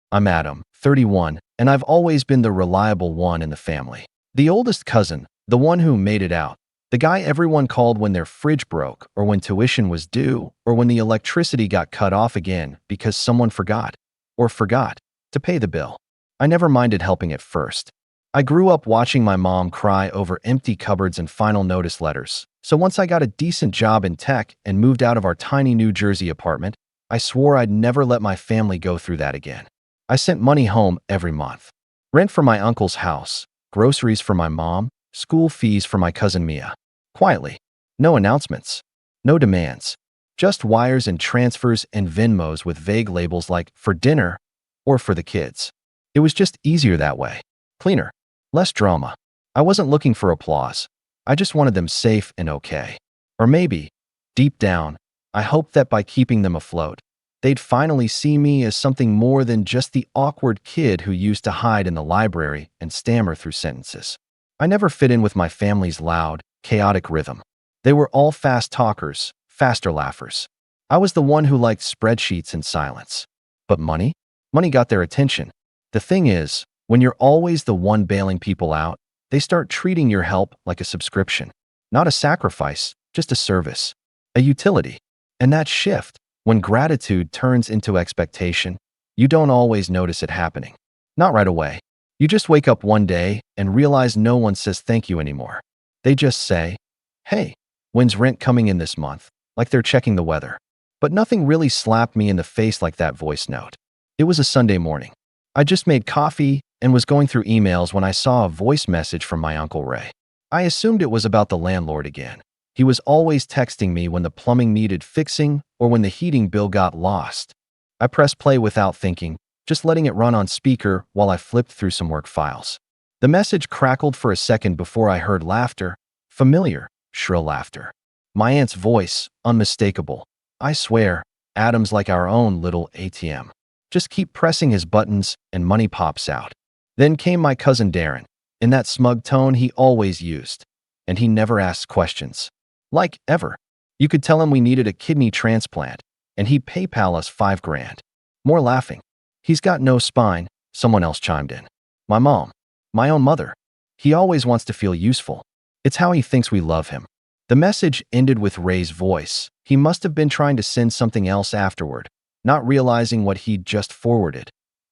I'm Adam, 31, and I've always been the reliable one in the family. The oldest cousin, the one who made it out. The guy everyone called when their fridge broke, or when tuition was due, or when the electricity got cut off again because someone forgot to pay the bill. I never minded helping at first. I grew up watching my mom cry over empty cupboards and final notice letters. So once I got a decent job in tech and moved out of our tiny New Jersey apartment, I swore I'd never let my family go through that again. I sent money home every month. Rent for my uncle's house, groceries for my mom, school fees for my cousin Mia. Quietly. No announcements. No demands. Just wires and transfers and Venmos with vague labels like for dinner or for the kids. It was just easier that way. Cleaner. Less drama. I wasn't looking for applause. I just wanted them safe and okay. Or maybe, deep down, I hoped that by keeping them afloat, they'd finally see me as something more than just the awkward kid who used to hide in the library and stammer through sentences. I never fit in with my family's loud, chaotic rhythm. They were all fast talkers, faster laughers. I was the one who liked spreadsheets and silence. But money? Money got their attention. The thing is, when you're always the one bailing people out, they start treating your help like a subscription. Not a sacrifice, just a service. A utility. And that shift, when gratitude turns into expectation, you don't always notice it happening. Not right away. You just wake up one day and realize no one says thank you anymore. They just say, "Hey, when's rent coming in this month?" Like they're checking the weather. But nothing really slapped me in the face like that voice note. It was a Sunday morning. I just made coffee and was going through emails when I saw a voice message from my Uncle Ray. I assumed it was about the landlord again. He was always texting me when the plumbing needed fixing or when the heating bill got lost. I pressed play without thinking, just letting it run on speaker while I flipped through some work files. The message crackled for a second before I heard laughter, familiar, shrill laughter. My aunt's voice, unmistakable. I swear, Adam's like our own little ATM. Just keep pressing his buttons and money pops out. Then came my cousin Darren, in that smug tone he always used, and he never asked questions. Like, ever. You could tell him we needed a kidney transplant, and he'd PayPal us $5,000. More laughing. He's got no spine, someone else chimed in. My mom. My own mother. He always wants to feel useful. It's how he thinks we love him. The message ended with Ray's voice. He must have been trying to send something else afterward, not realizing what he'd just forwarded.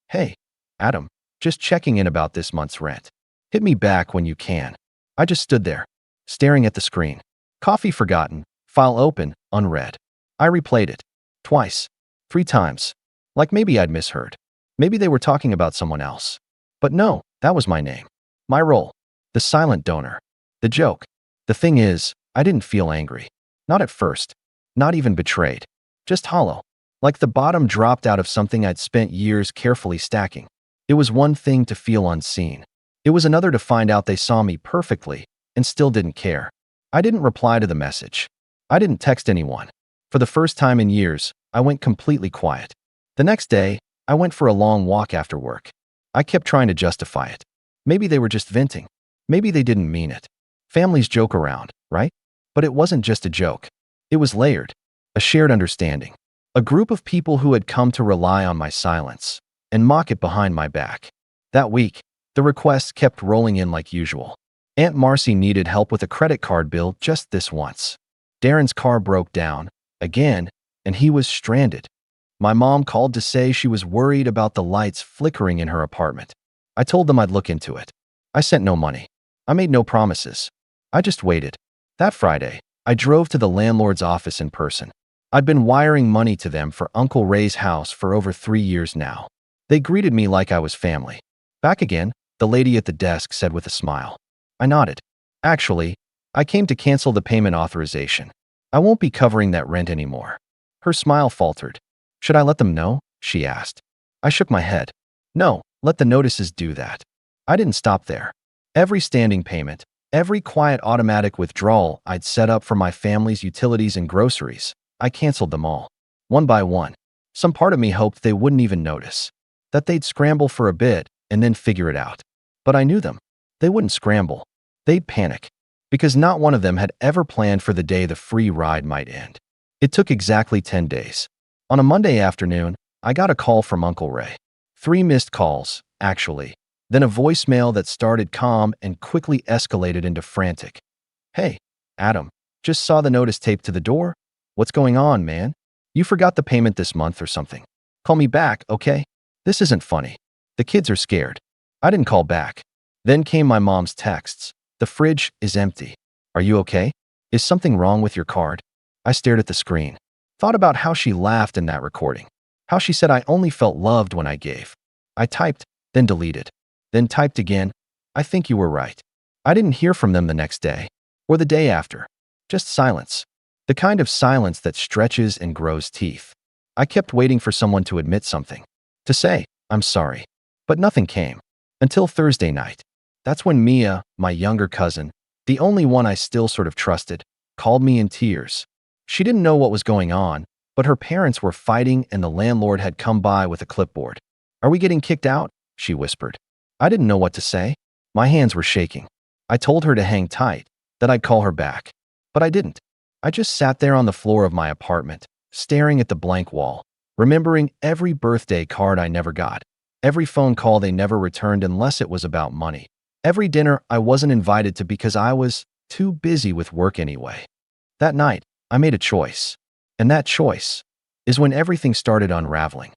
"Hey, Adam, just checking in about this month's rent. Hit me back when you can." I just stood there, staring at the screen. Coffee forgotten, file open, unread. I replayed it. Twice. 3 times. Like maybe I'd misheard. Maybe they were talking about someone else. But no, that was my name. My role. The silent donor. The joke. The thing is, I didn't feel angry. Not at first. Not even betrayed. Just hollow. Like the bottom dropped out of something I'd spent years carefully stacking. It was one thing to feel unseen. It was another to find out they saw me perfectly and still didn't care. I didn't reply to the message. I didn't text anyone. For the first time in years, I went completely quiet. The next day, I went for a long walk after work. I kept trying to justify it. Maybe they were just venting. Maybe they didn't mean it. Families joke around, right? But it wasn't just a joke. It was layered. A shared understanding. A group of people who had come to rely on my silence and mock it behind my back. That week, the requests kept rolling in like usual. Aunt Marcy needed help with a credit card bill just this once. Darren's car broke down, again, and he was stranded. My mom called to say she was worried about the lights flickering in her apartment. I told them I'd look into it. I sent no money. I made no promises. I just waited. That Friday, I drove to the landlord's office in person. I'd been wiring money to them for Uncle Ray's house for over 3 years now. They greeted me like I was family. "Back again," the lady at the desk said with a smile. I nodded. "Actually, I came to cancel the payment authorization. I won't be covering that rent anymore." Her smile faltered. "Should I let them know?" she asked. I shook my head. "No, let the notices do that." I didn't stop there. Every standing payment, every quiet automatic withdrawal I'd set up for my family's utilities and groceries, I canceled them all. One by one. Some part of me hoped they wouldn't even notice. That they'd scramble for a bit and then figure it out. But I knew them. They wouldn't scramble. They'd panic. Because not one of them had ever planned for the day the free ride might end. It took exactly 10 days. On a Monday afternoon, I got a call from Uncle Ray. 3 missed calls, actually. Then a voicemail that started calm and quickly escalated into frantic. Hey, Adam, just saw the notice taped to the door. What's going on, man? You forgot the payment this month or something. Call me back, okay? This isn't funny. The kids are scared. I didn't call back. Then came my mom's texts. The fridge is empty. Are you okay? Is something wrong with your card? I stared at the screen. Thought about how she laughed in that recording. How she said I only felt loved when I gave. I typed, then deleted. Then typed again. I think you were right. I didn't hear from them the next day. Or the day after. Just silence. The kind of silence that stretches and grows teeth. I kept waiting for someone to admit something. To say, I'm sorry. But nothing came. Until Thursday night. That's when Mia, my younger cousin, the only one I still sort of trusted, called me in tears. She didn't know what was going on, but her parents were fighting and the landlord had come by with a clipboard. Are we getting kicked out? She whispered. I didn't know what to say. My hands were shaking. I told her to hang tight, that I'd call her back. But I didn't. I just sat there on the floor of my apartment, staring at the blank wall, remembering every birthday card I never got, every phone call they never returned unless it was about money, every dinner I wasn't invited to because I was too busy with work anyway. That night, I made a choice. And that choice is when everything started unraveling.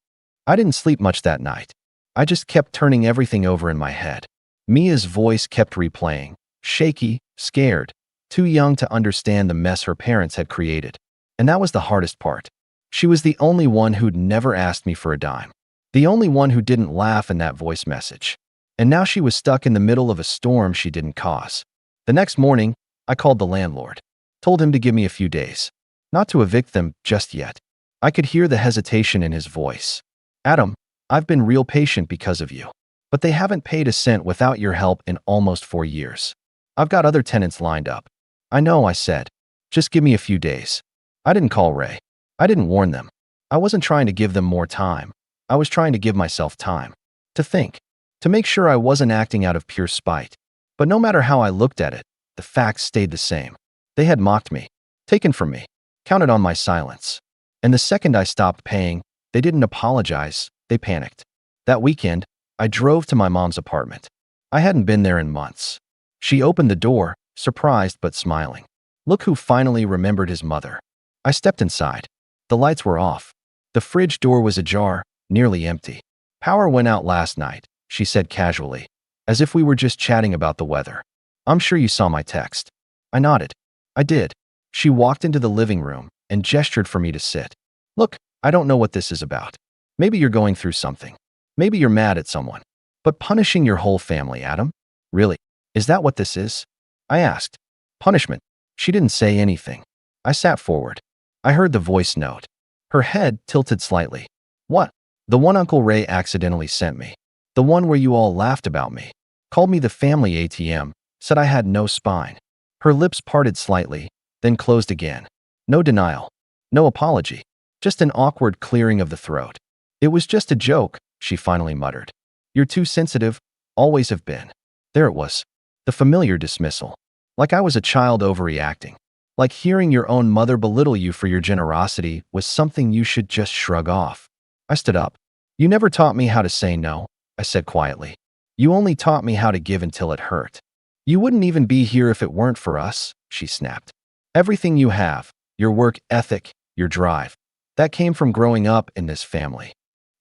I didn't sleep much that night. I just kept turning everything over in my head. Mia's voice kept replaying, shaky, scared, too young to understand the mess her parents had created. And that was the hardest part. She was the only one who'd never asked me for a dime. The only one who didn't laugh in that voice message. And now she was stuck in the middle of a storm she didn't cause. The next morning, I called the landlord. Told him to give me a few days. Not to evict them just yet. I could hear the hesitation in his voice. Adam, I've been real patient because of you. But they haven't paid a cent without your help in almost 4 years. I've got other tenants lined up. I know, I said. Just give me a few days. I didn't call Ray. I didn't warn them. I wasn't trying to give them more time. I was trying to give myself time. To think. To make sure I wasn't acting out of pure spite. But no matter how I looked at it, the facts stayed the same. They had mocked me. Taken from me. Counted on my silence. And the second I stopped paying, they didn't apologize. They panicked. That weekend, I drove to my mom's apartment. I hadn't been there in months. She opened the door, surprised but smiling. Look who finally remembered his mother. I stepped inside. The lights were off. The fridge door was ajar, nearly empty. Power went out last night, she said casually, as if we were just chatting about the weather. I'm sure you saw my text. I nodded. I did. She walked into the living room and gestured for me to sit. Look, I don't know what this is about. Maybe you're going through something. Maybe you're mad at someone. But punishing your whole family, Adam? Really? Is that what this is? I asked. Punishment. She didn't say anything. I sat forward. I heard the voice note. Her head tilted slightly. What? The one Uncle Ray accidentally sent me. The one where you all laughed about me. Called me the family ATM. Said I had no spine. Her lips parted slightly, then closed again. No denial. No apology. Just an awkward clearing of the throat. It was just a joke, she finally muttered. You're too sensitive. Always have been. There it was. The familiar dismissal. Like I was a child overreacting. Like hearing your own mother belittle you for your generosity was something you should just shrug off. I stood up. You never taught me how to say no, I said quietly. You only taught me how to give until it hurt. You wouldn't even be here if it weren't for us, she snapped. Everything you have, your work ethic, your drive, that came from growing up in this family.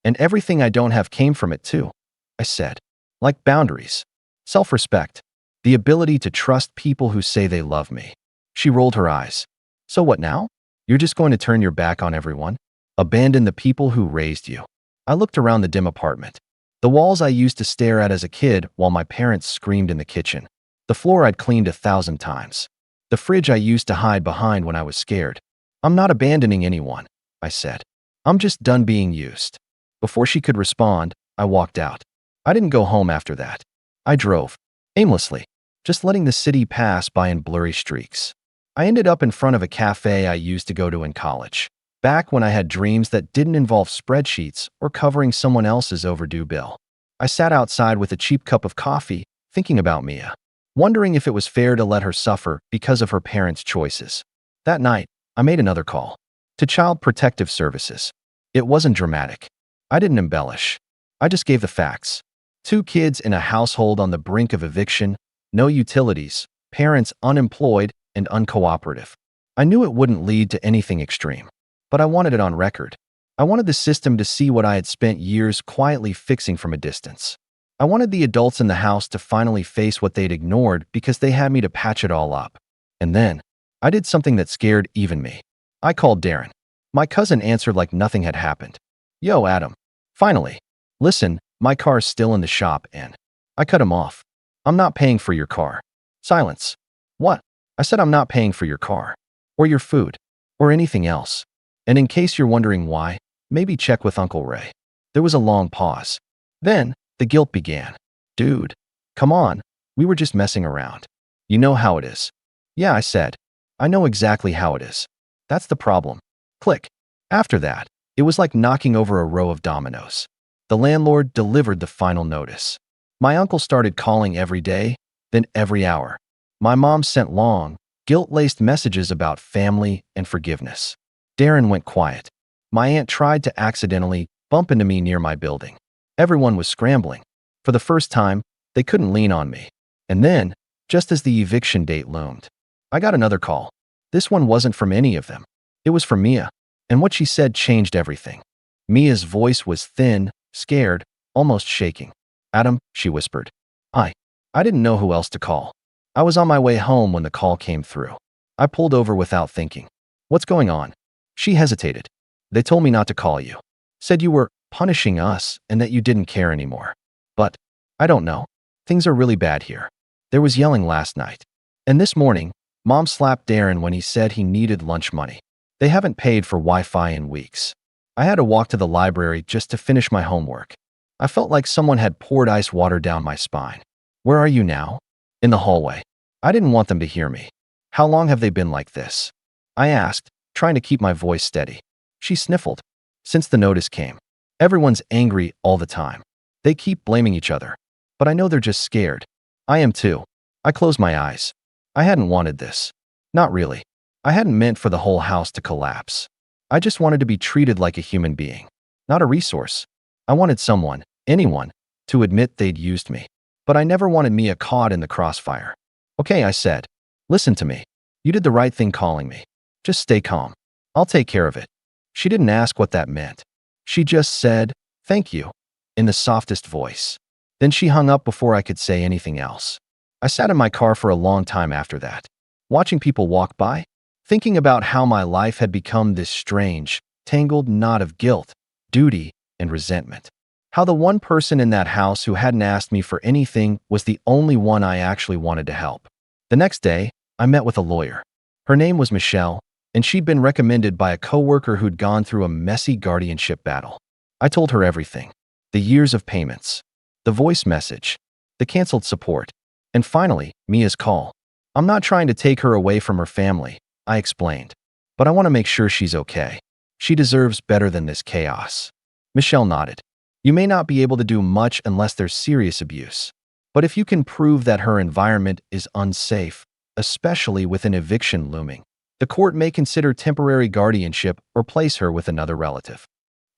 And everything I don't have came from it too, I said. Like boundaries, self-respect, the ability to trust people who say they love me. She rolled her eyes. So what now? You're just going to turn your back on everyone? Abandon the people who raised you? I looked around the dim apartment. The walls I used to stare at as a kid while my parents screamed in the kitchen. The floor I'd cleaned 1,000 times. The fridge I used to hide behind when I was scared. I'm not abandoning anyone, I said. I'm just done being used. Before she could respond, I walked out. I didn't go home after that. I drove, aimlessly, just letting the city pass by in blurry streaks. I ended up in front of a cafe I used to go to in college, back when I had dreams that didn't involve spreadsheets or covering someone else's overdue bill. I sat outside with a cheap cup of coffee, thinking about Mia, wondering if it was fair to let her suffer because of her parents' choices. That night, I made another call. To Child Protective Services. It wasn't dramatic. I didn't embellish. I just gave the facts. 2 kids in a household on the brink of eviction, no utilities, parents unemployed and uncooperative. I knew it wouldn't lead to anything extreme, but I wanted it on record. I wanted the system to see what I had spent years quietly fixing from a distance. I wanted the adults in the house to finally face what they'd ignored because they had me to patch it all up. And then, I did something that scared even me. I called Darren. My cousin answered like nothing had happened. Yo, Adam. Finally. Listen, my car's still in the shop and… I cut him off. I'm not paying for your car. Silence. What? I said I'm not paying for your car. Or your food. Or anything else. And in case you're wondering why, maybe check with Uncle Ray. There was a long pause. Then, the guilt began. Dude, come on. We were just messing around. You know how it is. Yeah, I said. I know exactly how it is. That's the problem. Click. After that, it was like knocking over a row of dominoes. The landlord delivered the final notice. My uncle started calling every day, then every hour. My mom sent long, guilt-laced messages about family and forgiveness. Darren went quiet. My aunt tried to accidentally bump into me near my building. Everyone was scrambling. For the first time, they couldn't lean on me. And then, just as the eviction date loomed, I got another call. This one wasn't from any of them. It was from Mia. And what she said changed everything. Mia's voice was thin, scared, almost shaking. Adam, she whispered. I didn't know who else to call. I was on my way home when the call came through. I pulled over without thinking. What's going on? She hesitated. They told me not to call you. Said you were punishing us and that you didn't care anymore. But, I don't know. Things are really bad here. There was yelling last night. And this morning, Mom slapped Darren when he said he needed lunch money. They haven't paid for Wi-Fi in weeks. I had to walk to the library just to finish my homework. I felt like someone had poured ice water down my spine. Where are you now? In the hallway. I didn't want them to hear me. How long have they been like this? I asked, trying to keep my voice steady. She sniffled. Since the notice came. Everyone's angry all the time. They keep blaming each other. But I know they're just scared. I am too. I closed my eyes. I hadn't wanted this. Not really. I hadn't meant for the whole house to collapse. I just wanted to be treated like a human being, not a resource. I wanted someone, anyone, to admit they'd used me. But I never wanted Mia caught in the crossfire. Okay, I said. Listen to me. You did the right thing calling me. Just stay calm. I'll take care of it. She didn't ask what that meant. She just said, thank you, in the softest voice. Then she hung up before I could say anything else. I sat in my car for a long time after that, watching people walk by, thinking about how my life had become this strange, tangled knot of guilt, duty, and resentment. How the one person in that house who hadn't asked me for anything was the only one I actually wanted to help. The next day, I met with a lawyer. Her name was Michelle, and she'd been recommended by a coworker who'd gone through a messy guardianship battle. I told her everything. The years of payments, the voice message, the canceled support, and finally, Mia's call. I'm not trying to take her away from her family, I explained, but I want to make sure she's okay. She deserves better than this chaos. Michelle nodded. You may not be able to do much unless there's serious abuse. But if you can prove that her environment is unsafe, especially with an eviction looming, the court may consider temporary guardianship or place her with another relative.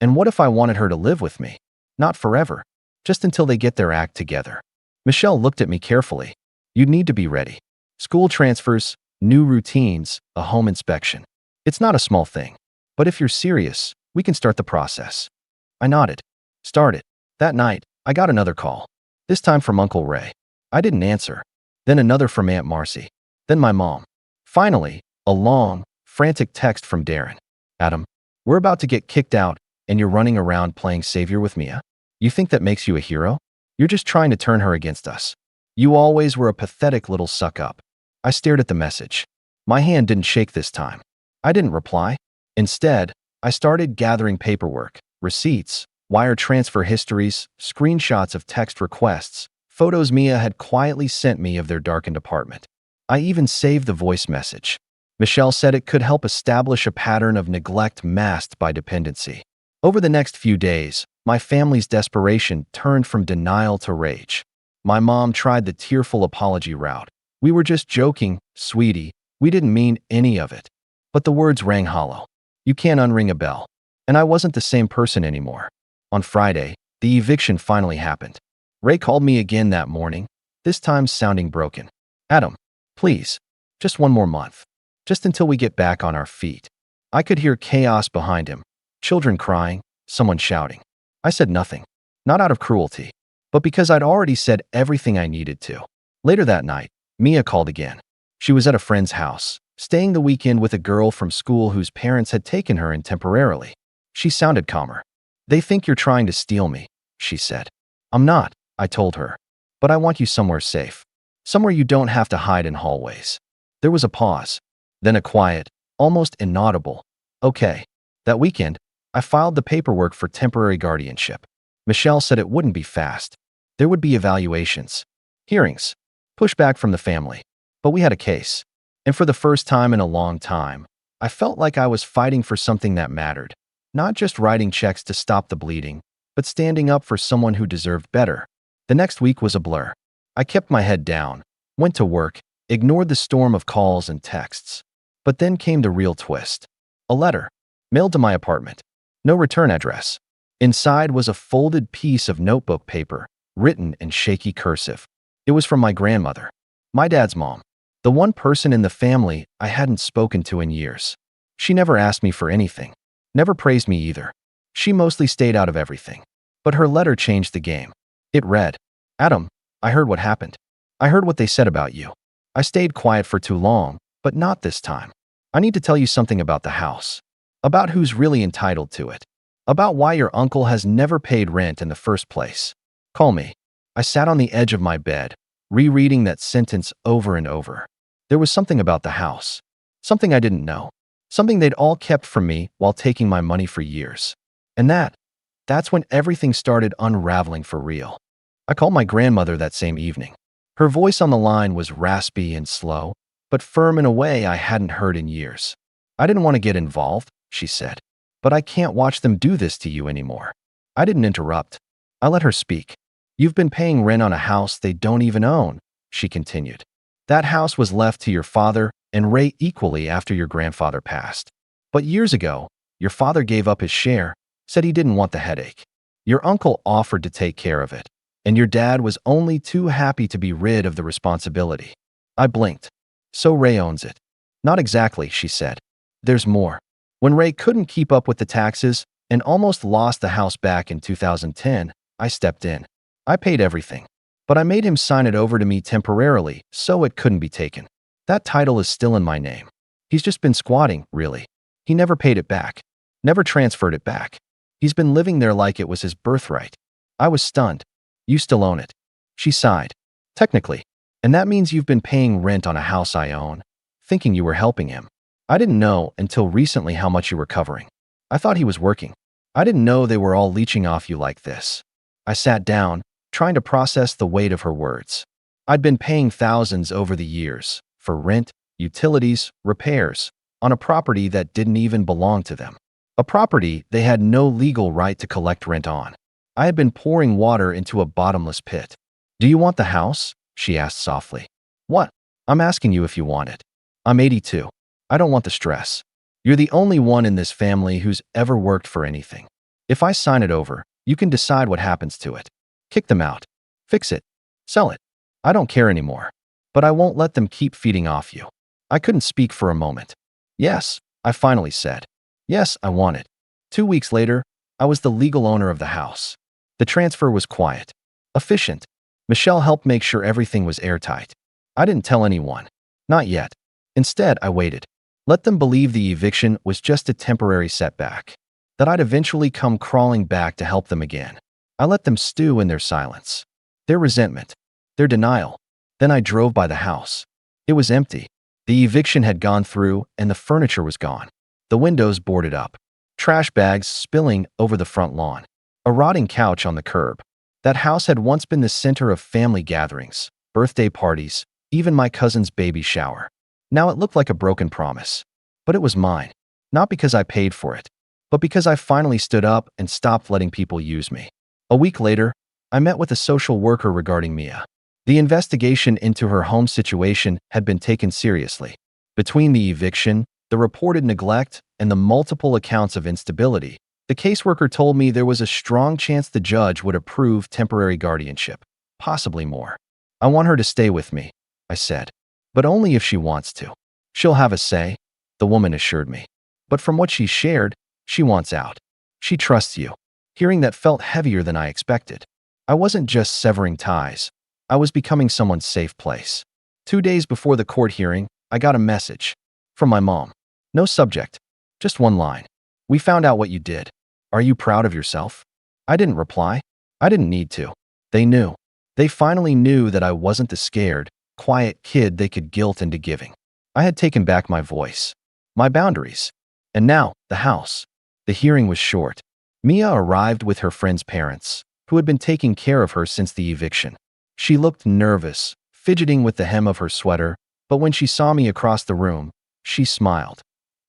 And what if I wanted her to live with me? Not forever, just until they get their act together. Michelle looked at me carefully. You'd need to be ready. School transfers, new routines, a home inspection. It's not a small thing. But if you're serious, we can start the process. I nodded. Start it. That night, I got another call. This time from Uncle Ray. I didn't answer. Then another from Aunt Marcy. Then my mom. Finally, a long, frantic text from Darren. Adam, we're about to get kicked out, and you're running around playing savior with Mia? You think that makes you a hero? You're just trying to turn her against us. You always were a pathetic little suck-up. I stared at the message. My hand didn't shake this time. I didn't reply. Instead, I started gathering paperwork, receipts, wire transfer histories, screenshots of text requests, photos Mia had quietly sent me of their darkened apartment. I even saved the voice message. Michelle said it could help establish a pattern of neglect masked by dependency. Over the next few days, my family's desperation turned from denial to rage. My mom tried the tearful apology route. We were just joking, sweetie. We didn't mean any of it. But the words rang hollow. You can't unring a bell. And I wasn't the same person anymore. On Friday, The eviction finally happened. Ray called me again that morning, this time sounding broken. Adam, please, just one more month. Just until we get back on our feet. I could hear chaos behind him. Children crying, someone shouting. I said nothing. Not out of cruelty, but because I'd already said everything I needed to. Later that night, Mia called again. She was at a friend's house, staying the weekend with a girl from school whose parents had taken her in temporarily. She sounded calmer. They think you're trying to steal me, she said. I'm not, I told her. But I want you somewhere safe. Somewhere you don't have to hide in hallways. There was a pause. Then a quiet, almost inaudible, okay. That weekend, I filed the paperwork for temporary guardianship. Michelle said it wouldn't be fast. There would be evaluations, hearings, pushback from the family. But we had a case. And for the first time in a long time, I felt like I was fighting for something that mattered. Not just writing checks to stop the bleeding, but standing up for someone who deserved better. The next week was a blur. I kept my head down, went to work, ignored the storm of calls and texts. But then came the real twist. A letter, mailed to my apartment. No return address. Inside was a folded piece of notebook paper, written in shaky cursive. It was from my grandmother, my dad's mom, the one person in the family I hadn't spoken to in years. She never asked me for anything, never praised me either. She mostly stayed out of everything. But her letter changed the game. It read, Adam, I heard what happened. I heard what they said about you. I stayed quiet for too long, but not this time. I need to tell you something about the house. About who's really entitled to it. About why your uncle has never paid rent in the first place. Call me. I sat on the edge of my bed, rereading that sentence over and over. There was something about the house. Something I didn't know. Something they'd all kept from me while taking my money for years. And that's when everything started unraveling for real. I called my grandmother that same evening. Her voice on the line was raspy and slow, but firm in a way I hadn't heard in years. I didn't want to get involved, she said, but I can't watch them do this to you anymore. I didn't interrupt. I let her speak. You've been paying rent on a house they don't even own, she continued. That house was left to your father and Ray equally after your grandfather passed. But years ago, your father gave up his share, said he didn't want the headache. Your uncle offered to take care of it, and your dad was only too happy to be rid of the responsibility. I blinked. So Ray owns it. Not exactly, she said. There's more. When Ray couldn't keep up with the taxes and almost lost the house back in 2010, I stepped in. I paid everything, but I made him sign it over to me temporarily so it couldn't be taken. That title is still in my name. He's just been squatting, really. He never paid it back. Never transferred it back. He's been living there like it was his birthright. I was stunned. You still own it. She sighed. Technically. And that means you've been paying rent on a house I own, thinking you were helping him. I didn't know until recently how much you were covering. I thought he was working. I didn't know they were all leeching off you like this. I sat down, trying to process the weight of her words. I'd been paying thousands over the years, for rent, utilities, repairs, on a property that didn't even belong to them. A property they had no legal right to collect rent on. I had been pouring water into a bottomless pit. Do you want the house? She asked softly. What? I'm asking you if you want it. I'm 82. I don't want the stress. You're the only one in this family who's ever worked for anything. If I sign it over, you can decide what happens to it. Kick them out. Fix it. Sell it. I don't care anymore. But I won't let them keep feeding off you. I couldn't speak for a moment. Yes, I finally said. Yes, I want it. 2 weeks later, I was the legal owner of the house. The transfer was quiet. Efficient. Michelle helped make sure everything was airtight. I didn't tell anyone. Not yet. Instead, I waited. Let them believe the eviction was just a temporary setback. That I'd eventually come crawling back to help them again. I let them stew in their silence. Their resentment. Their denial. Then I drove by the house. It was empty. The eviction had gone through and the furniture was gone. The windows boarded up. Trash bags spilling over the front lawn. A rotting couch on the curb. That house had once been the center of family gatherings, birthday parties, even my cousin's baby shower. Now it looked like a broken promise. But it was mine. Not because I paid for it, but because I finally stood up and stopped letting people use me. A week later, I met with a social worker regarding Mia. The investigation into her home situation had been taken seriously. Between the eviction, the reported neglect, and the multiple accounts of instability, The caseworker told me there was a strong chance the judge would approve temporary guardianship, possibly more. I want her to stay with me, I said, but only if she wants to. She'll have a say, the woman assured me. But from what she shared, she wants out. She trusts you. Hearing that felt heavier than I expected. I wasn't just severing ties. I was becoming someone's safe place. 2 days before the court hearing, I got a message from my mom. No subject, just one line. We found out what you did. Are you proud of yourself? I didn't reply. I didn't need to. They knew. They finally knew that I wasn't the scared, quiet kid they could guilt into giving. I had taken back my voice, my boundaries. And now, the house. The hearing was short. Mia arrived with her friend's parents, who had been taking care of her since the eviction. She looked nervous, fidgeting with the hem of her sweater, but when she saw me across the room, she smiled.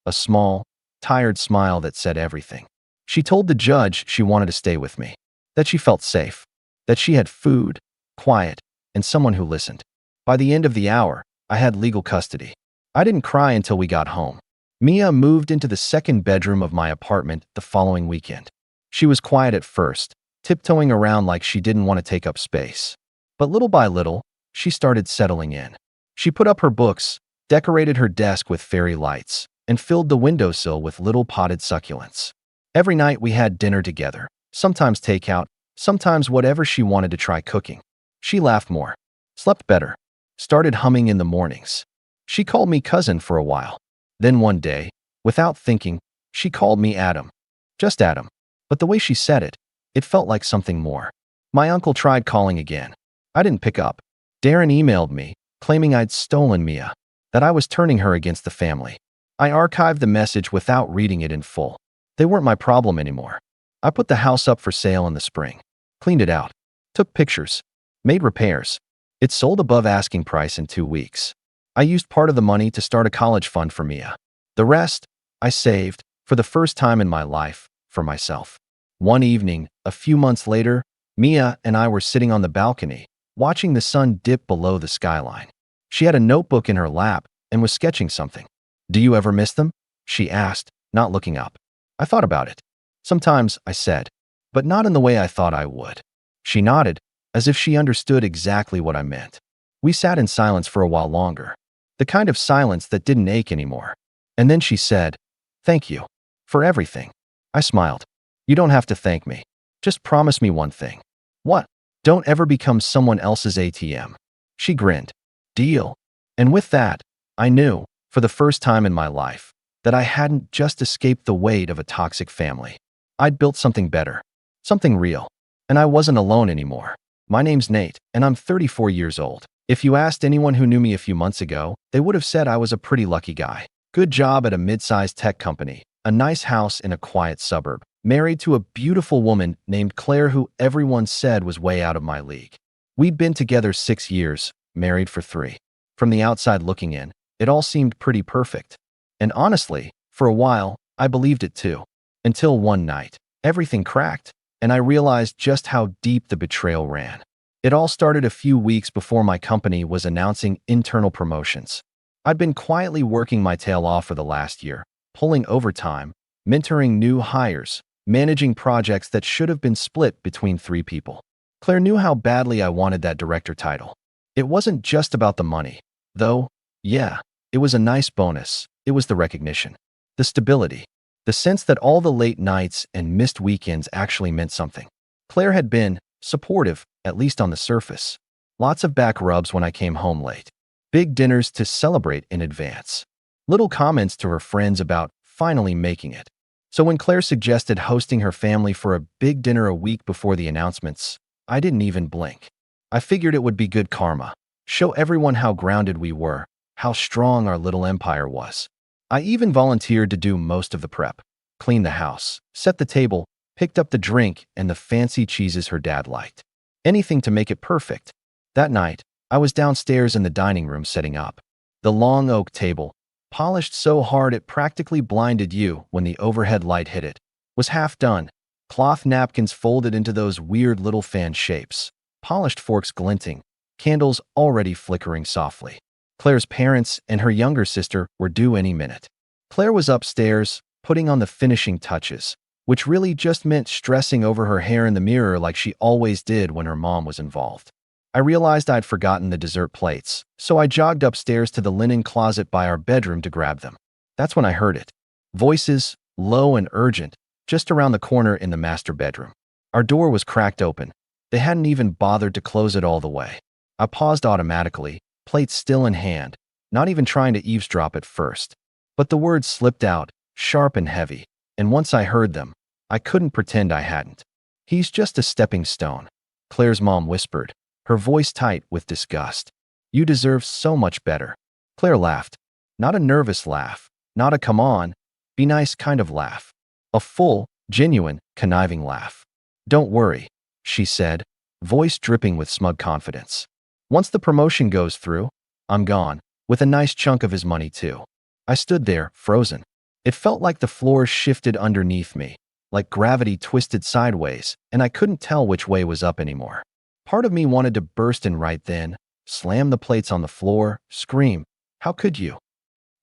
A small, tired smile that said everything. She told the judge she wanted to stay with me, that she felt safe, that she had food, quiet, and someone who listened. By the end of the hour, I had legal custody. I didn't cry until we got home. Mia moved into the second bedroom of my apartment the following weekend. She was quiet at first, tiptoeing around like she didn't want to take up space. But little by little, she started settling in. She put up her books, decorated her desk with fairy lights, and filled the windowsill with little potted succulents. Every night we had dinner together, sometimes takeout, sometimes whatever she wanted to try cooking. She laughed more, slept better, started humming in the mornings. She called me cousin for a while. Then one day, without thinking, she called me Adam. Just Adam. But the way she said it, it felt like something more. My uncle tried calling again. I didn't pick up. Darren emailed me, claiming I'd stolen Mia, that I was turning her against the family. I archived the message without reading it in full. They weren't my problem anymore. I put the house up for sale in the spring, cleaned it out, took pictures, made repairs. It sold above asking price in 2 weeks. I used part of the money to start a college fund for Mia. The rest, I saved, for the first time in my life, for myself. One evening, a few months later, Mia and I were sitting on the balcony, watching the sun dip below the skyline. She had a notebook in her lap and was sketching something. "Do you ever miss them?" she asked, not looking up. I thought about it. "Sometimes," I said, "but not in the way I thought I would." She nodded, as if she understood exactly what I meant. We sat in silence for a while longer, the kind of silence that didn't ache anymore. And then she said, "Thank you for everything." I smiled. "You don't have to thank me. Just promise me one thing." "What?" "Don't ever become someone else's ATM." She grinned. "Deal." And with that, I knew, for the first time in my life, that I hadn't just escaped the weight of a toxic family. I'd built something better, something real, and I wasn't alone anymore. My name's Nate, and I'm 34 years old. If you asked anyone who knew me a few months ago, they would have said I was a pretty lucky guy. Good job at a mid-sized tech company, a nice house in a quiet suburb, married to a beautiful woman named Claire who everyone said was way out of my league. We'd been together 6 years, married for 3. From the outside looking in, it all seemed pretty perfect. And honestly, for a while, I believed it too. Until one night, everything cracked, and I realized just how deep the betrayal ran. It all started a few weeks before my company was announcing internal promotions. I'd been quietly working my tail off for the last year, pulling overtime, mentoring new hires, managing projects that should have been split between 3 people. Claire knew how badly I wanted that director title. It wasn't just about the money, though. Yeah, it was a nice bonus. It was the recognition, the stability, the sense that all the late nights and missed weekends actually meant something. Claire had been supportive, at least on the surface. Lots of back rubs when I came home late. Big dinners to celebrate in advance. Little comments to her friends about finally making it. So when Claire suggested hosting her family for a big dinner a week before the announcements, I didn't even blink. I figured it would be good karma. Show everyone how grounded we were, how strong our little empire was. I even volunteered to do most of the prep. Clean the house, set the table, picked up the drink and the fancy cheeses her dad liked. Anything to make it perfect. That night, I was downstairs in the dining room setting up. The long oak table, polished so hard it practically blinded you when the overhead light hit it, was half done. Cloth napkins folded into those weird little fan shapes, polished forks glinting, candles already flickering softly. Claire's parents and her younger sister were due any minute. Claire was upstairs, putting on the finishing touches, which really just meant stressing over her hair in the mirror like she always did when her mom was involved. I realized I'd forgotten the dessert plates, so I jogged upstairs to the linen closet by our bedroom to grab them. That's when I heard it. Voices, low and urgent, just around the corner in the master bedroom. Our door was cracked open. They hadn't even bothered to close it all the way. I paused automatically, plates still in hand, not even trying to eavesdrop at first. But the words slipped out, sharp and heavy, and once I heard them, I couldn't pretend I hadn't. "He's just a stepping stone," Claire's mom whispered, her voice tight with disgust. "You deserve so much better." Claire laughed. Not a nervous laugh, not a come on, be nice kind of laugh. A full, genuine, conniving laugh. "Don't worry," she said, voice dripping with smug confidence. "Once the promotion goes through, I'm gone, with a nice chunk of his money too." I stood there, frozen. It felt like the floor shifted underneath me, like gravity twisted sideways, and I couldn't tell which way was up anymore. Part of me wanted to burst in right then, slam the plates on the floor, scream, "How could you?"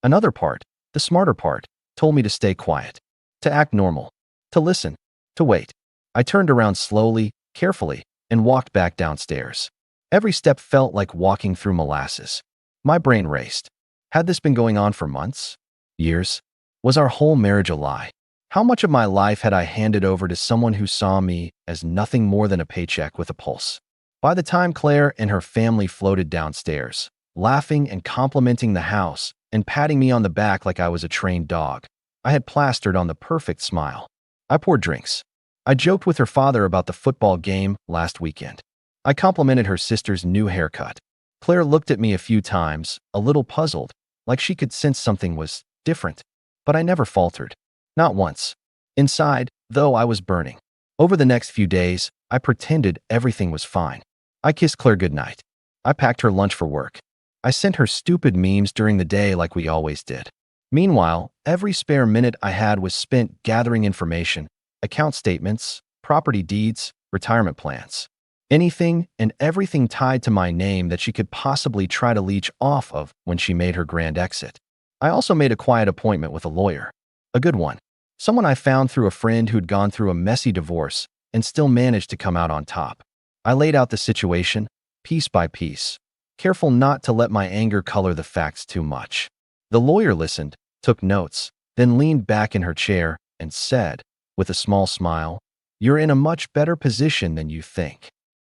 Another part, the smarter part, told me to stay quiet, to act normal, to listen, to wait. I turned around slowly, carefully, and walked back downstairs. Every step felt like walking through molasses. My brain raced. Had this been going on for months? Years? Was our whole marriage a lie? How much of my life had I handed over to someone who saw me as nothing more than a paycheck with a pulse? By the time Claire and her family floated downstairs, laughing and complimenting the house and patting me on the back like I was a trained dog, I had plastered on the perfect smile. I poured drinks. I joked with her father about the football game last weekend. I complimented her sister's new haircut. Claire looked at me a few times, a little puzzled, like she could sense something was different. But I never faltered. Not once. Inside, though, I was burning. Over the next few days, I pretended everything was fine. I kissed Claire goodnight. I packed her lunch for work. I sent her stupid memes during the day like we always did. Meanwhile, every spare minute I had was spent gathering information, account statements, property deeds, retirement plans. Anything and everything tied to my name that she could possibly try to leech off of when she made her grand exit. I also made a quiet appointment with a lawyer. A good one. Someone I found through a friend who'd gone through a messy divorce and still managed to come out on top. I laid out the situation, piece by piece, careful not to let my anger color the facts too much. The lawyer listened, took notes, then leaned back in her chair and said, with a small smile, "You're in a much better position than you think."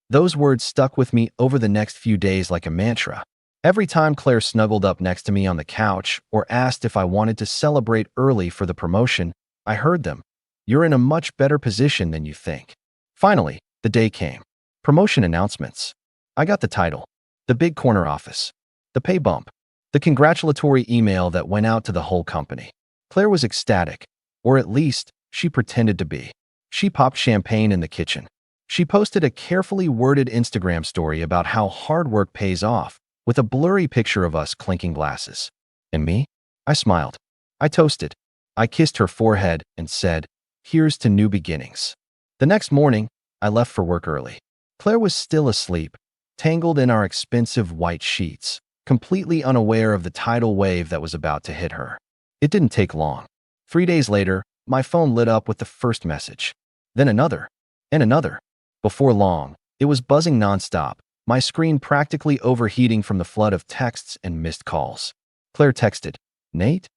Those words stuck with me over the next few days like a mantra. Every time Claire snuggled up next to me on the couch or asked if I wanted to celebrate early for the promotion, I heard them. "You're in a much better position than you think." Finally, the day came. Promotion announcements. I got the title, the big corner office, the pay bump, the congratulatory email that went out to the whole company. Claire was ecstatic, or at least she pretended to be. She popped champagne in the kitchen. She posted a carefully worded Instagram story about how hard work pays off, with a blurry picture of us clinking glasses. And me? I smiled. I toasted. I kissed her forehead and said, "Here's to new beginnings." The next morning, I left for work early. Claire was still asleep, tangled in our expensive white sheets, completely unaware of the tidal wave that was about to hit her. It didn't take long. 3 days later, my phone lit up with the first message. Then another, and another. Before long, it was buzzing nonstop, my screen practically overheating from the flood of texts and missed calls. Claire texted, "Nate?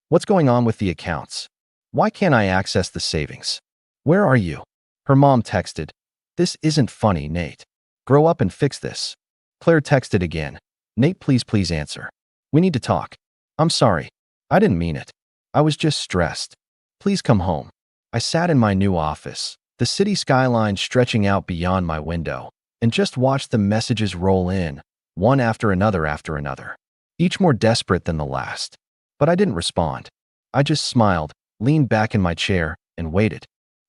What's going on with the accounts? Why can't I access the savings? Where are you?" Her mom texted, "This isn't funny, Nate. Grow up and fix this." Claire texted again, "Nate, please answer. We need to talk. I'm sorry. I didn't mean it. I was just stressed. Please come home." I sat in my new office, the city skyline stretching out beyond my window, and just watched the messages roll in, one after another, each more desperate than the last. But I didn't respond. I just smiled, leaned back in my chair, and waited.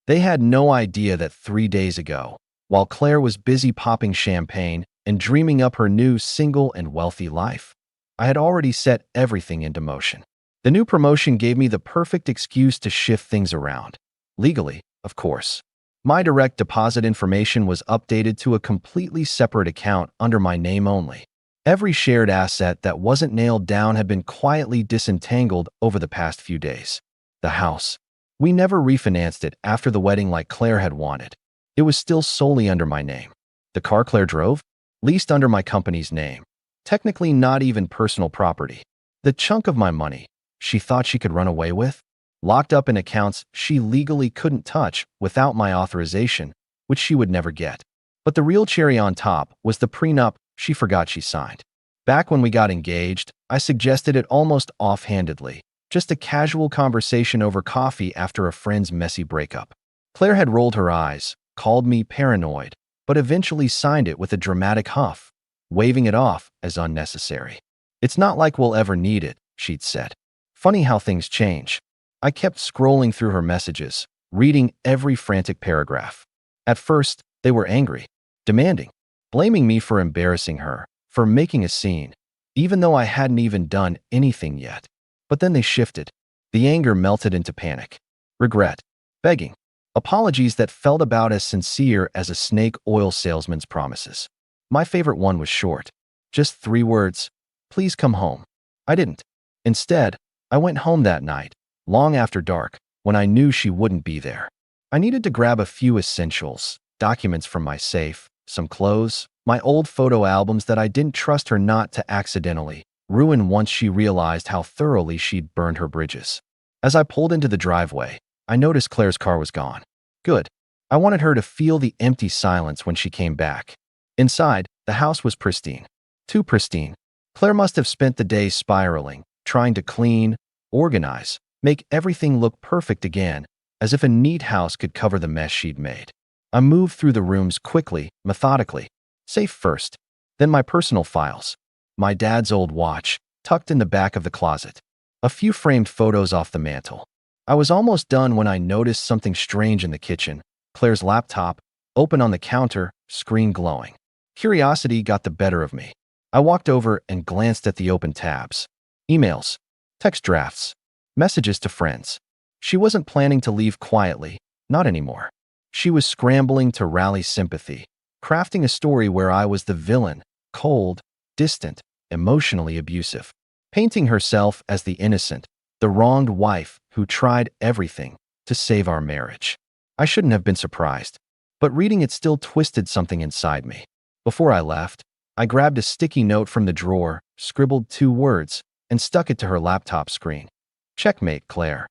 They had no idea that 3 days ago, while Claire was busy popping champagne and dreaming up her new single and wealthy life, I had already set everything into motion. The new promotion gave me the perfect excuse to shift things around. Legally, of course. My direct deposit information was updated to a completely separate account under my name only. Every shared asset that wasn't nailed down had been quietly disentangled over the past few days. The house, We never refinanced it after the wedding like Claire had wanted. It was still solely under my name. The car Claire drove? Leased under my company's name. Technically not even personal property. The chunk of my money she thought she could run away with? Locked up in accounts she legally couldn't touch without my authorization, which she would never get. But the real cherry on top was the prenup she forgot she signed. Back when we got engaged, I suggested it almost offhandedly, just a casual conversation over coffee after a friend's messy breakup. Claire had rolled her eyes, called me paranoid, but eventually signed it with a dramatic huff, waving it off as unnecessary. "It's not like we'll ever need it," she'd said. Funny how things change. I kept scrolling through her messages, reading every frantic paragraph. At first, they were angry, demanding, blaming me for embarrassing her, for making a scene, even though I hadn't even done anything yet. But then they shifted. The anger melted into panic, regret, begging, apologies that felt about as sincere as a snake oil salesman's promises. My favorite one was short, just 3 words, "Please come home." I didn't. Instead, I went home that night, long after dark, when I knew she wouldn't be there. I needed to grab a few essentials, documents from my safe, some clothes, my old photo albums that I didn't trust her not to accidentally ruin once she realized how thoroughly she'd burned her bridges. As I pulled into the driveway, I noticed Claire's car was gone. Good. I wanted her to feel the empty silence when she came back. Inside, the house was pristine. Too pristine. Claire must have spent the day spiraling, trying to clean, organize, make everything look perfect again, as if a neat house could cover the mess she'd made. I moved through the rooms quickly, methodically. Safe first, then my personal files. My dad's old watch, tucked in the back of the closet. A few framed photos off the mantel. I was almost done when I noticed something strange in the kitchen. Claire's laptop, open on the counter, screen glowing. Curiosity got the better of me. I walked over and glanced at the open tabs. Emails, text drafts, messages to friends. She wasn't planning to leave quietly, not anymore. She was scrambling to rally sympathy, crafting a story where I was the villain, cold, distant, emotionally abusive, painting herself as the innocent, the wronged wife who tried everything to save our marriage. I shouldn't have been surprised, but reading it still twisted something inside me. Before I left, I grabbed a sticky note from the drawer, scribbled 2 words, and stuck it to her laptop screen. "Checkmate, Claire."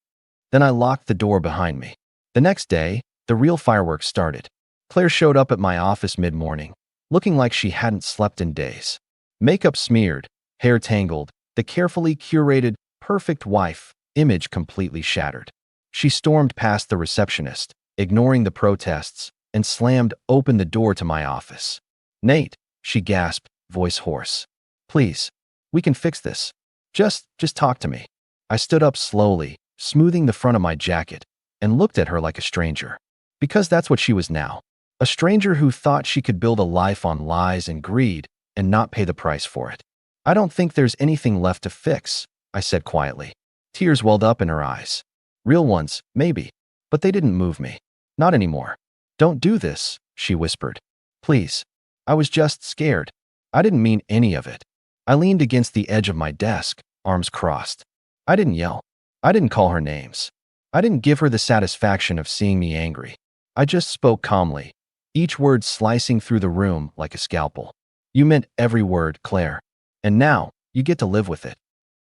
Then I locked the door behind me. The next day, the real fireworks started. Claire showed up at my office mid-morning, looking like she hadn't slept in days. Makeup smeared, hair tangled, the carefully curated, perfect wife image completely shattered. She stormed past the receptionist, ignoring the protests, and slammed open the door to my office. "Nate," she gasped, voice hoarse. "Please, we can fix this. Just talk to me." I stood up slowly, smoothing the front of my jacket, and looked at her like a stranger. Because that's what she was now. A stranger who thought she could build a life on lies and greed and not pay the price for it. "I don't think there's anything left to fix," I said quietly. Tears welled up in her eyes. Real ones, maybe, but they didn't move me. Not anymore. "Don't do this," she whispered. "Please." I was just scared. I didn't mean any of it. I leaned against the edge of my desk, arms crossed. I didn't yell. I didn't call her names. I didn't give her the satisfaction of seeing me angry. I just spoke calmly, each word slicing through the room like a scalpel. "You meant every word, Claire. And now, you get to live with it."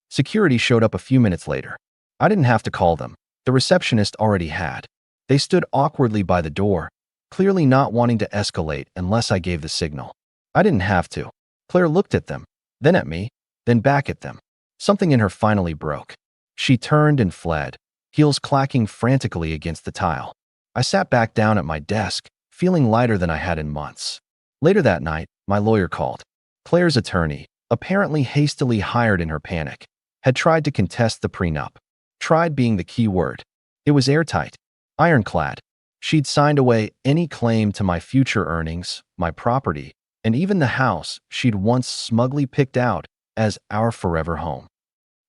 Security showed up a few minutes later. I didn't have to call them. The receptionist already had. They stood awkwardly by the door, clearly not wanting to escalate unless I gave the signal. I didn't have to. Claire looked at them, then at me, then back at them. Something in her finally broke. She turned and fled, heels clacking frantically against the tile. I sat back down at my desk, feeling lighter than I had in months. Later that night, my lawyer called. Claire's attorney, apparently hastily hired in her panic, had tried to contest the prenup. Tried being the key word. It was airtight, ironclad. She'd signed away any claim to my future earnings, my property, and even the house she'd once smugly picked out as our forever home.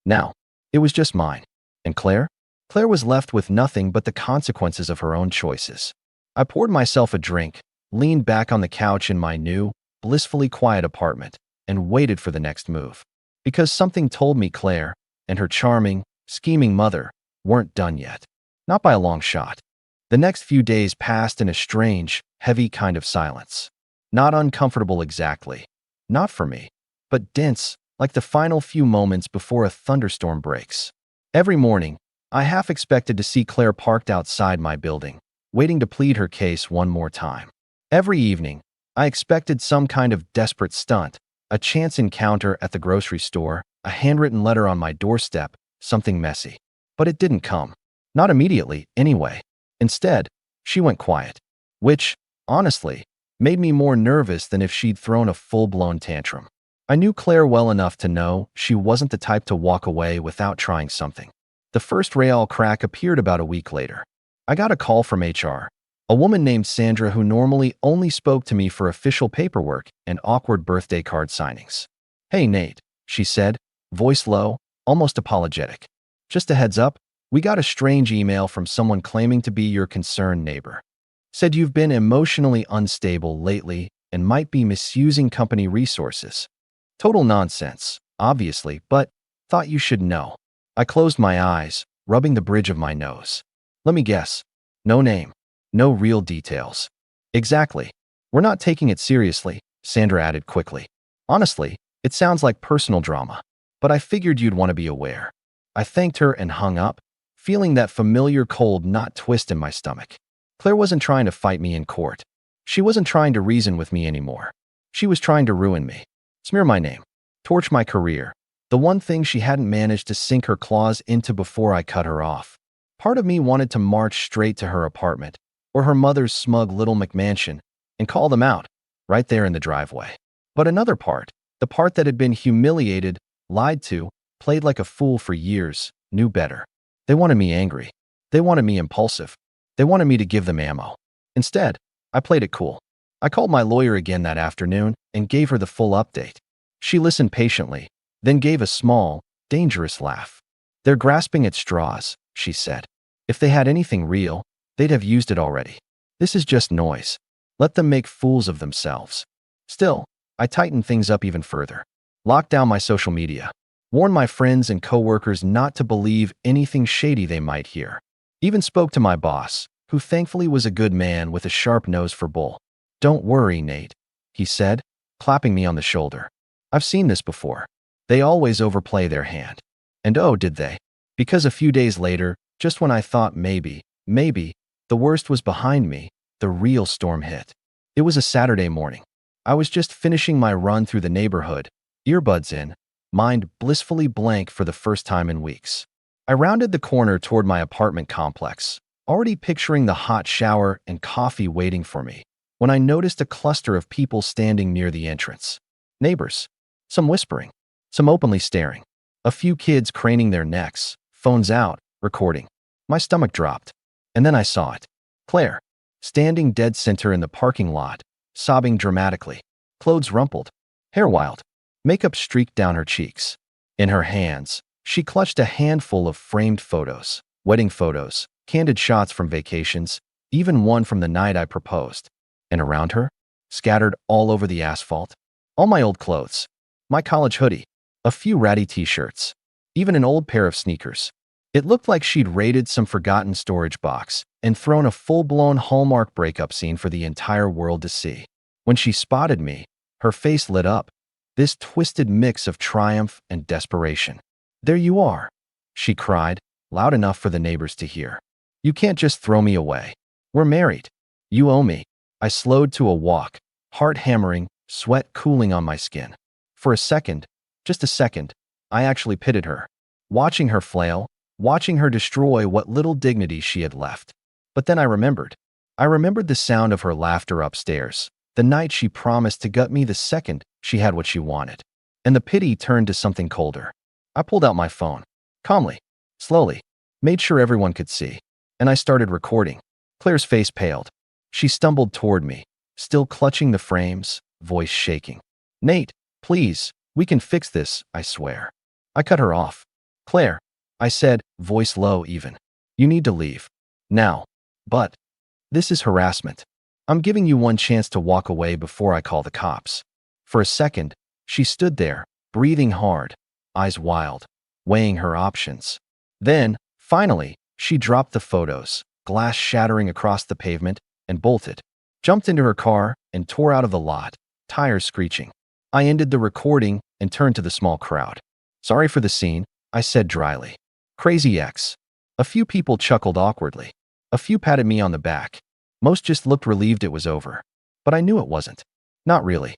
Now, it was just mine. And Claire? Claire was left with nothing but the consequences of her own choices. I poured myself a drink, leaned back on the couch in my new, blissfully quiet apartment, and waited for the next move. Because something told me Claire and her charming, scheming mother weren't done yet. Not by a long shot. The next few days passed in a strange, heavy kind of silence. Not uncomfortable exactly. Not for me. But dense, like the final few moments before a thunderstorm breaks. Every morning, I half expected to see Claire parked outside my building, waiting to plead her case one more time. Every evening, I expected some kind of desperate stunt, a chance encounter at the grocery store, a handwritten letter on my doorstep, something messy. But it didn't come. Not immediately, anyway. Instead, she went quiet, which, honestly, made me more nervous than if she'd thrown a full-blown tantrum. I knew Claire well enough to know she wasn't the type to walk away without trying something. The first real crack appeared about a week later. I got a call from HR, a woman named Sandra who normally only spoke to me for official paperwork and awkward birthday card signings. "Hey, Nate," she said, voice low, almost apologetic. "Just a heads up, we got a strange email from someone claiming to be your concerned neighbor. Said you've been emotionally unstable lately and might be misusing company resources. Total nonsense, obviously, but thought you should know." I closed my eyes, rubbing the bridge of my nose. Let me guess. No name. No real details. Exactly. "We're not taking it seriously," Sandra added quickly. "Honestly, it sounds like personal drama, but I figured you'd want to be aware." I thanked her and hung up, feeling that familiar cold knot twist in my stomach. Claire wasn't trying to fight me in court. She wasn't trying to reason with me anymore. She was trying to ruin me. Smear my name. Torch my career. The one thing she hadn't managed to sink her claws into before I cut her off. Part of me wanted to march straight to her apartment, or her mother's smug little McMansion, and call them out, right there in the driveway. But another part, the part that had been humiliated, lied to, played like a fool for years, knew better. They wanted me angry. They wanted me impulsive. They wanted me to give them ammo. Instead, I played it cool. I called my lawyer again that afternoon and gave her the full update. She listened patiently, then gave a small, dangerous laugh. "They're grasping at straws," she said. "If they had anything real, they'd have used it already. This is just noise. Let them make fools of themselves." Still, I tightened things up even further. Locked down my social media. Warned my friends and coworkers not to believe anything shady they might hear. Even spoke to my boss, who thankfully was a good man with a sharp nose for bull. "Don't worry, Nate," he said, clapping me on the shoulder. "I've seen this before. They always overplay their hand." And oh, did they? Because a few days later, just when I thought maybe, the worst was behind me, the real storm hit. It was a Saturday morning. I was just finishing my run through the neighborhood, earbuds in, mind blissfully blank for the first time in weeks. I rounded the corner toward my apartment complex, already picturing the hot shower and coffee waiting for me, when I noticed a cluster of people standing near the entrance. Neighbors. Some whispering. Some openly staring. A few kids craning their necks, phones out, recording. My stomach dropped. And then I saw it. Claire, standing dead center in the parking lot, sobbing dramatically, clothes rumpled, hair wild, makeup streaked down her cheeks. In her hands, she clutched a handful of framed photos, wedding photos, candid shots from vacations, even one from the night I proposed. And around her, scattered all over the asphalt, all my old clothes, my college hoodie, a few ratty t-shirts, even an old pair of sneakers. It looked like she'd raided some forgotten storage box and thrown a full-blown Hallmark breakup scene for the entire world to see. When she spotted me, her face lit up, this twisted mix of triumph and desperation. "There you are," she cried, loud enough for the neighbors to hear. "You can't just throw me away. We're married. You owe me." I slowed to a walk, heart hammering, sweat cooling on my skin. For a second, just a second, I actually pitied her, watching her flail, watching her destroy what little dignity she had left. But then I remembered. I remembered the sound of her laughter upstairs, the night she promised to gut me the second she had what she wanted. And the pity turned to something colder. I pulled out my phone, calmly, slowly, made sure everyone could see, and I started recording. Claire's face paled. She stumbled toward me, still clutching the frames, voice shaking. "Nate, please, we can fix this, I swear." I cut her off. "Claire," I said, voice low even. "You need to leave. Now. But this is harassment. I'm giving you one chance to walk away before I call the cops." For a second, she stood there, breathing hard, eyes wild, weighing her options. Then, finally, She dropped the photos, glass shattering across the pavement, and bolted, jumped into her car, and tore out of the lot, tires screeching. I ended the recording and turned to the small crowd. "Sorry for the scene," I said dryly. "Crazy X." A few people chuckled awkwardly. A few patted me on the back. Most just looked relieved it was over. But I knew it wasn't. Not really.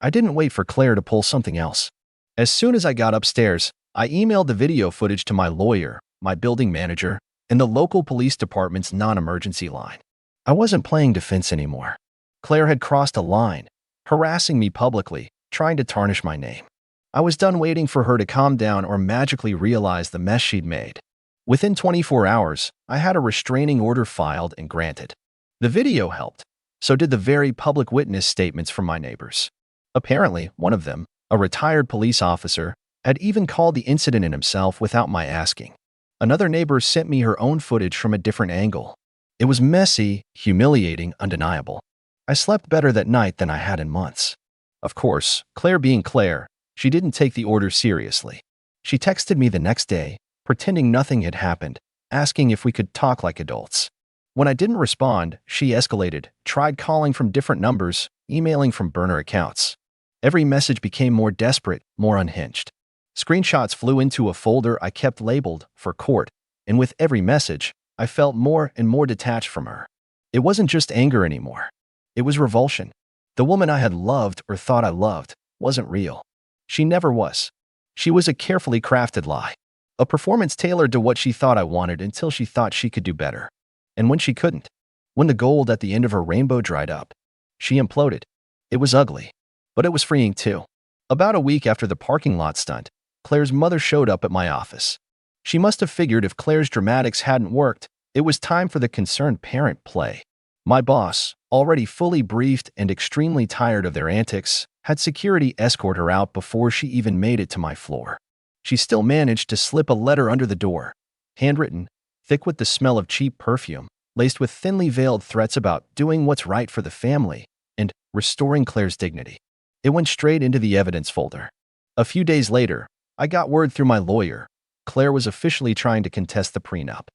I didn't wait for Claire to pull something else. As soon as I got upstairs, I emailed the video footage to my lawyer, my building manager, and the local police department's non-emergency line. I wasn't playing defense anymore. Claire had crossed a line, harassing me publicly, trying to tarnish my name. I was done waiting for her to calm down or magically realize the mess she'd made. Within 24 hours, I had a restraining order filed and granted. The video helped. So did the very public witness statements from my neighbors. Apparently, one of them, a retired police officer, had even called the incident in himself without my asking. Another neighbor sent me her own footage from a different angle. It was messy, humiliating, undeniable. I slept better that night than I had in months. Of course, Claire being Claire, she didn't take the order seriously. She texted me the next day, pretending nothing had happened, asking if we could talk like adults. When I didn't respond, she escalated, tried calling from different numbers, emailing from burner accounts. Every message became more desperate, more unhinged. Screenshots flew into a folder I kept labeled for court, and with every message, I felt more and more detached from her. It wasn't just anger anymore. It was revulsion. The woman I had loved or thought I loved wasn't real. She never was. She was a carefully crafted lie. A performance tailored to what she thought I wanted until she thought she could do better. And when she couldn't, when the gold at the end of her rainbow dried up, she imploded. It was ugly, but it was freeing too. About a week after the parking lot stunt, Claire's mother showed up at my office. She must have figured if Claire's dramatics hadn't worked, it was time for the concerned parent play. My boss, already fully briefed and extremely tired of their antics, had security escort her out before she even made it to my floor. She still managed to slip a letter under the door, handwritten, thick with the smell of cheap perfume, laced with thinly veiled threats about doing what's right for the family and restoring Claire's dignity. It went straight into the evidence folder. A few days later, I got word through my lawyer. Claire was officially trying to contest the prenup.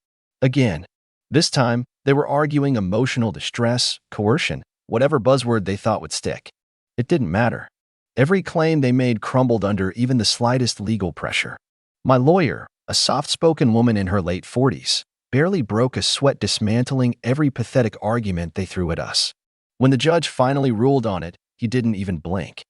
Again. This time, they were arguing emotional distress, coercion, whatever buzzword they thought would stick. It didn't matter. Every claim they made crumbled under even the slightest legal pressure. My lawyer, a soft-spoken woman in her late 40s, barely broke a sweat dismantling every pathetic argument they threw at us. When the judge finally ruled on it, he didn't even blink.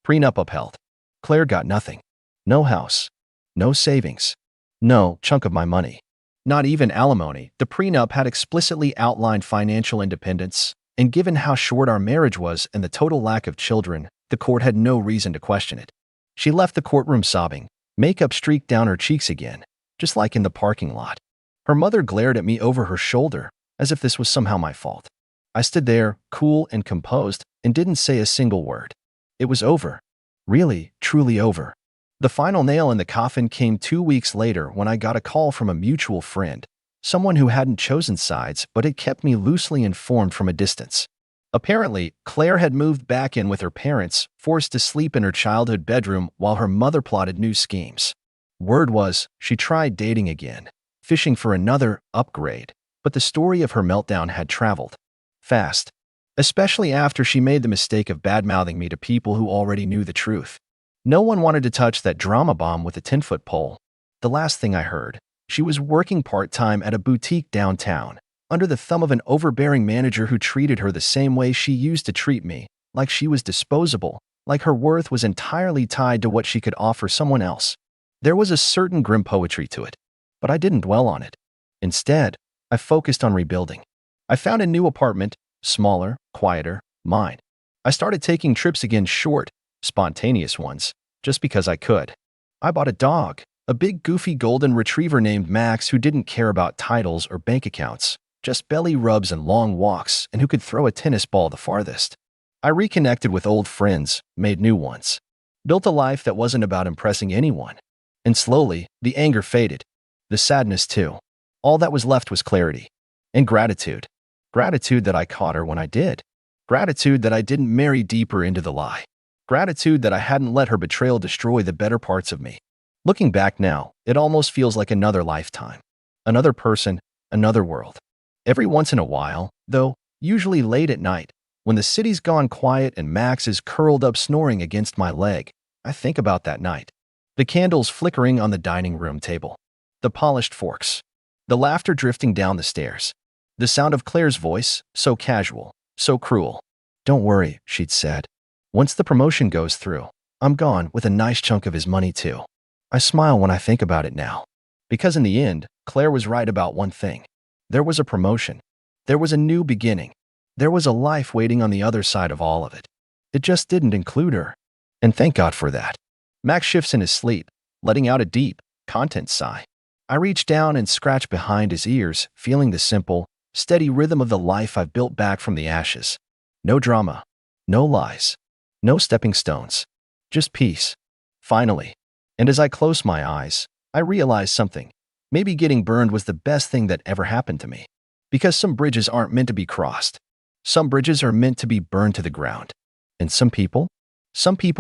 Prenup upheld. Claire got nothing. No house. No savings. No chunk of my money. Not even alimony. The prenup had explicitly outlined financial independence, and given how short our marriage was and the total lack of children, the court had no reason to question it. She left the courtroom sobbing, makeup streaked down her cheeks again, just like in the parking lot. Her mother glared at me over her shoulder, as if this was somehow my fault. I stood there, cool and composed, and didn't say a single word. It was over. Really, truly over. The final nail in the coffin came 2 weeks later when I got a call from a mutual friend, someone who hadn't chosen sides but had kept me loosely informed from a distance. Apparently, Claire had moved back in with her parents, forced to sleep in her childhood bedroom while her mother plotted new schemes. Word was, she tried dating again, fishing for another upgrade, but the story of her meltdown had traveled fast, especially after she made the mistake of bad-mouthing me to people who already knew the truth. No one wanted to touch that drama bomb with a 10-foot pole. The last thing I heard, she was working part-time at a boutique downtown, under the thumb of an overbearing manager who treated her the same way she used to treat me, like she was disposable, like her worth was entirely tied to what she could offer someone else. There was a certain grim poetry to it, but I didn't dwell on it. Instead, I focused on rebuilding. I found a new apartment, smaller, quieter, mine. I started taking trips again, short, spontaneous ones, just because I could. I bought a dog, a big goofy golden retriever named Max who didn't care about titles or bank accounts, just belly rubs and long walks, and who could throw a tennis ball the farthest. I reconnected with old friends, made new ones, built a life that wasn't about impressing anyone. And slowly, the anger faded. The sadness too. All that was left was clarity. And gratitude. Gratitude that I caught her when I did. Gratitude that I didn't marry deeper into the lie. Gratitude that I hadn't let her betrayal destroy the better parts of me. Looking back now, it almost feels like another lifetime. Another person, another world. Every once in a while, though, usually late at night, when the city's gone quiet and Max is curled up snoring against my leg, I think about that night. The candles flickering on the dining room table, the polished forks, the laughter drifting down the stairs, the sound of Claire's voice, so casual, so cruel. "Don't worry," she'd said. "Once the promotion goes through, I'm gone with a nice chunk of his money too." I smile when I think about it now. Because in the end, Claire was right about one thing. There was a promotion. There was a new beginning. There was a life waiting on the other side of all of it. It just didn't include her. And thank God for that. Max shifts in his sleep, letting out a deep, content sigh. I reach down and scratch behind his ears, feeling the simple, steady rhythm of the life I've built back from the ashes. No drama, no lies, no stepping stones, just peace. Finally. And as I close my eyes, I realize something. Maybe getting burned was the best thing that ever happened to me. Because some bridges aren't meant to be crossed. Some bridges are meant to be burned to the ground. And some people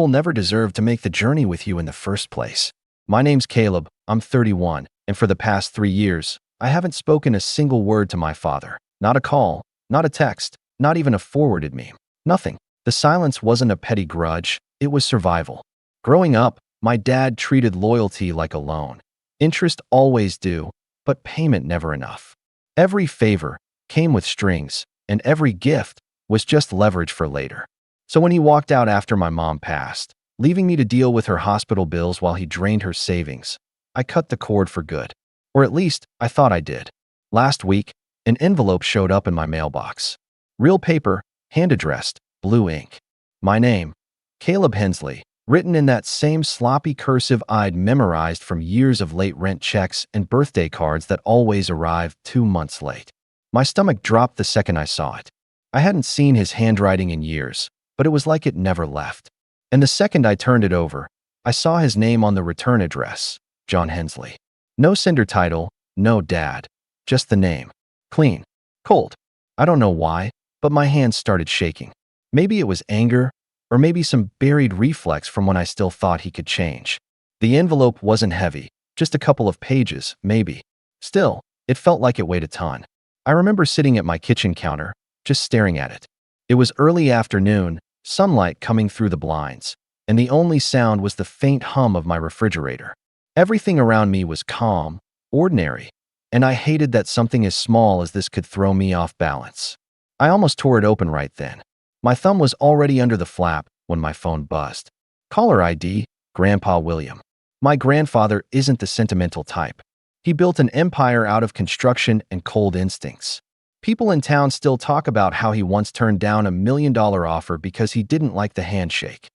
never deserve to make the journey with you in the first place. My name's Caleb, I'm 31, and for the past 3 years, I haven't spoken a single word to my father. Not a call, not a text, not even a forwarded meme. Nothing. The silence wasn't a petty grudge, it was survival. Growing up, my dad treated loyalty like a loan. Interest always due, but payment never enough. Every favor came with strings, and every gift was just leverage for later. So when he walked out after my mom passed, leaving me to deal with her hospital bills while he drained her savings, I cut the cord for good. Or at least, I thought I did. Last week, an envelope showed up in my mailbox. Real paper, hand-addressed, blue ink. My name, Caleb Hensley, written in that same sloppy cursive I'd memorized from years of late rent checks and birthday cards that always arrived 2 months late. My stomach dropped the second I saw it. I hadn't seen his handwriting in years, but it was like it never left. And the second I turned it over, I saw his name on the return address, John Hensley. No sender title, no dad, just the name. Clean. Cold. I don't know why, but my hands started shaking. Maybe it was anger, or maybe some buried reflex from when I still thought he could change. The envelope wasn't heavy, just a couple of pages, maybe. Still, it felt like it weighed a ton. I remember sitting at my kitchen counter, just staring at it. It was early afternoon, sunlight coming through the blinds, and the only sound was the faint hum of my refrigerator. Everything around me was calm, ordinary, and I hated that something as small as this could throw me off balance. I almost tore it open right then. My thumb was already under the flap when my phone buzzed. Caller ID, Grandpa William. My grandfather isn't the sentimental type. He built an empire out of construction and cold instincts. People in town still talk about how he once turned down $1 million offer because he didn't like the handshake.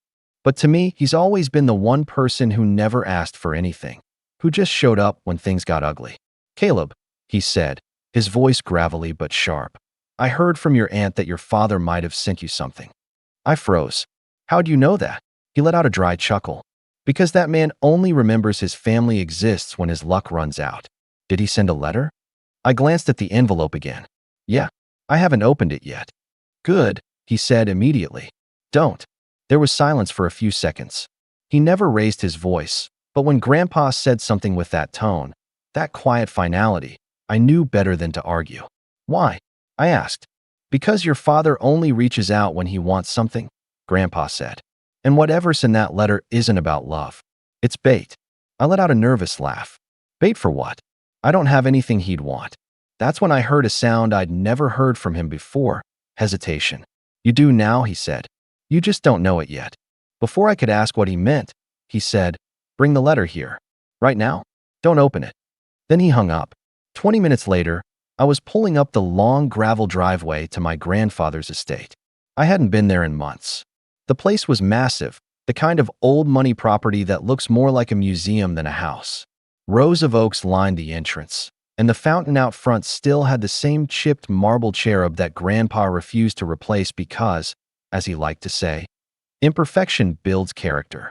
But to me, he's always been the one person who never asked for anything, who just showed up when things got ugly. "Caleb," he said, his voice gravelly but sharp. "I heard from your aunt that your father might have sent you something." I froze. "How'd you know that?" He let out a dry chuckle. "Because that man only remembers his family exists when his luck runs out." "Did he send a letter?" I glanced at the envelope again. "Yeah, I haven't opened it yet." "Good," he said immediately. "Don't." There was silence for a few seconds. He never raised his voice, but when Grandpa said something with that tone, that quiet finality, I knew better than to argue. "Why?" I asked. "Because your father only reaches out when he wants something," Grandpa said. "And whatever's in that letter isn't about love. It's bait." I let out a nervous laugh. "Bait for what?" "I don't have anything he'd want." That's when I heard a sound I'd never heard from him before, hesitation. "You do now," he said. "You just don't know it yet." Before I could ask what he meant, he said, "Bring the letter here. Right now? Don't open it." Then he hung up. 20 minutes later, I was pulling up the long gravel driveway to my grandfather's estate. I hadn't been there in months. The place was massive, the kind of old money property that looks more like a museum than a house. Rows of oaks lined the entrance, and the fountain out front still had the same chipped marble cherub that Grandpa refused to replace because, as he liked to say, imperfection builds character.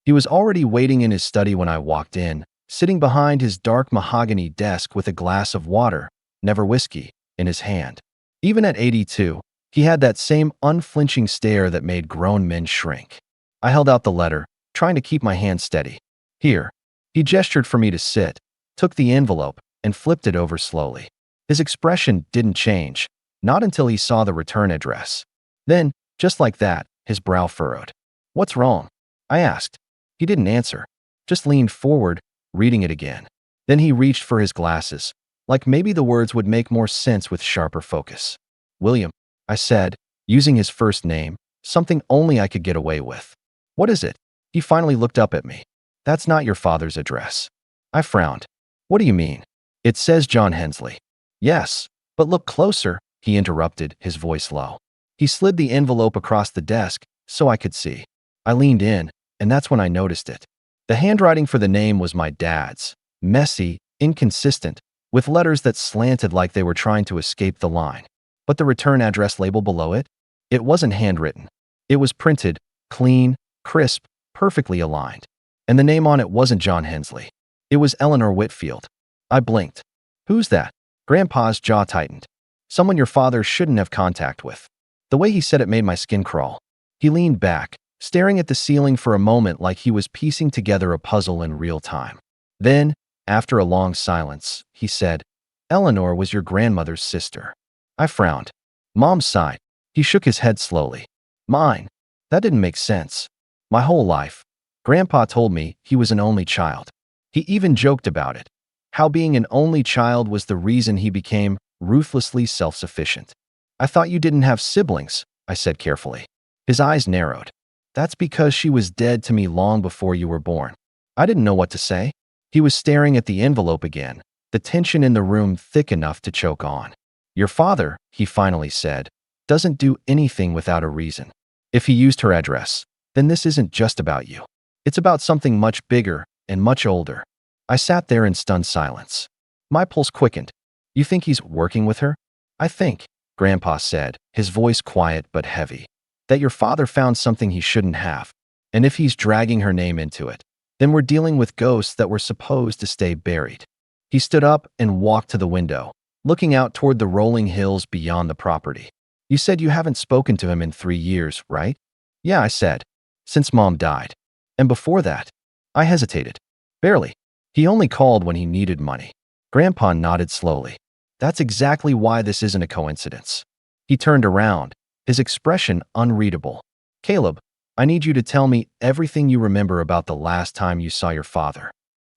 He was already waiting in his study when I walked in, sitting behind his dark mahogany desk with a glass of water, never whiskey, in his hand. Even at 82, he had that same unflinching stare that made grown men shrink. I held out the letter, trying to keep my hand steady. "Here." He gestured for me to sit, took the envelope, and flipped it over slowly. His expression didn't change, not until he saw the return address. Then, just like that, his brow furrowed. "What's wrong?" I asked. He didn't answer, just leaned forward, reading it again. Then he reached for his glasses, like maybe the words would make more sense with sharper focus. "William," I said, using his first name, something only I could get away with. "What is it?" He finally looked up at me. "That's not your father's address." I frowned. "What do you mean?" "It says John Hensley." "Yes, but look closer," he interrupted, his voice low. He slid the envelope across the desk so I could see. I leaned in, and that's when I noticed it. The handwriting for the name was my dad's, messy, inconsistent, with letters that slanted like they were trying to escape the line. But the return address label below it? It wasn't handwritten. It was printed, clean, crisp, perfectly aligned. And the name on it wasn't John Hensley. It was Eleanor Whitfield. I blinked. "Who's that?" Grandpa's jaw tightened. "Someone your father shouldn't have contact with." The way he said it made my skin crawl. He leaned back, staring at the ceiling for a moment like he was piecing together a puzzle in real time. Then, after a long silence, he said, "Eleanor was your grandmother's sister." I frowned. "Mom's side." He shook his head slowly. "Mine." That didn't make sense. My whole life, Grandpa told me he was an only child. He even joked about it, how being an only child was the reason he became ruthlessly self-sufficient. "I thought you didn't have siblings," I said carefully. His eyes narrowed. "That's because she was dead to me long before you were born." I didn't know what to say. He was staring at the envelope again, the tension in the room thick enough to choke on. "Your father," he finally said, "doesn't do anything without a reason. If he used her address, then this isn't just about you. It's about something much bigger and much older." I sat there in stunned silence. My pulse quickened. "You think he's working with her?" "I think," Grandpa said, his voice quiet but heavy, "that your father found something he shouldn't have. And if he's dragging her name into it, then we're dealing with ghosts that were supposed to stay buried." He stood up and walked to the window, looking out toward the rolling hills beyond the property. "You said you haven't spoken to him in 3 years, right?" "Yeah," I said, "since Mom died." "And before that?" I hesitated. "Barely. He only called when he needed money." Grandpa nodded slowly. "That's exactly why this isn't a coincidence." He turned around, his expression unreadable. "Caleb, I need you to tell me everything you remember about the last time you saw your father."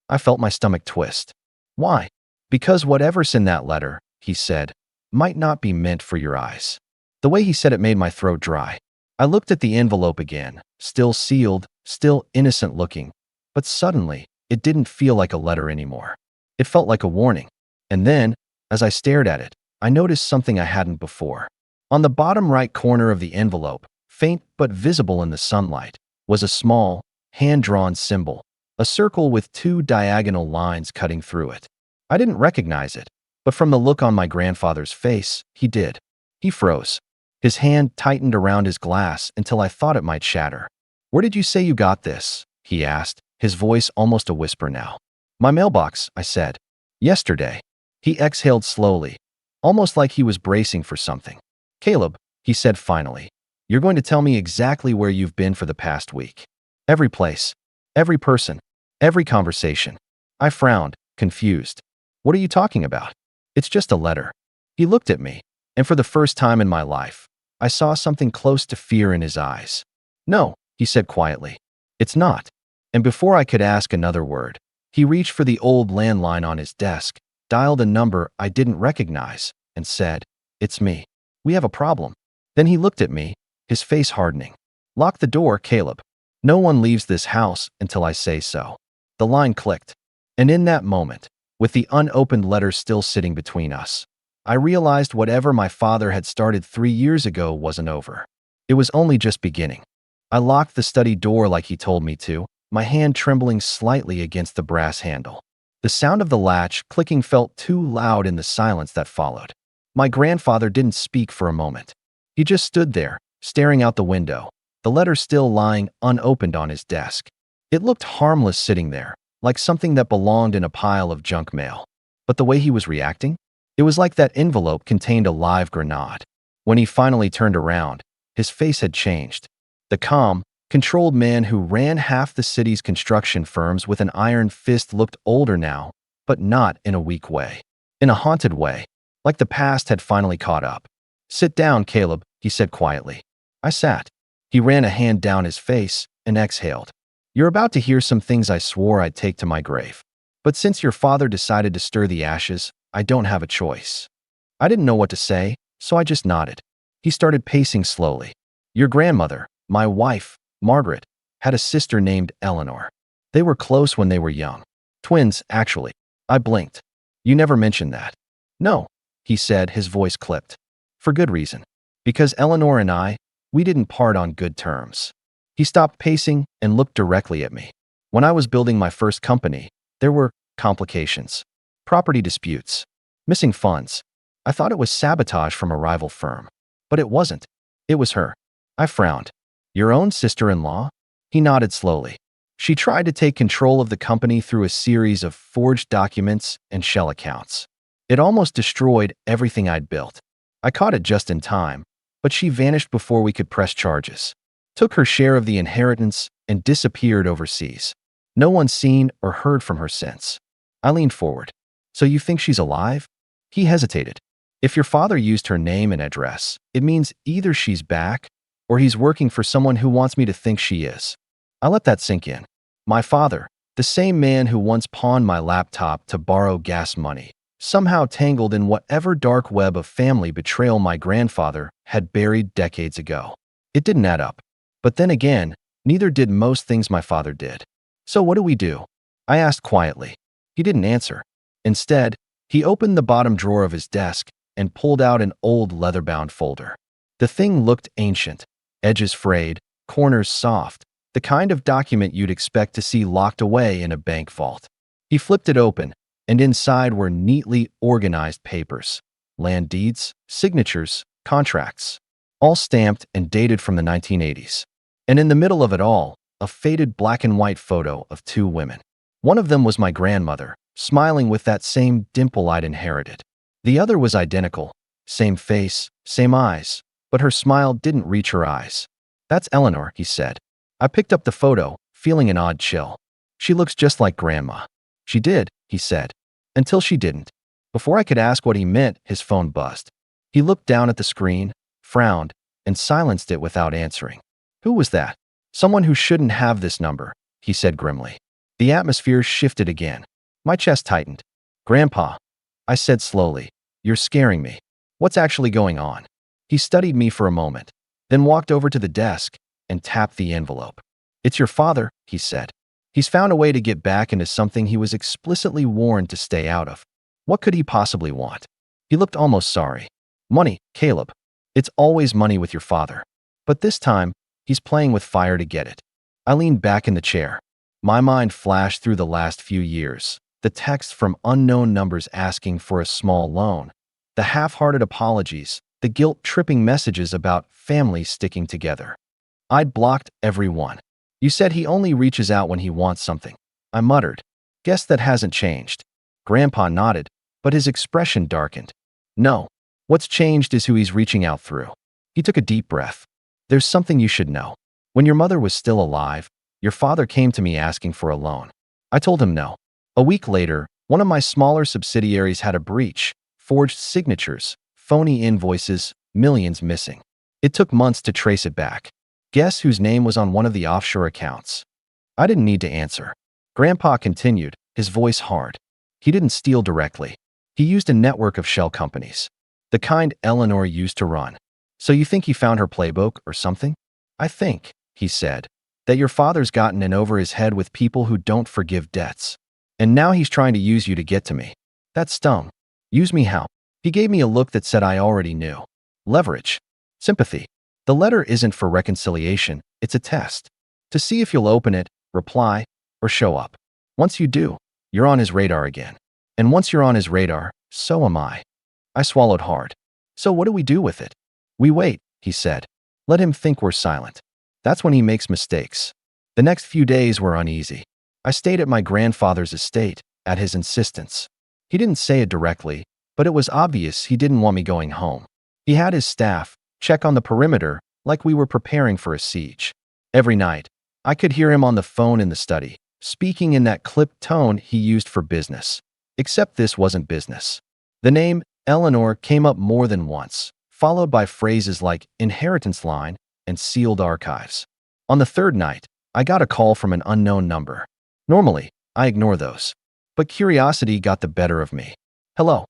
I felt my stomach twist. "Why?" "Because whatever's in that letter," he said, "might not be meant for your eyes." The way he said it made my throat dry. I looked at the envelope again, still sealed, still innocent looking, but suddenly, it didn't feel like a letter anymore. It felt like a warning. And then, as I stared at it, I noticed something I hadn't before. On the bottom right corner of the envelope, faint but visible in the sunlight, was a small, hand-drawn symbol, a circle with 2 diagonal lines cutting through it. I didn't recognize it, but from the look on my grandfather's face, he did. He froze. His hand tightened around his glass until I thought it might shatter. "Where did you say you got this?" he asked, his voice almost a whisper now. "My mailbox," I said. "Yesterday." He exhaled slowly, almost like he was bracing for something. "Caleb," he said finally, "you're going to tell me exactly where you've been for the past week. Every place, every person, every conversation." I frowned, confused. "What are you talking about?" "It's just a letter." He looked at me, and for the first time in my life, I saw something close to fear in his eyes. "No," he said quietly, "it's not." And before I could ask another word, he reached for the old landline on his desk, dialed a number I didn't recognize, and said, "It's me. We have a problem." Then he looked at me, his face hardening. "Lock the door, Caleb. No one leaves this house until I say so." The line clicked. And in that moment, with the unopened letter still sitting between us, I realized whatever my father had started 3 years ago wasn't over. It was only just beginning. I locked the study door like he told me to, my hand trembling slightly against the brass handle. The sound of the latch clicking felt too loud in the silence that followed. My grandfather didn't speak for a moment. He just stood there, staring out the window, the letter still lying unopened on his desk. It looked harmless sitting there, like something that belonged in a pile of junk mail. But the way he was reacting? It was like that envelope contained a live grenade. When he finally turned around, his face had changed. The calm, controlled man who ran half the city's construction firms with an iron fist looked older now, but not in a weak way. In a haunted way. like the past had finally caught up. "Sit down, Caleb," he said quietly. I sat. He ran a hand down his face and exhaled. "You're about to hear some things I swore I'd take to my grave. But since your father decided to stir the ashes, I don't have a choice." I didn't know what to say, so I just nodded. He started pacing slowly. "Your grandmother, my wife, Margaret, had a sister named Eleanor. They were close when they were young. Twins, actually." I blinked. "You never mentioned that." "No," he said, his voice clipped. "For good reason. Because Eleanor and we didn't part on good terms." He stopped pacing and looked directly at me. "When I was building my first company, there were complications. Property disputes. Missing funds. I thought it was sabotage from a rival firm. But it wasn't. It was her." I frowned. "Your own sister-in-law?" He nodded slowly. "She tried to take control of the company through a series of forged documents and shell accounts. It almost destroyed everything I'd built. I caught it just in time, but she vanished before we could press charges. Took her share of the inheritance and disappeared overseas. No one's seen or heard from her since." I leaned forward. "So you think she's alive?" He hesitated. "If your father used her name and address, it means either she's back or he's working for someone who wants me to think she is." I let that sink in. My father, the same man who once pawned my laptop to borrow gas money, somehow tangled in whatever dark web of family betrayal my grandfather had buried decades ago. It didn't add up. But then again, neither did most things my father did. "So what do we do?" I asked quietly. He didn't answer. Instead, he opened the bottom drawer of his desk and pulled out an old leather-bound folder. The thing looked ancient, edges frayed, corners soft, the kind of document you'd expect to see locked away in a bank vault. He flipped it open, and inside were neatly organized papers. Land deeds, signatures, contracts, all stamped and dated from the 1980s. And in the middle of it all, a faded black and white photo of two women. One of them was my grandmother, smiling with that same dimple I'd inherited. The other was identical, same face, same eyes, but her smile didn't reach her eyes. "That's Eleanor," he said. I picked up the photo, feeling an odd chill. "She looks just like Grandma." "She did," he said, "until she didn't." Before I could ask what he meant, his phone buzzed. He looked down at the screen, frowned, and silenced it without answering. "Who was that?" "Someone who shouldn't have this number," he said grimly. The atmosphere shifted again. My chest tightened. "Grandpa," I said slowly, "you're scaring me. What's actually going on?" He studied me for a moment, then walked over to the desk and tapped the envelope. "It's your father," he said. "He's found a way to get back into something he was explicitly warned to stay out of. What could he possibly want?" He looked almost sorry. "Money, Caleb. It's always money with your father. But this time, he's playing with fire to get it." I leaned back in the chair. My mind flashed through the last few years. The texts from unknown numbers asking for a small loan. The half-hearted apologies. The guilt-tripping messages about families sticking together. I'd blocked every one. "You said he only reaches out when he wants something," I muttered. "Guess that hasn't changed." Grandpa nodded, but his expression darkened. "No. What's changed is who he's reaching out through." He took a deep breath. "There's something you should know. When your mother was still alive, your father came to me asking for a loan. I told him no. A week later, one of my smaller subsidiaries had a breach, forged signatures, phony invoices, millions missing. It took months to trace it back. Guess whose name was on one of the offshore accounts?" I didn't need to answer. Grandpa continued, his voice hard. "He didn't steal directly. He used a network of shell companies. The kind Eleanor used to run. So you think he found her playbook or something?" "I think," he said, "that your father's gotten in over his head with people who don't forgive debts. And now he's trying to use you to get to me." That stung. "Use me how?" He gave me a look that said I already knew. "Leverage. Sympathy. The letter isn't for reconciliation, it's a test. To see if you'll open it, reply, or show up. Once you do, you're on his radar again. And once you're on his radar, so am I." I swallowed hard. "So what do we do with it?" "We wait," he said. "Let him think we're silent. That's when he makes mistakes." The next few days were uneasy. I stayed at my grandfather's estate, at his insistence. He didn't say it directly, but it was obvious he didn't want me going home. He had his staff check on the perimeter like we were preparing for a siege. Every night, I could hear him on the phone in the study, speaking in that clipped tone he used for business. Except this wasn't business. The name Eleanor came up more than once, followed by phrases like inheritance line and sealed archives. On the third night, I got a call from an unknown number. Normally, I ignore those. But curiosity got the better of me. Hello.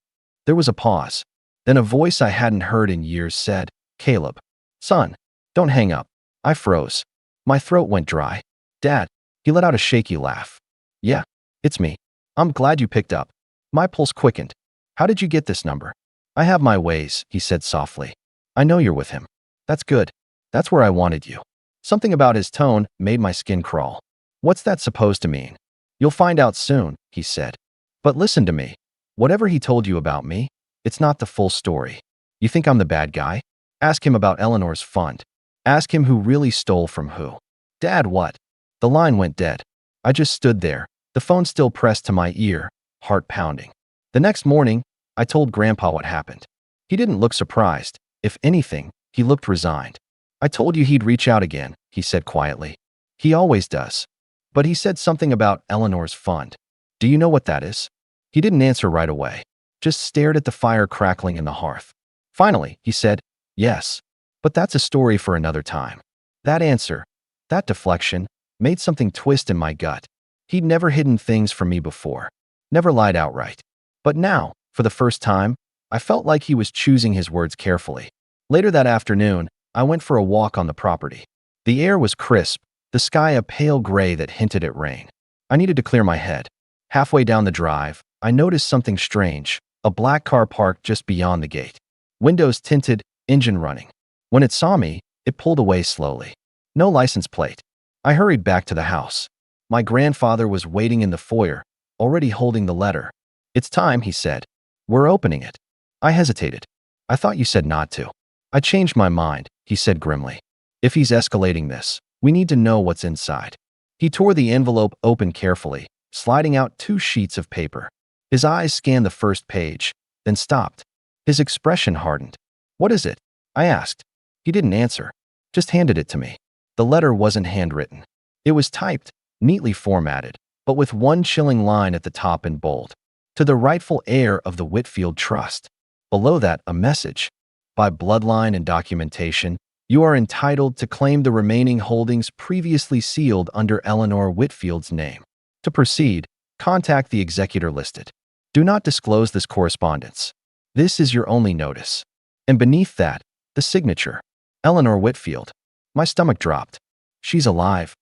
There was a pause. Then a voice I hadn't heard in years said, Caleb. Son, don't hang up. I froze. My throat went dry. Dad. He let out a shaky laugh. Yeah, it's me. I'm glad you picked up. My pulse quickened. How did you get this number? I have my ways, he said softly. I know you're with him. That's good. That's where I wanted you. Something about his tone made my skin crawl. What's that supposed to mean? You'll find out soon, he said. But listen to me. Whatever he told you about me, it's not the full story. You think I'm the bad guy? Ask him about Eleanor's fund. Ask him who really stole from who. Dad, what? The line went dead. I just stood there, the phone still pressed to my ear, heart pounding. The next morning, I told Grandpa what happened. He didn't look surprised. If anything, he looked resigned. I told you he'd reach out again, he said quietly. He always does. But he said something about Eleanor's fund. Do you know what that is? He didn't answer right away, just stared at the fire crackling in the hearth. Finally, he said, yes. But that's a story for another time. That answer, that deflection, made something twist in my gut. He'd never hidden things from me before, never lied outright. But now, for the first time, I felt like he was choosing his words carefully. Later that afternoon, I went for a walk on the property. The air was crisp, the sky a pale gray that hinted at rain. I needed to clear my head. Halfway down the drive, I noticed something strange, a black car parked just beyond the gate. Windows tinted, engine running. When it saw me, it pulled away slowly. No license plate. I hurried back to the house. My grandfather was waiting in the foyer, already holding the letter. It's time, he said. We're opening it. I hesitated. I thought you said not to. I changed my mind, he said grimly. If he's escalating this, we need to know what's inside. He tore the envelope open carefully, sliding out 2 sheets of paper. His eyes scanned the first page, then stopped. His expression hardened. What is it? I asked. He didn't answer, just handed it to me. The letter wasn't handwritten. It was typed, neatly formatted, but with one chilling line at the top in bold. To the rightful heir of the Whitfield Trust. Below that, a message. By bloodline and documentation, you are entitled to claim the remaining holdings previously sealed under Eleanor Whitfield's name. To proceed, contact the executor listed. Do not disclose this correspondence. This is your only notice. And beneath that, the signature. Eleanor Whitfield. My stomach dropped. She's alive.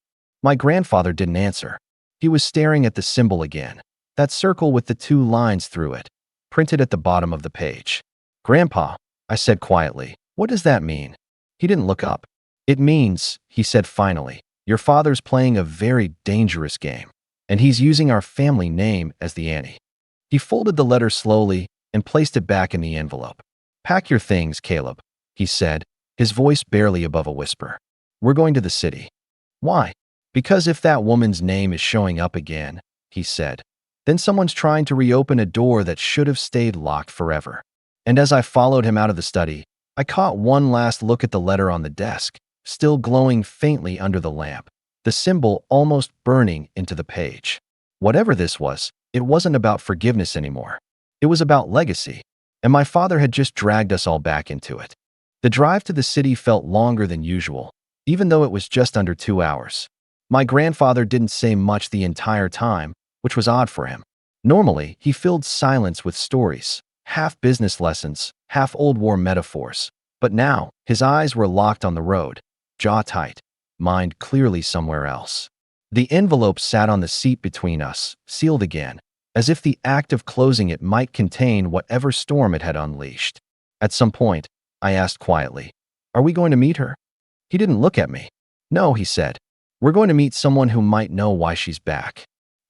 My grandfather didn't answer. He was staring at the symbol again. That circle with the 2 lines through it, printed at the bottom of the page. Grandpa, I said quietly, what does that mean? He didn't look up. It means, he said finally, your father's playing a very dangerous game, and he's using our family name as the ante. He folded the letter slowly and placed it back in the envelope. Pack your things, Caleb, he said, his voice barely above a whisper. We're going to the city. Why? Because if that woman's name is showing up again, he said, then someone's trying to reopen a door that should have stayed locked forever. And as I followed him out of the study, I caught one last look at the letter on the desk, still glowing faintly under the lamp, the symbol almost burning into the page. Whatever this was, it wasn't about forgiveness anymore. It was about legacy, and my father had just dragged us all back into it. The drive to the city felt longer than usual, even though it was just under 2 hours. My grandfather didn't say much the entire time, which was odd for him. Normally, he filled silence with stories, half business lessons, half Old War metaphors. But now, his eyes were locked on the road, jaw tight, mind clearly somewhere else. The envelope sat on the seat between us, sealed again, as if the act of closing it might contain whatever storm it had unleashed. At some point, I asked quietly, are we going to meet her? He didn't look at me. No, he said. We're going to meet someone who might know why she's back.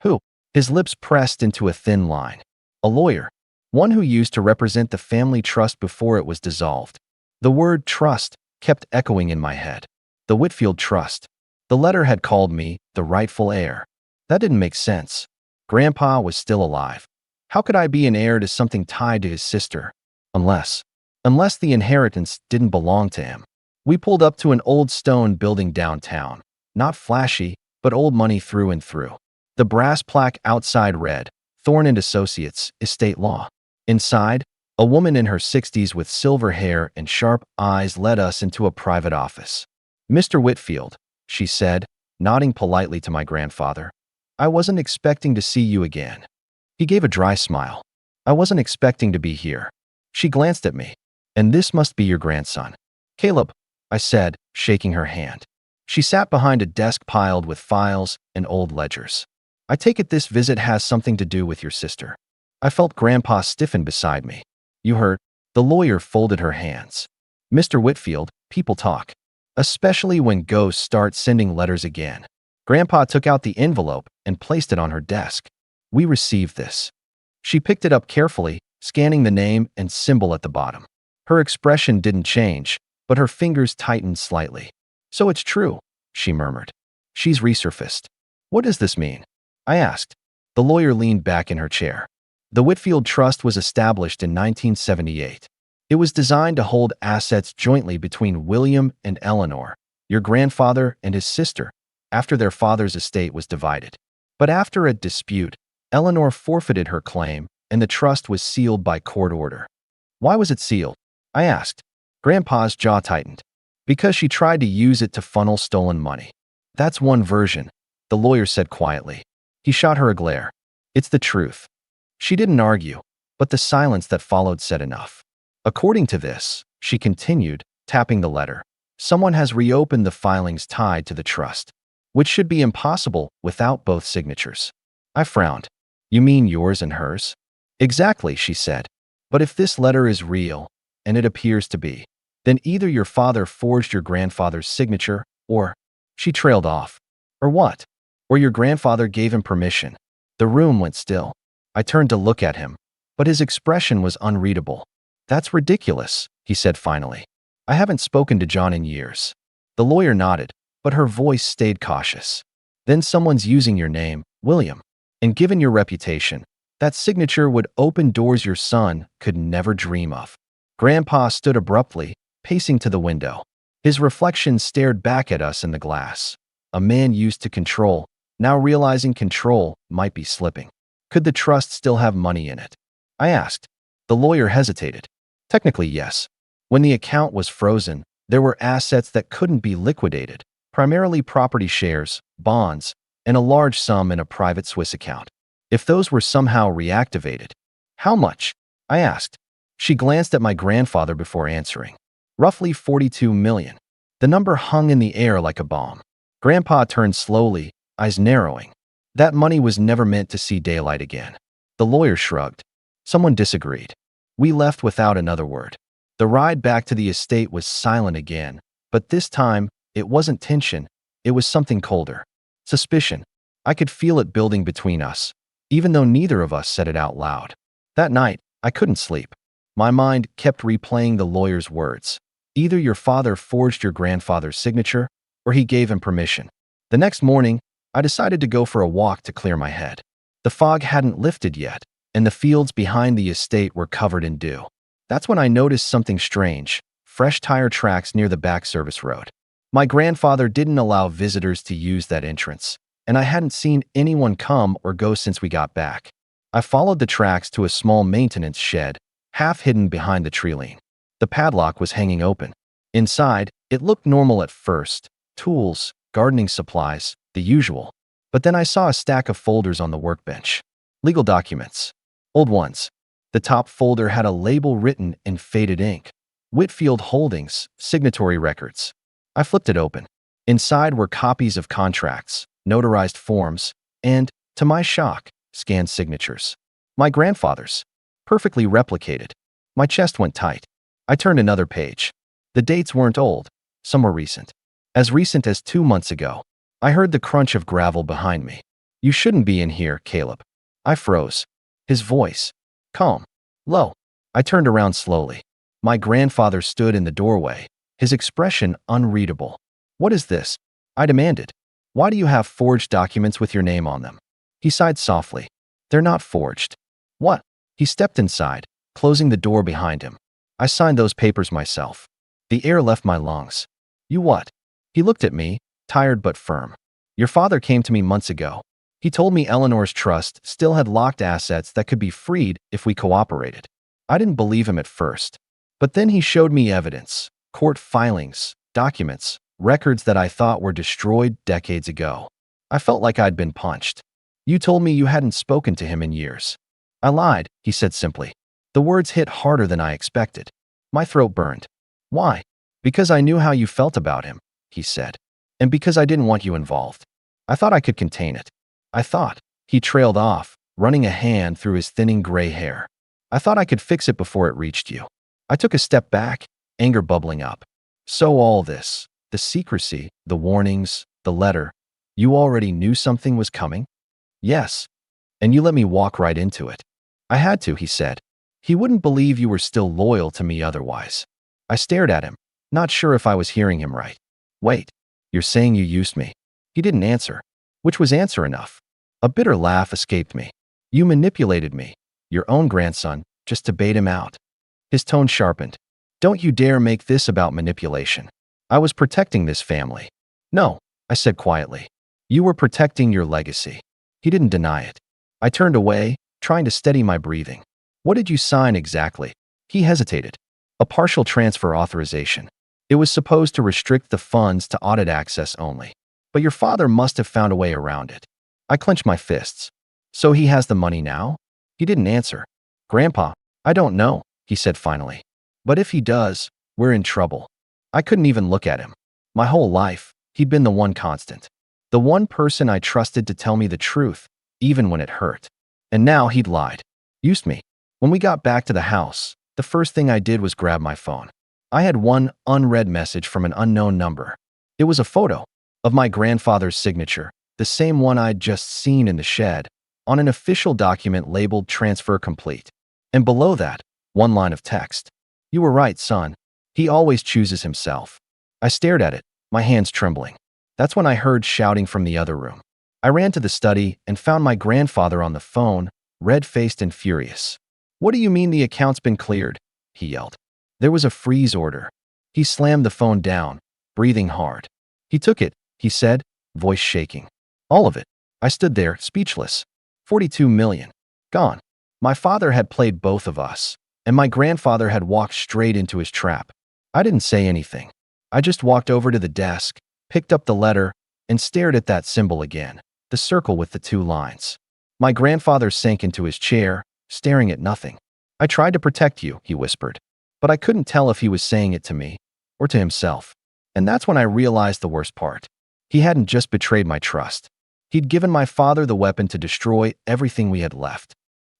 Who? His lips pressed into a thin line. A lawyer. One who used to represent the family trust before it was dissolved. The word trust kept echoing in my head. The Whitfield Trust. The letter had called me the rightful heir. That didn't make sense. Grandpa was still alive. How could I be an heir to something tied to his sister? Unless the inheritance didn't belong to him. We pulled up to an old stone building downtown. Not flashy, but old money through and through. The brass plaque outside read, Thorne and Associates, Estate Law. Inside, A woman in her 60s with silver hair and sharp eyes led us into a private office. "Mr. Whitfield," she said, nodding politely to my grandfather. "I wasn't expecting to see you again." He gave a dry smile. "I wasn't expecting to be here." She glanced at me. "And this must be your grandson." "Caleb," I said, shaking her hand. She sat behind a desk piled with files and old ledgers. "I take it this visit has something to do with your sister." I felt Grandpa stiffen beside me. "You heard?" The lawyer folded her hands. "Mr. Whitfield, people talk. Especially when ghosts start sending letters again." Grandpa took out the envelope and placed it on her desk. "We received this." She picked it up carefully, scanning the name and symbol at the bottom. Her expression didn't change, but her fingers tightened slightly. "So it's true," she murmured. "She's resurfaced." "What does this mean?" I asked. The lawyer leaned back in her chair. The Whitfield Trust was established in 1978. It was designed to hold assets jointly between William and Eleanor, your grandfather and his sister, after their father's estate was divided. But after a dispute, Eleanor forfeited her claim, and the trust was sealed by court order. "Why was it sealed?" I asked. Grandpa's jaw tightened. "Because she tried to use it to funnel stolen money." "That's one version," the lawyer said quietly. He shot her a glare. "It's the truth." She didn't argue, but the silence that followed said enough. "According to this," she continued, tapping the letter, "someone has reopened the filings tied to the trust, which should be impossible without both signatures." I frowned. "You mean yours and hers?" "Exactly," she said. "But if this letter is real, and it appears to be, then either your father forged your grandfather's signature, or—" She trailed off. "Or what? Or your grandfather gave him permission." The room went still. I turned to look at him, but his expression was unreadable. "That's ridiculous," he said finally. "I haven't spoken to John in years." The lawyer nodded, but her voice stayed cautious. "Then someone's using your name, William. And given your reputation, that signature would open doors your son could never dream of." Grandpa stood abruptly, pacing to the window. His reflection stared back at us in the glass. A man used to control, now realizing control might be slipping. Could the trust still have money in it? I asked. The lawyer hesitated. "Technically, yes. When the account was frozen, there were assets that couldn't be liquidated, primarily property shares, bonds, and a large sum in a private Swiss account. If those were somehow reactivated—" "How much?" I asked. She glanced at my grandfather before answering. "Roughly 42 million. The number hung in the air like a bomb. Grandpa turned slowly, eyes narrowing. "That money was never meant to see daylight again." The lawyer shrugged. Someone disagreed. We left without another word. The ride back to the estate was silent again, but this time, it wasn't tension, it was something colder. Suspicion. I could feel it building between us, even though neither of us said it out loud. That night, I couldn't sleep. My mind kept replaying the lawyer's words. Either your father forged your grandfather's signature, or he gave him permission. The next morning, I decided to go for a walk to clear my head. The fog hadn't lifted yet, and the fields behind the estate were covered in dew. That's when I noticed something strange: fresh tire tracks near the back service road. My grandfather didn't allow visitors to use that entrance, and I hadn't seen anyone come or go since we got back. I followed the tracks to a small maintenance shed, half hidden behind the treeline. The padlock was hanging open. Inside, it looked normal at first: tools, gardening supplies, the usual. But then I saw a stack of folders on the workbench. Legal documents. Old ones. The top folder had a label written in faded ink. Whitfield Holdings, signatory records. I flipped it open. Inside were copies of contracts, notarized forms, and, to my shock, scanned signatures. My grandfather's. Perfectly replicated. My chest went tight. I turned another page. The dates weren't old. Some were recent. As recent as 2 months ago. I heard the crunch of gravel behind me. "You shouldn't be in here, Caleb." I froze. His voice. Calm. Low. I turned around slowly. My grandfather stood in the doorway, his expression unreadable. "What is this?" I demanded. "Why do you have forged documents with your name on them?" He sighed softly. "They're not forged." "What?" He stepped inside, closing the door behind him. "I signed those papers myself." The air left my lungs. "You what?" He looked at me, tired but firm. "Your father came to me months ago. He told me Eleanor's trust still had locked assets that could be freed if we cooperated. I didn't believe him at first. But then he showed me evidence, court filings, documents, records that I thought were destroyed decades ago. I felt like I'd been punched. You told me you hadn't spoken to him in years. I lied, he said simply. The words hit harder than I expected. My throat burned. Why? Because I knew how you felt about him, he said. And because I didn't want you involved. I thought I could contain it. I thought. He trailed off, running a hand through his thinning gray hair. I thought I could fix it before it reached you. I took a step back, anger bubbling up. So all this, the secrecy, the warnings, the letter, you already knew something was coming? Yes. And you let me walk right into it. I had to, he said. He wouldn't believe you were still loyal to me otherwise. I stared at him, not sure if I was hearing him right. Wait, you're saying you used me? He didn't answer, which was answer enough. A bitter laugh escaped me. You manipulated me, your own grandson, just to bait him out. His tone sharpened. Don't you dare make this about manipulation. I was protecting this family. No, I said quietly. You were protecting your legacy. He didn't deny it. I turned away, trying to steady my breathing. What did you sign exactly? He hesitated. A partial transfer authorization. It was supposed to restrict the funds to audit access only. But your father must have found a way around it. I clenched my fists. So he has the money now? He didn't answer. Grandpa, I don't know, he said finally. But if he does, we're in trouble. I couldn't even look at him. My whole life, he'd been the one constant. The one person I trusted to tell me the truth, even when it hurt. And now he'd lied. Used me. When we got back to the house, the first thing I did was grab my phone. I had one unread message from an unknown number. It was a photo of my grandfather's signature, the same one I'd just seen in the shed, on an official document labeled Transfer Complete. And below that, one line of text. You were right, son. He always chooses himself. I stared at it, my hands trembling. That's when I heard shouting from the other room. I ran to the study and found my grandfather on the phone, red-faced and furious. What do you mean the account's been cleared? He yelled. There was a freeze order. He slammed the phone down, breathing hard. He took it, he said, voice shaking. All of it. I stood there, speechless. 42 million. Gone. My father had played both of us, and my grandfather had walked straight into his trap. I didn't say anything. I just walked over to the desk, picked up the letter, and stared at that symbol again, the circle with the two lines. My grandfather sank into his chair, staring at nothing. I tried to protect you, he whispered, but I couldn't tell if he was saying it to me or to himself. And that's when I realized the worst part. He hadn't just betrayed my trust. He'd given my father the weapon to destroy everything we had left.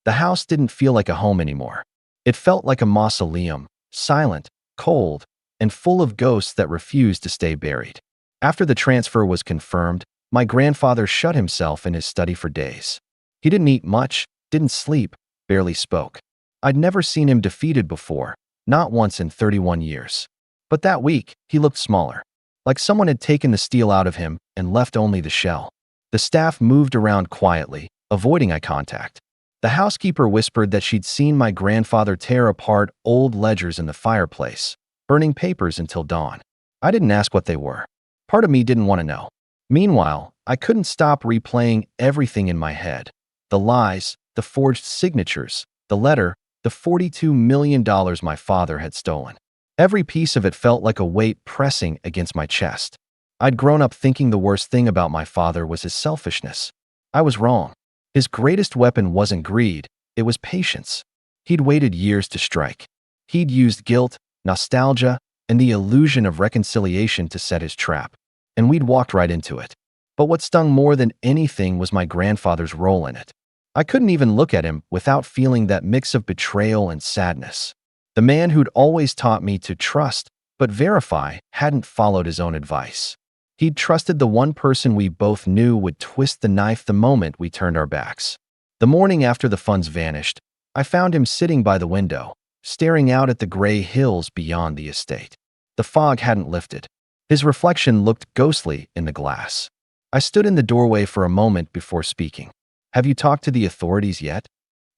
The house didn't feel like a home anymore. It felt like a mausoleum, silent, cold, and full of ghosts that refused to stay buried. After the transfer was confirmed, my grandfather shut himself in his study for days. He didn't eat much, didn't sleep, barely spoke. I'd never seen him defeated before, not once in 31 years. But that week, he looked smaller, like someone had taken the steel out of him and left only the shell. The staff moved around quietly, avoiding eye contact. The housekeeper whispered that she'd seen my grandfather tear apart old ledgers in the fireplace, burning papers until dawn. I didn't ask what they were. Part of me didn't want to know. Meanwhile, I couldn't stop replaying everything in my head. The lies, the forged signatures, the letter, the $42 million my father had stolen. Every piece of it felt like a weight pressing against my chest. I'd grown up thinking the worst thing about my father was his selfishness. I was wrong. His greatest weapon wasn't greed, it was patience. He'd waited years to strike. He'd used guilt, nostalgia, and the illusion of reconciliation to set his trap. And we'd walked right into it. But what stung more than anything was my grandfather's role in it. I couldn't even look at him without feeling that mix of betrayal and sadness. The man who'd always taught me to trust but verify hadn't followed his own advice. He'd trusted the one person we both knew would twist the knife the moment we turned our backs. The morning after the funds vanished, I found him sitting by the window, staring out at the gray hills beyond the estate. The fog hadn't lifted. His reflection looked ghostly in the glass. I stood in the doorway for a moment before speaking. Have you talked to the authorities yet?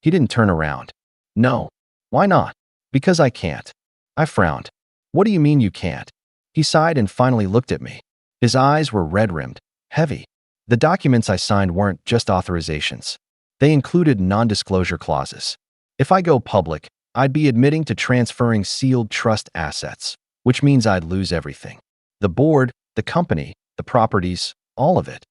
He didn't turn around. No. Why not? Because I can't. I frowned. What do you mean you can't? He sighed and finally looked at me. His eyes were red-rimmed, heavy. The documents I signed weren't just authorizations. They included non-disclosure clauses. If I go public, I'd be admitting to transferring sealed trust assets, which means I'd lose everything. The board, the company, the properties, all of it.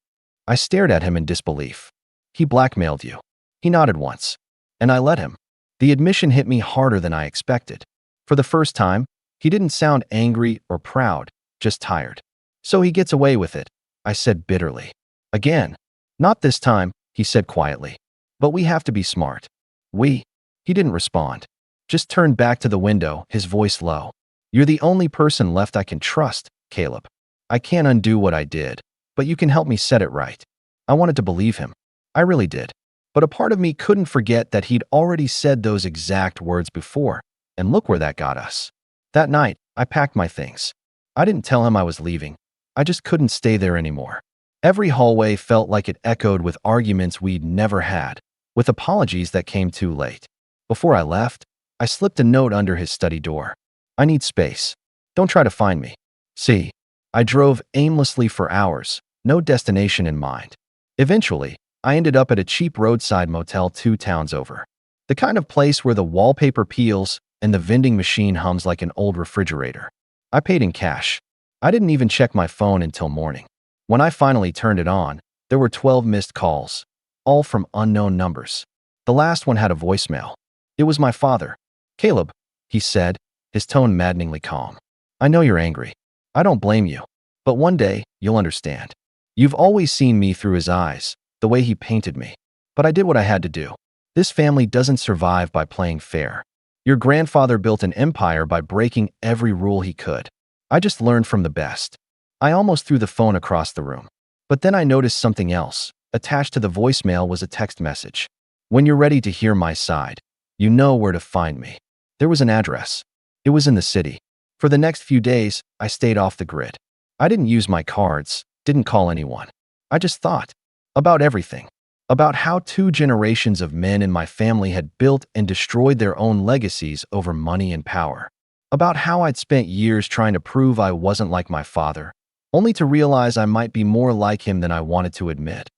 I stared at him in disbelief. He blackmailed you. He nodded once, and I let him. The admission hit me harder than I expected. For the first time, he didn't sound angry or proud, just tired. So he gets away with it, I said bitterly. Again. Not this time, he said quietly. But we have to be smart. We? He didn't respond. Just turned back to the window, his voice low. You're the only person left I can trust, Caleb. I can't undo what I did, but you can help me set it right. I wanted to believe him. I really did. But a part of me couldn't forget that he'd already said those exact words before, and look where that got us. That night, I packed my things. I didn't tell him I was leaving. I just couldn't stay there anymore. Every hallway felt like it echoed with arguments we'd never had, with apologies that came too late. Before I left, I slipped a note under his study door. I need space. Don't try to find me. See, I drove aimlessly for hours, no destination in mind. Eventually, I ended up at a cheap roadside motel 2 towns over. The kind of place where the wallpaper peels and the vending machine hums like an old refrigerator. I paid in cash. I didn't even check my phone until morning. When I finally turned it on, there were 12 missed calls, all from unknown numbers. The last one had a voicemail. It was my father. Caleb, he said, his tone maddeningly calm. I know you're angry. I don't blame you. But one day, you'll understand. You've always seen me through his eyes, the way he painted me. But I did what I had to do. This family doesn't survive by playing fair. Your grandfather built an empire by breaking every rule he could. I just learned from the best. I almost threw the phone across the room. But then I noticed something else. Attached to the voicemail was a text message. When you're ready to hear my side, you know where to find me. There was an address. It was in the city. For the next few days, I stayed off the grid. I didn't use my cards, didn't call anyone. I just thought about everything. About how 2 generations of men in my family had built and destroyed their own legacies over money and power. About how I'd spent years trying to prove I wasn't like my father, only to realize I might be more like him than I wanted to admit.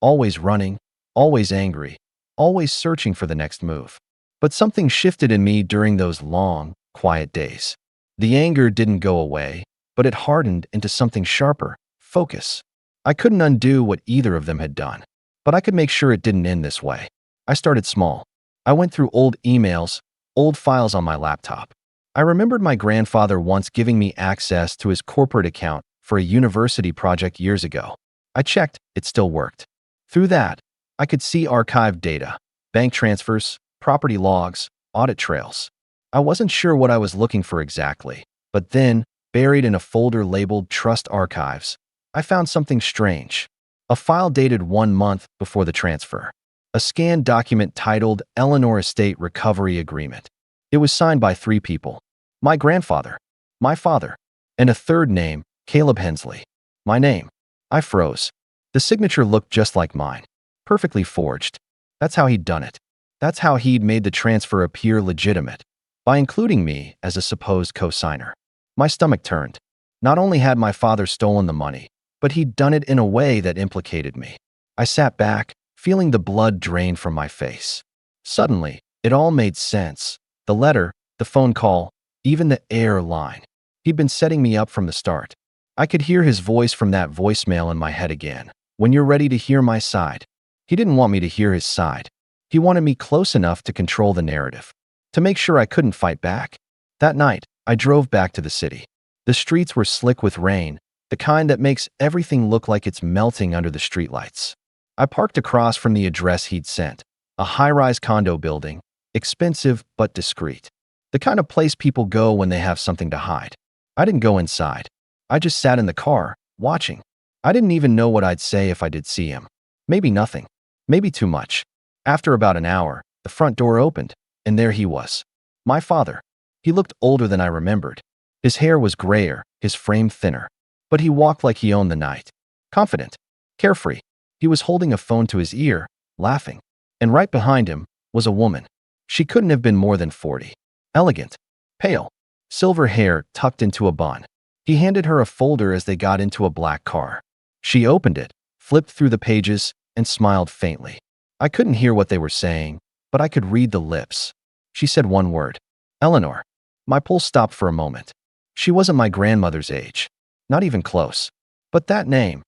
Always running, always angry, always searching for the next move. But something shifted in me during those long, quiet days. The anger didn't go away, but it hardened into something sharper, focus. I couldn't undo what either of them had done, but I could make sure it didn't end this way. I started small. I went through old emails, old files on my laptop. I remembered my grandfather once giving me access to his corporate account for a university project years ago. I checked, it still worked. Through that, I could see archived data, bank transfers, property logs, audit trails. I wasn't sure what I was looking for exactly, but then, buried in a folder labeled Trust Archives, I found something strange. A file dated 1 month before the transfer. A scanned document titled Eleanor Estate Recovery Agreement. It was signed by 3 people. My grandfather, my father, and a third name, Caleb Hensley. My name. I froze. The signature looked just like mine. Perfectly forged. That's how he'd done it. That's how he'd made the transfer appear legitimate, by including me as a supposed co-signer. My stomach turned. Not only had my father stolen the money, but he'd done it in a way that implicated me. I sat back, feeling the blood drain from my face. Suddenly, it all made sense. The letter, the phone call, even the air line. He'd been setting me up from the start. I could hear his voice from that voicemail in my head again. When you're ready to hear my side. He didn't want me to hear his side. He wanted me close enough to control the narrative, to make sure I couldn't fight back. That night, I drove back to the city. The streets were slick with rain, the kind that makes everything look like it's melting under the streetlights. I parked across from the address he'd sent, a high-rise condo building, expensive but discreet. The kind of place people go when they have something to hide. I didn't go inside. I just sat in the car, watching. I didn't even know what I'd say if I did see him. Maybe nothing. Maybe too much. After about an hour, the front door opened, and there he was. My father. He looked older than I remembered. His hair was grayer, his frame thinner. But he walked like he owned the night. Confident. Carefree. He was holding a phone to his ear, laughing. And right behind him was a woman. She couldn't have been more than 40. Elegant. Pale. Silver hair tucked into a bun. He handed her a folder as they got into a black car. She opened it, flipped through the pages, and smiled faintly. I couldn't hear what they were saying, but I could read the lips. She said one word. Eleanor. My pulse stopped for a moment. She wasn't my grandmother's age. Not even close. But that name,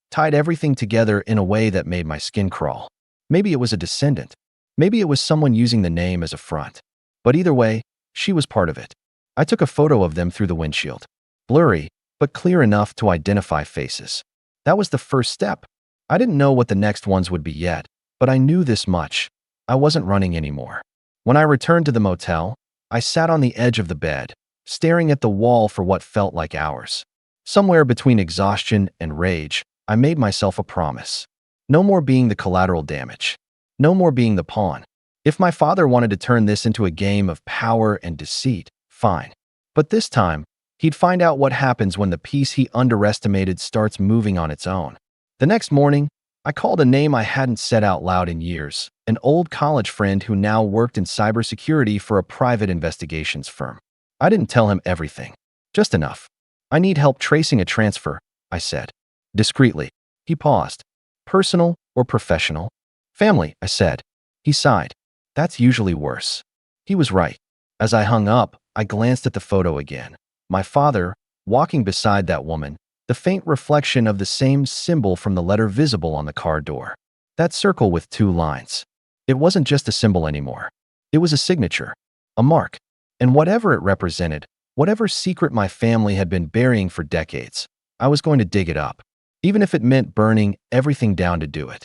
tied everything together in a way that made my skin crawl. Maybe it was a descendant. Maybe it was someone using the name as a front. But either way, she was part of it. I took a photo of them through the windshield. Blurry, but clear enough to identify faces. That was the first step. I didn't know what the next ones would be yet, but I knew this much. I wasn't running anymore. When I returned to the motel, I sat on the edge of the bed, staring at the wall for what felt like hours. Somewhere between exhaustion and rage, I made myself a promise. No more being the collateral damage. No more being the pawn. If my father wanted to turn this into a game of power and deceit, fine. But this time, he'd find out what happens when the piece he underestimated starts moving on its own. The next morning, I called a name I hadn't said out loud in years, an old college friend who now worked in cybersecurity for a private investigations firm. I didn't tell him everything, just enough. I need help tracing a transfer, I said. Discreetly. He paused. Personal or professional? Family, I said. He sighed. That's usually worse. He was right. As I hung up, I glanced at the photo again. My father, walking beside that woman, the faint reflection of the same symbol from the letter visible on the car door. That circle with 2 lines. It wasn't just a symbol anymore. It was a signature, a mark. And whatever it represented, whatever secret my family had been burying for decades, I was going to dig it up, even if it meant burning everything down to do it.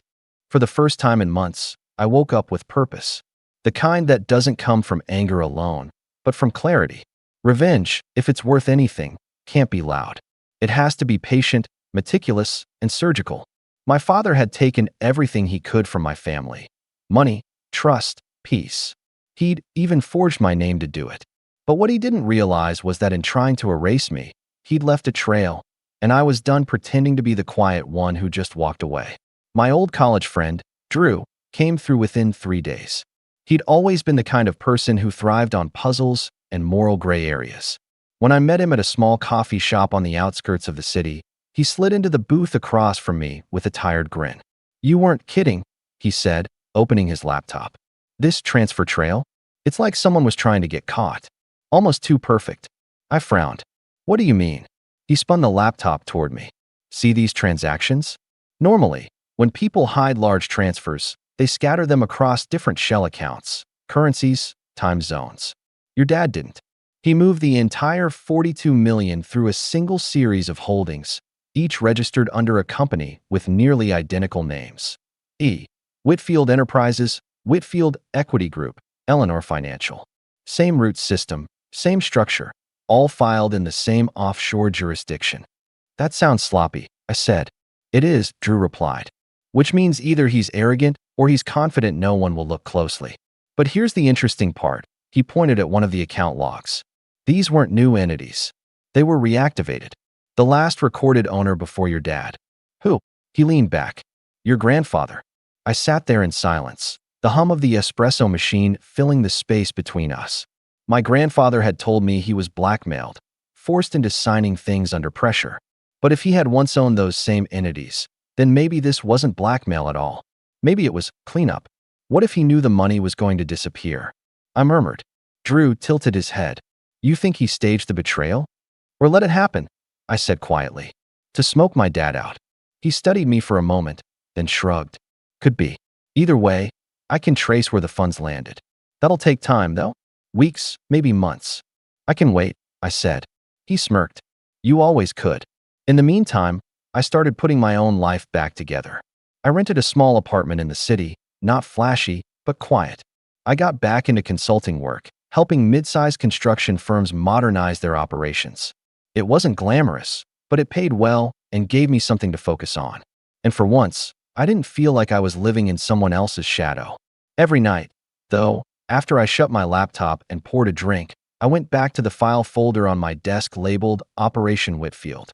For the first time in months, I woke up with purpose. The kind that doesn't come from anger alone, but from clarity. Revenge, if it's worth anything, can't be loud. It has to be patient, meticulous, and surgical. My father had taken everything he could from my family. Money, trust, peace. He'd even forged my name to do it. But what he didn't realize was that in trying to erase me, he'd left a trail, and I was done pretending to be the quiet one who just walked away. My old college friend, Drew, came through within 3 days. He'd always been the kind of person who thrived on puzzles and moral gray areas. When I met him at a small coffee shop on the outskirts of the city, he slid into the booth across from me with a tired grin. You weren't kidding, he said, opening his laptop. This transfer trail? It's like someone was trying to get caught. Almost too perfect. I frowned. What do you mean? He spun the laptop toward me. See these transactions? Normally, when people hide large transfers, they scatter them across different shell accounts, currencies, time zones. Your dad didn't. He moved the entire 42 million through a single series of holdings, each registered under a company with nearly identical names. Whitfield Enterprises, Whitfield Equity Group, Eleanor Financial. Same root system, same structure, all filed in the same offshore jurisdiction. That sounds sloppy, I said. It is, Drew replied. Which means either he's arrogant or he's confident no one will look closely. But here's the interesting part. He pointed at one of the account logs. These weren't new entities. They were reactivated. The last recorded owner before your dad. Who? He leaned back. Your grandfather. I sat there in silence, the hum of the espresso machine filling the space between us. My grandfather had told me he was blackmailed, forced into signing things under pressure. But if he had once owned those same entities, then maybe this wasn't blackmail at all. Maybe it was cleanup. What if he knew the money was going to disappear? I murmured. Drew tilted his head. You think he staged the betrayal? Or let it happen? I said quietly. To smoke my dad out. He studied me for a moment, then shrugged. Could be. Either way, I can trace where the funds landed. That'll take time, though. Weeks, maybe months. I can wait, I said. He smirked. You always could. In the meantime, I started putting my own life back together. I rented a small apartment in the city, not flashy, but quiet. I got back into consulting work, helping mid-sized construction firms modernize their operations. It wasn't glamorous, but it paid well and gave me something to focus on. And for once, I didn't feel like I was living in someone else's shadow. Every night, though, after I shut my laptop and poured a drink, I went back to the file folder on my desk labeled Operation Whitfield.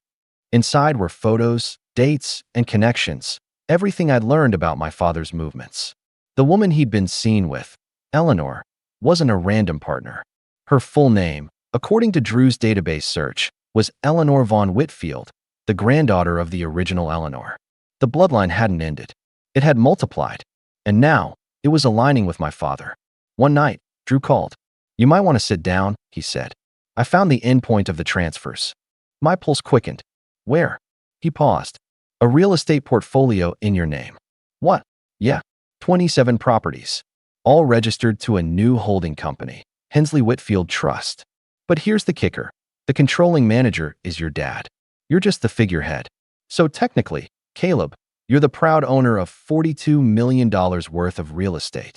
Inside were photos, dates, and connections, everything I'd learned about my father's movements. The woman he'd been seen with, Eleanor, wasn't a random partner. Her full name, according to Drew's database search, was Eleanor von Whitfield, the granddaughter of the original Eleanor. The bloodline hadn't ended. It had multiplied. And now, it was aligning with my father. One night, Drew called. You might want to sit down, he said. I found the endpoint of the transfers. My pulse quickened. Where? He paused. A real estate portfolio in your name. What? Yeah. 27 properties. All registered to a new holding company, Hensley Whitfield Trust. But here's the kicker. The controlling manager is your dad. You're just the figurehead. So technically, Caleb, you're the proud owner of $42 million worth of real estate.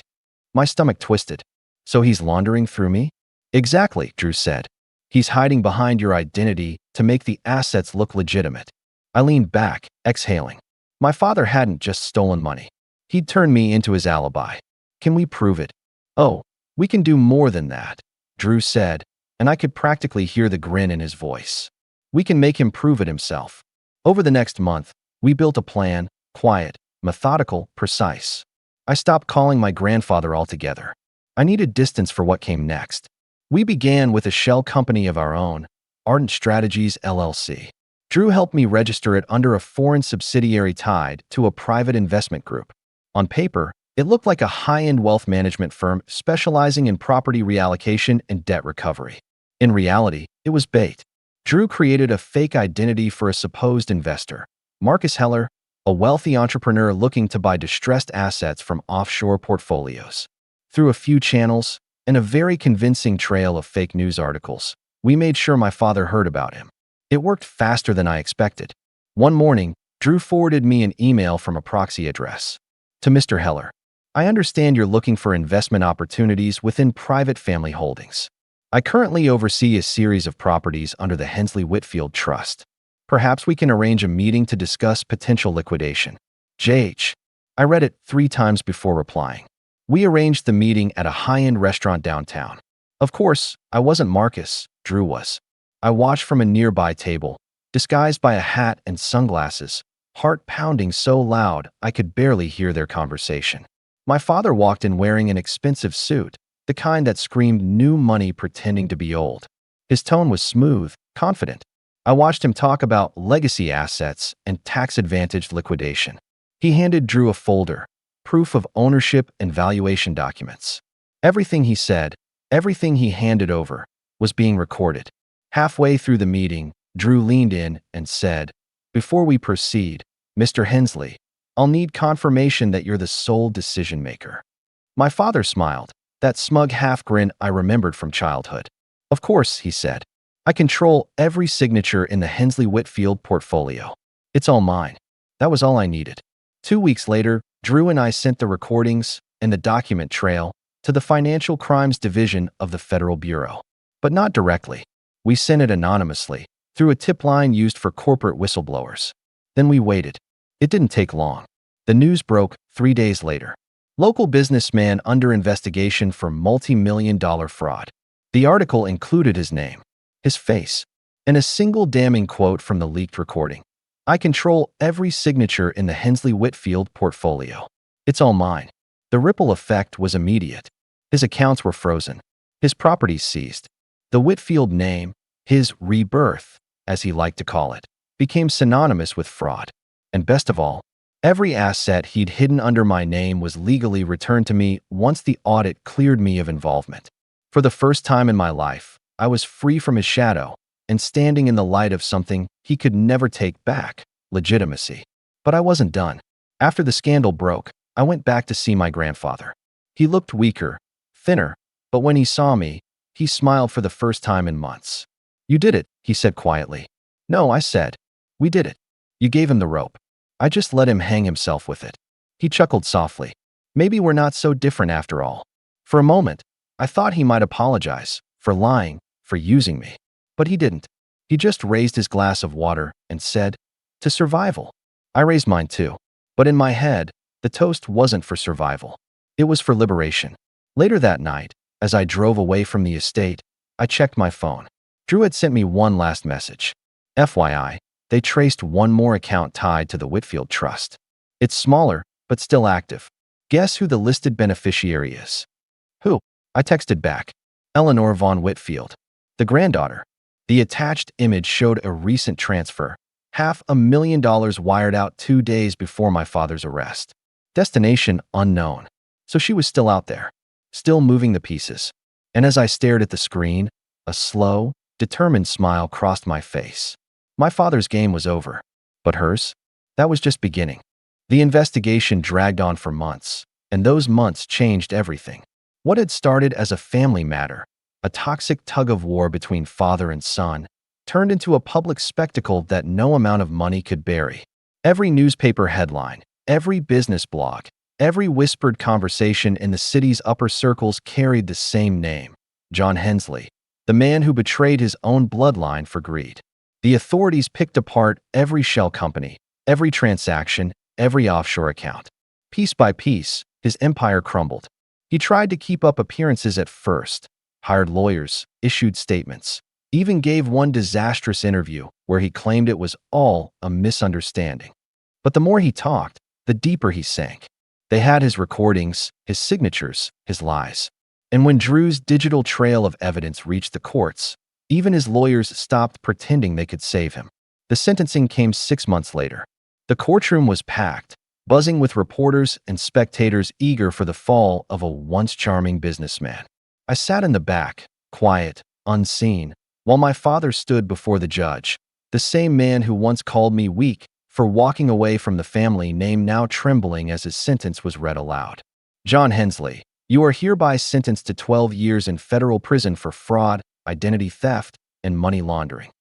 My stomach twisted. So he's laundering through me? Exactly, Drew said. He's hiding behind your identity to make the assets look legitimate. I leaned back, exhaling. My father hadn't just stolen money. He'd turned me into his alibi. Can we prove it? Oh, we can do more than that, Drew said, and I could practically hear the grin in his voice. We can make him prove it himself. Over the next month, we built a plan, quiet, methodical, precise. I stopped calling my grandfather altogether. I needed distance for what came next. We began with a shell company of our own, Ardent Strategies LLC. Drew helped me register it under a foreign subsidiary tied to a private investment group. On paper, it looked like a high-end wealth management firm specializing in property reallocation and debt recovery. In reality, it was bait. Drew created a fake identity for a supposed investor, Marcus Heller, a wealthy entrepreneur looking to buy distressed assets from offshore portfolios. Through a few channels and a very convincing trail of fake news articles, we made sure my father heard about him. It worked faster than I expected. One morning, Drew forwarded me an email from a proxy address. To Mr. Heller, I understand you're looking for investment opportunities within private family holdings. I currently oversee a series of properties under the Hensley Whitfield Trust. Perhaps we can arrange a meeting to discuss potential liquidation. JH. I read it 3 times before replying. We arranged the meeting at a high-end restaurant downtown. Of course, I wasn't Marcus, Drew was. I watched from a nearby table, disguised by a hat and sunglasses, heart pounding so loud I could barely hear their conversation. My father walked in wearing an expensive suit, the kind that screamed new money pretending to be old. His tone was smooth, confident. I watched him talk about legacy assets and tax-advantaged liquidation. He handed Drew a folder, proof of ownership and valuation documents. Everything he said, everything he handed over, was being recorded. Halfway through the meeting, Drew leaned in and said, "Before we proceed, Mr. Hensley, I'll need confirmation that you're the sole decision maker." My father smiled, that smug half-grin I remembered from childhood. "Of course," he said. "I control every signature in the Hensley Whitfield portfolio. It's all mine." That was all I needed. 2 weeks later, Drew and I sent the recordings and the document trail to the Financial Crimes Division of the Federal Bureau. But not directly. We sent it anonymously, through a tip line used for corporate whistleblowers. Then we waited. It didn't take long. The news broke 3 days later. Local businessman under investigation for multi-million-dollar fraud. The article included his name, his face, and a single damning quote from the leaked recording. "I control every signature in the Hensley Whitfield portfolio. It's all mine." The ripple effect was immediate. His accounts were frozen, his properties seized. The Whitfield name, his rebirth, as he liked to call it, became synonymous with fraud. And best of all, every asset he'd hidden under my name was legally returned to me once the audit cleared me of involvement. For the first time in my life, I was free from his shadow and standing in the light of something he could never take back, legitimacy. But I wasn't done. After the scandal broke, I went back to see my grandfather. He looked weaker, thinner, but when he saw me, he smiled for the first time in months. "You did it," he said quietly. "No," I said. "We did it. You gave him the rope. I just let him hang himself with it." He chuckled softly. "Maybe we're not so different after all." For a moment, I thought he might apologize for lying, for using me. But he didn't. He just raised his glass of water and said, "To survival." I raised mine too. But in my head, the toast wasn't for survival. It was for liberation. Later that night, as I drove away from the estate, I checked my phone. Drew had sent me one last message. FYI, they traced one more account tied to the Whitfield Trust. It's smaller, but still active. Guess who the listed beneficiary is? Who? I texted back. Eleanor Von Whitfield, the granddaughter. The attached image showed a recent transfer, $500,000 wired out 2 days before my father's arrest. Destination unknown. So she was still out there, still moving the pieces. And as I stared at the screen, a slow, determined smile crossed my face. My father's game was over. But hers? That was just beginning. The investigation dragged on for months, and those months changed everything. What had started as a family matter, a toxic tug-of-war between father and son, turned into a public spectacle that no amount of money could bury. Every newspaper headline, every business blog, every whispered conversation in the city's upper circles carried the same name: John Hensley, the man who betrayed his own bloodline for greed. The authorities picked apart every shell company, every transaction, every offshore account. Piece by piece, his empire crumbled. He tried to keep up appearances at first, hired lawyers, issued statements, even gave one disastrous interview where he claimed it was all a misunderstanding. But the more he talked, the deeper he sank. They had his recordings, his signatures, his lies. And when Drew's digital trail of evidence reached the courts, even his lawyers stopped pretending they could save him. The sentencing came 6 months later. The courtroom was packed, buzzing with reporters and spectators eager for the fall of a once charming businessman. I sat in the back, quiet, unseen, while my father stood before the judge, the same man who once called me weak for walking away from the family name, now trembling as his sentence was read aloud. John Hensley, you are hereby sentenced to 12 years in federal prison for fraud, identity theft, and money laundering.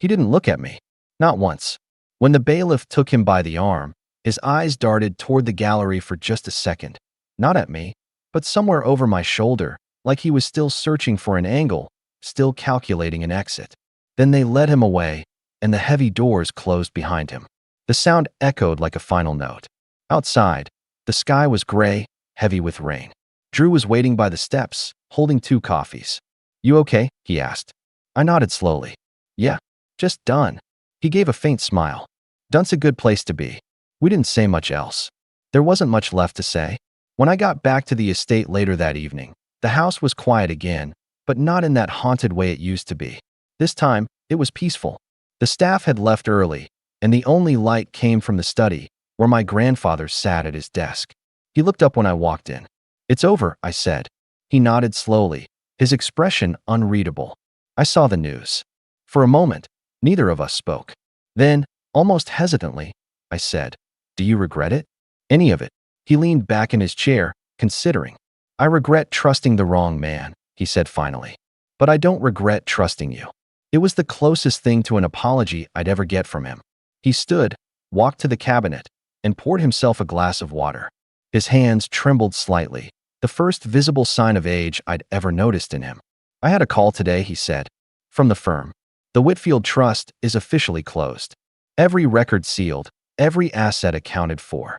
He didn't look at me, not once. When the bailiff took him by the arm, his eyes darted toward the gallery for just a second, not at me, but somewhere over my shoulder, like he was still searching for an angle, still calculating an exit. Then they led him away, and the heavy doors closed behind him. The sound echoed like a final note. Outside, the sky was gray, heavy with rain. Drew was waiting by the steps, holding 2 coffees. "You okay?" he asked. I nodded slowly. "Yeah, just done." He gave a faint smile. "Done's a good place to be." We didn't say much else. There wasn't much left to say. When I got back to the estate later that evening, the house was quiet again, but not in that haunted way it used to be. This time, it was peaceful. The staff had left early, and the only light came from the study, where my grandfather sat at his desk. He looked up when I walked in. "It's over," I said. He nodded slowly, his expression unreadable. I saw the news. For a moment, neither of us spoke. Then, almost hesitantly, I said, "Do you regret it?" "Any of it?" He leaned back in his chair, considering. "I regret trusting the wrong man," he said finally. "But I don't regret trusting you." It was the closest thing to an apology I'd ever get from him. He stood, walked to the cabinet, and poured himself a glass of water. His hands trembled slightly, the first visible sign of age I'd ever noticed in him. "I had a call today," he said, "from the firm. The Whitfield Trust is officially closed. Every record sealed, every asset accounted for."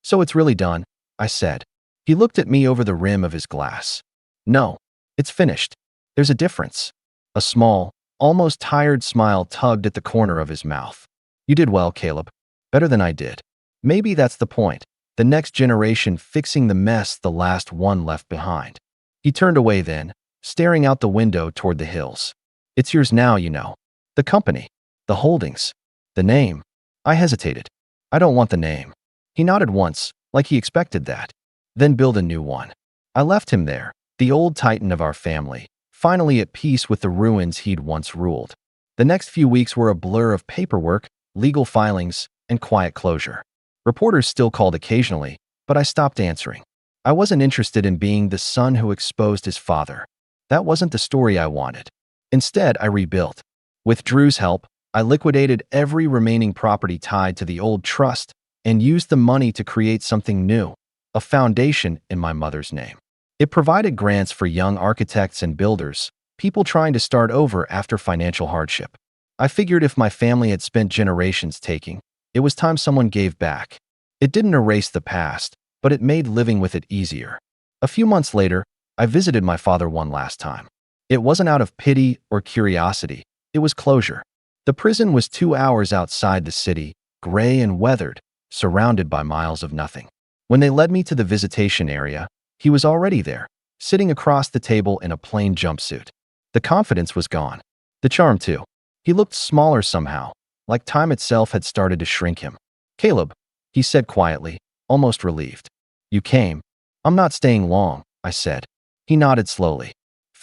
"So it's really done," I said. He looked at me over the rim of his glass. "No, it's finished. There's a difference." A small, almost tired smile tugged at the corner of his mouth. "You did well, Caleb. Better than I did. Maybe that's the point. The next generation fixing the mess the last one left behind." He turned away then, staring out the window toward the hills. "It's yours now, you know. The company, the holdings, the name." I hesitated. "I don't want the name." He nodded once, like he expected that. "Then build a new one." I left him there, the old titan of our family, finally at peace with the ruins he'd once ruled. The next few weeks were a blur of paperwork, legal filings, and quiet closure. Reporters still called occasionally, but I stopped answering. I wasn't interested in being the son who exposed his father. That wasn't the story I wanted. Instead, I rebuilt. With Drew's help, I liquidated every remaining property tied to the old trust and used the money to create something new, a foundation in my mother's name. It provided grants for young architects and builders, people trying to start over after financial hardship. I figured if my family had spent generations taking, it was time someone gave back. It didn't erase the past, but it made living with it easier. A few months later, I visited my father one last time. It wasn't out of pity or curiosity, it was closure. The prison was 2 hours outside the city, gray and weathered, surrounded by miles of nothing. When they led me to the visitation area, he was already there, sitting across the table in a plain jumpsuit. The confidence was gone. The charm, too. He looked smaller somehow, like time itself had started to shrink him. "Caleb," he said quietly, almost relieved. "You came." "I'm not staying long," I said. He nodded slowly.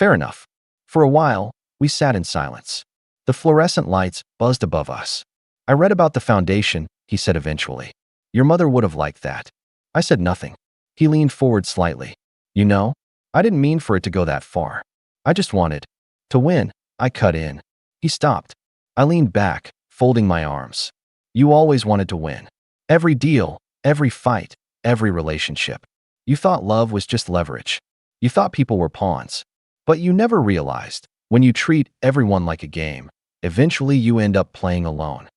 Fair enough. For a while, we sat in silence. The fluorescent lights buzzed above us. I read about the foundation, he said eventually. Your mother would have liked that. I said nothing. He leaned forward slightly. You know, I didn't mean for it to go that far. I just wanted to win. I cut in. He stopped. I leaned back, folding my arms. You always wanted to win. Every deal, every fight, every relationship. You thought love was just leverage. You thought people were pawns. But you never realized, when you treat everyone like a game, eventually you end up playing alone.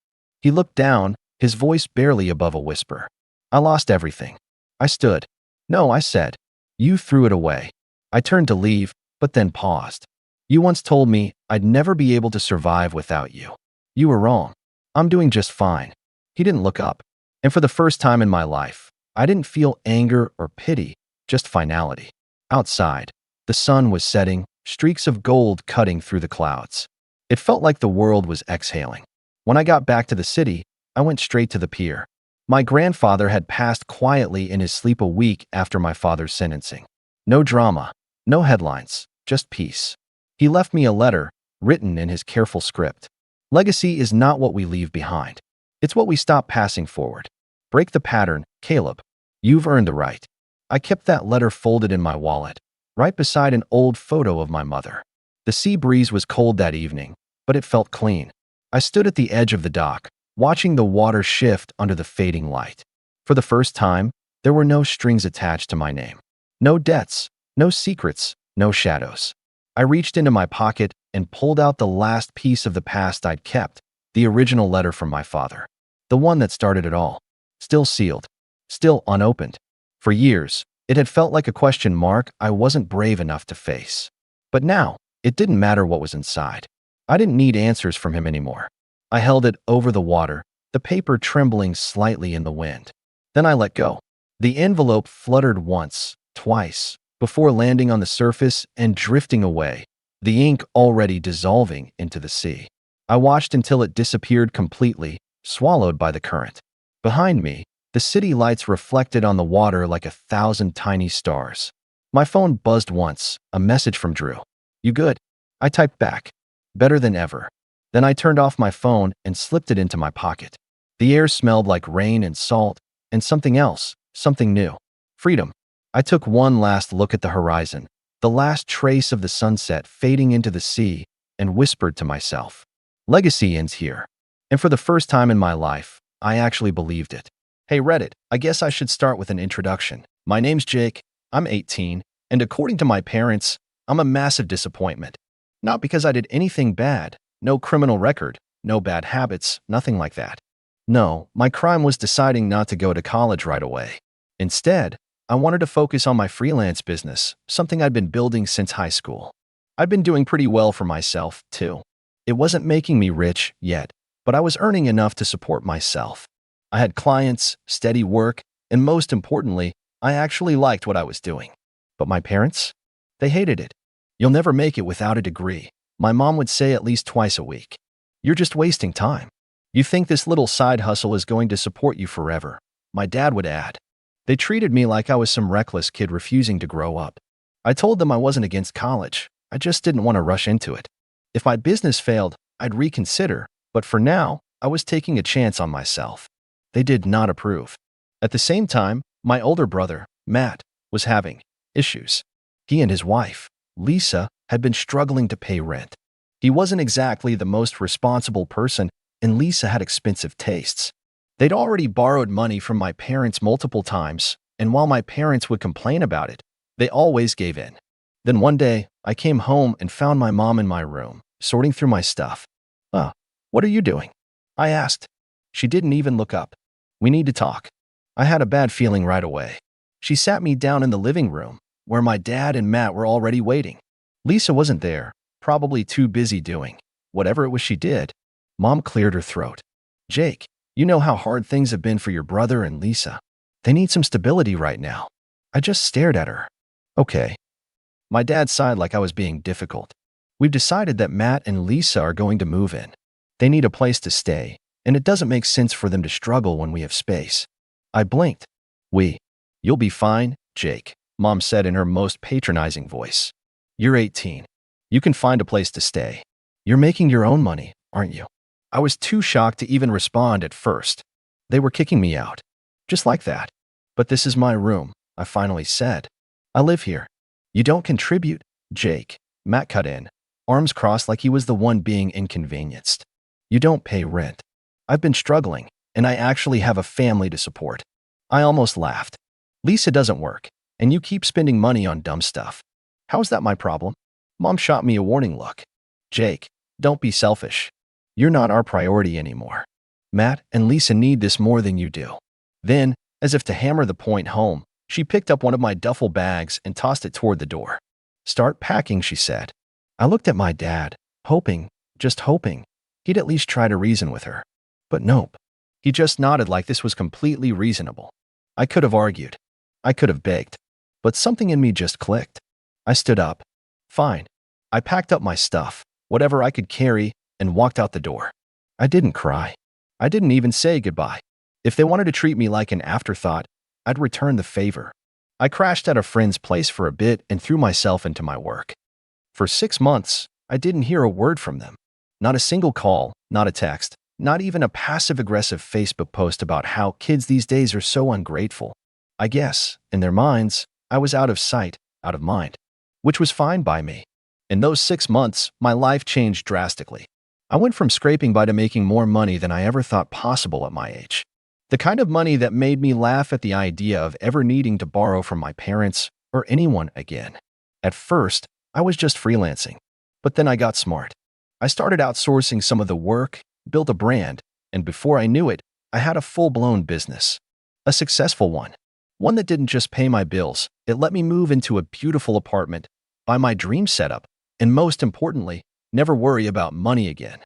He looked down, his voice barely above a whisper. I lost everything. I stood. No, I said. You threw it away. I turned to leave, but then paused. You once told me I'd never be able to survive without you. You were wrong. I'm doing just fine. He didn't look up. And for the first time in my life, I didn't feel anger or pity, just finality. Outside, the sun was setting, streaks of gold cutting through the clouds. It felt like the world was exhaling. When I got back to the city, I went straight to the pier. My grandfather had passed quietly in his sleep a week after my father's sentencing. No drama, no headlines, just peace. He left me a letter, written in his careful script. Legacy is not what we leave behind. It's what we stop passing forward. Break the pattern, Caleb. You've earned the right. I kept that letter folded in my wallet, right beside an old photo of my mother. The sea breeze was cold that evening, but it felt clean. I stood at the edge of the dock, watching the water shift under the fading light. For the first time, there were no strings attached to my name. No debts, no secrets, no shadows. I reached into my pocket and pulled out the last piece of the past I'd kept, the original letter from my father. The one that started it all. Still sealed. Still unopened. For years, it had felt like a question mark I wasn't brave enough to face. But now, it didn't matter what was inside. I didn't need answers from him anymore. I held it over the water, the paper trembling slightly in the wind. Then I let go. The envelope fluttered once, twice, before landing on the surface and drifting away, the ink already dissolving into the sea. I watched until it disappeared completely, swallowed by the current. Behind me, the city lights reflected on the water like 1,000 tiny stars. My phone buzzed once, a message from Drew. You good? I typed back. Better than ever. Then I turned off my phone and slipped it into my pocket. The air smelled like rain and salt, and something else, something new. Freedom. I took one last look at the horizon, the last trace of the sunset fading into the sea, and whispered to myself, legacy ends here. And for the first time in my life, I actually believed it. Hey Reddit, I guess I should start with an introduction. My name's Jake, I'm 18, and according to my parents, I'm a massive disappointment. Not because I did anything bad, no criminal record, no bad habits, nothing like that. No, my crime was deciding not to go to college right away. Instead, I wanted to focus on my freelance business, something I'd been building since high school. I'd been doing pretty well for myself, too. It wasn't making me rich yet, but I was earning enough to support myself. I had clients, steady work, and most importantly, I actually liked what I was doing. But my parents? They hated it. You'll never make it without a degree, my mom would say at least twice a week. You're just wasting time. You think this little side hustle is going to support you forever, my dad would add. They treated me like I was some reckless kid refusing to grow up. I told them I wasn't against college, I just didn't want to rush into it. If my business failed, I'd reconsider, but for now, I was taking a chance on myself. They did not approve. At the same time, my older brother, Matt, was having issues. He and his wife, Lisa, had been struggling to pay rent. He wasn't exactly the most responsible person, and Lisa had expensive tastes. They'd already borrowed money from my parents multiple times, and while my parents would complain about it, they always gave in. Then one day, I came home and found my mom in my room, sorting through my stuff. What are you doing? I asked. She didn't even look up. We need to talk. I had a bad feeling right away. She sat me down in the living room, where my dad and Matt were already waiting. Lisa wasn't there, probably too busy doing whatever it was she did. Mom cleared her throat. Jake, you know how hard things have been for your brother and Lisa. They need some stability right now. I just stared at her. Okay. My dad sighed like I was being difficult. We've decided that Matt and Lisa are going to move in. They need a place to stay, and it doesn't make sense for them to struggle when we have space. I blinked. You'll be fine, Jake, Mom said in her most patronizing voice. You're 18. You can find a place to stay. You're making your own money, aren't you? I was too shocked to even respond at first. They were kicking me out. Just like that. But this is my room, I finally said. I live here. You don't contribute, Jake. Matt cut in, arms crossed like he was the one being inconvenienced. You don't pay rent. I've been struggling, and I actually have a family to support. I almost laughed. Lisa doesn't work, and you keep spending money on dumb stuff. How's that my problem? Mom shot me a warning look. Jake, don't be selfish. You're not our priority anymore. Matt and Lisa need this more than you do. Then, as if to hammer the point home, she picked up one of my duffel bags and tossed it toward the door. Start packing, she said. I looked at my dad, hoping, just hoping, he'd at least try to reason with her. But nope. He just nodded like this was completely reasonable. I could have argued. I could have begged. But something in me just clicked. I stood up. Fine. I packed up my stuff, whatever I could carry, and walked out the door. I didn't cry. I didn't even say goodbye. If they wanted to treat me like an afterthought, I'd return the favor. I crashed at a friend's place for a bit and threw myself into my work. For 6 months, I didn't hear a word from them. Not a single call, not a text, not even a passive-aggressive Facebook post about how kids these days are so ungrateful. I guess, in their minds, I was out of sight, out of mind, which was fine by me. In those 6 months, my life changed drastically. I went from scraping by to making more money than I ever thought possible at my age. The kind of money that made me laugh at the idea of ever needing to borrow from my parents or anyone again. At first, I was just freelancing, but then I got smart. I started outsourcing some of the work, built a brand, and before I knew it, I had a full-blown business. A successful one. One that didn't just pay my bills, it let me move into a beautiful apartment, buy my dream setup, and most importantly, never worry about money again.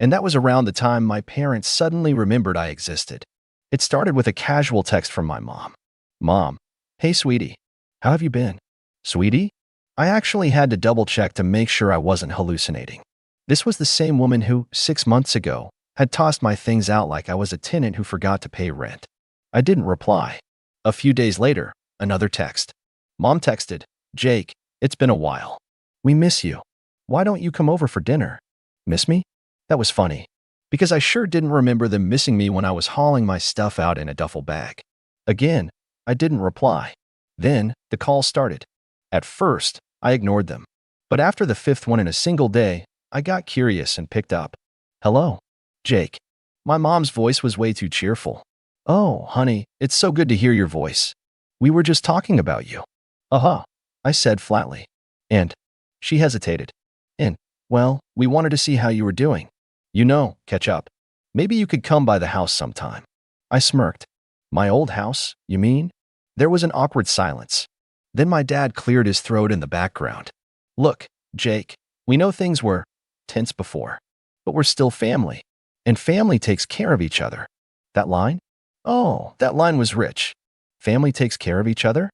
And that was around the time my parents suddenly remembered I existed. It started with a casual text from my mom. Mom, hey sweetie, how have you been? Sweetie? I actually had to double-check to make sure I wasn't hallucinating. This was the same woman who, 6 months ago, had tossed my things out like I was a tenant who forgot to pay rent. I didn't reply. A few days later, another text. Mom texted, Jake, it's been a while. We miss you. Why don't you come over for dinner? Miss me? That was funny, because I sure didn't remember them missing me when I was hauling my stuff out in a duffel bag. Again, I didn't reply. Then, the call started. At first, I ignored them. But after the 5th one in a single day, I got curious and picked up. Hello, Jake. My mom's voice was way too cheerful. Oh, honey, it's so good to hear your voice. We were just talking about you. Uh-huh, I said flatly. And she hesitated. And, well, we wanted to see how you were doing. You know, catch up. Maybe you could come by the house sometime. I smirked. My old house, you mean? There was an awkward silence. Then my dad cleared his throat in the background. Look, Jake, we know things were tense before, but we're still family. And family takes care of each other. That line? Oh, that line was rich. Family takes care of each other?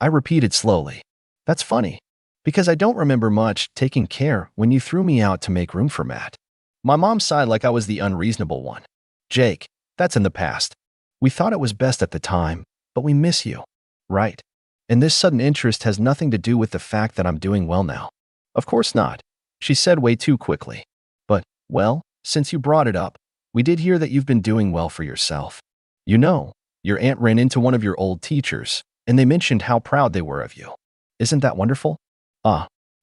I repeated slowly. That's funny, because I don't remember much taking care when you threw me out to make room for Matt. My mom sighed like I was the unreasonable one. Jake, that's in the past. We thought it was best at the time, but we miss you. Right. And this sudden interest has nothing to do with the fact that I'm doing well now. Of course not, she said way too quickly. But, well, since you brought it up, we did hear that you've been doing well for yourself. You know, your aunt ran into one of your old teachers, and they mentioned how proud they were of you. Isn't that wonderful?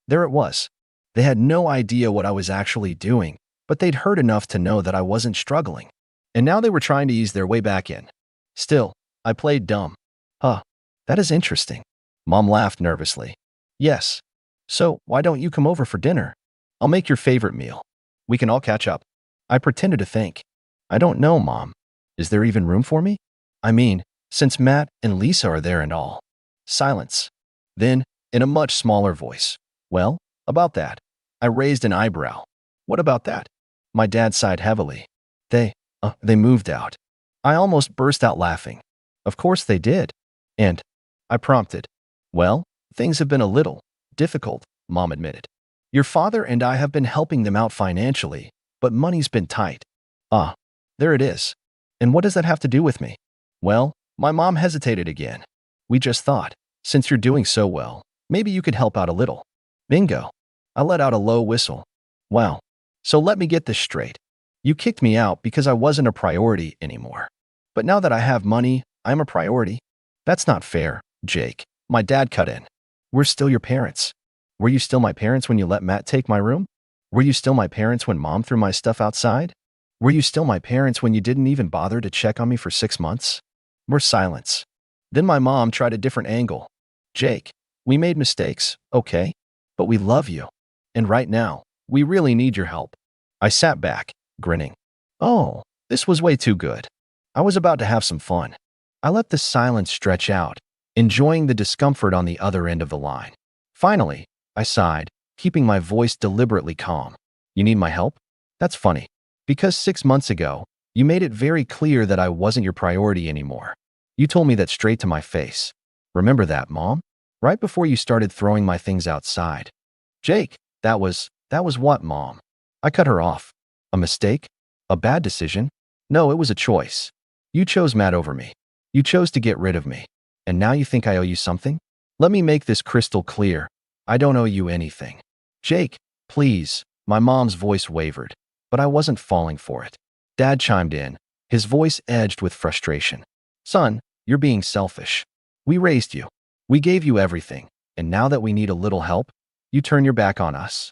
There it was. They had no idea what I was actually doing, but they'd heard enough to know that I wasn't struggling. And now they were trying to ease their way back in. Still, I played dumb. That is interesting. Mom laughed nervously. Yes. So, why don't you come over for dinner? I'll make your favorite meal. We can all catch up. I pretended to think. I don't know, Mom. Is there even room for me? I mean, since Matt and Lisa are there and all. Silence. Then, in a much smaller voice. Well, about that. I raised an eyebrow. What about that? My dad sighed heavily. They moved out. I almost burst out laughing. Of course they did. And I prompted. Well, things have been a little difficult, Mom admitted. Your father and I have been helping them out financially, but money's been tight. There it is. And what does that have to do with me? Well, my mom hesitated again. We just thought, since you're doing so well, maybe you could help out a little. Bingo. I let out a low whistle. Wow. So let me get this straight. You kicked me out because I wasn't a priority anymore. But now that I have money, I'm a priority. That's not fair, Jake. My dad cut in. We're still your parents. Were you still my parents when you let Matt take my room? Were you still my parents when Mom threw my stuff outside? Were you still my parents when you didn't even bother to check on me for 6 months? More silence. Then my mom tried a different angle. Jake, we made mistakes, okay? But we love you. And right now, we really need your help. I sat back, grinning. Oh, this was way too good. I was about to have some fun. I let the silence stretch out, enjoying the discomfort on the other end of the line. Finally, I sighed, keeping my voice deliberately calm. You need my help? That's funny. Because 6 months ago, you made it very clear that I wasn't your priority anymore. You told me that straight to my face. Remember that, Mom? Right before you started throwing my things outside. Jake, that was what, Mom? I cut her off. A mistake? A bad decision? No, it was a choice. You chose Matt over me. You chose to get rid of me. And now you think I owe you something? Let me make this crystal clear. I don't owe you anything. Jake, please. My mom's voice wavered, but I wasn't falling for it. Dad chimed in, his voice edged with frustration. Son, you're being selfish. We raised you. We gave you everything. And now that we need a little help, you turn your back on us.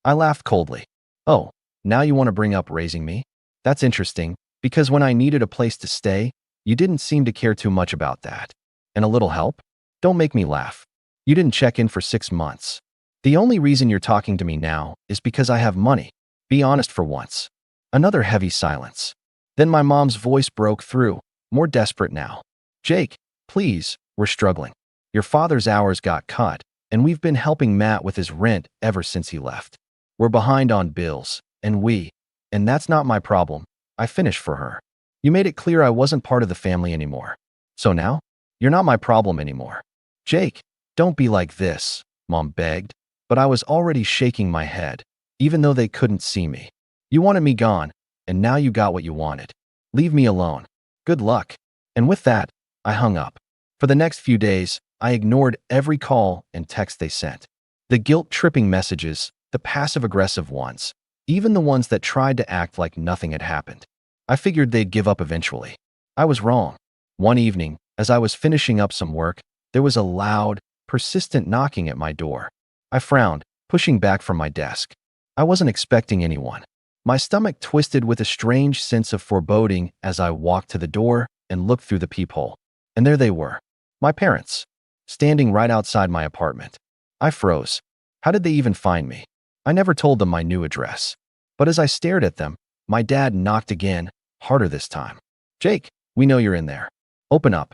I laughed coldly. Oh, now you want to bring up raising me? That's interesting, because when I needed a place to stay, you didn't seem to care too much about that. And a little help? Don't make me laugh. You didn't check in for 6 months. The only reason you're talking to me now is because I have money. Be honest for once. Another heavy silence. Then my mom's voice broke through, more desperate now. Jake, please, we're struggling. Your father's hours got cut, and we've been helping Matt with his rent ever since he left. We're behind on bills, and that's not my problem. I finished for her. You made it clear I wasn't part of the family anymore. So now, you're not my problem anymore. Jake, don't be like this, Mom begged, but I was already shaking my head, even though they couldn't see me. You wanted me gone, and now you got what you wanted. Leave me alone. Good luck. And with that, I hung up. For the next few days, I ignored every call and text they sent. The guilt-tripping messages, the passive-aggressive ones, even the ones that tried to act like nothing had happened. I figured they'd give up eventually. I was wrong. One evening, as I was finishing up some work, there was a loud, persistent knocking at my door. I frowned, pushing back from my desk. I wasn't expecting anyone. My stomach twisted with a strange sense of foreboding as I walked to the door and looked through the peephole. And there they were, my parents, standing right outside my apartment. I froze. How did they even find me? I never told them my new address. But as I stared at them, my dad knocked again, harder this time. Jake, we know you're in there. Open up.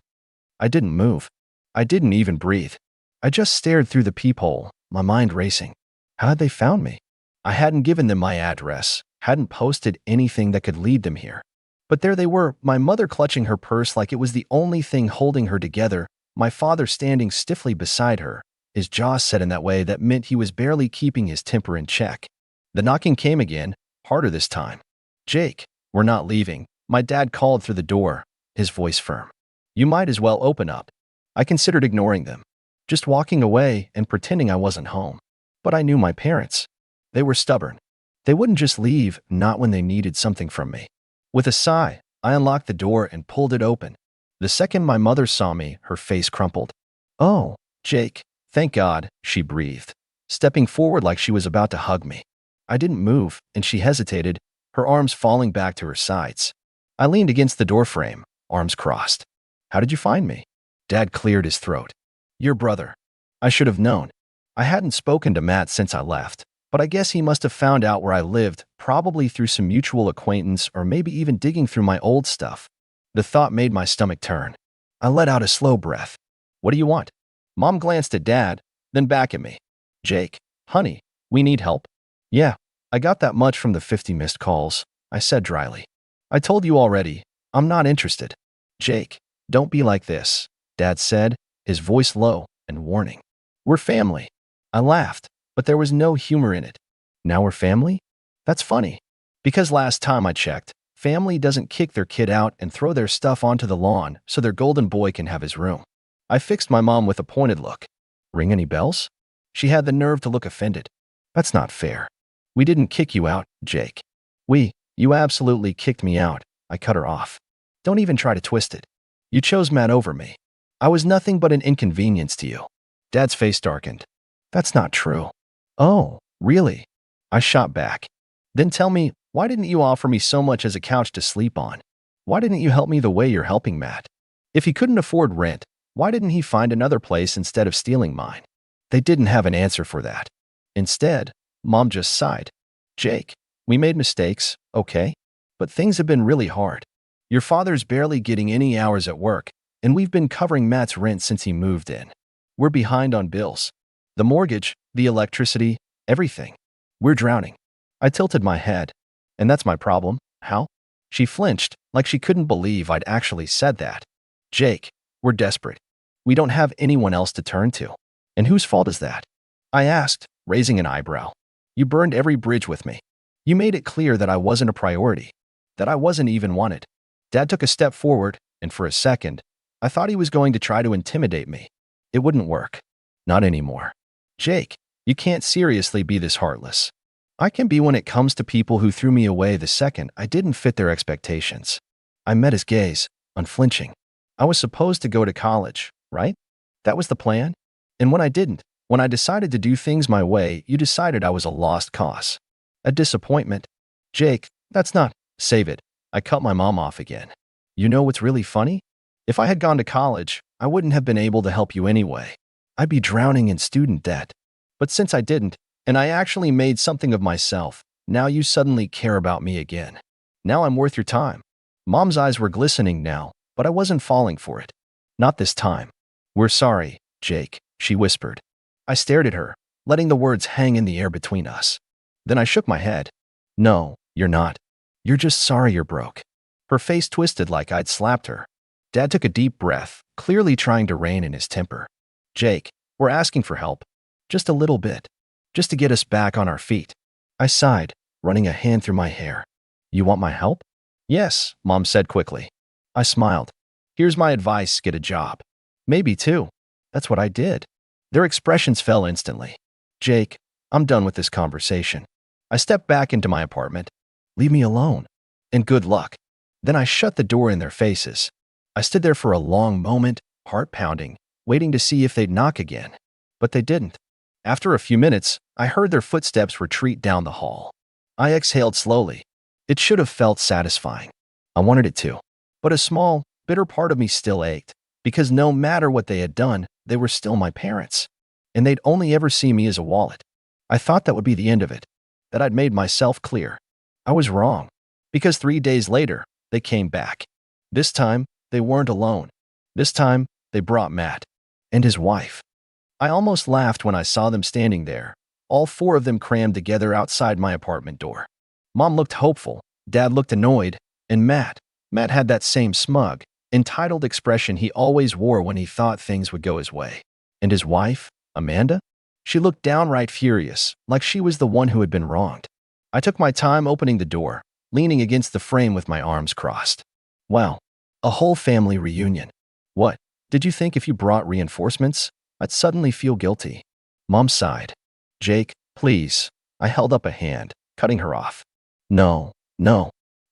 I didn't move. I didn't even breathe. I just stared through the peephole, my mind racing. How had they found me? I hadn't given them my address, hadn't posted anything that could lead them here. But there they were, my mother clutching her purse like it was the only thing holding her together, my father standing stiffly beside her, his jaw set in that way that meant he was barely keeping his temper in check. The knocking came again, harder this time. Jake, we're not leaving, my dad called through the door, his voice firm. You might as well open up. I considered ignoring them, just walking away and pretending I wasn't home. But I knew my parents. They were stubborn. They wouldn't just leave, not when they needed something from me. With a sigh, I unlocked the door and pulled it open. The second my mother saw me, her face crumpled. Oh, Jake, thank God, she breathed, stepping forward like she was about to hug me. I didn't move, and she hesitated, her arms falling back to her sides. I leaned against the doorframe, arms crossed. How did you find me? Dad cleared his throat. Your brother. I should have known. I hadn't spoken to Matt since I left, but I guess he must have found out where I lived, probably through some mutual acquaintance or maybe even digging through my old stuff. The thought made my stomach turn. I let out a slow breath. What do you want? Mom glanced at Dad, then back at me. Jake, honey, we need help. Yeah, I got that much from the 50 missed calls, I said dryly. I told you already, I'm not interested. Jake, don't be like this, Dad said, his voice low and warning. We're family. I laughed, but there was no humor in it. Now we're family? That's funny. Because last time I checked, family doesn't kick their kid out and throw their stuff onto the lawn so their golden boy can have his room. I fixed my mom with a pointed look. Ring any bells? She had the nerve to look offended. That's not fair. We didn't kick you out, Jake. You absolutely kicked me out. I cut her off. Don't even try to twist it. You chose Matt over me. I was nothing but an inconvenience to you. Dad's face darkened. That's not true. Oh, really? I shot back. Then tell me, why didn't you offer me so much as a couch to sleep on? Why didn't you help me the way you're helping Matt? If he couldn't afford rent, why didn't he find another place instead of stealing mine? They didn't have an answer for that. Instead, Mom just sighed. Jake, we made mistakes, okay? But things have been really hard. Your father's barely getting any hours at work, and we've been covering Matt's rent since he moved in. We're behind on bills. The mortgage, the electricity, everything. We're drowning. I tilted my head. And that's my problem, how? She flinched, like she couldn't believe I'd actually said that. Jake, we're desperate. We don't have anyone else to turn to. And whose fault is that? I asked, raising an eyebrow. You burned every bridge with me. You made it clear that I wasn't a priority, that I wasn't even wanted. Dad took a step forward, and for a second, I thought he was going to try to intimidate me. It wouldn't work. Not anymore. Jake, you can't seriously be this heartless. I can be when it comes to people who threw me away the second I didn't fit their expectations. I met his gaze, unflinching. I was supposed to go to college, right? That was the plan? And when I didn't, when I decided to do things my way, you decided I was a lost cause. A disappointment. Jake, that's not. Save it. I cut my mom off again. You know what's really funny? If I had gone to college, I wouldn't have been able to help you anyway. I'd be drowning in student debt. But since I didn't, and I actually made something of myself, now you suddenly care about me again. Now I'm worth your time. Mom's eyes were glistening now, but I wasn't falling for it. Not this time. We're sorry, Jake, she whispered. I stared at her, letting the words hang in the air between us. Then I shook my head. No, you're not. You're just sorry you're broke. Her face twisted like I'd slapped her. Dad took a deep breath, clearly trying to rein in his temper. Jake, we're asking for help. Just a little bit. Just to get us back on our feet. I sighed, running a hand through my hair. You want my help? Yes, Mom said quickly. I smiled. Here's my advice, get a job. Maybe two. That's what I did. Their expressions fell instantly. Jake, I'm done with this conversation. I stepped back into my apartment. Leave me alone. And good luck. Then I shut the door in their faces. I stood there for a long moment, heart pounding, waiting to see if they'd knock again. But they didn't. After a few minutes, I heard their footsteps retreat down the hall. I exhaled slowly. It should have felt satisfying. I wanted it to. But a small, bitter part of me still ached, because no matter what they had done, they were still my parents. And they'd only ever see me as a wallet. I thought that would be the end of it, that I'd made myself clear. I was wrong, because 3 days later, they came back. This time, they weren't alone. This time, they brought Matt and his wife. I almost laughed when I saw them standing there, all four of them crammed together outside my apartment door. Mom looked hopeful, Dad looked annoyed, and Matt had that same smug, entitled expression he always wore when he thought things would go his way. And his wife, Amanda? She looked downright furious, like she was the one who had been wronged. I took my time opening the door, leaning against the frame with my arms crossed. Wow, a whole family reunion. What, did you think if you brought reinforcements, I'd suddenly feel guilty? Mom sighed. Jake, please. I held up a hand, cutting her off. No.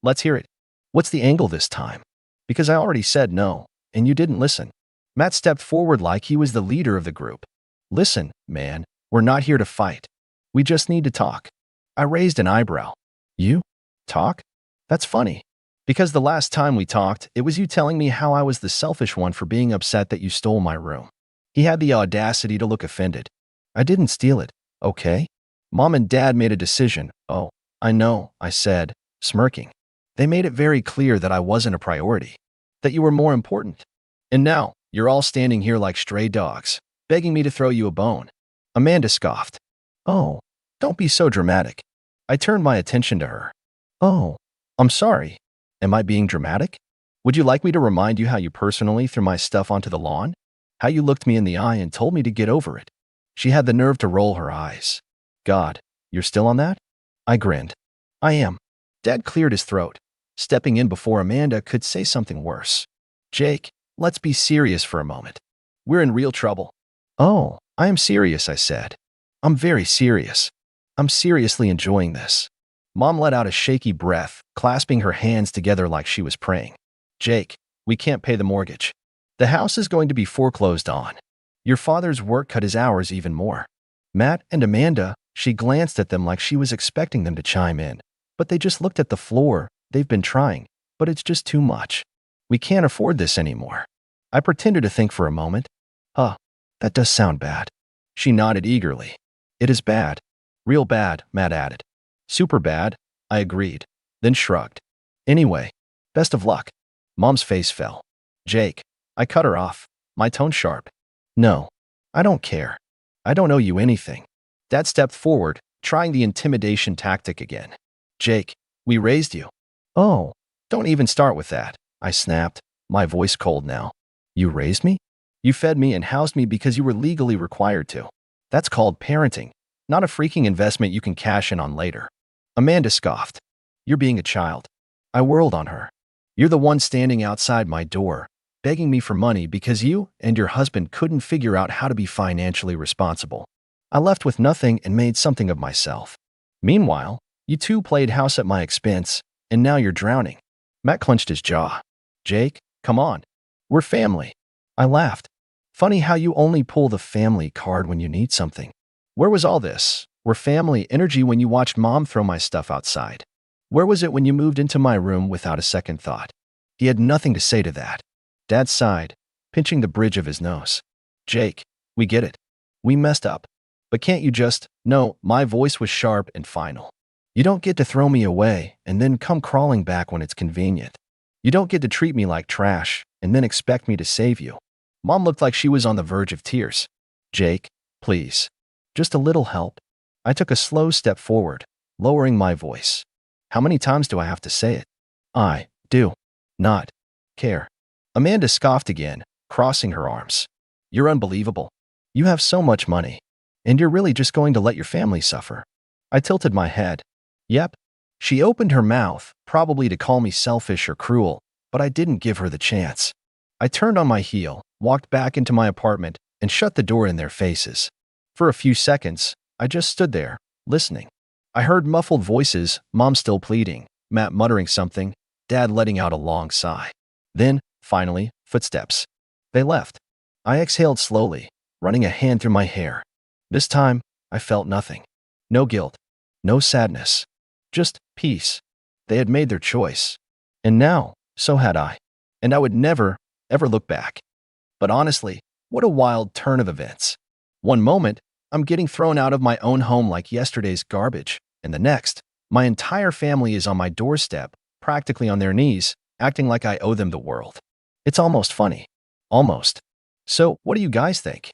Let's hear it. What's the angle this time? Because I already said no, and you didn't listen. Matt stepped forward like he was the leader of the group. Listen, man, we're not here to fight. We just need to talk. I raised an eyebrow. You? Talk? That's funny. Because the last time we talked, it was you telling me how I was the selfish one for being upset that you stole my room. He had the audacity to look offended. I didn't steal it, okay? Mom and Dad made a decision. Oh, I know, I said, smirking. They made it very clear that I wasn't a priority, that you were more important. And now, you're all standing here like stray dogs, begging me to throw you a bone. Amanda scoffed. Oh, don't be so dramatic. I turned my attention to her. Oh, I'm sorry. Am I being dramatic? Would you like me to remind you how you personally threw my stuff onto the lawn? How you looked me in the eye and told me to get over it? She had the nerve to roll her eyes. God, you're still on that? I grinned. I am. Dad cleared his throat, stepping in before Amanda could say something worse. Jake, let's be serious for a moment. We're in real trouble. Oh, I am serious, I said. I'm very serious. I'm seriously enjoying this. Mom let out a shaky breath, clasping her hands together like she was praying. Jake, we can't pay the mortgage. The house is going to be foreclosed on. Your father's work cut his hours even more. Matt and Amanda, she glanced at them like she was expecting them to chime in, but they just looked at the floor. They've been trying, but it's just too much. We can't afford this anymore. I pretended to think for a moment. That does sound bad. She nodded eagerly. It is bad. Real bad, Matt added. Super bad, I agreed, then shrugged. Anyway, best of luck. Mom's face fell. Jake, I cut her off, my tone sharp. No, I don't care. I don't owe you anything. Dad stepped forward, trying the intimidation tactic again. Jake, we raised you. Oh, don't even start with that, I snapped, my voice cold now. You raised me? You fed me and housed me because you were legally required to. That's called parenting, not a freaking investment you can cash in on later. Amanda scoffed. You're being a child. I whirled on her. You're the one standing outside my door, begging me for money because you and your husband couldn't figure out how to be financially responsible. I left with nothing and made something of myself. Meanwhile, you two played house at my expense, and now you're drowning. Matt clenched his jaw. Jake, come on. We're family. I laughed. Funny how you only pull the family card when you need something. Where was all this? We're family energy when you watched Mom throw my stuff outside. Where was it when you moved into my room without a second thought? He had nothing to say to that. Dad sighed, pinching the bridge of his nose. Jake, we get it. We messed up. But can't you just— No, my voice was sharp and final. You don't get to throw me away and then come crawling back when it's convenient. You don't get to treat me like trash and then expect me to save you. Mom looked like she was on the verge of tears. Jake, please. Just a little help. I took a slow step forward, lowering my voice. How many times do I have to say it? I do not care. Amanda scoffed again, crossing her arms. You're unbelievable. You have so much money. And you're really just going to let your family suffer. I tilted my head. Yep. She opened her mouth, probably to call me selfish or cruel, but I didn't give her the chance. I turned on my heel, walked back into my apartment, and shut the door in their faces. For a few seconds, I just stood there, listening. I heard muffled voices, Mom still pleading, Matt muttering something, Dad letting out a long sigh. Then, finally, footsteps. They left. I exhaled slowly, running a hand through my hair. This time, I felt nothing. No guilt. No sadness. Just peace. They had made their choice. And now, so had I. And I would never, ever look back. But honestly, what a wild turn of events. One moment, I'm getting thrown out of my own home like yesterday's garbage, and the next, my entire family is on my doorstep, practically on their knees, acting like I owe them the world. It's almost funny. Almost. So, what do you guys think?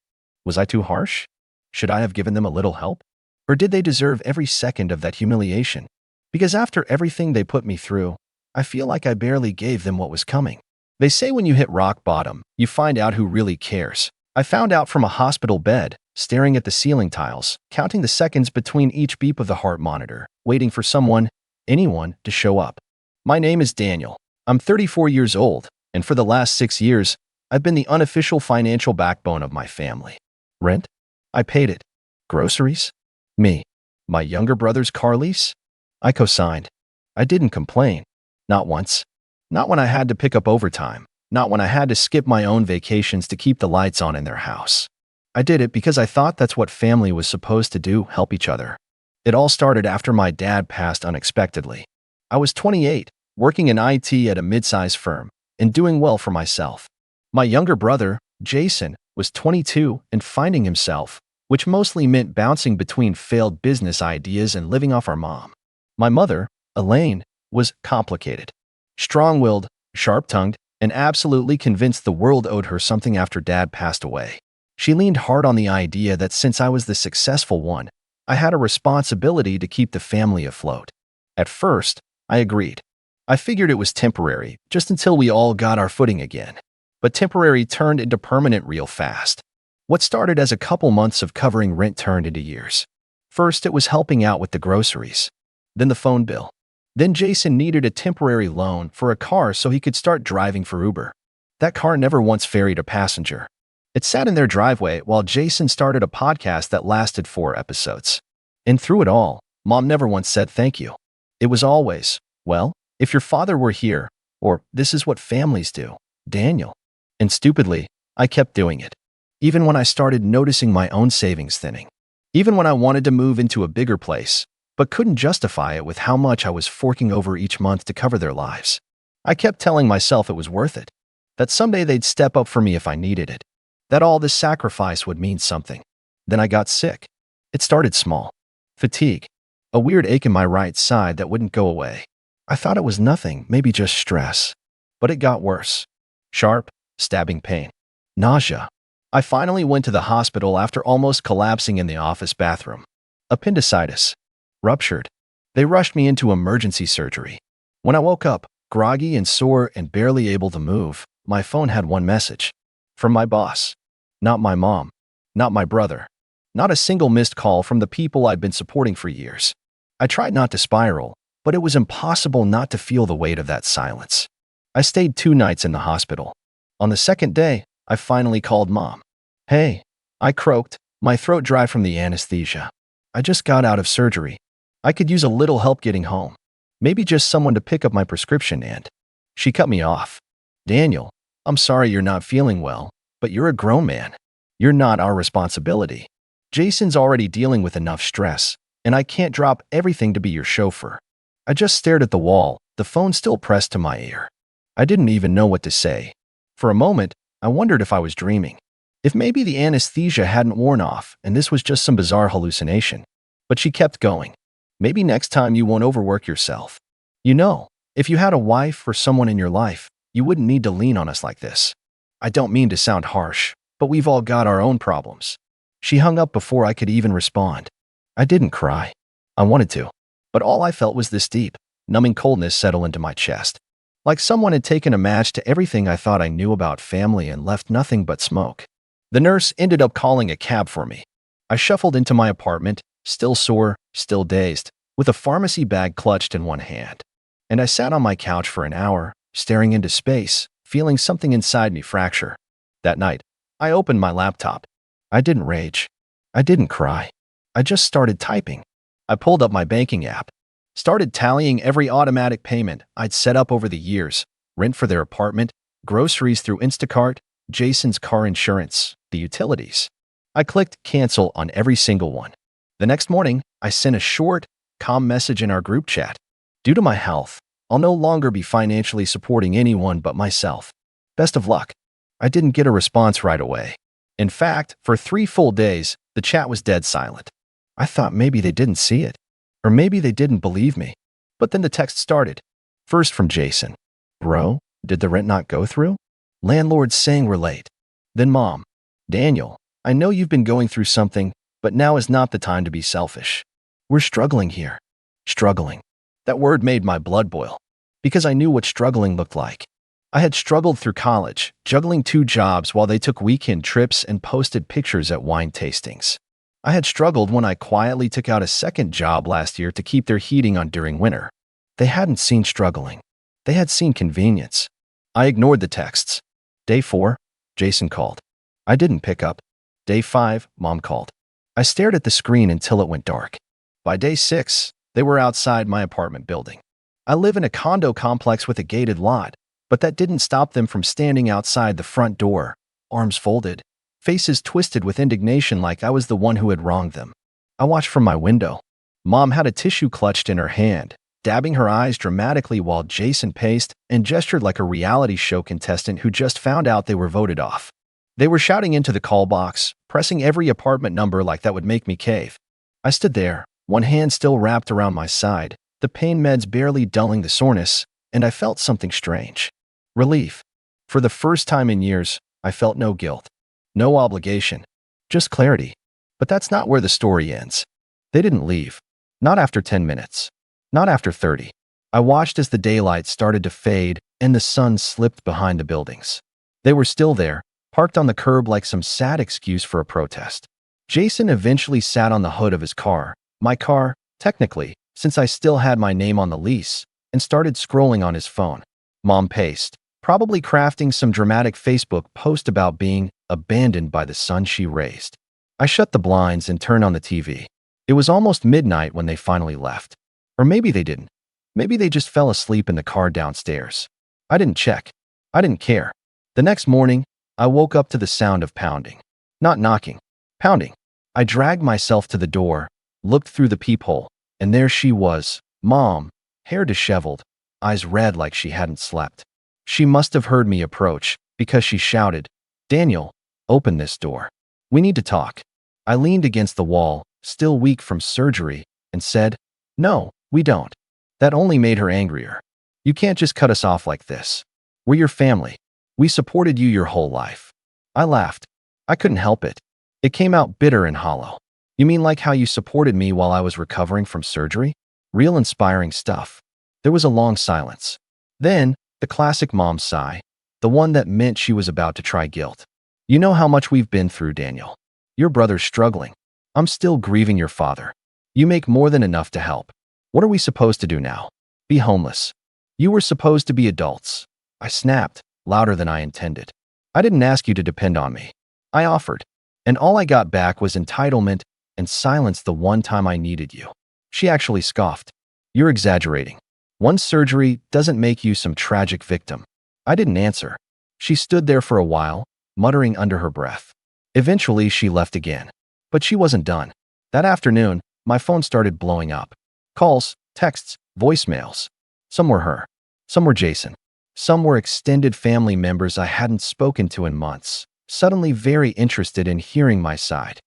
Was I too harsh? Should I have given them a little help? Or did they deserve every second of that humiliation? Because after everything they put me through, I feel like I barely gave them what was coming. They say when you hit rock bottom, you find out who really cares. I found out from a hospital bed, staring at the ceiling tiles, counting the seconds between each beep of the heart monitor, waiting for someone, anyone, to show up. My name is Daniel. I'm 34 years old, and for the last 6 years, I've been the unofficial financial backbone of my family. Rent? I paid it. Groceries? Me. My younger brother's car lease? I co-signed. I didn't complain. Not once. Not when I had to pick up overtime. Not when I had to skip my own vacations to keep the lights on in their house. I did it because I thought that's what family was supposed to do, help each other. It all started after my dad passed unexpectedly. I was 28, working in IT at a mid-sized firm, and doing well for myself. My younger brother, Jason, was 22 and finding himself, which mostly meant bouncing between failed business ideas and living off our mom. My mother, Elaine, was complicated. Strong-willed, sharp-tongued, and absolutely convinced the world owed her something after Dad passed away. She leaned hard on the idea that since I was the successful one, I had a responsibility to keep the family afloat. At first, I agreed. I figured it was temporary, just until we all got our footing again. But temporary turned into permanent real fast. What started as a couple months of covering rent turned into years. First, it was helping out with the groceries. Then the phone bill. Then Jason needed a temporary loan for a car so he could start driving for Uber. That car never once ferried a passenger. It sat in their driveway while Jason started a podcast that lasted 4 episodes. And through it all, Mom never once said thank you. It was always, well, if your father were here, or this is what families do, Daniel. And stupidly, I kept doing it. Even when I started noticing my own savings thinning. Even when I wanted to move into a bigger place, but couldn't justify it with how much I was forking over each month to cover their lives. I kept telling myself it was worth it. That someday they'd step up for me if I needed it. That all this sacrifice would mean something. Then I got sick. It started small. Fatigue. A weird ache in my right side that wouldn't go away. I thought it was nothing, maybe just stress. But it got worse. Sharp, stabbing pain. Nausea. I finally went to the hospital after almost collapsing in the office bathroom. Appendicitis. Ruptured. They rushed me into emergency surgery. When I woke up, groggy and sore and barely able to move, my phone had one message. From my boss. Not my mom. Not my brother. Not a single missed call from the people I'd been supporting for years. I tried not to spiral, but it was impossible not to feel the weight of that silence. I stayed 2 nights in the hospital. On the second day, I finally called Mom. Hey, I croaked, my throat dry from the anesthesia. I just got out of surgery. I could use a little help getting home. Maybe just someone to pick up my prescription and… She cut me off. Daniel, I'm sorry you're not feeling well, but you're a grown man. You're not our responsibility. Jason's already dealing with enough stress, and I can't drop everything to be your chauffeur. I just stared at the wall, the phone still pressed to my ear. I didn't even know what to say. For a moment, I wondered if I was dreaming. If maybe the anesthesia hadn't worn off and this was just some bizarre hallucination. But she kept going. Maybe next time you won't overwork yourself. You know, if you had a wife or someone in your life, you wouldn't need to lean on us like this. I don't mean to sound harsh, but we've all got our own problems. She hung up before I could even respond. I didn't cry. I wanted to. But all I felt was this deep, numbing coldness settle into my chest. Like someone had taken a match to everything I thought I knew about family and left nothing but smoke. The nurse ended up calling a cab for me. I shuffled into my apartment, still sore, still dazed, with a pharmacy bag clutched in one hand. And I sat on my couch for an hour, staring into space, feeling something inside me fracture. That night, I opened my laptop. I didn't rage. I didn't cry. I just started typing. I pulled up my banking app, started tallying every automatic payment I'd set up over the years, rent for their apartment, groceries through Instacart, Jason's car insurance, the utilities. I clicked cancel on every single one. The next morning, I sent a short, calm message in our group chat. Due to my health, I'll no longer be financially supporting anyone but myself. Best of luck. I didn't get a response right away. In fact, for 3 full days, the chat was dead silent. I thought maybe they didn't see it. Or maybe they didn't believe me. But then the text started. First from Jason. Bro, did the rent not go through? Landlord's saying we're late. Then Mom. Daniel, I know you've been going through something, but now is not the time to be selfish. We're struggling here. Struggling. That word made my blood boil. Because I knew what struggling looked like. I had struggled through college, juggling 2 jobs while they took weekend trips and posted pictures at wine tastings. I had struggled when I quietly took out a second job last year to keep their heating on during winter. They hadn't seen struggling. They had seen convenience. I ignored the texts. Day 4, Jason called. I didn't pick up. Day 5, Mom called. I stared at the screen until it went dark. By day 6, they were outside my apartment building. I live in a condo complex with a gated lot, but that didn't stop them from standing outside the front door, arms folded, faces twisted with indignation like I was the one who had wronged them. I watched from my window. Mom had a tissue clutched in her hand, dabbing her eyes dramatically while Jason paced and gestured like a reality show contestant who just found out they were voted off. They were shouting into the call box, pressing every apartment number like that would make me cave. I stood there, one hand still wrapped around my side, the pain meds barely dulling the soreness, and I felt something strange. Relief. For the first time in years, I felt no guilt. No obligation. Just clarity. But that's not where the story ends. They didn't leave. Not after 10 minutes. Not after 30. I watched as the daylight started to fade and the sun slipped behind the buildings. They were still there, parked on the curb like some sad excuse for a protest. Jason eventually sat on the hood of his car, my car, technically, since I still had my name on the lease, and started scrolling on his phone. Mom paced, probably crafting some dramatic Facebook post about being abandoned by the son she raised. I shut the blinds and turned on the TV. It was almost midnight when they finally left. Or maybe they didn't. Maybe they just fell asleep in the car downstairs. I didn't check. I didn't care. The next morning, I woke up to the sound of pounding. Not knocking. Pounding. I dragged myself to the door, looked through the peephole, and there she was, Mom, hair disheveled, eyes red like she hadn't slept. She must have heard me approach, because she shouted, "Daniel, open this door. We need to talk." I leaned against the wall, still weak from surgery, and said, "No, we don't." That only made her angrier. "You can't just cut us off like this. We're your family. We supported you your whole life." I laughed. I couldn't help it. It came out bitter and hollow. "You mean like how you supported me while I was recovering from surgery?" Real inspiring stuff. There was a long silence. Then, the classic mom sigh, the one that meant she was about to try guilt. "You know how much we've been through, Daniel. Your brother's struggling. I'm still grieving your father. You make more than enough to help. What are we supposed to do now? Be homeless? You were supposed to be adults." I snapped, louder than I intended. "I didn't ask you to depend on me. I offered. And all I got back was entitlement and silence the one time I needed you." She actually scoffed. "You're exaggerating. One surgery doesn't make you some tragic victim." I didn't answer. She stood there for a while, muttering under her breath. Eventually, she left again. But she wasn't done. That afternoon, my phone started blowing up. Calls, texts, voicemails. Some were her. Some were Jason. Some were extended family members I hadn't spoken to in months, suddenly very interested in hearing my side.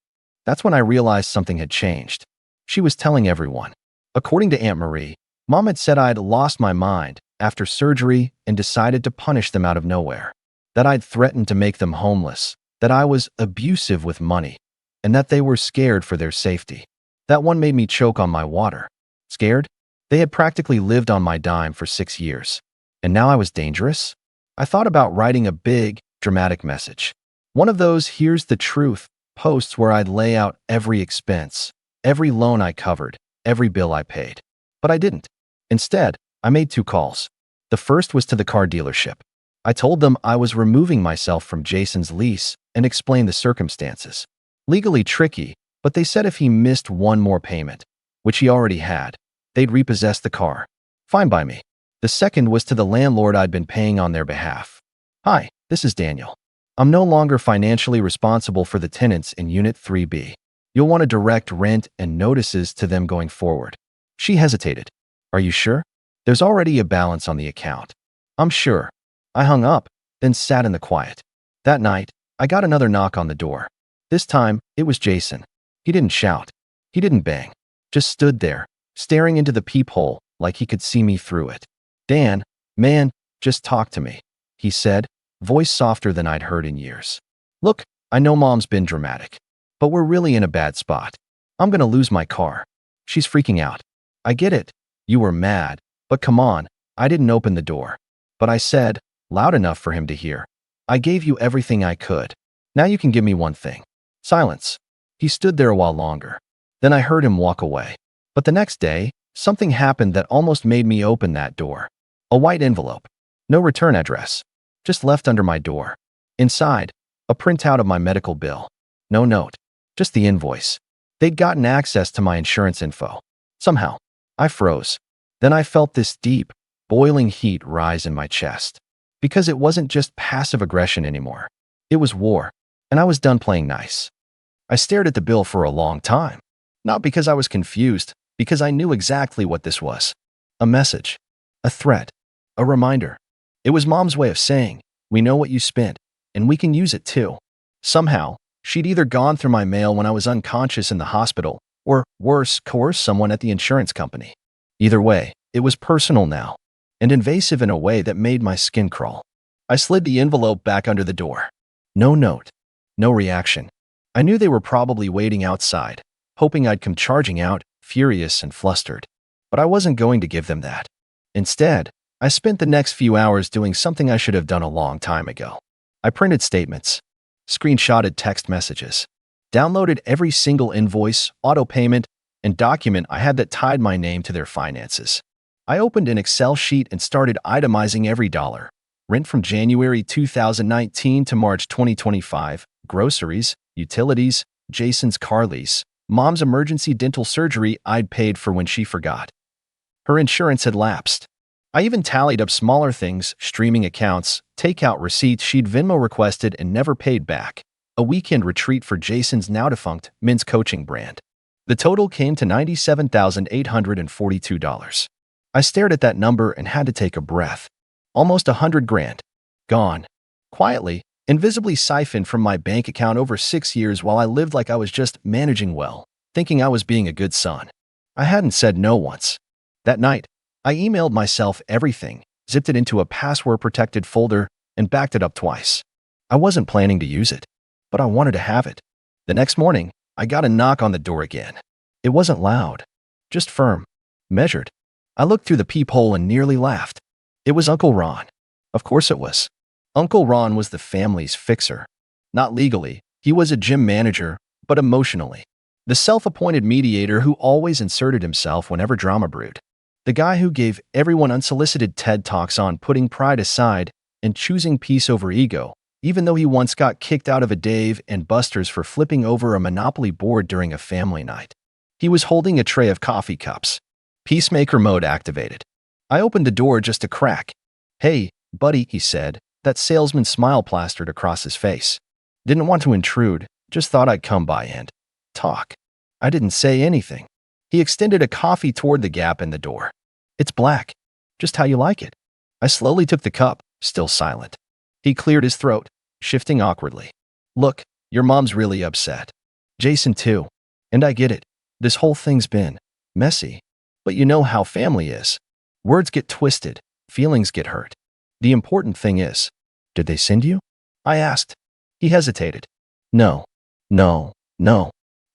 That's when I realized something had changed. She was telling everyone. According to Aunt Marie, Mom had said I'd lost my mind after surgery and decided to punish them out of nowhere. That I'd threatened to make them homeless, that I was abusive with money, and that they were scared for their safety. That one made me choke on my water. Scared? They had practically lived on my dime for 6 years. And now I was dangerous? I thought about writing a big, dramatic message. One of those "here's the truth" posts where I'd lay out every expense, every loan I covered, every bill I paid. But I didn't. Instead, I made 2 calls. The first was to the car dealership. I told them I was removing myself from Jason's lease and explained the circumstances. Legally tricky, but they said if he missed one more payment, which he already had, they'd repossess the car. Fine by me. The second was to the landlord I'd been paying on their behalf. "Hi, this is Daniel. I'm no longer financially responsible for the tenants in Unit 3B. You'll want to direct rent and notices to them going forward." She hesitated. "Are you sure? There's already a balance on the account." "I'm sure." I hung up, then sat in the quiet. That night, I got another knock on the door. This time, it was Jason. He didn't shout. He didn't bang. Just stood there, staring into the peephole like he could see me through it. "Dan, man, just talk to me," he said, voice softer than I'd heard in years. "Look, I know Mom's been dramatic, but we're really in a bad spot. I'm gonna lose my car. She's freaking out. I get it. You were mad, but come on, I didn't open the door." But I said, loud enough for him to hear, "I gave you everything I could. Now you can give me one thing." Silence. He stood there a while longer. Then I heard him walk away. But the next day, something happened that almost made me open that door. A white envelope. No return address. Just left under my door. Inside, a printout of my medical bill. No note. Just the invoice. They'd gotten access to my insurance info. Somehow. I froze. Then I felt this deep, boiling heat rise in my chest. Because it wasn't just passive aggression anymore. It was war. And I was done playing nice. I stared at the bill for a long time. Not because I was confused, because I knew exactly what this was. A message. A threat. A reminder. It was Mom's way of saying, "We know what you spent, and we can use it too." Somehow, she'd either gone through my mail when I was unconscious in the hospital, or worse, coerced someone at the insurance company. Either way, it was personal now, and invasive in a way that made my skin crawl. I slid the envelope back under the door. No note. No reaction. I knew they were probably waiting outside, hoping I'd come charging out, furious and flustered. But I wasn't going to give them that. Instead, I spent the next few hours doing something I should have done a long time ago. I printed statements, screenshotted text messages, downloaded every single invoice, auto payment, and document I had that tied my name to their finances. I opened an Excel sheet and started itemizing every dollar. Rent from January 2019 to March 2025, groceries, utilities, Jason's car lease, Mom's emergency dental surgery I'd paid for when she forgot. Her insurance had lapsed. I even tallied up smaller things, streaming accounts, takeout receipts she'd Venmo requested and never paid back. A weekend retreat for Jason's now-defunct men's coaching brand. The total came to $97,842. I stared at that number and had to take a breath. Almost $100,000. Gone. Quietly, invisibly siphoned from my bank account over 6 years while I lived like I was just managing well, thinking I was being a good son. I hadn't said no once. That night, I emailed myself everything, zipped it into a password-protected folder, and backed it up twice. I wasn't planning to use it, but I wanted to have it. The next morning, I got a knock on the door again. It wasn't loud, just firm, measured. I looked through the peephole and nearly laughed. It was Uncle Ron. Of course it was. Uncle Ron was the family's fixer. Not legally, he was a gym manager, but emotionally. The self-appointed mediator who always inserted himself whenever drama brewed. The guy who gave everyone unsolicited TED Talks on putting pride aside and choosing peace over ego, even though he once got kicked out of a Dave and Buster's for flipping over a Monopoly board during a family night. He was holding a tray of coffee cups. Peacemaker mode activated. I opened the door just a crack. "Hey, buddy," he said, that salesman's smile plastered across his face. Didn't want to intrude, just thought I'd come by and talk. I didn't say anything. He extended a coffee toward the gap in the door. "It's black. Just how you like it." I slowly took the cup, still silent. He cleared his throat, shifting awkwardly. "Look, your mom's really upset. Jason too. And I get it. This whole thing's been messy. But you know how family is. Words get twisted, feelings get hurt. The important thing is, did they send you?" I asked. He hesitated. No.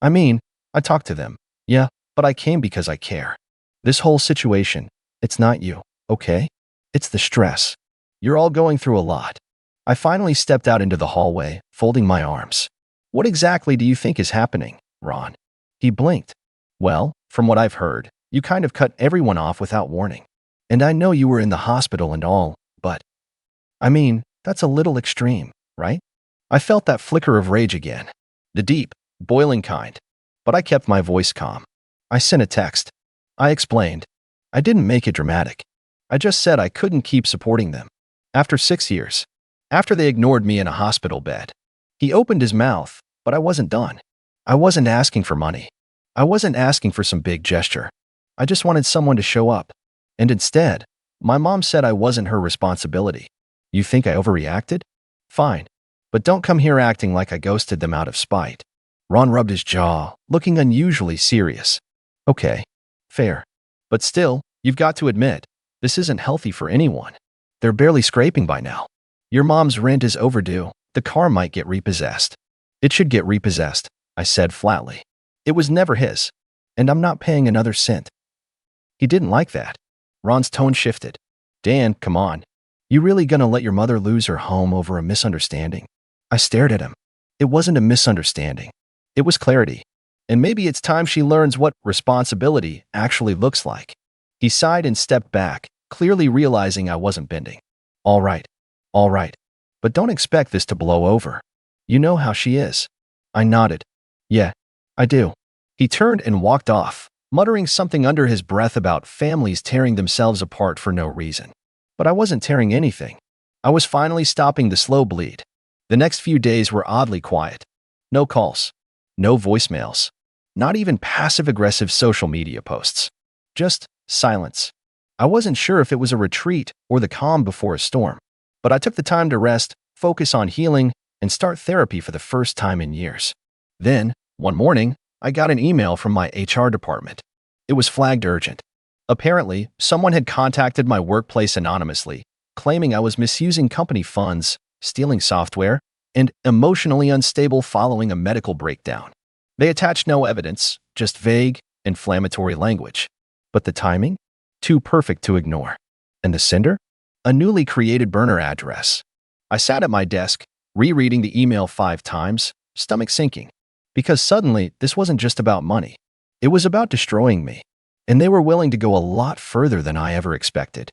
I mean, I talked to them. Yeah, but I came because I care. This whole situation, it's not you, okay? It's the stress. You're all going through a lot." I finally stepped out into the hallway, folding my arms. "What exactly do you think is happening, Ron?" He blinked. "Well, from what I've heard, you kind of cut everyone off without warning. And I know you were in the hospital and all, but I mean, that's a little extreme, right?" I felt that flicker of rage again. The deep, boiling kind. But I kept my voice calm. I sent a text. I explained. I didn't make it dramatic. I just said I couldn't keep supporting them. After 6 years. After they ignored me in a hospital bed. He opened his mouth, but I wasn't done. I wasn't asking for money. I wasn't asking for some big gesture. I just wanted someone to show up. And instead, my mom said I wasn't her responsibility. You think I overreacted? Fine. But don't come here acting like I ghosted them out of spite. Ron rubbed his jaw, looking unusually serious. Okay. Fair. But still, you've got to admit, this isn't healthy for anyone. They're barely scraping by now. Your mom's rent is overdue. The car might get repossessed. It should get repossessed, I said flatly. It was never his. And I'm not paying another cent. He didn't like that. Ron's tone shifted. Dan, come on. You really gonna let your mother lose her home over a misunderstanding? I stared at him. It wasn't a misunderstanding. It was clarity. And maybe it's time she learns what responsibility actually looks like. He sighed and stepped back, clearly realizing I wasn't bending. All right. But don't expect this to blow over. You know how she is. I nodded. Yeah, I do. He turned and walked off, muttering something under his breath about families tearing themselves apart for no reason. But I wasn't tearing anything. I was finally stopping the slow bleed. The next few days were oddly quiet. No calls. No voicemails. Not even passive-aggressive social media posts. Just silence. I wasn't sure if it was a retreat or the calm before a storm. But I took the time to rest, focus on healing, and start therapy for the first time in years. Then, one morning, I got an email from my HR department. It was flagged urgent. Apparently, someone had contacted my workplace anonymously, claiming I was misusing company funds, stealing software, and emotionally unstable following a medical breakdown. They attached no evidence, just vague, inflammatory language. But the timing? Too perfect to ignore. And the sender? A newly created burner address. I sat at my desk, rereading the email 5 times, stomach sinking. Because suddenly, this wasn't just about money. It was about destroying me. And they were willing to go a lot further than I ever expected.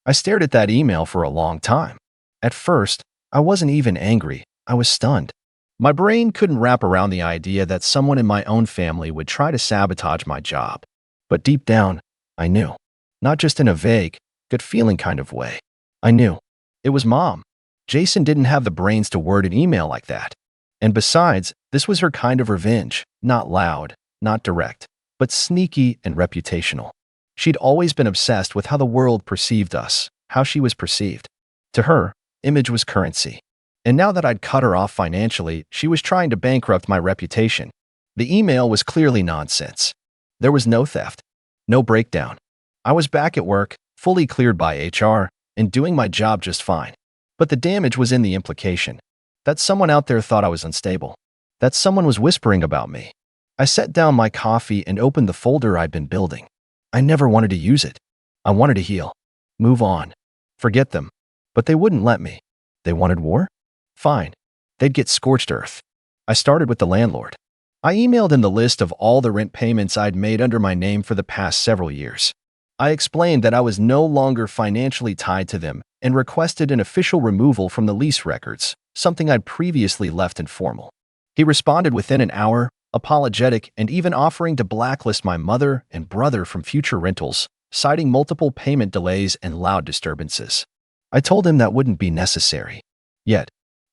I stared at that email for a long time. At first, I wasn't even angry. I was stunned. My brain couldn't wrap around the idea that someone in my own family would try to sabotage my job. But deep down, I knew. Not just in a vague, gut feeling kind of way. I knew. It was Mom. Jason didn't have the brains to word an email like that. And besides, this was her kind of revenge, not loud, not direct, but sneaky and reputational. She'd always been obsessed with how the world perceived us, how she was perceived. To her, image was currency. And now that I'd cut her off financially, she was trying to bankrupt my reputation. The email was clearly nonsense. There was no theft, no breakdown. I was back at work, fully cleared by HR, and doing my job just fine. But the damage was in the implication. That someone out there thought I was unstable. That someone was whispering about me. I set down my coffee and opened the folder I'd been building. I never wanted to use it. I wanted to heal. Move on. Forget them. But they wouldn't let me. They wanted war? Fine. They'd get scorched earth. I started with the landlord. I emailed him the list of all the rent payments I'd made under my name for the past several years. I explained that I was no longer financially tied to them and requested an official removal from the lease records, something I'd previously left informal. He responded within an hour, apologetic and even offering to blacklist my mother and brother from future rentals, citing multiple payment delays and loud disturbances. I told him that wouldn't be necessary. Yet,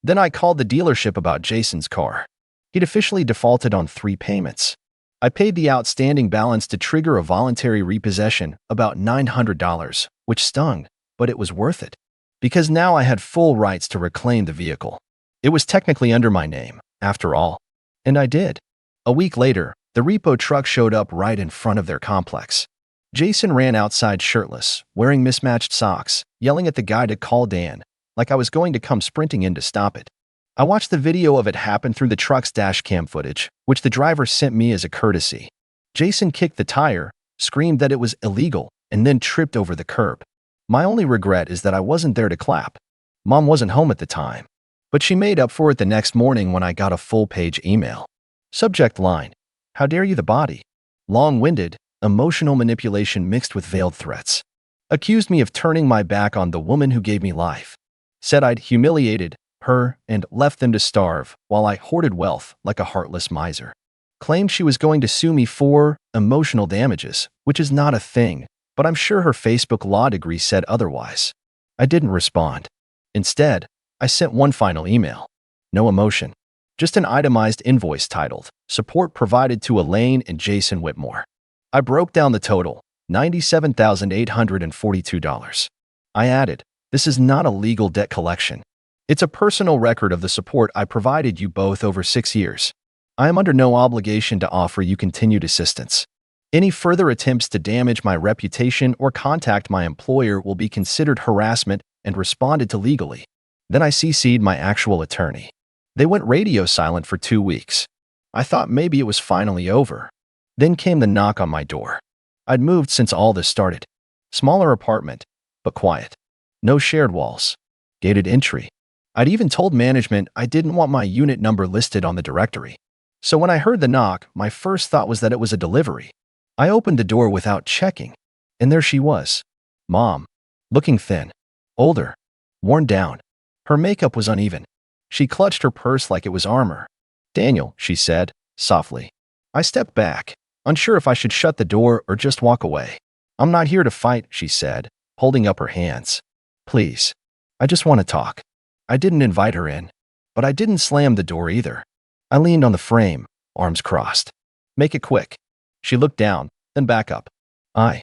then I called the dealership about Jason's car. He'd officially defaulted on 3 payments. I paid the outstanding balance to trigger a voluntary repossession, about $900, which stung, but it was worth it. Because now I had full rights to reclaim the vehicle. It was technically under my name, after all. And I did. A week later, the repo truck showed up right in front of their complex. Jason ran outside shirtless, wearing mismatched socks, yelling at the guy to call Dan, like I was going to come sprinting in to stop it. I watched the video of it happen through the truck's dash cam footage, which the driver sent me as a courtesy. Jason kicked the tire, screamed that it was illegal, and then tripped over the curb. My only regret is that I wasn't there to clap. Mom wasn't home at the time, but she made up for it the next morning when I got a full-page email. Subject line: "How dare you the body?" Long-winded, emotional manipulation mixed with veiled threats. Accused me of turning my back on the woman who gave me life. Said I'd humiliated her and left them to starve while I hoarded wealth like a heartless miser. Claimed she was going to sue me for emotional damages, which is not a thing, but I'm sure her Facebook law degree said otherwise. I didn't respond. Instead, I sent one final email. No emotion. Just an itemized invoice titled, "Support provided to Elaine and Jason Whitmore." I broke down the total, $97,842. I added, "This is not a legal debt collection. It's a personal record of the support I provided you both over 6 years. I am under no obligation to offer you continued assistance. Any further attempts to damage my reputation or contact my employer will be considered harassment and responded to legally." Then I CC'd my actual attorney. They went radio silent for 2 weeks. I thought maybe it was finally over. Then came the knock on my door. I'd moved since all this started. Smaller apartment, but quiet. No shared walls. Gated entry. I'd even told management I didn't want my unit number listed on the directory. So when I heard the knock, my first thought was that it was a delivery. I opened the door without checking, and there she was. Mom. Looking thin. Older. Worn down. Her makeup was uneven. She clutched her purse like it was armor. "Daniel," she said, softly. I stepped back, unsure if I should shut the door or just walk away. "I'm not here to fight," she said, holding up her hands. "Please. I just want to talk." I didn't invite her in, but I didn't slam the door either. I leaned on the frame, arms crossed. "Make it quick." She looked down, then back up. I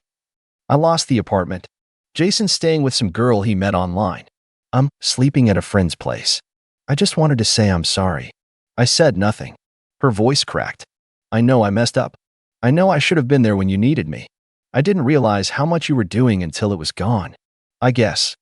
lost the apartment. Jason's staying with some girl he met online. I'm sleeping at a friend's place. I just wanted to say I'm sorry. I said nothing. Her voice cracked. "I know I messed up. I know I should have been there when you needed me. I didn't realize how much you were doing until it was gone. I guess.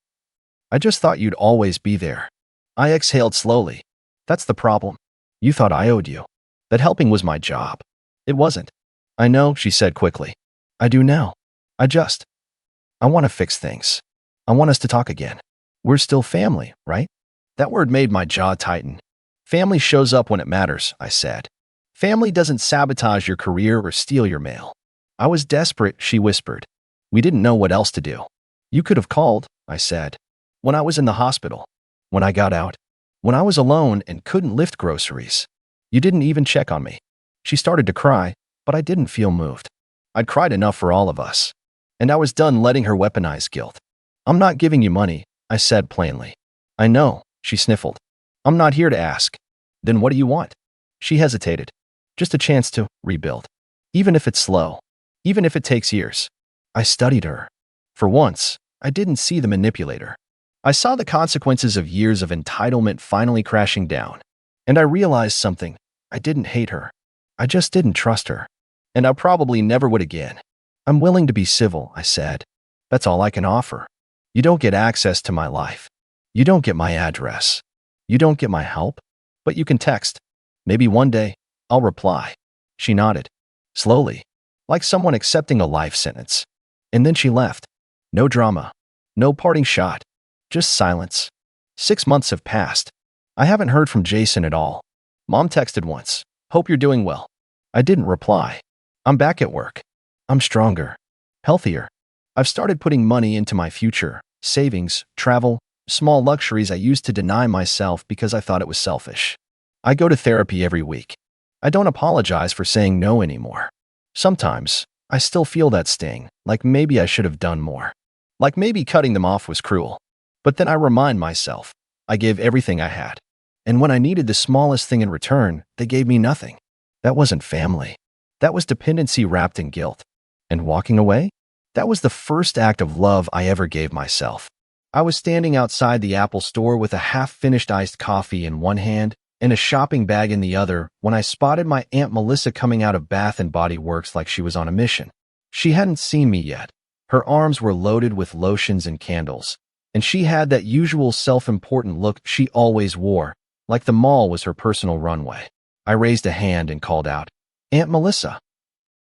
I just thought you'd always be there." I exhaled slowly. "That's the problem. You thought I owed you. That helping was my job. It wasn't." "I know," she said quickly. "I do now. I want to fix things. I want us to talk again. We're still family, right?" That word made my jaw tighten. "Family shows up when it matters," I said. "Family doesn't sabotage your career or steal your mail." I was desperate, she whispered. "We didn't know what else to do." "You could have called," I said. "When I was in the hospital. When I got out." When I was alone and couldn't lift groceries. You didn't even check on me. She started to cry, but I didn't feel moved. I'd cried enough for all of us. And I was done letting her weaponize guilt. I'm not giving you money, I said plainly. I know, she sniffled. I'm not here to ask. Then what do you want? She hesitated. Just a chance to rebuild. Even if it's slow. Even if it takes years. I studied her. For once, I didn't see the manipulator. I saw the consequences of years of entitlement finally crashing down. And I realized something. I didn't hate her. I just didn't trust her. And I probably never would again. I'm willing to be civil, I said. That's all I can offer. You don't get access to my life. You don't get my address. You don't get my help. But you can text. Maybe one day, I'll reply. She nodded. Slowly. Like someone accepting a life sentence. And then she left. No drama. No parting shot. Just silence. 6 months have passed. I haven't heard from Jason at all. Mom texted once. Hope you're doing well. I didn't reply. I'm back at work. I'm stronger. Healthier. I've started putting money into my future. Savings, travel, small luxuries I used to deny myself because I thought it was selfish. I go to therapy every week. I don't apologize for saying no anymore. Sometimes, I still feel that sting, like maybe I should have done more. Like maybe cutting them off was cruel. But then I remind myself, I gave everything I had. And when I needed the smallest thing in return, they gave me nothing. That wasn't family. That was dependency wrapped in guilt. And walking away? That was the first act of love I ever gave myself. I was standing outside the Apple store with a half-finished iced coffee in one hand and a shopping bag in the other when I spotted my Aunt Melissa coming out of Bath and Body Works like she was on a mission. She hadn't seen me yet. Her arms were loaded with lotions and candles, and she had that usual self-important look she always wore, like the mall was her personal runway. I raised a hand and called out, Aunt Melissa.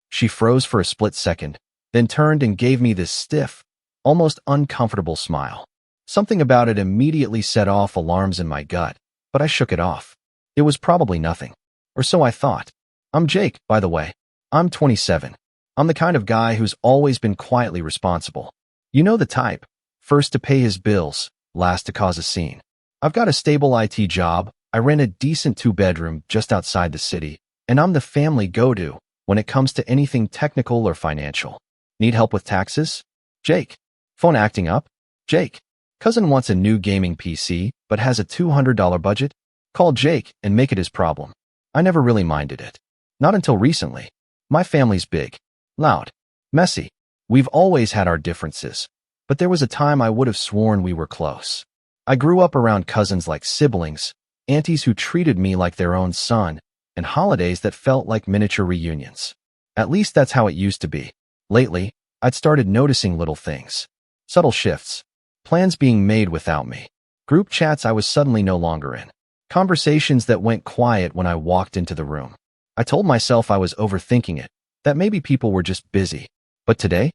She froze for a split second, then turned and gave me this stiff, almost uncomfortable smile. Something about it immediately set off alarms in my gut, but I shook it off. It was probably nothing. Or so I thought. I'm Jake, by the way. I'm 27. I'm the kind of guy who's always been quietly responsible. You know the type. First to pay his bills, last to cause a scene. I've got a stable IT job, I rent a decent 2-bedroom just outside the city, and I'm the family go-to when it comes to anything technical or financial. Need help with taxes? Jake. Phone acting up? Jake. Cousin wants a new gaming PC, but has a $200 budget? Call Jake and make it his problem. I never really minded it. Not until recently. My family's big, loud, messy. We've always had our differences, but there was a time I would have sworn we were close. I grew up around cousins like siblings, aunties who treated me like their own son, and holidays that felt like miniature reunions. At least that's how it used to be. Lately, I'd started noticing little things. Subtle shifts. Plans being made without me. Group chats I was suddenly no longer in. Conversations that went quiet when I walked into the room. I told myself I was overthinking it, that maybe people were just busy. But today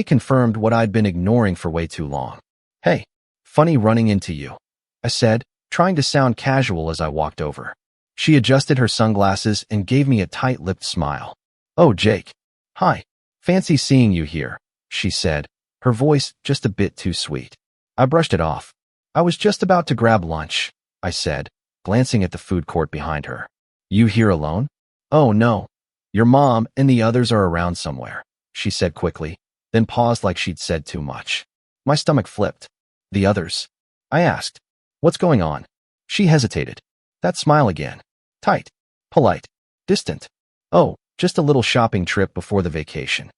confirmed what I'd been ignoring for way too long. Hey, funny running into you, I said, trying to sound casual as I walked over. She adjusted her sunglasses and gave me a tight-lipped smile. Oh, Jake. Hi. Fancy seeing you here, she said, her voice just a bit too sweet. I brushed it off. I was just about to grab lunch, I said, glancing at the food court behind her. You here alone? Oh, no. Your mom and the others are around somewhere, she said quickly, then paused like she'd said too much. My stomach flipped. The others? I asked. What's going on? She hesitated. That smile again. Tight. Polite. Distant. Oh, just a little shopping trip before the vacation.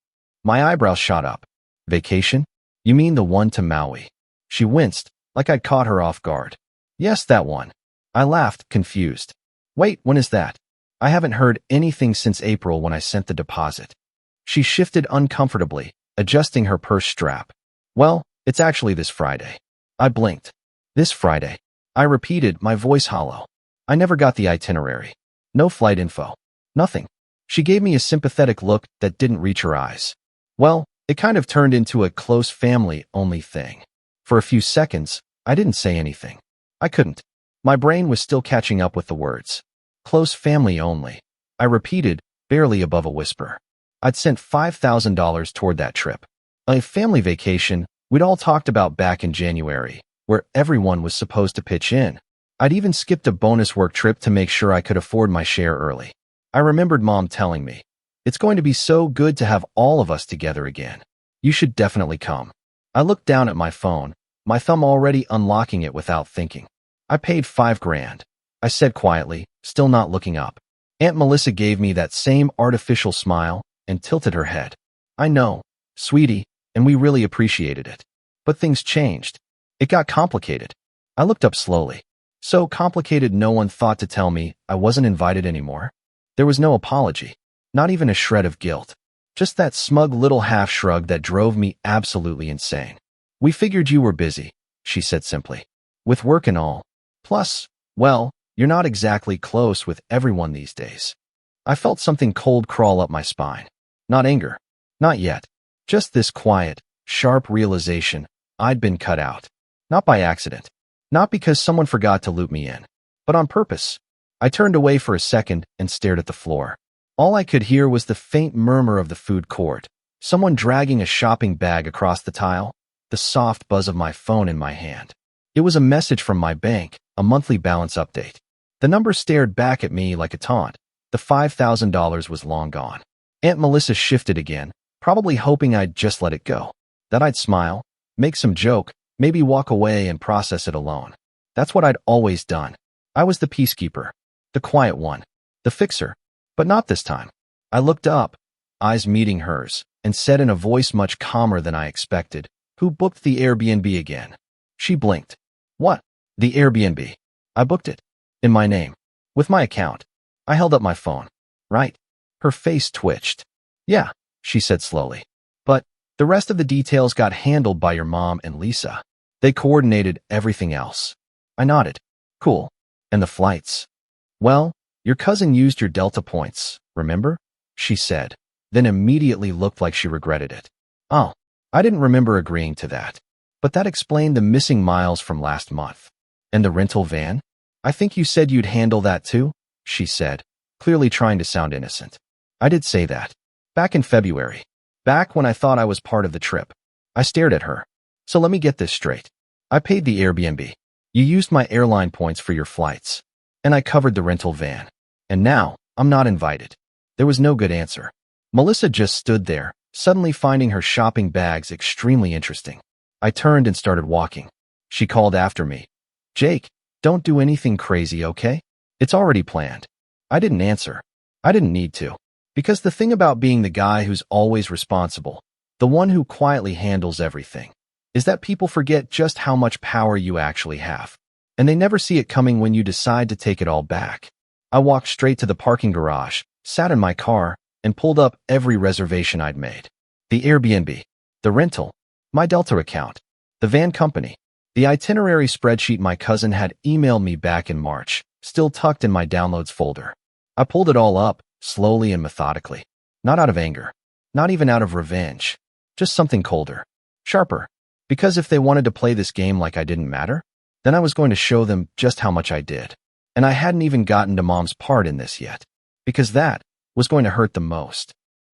My eyebrows shot up. Vacation? You mean the one to Maui? She winced, like I'd caught her off guard. Yes, that one. I laughed, confused. Wait, when is that? I haven't heard anything since April when I sent the deposit. She shifted uncomfortably, adjusting her purse strap. Well, it's actually this Friday. I blinked. This Friday. I repeated, my voice hollow. I never got the itinerary. No flight info. Nothing. She gave me a sympathetic look that didn't reach her eyes. Well, it kind of turned into a close family-only thing. For a few seconds, I didn't say anything. I couldn't. My brain was still catching up with the words. Close family only. I repeated, barely above a whisper. I'd sent $5,000 toward that trip. A family vacation we'd all talked about back in January, where everyone was supposed to pitch in. I'd even skipped a bonus work trip to make sure I could afford my share early. I remembered Mom telling me, "It's going to be so good to have all of us together again. You should definitely come." I looked down at my phone, my thumb already unlocking it without thinking. "I paid $5,000. I said quietly, still not looking up. Aunt Melissa gave me that same artificial smile and tilted her head. "I know, sweetie, and we really appreciated it. But things changed. It got complicated." I looked up slowly. So complicated no one thought to tell me I wasn't invited anymore. There was no apology, not even a shred of guilt. Just that smug little half shrug that drove me absolutely insane. "We figured you were busy," she said simply. "With work and all. Plus, well, you're not exactly close with everyone these days." I felt something cold crawl up my spine. Not anger. Not yet. Just this quiet, sharp realization I'd been cut out. Not by accident. Not because someone forgot to loop me in. But on purpose. I turned away for a second and stared at the floor. All I could hear was the faint murmur of the food court, someone dragging a shopping bag across the tile, the soft buzz of my phone in my hand. It was a message from my bank, a monthly balance update. The number stared back at me like a taunt. The $5,000 was long gone. Aunt Melissa shifted again, probably hoping I'd just let it go. That I'd smile, make some joke, maybe walk away and process it alone. That's what I'd always done. I was the peacekeeper, the quiet one, the fixer. But not this time. I looked up, eyes meeting hers, and said in a voice much calmer than I expected, "Who booked the Airbnb again?" She blinked. "What? The Airbnb?" "I booked it. In my name. With my account." I held up my phone. "Right." Her face twitched. "Yeah," she said slowly. "But the rest of the details got handled by your mom and Lisa. They coordinated everything else." I nodded. "Cool. And the flights?" "Well, your cousin used your Delta points, remember?" she said, then immediately looked like she regretted it. "Oh, I didn't remember agreeing to that. But that explained the missing miles from last month. And the rental van? I think you said you'd handle that too," she said, clearly trying to sound innocent. "I did say that. Back in February. Back when I thought I was part of the trip." I stared at her. "So let me get this straight. I paid the Airbnb. You used my airline points for your flights. And I covered the rental van. And now, I'm not invited." There was no good answer. Melissa just stood there, suddenly finding her shopping bags extremely interesting. I turned and started walking. She called after me, "Jake, don't do anything crazy, okay? It's already planned." I didn't answer. I didn't need to. Because the thing about being the guy who's always responsible, the one who quietly handles everything, is that people forget just how much power you actually have. And they never see it coming when you decide to take it all back. I walked straight to the parking garage, sat in my car, and pulled up every reservation I'd made. The Airbnb, the rental, my Delta account, the van company, the itinerary spreadsheet my cousin had emailed me back in March, still tucked in my downloads folder. I pulled it all up, slowly and methodically. Not out of anger. Not even out of revenge. Just something colder. Sharper. Because if they wanted to play this game like I didn't matter, then I was going to show them just how much I did. And I hadn't even gotten to Mom's part in this yet. Because that was going to hurt the most.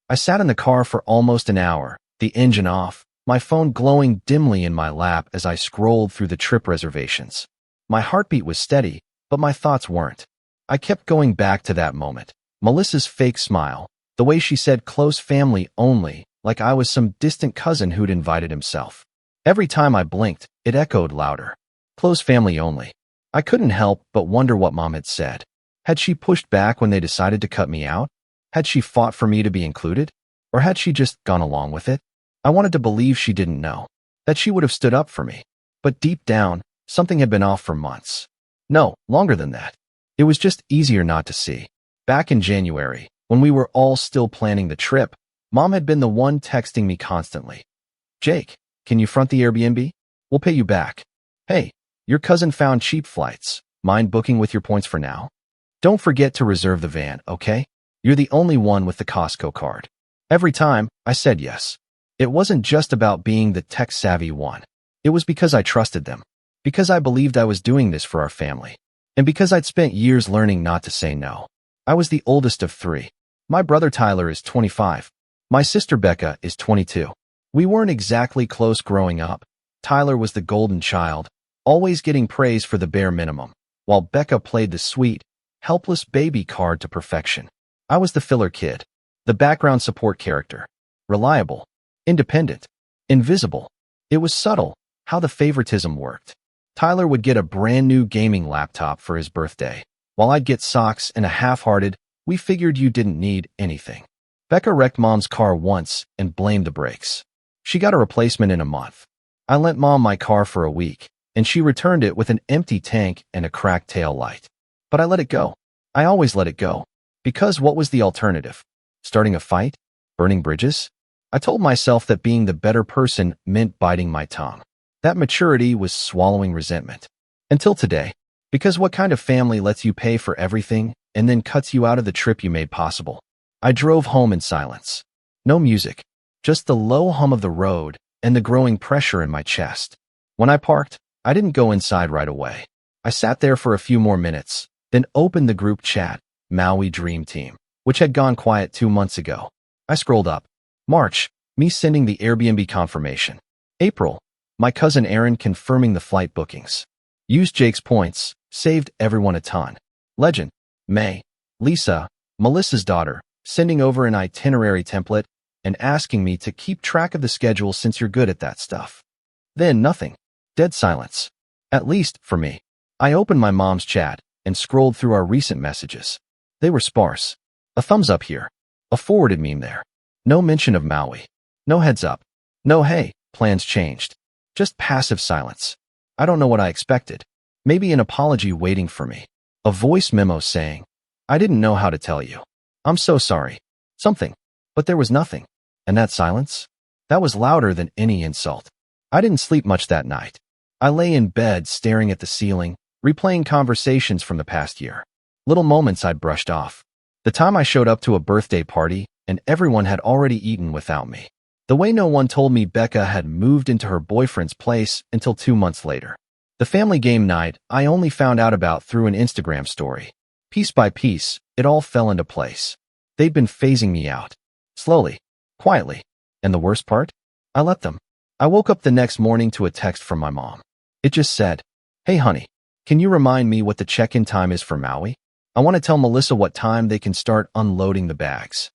I sat in the car for almost an hour, the engine off, my phone glowing dimly in my lap as I scrolled through the trip reservations. My heartbeat was steady, but my thoughts weren't. I kept going back to that moment. Melissa's fake smile, the way she said close family only, like I was some distant cousin who'd invited himself. Every time I blinked, it echoed louder. Close family only. I couldn't help but wonder what Mom had said. Had she pushed back when they decided to cut me out? Had she fought for me to be included? Or had she just gone along with it? I wanted to believe she didn't know, that she would have stood up for me. But deep down, something had been off for months. No, longer than that. It was just easier not to see. Back in January, when we were all still planning the trip, Mom had been the one texting me constantly. "Jake, can you front the Airbnb? We'll pay you back. Hey, your cousin found cheap flights. Mind booking with your points for now? Don't forget to reserve the van, okay? You're the only one with the Costco card." Every time, I said yes. It wasn't just about being the tech-savvy one. It was because I trusted them. Because I believed I was doing this for our family. And because I'd spent years learning not to say no. I was the oldest of three. My brother Tyler is 25. My sister Becca is 22. We weren't exactly close growing up. Tyler was the golden child, always getting praise for the bare minimum, while Becca played the sweet, helpless baby card to perfection. I was the filler kid, the background support character. Reliable, independent, invisible. It was subtle how the favoritism worked. Tyler would get a brand new gaming laptop for his birthday, while I'd get socks and a half-hearted, "We figured you didn't need anything." Becca wrecked Mom's car once and blamed the brakes. She got a replacement in a month. I lent Mom my car for a week, and she returned it with an empty tank and a cracked tail light. But I let it go. I always let it go. Because what was the alternative? Starting a fight? Burning bridges? I told myself that being the better person meant biting my tongue. That maturity was swallowing resentment. Until today. Because what kind of family lets you pay for everything and then cuts you out of the trip you made possible? I drove home in silence. No music. Just the low hum of the road and the growing pressure in my chest. When I parked, I didn't go inside right away. I sat there for a few more minutes, then opened the group chat, Maui Dream Team, which had gone quiet 2 months ago. I scrolled up. March, me sending the Airbnb confirmation. April, my cousin Aaron confirming the flight bookings. Used Jake's points, saved everyone a ton. Legend, May, Lisa, Melissa's daughter, sending over an itinerary template and asking me to keep track of the schedule since you're good at that stuff. Then nothing. Dead silence. At least, for me. I opened my mom's chat and scrolled through our recent messages. They were sparse. A thumbs up here. A forwarded meme there. No mention of Maui. No heads up. No hey, plans changed. Just passive silence. I don't know what I expected. Maybe an apology waiting for me. A voice memo saying, "I didn't know how to tell you. I'm so sorry." Something. But there was nothing. And that silence? That was louder than any insult. I didn't sleep much that night. I lay in bed staring at the ceiling, replaying conversations from the past year. Little moments I'd brushed off. The time I showed up to a birthday party and everyone had already eaten without me. The way no one told me Becca had moved into her boyfriend's place until 2 months later. The family game night I only found out about through an Instagram story. Piece by piece, it all fell into place. They'd been phasing me out. Slowly. Quietly. And the worst part? I let them. I woke up the next morning to a text from my mom. It just said, "Hey honey, can you remind me what the check-in time is for Maui? I want to tell Melissa what time they can start unloading the bags."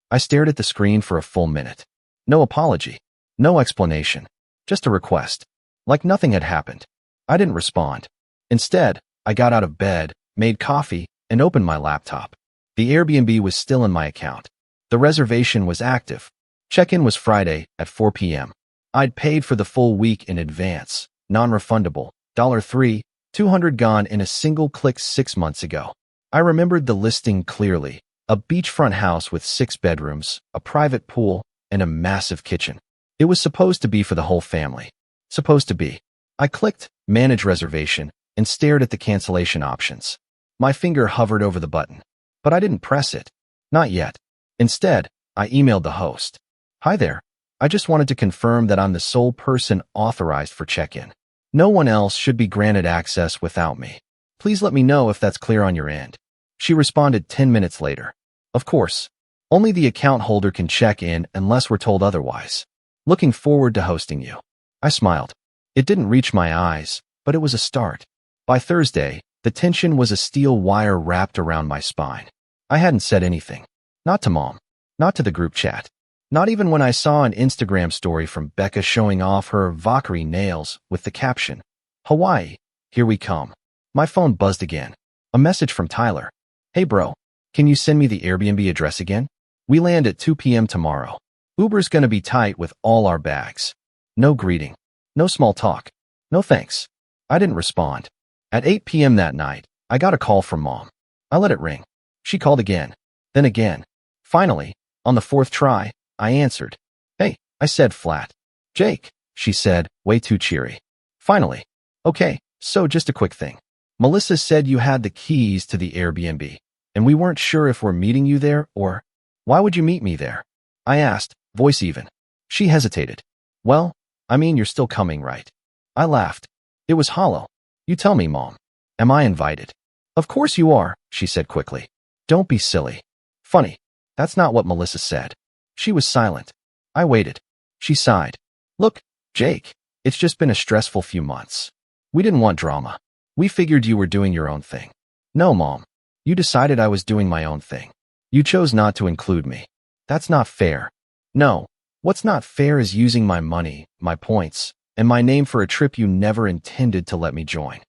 I stared at the screen for a full minute. No apology. No explanation. Just a request. Like nothing had happened. I didn't respond. Instead, I got out of bed, made coffee, and opened my laptop. The Airbnb was still in my account. The reservation was active. Check-in was Friday at 4 p.m. I'd paid for the full week in advance, non-refundable, $3, 200 gone in a single click 6 months ago. I remembered the listing clearly. A beachfront house with 6 bedrooms, a private pool, and a massive kitchen. It was supposed to be for the whole family. Supposed to be. I clicked Manage Reservation and stared at the cancellation options. My finger hovered over the button, but I didn't press it. Not yet. Instead, I emailed the host. "Hi there. I just wanted to confirm that I'm the sole person authorized for check-in. No one else should be granted access without me. Please let me know if that's clear on your end." She responded 10 minutes later. "Of course. Only the account holder can check in unless we're told otherwise. Looking forward to hosting you." I smiled. It didn't reach my eyes, but it was a start. By Thursday, the tension was a steel wire wrapped around my spine. I hadn't said anything. Not to Mom. Not to the group chat. Not even when I saw an Instagram story from Becca showing off her Valkyrie nails with the caption, "Hawaii, here we come." My phone buzzed again. A message from Tyler. "Hey bro, can you send me the Airbnb address again? We land at 2 p.m. tomorrow. Uber's gonna be tight with all our bags." No greeting. No small talk. No thanks. I didn't respond. At 8 p.m. that night, I got a call from Mom. I let it ring. She called again. Then again. Finally, on the 4th try, I answered. "Hey," I said flat. "Jake," she said, way too cheery. Finally. "Okay, so just a quick thing. Melissa said you had the keys to the Airbnb, and we weren't sure if we're meeting you there or..." "Why would you meet me there?" I asked, voice even. She hesitated. "Well, I mean you're still coming, right?" I laughed. It was hollow. "You tell me, Mom. Am I invited?" "Of course you are," she said quickly. "Don't be silly." Funny. That's not what Melissa said. She was silent. I waited. She sighed. "Look, Jake, it's just been a stressful few months. We didn't want drama. We figured you were doing your own thing. No, Mom. You decided I was doing my own thing. You chose not to include me. That's not fair. No. What's not fair is using my money, my points, and my name for a trip you never intended to let me join.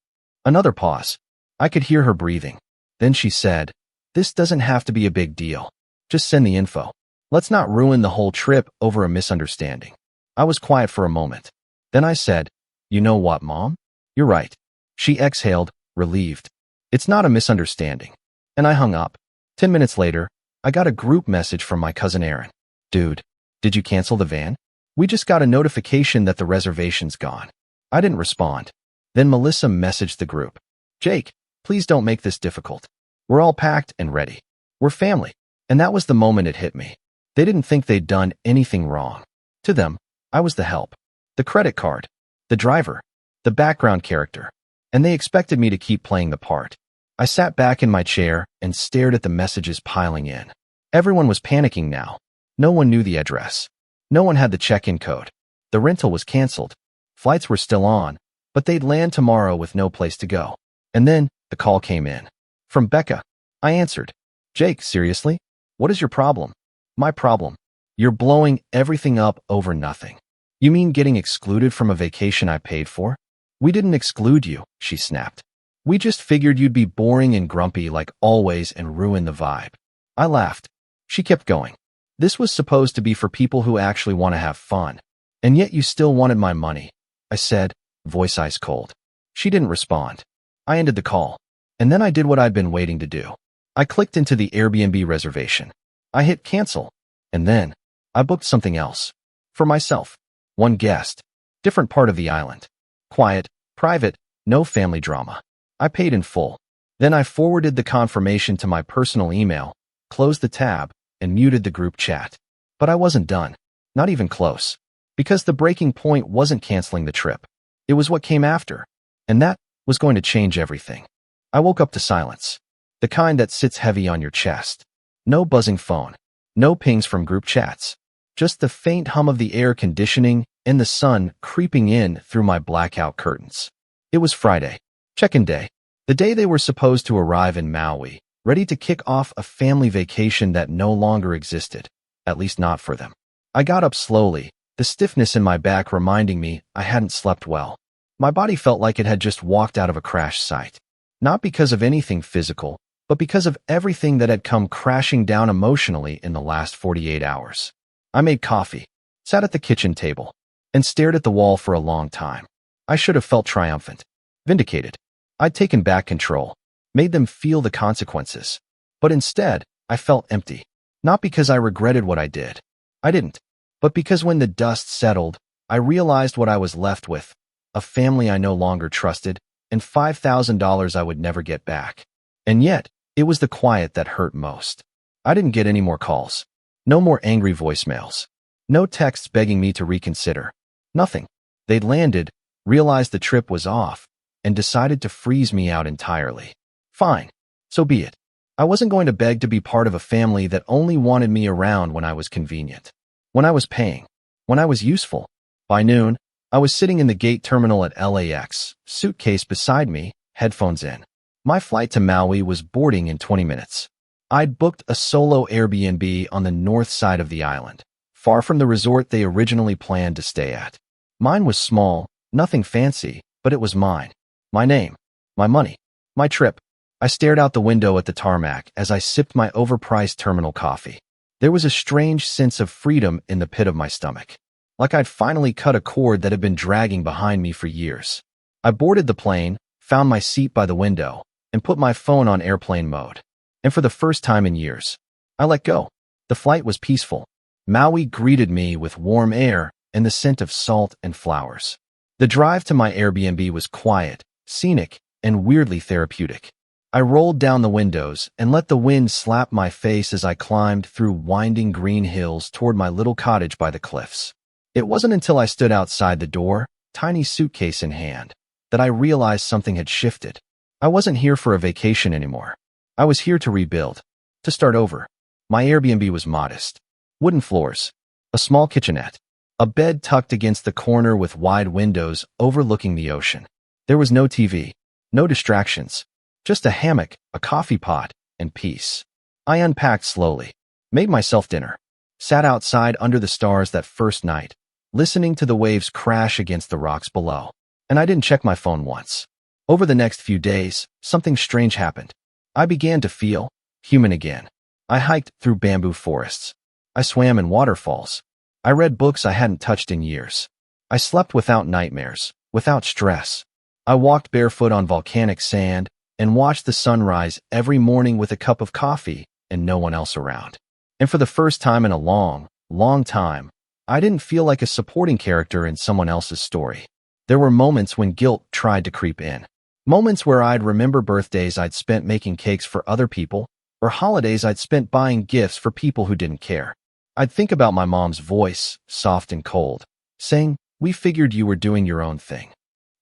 Another pause. I could hear her breathing. Then she said, "This doesn't have to be a big deal. Just send the info. Let's not ruin the whole trip over a misunderstanding." I was quiet for a moment. Then I said, "You know what, Mom? You're right." She exhaled, relieved. "It's not a misunderstanding." And I hung up. 10 minutes later, I got a group message from my cousin Aaron. "Dude, did you cancel the van? We just got a notification that the reservation's gone." I didn't respond. Then Melissa messaged the group. "Jake, please don't make this difficult. We're all packed and ready. We're family." And that was the moment it hit me. They didn't think they'd done anything wrong. To them, I was the help, the credit card, the driver, the background character, and they expected me to keep playing the part. I sat back in my chair and stared at the messages piling in. Everyone was panicking now. No one knew the address. No one had the check-in code. The rental was canceled. Flights were still on, but they'd land tomorrow with no place to go. And then the call came in. From Becca. I answered. "Jake, seriously? What is your problem?" "My problem. You're blowing everything up over nothing." "You mean getting excluded from a vacation I paid for?" "We didn't exclude you," she snapped. "We just figured you'd be boring and grumpy like always and ruin the vibe." I laughed. She kept going. "This was supposed to be for people who actually want to have fun. And yet you still wanted my money," I said, voice ice cold. She didn't respond. I ended the call. And then I did what I'd been waiting to do. I clicked into the Airbnb reservation. I hit cancel. And then I booked something else. For myself. One guest. Different part of the island. Quiet, private, no family drama. I paid in full. Then I forwarded the confirmation to my personal email, closed the tab, and muted the group chat. But I wasn't done. Not even close. Because the breaking point wasn't canceling the trip. It was what came after. And that was going to change everything. I woke up to silence. The kind that sits heavy on your chest. No buzzing phone. No pings from group chats. Just the faint hum of the air conditioning and the sun creeping in through my blackout curtains. It was Friday. Check-in day. The day they were supposed to arrive in Maui, ready to kick off a family vacation that no longer existed. At least not for them. I got up slowly, the stiffness in my back reminding me I hadn't slept well. My body felt like it had just walked out of a crash site. Not because of anything physical, but because of everything that had come crashing down emotionally in the last 48 hours. I made coffee, sat at the kitchen table, and stared at the wall for a long time. I should have felt triumphant, vindicated. I'd taken back control, made them feel the consequences. But instead, I felt empty. Not because I regretted what I did. I didn't. But because when the dust settled, I realized what I was left with. A family I no longer trusted, and $5,000 I would never get back. And yet, it was the quiet that hurt most. I didn't get any more calls. No more angry voicemails. No texts begging me to reconsider. Nothing. They'd landed, realized the trip was off, and decided to freeze me out entirely. Fine. So be it. I wasn't going to beg to be part of a family that only wanted me around when I was convenient. When I was paying. When I was useful. By noon, I was sitting in the gate terminal at LAX, suitcase beside me, headphones in. My flight to Maui was boarding in 20 minutes. I'd booked a solo Airbnb on the north side of the island, far from the resort they originally planned to stay at. Mine was small, nothing fancy, but it was mine. My name, my money, my trip. I stared out the window at the tarmac as I sipped my overpriced terminal coffee. There was a strange sense of freedom in the pit of my stomach. Like I'd finally cut a cord that had been dragging behind me for years. I boarded the plane, found my seat by the window, and put my phone on airplane mode. And for the first time in years, I let go. The flight was peaceful. Maui greeted me with warm air and the scent of salt and flowers. The drive to my Airbnb was quiet, scenic, and weirdly therapeutic. I rolled down the windows and let the wind slap my face as I climbed through winding green hills toward my little cottage by the cliffs. It wasn't until I stood outside the door, tiny suitcase in hand, that I realized something had shifted. I wasn't here for a vacation anymore. I was here to rebuild, to start over. My Airbnb was modest. Wooden floors, a small kitchenette, a bed tucked against the corner with wide windows overlooking the ocean. There was no TV, No distractions. Just a hammock, a coffee pot, and peace. I unpacked slowly, made myself dinner, sat outside under the stars that first night, listening to the waves crash against the rocks below. And I didn't check my phone once. Over the next few days, something strange happened. I began to feel human again. I hiked through bamboo forests. I swam in waterfalls. I read books I hadn't touched in years. I slept without nightmares, without stress. I walked barefoot on volcanic sand and watched the sunrise every morning with a cup of coffee and no one else around. And for the first time in a long, long time, I didn't feel like a supporting character in someone else's story. There were moments when guilt tried to creep in. Moments where I'd remember birthdays I'd spent making cakes for other people, or holidays I'd spent buying gifts for people who didn't care. I'd think about my mom's voice, soft and cold, saying, "We figured you were doing your own thing."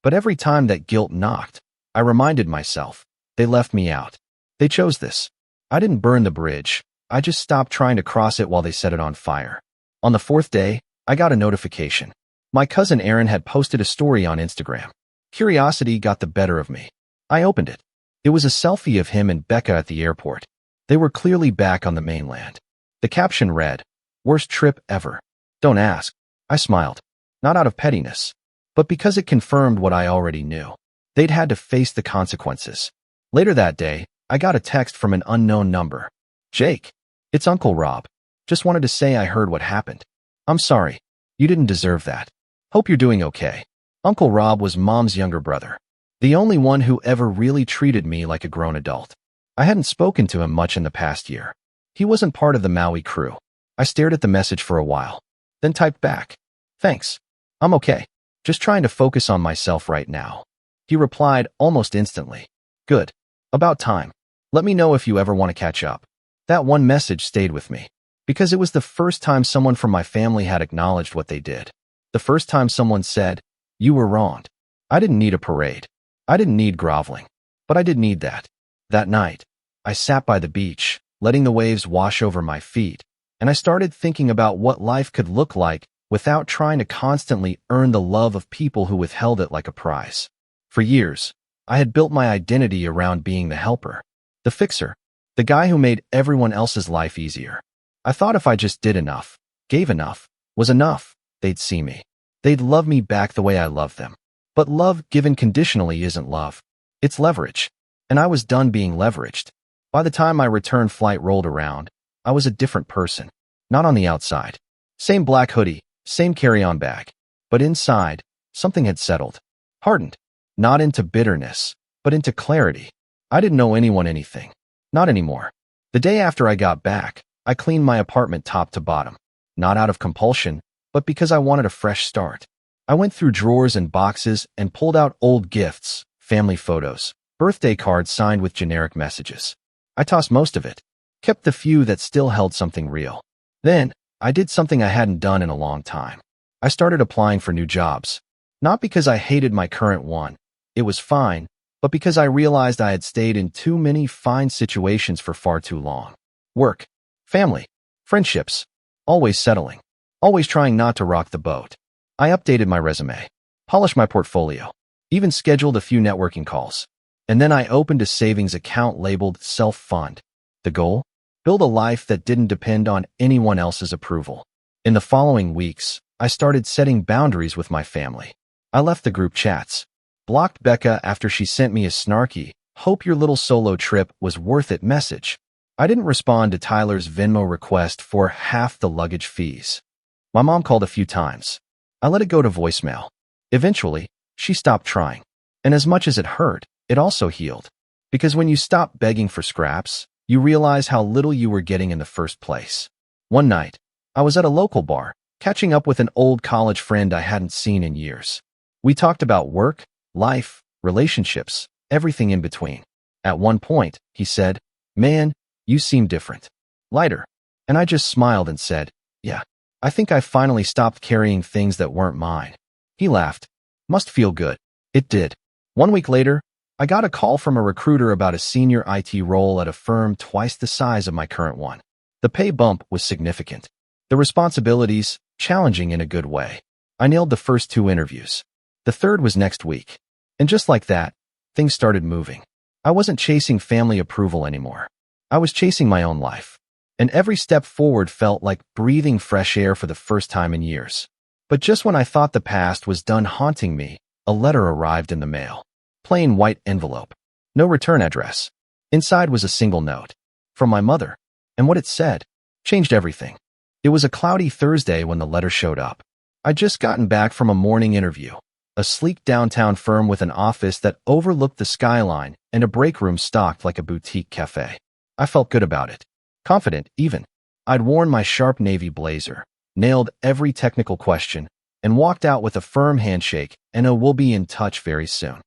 But every time that guilt knocked, I reminded myself, they left me out. They chose this. I didn't burn the bridge. I just stopped trying to cross it while they set it on fire. On the fourth day, I got a notification. My cousin Aaron had posted a story on Instagram. Curiosity got the better of me. I opened it. It was a selfie of him and Becca at the airport. They were clearly back on the mainland. The caption read, "Worst trip ever." Don't ask. I smiled. Not out of pettiness, but because it confirmed what I already knew. They'd had to face the consequences. Later that day, I got a text from an unknown number. "Jake, it's Uncle Rob. Just wanted to say I heard what happened. I'm sorry. You didn't deserve that. Hope you're doing okay." Uncle Rob was Mom's younger brother, the only one who ever really treated me like a grown adult. I hadn't spoken to him much in the past year. He wasn't part of the Maui crew. I stared at the message for a while, then typed back, "Thanks. I'm okay. Just trying to focus on myself right now." He replied almost instantly, "Good. About time. Let me know if you ever want to catch up." That one message stayed with me, because it was the first time someone from my family had acknowledged what they did. The first time someone said, "You were wronged." I didn't need a parade. I didn't need groveling. But I did need that. That night, I sat by the beach, letting the waves wash over my feet, and I started thinking about what life could look like without trying to constantly earn the love of people who withheld it like a prize. For years, I had built my identity around being the helper, the fixer, the guy who made everyone else's life easier. I thought if I just did enough, gave enough, was enough, they'd see me. They'd love me back the way I loved them. But love given conditionally isn't love. It's leverage. And I was done being leveraged. By the time my return flight rolled around, I was a different person. Not on the outside. Same black hoodie, same carry-on bag. But inside, something had settled. Hardened. Not into bitterness, but into clarity. I didn't owe anyone anything. Not anymore. The day after I got back, I cleaned my apartment top to bottom. Not out of compulsion, but because I wanted a fresh start. I went through drawers and boxes and pulled out old gifts, family photos, birthday cards signed with generic messages. I tossed most of it, kept the few that still held something real. Then, I did something I hadn't done in a long time. I started applying for new jobs. Not because I hated my current one. It was fine, but because I realized I had stayed in too many fine situations for far too long. Work, family, friendships, always settling, always trying not to rock the boat. I updated my resume, polished my portfolio, even scheduled a few networking calls. And then I opened a savings account labeled self-fund. The goal? Build a life that didn't depend on anyone else's approval. In the following weeks, I started setting boundaries with my family. I left the group chats, blocked Becca after she sent me a snarky, "Hope your little solo trip was worth it" message. I didn't respond to Tyler's Venmo request for half the luggage fees. My mom called a few times. I let it go to voicemail. Eventually, she stopped trying. And as much as it hurt, it also healed. Because when you stop begging for scraps, you realize how little you were getting in the first place. One night, I was at a local bar, catching up with an old college friend I hadn't seen in years. We talked about work, life, relationships, everything in between. At one point, he said, "Man, you seem different. Lighter." And I just smiled and said, "Yeah. I think I finally stopped carrying things that weren't mine." He laughed. Must feel good. It did. 1 week later, I got a call from a recruiter about a senior IT role at a firm twice the size of my current one. The pay bump was significant. The responsibilities, challenging in a good way. I nailed the first 2 interviews. The third was next week. And just like that, things started moving. I wasn't chasing family approval anymore. I was chasing my own life. And every step forward felt like breathing fresh air for the first time in years. But just when I thought the past was done haunting me, a letter arrived in the mail. Plain white envelope. No return address. Inside was a single note. From my mother. And what it said changed everything. It was a cloudy Thursday when the letter showed up. I'd just gotten back from a morning interview. A sleek downtown firm with an office that overlooked the skyline and a break room stocked like a boutique cafe. I felt good about it. Confident, even. I'd worn my sharp navy blazer, nailed every technical question, and walked out with a firm handshake and a "we'll be in touch very soon."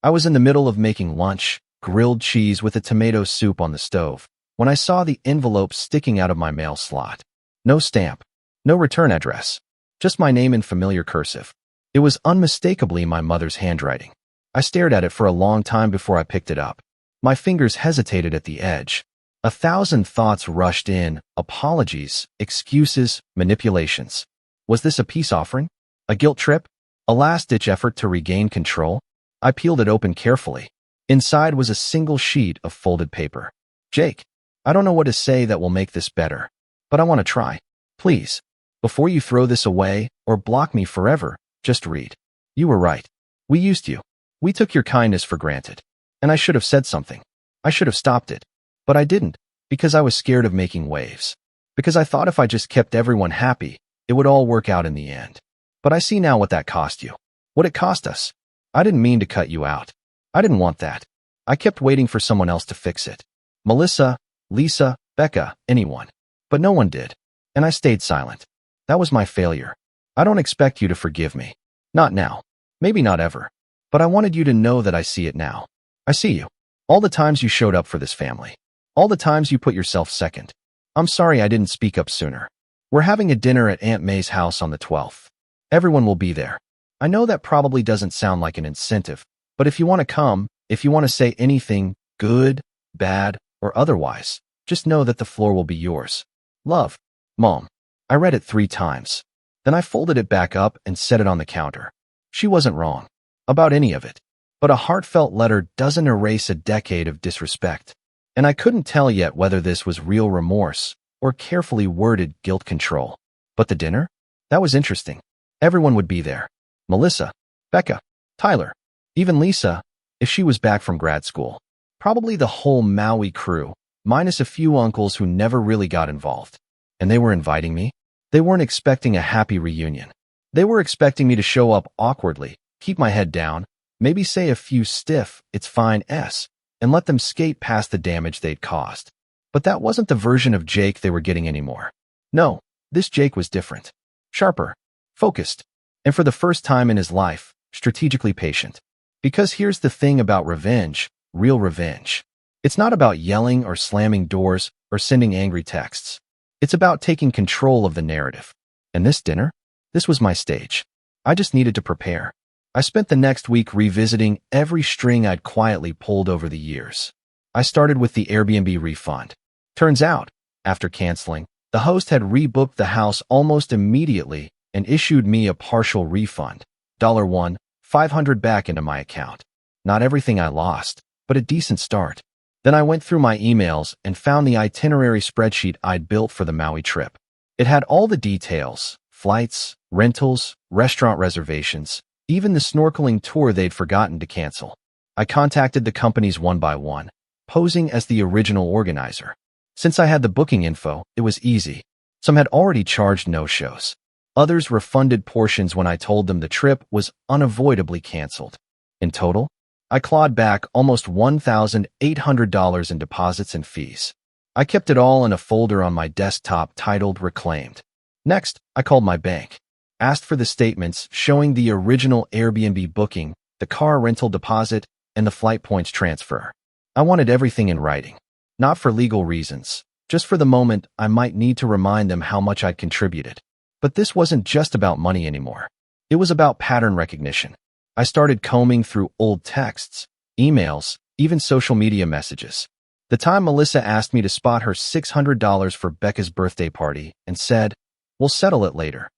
I was in the middle of making lunch, grilled cheese with a tomato soup on the stove, when I saw the envelope sticking out of my mail slot. No stamp, no return address, just my name in familiar cursive. It was unmistakably my mother's handwriting. I stared at it for a long time before I picked it up. My fingers hesitated at the edge. 1,000 thoughts rushed in: apologies, excuses, manipulations. Was this a peace offering? A guilt trip? A last-ditch effort to regain control? I peeled it open carefully. Inside was a single sheet of folded paper. "Jake, I don't know what to say that will make this better, but I want to try. Please, before you throw this away or block me forever, just read. You were right. We used you. We took your kindness for granted. And I should have said something. I should have stopped it. But I didn't, because I was scared of making waves. Because I thought if I just kept everyone happy, it would all work out in the end. But I see now what that cost you. What it cost us. I didn't mean to cut you out. I didn't want that. I kept waiting for someone else to fix it. Melissa, Lisa, Becca, anyone. But no one did. And I stayed silent. That was my failure. I don't expect you to forgive me. Not now. Maybe not ever. But I wanted you to know that I see it now. I see you. All the times you showed up for this family. All the times you put yourself second. I'm sorry I didn't speak up sooner. We're having a dinner at Aunt May's house on the 12th. Everyone will be there. I know that probably doesn't sound like an incentive, but if you want to come, if you want to say anything, good, bad, or otherwise, just know that the floor will be yours. Love, Mom. I read it 3 times. Then I folded it back up and set it on the counter. She wasn't wrong about any of it. But a heartfelt letter doesn't erase a decade of disrespect. And I couldn't tell yet whether this was real remorse or carefully worded guilt control. But the dinner? That was interesting. Everyone would be there. Melissa, Becca, Tyler, even Lisa, if she was back from grad school. Probably the whole Maui crew, minus a few uncles who never really got involved. And they were inviting me? They weren't expecting a happy reunion. They were expecting me to show up awkwardly, keep my head down, maybe say a few stiff, "it's fine," and let them skate past the damage they'd caused. But that wasn't the version of Jake they were getting anymore. No, this Jake was different. Sharper, focused, and for the first time in his life, strategically patient. Because here's the thing about revenge, real revenge. It's not about yelling or slamming doors or sending angry texts. It's about taking control of the narrative. And this dinner? This was my stage. I just needed to prepare. I spent the next week revisiting every string I'd quietly pulled over the years. I started with the Airbnb refund. Turns out, after canceling, the host had rebooked the house almost immediately and issued me a partial refund. $1, $500 back into my account. Not everything I lost, but a decent start. Then I went through my emails and found the itinerary spreadsheet I'd built for the Maui trip. It had all the details: flights, rentals, restaurant reservations, even the snorkeling tour they'd forgotten to cancel. I contacted the companies one by one, posing as the original organizer. Since I had the booking info, it was easy. Some had already charged no-shows. Others refunded portions when I told them the trip was unavoidably canceled. In total, I clawed back almost $1,800 in deposits and fees. I kept it all in a folder on my desktop titled Reclaimed. Next, I called my bank. Asked for the statements showing the original Airbnb booking, the car rental deposit, and the flight points transfer. I wanted everything in writing. Not for legal reasons, just for the moment I might need to remind them how much I'd contributed. But this wasn't just about money anymore. It was about pattern recognition. I started combing through old texts, emails, even social media messages. The time Melissa asked me to spot her $600 for Becca's birthday party and said, "We'll settle it later."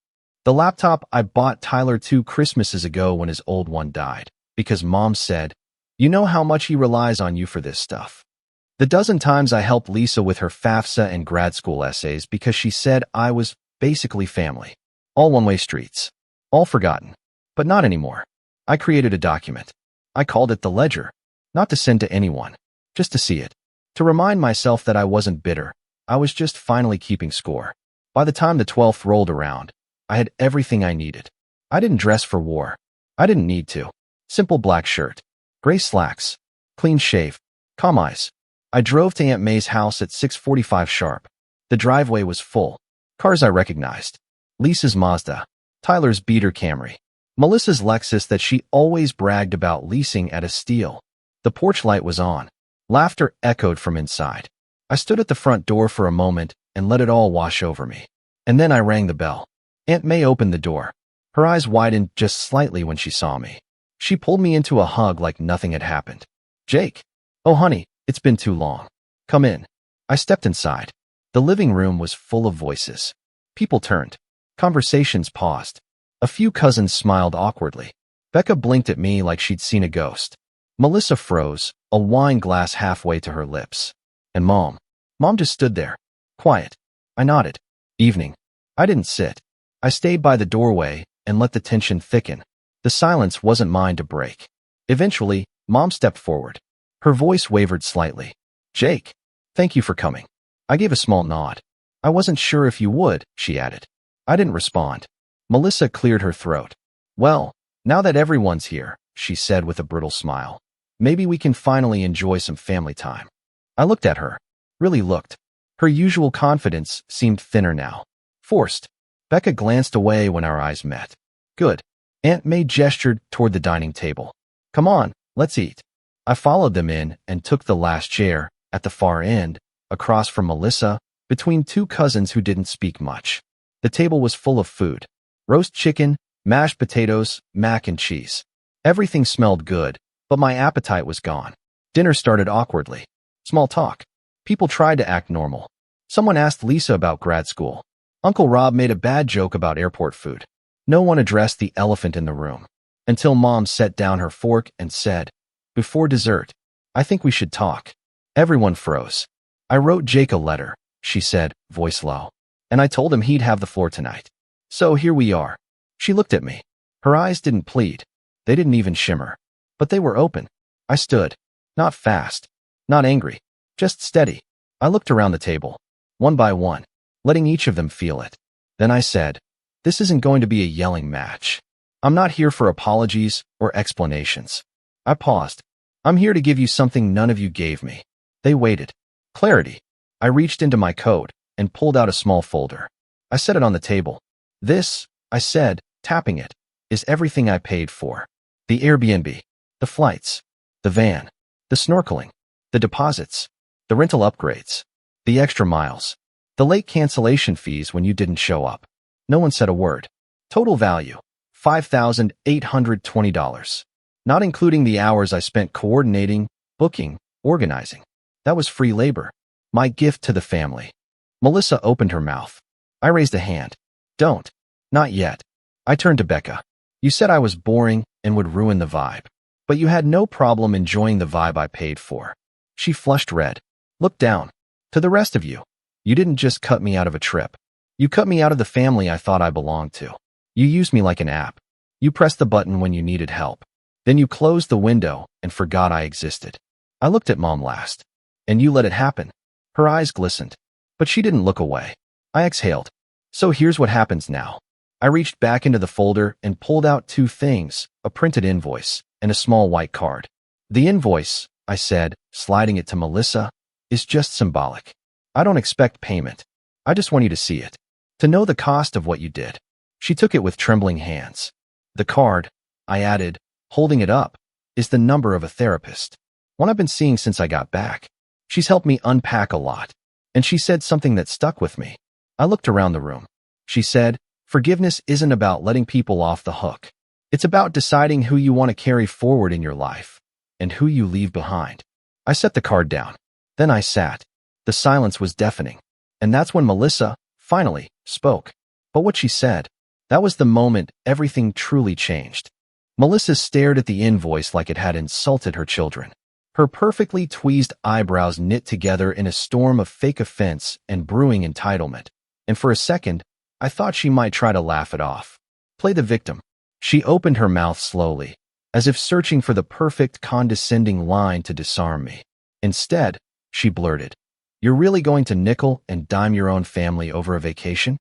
The laptop I bought Tyler 2 Christmases ago when his old one died, because Mom said, You know how much he relies on you for this stuff. The dozen times I helped Lisa with her FAFSA and grad school essays because she said I was basically family. All one-way streets. All forgotten. But not anymore. I created a document. I called it the ledger. Not to send to anyone. Just to see it. To remind myself that I wasn't bitter. I was just finally keeping score. By the time the 12th rolled around, I had everything I needed. I didn't dress for war. I didn't need to. Simple black shirt. Gray slacks. Clean shave. Calm eyes. I drove to Aunt May's house at 6:45 sharp. The driveway was full. Cars I recognized. Lisa's Mazda. Tyler's beater Camry. Melissa's Lexus that she always bragged about leasing at a steal. The porch light was on. Laughter echoed from inside. I stood at the front door for a moment and let it all wash over me. And then I rang the bell. Aunt May opened the door. Her eyes widened just slightly when she saw me. She pulled me into a hug like nothing had happened. Jake. Oh, honey, it's been too long. Come in. I stepped inside. The living room was full of voices. People turned. Conversations paused. A few cousins smiled awkwardly. Becca blinked at me like she'd seen a ghost. Melissa froze, a wine glass halfway to her lips. And Mom just stood there. Quiet. I nodded. Evening. I didn't sit. I stayed by the doorway and let the tension thicken. The silence wasn't mine to break. Eventually, Mom stepped forward. Her voice wavered slightly. Jake, thank you for coming. I gave a small nod. I wasn't sure if you would, she added. I didn't respond. Melissa cleared her throat. Well, now that everyone's here, she said with a brittle smile, maybe we can finally enjoy some family time. I looked at her. Really looked. Her usual confidence seemed thinner now. Forced. Becca glanced away when our eyes met. Good. Aunt May gestured toward the dining table. Come on, let's eat. I followed them in and took the last chair, at the far end, across from Melissa, between two cousins who didn't speak much. The table was full of food. Roast chicken, mashed potatoes, mac and cheese. Everything smelled good, but my appetite was gone. Dinner started awkwardly. Small talk. People tried to act normal. Someone asked Lisa about grad school. Uncle Rob made a bad joke about airport food. No one addressed the elephant in the room. Until Mom set down her fork and said, before dessert, I think we should talk. Everyone froze. I wrote Jake a letter, she said, voice low. And I told him he'd have the floor tonight. So here we are. She looked at me. Her eyes didn't plead. They didn't even shimmer. But they were open. I stood. Not fast. Not angry. Just steady. I looked around the table. One by one. Letting each of them feel it. Then I said, this isn't going to be a yelling match. I'm not here for apologies or explanations. I paused. I'm here to give you something none of you gave me. They waited. Clarity. I reached into my coat and pulled out a small folder. I set it on the table. This, I said, tapping it, is everything I paid for. The Airbnb, the flights, the van, the snorkeling, the deposits, the rental upgrades, the extra miles, the late cancellation fees when you didn't show up. No one said a word. Total value, $5,820. Not including the hours I spent coordinating, booking, organizing. That was free labor. My gift to the family. Melissa opened her mouth. I raised a hand. Don't. Not yet. I turned to Becca. You said I was boring and would ruin the vibe. But you had no problem enjoying the vibe I paid for. She flushed red. Looked down. To the rest of you. You didn't just cut me out of a trip. You cut me out of the family I thought I belonged to. You used me like an app. You pressed the button when you needed help. Then you closed the window and forgot I existed. I looked at Mom last. And you let it happen. Her eyes glistened. But she didn't look away. I exhaled. So here's what happens now. I reached back into the folder and pulled out two things, a printed invoice and a small white card. The invoice, I said, sliding it to Melissa, is just symbolic. I don't expect payment. I just want you to see it. To know the cost of what you did. She took it with trembling hands. The card, I added, holding it up, is the number of a therapist. One I've been seeing since I got back. She's helped me unpack a lot. And she said something that stuck with me. I looked around the room. She said, forgiveness isn't about letting people off the hook. It's about deciding who you want to carry forward in your life and who you leave behind. I set the card down. Then I sat. The silence was deafening. And that's when Melissa, finally, spoke. But what she said, that was the moment everything truly changed. Melissa stared at the invoice like it had insulted her children. Her perfectly tweezed eyebrows knit together in a storm of fake offense and brewing entitlement. And for a second, I thought she might try to laugh it off. Play the victim. She opened her mouth slowly, as if searching for the perfect condescending line to disarm me. Instead, she blurted, "You're really going to nickel and dime your own family over a vacation?"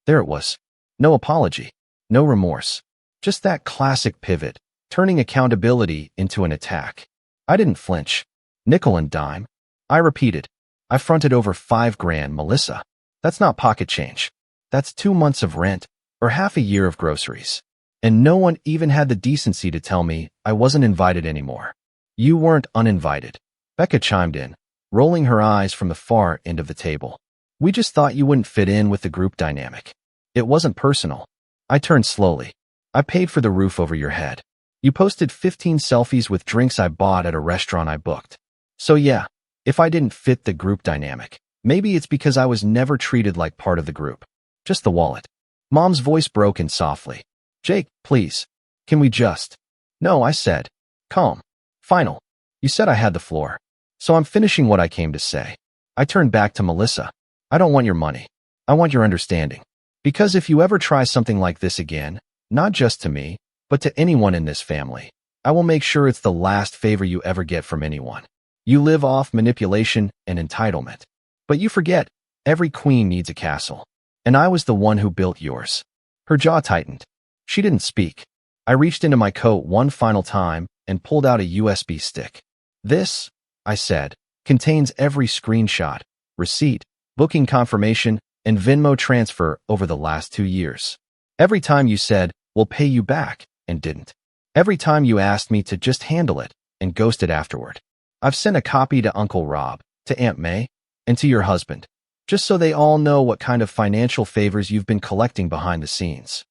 There it was. No apology. No remorse. Just that classic pivot, turning accountability into an attack. I didn't flinch. Nickel and dime? I repeated. I fronted over $5,000, Melissa. That's not pocket change. That's 2 months of rent or half a year of groceries. And no one even had the decency to tell me I wasn't invited anymore. You weren't uninvited. Becca chimed in, rolling her eyes from the far end of the table. We just thought you wouldn't fit in with the group dynamic. It wasn't personal. I turned slowly. I paid for the roof over your head. You posted 15 selfies with drinks I bought at a restaurant I booked. So yeah, if I didn't fit the group dynamic, maybe it's because I was never treated like part of the group. Just the wallet. Mom's voice broke in softly. Jake, please. Can we just? No, I said. Calm. Final. You said I had the floor. So I'm finishing what I came to say. I turned back to Melissa. I don't want your money. I want your understanding. Because if you ever try something like this again, not just to me, but to anyone in this family, I will make sure it's the last favor you ever get from anyone. You live off manipulation and entitlement. But you forget, every queen needs a castle. And I was the one who built yours. Her jaw tightened. She didn't speak. I reached into my coat one final time and pulled out a USB stick. This, I said, contains every screenshot, receipt, booking confirmation, and Venmo transfer over the last 2 years. Every time you said, "We'll pay you back," and didn't. Every time you asked me to just handle it and ghosted afterward. I've sent a copy to Uncle Rob, to Aunt May, and to your husband, just so they all know what kind of financial favors you've been collecting behind the scenes.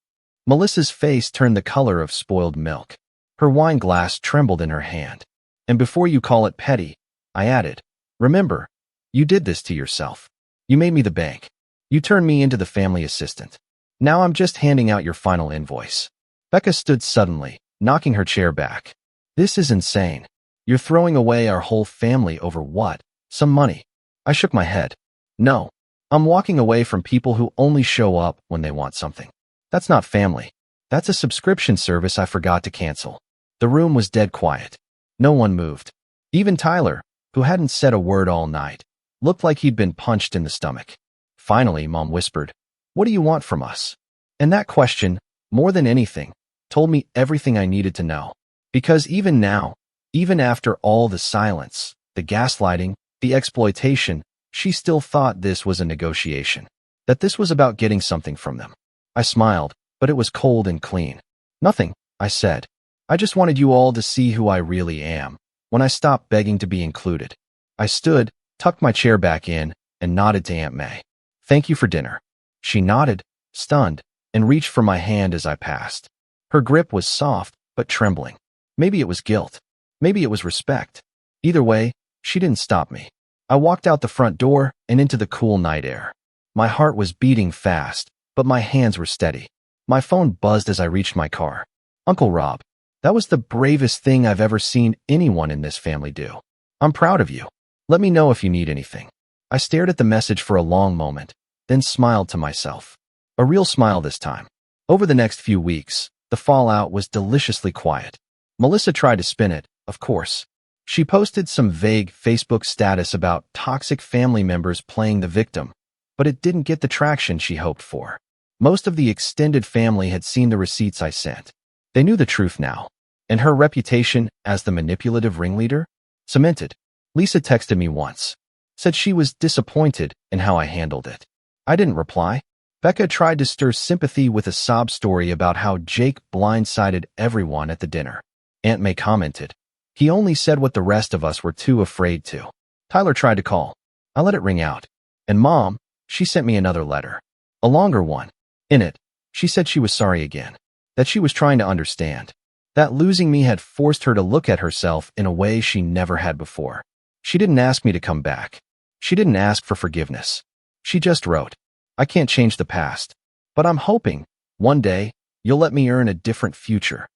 Melissa's face turned the color of spoiled milk. Her wine glass trembled in her hand. And before you call it petty, I added, remember, you did this to yourself. You made me the bank. You turned me into the family assistant. Now I'm just handing out your final invoice. Becca stood suddenly, knocking her chair back. This is insane. You're throwing away our whole family over what? Some money. I shook my head. No, I'm walking away from people who only show up when they want something. That's not family. That's a subscription service I forgot to cancel. The room was dead quiet. No one moved. Even Tyler, who hadn't said a word all night, looked like he'd been punched in the stomach. Finally, Mom whispered, "What do you want from us?" And that question, more than anything, told me everything I needed to know. Because even now, even after all the silence, the gaslighting, the exploitation, she still thought this was a negotiation. That this was about getting something from them. I smiled, but it was cold and clean. Nothing, I said. I just wanted you all to see who I really am, when I stopped begging to be included. I stood, tucked my chair back in, and nodded to Aunt May. Thank you for dinner. She nodded, stunned, and reached for my hand as I passed. Her grip was soft, but trembling. Maybe it was guilt. Maybe it was respect. Either way, she didn't stop me. I walked out the front door and into the cool night air. My heart was beating fast, but my hands were steady. My phone buzzed as I reached my car. Uncle Rob. That was the bravest thing I've ever seen anyone in this family do. I'm proud of you. Let me know if you need anything. I stared at the message for a long moment, then smiled to myself. A real smile this time. Over the next few weeks, the fallout was deliciously quiet. Melissa tried to spin it, of course. She posted some vague Facebook status about toxic family members playing the victim, but it didn't get the traction she hoped for. Most of the extended family had seen the receipts I sent. They knew the truth now, and her reputation as the manipulative ringleader? Cemented. Lisa texted me once. Said she was disappointed in how I handled it. I didn't reply. Becca tried to stir sympathy with a sob story about how Jake blindsided everyone at the dinner. Aunt May commented, "He only said what the rest of us were too afraid to." Tyler tried to call. I let it ring out. And Mom, she sent me another letter. A longer one. In it, she said she was sorry again. That she was trying to understand. That losing me had forced her to look at herself in a way she never had before. She didn't ask me to come back. She didn't ask for forgiveness. She just wrote, "I can't change the past, but I'm hoping, one day, you'll let me earn a different future."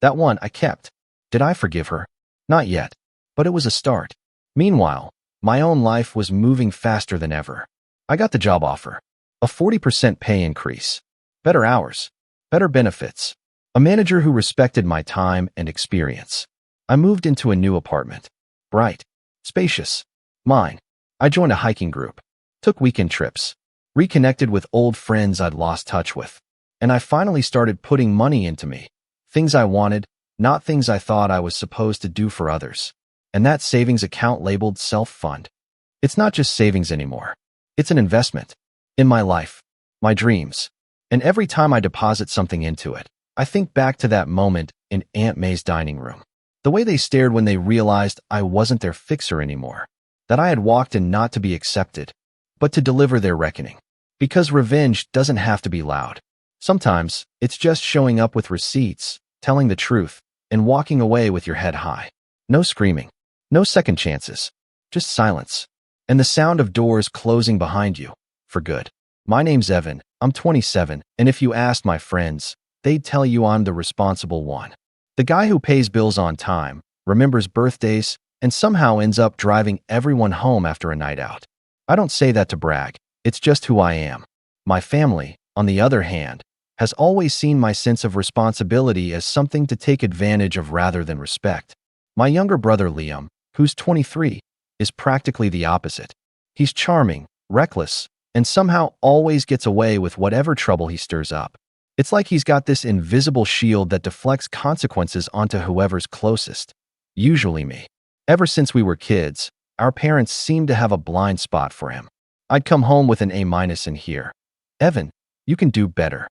That one I kept. Did I forgive her? Not yet. But it was a start. Meanwhile, my own life was moving faster than ever. I got the job offer. A 40% pay increase. Better hours. Better benefits. A manager who respected my time and experience. I moved into a new apartment. Bright. Spacious. Mine. I joined a hiking group. Took weekend trips. Reconnected with old friends I'd lost touch with. And I finally started putting money into me. Things I wanted, not things I thought I was supposed to do for others. And that savings account labeled self-fund. It's not just savings anymore. It's an investment. In my life. My dreams. And every time I deposit something into it, I think back to that moment in Aunt May's dining room. The way they stared when they realized I wasn't their fixer anymore. That I had walked in not to be accepted, but to deliver their reckoning. Because revenge doesn't have to be loud. Sometimes, it's just showing up with receipts, telling the truth, and walking away with your head high. No screaming. No second chances. Just silence. And the sound of doors closing behind you. For good. My name's Evan. I'm 27, and if you asked my friends, they'd tell you I'm the responsible one. The guy who pays bills on time, remembers birthdays, and somehow ends up driving everyone home after a night out. I don't say that to brag. It's just who I am. My family, on the other hand, has always seen my sense of responsibility as something to take advantage of rather than respect. My younger brother Liam, who's 23, is practically the opposite. He's charming, reckless, and somehow always gets away with whatever trouble he stirs up. It's like he's got this invisible shield that deflects consequences onto whoever's closest, usually me. Ever since we were kids, our parents seemed to have a blind spot for him. I'd come home with an A- and hear, "Evan, you can do better."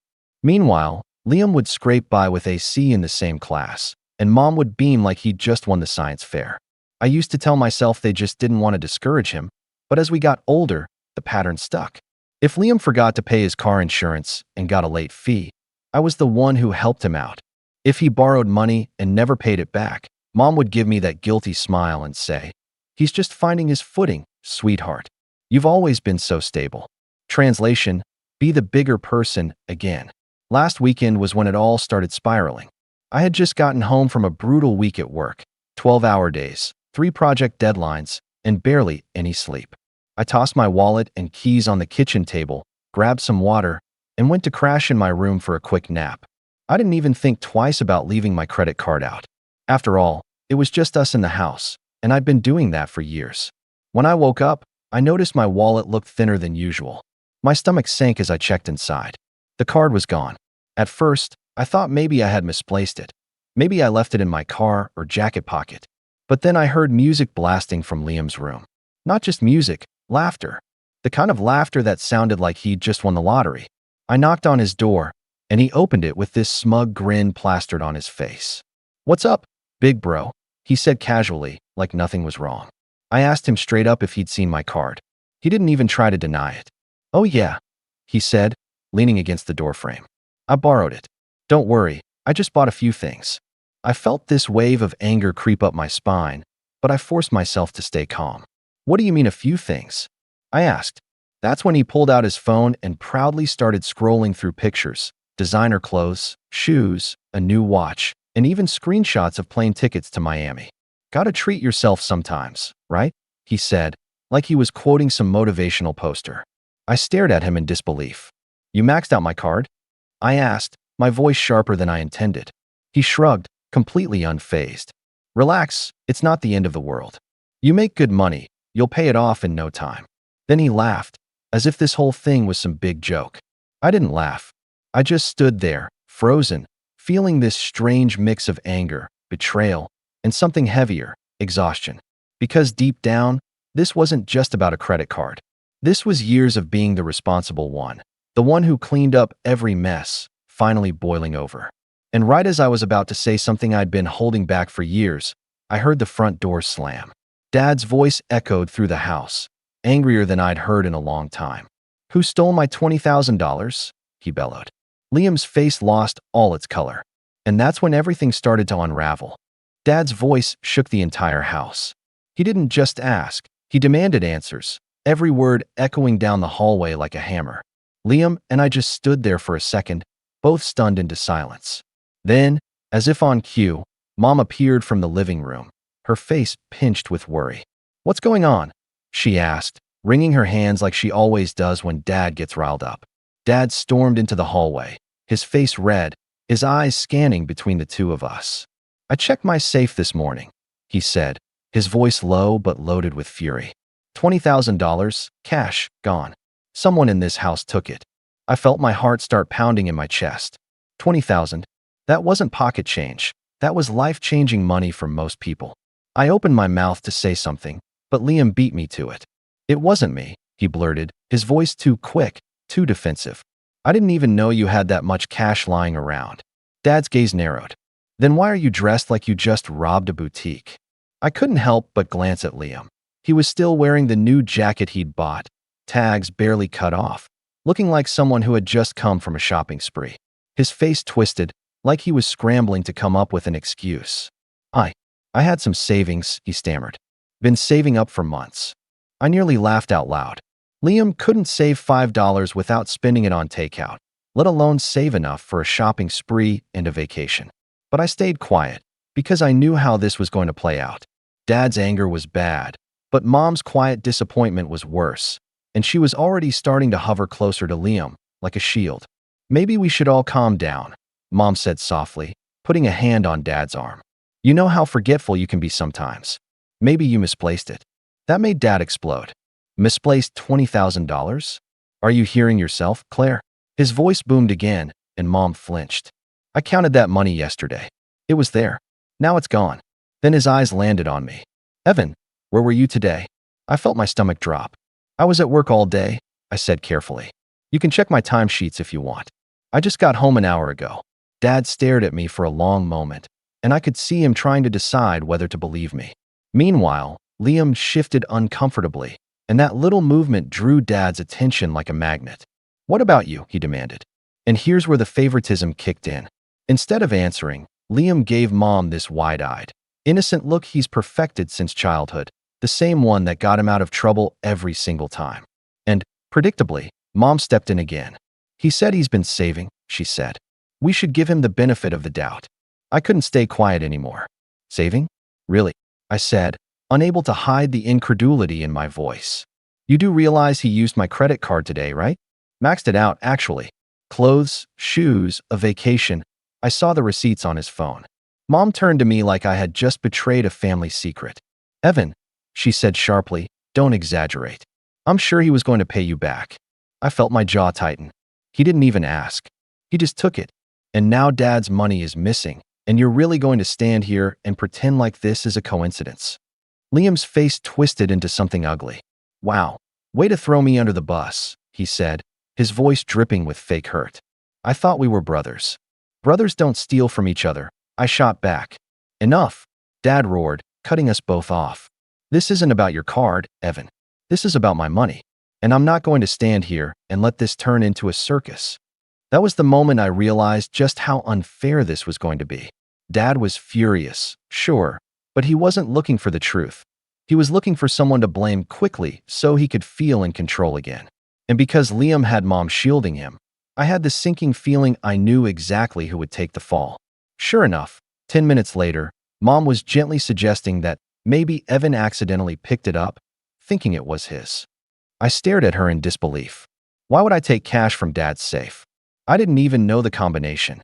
Meanwhile, Liam would scrape by with a C in the same class, and Mom would beam like he'd just won the science fair. I used to tell myself they just didn't want to discourage him, but as we got older, the pattern stuck. If Liam forgot to pay his car insurance and got a late fee, I was the one who helped him out. If he borrowed money and never paid it back, Mom would give me that guilty smile and say, "He's just finding his footing, sweetheart. You've always been so stable." Translation, be the bigger person again. Last weekend was when it all started spiraling. I had just gotten home from a brutal week at work, 12-hour days, 3 project deadlines, and barely any sleep. I tossed my wallet and keys on the kitchen table, grabbed some water, and went to crash in my room for a quick nap. I didn't even think twice about leaving my credit card out. After all, it was just us in the house, and I'd been doing that for years. When I woke up, I noticed my wallet looked thinner than usual. My stomach sank as I checked inside. The card was gone. At first, I thought maybe I had misplaced it. Maybe I left it in my car or jacket pocket. But then I heard music blasting from Liam's room. Not just music, laughter. The kind of laughter that sounded like he'd just won the lottery. I knocked on his door, and he opened it with this smug grin plastered on his face. "What's up, big bro?" he said casually, like nothing was wrong. I asked him straight up if he'd seen my card. He didn't even try to deny it. "Oh yeah," he said, leaning against the doorframe. "I borrowed it. Don't worry, I just bought a few things." I felt this wave of anger creep up my spine, but I forced myself to stay calm. "What do you mean a few things?" I asked. That's when he pulled out his phone and proudly started scrolling through pictures, designer clothes, shoes, a new watch, and even screenshots of plane tickets to Miami. "Gotta treat yourself sometimes, right?" he said, like he was quoting some motivational poster. I stared at him in disbelief. "You maxed out my card?" I asked, my voice sharper than I intended. He shrugged, completely unfazed. "Relax, it's not the end of the world. You make good money, you'll pay it off in no time." Then he laughed, as if this whole thing was some big joke. I didn't laugh. I just stood there, frozen, feeling this strange mix of anger, betrayal, and something heavier, exhaustion. Because deep down, this wasn't just about a credit card. This was years of being the responsible one, the one who cleaned up every mess, finally boiling over. And right as I was about to say something I'd been holding back for years, I heard the front door slam. Dad's voice echoed through the house, angrier than I'd heard in a long time. "Who stole my $20,000? he bellowed. Liam's face lost all its color. And that's when everything started to unravel. Dad's voice shook the entire house. He didn't just ask, he demanded answers, every word echoing down the hallway like a hammer. Liam and I just stood there for a second, both stunned into silence. Then, As if on cue, Mom appeared from the living room, her face pinched with worry. "What's going on?" she asked, wringing her hands like she always does when Dad gets riled up. Dad stormed into the hallway, his face red, his eyes scanning between the two of us. "I checked my safe this morning," he said, his voice low but loaded with fury. $20,000, cash, gone. Someone in this house took it. I felt my heart start pounding in my chest. 20,000. That wasn't pocket change. That was life-changing money for most people. I opened my mouth to say something, but Liam beat me to it. "It wasn't me," he blurted, his voice too quick, too defensive. "I didn't even know you had that much cash lying around." Dad's gaze narrowed. "Then why are you dressed like you just robbed a boutique?" I couldn't help but glance at Liam. He was still wearing the new jacket he'd bought, tags barely cut off, looking like someone who had just come from a shopping spree. His face twisted, like he was scrambling to come up with an excuse. I had some savings," he stammered. "Been saving up for months." I nearly laughed out loud. Liam couldn't save $5 without spending it on takeout, let alone save enough for a shopping spree and a vacation. But I stayed quiet, because I knew how this was going to play out. Dad's anger was bad, but Mom's quiet disappointment was worse, and she was already starting to hover closer to Liam, like a shield. "Maybe we should all calm down," Mom said softly, putting a hand on Dad's arm. "You know how forgetful you can be sometimes. Maybe you misplaced it." That made Dad explode. "Misplaced $20,000? Are you hearing yourself, Claire?" His voice boomed again, and Mom flinched. "I counted that money yesterday. It was there. Now it's gone." Then his eyes landed on me. "Evan, where were you today?" I felt my stomach drop. "I was at work all day," I said carefully. "You can check my timesheets if you want. I just got home an hour ago." Dad stared at me for a long moment, and I could see him trying to decide whether to believe me. Meanwhile, Liam shifted uncomfortably, and that little movement drew Dad's attention like a magnet. "What about you?" he demanded. And here's where the favoritism kicked in. Instead of answering, Liam gave Mom this wide-eyed, innocent look he's perfected since childhood, the same one that got him out of trouble every single time. And, predictably, Mom stepped in again. "He said he's been saving," she said. "We should give him the benefit of the doubt." I couldn't stay quiet anymore. "Saving? Really?" I said, unable to hide the incredulity in my voice. "You do realize he used my credit card today, right? Maxed it out, actually. Clothes, shoes, a vacation." I saw the receipts on his phone. Mom turned to me like I had just betrayed a family secret. "Evan," she said sharply, "don't exaggerate. I'm sure he was going to pay you back." I felt my jaw tighten. He didn't even ask. He just took it. And now Dad's money is missing, and you're really going to stand here and pretend like this is a coincidence? Liam's face twisted into something ugly. "Wow, way to throw me under the bus," he said, his voice dripping with fake hurt. "I thought we were brothers." "Brothers don't steal from each other," I shot back. "Enough," Dad roared, cutting us both off. "This isn't about your card, Evan. This is about my money. And I'm not going to stand here and let this turn into a circus." That was the moment I realized just how unfair this was going to be. Dad was furious, sure, but he wasn't looking for the truth. He was looking for someone to blame quickly so he could feel in control again. And because Liam had Mom shielding him, I had this sinking feeling I knew exactly who would take the fall. Sure enough, 10 minutes later, Mom was gently suggesting that maybe Evan accidentally picked it up, thinking it was his. I stared at her in disbelief. Why would I take cash from Dad's safe? I didn't even know the combination.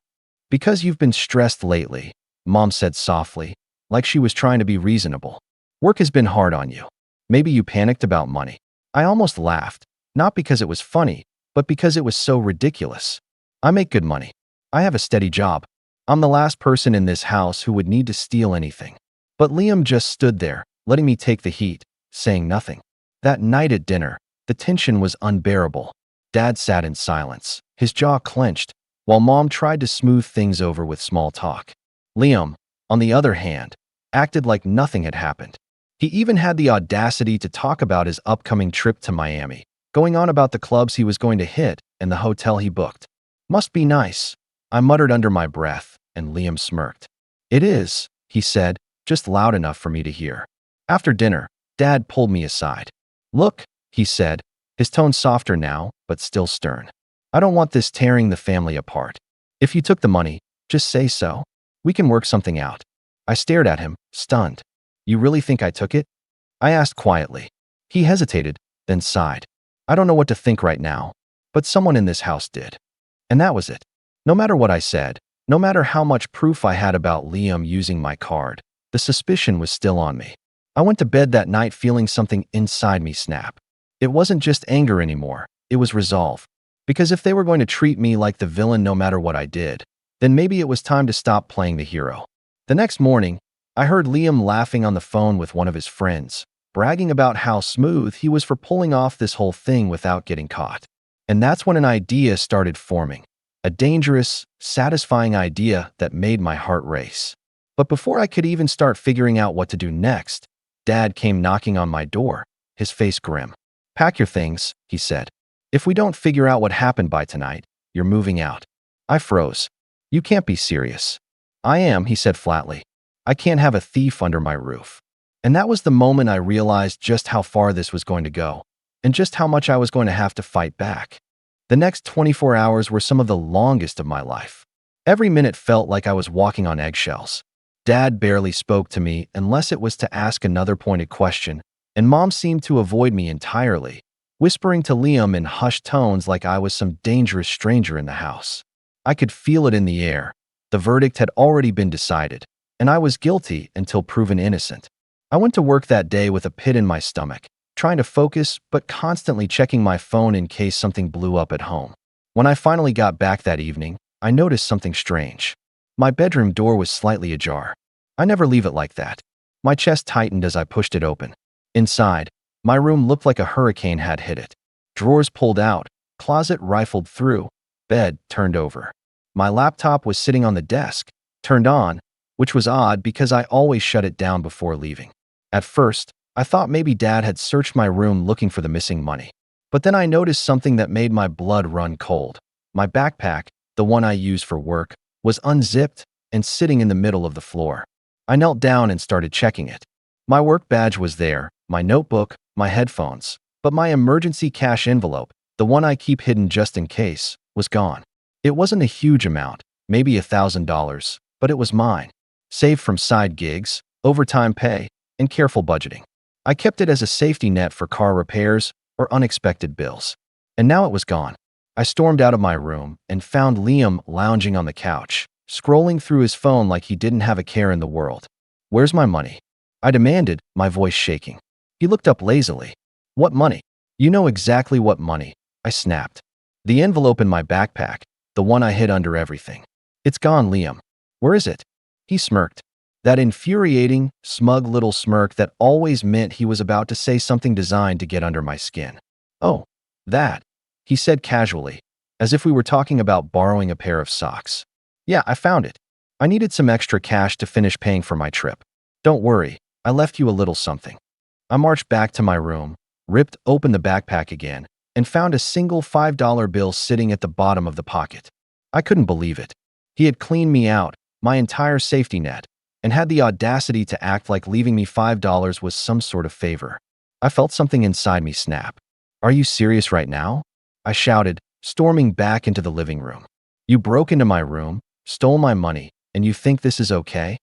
"Because you've been stressed lately," Mom said softly, like she was trying to be reasonable. "Work has been hard on you. Maybe you panicked about money." I almost laughed, not because it was funny, but because it was so ridiculous. I make good money. I have a steady job. I'm the last person in this house who would need to steal anything. But Liam just stood there, letting me take the heat, saying nothing. That night at dinner, the tension was unbearable. Dad sat in silence, his jaw clenched, while Mom tried to smooth things over with small talk. Liam, on the other hand, acted like nothing had happened. He even had the audacity to talk about his upcoming trip to Miami, going on about the clubs he was going to hit and the hotel he booked. "Must be nice," I muttered under my breath, and Liam smirked. "It is," he said, just loud enough for me to hear. After dinner, Dad pulled me aside. "Look," he said, his tone softer now, but still stern. "I don't want this tearing the family apart. If you took the money, just say so. We can work something out. I stared at him, stunned. You really think I took it? I asked quietly. He hesitated, then sighed. I don't know what to think right now, but someone in this house did. And that was it. No matter what I said, no matter how much proof I had about Liam using my card, the suspicion was still on me. I went to bed that night feeling something inside me snap. It wasn't just anger anymore, it was resolve. Because if they were going to treat me like the villain no matter what I did, then maybe it was time to stop playing the hero. The next morning, I heard Liam laughing on the phone with one of his friends, bragging about how smooth he was for pulling off this whole thing without getting caught. And that's when an idea started forming. A dangerous, satisfying idea that made my heart race. But before I could even start figuring out what to do next, Dad came knocking on my door, his face grim. Pack your things, he said. If we don't figure out what happened by tonight, you're moving out. I froze. You can't be serious. I am, he said flatly. I can't have a thief under my roof. And that was the moment I realized just how far this was going to go, and just how much I was going to have to fight back. The next 24 hours were some of the longest of my life. Every minute felt like I was walking on eggshells. Dad barely spoke to me unless it was to ask another pointed question, and Mom seemed to avoid me entirely, whispering to Liam in hushed tones like I was some dangerous stranger in the house. I could feel it in the air. The verdict had already been decided, and I was guilty until proven innocent. I went to work that day with a pit in my stomach, trying to focus but constantly checking my phone in case something blew up at home. When I finally got back that evening, I noticed something strange. My bedroom door was slightly ajar. I never leave it like that. My chest tightened as I pushed it open. Inside, my room looked like a hurricane had hit it. Drawers pulled out, closet rifled through, bed turned over. My laptop was sitting on the desk, turned on, which was odd because I always shut it down before leaving. At first, I thought maybe Dad had searched my room looking for the missing money. But then I noticed something that made my blood run cold. My backpack, the one I use for work, was unzipped and sitting in the middle of the floor. I knelt down and started checking it. My work badge was there, my notebook, my headphones, but my emergency cash envelope, the one I keep hidden just in case, was gone. It wasn't a huge amount, maybe $1,000, but it was mine. Saved from side gigs, overtime pay, and careful budgeting. I kept it as a safety net for car repairs or unexpected bills. And now it was gone. I stormed out of my room and found Liam lounging on the couch, scrolling through his phone like he didn't have a care in the world. Where's my money? I demanded, my voice shaking. He looked up lazily. What money? You know exactly what money, I snapped. The envelope in my backpack, the one I hid under everything. It's gone, Liam. Where is it? He smirked. That infuriating, smug little smirk that always meant he was about to say something designed to get under my skin. Oh, that, he said casually, as if we were talking about borrowing a pair of socks. Yeah, I found it. I needed some extra cash to finish paying for my trip. Don't worry, I left you a little something. I marched back to my room, ripped open the backpack again, and found a single $5 bill sitting at the bottom of the pocket. I couldn't believe it. He had cleaned me out, my entire safety net, and had the audacity to act like leaving me $5 was some sort of favor. I felt something inside me snap. Are you serious right now? I shouted, storming back into the living room. You broke into my room, stole my money, and you think this is okay?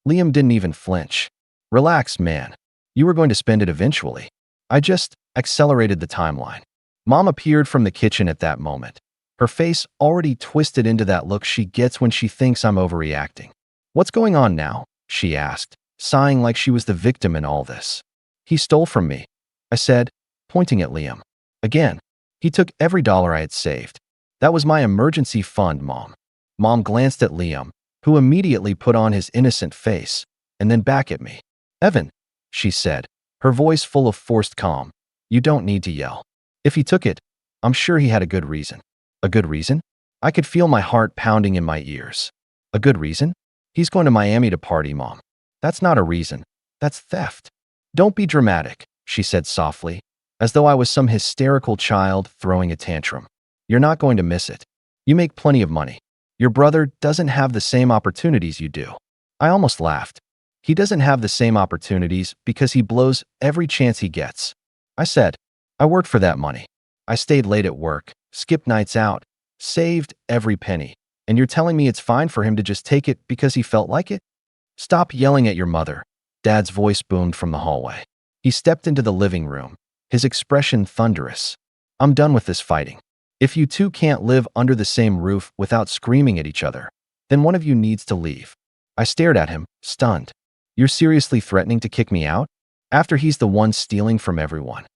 Liam didn't even flinch. Relax, man. You were going to spend it eventually. I just accelerated the timeline. Mom appeared from the kitchen at that moment, her face already twisted into that look she gets when she thinks I'm overreacting. What's going on now? She asked, sighing like she was the victim in all this. He stole from me, I said, pointing at Liam. Again, he took every dollar I had saved. That was my emergency fund, Mom. Mom glanced at Liam, who immediately put on his innocent face, and then back at me. Evan, she said, her voice full of forced calm. You don't need to yell. If he took it, I'm sure he had a good reason. A good reason? I could feel my heart pounding in my ears. A good reason? He's going to Miami to party, Mom. That's not a reason. That's theft. Don't be dramatic, she said softly, as though I was some hysterical child throwing a tantrum. You're not going to miss it. You make plenty of money. Your brother doesn't have the same opportunities you do. I almost laughed. He doesn't have the same opportunities because he blows every chance he gets. I said, I worked for that money. I stayed late at work, skipped nights out, saved every penny. And you're telling me it's fine for him to just take it because he felt like it? Stop yelling at your mother. Dad's voice boomed from the hallway. He stepped into the living room, his expression thunderous. I'm done with this fighting. If you two can't live under the same roof without screaming at each other, then one of you needs to leave. I stared at him, stunned. You're seriously threatening to kick me out? After he's the one stealing from everyone.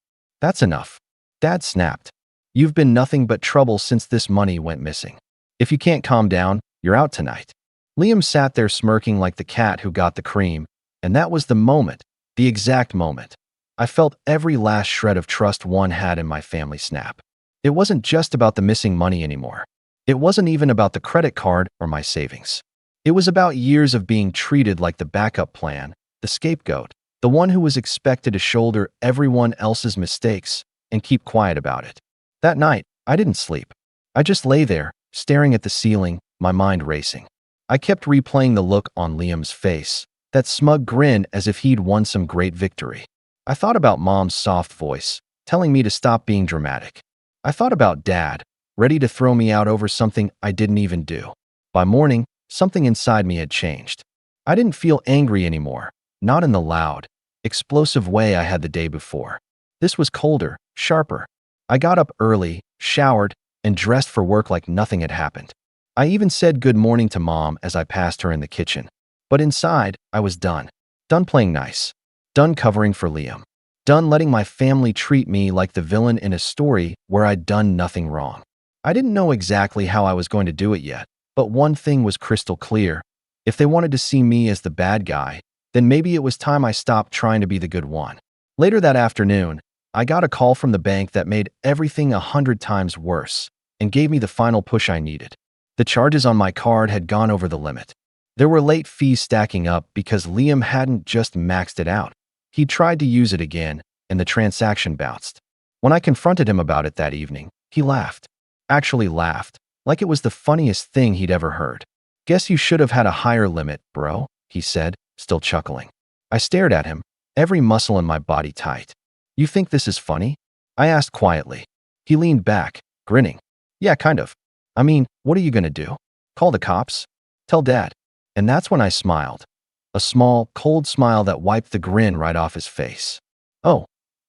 That's enough. Dad snapped. You've been nothing but trouble since this money went missing. If you can't calm down, you're out tonight. Liam sat there smirking like the cat who got the cream, and that was the moment, the exact moment. I felt every last shred of trust one had in my family snap. It wasn't just about the missing money anymore. It wasn't even about the credit card or my savings. It was about years of being treated like the backup plan, the scapegoat, the one who was expected to shoulder everyone else's mistakes and keep quiet about it. That night, I didn't sleep. I just lay there, staring at the ceiling, my mind racing. I kept replaying the look on Liam's face, that smug grin as if he'd won some great victory. I thought about Mom's soft voice, telling me to stop being dramatic. I thought about Dad, ready to throw me out over something I didn't even do. By morning, something inside me had changed. I didn't feel angry anymore, not in the loud, explosive way I had the day before. This was colder, sharper. I got up early, showered, and dressed for work like nothing had happened. I even said good morning to Mom as I passed her in the kitchen. But inside, I was done. Done playing nice. Done covering for Liam. Done letting my family treat me like the villain in a story where I'd done nothing wrong. I didn't know exactly how I was going to do it yet, but one thing was crystal clear. If they wanted to see me as the bad guy, then maybe it was time I stopped trying to be the good one. Later that afternoon, I got a call from the bank that made everything 100 times worse and gave me the final push I needed. The charges on my card had gone over the limit. There were late fees stacking up because Liam hadn't just maxed it out. He tried to use it again, and the transaction bounced. When I confronted him about it that evening, he laughed. Actually laughed, like it was the funniest thing he'd ever heard. Guess you should have had a higher limit, bro, he said, still chuckling. I stared at him, every muscle in my body tight. You think this is funny? I asked quietly. He leaned back, grinning. Yeah, kind of. I mean, what are you gonna do? Call the cops? Tell Dad. And that's when I smiled. A small, cold smile that wiped the grin right off his face. Oh,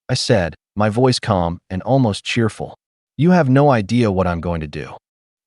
I said, my voice calm and almost cheerful. You have no idea what I'm going to do.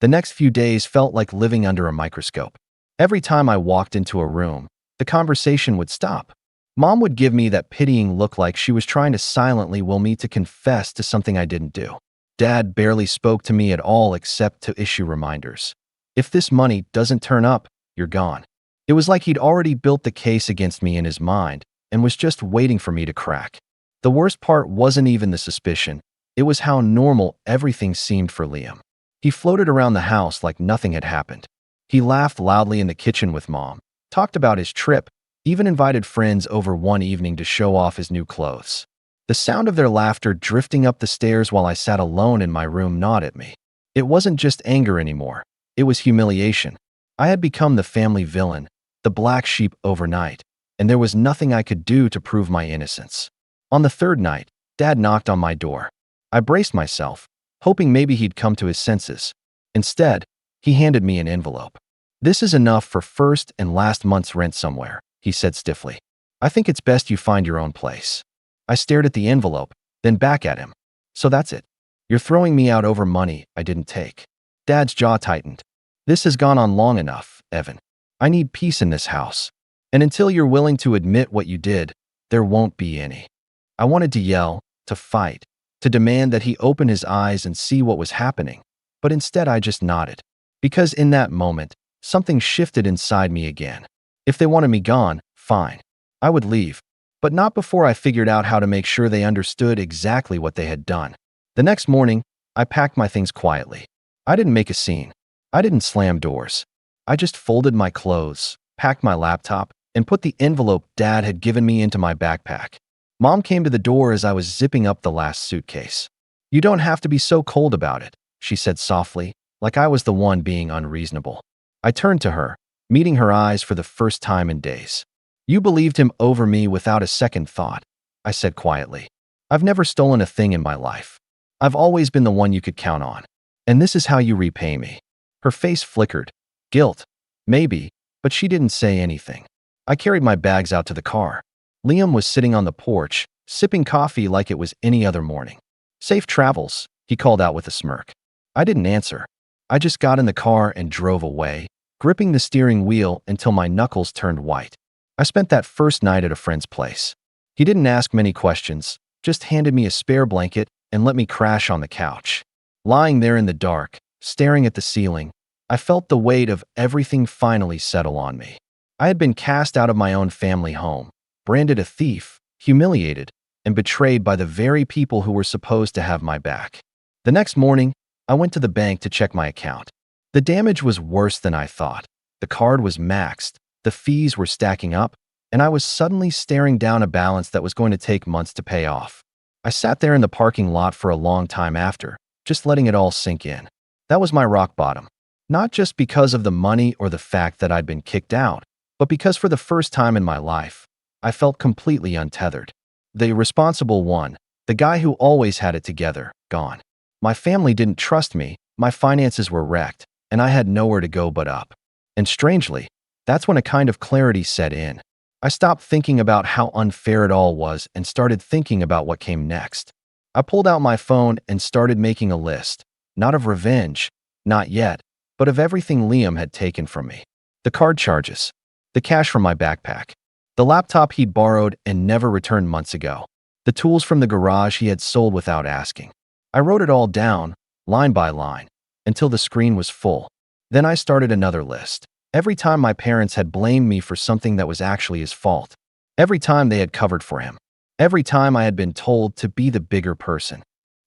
The next few days felt like living under a microscope. Every time I walked into a room, the conversation would stop. Mom would give me that pitying look like she was trying to silently will me to confess to something I didn't do. Dad barely spoke to me at all except to issue reminders. If this money doesn't turn up, you're gone. It was like he'd already built the case against me in his mind and was just waiting for me to crack. The worst part wasn't even the suspicion. It was how normal everything seemed for Liam. He floated around the house like nothing had happened. He laughed loudly in the kitchen with Mom, talked about his trip, even invited friends over one evening to show off his new clothes. The sound of their laughter drifting up the stairs while I sat alone in my room gnawed at me. It wasn't just anger anymore. It was humiliation. I had become the family villain, the black sheep overnight, and there was nothing I could do to prove my innocence. On the third night, Dad knocked on my door. I braced myself, hoping maybe he'd come to his senses. Instead, he handed me an envelope. This is enough for first and last month's rent somewhere, he said stiffly. I think it's best you find your own place. I stared at the envelope, then back at him. So that's it. You're throwing me out over money I didn't take. Dad's jaw tightened. This has gone on long enough, Evan. I need peace in this house. And until you're willing to admit what you did, there won't be any. I wanted to yell, to fight, to demand that he open his eyes and see what was happening, but instead I just nodded. Because in that moment, something shifted inside me again. If they wanted me gone, fine. I would leave, but not before I figured out how to make sure they understood exactly what they had done. The next morning, I packed my things quietly. I didn't make a scene. I didn't slam doors. I just folded my clothes, packed my laptop, and put the envelope Dad had given me into my backpack. Mom came to the door as I was zipping up the last suitcase. You don't have to be so cold about it, she said softly, like I was the one being unreasonable. I turned to her, meeting her eyes for the first time in days. You believed him over me without a second thought, I said quietly. I've never stolen a thing in my life. I've always been the one you could count on. And this is how you repay me. Her face flickered, Guilt? Maybe, but she didn't say anything. I carried my bags out to the car. Liam was sitting on the porch, sipping coffee like it was any other morning. "Safe travels," he called out with a smirk. I didn't answer. I just got in the car and drove away, gripping the steering wheel until my knuckles turned white. I spent that first night at a friend's place. He didn't ask many questions, just handed me a spare blanket and let me crash on the couch. Lying there in the dark, staring at the ceiling, I felt the weight of everything finally settle on me. I had been cast out of my own family home, branded a thief, humiliated, and betrayed by the very people who were supposed to have my back. The next morning, I went to the bank to check my account. The damage was worse than I thought. The card was maxed, the fees were stacking up, and I was suddenly staring down a balance that was going to take months to pay off. I sat there in the parking lot for a long time after, just letting it all sink in. That was my rock bottom. Not just because of the money or the fact that I'd been kicked out, but because for the first time in my life, I felt completely untethered. The irresponsible one, the guy who always had it together, gone. My family didn't trust me, my finances were wrecked, and I had nowhere to go but up. And strangely, that's when a kind of clarity set in. I stopped thinking about how unfair it all was and started thinking about what came next. I pulled out my phone and started making a list, not of revenge, not yet, but of everything Liam had taken from me. The card charges, the cash from my backpack, the laptop he'd borrowed and never returned months ago, the tools from the garage he had sold without asking. I wrote it all down, line by line, until the screen was full. Then I started another list. Every time my parents had blamed me for something that was actually his fault. Every time they had covered for him. Every time I had been told to be the bigger person.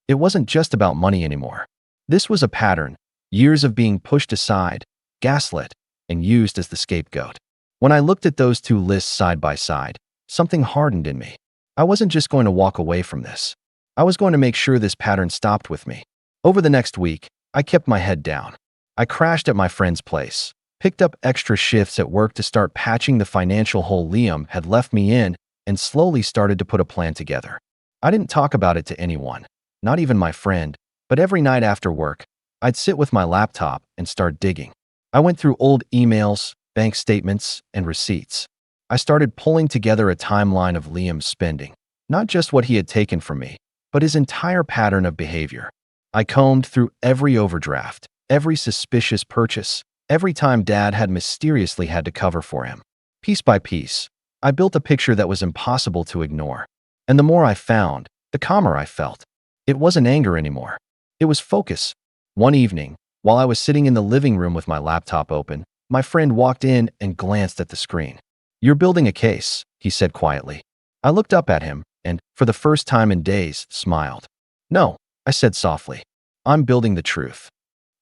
It wasn't just about money anymore. This was a pattern, years of being pushed aside, gaslit, and used as the scapegoat. When I looked at those two lists side by side, something hardened in me. I wasn't just going to walk away from this. I was going to make sure this pattern stopped with me. Over the next week, I kept my head down. I crashed at my friend's place, picked up extra shifts at work to start patching the financial hole Liam had left me in, and slowly started to put a plan together. I didn't talk about it to anyone, not even my friend, but every night after work, I'd sit with my laptop and start digging. I went through old emails, bank statements, and receipts. I started pulling together a timeline of Liam's spending, not just what he had taken from me, but his entire pattern of behavior. I combed through every overdraft, every suspicious purchase, every time Dad had mysteriously had to cover for him. Piece by piece, I built a picture that was impossible to ignore. And the more I found, the calmer I felt. It wasn't anger anymore. It was focus. One evening, while I was sitting in the living room with my laptop open, my friend walked in and glanced at the screen. "You're building a case," he said quietly. I looked up at him and, for the first time in days, smiled. "No," I said softly. "I'm building the truth."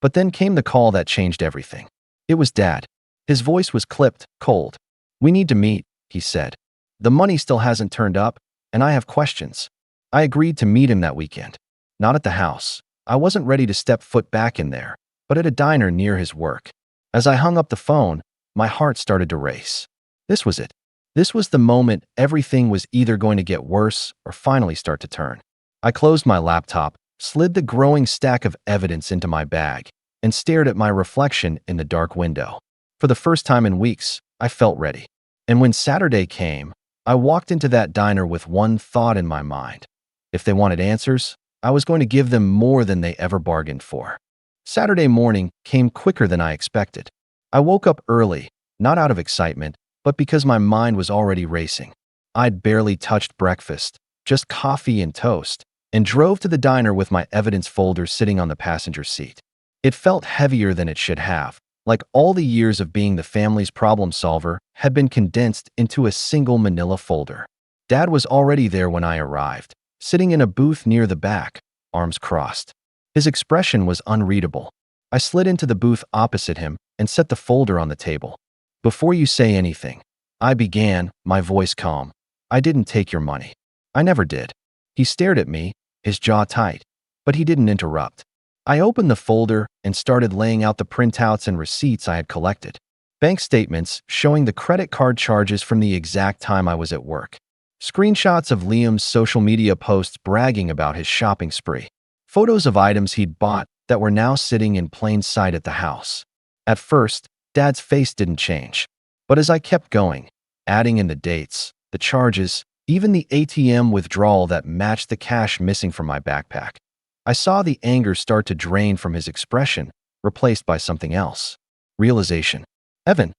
But then came the call that changed everything. It was Dad. His voice was clipped, cold. "We need to meet," he said. "The money still hasn't turned up, and I have questions." I agreed to meet him that weekend. Not at the house. I wasn't ready to step foot back in there, but at a diner near his work. As I hung up the phone, my heart started to race. This was it. This was the moment everything was either going to get worse or finally start to turn. I closed my laptop, slid the growing stack of evidence into my bag, and stared at my reflection in the dark window. For the first time in weeks, I felt ready. And when Saturday came, I walked into that diner with one thought in my mind. If they wanted answers, I was going to give them more than they ever bargained for. Saturday morning came quicker than I expected. I woke up early, not out of excitement, but because my mind was already racing. I'd barely touched breakfast, just coffee and toast, and drove to the diner with my evidence folder sitting on the passenger seat. It felt heavier than it should have, like all the years of being the family's problem solver had been condensed into a single manila folder. Dad was already there when I arrived, sitting in a booth near the back, arms crossed. His expression was unreadable. I slid into the booth opposite him and set the folder on the table. "Before you say anything," I began, my voice calm, "I didn't take your money. I never did." He stared at me, his jaw tight, but he didn't interrupt. I opened the folder and started laying out the printouts and receipts I had collected. Bank statements showing the credit card charges from the exact time I was at work. Screenshots of Liam's social media posts bragging about his shopping spree. Photos of items he'd bought that were now sitting in plain sight at the house. At first, Dad's face didn't change. But as I kept going, adding in the dates, the charges, even the ATM withdrawal that matched the cash missing from my backpack, I saw the anger start to drain from his expression, replaced by something else. Realization. Evan,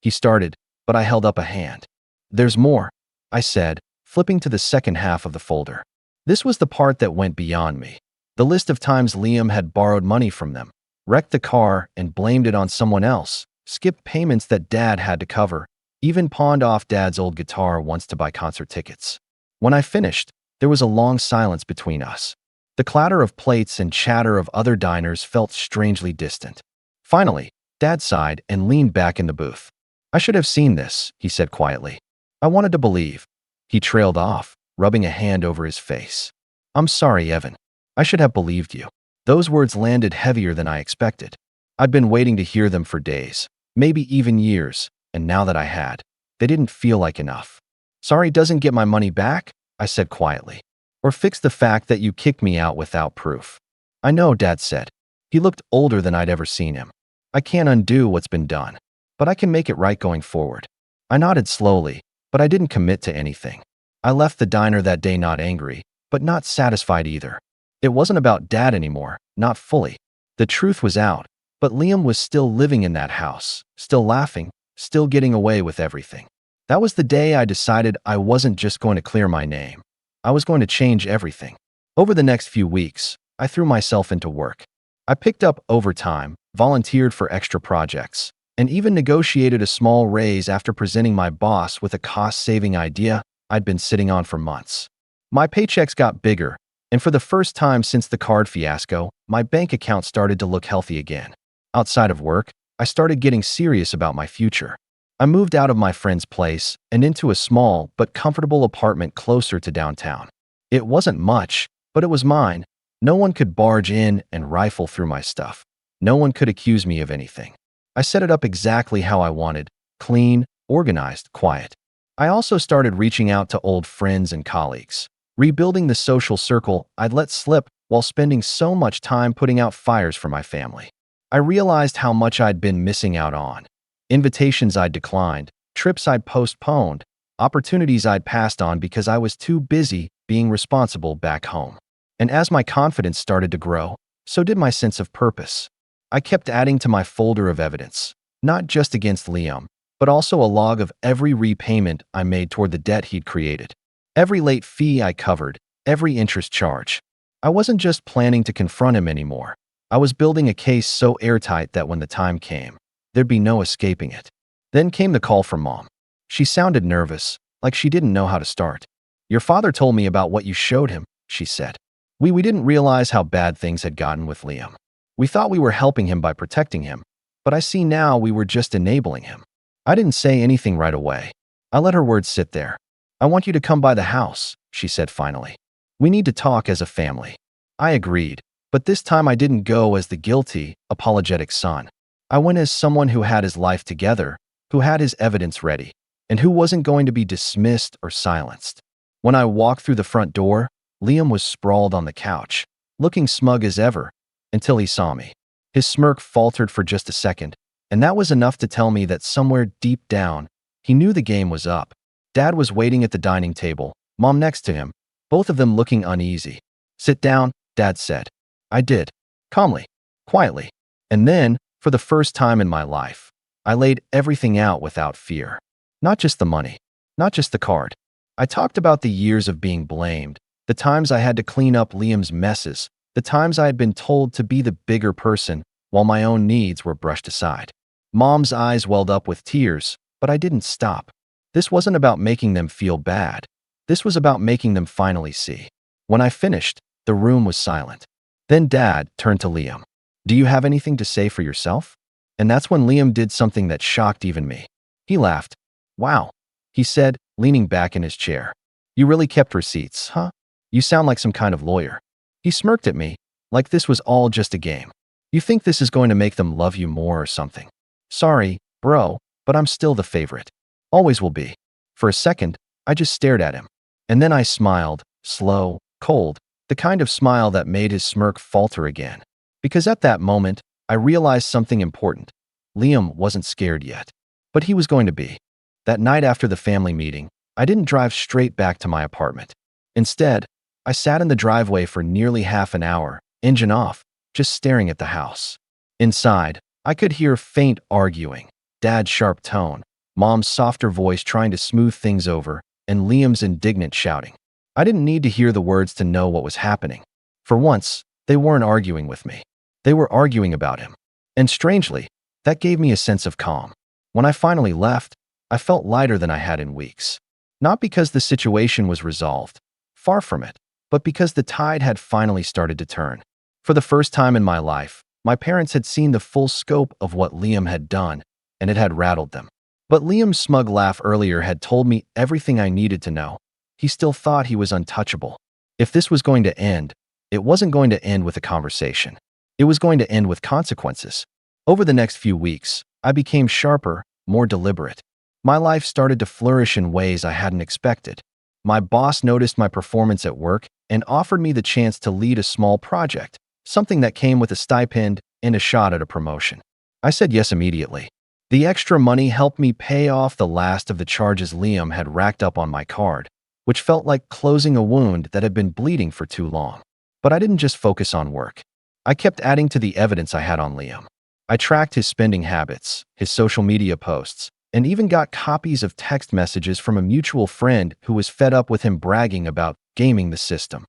he started, but I held up a hand. There's more, I said, flipping to the second half of the folder. This was the part that went beyond me. The list of times Liam had borrowed money from them, wrecked the car and blamed it on someone else, skipped payments that Dad had to cover, even pawned off Dad's old guitar once to buy concert tickets. When I finished, there was a long silence between us. The clatter of plates and chatter of other diners felt strangely distant. Finally, Dad sighed and leaned back in the booth. I should have seen this, he said quietly. I wanted to believe. He trailed off, rubbing a hand over his face. I'm sorry, Evan. I should have believed you. Those words landed heavier than I expected. I'd been waiting to hear them for days, maybe even years, and now that I had, they didn't feel like enough. Sorry doesn't get my money back, I said quietly. Or fix the fact that you kicked me out without proof. I know, Dad said. He looked older than I'd ever seen him. I can't undo what's been done, but I can make it right going forward. I nodded slowly, but I didn't commit to anything. I left the diner that day not angry, but not satisfied either. It wasn't about Dad anymore, not fully. The truth was out, but Liam was still living in that house, still laughing, still getting away with everything. That was the day I decided I wasn't just going to clear my name. I was going to change everything. Over the next few weeks, I threw myself into work. I picked up overtime, volunteered for extra projects, and even negotiated a small raise after presenting my boss with a cost-saving idea I'd been sitting on for months. My paychecks got bigger, and for the first time since the card fiasco, my bank account started to look healthy again. Outside of work, I started getting serious about my future. I moved out of my friend's place and into a small but comfortable apartment closer to downtown. It wasn't much, but it was mine. No one could barge in and rifle through my stuff. No one could accuse me of anything. I set it up exactly how I wanted, clean, organized, quiet. I also started reaching out to old friends and colleagues, rebuilding the social circle I'd let slip while spending so much time putting out fires for my family. I realized how much I'd been missing out on. Invitations I'd declined, trips I'd postponed, opportunities I'd passed on because I was too busy being responsible back home. And as my confidence started to grow, so did my sense of purpose. I kept adding to my folder of evidence, not just against Liam, but also a log of every repayment I made toward the debt he'd created. Every late fee I covered, every interest charge. I wasn't just planning to confront him anymore. I was building a case so airtight that when the time came, there'd be no escaping it. Then came the call from Mom. She sounded nervous, like she didn't know how to start. Your father told me about what you showed him, she said. We didn't realize how bad things had gotten with Liam. We thought we were helping him by protecting him, but I see now we were just enabling him. I didn't say anything right away. I let her words sit there. I want you to come by the house, she said finally. We need to talk as a family. I agreed, but this time I didn't go as the guilty, apologetic son. I went as someone who had his life together, who had his evidence ready, and who wasn't going to be dismissed or silenced. When I walked through the front door, Liam was sprawled on the couch, looking smug as ever, until he saw me. His smirk faltered for just a second, and that was enough to tell me that somewhere deep down, he knew the game was up. Dad was waiting at the dining table, Mom next to him, both of them looking uneasy. Sit down, Dad said. I did, calmly, quietly, and then, for the first time in my life, I laid everything out without fear. Not just the money, not just the card. I talked about the years of being blamed, the times I had to clean up Liam's messes, the times I had been told to be the bigger person while my own needs were brushed aside. Mom's eyes welled up with tears, but I didn't stop. This wasn't about making them feel bad. This was about making them finally see. When I finished, the room was silent. Then Dad turned to Liam. Do you have anything to say for yourself? And that's when Liam did something that shocked even me. He laughed. Wow, he said, leaning back in his chair. You really kept receipts, huh? You sound like some kind of lawyer. He smirked at me, like this was all just a game. You think this is going to make them love you more or something? Sorry, bro, but I'm still the favorite. Always will be. For a second, I just stared at him. And then I smiled, slow, cold, the kind of smile that made his smirk falter again. Because at that moment, I realized something important. Liam wasn't scared yet, but he was going to be. That night after the family meeting, I didn't drive straight back to my apartment. Instead, I sat in the driveway for nearly half an hour, engine off, just staring at the house. Inside, I could hear faint arguing, Dad's sharp tone, Mom's softer voice trying to smooth things over, and Liam's indignant shouting. I didn't need to hear the words to know what was happening. For once, they weren't arguing with me. They were arguing about him. And strangely, that gave me a sense of calm. When I finally left, I felt lighter than I had in weeks. Not because the situation was resolved, far from it, but because the tide had finally started to turn. For the first time in my life, my parents had seen the full scope of what Liam had done, and it had rattled them. But Liam's smug laugh earlier had told me everything I needed to know. He still thought he was untouchable. If this was going to end, it wasn't going to end with a conversation. It was going to end with consequences. Over the next few weeks, I became sharper, more deliberate. My life started to flourish in ways I hadn't expected. My boss noticed my performance at work and offered me the chance to lead a small project, something that came with a stipend and a shot at a promotion. I said yes immediately. The extra money helped me pay off the last of the charges Liam had racked up on my card, which felt like closing a wound that had been bleeding for too long. But I didn't just focus on work. I kept adding to the evidence I had on Liam. I tracked his spending habits, his social media posts, and even got copies of text messages from a mutual friend who was fed up with him bragging about gaming the system.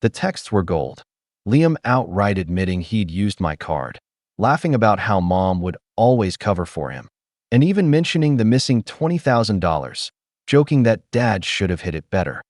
The texts were gold. Liam outright admitting he'd used my card, laughing about how Mom would always cover for him, and even mentioning the missing $20,000, joking that Dad should have hit it better.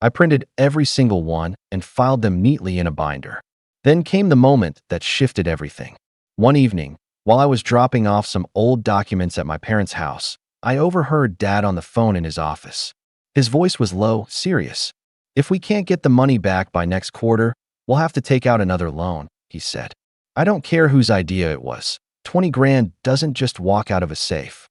I printed every single one and filed them neatly in a binder. Then came the moment that shifted everything. One evening, while I was dropping off some old documents at my parents' house, I overheard Dad on the phone in his office. His voice was low, serious. "If we can't get the money back by next quarter, we'll have to take out another loan," he said. I don't care whose idea it was. 20 grand doesn't just walk out of a safe.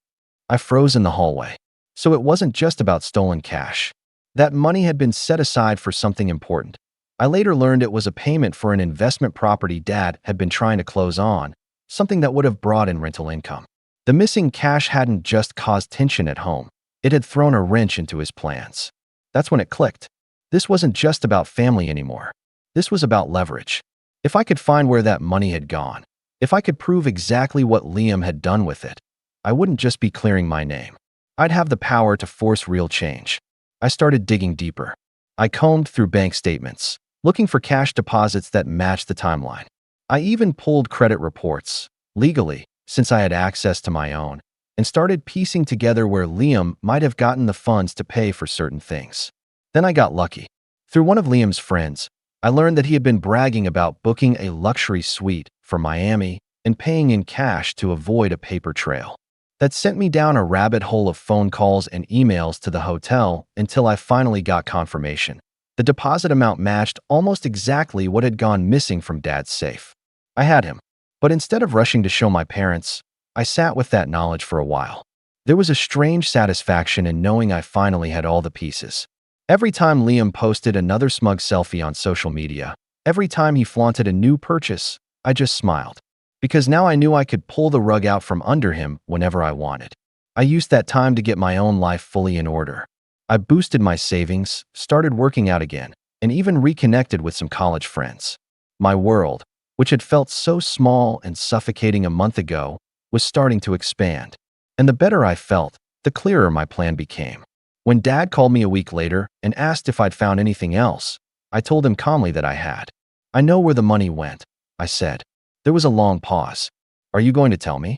I froze in the hallway. So it wasn't just about stolen cash. That money had been set aside for something important. I later learned it was a payment for an investment property Dad had been trying to close on, something that would have brought in rental income. The missing cash hadn't just caused tension at home. It had thrown a wrench into his plans. That's when it clicked. This wasn't just about family anymore. This was about leverage. If I could find where that money had gone, if I could prove exactly what Liam had done with it, I wouldn't just be clearing my name. I'd have the power to force real change. I started digging deeper. I combed through bank statements, looking for cash deposits that matched the timeline. I even pulled credit reports, legally, since I had access to my own, and started piecing together where Liam might have gotten the funds to pay for certain things. Then I got lucky. Through one of Liam's friends, I learned that he had been bragging about booking a luxury suite for Miami and paying in cash to avoid a paper trail. That sent me down a rabbit hole of phone calls and emails to the hotel until I finally got confirmation. The deposit amount matched almost exactly what had gone missing from Dad's safe. I had him. But instead of rushing to show my parents, I sat with that knowledge for a while. There was a strange satisfaction in knowing I finally had all the pieces. Every time Liam posted another smug selfie on social media, every time he flaunted a new purchase, I just smiled. Because now I knew I could pull the rug out from under him whenever I wanted. I used that time to get my own life fully in order. I boosted my savings, started working out again, and even reconnected with some college friends. My world, which had felt so small and suffocating a month ago, was starting to expand. And the better I felt, the clearer my plan became. When Dad called me a week later and asked if I'd found anything else, I told him calmly that I had. "I know where the money went," I said. There was a long pause. "Are you going to tell me?"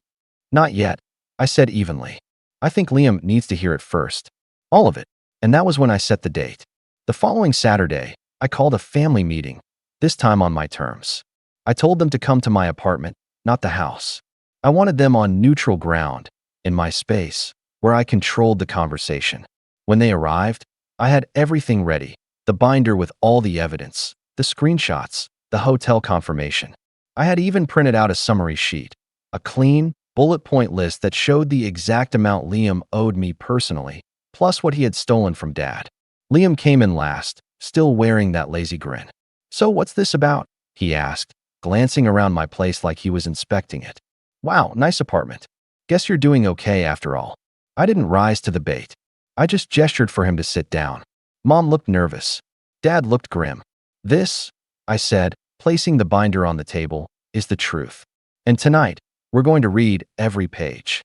"Not yet," I said evenly. "I think Liam needs to hear it first. All of it." And that was when I set the date. The following Saturday, I called a family meeting, this time on my terms. I told them to come to my apartment, not the house. I wanted them on neutral ground, in my space, where I controlled the conversation. When they arrived, I had everything ready, the binder with all the evidence, the screenshots, the hotel confirmation. I had even printed out a summary sheet, a clean, bullet point list that showed the exact amount Liam owed me personally, plus what he had stolen from Dad. Liam came in last, still wearing that lazy grin. "So what's this about?" he asked, glancing around my place like he was inspecting it. "Wow, nice apartment." Guess you're doing okay after all. I didn't rise to the bait. I just gestured for him to sit down. Mom looked nervous. Dad looked grim. This, I said, placing the binder on the table, is the truth. And tonight, we're going to read every page.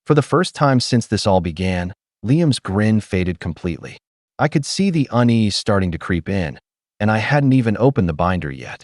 For the first time since this all began, Liam's grin faded completely. I could see the unease starting to creep in, and I hadn't even opened the binder yet.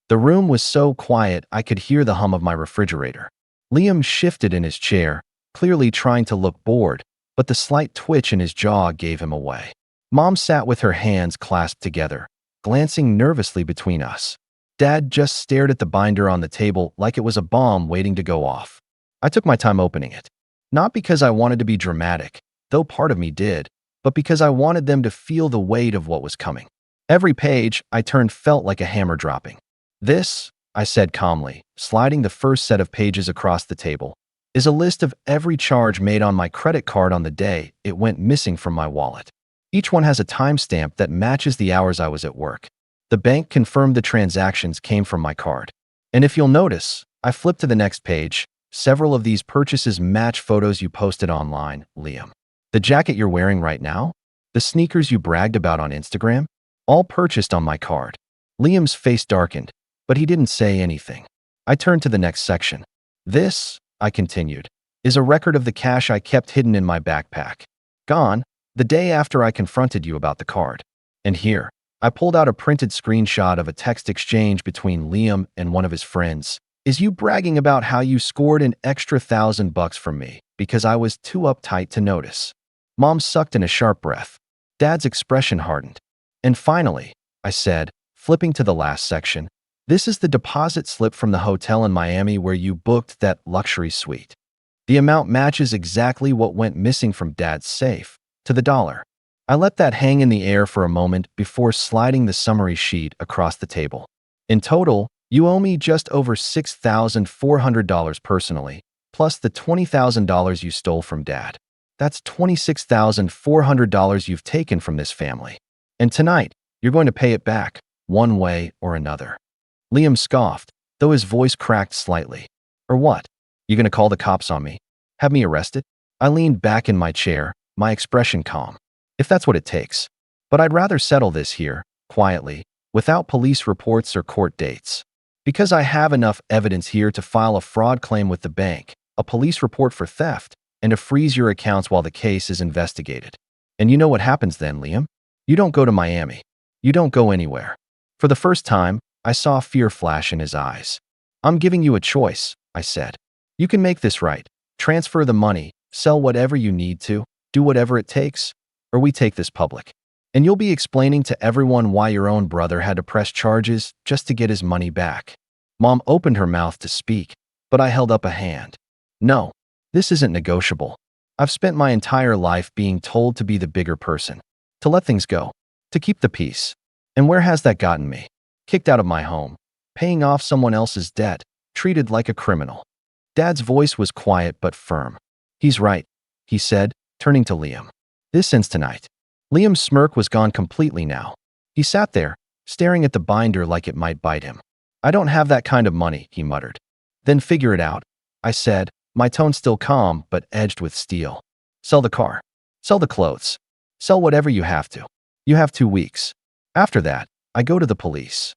The room was so quiet I could hear the hum of my refrigerator. Liam shifted in his chair, clearly trying to look bored, but the slight twitch in his jaw gave him away. Mom sat with her hands clasped together, glancing nervously between us. Dad just stared at the binder on the table like it was a bomb waiting to go off. I took my time opening it. Not because I wanted to be dramatic, though part of me did, but because I wanted them to feel the weight of what was coming. Every page I turned felt like a hammer dropping. This, I said calmly, sliding the first set of pages across the table, is a list of every charge made on my credit card on the day it went missing from my wallet. Each one has a timestamp that matches the hours I was at work. The bank confirmed the transactions came from my card. And if you'll notice, I flipped to the next page. Several of these purchases match photos you posted online, Liam. The jacket you're wearing right now? The sneakers you bragged about on Instagram? All purchased on my card. Liam's face darkened, but he didn't say anything. I turned to the next section. This, I continued, is a record of the cash I kept hidden in my backpack. Gone, the day after I confronted you about the card. And here, I pulled out a printed screenshot of a text exchange between Liam and one of his friends. Is you bragging about how you scored an extra $1,000 from me because I was too uptight to notice? Mom sucked in a sharp breath. Dad's expression hardened. And finally, I said, flipping to the last section, this is the deposit slip from the hotel in Miami where you booked that luxury suite. The amount matches exactly what went missing from Dad's safe, to the dollar. I let that hang in the air for a moment before sliding the summary sheet across the table. In total, you owe me just over $6,400 personally, plus the $20,000 you stole from Dad. That's $26,400 you've taken from this family. And tonight, you're going to pay it back, one way or another. Liam scoffed, though his voice cracked slightly. Or what? You gonna call the cops on me? Have me arrested? I leaned back in my chair, my expression calm. If that's what it takes. But I'd rather settle this here, quietly, without police reports or court dates. Because I have enough evidence here to file a fraud claim with the bank, a police report for theft, and to freeze your accounts while the case is investigated. And you know what happens then, Liam? You don't go to Miami. You don't go anywhere. For the first time, I saw fear flash in his eyes. I'm giving you a choice, I said. You can make this right. Transfer the money, sell whatever you need to, do whatever it takes, or we take this public. And you'll be explaining to everyone why your own brother had to press charges just to get his money back. Mom opened her mouth to speak, but I held up a hand. No, this isn't negotiable. I've spent my entire life being told to be the bigger person, to let things go, to keep the peace. And where has that gotten me? Kicked out of my home, paying off someone else's debt, treated like a criminal. Dad's voice was quiet but firm. He's right, he said, turning to Liam. This ends tonight. Liam's smirk was gone completely now. He sat there, staring at the binder like it might bite him. I don't have that kind of money, he muttered. Then figure it out, I said, my tone still calm but edged with steel. Sell the car. Sell the clothes. Sell whatever you have to. You have 2 weeks. After that, I go to the police.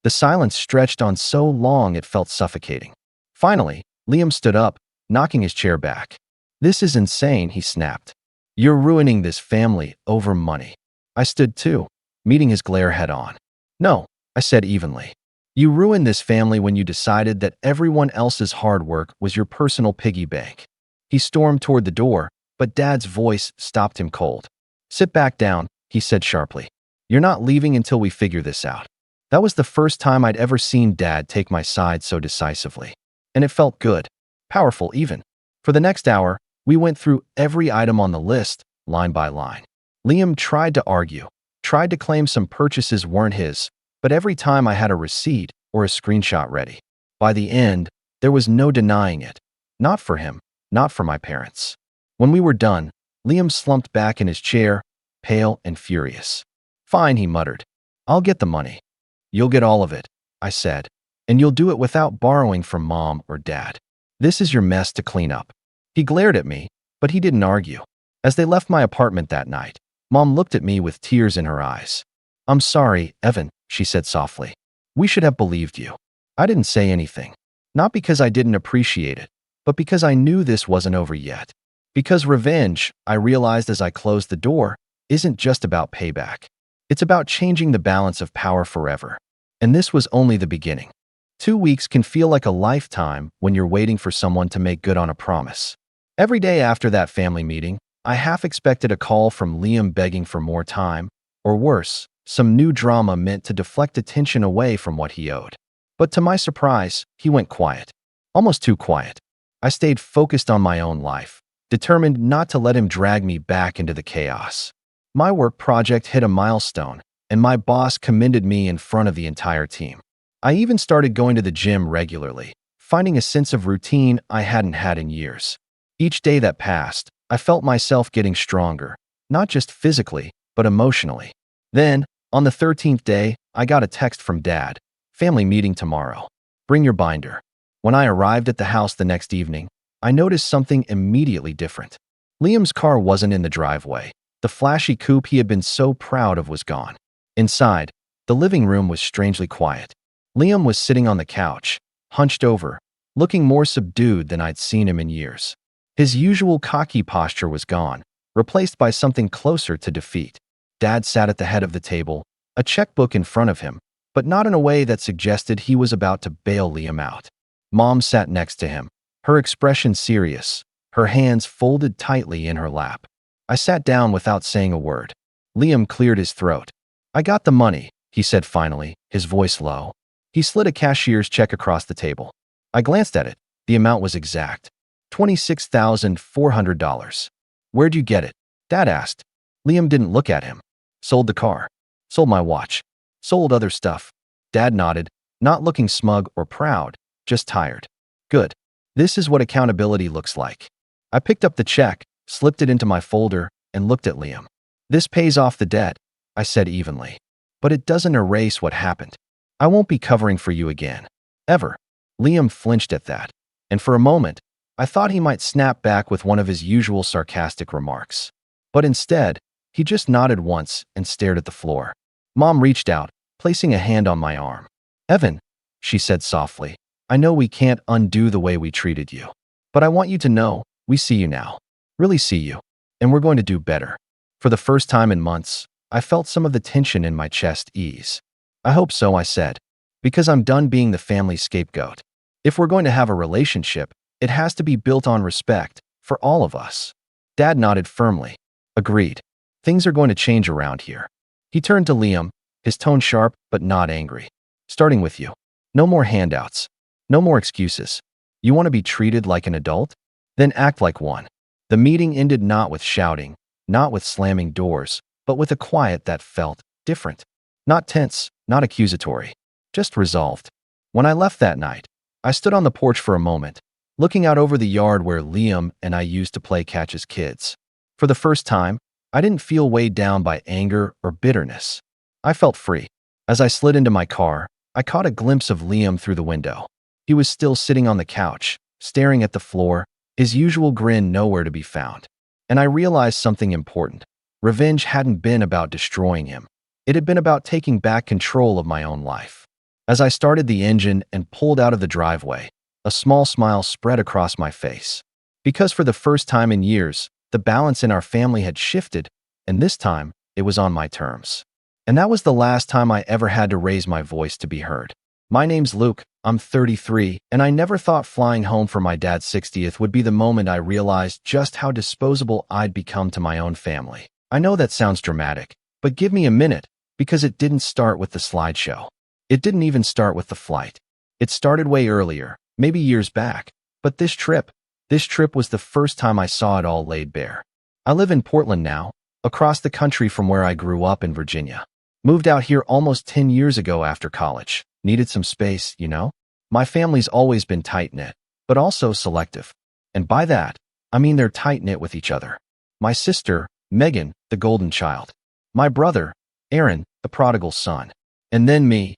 The silence stretched on so long it felt suffocating. Finally, Liam stood up, knocking his chair back. This is insane, he snapped. You're ruining this family over money. I stood too, meeting his glare head on. No, I said evenly. You ruined this family when you decided that everyone else's hard work was your personal piggy bank. He stormed toward the door, but Dad's voice stopped him cold. Sit back down, he said sharply. You're not leaving until we figure this out. That was the first time I'd ever seen Dad take my side so decisively. And it felt good, powerful even. For the next hour, we went through every item on the list, line by line. Liam tried to argue, tried to claim some purchases weren't his, but every time I had a receipt or a screenshot ready. By the end, there was no denying it. Not for him, not for my parents. When we were done, Liam slumped back in his chair, pale and furious. Fine, he muttered. I'll get the money. You'll get all of it, I said, and you'll do it without borrowing from Mom or Dad. This is your mess to clean up. He glared at me, but he didn't argue. As they left my apartment that night, Mom looked at me with tears in her eyes. "I'm sorry, Evan," she said softly. "We should have believed you." I didn't say anything. Not because I didn't appreciate it, but because I knew this wasn't over yet. Because revenge, I realized as I closed the door, isn't just about payback. It's about changing the balance of power forever. And this was only the beginning. 2 weeks can feel like a lifetime when you're waiting for someone to make good on a promise. Every day after that family meeting, I half expected a call from Liam begging for more time, or worse, some new drama meant to deflect attention away from what he owed. But to my surprise, he went quiet. Almost too quiet. I stayed focused on my own life, determined not to let him drag me back into the chaos. My work project hit a milestone, and my boss commended me in front of the entire team. I even started going to the gym regularly, finding a sense of routine I hadn't had in years. Each day that passed, I felt myself getting stronger, not just physically, but emotionally. Then, on the 13th day, I got a text from Dad. "Family meeting tomorrow. Bring your binder." When I arrived at the house the next evening, I noticed something immediately different. Liam's car wasn't in the driveway. The flashy coupe he had been so proud of was gone. Inside, the living room was strangely quiet. Liam was sitting on the couch, hunched over, looking more subdued than I'd seen him in years. His usual cocky posture was gone, replaced by something closer to defeat. Dad sat at the head of the table, a checkbook in front of him, but not in a way that suggested he was about to bail Liam out. Mom sat next to him, her expression serious, her hands folded tightly in her lap. I sat down without saying a word. Liam cleared his throat. "I got the money," he said finally, his voice low. He slid a cashier's check across the table. I glanced at it. The amount was exact. $26,400. "Where'd you get it?" Dad asked. Liam didn't look at him. "Sold the car. Sold my watch. Sold other stuff." Dad nodded, not looking smug or proud, just tired. "Good. This is what accountability looks like." I picked up the check, slipped it into my folder, and looked at Liam. "This pays off the debt," I said evenly. "But it doesn't erase what happened. I won't be covering for you again. Ever." Liam flinched at that, and for a moment, I thought he might snap back with one of his usual sarcastic remarks. But instead, he just nodded once and stared at the floor. Mom reached out, placing a hand on my arm. "Evan," she said softly, "I know we can't undo the way we treated you. But I want you to know, we see you now. Really see you. And we're going to do better." For the first time in months, I felt some of the tension in my chest ease. "I hope so," I said, "because I'm done being the family scapegoat. If we're going to have a relationship, it has to be built on respect, for all of us." Dad nodded firmly. "Agreed. Things are going to change around here." He turned to Liam, his tone sharp but not angry. "Starting with you. No more handouts. No more excuses. You want to be treated like an adult? Then act like one." The meeting ended not with shouting, not with slamming doors, but with a quiet that felt different. Not tense, not accusatory, just resolved. When I left that night, I stood on the porch for a moment, looking out over the yard where Liam and I used to play catch as kids. For the first time, I didn't feel weighed down by anger or bitterness. I felt free. As I slid into my car, I caught a glimpse of Liam through the window. He was still sitting on the couch, staring at the floor, his usual grin nowhere to be found. And I realized something important. Revenge hadn't been about destroying him. It had been about taking back control of my own life. As I started the engine and pulled out of the driveway, a small smile spread across my face. Because for the first time in years, the balance in our family had shifted, and this time, it was on my terms. And that was the last time I ever had to raise my voice to be heard. My name's Luke, I'm 33, and I never thought flying home for my dad's 60th would be the moment I realized just how disposable I'd become to my own family. I know that sounds dramatic, but give me a minute, because it didn't start with the slideshow. It didn't even start with the flight. It started way earlier, maybe years back. But this trip was the first time I saw it all laid bare. I live in Portland now, across the country from where I grew up in Virginia. Moved out here almost 10 years ago after college. Needed some space, you know? My family's always been tight-knit, but also selective. And by that, I mean they're tight-knit with each other. My sister, Megan, the golden child. My brother, Aaron, the prodigal son. And then me,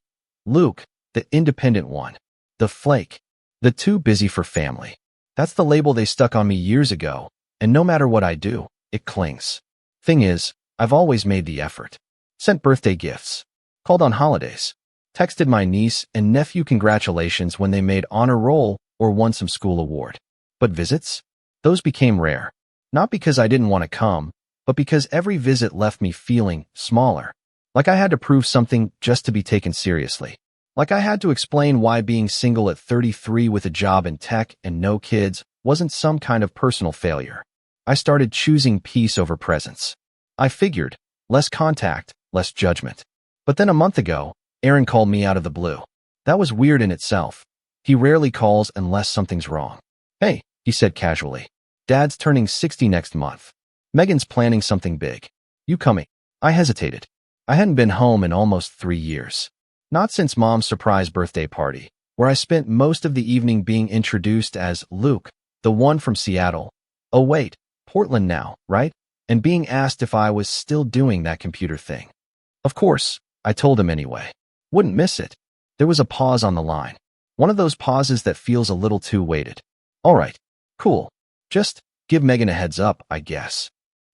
Luke, the independent one. The flake. The too busy for family. That's the label they stuck on me years ago, and no matter what I do, it clings. Thing is, I've always made the effort. Sent birthday gifts. Called on holidays. Texted my niece and nephew congratulations when they made honor roll or won some school award. But visits? Those became rare. Not because I didn't want to come, but because every visit left me feeling smaller. Like I had to prove something just to be taken seriously. Like I had to explain why being single at 33 with a job in tech and no kids wasn't some kind of personal failure. I started choosing peace over presence. I figured, less contact, less judgment. But then a month ago, Aaron called me out of the blue. That was weird in itself. He rarely calls unless something's wrong. Hey, he said casually. Dad's turning 60 next month. Megan's planning something big. You coming? I hesitated. I hadn't been home in almost 3 years. Not since Mom's surprise birthday party, where I spent most of the evening being introduced as Luke, the one from Seattle. Oh wait, Portland now, right? And being asked if I was still doing that computer thing. Of course, I told him anyway. Wouldn't miss it. There was a pause on the line. One of those pauses that feels a little too weighted. All right, cool. Just give Megan a heads up, I guess.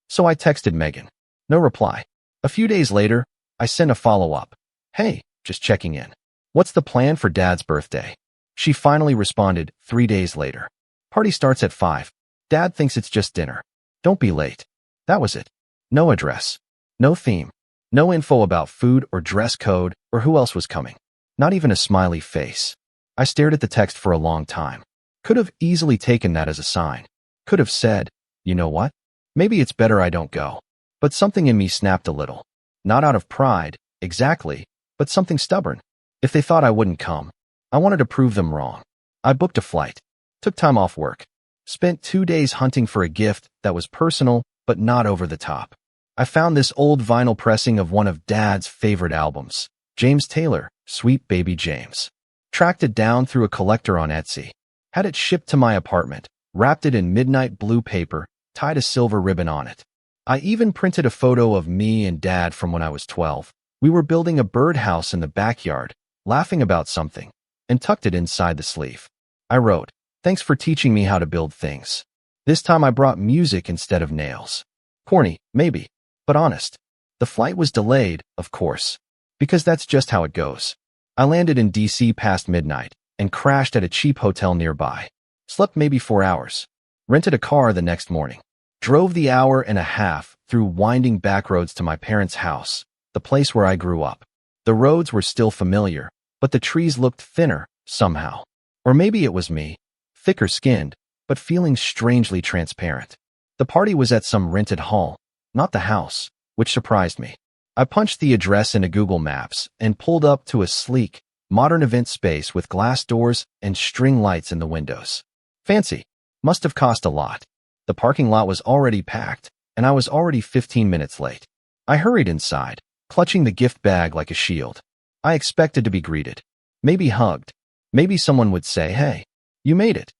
So I texted Megan. No reply. A few days later, I sent a follow-up. Hey, just checking in. What's the plan for Dad's birthday? She finally responded 3 days later. Party starts at 5. Dad thinks it's just dinner. Don't be late. That was it. No address. No theme. No info about food or dress code or who else was coming. Not even a smiley face. I stared at the text for a long time. Could have easily taken that as a sign. Could have said, you know what? Maybe it's better I don't go. But something in me snapped a little. Not out of pride, exactly, but something stubborn. If they thought I wouldn't come, I wanted to prove them wrong. I booked a flight. Took time off work. Spent 2 days hunting for a gift that was personal but not over the top. I found this old vinyl pressing of one of Dad's favorite albums, James Taylor, Sweet Baby James. Tracked it down through a collector on Etsy. Had it shipped to my apartment, wrapped it in midnight blue paper, tied a silver ribbon on it. I even printed a photo of me and Dad from when I was 12. We were building a birdhouse in the backyard, laughing about something, and tucked it inside the sleeve. I wrote, thanks for teaching me how to build things. This time I brought music instead of nails. Corny, maybe, but honest. The flight was delayed, of course, because that's just how it goes. I landed in DC past midnight and crashed at a cheap hotel nearby. Slept maybe 4 hours. Rented a car the next morning. Drove the hour and a half through winding back roads to my parents' house, the place where I grew up. The roads were still familiar, but the trees looked thinner, somehow. Or maybe it was me, thicker skinned, but feeling strangely transparent. The party was at some rented hall, not the house, which surprised me. I punched the address into Google Maps and pulled up to a sleek, modern event space with glass doors and string lights in the windows. Fancy. Must have cost a lot. The parking lot was already packed, and I was already 15 minutes late. I hurried inside, clutching the gift bag like a shield. I expected to be greeted. Maybe hugged. Maybe someone would say, hey, you made it.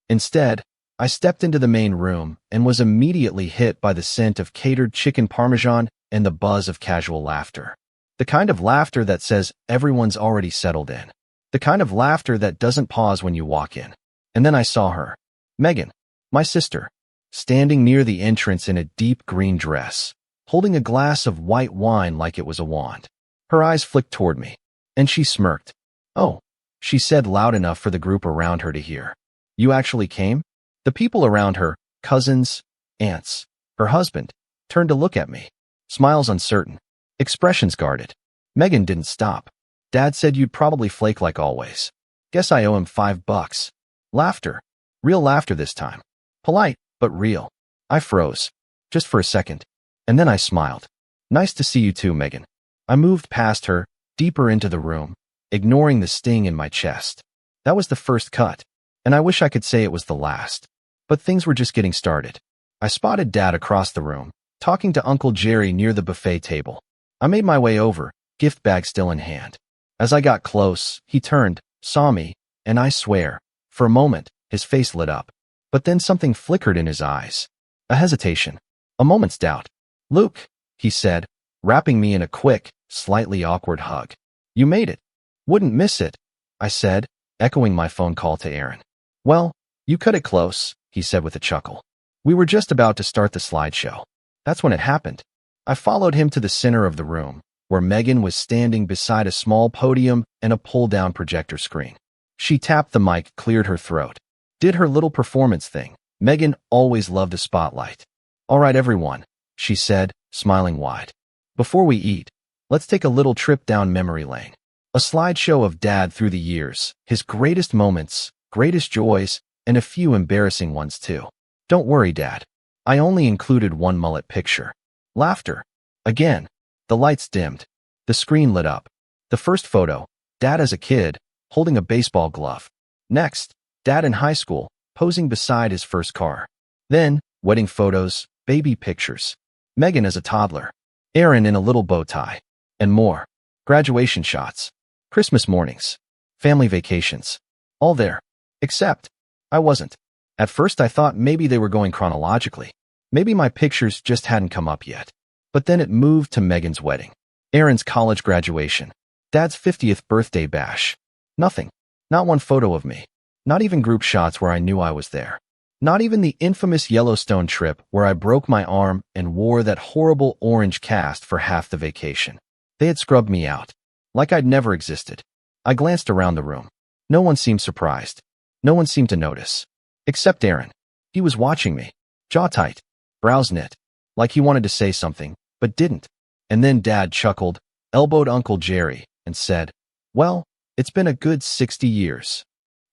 Instead, I stepped into the main room and was immediately hit by the scent of catered chicken parmesan and the buzz of casual laughter. The kind of laughter that says everyone's already settled in. The kind of laughter that doesn't pause when you walk in. And then I saw her. Megan, my sister, standing near the entrance in a deep green dress, holding a glass of white wine like it was a wand. Her eyes flicked toward me, and she smirked. Oh, she said loud enough for the group around her to hear. You actually came? The people around her, cousins, aunts, her husband, turned to look at me. Smiles uncertain. Expressions guarded. Megan didn't stop. Dad said you'd probably flake like always. Guess I owe him $5. Laughter. Real laughter this time. Polite, but real. I froze. Just for a second. And then I smiled. Nice to see you too, Megan. I moved past her, deeper into the room, ignoring the sting in my chest. That was the first cut, and I wish I could say it was the last. But things were just getting started. I spotted Dad across the room, talking to Uncle Jerry near the buffet table. I made my way over, gift bag still in hand. As I got close, he turned, saw me, and I swear, for a moment, his face lit up. But then something flickered in his eyes. A hesitation. A moment's doubt. Luke, he said, wrapping me in a quick, slightly awkward hug. You made it. Wouldn't miss it, I said, echoing my phone call to Aaron. Well, You cut it close, he said with a chuckle. We were just about to start the slideshow. That's when it happened. I followed him to the center of the room, where Megan was standing beside a small podium and a pull-down projector screen. She tapped the mic, cleared her throat, did her little performance thing. Megan always loved the spotlight. All right, everyone, she said, smiling wide. Before we eat, let's take a little trip down memory lane. A slideshow of Dad through the years, his greatest moments, greatest joys, and a few embarrassing ones too. Don't worry, Dad. I only included one mullet picture. Laughter. Again. The lights dimmed. The screen lit up. The first photo, Dad as a kid, holding a baseball glove. Next, Dad in high school, posing beside his first car. Then, wedding photos, baby pictures. Megan as a toddler. Aaron in a little bow tie. And more. Graduation shots. Christmas mornings. Family vacations. All there. Except, I wasn't. At first I thought maybe they were going chronologically. Maybe my pictures just hadn't come up yet. But then it moved to Megan's wedding. Aaron's college graduation. Dad's 50th birthday bash. Nothing. Not one photo of me. Not even group shots where I knew I was there. Not even the infamous Yellowstone trip where I broke my arm and wore that horrible orange cast for half the vacation. They had scrubbed me out. Like I'd never existed. I glanced around the room. No one seemed surprised. No one seemed to notice. Except Aaron. He was watching me. Jaw tight. Brows knit. Like he wanted to say something, but didn't. And then Dad chuckled, elbowed Uncle Jerry, and said, well, it's been a good 60 years.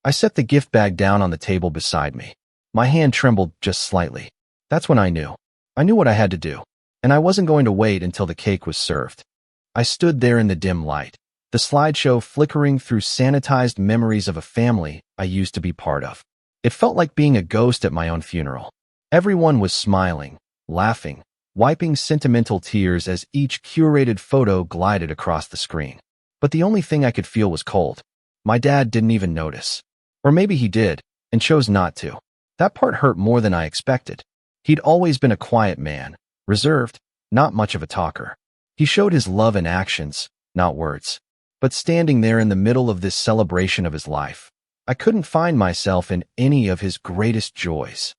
I set the gift bag down on the table beside me. My hand trembled just slightly. That's when I knew. I knew what I had to do. And I wasn't going to wait until the cake was served. I stood there in the dim light, the slideshow flickering through sanitized memories of a family I used to be part of. It felt like being a ghost at my own funeral. Everyone was smiling, laughing, wiping sentimental tears as each curated photo glided across the screen. But the only thing I could feel was cold. My dad didn't even notice. Or maybe he did, and chose not to. That part hurt more than I expected. He'd always been a quiet man, reserved, not much of a talker. He showed his love in actions, not words. But standing there in the middle of this celebration of his life, I couldn't find myself in any of his greatest joys.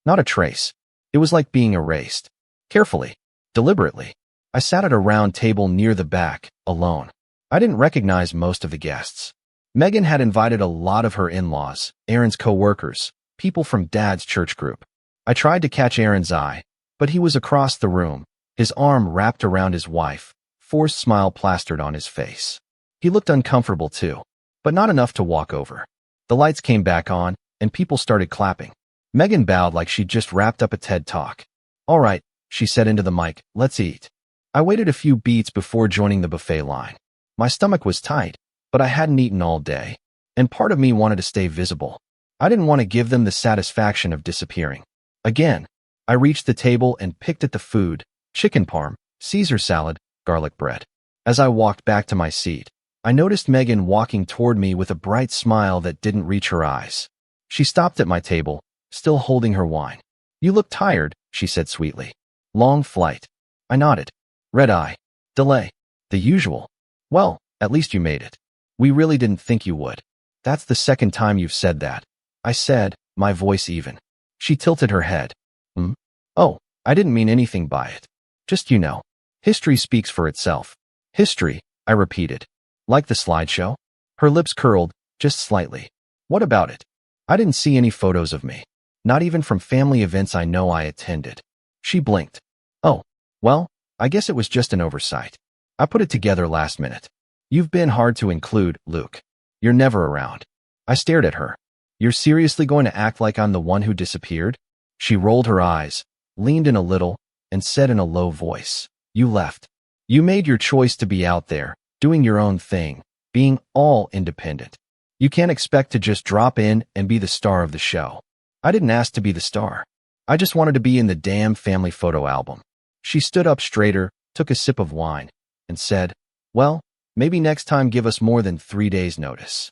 Not a trace. It was like being erased. Carefully, deliberately. I sat at a round table near the back, alone. I didn't recognize most of the guests. Megan had invited a lot of her in-laws, Aaron's co-workers, people from Dad's church group. I tried to catch Aaron's eye, but he was across the room, his arm wrapped around his wife, forced smile plastered on his face. He looked uncomfortable too, but not enough to walk over. The lights came back on, and people started clapping. Megan bowed like she'd just wrapped up a TED Talk. All right, she said into the mic, let's eat. I waited a few beats before joining the buffet line. My stomach was tight, but I hadn't eaten all day, and part of me wanted to stay visible. I didn't want to give them the satisfaction of disappearing. Again, I reached the table and picked at the food, chicken parm, Caesar salad, garlic bread. As I walked back to my seat, I noticed Megan walking toward me with a bright smile that didn't reach her eyes. She stopped at my table, still holding her wine. You look tired, she said sweetly. Long flight. I nodded. Red eye. Delay. The usual. Well, at least you made it. We really didn't think you would. That's the second time you've said that. I said, my voice even. She tilted her head. Oh, I didn't mean anything by it. Just history speaks for itself. History, I repeated. Like the slideshow? Her lips curled, just slightly. What about it? I didn't see any photos of me. Not even from family events I know I attended. She blinked. Oh, well, I guess it was just an oversight. I put it together last minute. You've been hard to include, Luke. You're never around. I stared at her. You're seriously going to act like I'm the one who disappeared? She rolled her eyes, leaned in a little, and said in a low voice, you left. You made your choice to be out there, doing your own thing, being all independent. You can't expect to just drop in and be the star of the show. I didn't ask to be the star. I just wanted to be in the damn family photo album. She stood up straighter, took a sip of wine, and said, well, maybe next time give us more than 3 days' notice.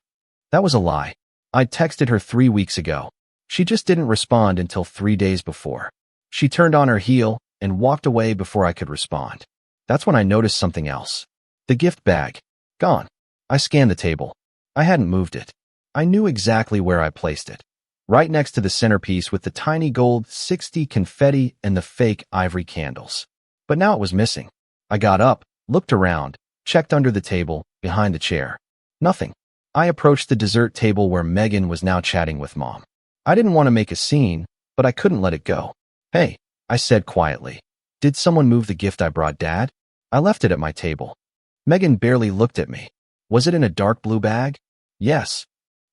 That was a lie. I'd texted her 3 weeks ago. She just didn't respond until 3 days before. She turned on her heel and walked away before I could respond. That's when I noticed something else. The gift bag. Gone. I scanned the table. I hadn't moved it. I knew exactly where I placed it. right next to the centerpiece with the tiny gold 60 confetti and the fake ivory candles. But now it was missing. I got up, looked around, checked under the table, behind the chair. Nothing. I approached the dessert table where Megan was now chatting with Mom. I didn't want to make a scene, but I couldn't let it go. "Hey," I said quietly. "Did someone move the gift I brought Dad?" "I left it at my table." Megan barely looked at me. "Was it in a dark blue bag?" "Yes."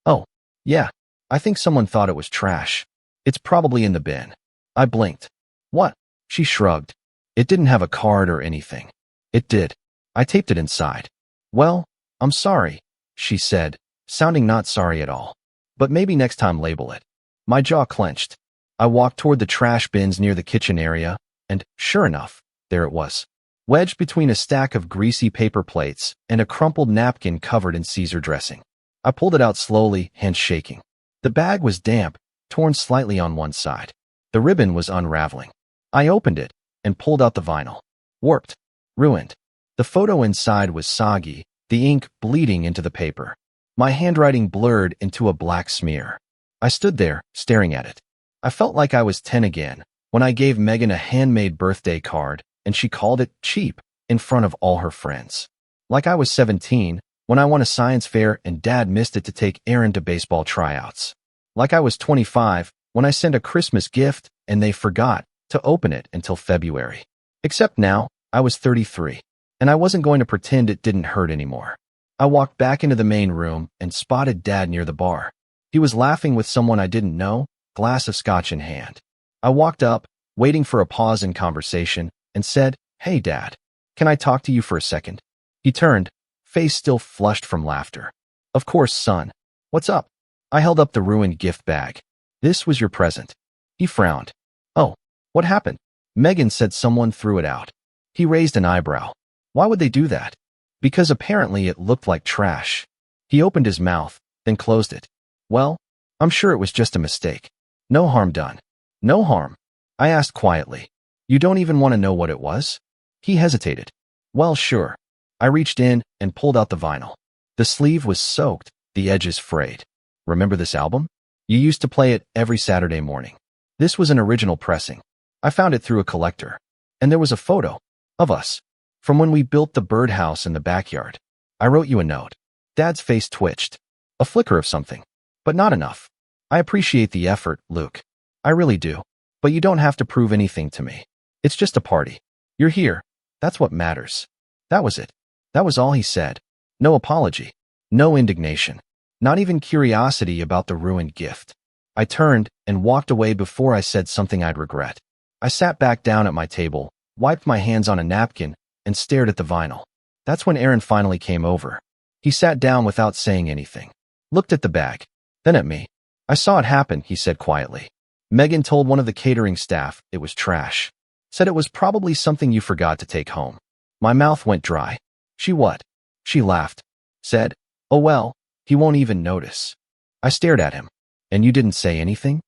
"Oh, yeah. I think someone thought it was trash. It's probably in the bin." I blinked. "What?" She shrugged. "It didn't have a card or anything." "It did. I taped it inside." "Well, I'm sorry," she said, sounding not sorry at all. "But maybe next time label it." My jaw clenched. I walked toward the trash bins near the kitchen area, and, sure enough, there it was, wedged between a stack of greasy paper plates and a crumpled napkin covered in Caesar dressing. I pulled it out slowly, hands shaking. The bag was damp, torn slightly on one side. The ribbon was unraveling. I opened it and pulled out the vinyl. Warped. Ruined. The photo inside was soggy, the ink bleeding into the paper. My handwriting blurred into a black smear. I stood there, staring at it. I felt like I was 10 again when I gave Megan a handmade birthday card and she called it cheap in front of all her friends. Like I was 17 when I won a science fair and Dad missed it to take Aaron to baseball tryouts. Like I was 25 when I sent a Christmas gift and they forgot to open it until February. Except now, I was 33, and I wasn't going to pretend it didn't hurt anymore. I walked back into the main room and spotted Dad near the bar. He was laughing with someone I didn't know, glass of scotch in hand. I walked up, waiting for a pause in conversation, and said, "Hey, Dad, can I talk to you for a second?" He turned, face still flushed from laughter. "Of course, son. What's up?" I held up the ruined gift bag. "This was your present." He frowned. "Oh, what happened?" Megan said someone threw it out. He raised an eyebrow. "Why would they do that?" "Because apparently it looked like trash." He opened his mouth, then closed it. "Well, I'm sure it was just a mistake. No harm done." "No harm?" I asked quietly. "You don't even want to know what it was?" He hesitated. "Well, sure." I reached in and pulled out the vinyl. The sleeve was soaked, the edges frayed. "Remember this album? You used to play it every Saturday morning." This was an original pressing. I found it through a collector. And there was a photo of us from when we built the birdhouse in the backyard. I wrote you a note. Dad's face twitched. A flicker of something. But not enough. "I appreciate the effort, Luke. I really do. But you don't have to prove anything to me. It's just a party. You're here. That's what matters." That was it. That was all he said. No apology. No indignation. Not even curiosity about the ruined gift. I turned and walked away before I said something I'd regret. I sat back down at my table, wiped my hands on a napkin, and stared at the vinyl. That's when Aaron finally came over. He sat down without saying anything. Looked at the bag. Then at me. "I saw it happen," he said quietly. "Megan told one of the catering staff it was trash. Said it was probably something you forgot to take home." My mouth went dry. "She what?" She laughed. Said, "Oh well, he won't even notice." I stared at him. "And you didn't say anything?"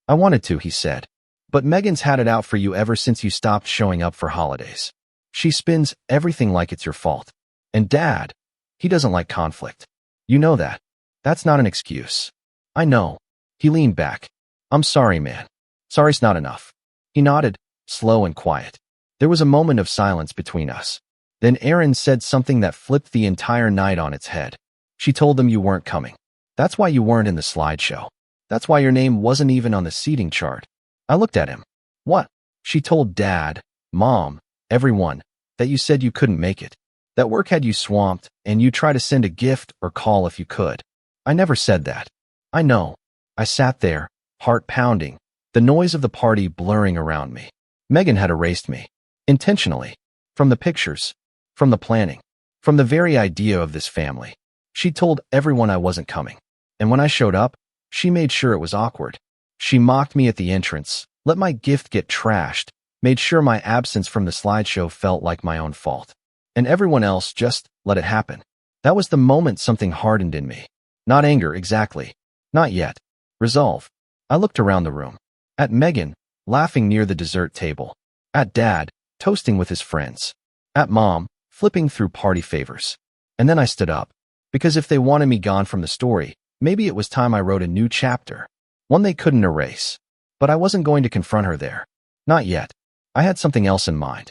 "I wanted to," he said. "But Megan's had it out for you ever since you stopped showing up for holidays. She spins everything like it's your fault. And Dad, he doesn't like conflict. You know that. That's not an excuse." "I know." He leaned back. "I'm sorry, man. Sorry's not enough." He nodded, slow and quiet. There was a moment of silence between us. Then Aaron said something that flipped the entire night on its head. "She told them you weren't coming. That's why you weren't in the slideshow. That's why your name wasn't even on the seating chart." I looked at him. "What?" "She told Dad, Mom, everyone, that you said you couldn't make it. That work had you swamped, and you try to send a gift or call if you could." "I never said that." "I know." I sat there, heart pounding, the noise of the party blurring around me. Megan had erased me. Intentionally. From the pictures. From the planning. From the very idea of this family. She told everyone I wasn't coming. And when I showed up, she made sure it was awkward. She mocked me at the entrance, let my gift get trashed, made sure my absence from the slideshow felt like my own fault. And everyone else just let it happen. That was the moment something hardened in me. Not anger, exactly. Not yet. Resolve. I looked around the room. At Megan, laughing near the dessert table. At Dad, toasting with his friends. At Mom, flipping through party favors. And then I stood up. Because if they wanted me gone from the story, maybe it was time I wrote a new chapter. one they couldn't erase. But I wasn't going to confront her there. Not yet. I had something else in mind.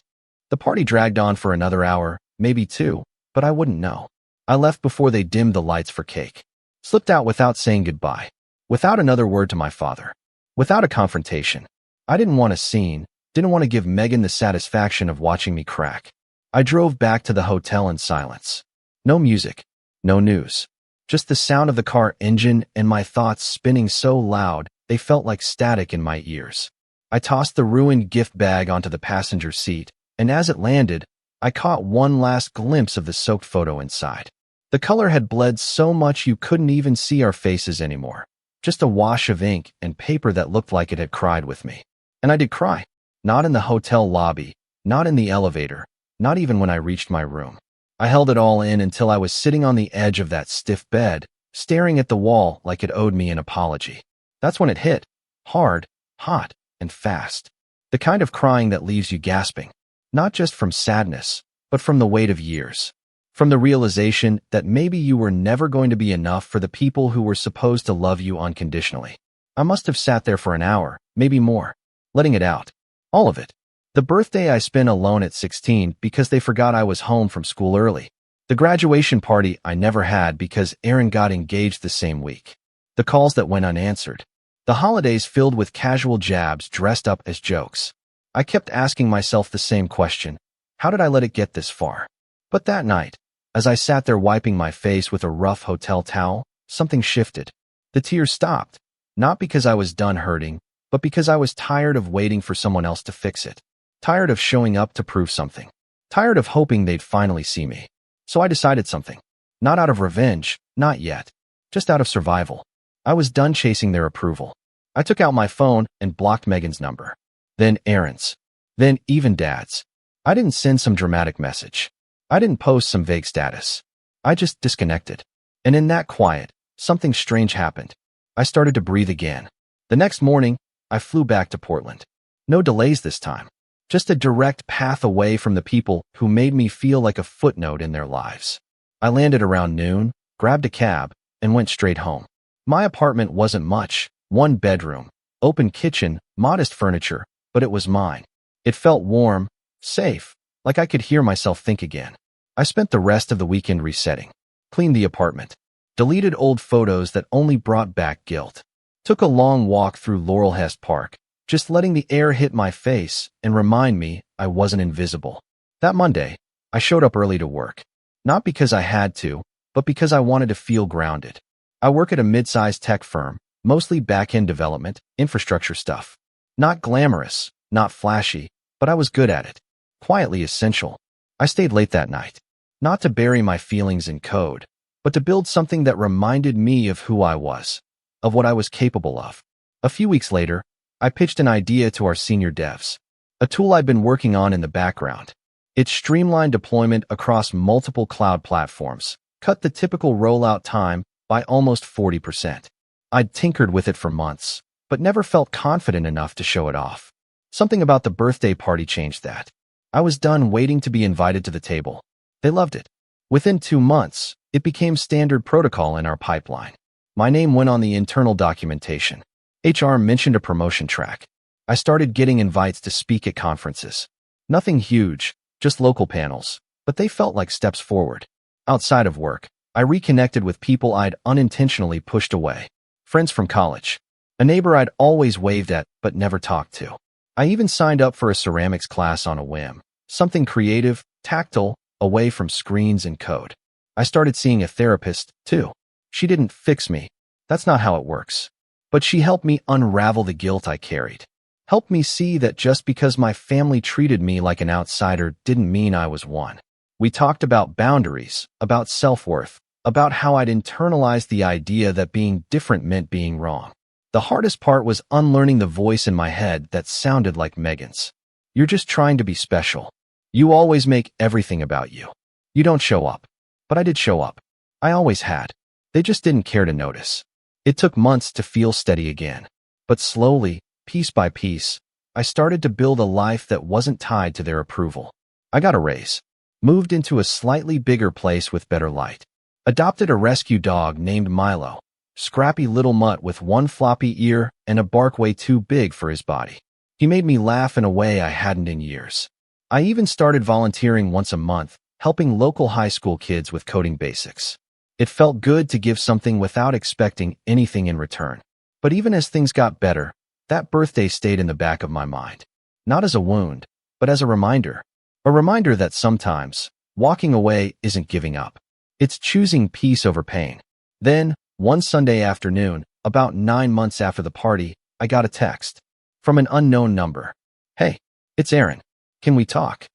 The party dragged on for another hour, maybe two, but I wouldn't know. I left before they dimmed the lights for cake. Slipped out without saying goodbye. Without another word to my father. Without a confrontation. I didn't want a scene, didn't want to give Megan the satisfaction of watching me crack. I drove back to the hotel in silence. No music. No news. Just the sound of the car engine and my thoughts spinning so loud they felt like static in my ears. I tossed the ruined gift bag onto the passenger seat, and as it landed, I caught one last glimpse of the soaked photo inside. The color had bled so much you couldn't even see our faces anymore. Just a wash of ink and paper that looked like it had cried with me. And I did cry. Not in the hotel lobby, not in the elevator, not even when I reached my room. I held it all in until I was sitting on the edge of that stiff bed, staring at the wall like it owed me an apology. That's when it hit. Hard, hot, and fast. The kind of crying that leaves you gasping. Not just from sadness, but from the weight of years. From the realization that maybe you were never going to be enough for the people who were supposed to love you unconditionally. I must have sat there for an hour, maybe more, letting it out. All of it. The birthday I spent alone at 16 because they forgot I was home from school early. The graduation party I never had because Aaron got engaged the same week. The calls that went unanswered. The holidays filled with casual jabs dressed up as jokes. I kept asking myself the same question. How did I let it get this far? But that night, as I sat there wiping my face with a rough hotel towel, something shifted. The tears stopped. Not because I was done hurting, but because I was tired of waiting for someone else to fix it. Tired of showing up to prove something. Tired of hoping they'd finally see me. So I decided something. Not out of revenge, not yet. Just out of survival. I was done chasing their approval. I took out my phone and blocked Megan's number. Then Aaron's. Then even Dad's. I didn't send some dramatic message. I didn't post some vague status. I just disconnected. And in that quiet, something strange happened. I started to breathe again. The next morning, I flew back to Portland. No delays this time. Just a direct path away from the people who made me feel like a footnote in their lives. I landed around noon, grabbed a cab, and went straight home. My apartment wasn't much. One bedroom, open kitchen, modest furniture, but it was mine. It felt warm, safe, like I could hear myself think again. I spent the rest of the weekend resetting. Cleaned the apartment. Deleted old photos that only brought back guilt. Took a long walk through Laurelhurst Park, just letting the air hit my face and remind me I wasn't invisible. That Monday, I showed up early to work. Not because I had to, but because I wanted to feel grounded. I work at a mid-sized tech firm, mostly back-end development, infrastructure stuff. Not glamorous, not flashy, but I was good at it. Quietly essential. I stayed late that night. Not to bury my feelings in code, but to build something that reminded me of who I was, of what I was capable of. A few weeks later, I pitched an idea to our senior devs. A tool I'd been working on in the background. It streamlined deployment across multiple cloud platforms, cut the typical rollout time by almost 40%. I'd tinkered with it for months, but never felt confident enough to show it off. Something about the birthday party changed that. I was done waiting to be invited to the table. They loved it. Within 2 months, it became standard protocol in our pipeline. My name went on the internal documentation. HR mentioned a promotion track. I started getting invites to speak at conferences. Nothing huge, just local panels, but they felt like steps forward. Outside of work, I reconnected with people I'd unintentionally pushed away. Friends from college. A neighbor I'd always waved at but never talked to. I even signed up for a ceramics class on a whim. Something creative, tactile, away from screens and code. I started seeing a therapist, too. She didn't fix me. That's not how it works. But she helped me unravel the guilt I carried. Helped me see that just because my family treated me like an outsider didn't mean I was one. We talked about boundaries, about self-worth, about how I'd internalized the idea that being different meant being wrong. The hardest part was unlearning the voice in my head that sounded like Megan's. You're just trying to be special. You always make everything about you. You don't show up. But I did show up. I always had. They just didn't care to notice. It took months to feel steady again. But slowly, piece by piece, I started to build a life that wasn't tied to their approval. I got a raise. Moved into a slightly bigger place with better light. Adopted a rescue dog named Milo. scrappy little mutt with one floppy ear and a bark way too big for his body. He made me laugh in a way I hadn't in years. I even started volunteering once a month, helping local high school kids with coding basics. It felt good to give something without expecting anything in return. But even as things got better, that birthday stayed in the back of my mind. Not as a wound, but as a reminder. A reminder that sometimes, walking away isn't giving up. It's choosing peace over pain. Then, one Sunday afternoon, about 9 months after the party, I got a text from an unknown number. "Hey, it's Aaron. Can we talk?"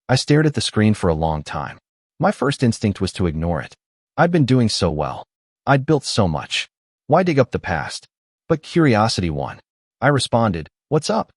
I stared at the screen for a long time. My first instinct was to ignore it. I'd been doing so well. I'd built so much. Why dig up the past? But curiosity won. I responded, "What's up?"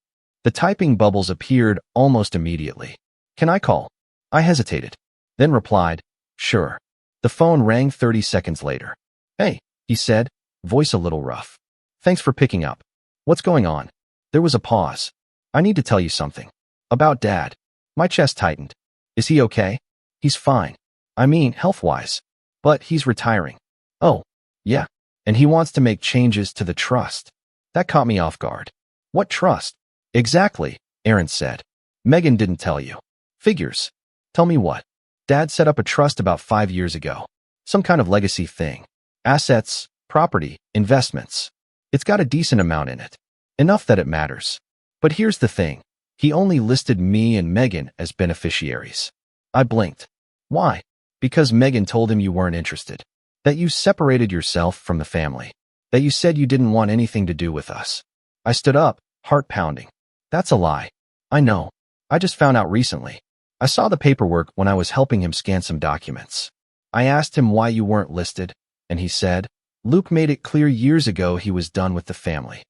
The typing bubbles appeared almost immediately. "Can I call?" I hesitated, then replied, "Sure." The phone rang 30 seconds later. "Hey," he said, voice a little rough. "Thanks for picking up. What's going on?" There was a pause. "I need to tell you something. About Dad." My chest tightened. "Is he okay?" "He's fine. I mean, health-wise. But he's retiring." "Oh, yeah. And he wants to make changes to the trust." That caught me off guard. "What trust?" "Exactly," Aaron said. "Megan didn't tell you." "Figures. Tell me what." "Dad set up a trust about 5 years ago. Some kind of legacy thing. Assets, property, investments. It's got a decent amount in it. Enough that it matters. But here's the thing. He only listed me and Megan as beneficiaries." I blinked. "Why?" "Because Megan told him you weren't interested. That you separated yourself from the family. That you said you didn't want anything to do with us." I stood up, heart pounding. "That's a lie." "I know. I just found out recently. I saw the paperwork when I was helping him scan some documents. I asked him why you weren't listed, and he said, Luke made it clear years ago he was done with the family.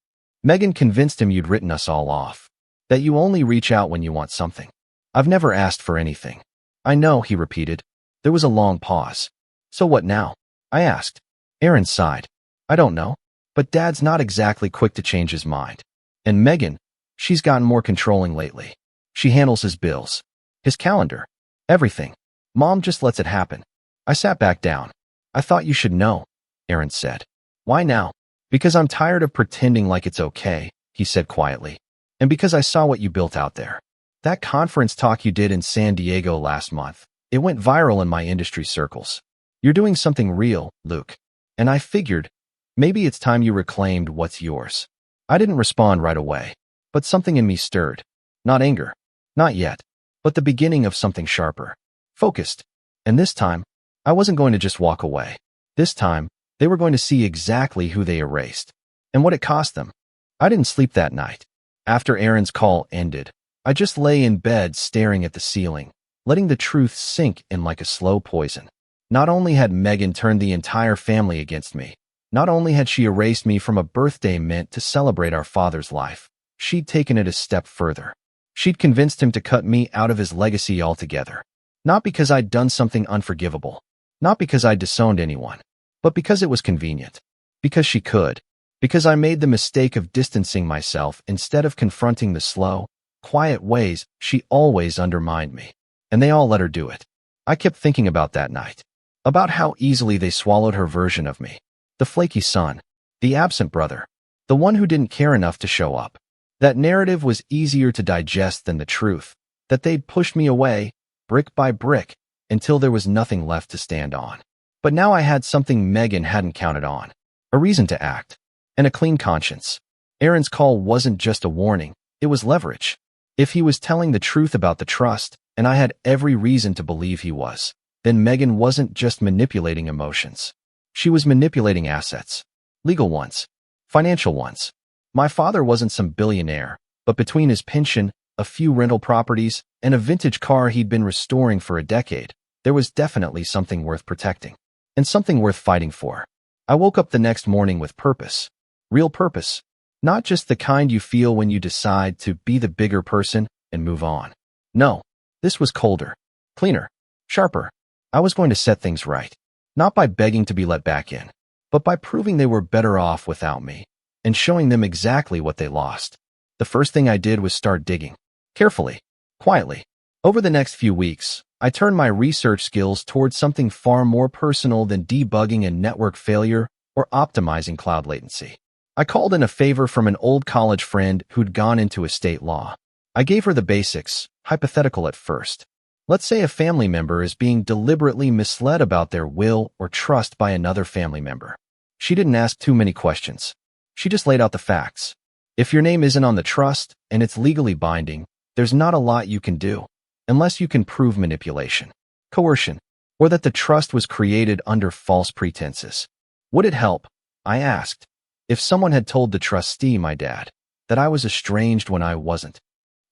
Megan convinced him you'd written us all off. That you only reach out when you want something. I've never asked for anything." "I know," he repeated. There was a long pause. "So what now?" I asked. Aaron sighed. "I don't know. But Dad's not exactly quick to change his mind. And Megan, she's gotten more controlling lately. She handles his bills, his calendar, everything. Mom just lets it happen." I sat back down. "I thought you should know," Aaron said. "Why now?" "Because I'm tired of pretending like it's okay," he said quietly. "And because I saw what you built out there. That conference talk you did in San Diego last month, it went viral in my industry circles. You're doing something real, Luke. And I figured, maybe it's time you reclaimed what's yours." I didn't respond right away, but something in me stirred. Not anger. Not yet. But the beginning of something sharper. Focused. And this time, I wasn't going to just walk away. This time, they were going to see exactly who they erased. And what it cost them. I didn't sleep that night. After Aaron's call ended, I just lay in bed staring at the ceiling, letting the truth sink in like a slow poison. Not only had Megan turned the entire family against me, not only had she erased me from a birthday meant to celebrate our father's life, she'd taken it a step further. She'd convinced him to cut me out of his legacy altogether. Not because I'd done something unforgivable, not because I'd disowned anyone, but because it was convenient. Because she could. Because I made the mistake of distancing myself instead of confronting the slow, quiet ways she always undermined me. And they all let her do it. I kept thinking about that night. About how easily they swallowed her version of me. The flaky son. The absent brother. The one who didn't care enough to show up. That narrative was easier to digest than the truth. That they'd pushed me away, brick by brick, until there was nothing left to stand on. But now I had something Megan hadn't counted on. A reason to act. And a clean conscience. Aaron's call wasn't just a warning, it was leverage. If he was telling the truth about the trust, and I had every reason to believe he was, then Megan wasn't just manipulating emotions. She was manipulating assets. Legal ones. Financial ones. My father wasn't some billionaire, but between his pension, a few rental properties, and a vintage car he'd been restoring for a decade, there was definitely something worth protecting. And something worth fighting for. I woke up the next morning with purpose. Real purpose. Not just the kind you feel when you decide to be the bigger person and move on. No, this was colder, cleaner, sharper. I was going to set things right. Not by begging to be let back in, but by proving they were better off without me and showing them exactly what they lost. The first thing I did was start digging. Carefully, quietly. Over the next few weeks, I turned my research skills towards something far more personal than debugging a network failure or optimizing cloud latency. I called in a favor from an old college friend who'd gone into estate law. I gave her the basics, hypothetical at first. Let's say a family member is being deliberately misled about their will or trust by another family member. She didn't ask too many questions. She just laid out the facts. If your name isn't on the trust and it's legally binding, there's not a lot you can do, unless you can prove manipulation, coercion, or that the trust was created under false pretenses. Would it help, I asked, if someone had told the trustee, my dad, that I was estranged when I wasn't?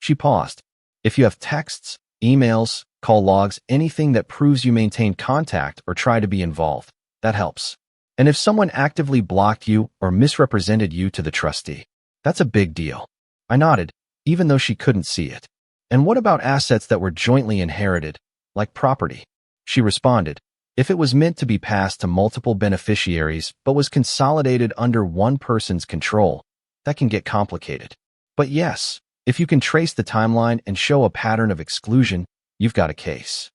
She paused. If you have texts, emails, call logs, anything that proves you maintain contact or try to be involved, that helps. And if someone actively blocked you or misrepresented you to the trustee, that's a big deal. I nodded, even though she couldn't see it. And what about assets that were jointly inherited, like property? She responded, if it was meant to be passed to multiple beneficiaries but was consolidated under one person's control, that can get complicated. But yes, if you can trace the timeline and show a pattern of exclusion, you've got a case.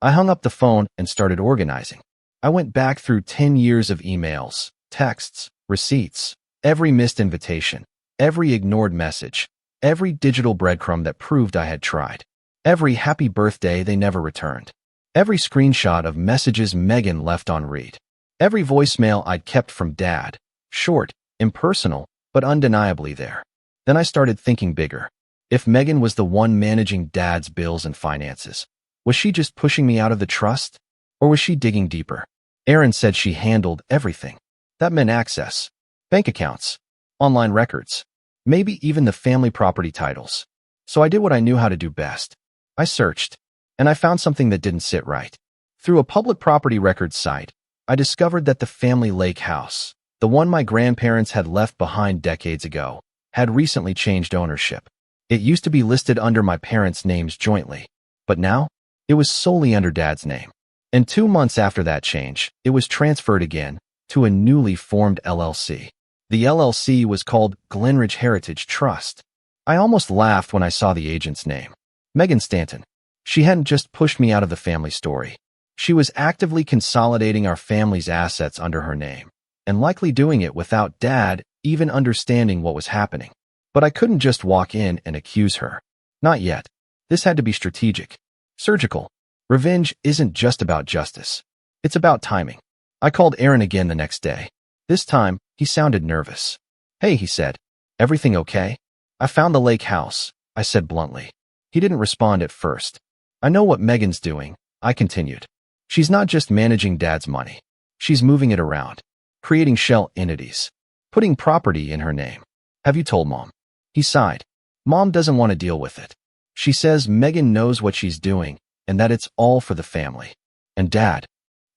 I hung up the phone and started organizing. I went back through 10 years of emails, texts, receipts, every missed invitation, every ignored message, every digital breadcrumb that proved I had tried, every happy birthday they never returned, every screenshot of messages Megan left on read, every voicemail I'd kept from Dad, short, impersonal, but undeniably there. Then I started thinking bigger. If Megan was the one managing Dad's bills and finances, was she just pushing me out of the trust? Or was she digging deeper? Erin said she handled everything. That meant access, bank accounts, online records, maybe even the family property titles. So I did what I knew how to do best. I searched, and I found something that didn't sit right. Through a public property records site, I discovered that the family lake house, the one my grandparents had left behind decades ago, had recently changed ownership. It used to be listed under my parents' names jointly, but now it was solely under Dad's name. And 2 months after that change, it was transferred again to a newly formed LLC. The LLC was called Glenridge Heritage Trust. I almost laughed when I saw the agent's name. Megan Stanton. She hadn't just pushed me out of the family story. She was actively consolidating our family's assets under her name, and likely doing it without Dad even understanding what was happening. But I couldn't just walk in and accuse her. Not yet. This had to be strategic, surgical. Revenge isn't just about justice. It's about timing. I called Aaron again the next day. This time, he sounded nervous. Hey, he said. Everything okay? I found the lake house, I said bluntly. He didn't respond at first. I know what Megan's doing, I continued. She's not just managing Dad's money. She's moving it around, creating shell entities, putting property in her name. Have you told Mom? He sighed. Mom doesn't want to deal with it. She says Megan knows what she's doing and that it's all for the family. And Dad,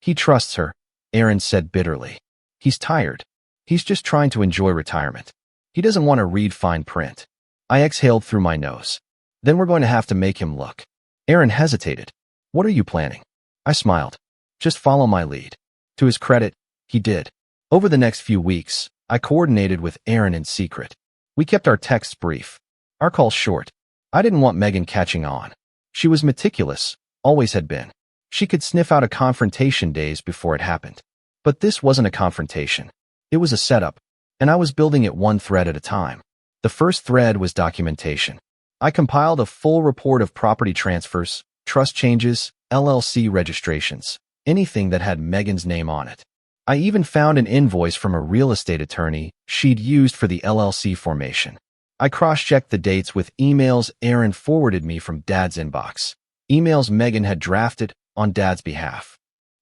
he trusts her, Aaron said bitterly. He's tired. He's just trying to enjoy retirement. He doesn't want to read fine print. I exhaled through my nose. Then we're going to have to make him look. Aaron hesitated. What are you planning? I smiled. Just follow my lead. To his credit, he did. Over the next few weeks, I coordinated with Aaron in secret. We kept our texts brief, our calls short. I didn't want Megan catching on. She was meticulous, always had been. She could sniff out a confrontation days before it happened. But this wasn't a confrontation. It was a setup, and I was building it one thread at a time. The first thread was documentation. I compiled a full report of property transfers, trust changes, LLC registrations, anything that had Megan's name on it. I even found an invoice from a real estate attorney she'd used for the LLC formation. I cross-checked the dates with emails Aaron forwarded me from Dad's inbox, emails Megan had drafted on Dad's behalf.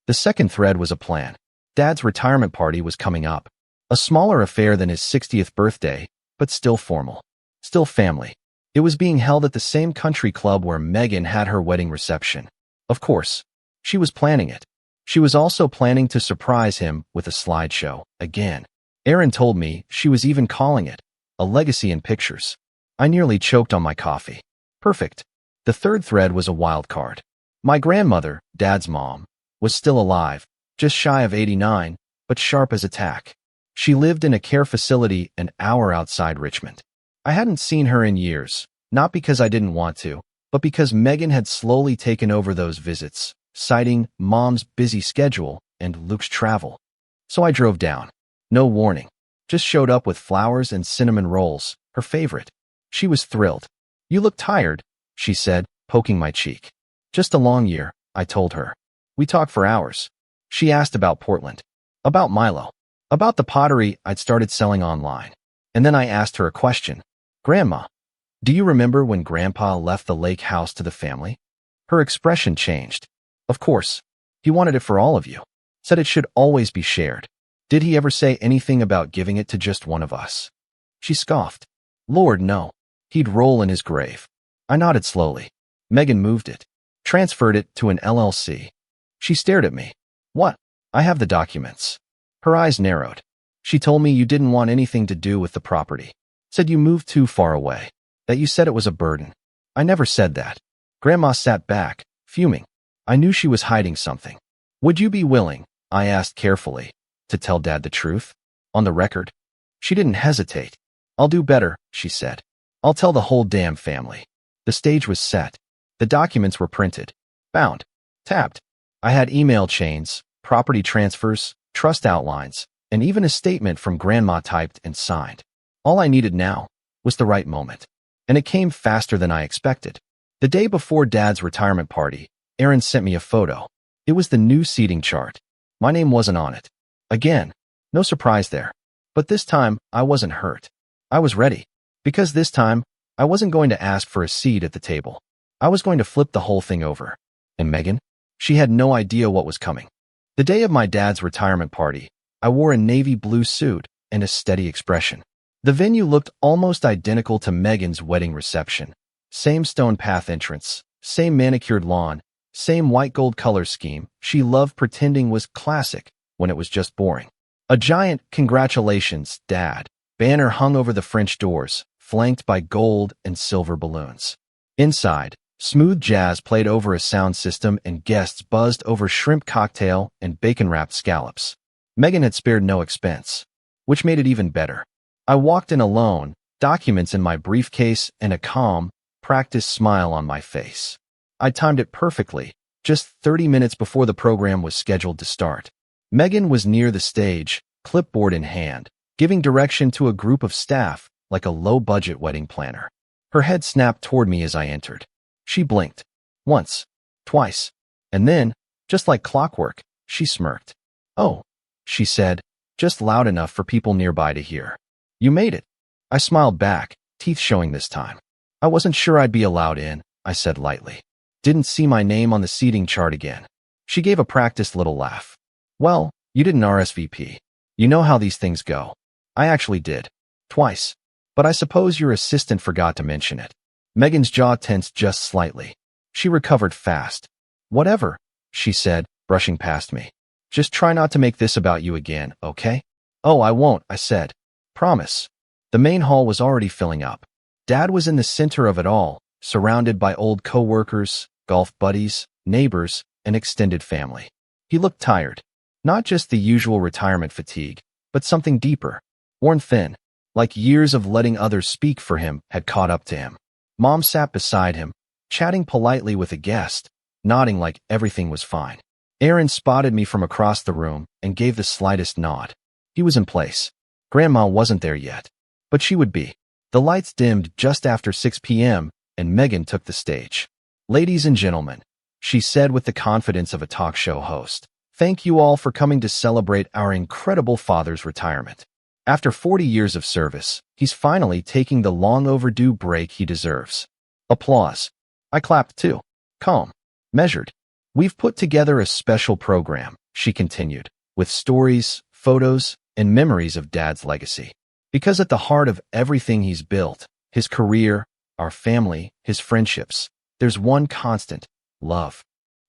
The second thread was a plan. Dad's retirement party was coming up. A smaller affair than his 60th birthday, but still formal. Still family. It was being held at the same country club where Megan had her wedding reception. Of course, she was planning it. She was also planning to surprise him with a slideshow, again. Aaron told me she was even calling it a legacy in pictures. I nearly choked on my coffee. Perfect. The third thread was a wild card. My grandmother, Dad's mom, was still alive, just shy of 89, but sharp as a tack. She lived in a care facility an hour outside Richmond. I hadn't seen her in years, not because I didn't want to, but because Megan had slowly taken over those visits, citing Mom's busy schedule and Luke's travel. So I drove down. No warning. Just showed up with flowers and cinnamon rolls, her favorite. She was thrilled. You look tired, she said, poking my cheek. Just a long year, I told her. We talked for hours. She asked about Portland, about Milo, about the pottery I'd started selling online. And then I asked her a question. Grandma, do you remember when Grandpa left the lake house to the family? Her expression changed. Of course. He wanted it for all of you. Said it should always be shared. Did he ever say anything about giving it to just one of us? She scoffed. Lord, no. He'd roll in his grave. I nodded slowly. Megan moved it. Transferred it to an LLC. She stared at me. What? I have the documents. Her eyes narrowed. She told me you didn't want anything to do with the property. Said you moved too far away. That you said it was a burden. I never said that. Grandma sat back, fuming. I knew she was hiding something. Would you be willing, I asked carefully, to tell Dad the truth? On the record? She didn't hesitate. I'll do better, she said. I'll tell the whole damn family. The stage was set. The documents were printed, bound, tabbed. I had email chains, property transfers, trust outlines, and even a statement from Grandma typed and signed. All I needed now was the right moment. And it came faster than I expected. The day before Dad's retirement party, Aaron sent me a photo. It was the new seating chart. My name wasn't on it. Again, no surprise there. But this time, I wasn't hurt. I was ready. Because this time, I wasn't going to ask for a seat at the table. I was going to flip the whole thing over. And Megan? She had no idea what was coming. The day of my dad's retirement party, I wore a navy blue suit and a steady expression. The venue looked almost identical to Megan's wedding reception. Same stone path entrance, same manicured lawn, same white gold color scheme she loved pretending was classic when it was just boring. A giant "Congratulations, Dad" banner hung over the French doors, flanked by gold and silver balloons. Inside, smooth jazz played over a sound system and guests buzzed over shrimp cocktail and bacon-wrapped scallops. Megan had spared no expense, which made it even better. I walked in alone, documents in my briefcase and a calm, practiced smile on my face. I timed it perfectly, just 30 minutes before the program was scheduled to start. Megan was near the stage, clipboard in hand, giving direction to a group of staff like a low-budget wedding planner. Her head snapped toward me as I entered. She blinked. Once. Twice. And then, just like clockwork, she smirked. "Oh," she said, just loud enough for people nearby to hear. "You made it." I smiled back, teeth showing this time. "I wasn't sure I'd be allowed in," I said lightly. "Didn't see my name on the seating chart again." She gave a practiced little laugh. "Well, you didn't RSVP. You know how these things go." I actually did. Twice. But I suppose your assistant forgot to mention it. Megan's jaw tensed just slightly. She recovered fast. "Whatever," she said, brushing past me. "Just try not to make this about you again, okay?" "Oh, I won't," I said. "Promise." The main hall was already filling up. Dad was in the center of it all, surrounded by old co-workers, golf buddies, neighbors, and extended family. He looked tired. Not just the usual retirement fatigue, but something deeper. Worn thin, like years of letting others speak for him had caught up to him. Mom sat beside him, chatting politely with a guest, nodding like everything was fine. Aaron spotted me from across the room and gave the slightest nod. He was in place. Grandma wasn't there yet, but she would be. The lights dimmed just after 6 p.m., and Megan took the stage. "Ladies and gentlemen," she said with the confidence of a talk show host, "thank you all for coming to celebrate our incredible father's retirement. After 40 years of service, he's finally taking the long-overdue break he deserves." Applause. I clapped too. Calm. Measured. "We've put together a special program," she continued, "with stories, photos, and memories of Dad's legacy. Because at the heart of everything he's built, his career, our family, his friendships, there's one constant: love."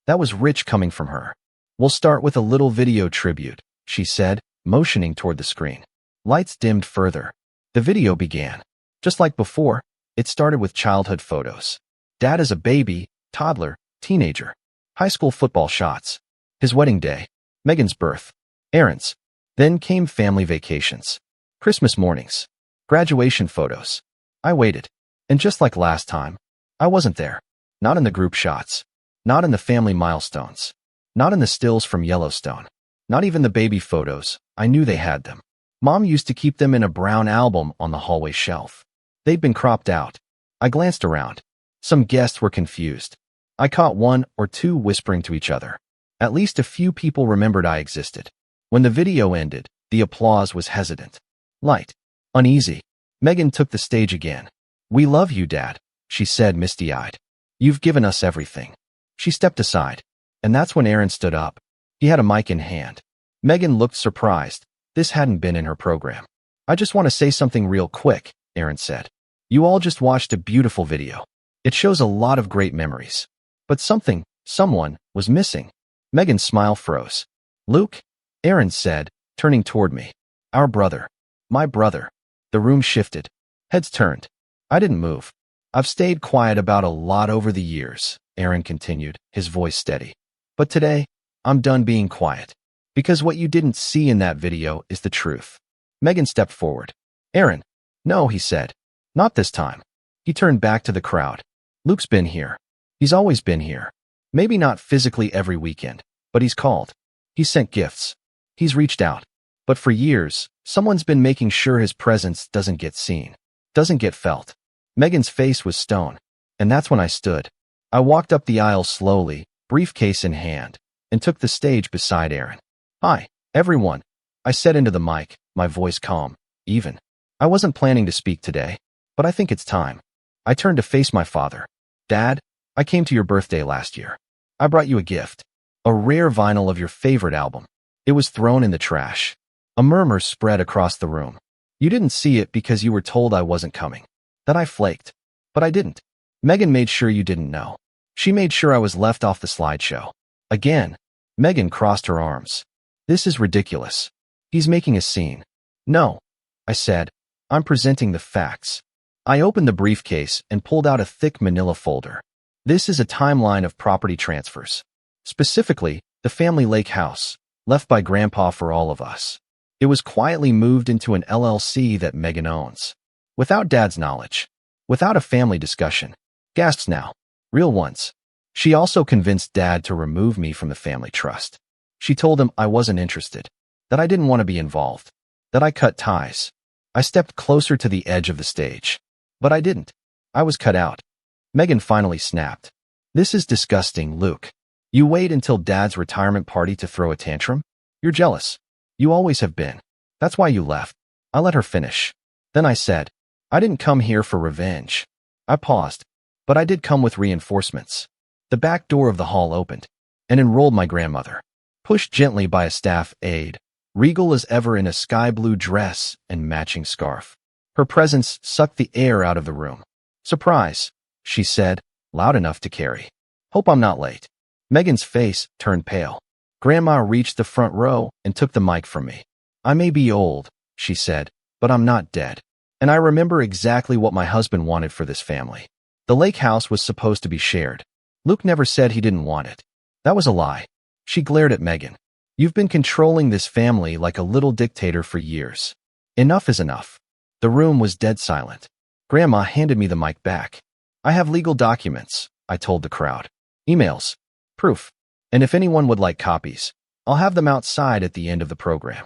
That was rich coming from her. "We'll start with a little video tribute," she said, motioning toward the screen. Lights dimmed further. The video began. Just like before, it started with childhood photos. Dad as a baby, toddler, teenager. High school football shots. His wedding day. Megan's birth. Aaron's. Then came family vacations. Christmas mornings. Graduation photos. I waited. And just like last time, I wasn't there. Not in the group shots. Not in the family milestones. Not in the stills from Yellowstone. Not even the baby photos. I knew they had them. Mom used to keep them in a brown album on the hallway shelf. They'd been cropped out. I glanced around. Some guests were confused. I caught one or two whispering to each other. At least a few people remembered I existed. When the video ended, the applause was hesitant. Light. Uneasy. Megan took the stage again. "We love you, Dad," she said misty-eyed. "You've given us everything." She stepped aside. And that's when Aaron stood up. He had a mic in hand. Megan looked surprised. This hadn't been in her program. "I just want to say something real quick," Aaron said. "You all just watched a beautiful video. It shows a lot of great memories. But someone, was missing." Megan's smile froze. "Luke?" Aaron said, turning toward me. "Our brother. My brother." The room shifted. Heads turned. I didn't move. "I've stayed quiet about a lot over the years," Aaron continued, his voice steady. "But today, I'm done being quiet. Because what you didn't see in that video is the truth." Megan stepped forward. "Aaron." "No," he said. "Not this time." He turned back to the crowd. "Luke's been here. He's always been here. Maybe not physically every weekend, but he's called. He's sent gifts. He's reached out. But for years, someone's been making sure his presence doesn't get seen, doesn't get felt." Megan's face was stone. And that's when I stood. I walked up the aisle slowly, briefcase in hand, and took the stage beside Aaron. "Hi, everyone," I said into the mic, my voice calm, even. I wasn't planning to speak today, but I think it's time. I turned to face my father. "Dad, I came to your birthday last year. I brought you a gift. A rare vinyl of your favorite album. It was thrown in the trash." A murmur spread across the room. "You didn't see it because you were told I wasn't coming. That I flaked. But I didn't. Megan made sure you didn't know. She made sure I was left off the slideshow." Again, Megan crossed her arms. "This is ridiculous. He's making a scene." "No," I said. "I'm presenting the facts." I opened the briefcase and pulled out a thick manila folder. This is a timeline of property transfers. Specifically, the family lake house, left by Grandpa for all of us. It was quietly moved into an LLC that Megan owns. Without Dad's knowledge. Without a family discussion. Gasps now. Real ones. She also convinced Dad to remove me from the family trust. She told him I wasn't interested. That I didn't want to be involved. That I cut ties. I stepped closer to the edge of the stage. But I didn't. I was cut out. Megan finally snapped. "This is disgusting, Luke. You wait until Dad's retirement party to throw a tantrum? You're jealous. You always have been. That's why you left." I let her finish. Then I said, "I didn't come here for revenge." I paused. But I did come with reinforcements. The back door of the hall opened and enrolled my grandmother, pushed gently by a staff aide, regal as ever in a sky blue dress and matching scarf. Her presence sucked the air out of the room. "Surprise," she said, loud enough to carry. "Hope I'm not late." Megan's face turned pale. Grandma reached the front row and took the mic from me. "I may be old," she said, "but I'm not dead. And I remember exactly what my husband wanted for this family. The lake house was supposed to be shared. Luke never said he didn't want it. That was a lie." She glared at Megan. "You've been controlling this family like a little dictator for years. Enough is enough." The room was dead silent. Grandma handed me the mic back. "I have legal documents," I told the crowd. "Emails. Proof. And if anyone would like copies, I'll have them outside at the end of the program."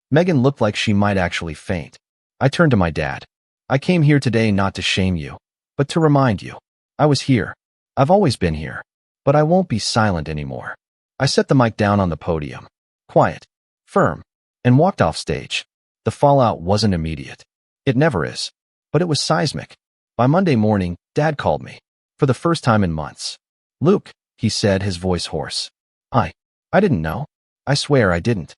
Megan looked like she might actually faint. I turned to my dad. "I came here today not to shame you, but to remind you. I was here. I've always been here. But I won't be silent anymore." I set the mic down on the podium. Quiet. Firm. And walked off stage. The fallout wasn't immediate. It never is. But it was seismic. By Monday morning, Dad called me. For the first time in months. "Luke," he said, his voice hoarse. I didn't know. I swear I didn't."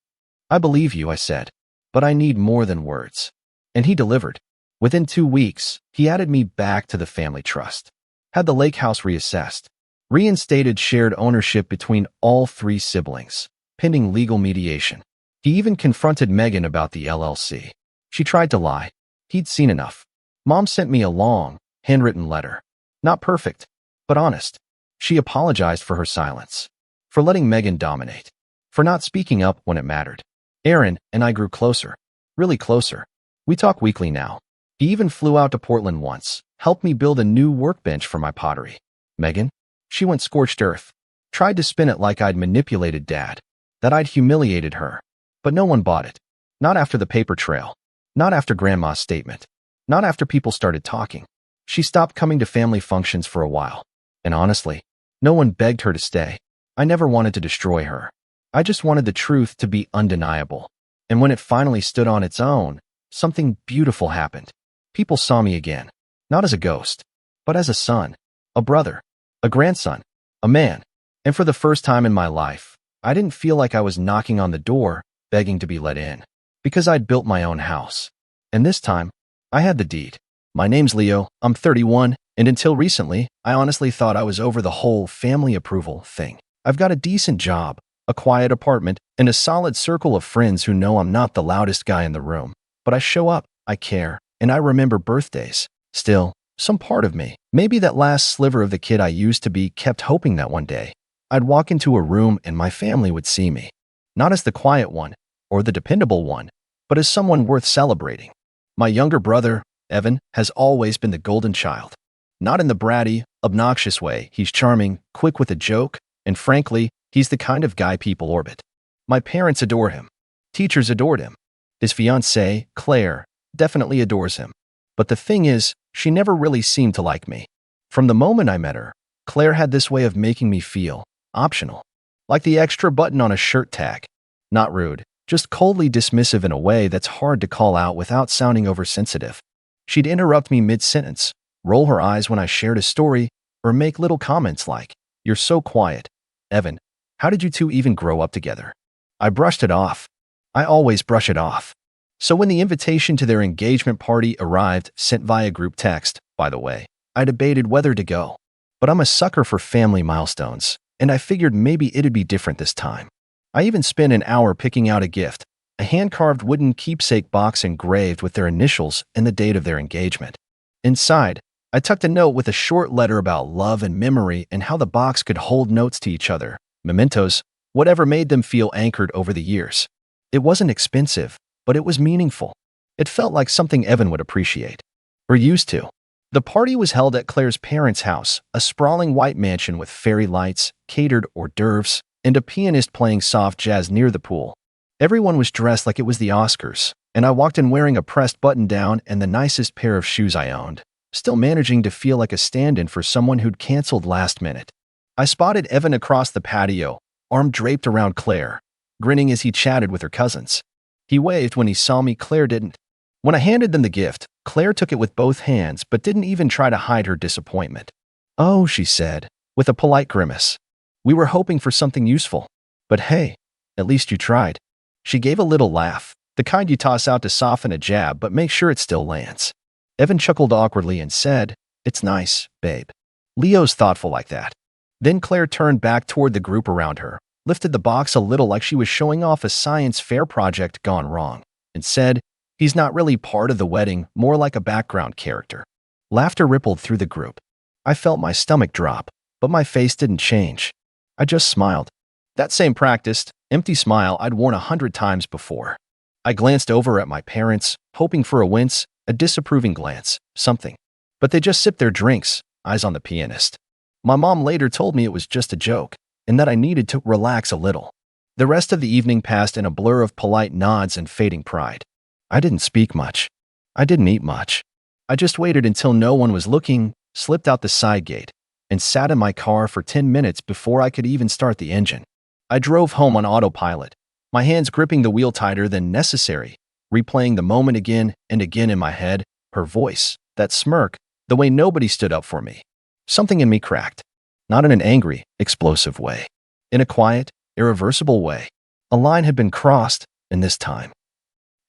"I believe you," I said. "But I need more than words." And he delivered. Within 2 weeks, he added me back to the family trust. Had the lake house reassessed. Reinstated shared ownership between all 3 siblings, pending legal mediation. He even confronted Megan about the LLC. She tried to lie. He'd seen enough. Mom sent me a long, handwritten letter. Not perfect, but honest. She apologized for her silence, for letting Megan dominate, for not speaking up when it mattered. Aaron and I grew closer, really closer. We talk weekly now. He even flew out to Portland once, helped me build a new workbench for my pottery. Megan? She went scorched earth. Tried to spin it like I'd manipulated Dad, that I'd humiliated her. But no one bought it. Not after the paper trail. Not after Grandma's statement. Not after people started talking. She stopped coming to family functions for a while. And honestly, no one begged her to stay. I never wanted to destroy her. I just wanted the truth to be undeniable. And when it finally stood on its own, something beautiful happened. People saw me again, not as a ghost, but as a son, a brother, a grandson, a man. And for the first time in my life, I didn't feel like I was knocking on the door, begging to be let in, because I'd built my own house. And this time, I had the deed. My name's Leo, I'm 31, and until recently, I honestly thought I was over the whole family approval thing. I've got a decent job, a quiet apartment, and a solid circle of friends who know I'm not the loudest guy in the room. But I show up, I care, and I remember birthdays. Still, some part of me, maybe that last sliver of the kid I used to be, kept hoping that one day I'd walk into a room and my family would see me. Not as the quiet one or the dependable one, but as someone worth celebrating. My younger brother, Evan, has always been the golden child. Not in the bratty, obnoxious way. He's charming, quick with a joke, and frankly, he's the kind of guy people orbit. My parents adore him. Teachers adored him. His fiancée, Claire, definitely adores him. But the thing is, she never really seemed to like me. From the moment I met her, Claire had this way of making me feel optional, like the extra button on a shirt tag. Not rude, just coldly dismissive in a way that's hard to call out without sounding oversensitive. She'd interrupt me mid-sentence, roll her eyes when I shared a story, or make little comments like, "You're so quiet. Evan, how did you two even grow up together?" I brushed it off. I always brush it off. So when the invitation to their engagement party arrived, sent via group text, by the way, I debated whether to go. But I'm a sucker for family milestones, and I figured maybe it'd be different this time. I even spent an hour picking out a gift, a hand-carved wooden keepsake box engraved with their initials and the date of their engagement. Inside, I tucked a note with a short letter about love and memory and how the box could hold notes to each other, mementos, whatever made them feel anchored over the years. It wasn't expensive, but it was meaningful. It felt like something Evan would appreciate, or used to. The party was held at Claire's parents' house, a sprawling white mansion with fairy lights, catered hors d'oeuvres, and a pianist playing soft jazz near the pool. Everyone was dressed like it was the Oscars, and I walked in wearing a pressed button-down and the nicest pair of shoes I owned, still managing to feel like a stand-in for someone who'd canceled last minute. I spotted Evan across the patio, arm draped around Claire, grinning as he chatted with her cousins. He waved when he saw me. Claire didn't. When I handed them the gift, Claire took it with both hands but didn't even try to hide her disappointment. "Oh," she said, with a polite grimace. "We were hoping for something useful. But hey, at least you tried." She gave a little laugh, the kind you toss out to soften a jab but make sure it still lands. Evan chuckled awkwardly and said, "It's nice, babe. Leo's thoughtful like that." Then Claire turned back toward the group around her, lifted the box a little like she was showing off a science fair project gone wrong, and said, "He's not really part of the wedding, more like a background character." Laughter rippled through the group. I felt my stomach drop, but my face didn't change. I just smiled. That same practiced, empty smile I'd worn 100 times before. I glanced over at my parents, hoping for a wince, a disapproving glance, something. But they just sipped their drinks, eyes on the pianist. My mom later told me it was just a joke, and that I needed to relax a little. The rest of the evening passed in a blur of polite nods and fading pride. I didn't speak much. I didn't eat much. I just waited until no one was looking, slipped out the side gate, and sat in my car for 10 minutes before I could even start the engine. I drove home on autopilot, my hands gripping the wheel tighter than necessary, replaying the moment again and again in my head, her voice, that smirk, the way nobody stood up for me. Something in me cracked. Not in an angry, explosive way. In a quiet, irreversible way. A line had been crossed, and this time,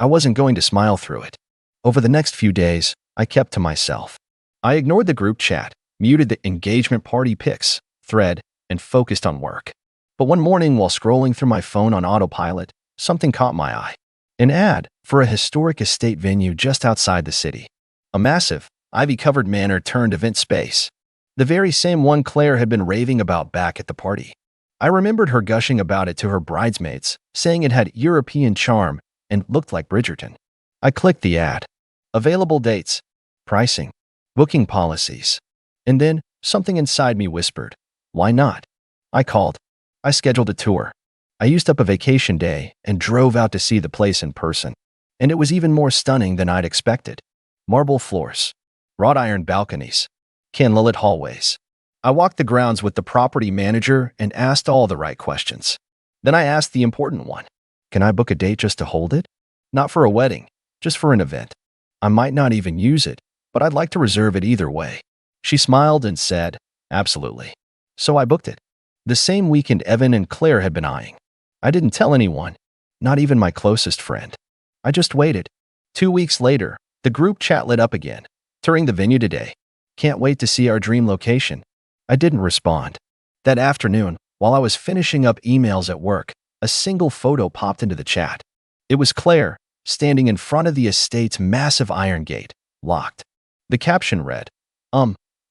I wasn't going to smile through it. Over the next few days, I kept to myself. I ignored the group chat, muted the engagement party pics, thread, and focused on work. But one morning while scrolling through my phone on autopilot, something caught my eye. An ad for a historic estate venue just outside the city. A massive, ivy-covered manor turned event space. The very same one Claire had been raving about back at the party. I remembered her gushing about it to her bridesmaids, saying it had European charm and looked like Bridgerton. I clicked the ad. Available dates, pricing, booking policies. And then something inside me whispered, "Why not?" I called. I scheduled a tour. I used up a vacation day and drove out to see the place in person. And it was even more stunning than I'd expected. Marble floors, wrought iron balconies, candlelit hallways. I walked the grounds with the property manager and asked all the right questions. Then I asked the important one. Can I book a date just to hold it? Not for a wedding, just for an event. I might not even use it, but I'd like to reserve it either way. She smiled and said, absolutely. So I booked it. The same weekend Evan and Claire had been eyeing. I didn't tell anyone, not even my closest friend. I just waited. 2 weeks later, the group chat lit up again. Touring the venue today. Can't wait to see our dream location. I didn't respond. That afternoon, while I was finishing up emails at work, a single photo popped into the chat. It was Claire, standing in front of the estate's massive iron gate, locked. The caption read,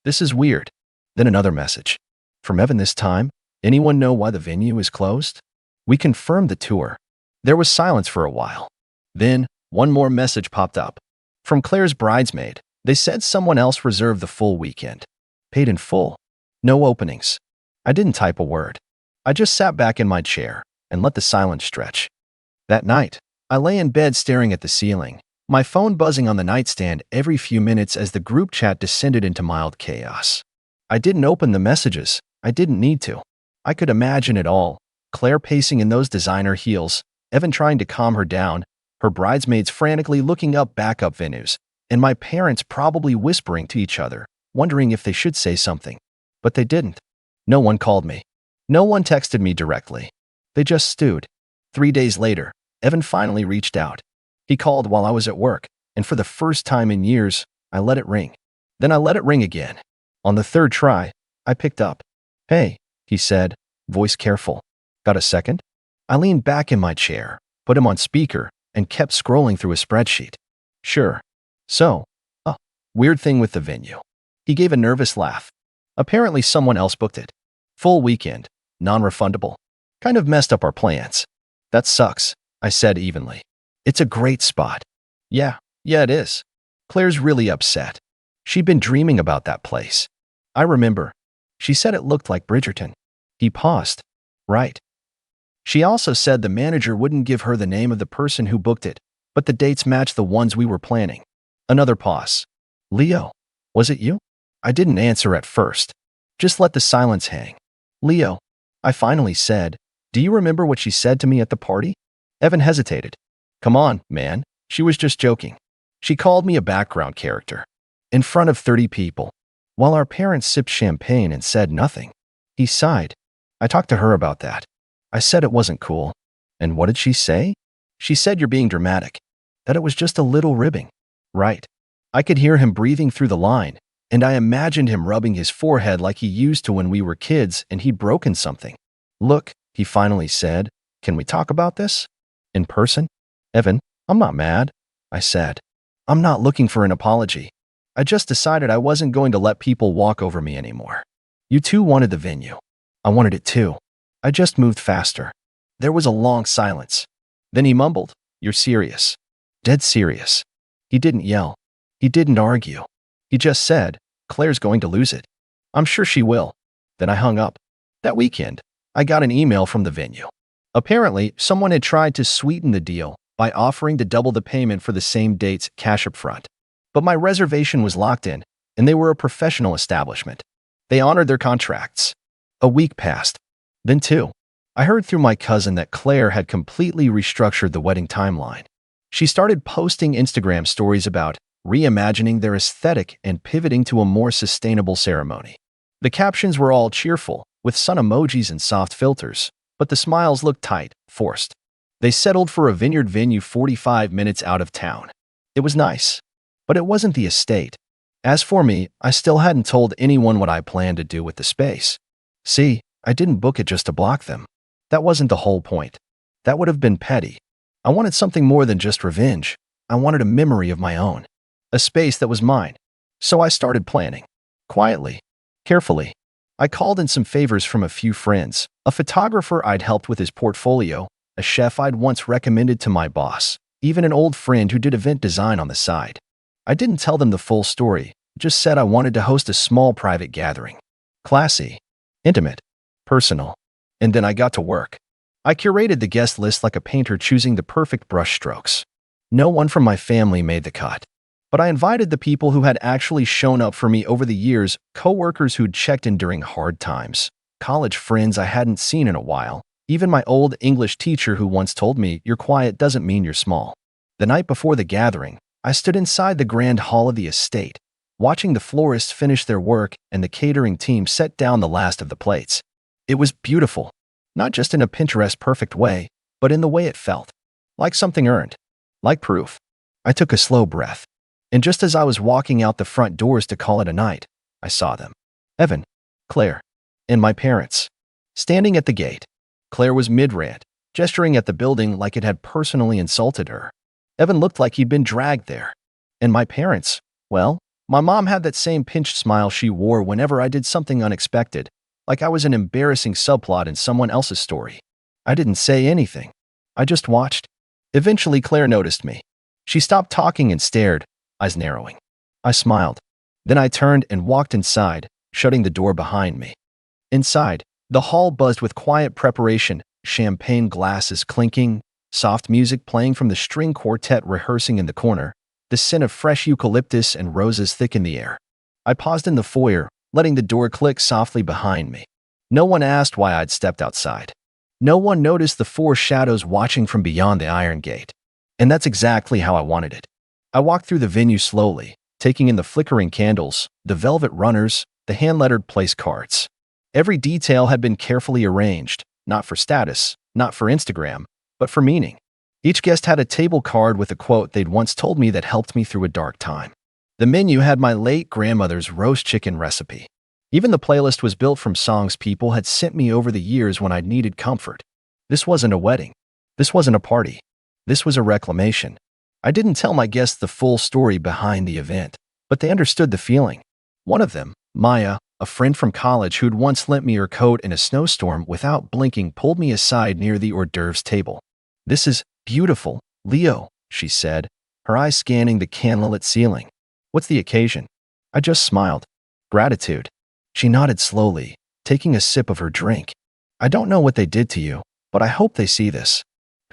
this is weird. Then another message. From Evan this time, anyone know why the venue is closed? We confirmed the tour. There was silence for a while. Then, one more message popped up. From Claire's bridesmaid, they said someone else reserved the full weekend. Paid in full. No openings. I didn't type a word. I just sat back in my chair and let the silence stretch. That night, I lay in bed staring at the ceiling, my phone buzzing on the nightstand every few minutes as the group chat descended into mild chaos. I didn't open the messages. I didn't need to. I could imagine it all. Claire pacing in those designer heels, Evan trying to calm her down, her bridesmaids frantically looking up backup venues, and my parents probably whispering to each other, wondering if they should say something. But they didn't. No one called me. No one texted me directly. They just stewed. 3 days later, Evan finally reached out. He called while I was at work, and for the first time in years, I let it ring. Then I let it ring again. On the third try, I picked up. Hey, he said, voice careful. Got a second? I leaned back in my chair, put him on speaker, and kept scrolling through a spreadsheet. Sure. So, weird thing with the venue. He gave a nervous laugh. Apparently someone else booked it. Full weekend, non-refundable. Kind of messed up our plans. That sucks, I said evenly. It's a great spot. Yeah, it is. Claire's really upset. She'd been dreaming about that place. I remember. She said it looked like Bridgerton. He paused. Right. She also said the manager wouldn't give her the name of the person who booked it, but the dates matched the ones we were planning. Another pause. Leo, was it you? I didn't answer at first. Just let the silence hang. Leo, I finally said, do you remember what she said to me at the party? Evan hesitated. Come on, man. She was just joking. She called me a background character. In front of 30 people. While our parents sipped champagne and said nothing. He sighed. I talked to her about that. I said it wasn't cool. And what did she say? She said you're being dramatic. That it was just a little ribbing. Right. I could hear him breathing through the line, and I imagined him rubbing his forehead like he used to when we were kids and he'd broken something. Look, he finally said, can we talk about this? In person? Evan, I'm not mad, I said. I'm not looking for an apology. I just decided I wasn't going to let people walk over me anymore. You two wanted the venue. I wanted it too. I just moved faster. There was a long silence. Then he mumbled, you're serious. Dead serious. He didn't yell. He didn't argue. He just said, Claire's going to lose it. I'm sure she will. Then I hung up. That weekend, I got an email from the venue. Apparently, someone had tried to sweeten the deal by offering to double the payment for the same dates, cash up front. But my reservation was locked in, and they were a professional establishment. They honored their contracts. A week passed. Then 2. I heard through my cousin that Claire had completely restructured the wedding timeline. She started posting Instagram stories about reimagining their aesthetic and pivoting to a more sustainable ceremony. The captions were all cheerful, with sun emojis and soft filters, but the smiles looked tight, forced. They settled for a vineyard venue 45 minutes out of town. It was nice, but it wasn't the estate. As for me, I still hadn't told anyone what I planned to do with the space. See, I didn't book it just to block them. That wasn't the whole point. That would have been petty. I wanted something more than just revenge. I wanted a memory of my own. A space that was mine. So I started planning. Quietly. Carefully. I called in some favors from a few friends, a photographer I'd helped with his portfolio, a chef I'd once recommended to my boss, even an old friend who did event design on the side. I didn't tell them the full story, just said I wanted to host a small private gathering. Classy. Intimate. Personal. And then I got to work. I curated the guest list like a painter choosing the perfect brush strokes. No one from my family made the cut. But I invited the people who had actually shown up for me over the years, coworkers who'd checked in during hard times, college friends I hadn't seen in a while, even my old English teacher who once told me, "You're quiet doesn't mean you're small." The night before the gathering, I stood inside the grand hall of the estate, watching the florists finish their work and the catering team set down the last of the plates. It was beautiful, not just in a Pinterest perfect way, but in the way it felt, like something earned, like proof. I took a slow breath, and just as I was walking out the front doors to call it a night, I saw them. Evan, Claire, and my parents, standing at the gate. Claire was mid-rant, gesturing at the building like it had personally insulted her. Evan looked like he'd been dragged there. And my parents, well, my mom had that same pinched smile she wore whenever I did something unexpected, like I was an embarrassing subplot in someone else's story. I didn't say anything. I just watched. Eventually, Claire noticed me. She stopped talking and stared, eyes narrowing. I smiled. Then I turned and walked inside, shutting the door behind me. Inside, the hall buzzed with quiet preparation, champagne glasses clinking, soft music playing from the string quartet rehearsing in the corner, the scent of fresh eucalyptus and roses thick in the air. I paused in the foyer, letting the door click softly behind me. No one asked why I'd stepped outside. No one noticed the four shadows watching from beyond the iron gate. And that's exactly how I wanted it. I walked through the venue slowly, taking in the flickering candles, the velvet runners, the hand-lettered place cards. Every detail had been carefully arranged, not for status, not for Instagram, but for meaning. Each guest had a table card with a quote they'd once told me that helped me through a dark time. The menu had my late grandmother's roast chicken recipe. Even the playlist was built from songs people had sent me over the years when I'd needed comfort. This wasn't a wedding. This wasn't a party. This was a reclamation. I didn't tell my guests the full story behind the event, but they understood the feeling. One of them, Maya, a friend from college who'd once lent me her coat in a snowstorm without blinking, pulled me aside near the hors d'oeuvres table. "This is beautiful, Leo," she said, her eyes scanning the candlelit ceiling. "What's the occasion?" I just smiled. "Gratitude." She nodded slowly, taking a sip of her drink. "I don't know what they did to you, but I hope they see this."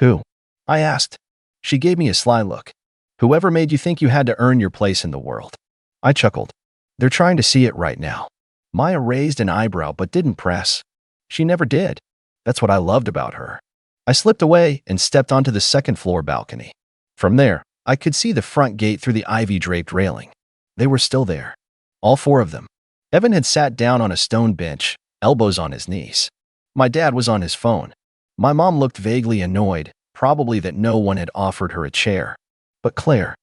"Who?" I asked. She gave me a sly look. "Whoever made you think you had to earn your place in the world." I chuckled. "They're trying to see it right now." Maya raised an eyebrow but didn't press. She never did. That's what I loved about her. I slipped away and stepped onto the second-floor balcony. From there, I could see the front gate through the ivy-draped railing. They were still there. All four of them. Evan had sat down on a stone bench, elbows on his knees. My dad was on his phone. My mom looked vaguely annoyed, probably that no one had offered her a chair. But Claire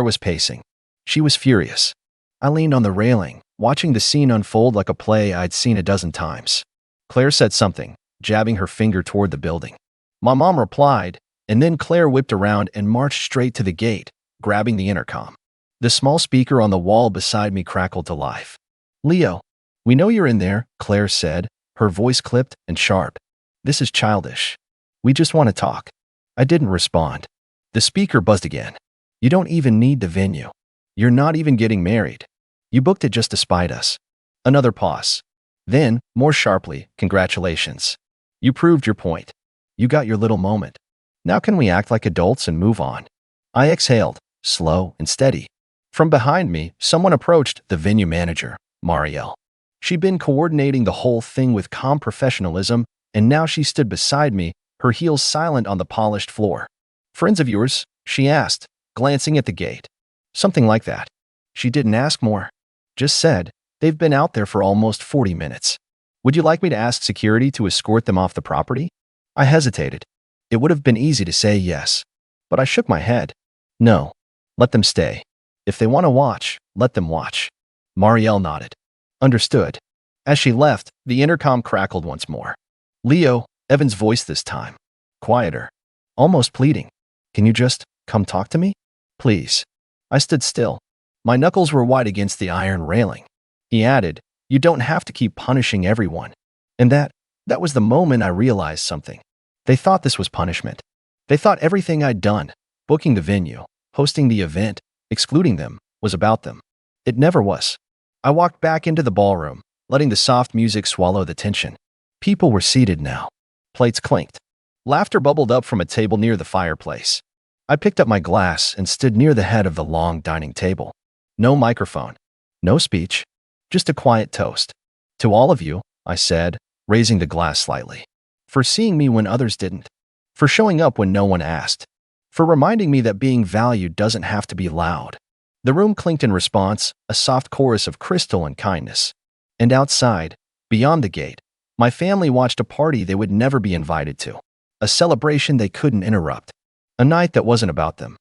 was pacing. She was furious. I leaned on the railing, watching the scene unfold like a play I'd seen a dozen times. Claire said something, jabbing her finger toward the building. My mom replied, and then Claire whipped around and marched straight to the gate, grabbing the intercom. The small speaker on the wall beside me crackled to life. "Leo, we know you're in there," Claire said, her voice clipped and sharp. "This is childish. We just want to talk." I didn't respond. The speaker buzzed again. "You don't even need the venue. You're not even getting married. You booked it just to spite us." Another pause. Then, more sharply, "Congratulations. You proved your point. You got your little moment. Now can we act like adults and move on?" I exhaled, slow and steady. From behind me, someone approached, the venue manager, Marielle. She'd been coordinating the whole thing with calm professionalism, and now she stood beside me, her heels silent on the polished floor. "Friends of yours?" she asked, glancing at the gate. Something like that. She didn't ask more. Just said, "They've been out there for almost 40 minutes. Would you like me to ask security to escort them off the property?" I hesitated. It would have been easy to say yes, but I shook my head. "No, let them stay. If they want to watch, let them watch." Marielle nodded. "Understood." As she left, the intercom crackled once more. "Leo," Evan's voice this time. Quieter. Almost pleading. "Can you just come talk to me? Please." I stood still. My knuckles were white against the iron railing. He added, "You don't have to keep punishing everyone." And that was the moment I realized something. They thought this was punishment. They thought everything I'd done, booking the venue, hosting the event, excluding them, was about them. It never was. I walked back into the ballroom, letting the soft music swallow the tension. People were seated now. Plates clinked. Laughter bubbled up from a table near the fireplace. I picked up my glass and stood near the head of the long dining table. No microphone, no speech, just a quiet toast. To all of you, I said, raising the glass slightly. For seeing me when others didn't. For showing up when no one asked. For reminding me that being valued doesn't have to be loud. The room clinked in response, a soft chorus of crystal and kindness. And outside, beyond the gate, my family watched a party they would never be invited to. A celebration they couldn't interrupt. A night that wasn't about them.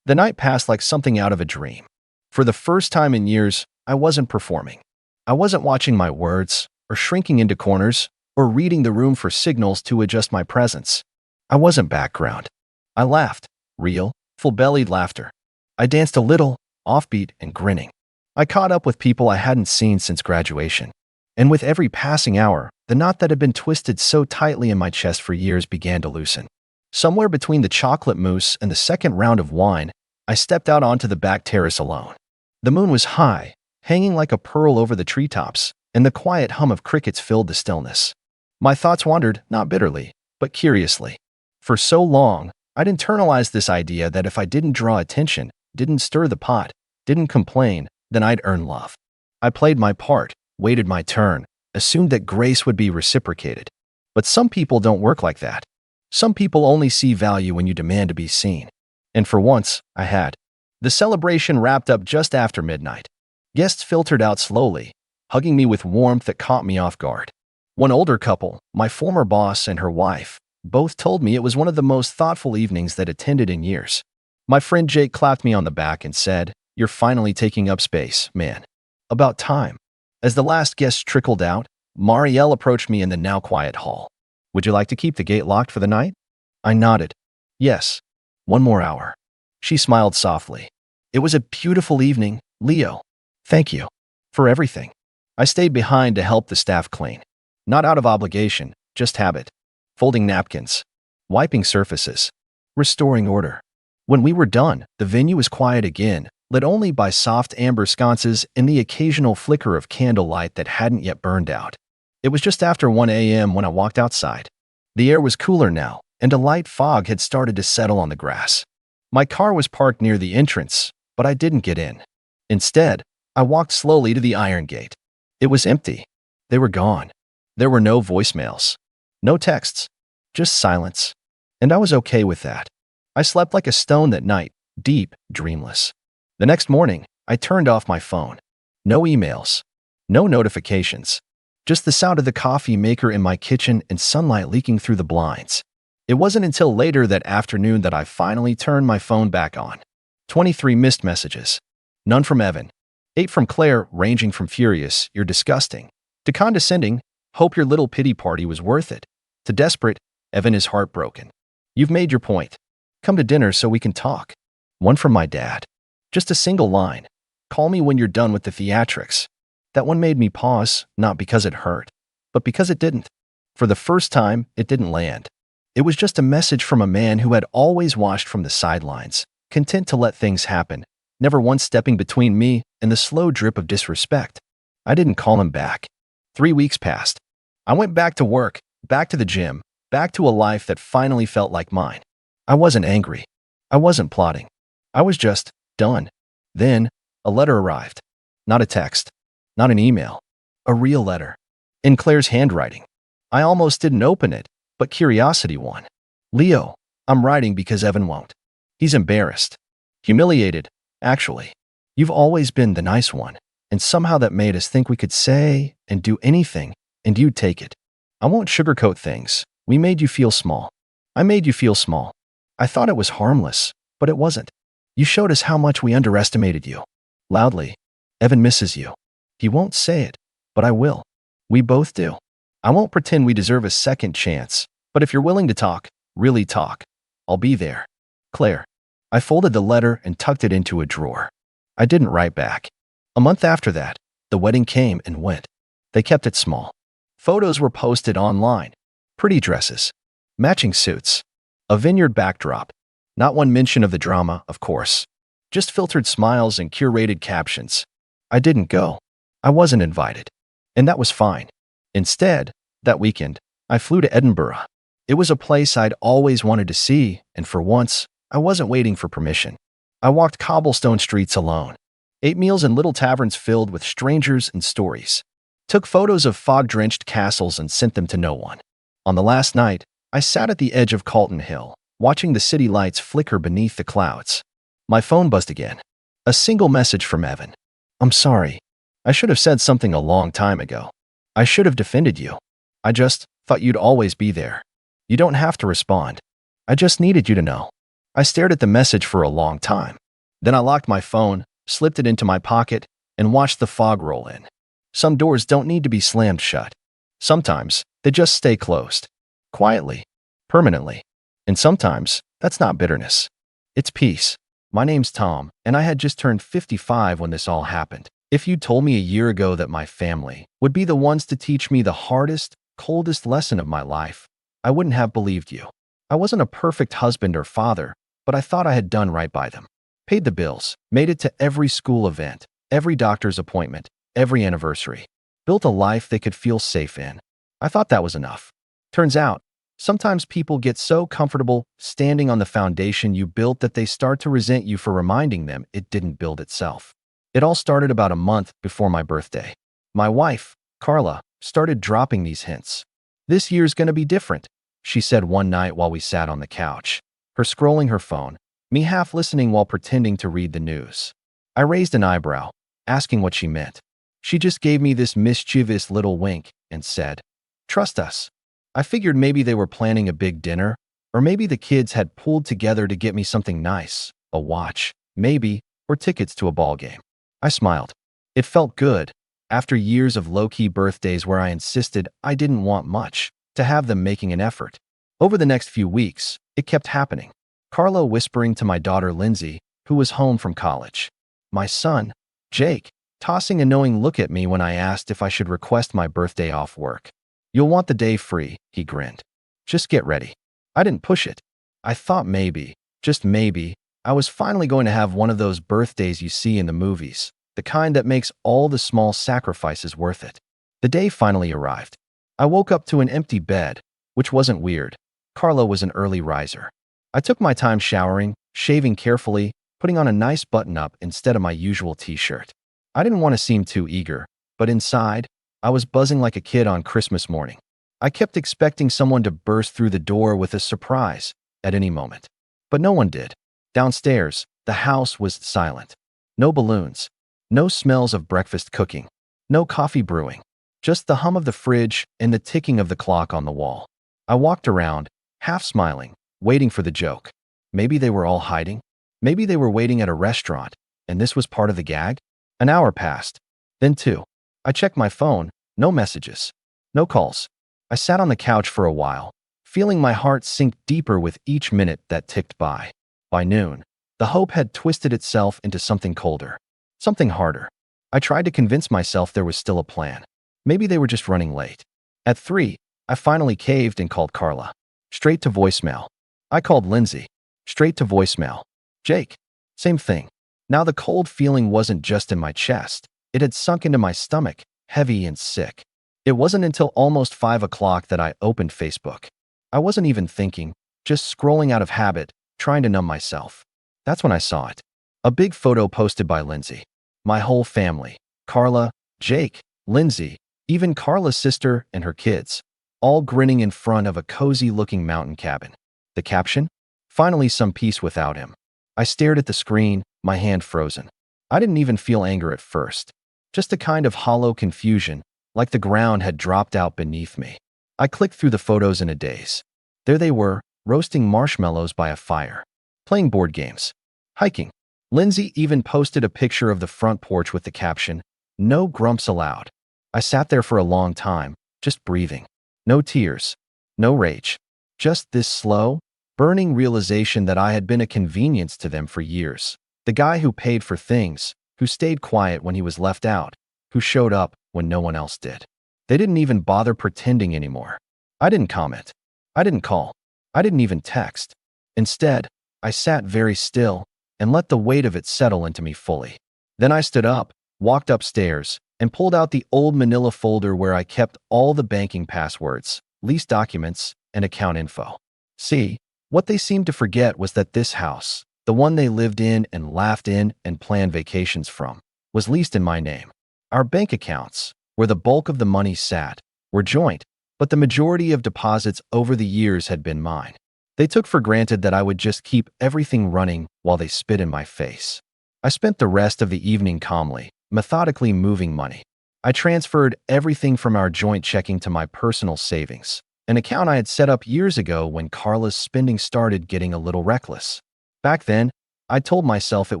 The night passed like something out of a dream. For the first time in years, I wasn't performing. I wasn't watching my words, or shrinking into corners, or reading the room for signals to adjust my presence. I wasn't background. I laughed, real, full-bellied laughter. I danced a little, offbeat and grinning. I caught up with people I hadn't seen since graduation. And with every passing hour, the knot that had been twisted so tightly in my chest for years began to loosen. Somewhere between the chocolate mousse and the second round of wine, I stepped out onto the back terrace alone. The moon was high, hanging like a pearl over the treetops, and the quiet hum of crickets filled the stillness. My thoughts wandered, not bitterly, but curiously. For so long, I'd internalized this idea that if I didn't draw attention, didn't stir the pot, didn't complain, then I'd earn love. I played my part, waited my turn, assumed that grace would be reciprocated. But some people don't work like that. Some people only see value when you demand to be seen. And for once, I had. The celebration wrapped up just after midnight. Guests filtered out slowly, hugging me with warmth that caught me off guard. One older couple, my former boss and her wife, both told me it was one of the most thoughtful evenings they'd attended in years. My friend Jake clapped me on the back and said, "You're finally taking up space, man. About time." As the last guest trickled out, Marielle approached me in the now quiet hall. "Would you like to keep the gate locked for the night?" I nodded. "Yes. One more hour." She smiled softly. "It was a beautiful evening, Leo. Thank you. For everything." I stayed behind to help the staff clean. Not out of obligation, just habit. Folding napkins. Wiping surfaces. Restoring order. When we were done, the venue was quiet again, lit only by soft amber sconces and the occasional flicker of candlelight that hadn't yet burned out. It was just after 1 a.m. when I walked outside. The air was cooler now, and a light fog had started to settle on the grass. My car was parked near the entrance, but I didn't get in. Instead, I walked slowly to the iron gate. It was empty. They were gone. There were no voicemails. No texts. Just silence. And I was okay with that. I slept like a stone that night, deep, dreamless. The next morning, I turned off my phone. No emails. No notifications. Just the sound of the coffee maker in my kitchen and sunlight leaking through the blinds. It wasn't until later that afternoon that I finally turned my phone back on. 23 missed messages. None from Evan. 8 from Claire, ranging from furious, "You're disgusting," to condescending, "Hope your little pity party was worth it," to desperate, "Evan is heartbroken. You've made your point. Come to dinner so we can talk." One from my dad. Just a single line. "Call me when you're done with the theatrics." That one made me pause, not because it hurt, but because it didn't. For the first time, it didn't land. It was just a message from a man who had always watched from the sidelines, content to let things happen, never once stepping between me and the slow drip of disrespect. I didn't call him back. 3 weeks passed. I went back to work, back to the gym, back to a life that finally felt like mine. I wasn't angry. I wasn't plotting. I was just done. Then, a letter arrived. Not a text. Not an email. A real letter. In Claire's handwriting. I almost didn't open it, but curiosity won. "Leo, I'm writing because Evan won't. He's embarrassed. Humiliated, actually. You've always been the nice one, and somehow that made us think we could say and do anything, and you'd take it. I won't sugarcoat things. We made you feel small. I made you feel small. I thought it was harmless, but it wasn't. You showed us how much we underestimated you. Loudly. Evan misses you. He won't say it, but I will. We both do. I won't pretend we deserve a second chance, but if you're willing to talk, really talk, I'll be there. Claire." I folded the letter and tucked it into a drawer. I didn't write back. A month after that, the wedding came and went. They kept it small. Photos were posted online. Pretty dresses. Matching suits. A vineyard backdrop. Not one mention of the drama, of course. Just filtered smiles and curated captions. I didn't go. I wasn't invited. And that was fine. Instead, that weekend, I flew to Edinburgh. It was a place I'd always wanted to see, and for once, I wasn't waiting for permission. I walked cobblestone streets alone, ate meals in little taverns filled with strangers and stories, took photos of fog-drenched castles and sent them to no one. On the last night, I sat at the edge of Calton Hill, watching the city lights flicker beneath the clouds. My phone buzzed again. A single message from Evan. "I'm sorry. I should have said something a long time ago. I should have defended you. I just thought you'd always be there. You don't have to respond. I just needed you to know." I stared at the message for a long time. Then I locked my phone, slipped it into my pocket, and watched the fog roll in. Some doors don't need to be slammed shut. Sometimes they just stay closed. Quietly. Permanently. And sometimes that's not bitterness. It's peace. My name's Tom, and I had just turned 55 when this all happened. If you'd told me a year ago that my family would be the ones to teach me the hardest, coldest lesson of my life, I wouldn't have believed you. I wasn't a perfect husband or father, but I thought I had done right by them. Paid the bills, made it to every school event, every doctor's appointment, every anniversary. Built a life they could feel safe in. I thought that was enough. Turns out, sometimes people get so comfortable standing on the foundation you built that they start to resent you for reminding them it didn't build itself. It all started about a month before my birthday. My wife, Carla, started dropping these hints. "This year's gonna be different," she said one night while we sat on the couch, her scrolling her phone, me half listening while pretending to read the news. I raised an eyebrow, asking what she meant. She just gave me this mischievous little wink and said, "Trust us." I figured maybe they were planning a big dinner, or maybe the kids had pooled together to get me something nice, a watch, maybe, or tickets to a ball game. I smiled. It felt good, after years of low-key birthdays where I insisted I didn't want much, to have them making an effort. Over the next few weeks, it kept happening. Carla whispering to my daughter Lindsay, who was home from college. My son, Jake, tossing a knowing look at me when I asked if I should request my birthday off work. "You'll want the day free," he grinned. "Just get ready." I didn't push it. I thought maybe, just maybe, I was finally going to have one of those birthdays you see in the movies, the kind that makes all the small sacrifices worth it. The day finally arrived. I woke up to an empty bed, which wasn't weird. Carla was an early riser. I took my time showering, shaving carefully, putting on a nice button-up instead of my usual t-shirt. I didn't want to seem too eager, but inside, I was buzzing like a kid on Christmas morning. I kept expecting someone to burst through the door with a surprise at any moment. But no one did. Downstairs, the house was silent. No balloons. No smells of breakfast cooking. No coffee brewing. Just the hum of the fridge and the ticking of the clock on the wall. I walked around, half smiling, waiting for the joke. Maybe they were all hiding. Maybe they were waiting at a restaurant, and this was part of the gag. An hour passed. Then two. I checked my phone. No messages. No calls. I sat on the couch for a while, feeling my heart sink deeper with each minute that ticked by. By noon, the hope had twisted itself into something colder. Something harder. I tried to convince myself there was still a plan. Maybe they were just running late. At 3, I finally caved and called Carla. Straight to voicemail. I called Lindsay. Straight to voicemail. Jake. Same thing. Now the cold feeling wasn't just in my chest. It had sunk into my stomach, heavy and sick. It wasn't until almost 5 o'clock that I opened Facebook. I wasn't even thinking, just scrolling out of habit, trying to numb myself. That's when I saw it. A big photo posted by Lindsay. My whole family. Carla, Jake, Lindsay, even Carla's sister and her kids, all grinning in front of a cozy-looking mountain cabin. The caption? "Finally some peace without him." I stared at the screen, my hand frozen. I didn't even feel anger at first. Just a kind of hollow confusion, like the ground had dropped out beneath me. I clicked through the photos in a daze. There they were, roasting marshmallows by a fire, playing board games, hiking. Lindsay even posted a picture of the front porch with the caption, "No grumps allowed." I sat there for a long time, just breathing. No tears, no rage. Just this slow, burning realization that I had been a convenience to them for years. The guy who paid for things, who stayed quiet when he was left out, who showed up when no one else did. They didn't even bother pretending anymore. I didn't comment. I didn't call. I didn't even text. Instead, I sat very still and let the weight of it settle into me fully. Then I stood up, walked upstairs, and pulled out the old manila folder where I kept all the banking passwords, lease documents, and account info. See, What they seemed to forget was that this house, the one they lived in and laughed in and planned vacations from, was leased in my name. Our bank accounts, where the bulk of the money sat, were joint, but the majority of deposits over the years had been mine. They took for granted that I would just keep everything running while they spit in my face. I spent the rest of the evening calmly, methodically moving money. I transferred everything from our joint checking to my personal savings, an account I had set up years ago when Carla's spending started getting a little reckless. Back then, I told myself it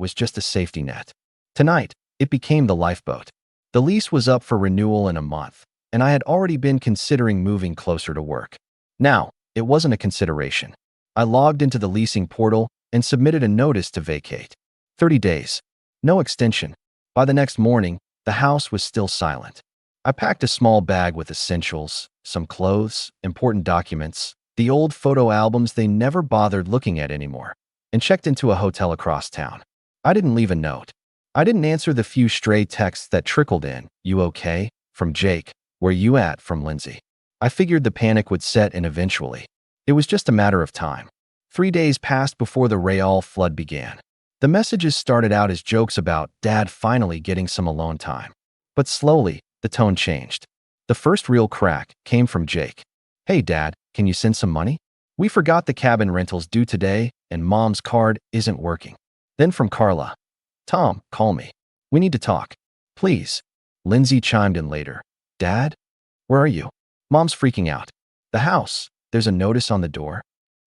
was just a safety net. Tonight, it became the lifeboat. The lease was up for renewal in a month, and I had already been considering moving closer to work. Now, it wasn't a consideration. I logged into the leasing portal and submitted a notice to vacate. 30 days. No extension. By the next morning, the house was still silent. I packed a small bag with essentials, some clothes, important documents, the old photo albums they never bothered looking at anymore, and checked into a hotel across town. I didn't leave a note. I didn't answer the few stray texts that trickled in, "You okay?" from Jake, "Where you at?" from Lindsay. I figured the panic would set in eventually. It was just a matter of time. 3 days passed before the Real flood began. The messages started out as jokes about Dad finally getting some alone time. But slowly, the tone changed. The first real crack came from Jake. "Hey Dad, can you send some money? We forgot the cabin rentals due today and Mom's card isn't working." Then from Carla. "Tom, call me. We need to talk. Please." Lindsay chimed in later. "Dad? Where are you? Mom's freaking out. The house. There's a notice on the door."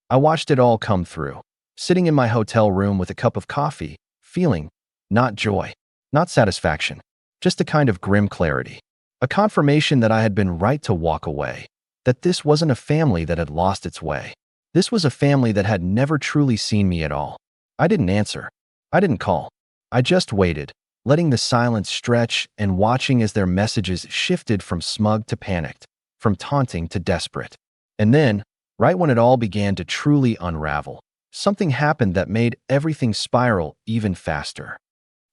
I watched it all come through, sitting in my hotel room with a cup of coffee, feeling not joy, not satisfaction, just a kind of grim clarity. A confirmation that I had been right to walk away, that this wasn't a family that had lost its way. This was a family that had never truly seen me at all. I didn't answer. I didn't call. I just waited, letting the silence stretch and watching as their messages shifted from smug to panicked, from taunting to desperate. And then, right when it all began to truly unravel, something happened that made everything spiral even faster.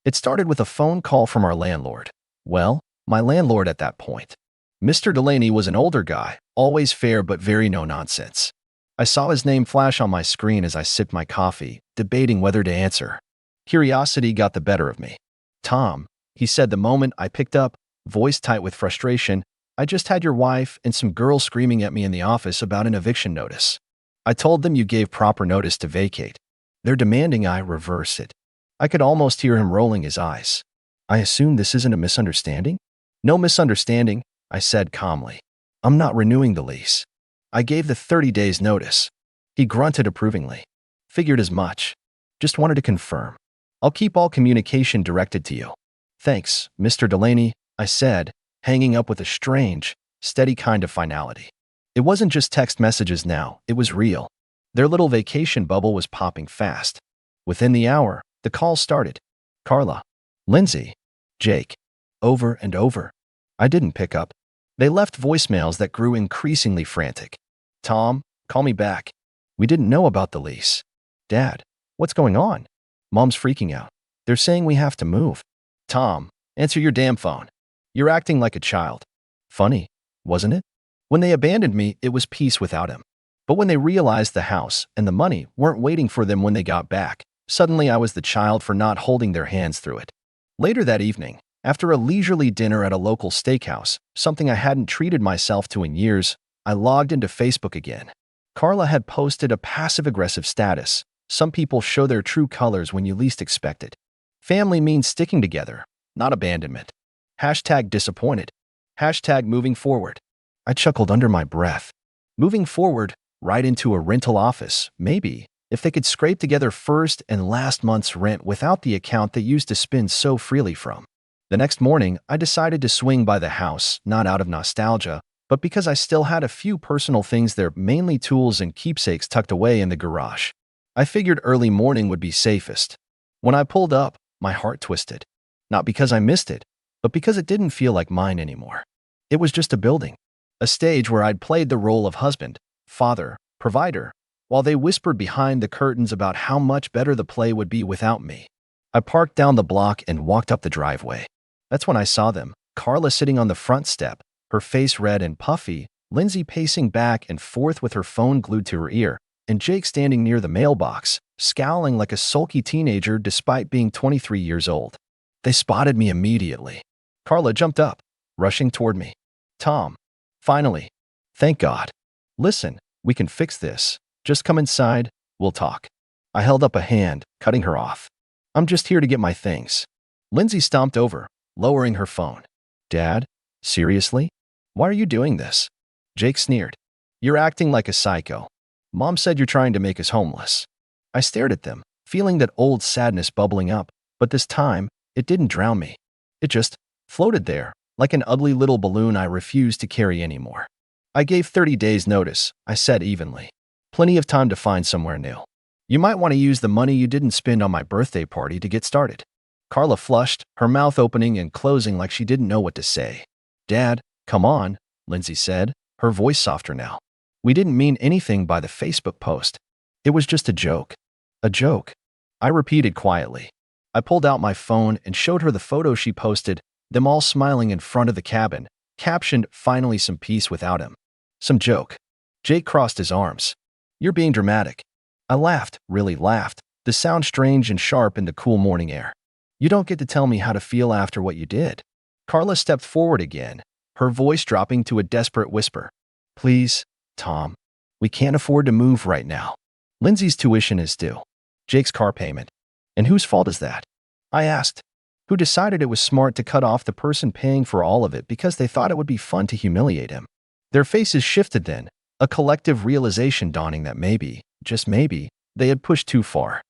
It started with a phone call from our landlord. Well, my landlord at that point. Mr. Delaney was an older guy, always fair but very no-nonsense. I saw his name flash on my screen as I sipped my coffee, debating whether to answer. Curiosity got the better of me. "Tom," he said the moment I picked up, voice tight with frustration, "I just had your wife and some girls screaming at me in the office about an eviction notice. I told them you gave proper notice to vacate. They're demanding I reverse it." I could almost hear him rolling his eyes. "I assume this isn't a misunderstanding?" "No misunderstanding," I said calmly. "I'm not renewing the lease. I gave the 30 days notice." He grunted approvingly. "Figured as much. Just wanted to confirm. I'll keep all communication directed to you." "Thanks, Mr. Delaney," I said, hanging up with a strange, steady kind of finality. It wasn't just text messages now, it was real. Their little vacation bubble was popping fast. Within the hour, the calls started. Carla, Lindsay, Jake, over and over. I didn't pick up. They left voicemails that grew increasingly frantic. "Tom, call me back. We didn't know about the lease." "Dad, what's going on?" "Mom's freaking out. They're saying we have to move." "Tom, answer your damn phone. You're acting like a child." Funny, wasn't it? When they abandoned me, it was peace without him. But when they realized the house and the money weren't waiting for them when they got back, suddenly I was the child for not holding their hands through it. Later that evening, after a leisurely dinner at a local steakhouse, something I hadn't treated myself to in years, I logged into Facebook again. Carla had posted a passive-aggressive status. "Some people show their true colors when you least expect it. Family means sticking together, not abandonment. Hashtag disappointed. Hashtag moving forward." I chuckled under my breath. Moving forward, right into a rental office, maybe, if they could scrape together first and last month's rent without the account they used to spend so freely from. The next morning, I decided to swing by the house, not out of nostalgia, but because I still had a few personal things there, mainly tools and keepsakes tucked away in the garage. I figured early morning would be safest. When I pulled up, my heart twisted. Not because I missed it, but because it didn't feel like mine anymore. It was just a building. A stage where I'd played the role of husband, father, provider, while they whispered behind the curtains about how much better the play would be without me. I parked down the block and walked up the driveway. That's when I saw them, Carla sitting on the front step, her face red and puffy, Lindsay pacing back and forth with her phone glued to her ear, and Jake standing near the mailbox, scowling like a sulky teenager despite being 23 years old. They spotted me immediately. Carla jumped up, rushing toward me. Tom. Finally. Thank God. Listen, we can fix this. Just come inside, we'll talk. I held up a hand, cutting her off. I'm just here to get my things. Lindsay stomped over, lowering her phone. Dad? Seriously? Why are you doing this? Jake sneered. You're acting like a psycho. Mom said you're trying to make us homeless. I stared at them, feeling that old sadness bubbling up, but this time, it didn't drown me. It just floated there, like an ugly little balloon I refused to carry anymore. I gave 30 days notice, I said evenly. Plenty of time to find somewhere new. You might want to use the money you didn't spend on my birthday party to get started. Carla flushed, her mouth opening and closing like she didn't know what to say. Dad, come on, Lindsay said, her voice softer now. We didn't mean anything by the Facebook post. It was just a joke. A joke. I repeated quietly. I pulled out my phone and showed her the photo she posted, them all smiling in front of the cabin, captioned, finally some peace without him. Some joke. Jake crossed his arms. You're being dramatic. I laughed, really laughed, the sound strange and sharp in the cool morning air. You don't get to tell me how to feel after what you did. Carla stepped forward again, her voice dropping to a desperate whisper. Please, Tom. We can't afford to move right now. Lindsay's tuition is due. Jake's car payment. And whose fault is that? I asked. Who decided it was smart to cut off the person paying for all of it because they thought it would be fun to humiliate him? Their faces shifted then, a collective realization dawning that maybe, just maybe, they had pushed too far.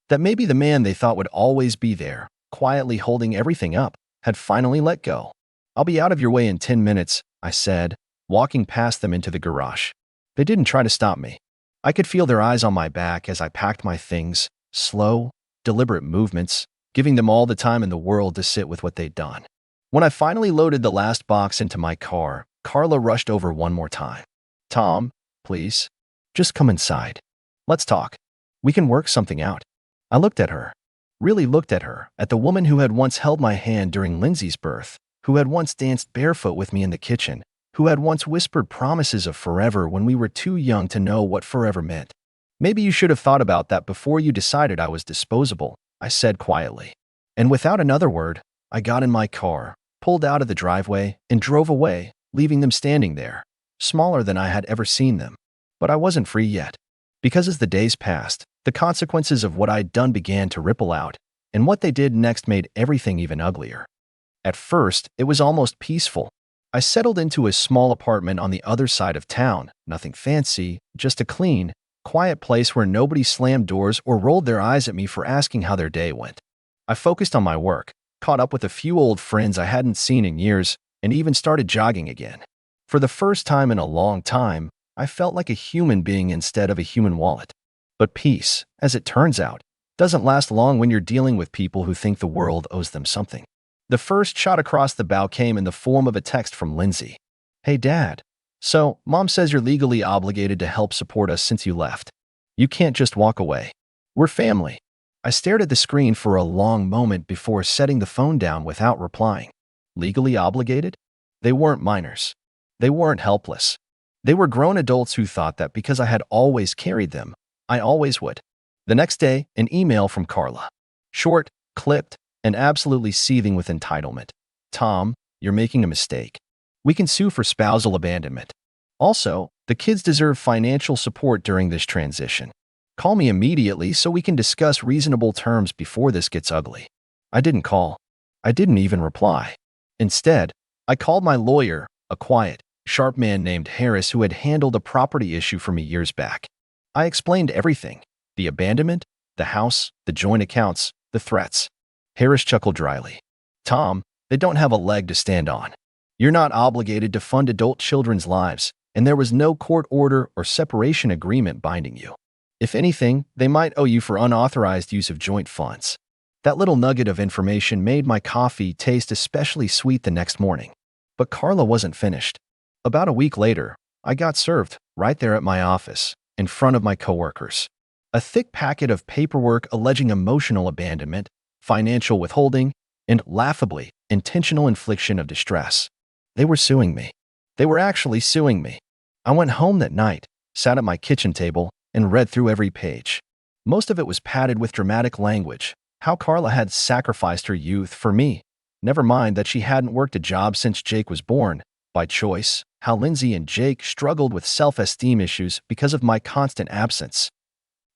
That maybe the man they thought would always be there, quietly holding everything up, had finally let go. I'll be out of your way in 10 minutes, I said, walking past them into the garage. They didn't try to stop me. I could feel their eyes on my back as I packed my things, slow, deliberate movements, giving them all the time in the world to sit with what they'd done. When I finally loaded the last box into my car, Carla rushed over one more time. Tom, please, just come inside. Let's talk. We can work something out. I looked at her, really looked at her, at the woman who had once held my hand during Lindsay's birth, who had once danced barefoot with me in the kitchen, who had once whispered promises of forever when we were too young to know what forever meant. Maybe you should have thought about that before you decided I was disposable, I said quietly. And without another word, I got in my car, pulled out of the driveway, and drove away, leaving them standing there, smaller than I had ever seen them. But I wasn't free yet. Because as the days passed, the consequences of what I'd done began to ripple out, and what they did next made everything even uglier. At first, it was almost peaceful. I settled into a small apartment on the other side of town, nothing fancy, just a clean, quiet place where nobody slammed doors or rolled their eyes at me for asking how their day went. I focused on my work, caught up with a few old friends I hadn't seen in years, and even started jogging again. For the first time in a long time, I felt like a human being instead of a human wallet. But peace, as it turns out, doesn't last long when you're dealing with people who think the world owes them something. The first shot across the bow came in the form of a text from Lindsay. Hey, Dad. So, Mom says you're legally obligated to help support us since you left. You can't just walk away. We're family. I stared at the screen for a long moment before setting the phone down without replying. Legally obligated? They weren't minors. They weren't helpless. They were grown adults who thought that because I had always carried them, I always would. The next day, an email from Carla. Short, clipped, and absolutely seething with entitlement. Tom, you're making a mistake. We can sue for spousal abandonment. Also, the kids deserve financial support during this transition. Call me immediately so we can discuss reasonable terms before this gets ugly. I didn't call. I didn't even reply. Instead, I called my lawyer, a quiet, sharp man named Harris who had handled a property issue for me years back. I explained everything. The abandonment, the house, the joint accounts, the threats. Harris chuckled dryly. Tom, they don't have a leg to stand on. You're not obligated to fund adult children's lives, and there was no court order or separation agreement binding you. If anything, they might owe you for unauthorized use of joint funds. That little nugget of information made my coffee taste especially sweet the next morning. But Carla wasn't finished. About a week later, I got served, right there at my office, in front of my coworkers. A thick packet of paperwork alleging emotional abandonment, financial withholding, and, laughably, intentional infliction of distress. They were suing me. They were actually suing me. I went home that night, sat at my kitchen table, and read through every page. Most of it was padded with dramatic language, how Carla had sacrificed her youth for me. Never mind that she hadn't worked a job since Jake was born, by choice, how Lindsay and Jake struggled with self-esteem issues because of my constant absence.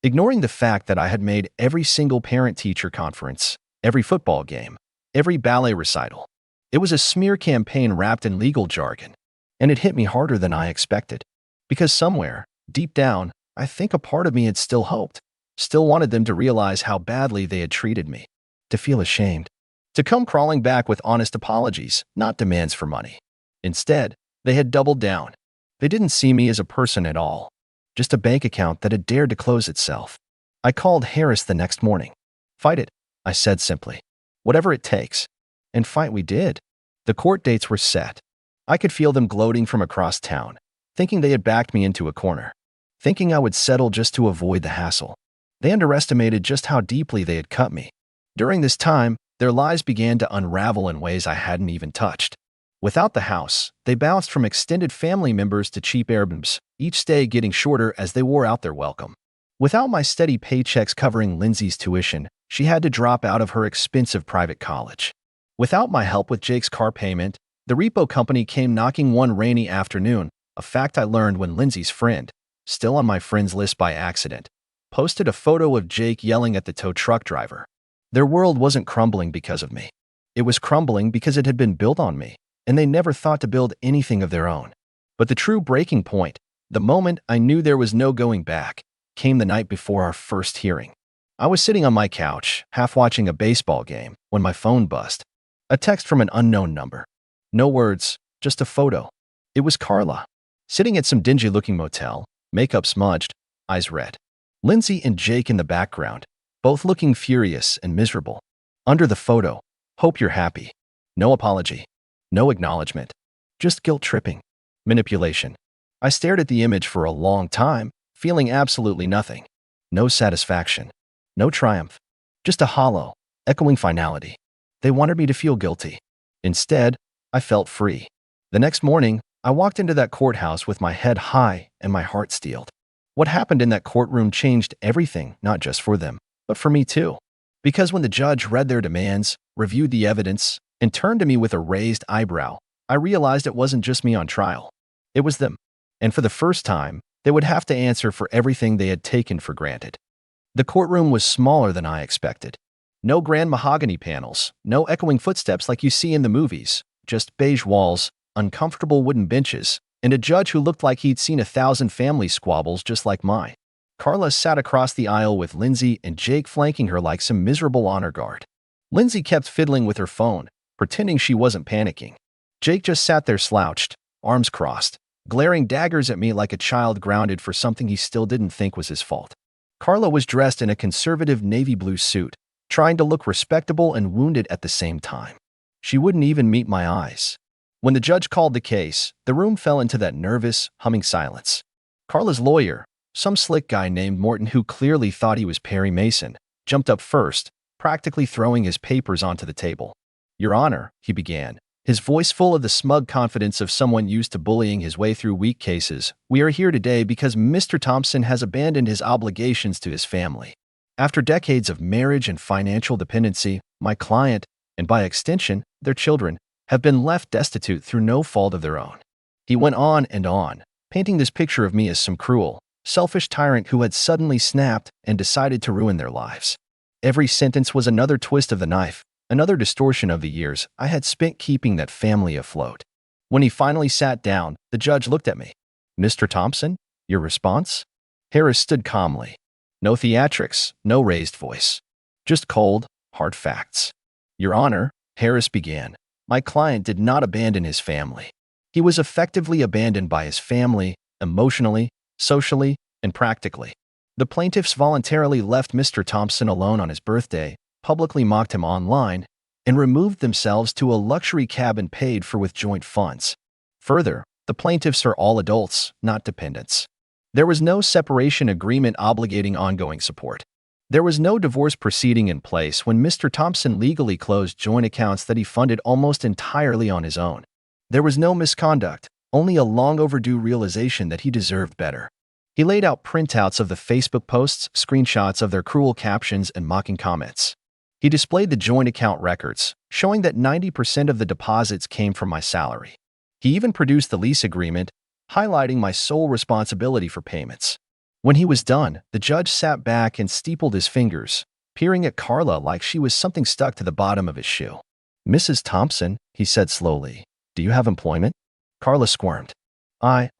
Ignoring the fact that I had made every single parent-teacher conference, every football game, every ballet recital. It was a smear campaign wrapped in legal jargon, and it hit me harder than I expected. Because somewhere, deep down, I think a part of me had still hoped, still wanted them to realize how badly they had treated me, to feel ashamed, to come crawling back with honest apologies, not demands for money. Instead, they had doubled down. They didn't see me as a person at all, just a bank account that had dared to close itself. I called Harris the next morning. "Fight it," I said simply. "Whatever it takes." And fight we did. The court dates were set. I could feel them gloating from across town, thinking they had backed me into a corner, thinking I would settle just to avoid the hassle. They underestimated just how deeply they had cut me. During this time, their lies began to unravel in ways I hadn't even touched. Without the house, they bounced from extended family members to cheap Airbnbs, each stay getting shorter as they wore out their welcome. Without my steady paychecks covering Lindsay's tuition, she had to drop out of her expensive private college. Without my help with Jake's car payment, the repo company came knocking one rainy afternoon, a fact I learned when Lindsay's friend, still on my friends list by accident, posted a photo of Jake yelling at the tow truck driver. Their world wasn't crumbling because of me. It was crumbling because it had been built on me, and they never thought to build anything of their own. But the true breaking point, the moment I knew there was no going back, came the night before our first hearing. I was sitting on my couch, half watching a baseball game, when my phone buzzed. A text from an unknown number. No words, just a photo. It was Carla, sitting at some dingy-looking motel, makeup smudged, eyes red. Lindsay and Jake in the background, both looking furious and miserable. Under the photo, "Hope you're happy." No apology. No acknowledgement. Just guilt-tripping. Manipulation. I stared at the image for a long time, feeling absolutely nothing. No satisfaction. No triumph. Just a hollow, echoing finality. They wanted me to feel guilty. Instead, I felt free. The next morning, I walked into that courthouse with my head high and my heart steeled. What happened in that courtroom changed everything, not just for them, but for me too. Because when the judge read their demands, reviewed the evidence, and turned to me with a raised eyebrow, I realized it wasn't just me on trial. It was them. And for the first time, they would have to answer for everything they had taken for granted. The courtroom was smaller than I expected. No grand mahogany panels, no echoing footsteps like you see in the movies, just beige walls, uncomfortable wooden benches, and a judge who looked like he'd seen 1,000 family squabbles just like mine. Carla sat across the aisle with Lindsay and Jake flanking her like some miserable honor guard. Lindsay kept fiddling with her phone, pretending she wasn't panicking. Jake just sat there slouched, arms crossed, glaring daggers at me like a child grounded for something he still didn't think was his fault. Carla was dressed in a conservative navy blue suit, trying to look respectable and wounded at the same time. She wouldn't even meet my eyes. When the judge called the case, the room fell into that nervous, humming silence. Carla's lawyer, some slick guy named Morton who clearly thought he was Perry Mason, jumped up first, practically throwing his papers onto the table. "Your Honor," he began, his voice full of the smug confidence of someone used to bullying his way through weak cases, "we are here today because Mr. Thompson has abandoned his obligations to his family. After decades of marriage and financial dependency, my client, and by extension, their children, have been left destitute through no fault of their own." He went on, painting this picture of me as some cruel, selfish tyrant who had suddenly snapped and decided to ruin their lives. Every sentence was another twist of the knife, another distortion of the years I had spent keeping that family afloat. When he finally sat down, the judge looked at me. "Mr. Thompson, your response?" Harris stood calmly. No theatrics, no raised voice. Just cold, hard facts. "Your Honor," Harris began, "my client did not abandon his family. He was effectively abandoned by his family, emotionally, socially, and practically. The plaintiffs voluntarily left Mr. Thompson alone on his birthday, publicly mocked him online, and removed themselves to a luxury cabin paid for with joint funds. Further, the plaintiffs are all adults, not dependents. There was no separation agreement obligating ongoing support. There was no divorce proceeding in place when Mr. Thompson legally closed joint accounts that he funded almost entirely on his own. There was no misconduct, only a long overdue realization that he deserved better. He laid out printouts of the Facebook posts, screenshots of their cruel captions and mocking comments. He displayed the joint account records, showing that 90% of the deposits came from my salary. He even produced the lease agreement, highlighting my sole responsibility for payments. When he was done, the judge sat back and steepled his fingers, peering at Carla like she was something stuck to the bottom of his shoe. "Mrs. Thompson," he said slowly, "do you have employment?" Carla squirmed. I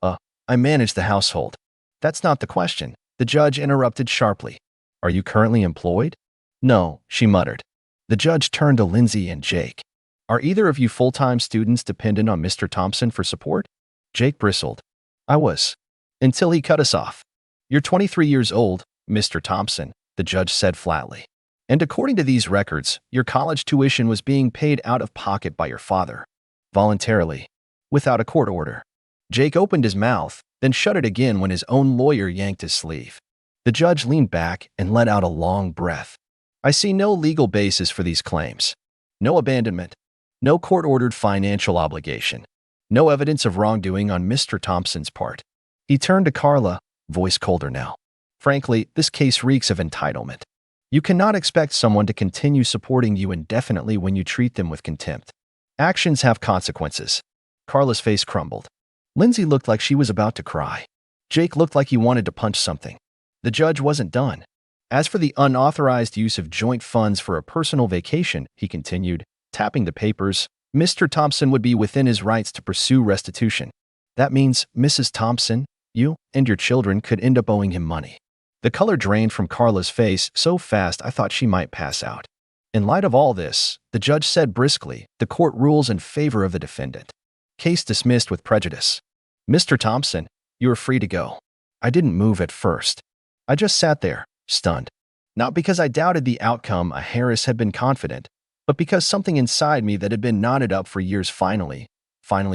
manage the household." "That's not the question," the judge interrupted sharply. "Are you currently employed?" "No," she muttered. The judge turned to Lindsay and Jake. "Are either of you full-time students dependent on Mr. Thompson for support?" Jake bristled. "I was." Until he cut us off. "You're 23 years old, Mr. Thompson," the judge said flatly. "And according to these records, your college tuition was being paid out of pocket by your father. Voluntarily. Without a court order." Jake opened his mouth, then shut it again when his own lawyer yanked his sleeve. The judge leaned back and let out a long breath. "I see no legal basis for these claims. No abandonment. No court-ordered financial obligation. No evidence of wrongdoing on Mr. Thompson's part." He turned to Carla, voice colder now. "Frankly, this case reeks of entitlement. You cannot expect someone to continue supporting you indefinitely when you treat them with contempt. Actions have consequences." Carla's face crumbled. Lindsay looked like she was about to cry. Jake looked like he wanted to punch something. The judge wasn't done. "As for the unauthorized use of joint funds for a personal vacation," he continued, tapping the papers, "Mr. Thompson would be within his rights to pursue restitution. That means, Mrs. Thompson, you and your children could end up owing him money." The color drained from Carla's face so fast I thought she might pass out. "In light of all this," the judge said briskly, "the court rules in favor of the defendant. Case dismissed with prejudice. Mr. Thompson, you are free to go." I didn't move at first. I just sat there, stunned. Not because I doubted the outcome, Harris had been confident, but because something inside me that had been knotted up for years finally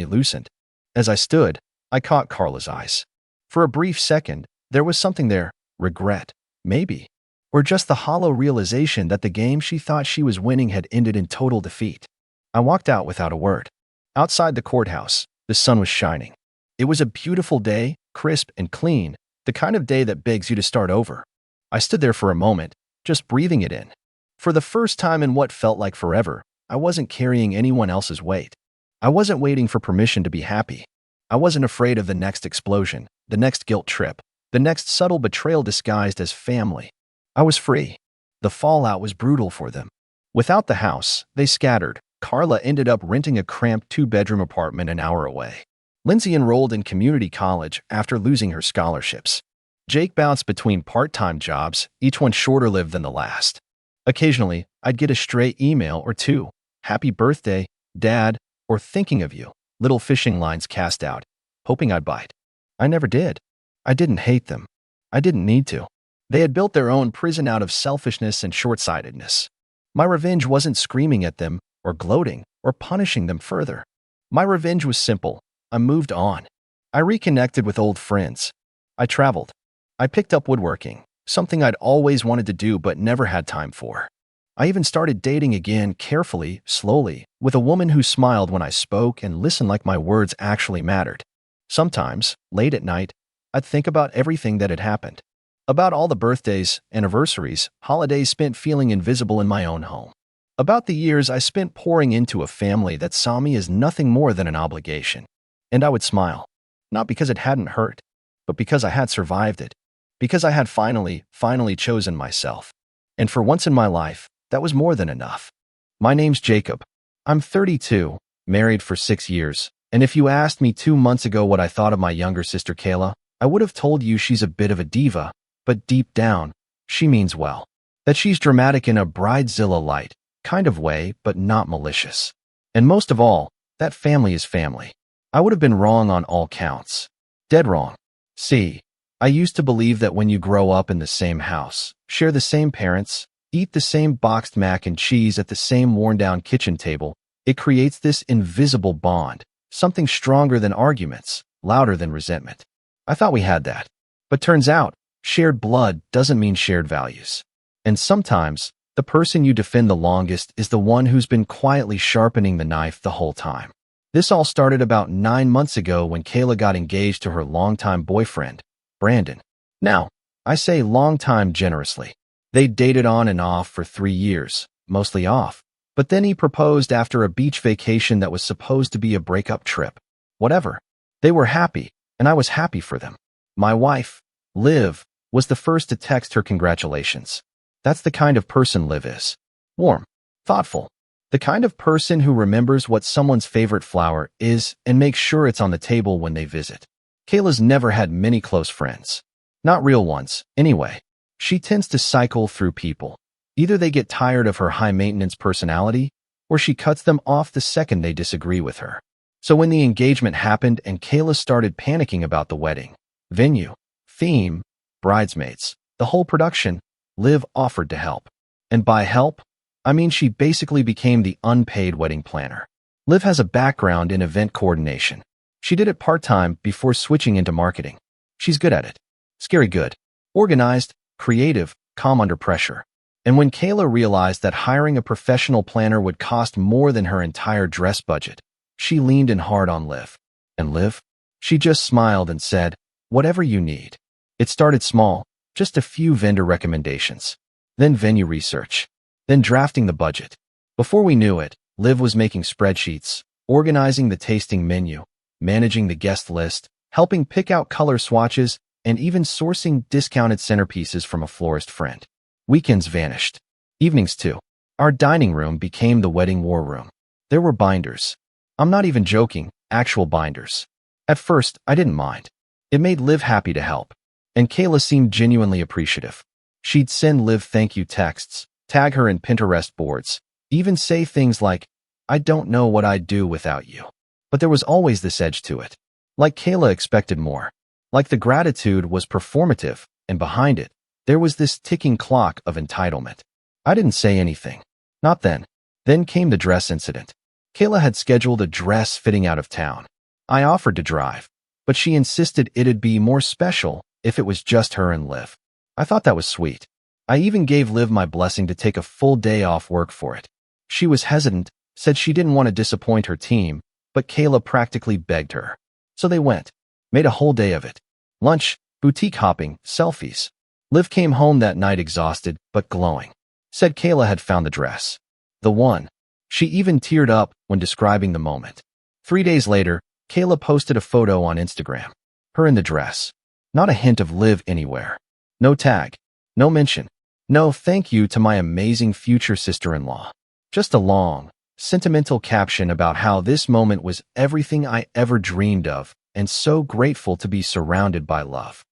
loosened. As I stood, I caught Carla's eyes. For a brief second, there was something there, regret, maybe, or just the hollow realization that the game she thought she was winning had ended in total defeat. I walked out without a word. Outside the courthouse, the sun was shining. It was a beautiful day, crisp and clean, the kind of day that begs you to start over. I stood there for a moment, just breathing it in. For the first time in what felt like forever, I wasn't carrying anyone else's weight. I wasn't waiting for permission to be happy. I wasn't afraid of the next explosion, the next guilt trip, the next subtle betrayal disguised as family. I was free. The fallout was brutal for them. Without the house, they scattered. Carla ended up renting a cramped 2-bedroom apartment an hour away. Lindsay enrolled in community college after losing her scholarships. Jake bounced between part-time jobs, each one shorter-lived than the last. Occasionally, I'd get a stray email or two, "Happy birthday, Dad," or "Thinking of you," little fishing lines cast out, hoping I'd bite. I never did. I didn't hate them. I didn't need to. They had built their own prison out of selfishness and short-sightedness. My revenge wasn't screaming at them, or gloating, or punishing them further. My revenge was simple. I moved on. I reconnected with old friends. I traveled. I picked up woodworking, something I'd always wanted to do but never had time for. I even started dating again carefully, slowly, with a woman who smiled when I spoke and listened like my words actually mattered. Sometimes, late at night, I'd think about everything that had happened. About all the birthdays, anniversaries, holidays spent feeling invisible in my own home. About the years I spent pouring into a family that saw me as nothing more than an obligation. And I would smile, not because it hadn't hurt, but because I had survived it, because I had finally chosen myself. And for once in my life, that was more than enough. My name's Jacob. I'm 32, married for 6 years, and if you asked me 2 months ago what I thought of my younger sister Kayla, I would have told you she's a bit of a diva, but deep down, she means well. That she's dramatic in a bridezilla-light kind of way, but not malicious. And most of all, that family is family. I would have been wrong on all counts. Dead wrong. See, I used to believe that when you grow up in the same house, share the same parents, eat the same boxed mac and cheese at the same worn-down kitchen table, it creates this invisible bond, something stronger than arguments, louder than resentment. I thought we had that. But turns out, shared blood doesn't mean shared values. And sometimes, the person you defend the longest is the one who's been quietly sharpening the knife the whole time. This all started about 9 months ago when Kayla got engaged to her longtime boyfriend, Brandon. Now, I say long time generously. They dated on and off for 3 years, mostly off. But then he proposed after a beach vacation that was supposed to be a breakup trip. Whatever. They were happy, and I was happy for them. My wife, Liv, was the first to text her congratulations. That's the kind of person Liv is. Warm, thoughtful. The kind of person who remembers what someone's favorite flower is and makes sure it's on the table when they visit. Kayla's never had many close friends. Not real ones, anyway. She tends to cycle through people. Either they get tired of her high-maintenance personality, or she cuts them off the second they disagree with her. So when the engagement happened and Kayla started panicking about the wedding, venue, theme, bridesmaids, the whole production, Liv offered to help. And by help, I mean she basically became the unpaid wedding planner. Liv has a background in event coordination. She did it part-time before switching into marketing. She's good at it. Scary good. Organized, creative, calm under pressure. And when Kayla realized that hiring a professional planner would cost more than her entire dress budget, she leaned in hard on Liv. And Liv? She just smiled and said, "Whatever you need." It started small, just a few vendor recommendations. Then venue research. Then drafting the budget. Before we knew it, Liv was making spreadsheets, organizing the tasting menu, managing the guest list, helping pick out color swatches, and even sourcing discounted centerpieces from a florist friend. Weekends vanished. Evenings too. Our dining room became the wedding war room. There were binders. I'm not even joking, actual binders. At first, I didn't mind. It made Liv happy to help. And Kayla seemed genuinely appreciative. She'd send Liv thank you texts, tag her in Pinterest boards, even say things like, "I don't know what I'd do without you." But there was always this edge to it. Like Kayla expected more. Like the gratitude was performative, and behind it, there was this ticking clock of entitlement. I didn't say anything. Not then. Then came the dress incident. Kayla had scheduled a dress fitting out of town. I offered to drive, but she insisted it'd be more special if it was just her and Liv. I thought that was sweet. I even gave Liv my blessing to take a full day off work for it. She was hesitant, said she didn't want to disappoint her team, but Kayla practically begged her. So they went. Made a whole day of it. Lunch, boutique hopping, selfies. Liv came home that night exhausted, but glowing. Said Kayla had found the dress. The one. She even teared up when describing the moment. 3 days later, Kayla posted a photo on Instagram. Her in the dress. Not a hint of Liv anywhere. No tag. No mention. No thank you to my amazing future sister-in-law. Just a long, sentimental caption about how this moment was everything I ever dreamed of and so grateful to be surrounded by love.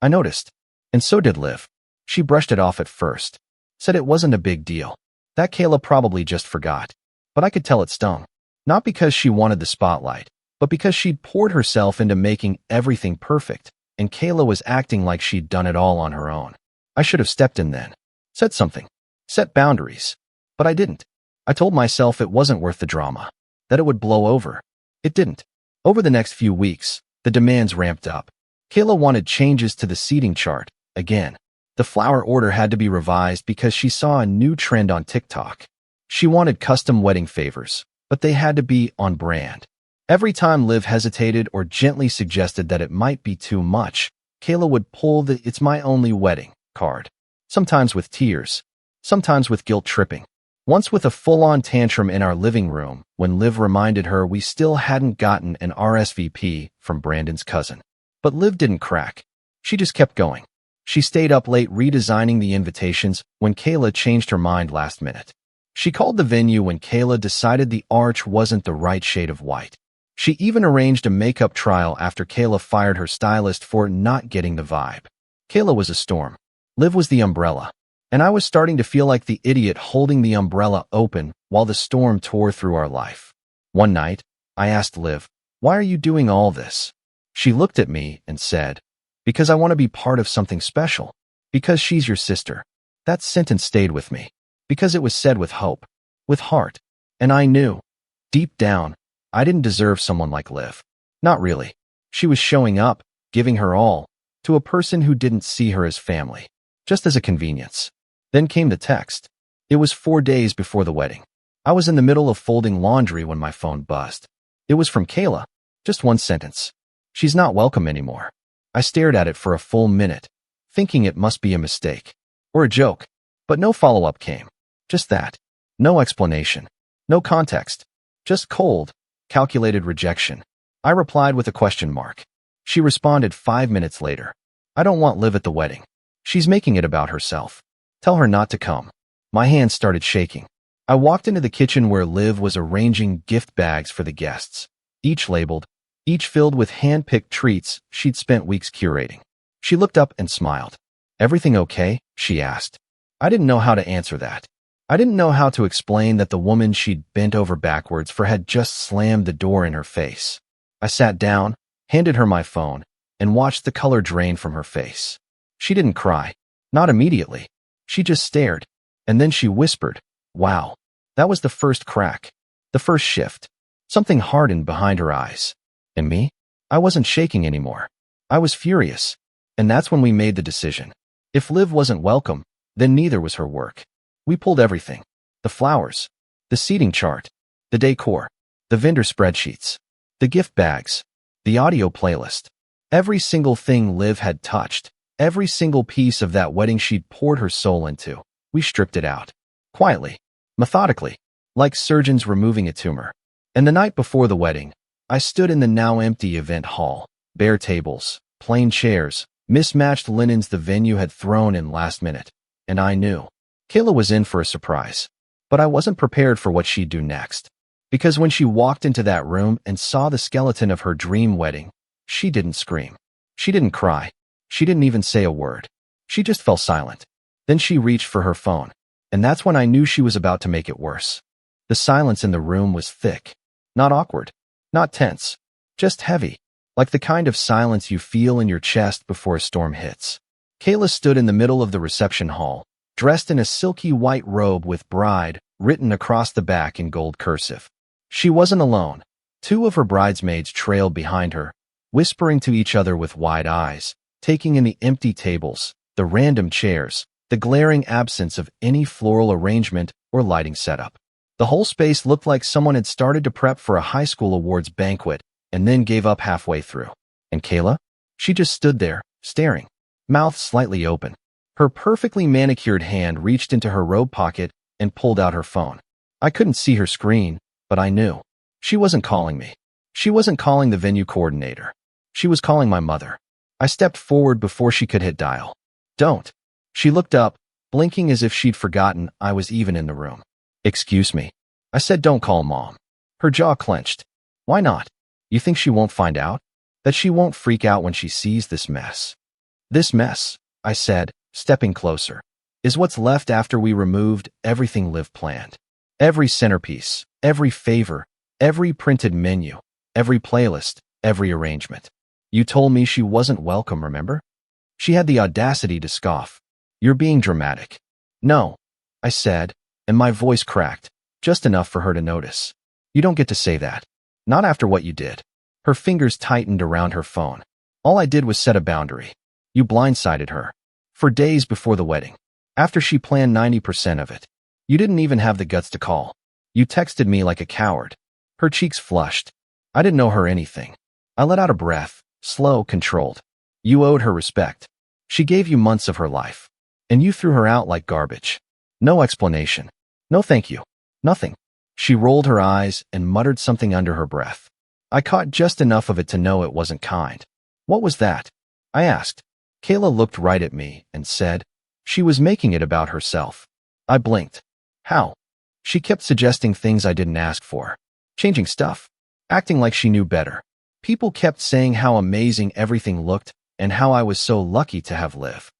I noticed. And so did Liv. She brushed it off at first. Said it wasn't a big deal. That Kayla probably just forgot. But I could tell it stung. Not because she wanted the spotlight, but because she'd poured herself into making everything perfect, and Kayla was acting like she'd done it all on her own. I should have stepped in then. Said something. Set boundaries. But I didn't. I told myself it wasn't worth the drama. That it would blow over. It didn't. Over the next few weeks, the demands ramped up. Kayla wanted changes to the seating chart, again. The flower order had to be revised because she saw a new trend on TikTok. She wanted custom wedding favors, but they had to be on brand. Every time Liv hesitated or gently suggested that it might be too much, Kayla would pull the "it's my only wedding" card. Sometimes with tears, sometimes with guilt tripping. Once with a full-on tantrum in our living room when Liv reminded her we still hadn't gotten an RSVP from Brandon's cousin. But Liv didn't crack. She just kept going. She stayed up late redesigning the invitations when Kayla changed her mind last minute. She called the venue when Kayla decided the arch wasn't the right shade of white. She even arranged a makeup trial after Kayla fired her stylist for not getting the vibe. Kayla was a storm. Liv was the umbrella. And I was starting to feel like the idiot holding the umbrella open while the storm tore through our life. One night, I asked Liv, "Why are you doing all this?" She looked at me and said, "Because I want to be part of something special. Because she's your sister." That sentence stayed with me. Because it was said with hope, with heart. And I knew, deep down, I didn't deserve someone like Liv. Not really. She was showing up, giving her all, to a person who didn't see her as family, just as a convenience. Then came the text. It was 4 days before the wedding. I was in the middle of folding laundry when my phone buzzed. It was from Kayla. Just one sentence. "She's not welcome anymore." I stared at it for a full minute. thinking it must be a mistake or a joke, but no follow-up came. Just that. No explanation. No context. Just cold, calculated rejection. I replied with a question mark. She responded 5 minutes later. I don't want Liv at the wedding. She's making it about herself. Tell her not to come. My hands started shaking. I walked into the kitchen where Liv was arranging gift bags for the guests, each labeled, each filled with hand-picked treats she'd spent weeks curating. She looked up and smiled. Everything okay? She asked. I didn't know how to answer that. I didn't know how to explain that the woman she'd bent over backwards for had just slammed the door in her face. I sat down, handed her my phone, and watched the color drain from her face. She didn't cry. Not immediately. She just stared. And then she whispered, "Wow." That was the first crack. The first shift. Something hardened behind her eyes. And me? I wasn't shaking anymore. I was furious. And that's when we made the decision. If Liv wasn't welcome, then neither was her work. We pulled everything. The flowers. The seating chart. The decor. The vendor spreadsheets. The gift bags. The audio playlist. Every single thing Liv had touched. Every single piece of that wedding she'd poured her soul into. We stripped it out. Quietly. Methodically. Like surgeons removing a tumor. And the night before the wedding, I stood in the now empty event hall. Bare tables. Plain chairs. Mismatched linens the venue had thrown in last minute. And I knew. Kayla was in for a surprise. But I wasn't prepared for what she'd do next. Because when she walked into that room and saw the skeleton of her dream wedding, she didn't scream. She didn't cry. She didn't even say a word. She just fell silent. Then she reached for her phone. And that's when I knew she was about to make it worse. The silence in the room was thick. Not awkward. Not tense. Just heavy. Like the kind of silence you feel in your chest before a storm hits. Kayla stood in the middle of the reception hall, dressed in a silky white robe with bride written across the back in gold cursive. She wasn't alone. Two of her bridesmaids trailed behind her, whispering to each other with wide eyes, taking in the empty tables, the random chairs, the glaring absence of any floral arrangement or lighting setup. The whole space looked like someone had started to prep for a high school awards banquet and then gave up halfway through. And Kayla? She just stood there, staring, mouth slightly open. Her perfectly manicured hand reached into her robe pocket and pulled out her phone. I couldn't see her screen, but I knew. She wasn't calling me. She wasn't calling the venue coordinator. She was calling my mother. I stepped forward before she could hit dial. Don't. She looked up, blinking as if she'd forgotten I was even in the room. Excuse me. I said don't call Mom. Her jaw clenched. Why not? You think she won't find out? That she won't freak out when she sees this mess? This mess, I said, stepping closer, is what's left after we removed everything Liv planned. Every centerpiece, every favor, every printed menu, every playlist, every arrangement. You told me she wasn't welcome, remember? She had the audacity to scoff. You're being dramatic. No, I said, and my voice cracked, just enough for her to notice. You don't get to say that. Not after what you did. Her fingers tightened around her phone. All I did was set a boundary. You blindsided her. For days before the wedding. After she planned 90% of it. You didn't even have the guts to call. You texted me like a coward. Her cheeks flushed. I didn't know her anything. I let out a breath, slow, controlled. You owed her respect. She gave you months of her life. And you threw her out like garbage. No explanation. No thank you. Nothing. She rolled her eyes and muttered something under her breath. I caught just enough of it to know it wasn't kind. What was that? I asked. Kayla looked right at me and said, she was making it about herself. I blinked. How? She kept suggesting things I didn't ask for. Changing stuff. Acting like she knew better. People kept saying how amazing everything looked and how I was so lucky to have Liv.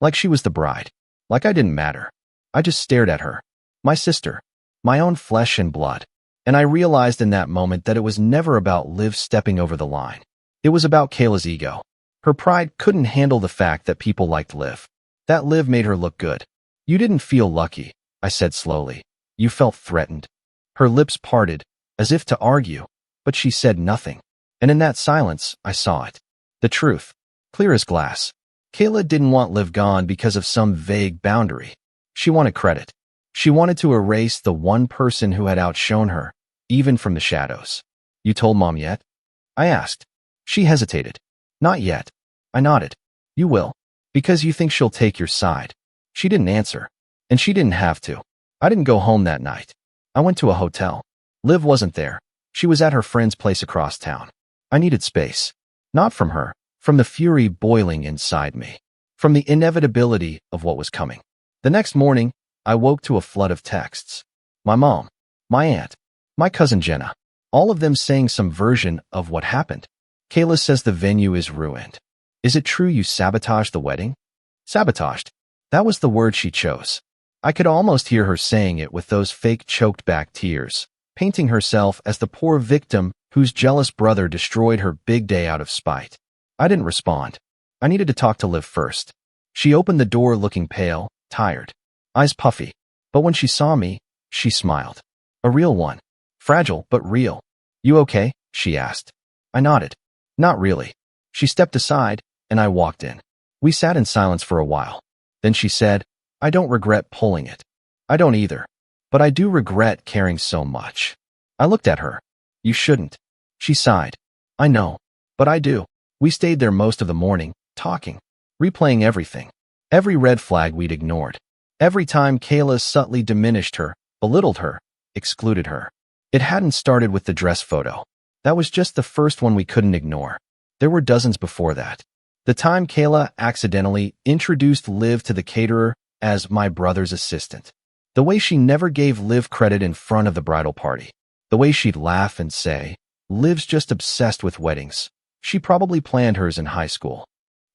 Like she was the bride. Like I didn't matter. I just stared at her. My sister. My own flesh and blood. And I realized in that moment that it was never about Liv stepping over the line. It was about Kayla's ego. Her pride couldn't handle the fact that people liked Liv. That Liv made her look good. You didn't feel lucky, I said slowly. You felt threatened. Her lips parted, as if to argue, but she said nothing. And in that silence, I saw it. The truth. Clear as glass. Kayla didn't want Liv gone because of some vague boundary. She wanted credit. She wanted to erase the one person who had outshone her, even from the shadows. You told Mom yet? I asked. She hesitated. Not yet. I nodded. You will. Because you think she'll take your side. She didn't answer. And she didn't have to. I didn't go home that night. I went to a hotel. Liv wasn't there. She was at her friend's place across town. I needed space. Not from her, from the fury boiling inside me. From the inevitability of what was coming. The next morning, I woke to a flood of texts. My mom, my aunt, my cousin Jenna, all of them saying some version of what happened. Kayla says the venue is ruined. Is it true you sabotaged the wedding? Sabotaged. That was the word she chose. I could almost hear her saying it with those fake choked back tears, painting herself as the poor victim whose jealous brother destroyed her big day out of spite. I didn't respond. I needed to talk to Liv first. She opened the door looking pale, tired, eyes puffy. But when she saw me, she smiled. A real one. Fragile, but real. You okay? She asked. I nodded. Not really. She stepped aside, and I walked in. We sat in silence for a while. Then she said, I don't regret pulling it. I don't either. But I do regret caring so much. I looked at her. You shouldn't. She sighed. I know. But I do. We stayed there most of the morning, talking, replaying everything. Every red flag we'd ignored. Every time Kayla subtly diminished her, belittled her, excluded her. It hadn't started with the dress photo. That was just the first one we couldn't ignore. There were dozens before that. The time Kayla accidentally introduced Liv to the caterer as my brother's assistant. The way she never gave Liv credit in front of the bridal party. The way she'd laugh and say, Liv's just obsessed with weddings. She probably planned hers in high school.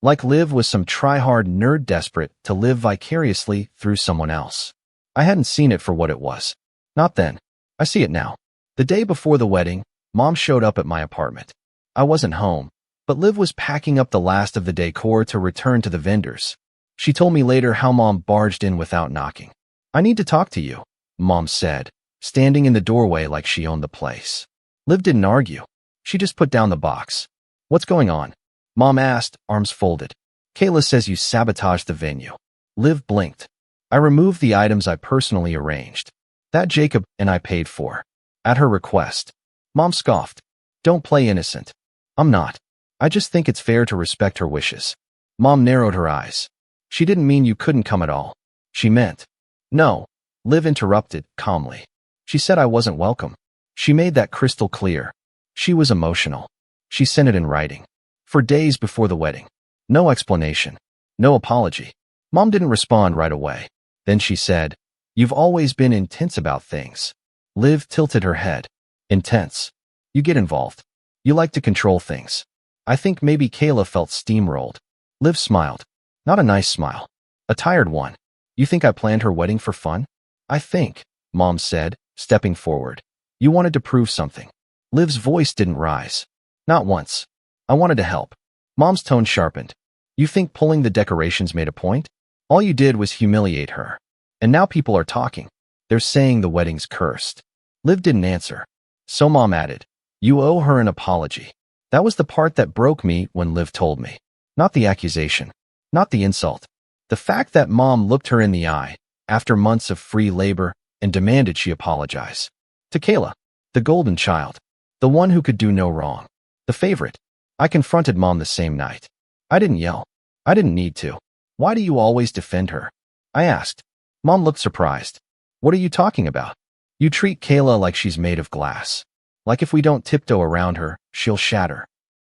Like Liv was some try-hard nerd desperate to live vicariously through someone else. I hadn't seen it for what it was. Not then. I see it now. The day before the wedding, Mom showed up at my apartment. I wasn't home, but Liv was packing up the last of the decor to return to the vendors. She told me later how Mom barged in without knocking. I need to talk to you, Mom said, standing in the doorway like she owned the place. Liv didn't argue. She just put down the box. What's going on? Mom asked, arms folded. Kayla says you sabotaged the venue. Liv blinked. I removed the items I personally arranged. That Jacob and I paid for. At her request. Mom scoffed. Don't play innocent. I'm not. I just think it's fair to respect her wishes. Mom narrowed her eyes. She didn't mean you couldn't come at all. She meant. No. Liv interrupted, calmly. She said I wasn't welcome. She made that crystal clear. She was emotional. She sent it in writing. For days before the wedding. No explanation. No apology. Mom didn't respond right away. Then she said, You've always been intense about things. Liv tilted her head. Intense. You get involved. You like to control things. I think maybe Kayla felt steamrolled. Liv smiled. Not a nice smile. A tired one. You think I planned her wedding for fun? I think, Mom said, stepping forward. You wanted to prove something. Liv's voice didn't rise. Not once. I wanted to help. Mom's tone sharpened. You think pulling the decorations made a point? All you did was humiliate her. And now people are talking. They're saying the wedding's cursed. Liv didn't answer. So Mom added, You owe her an apology. That was the part that broke me when Liv told me. Not the accusation. Not the insult. The fact that Mom looked her in the eye, after months of free labor, and demanded she apologize. To Kayla, the golden child. The one who could do no wrong. The favorite. I confronted Mom the same night. I didn't yell. I didn't need to. Why do you always defend her? I asked. Mom looked surprised. What are you talking about? You treat Kayla like she's made of glass. Like if we don't tiptoe around her, she'll shatter.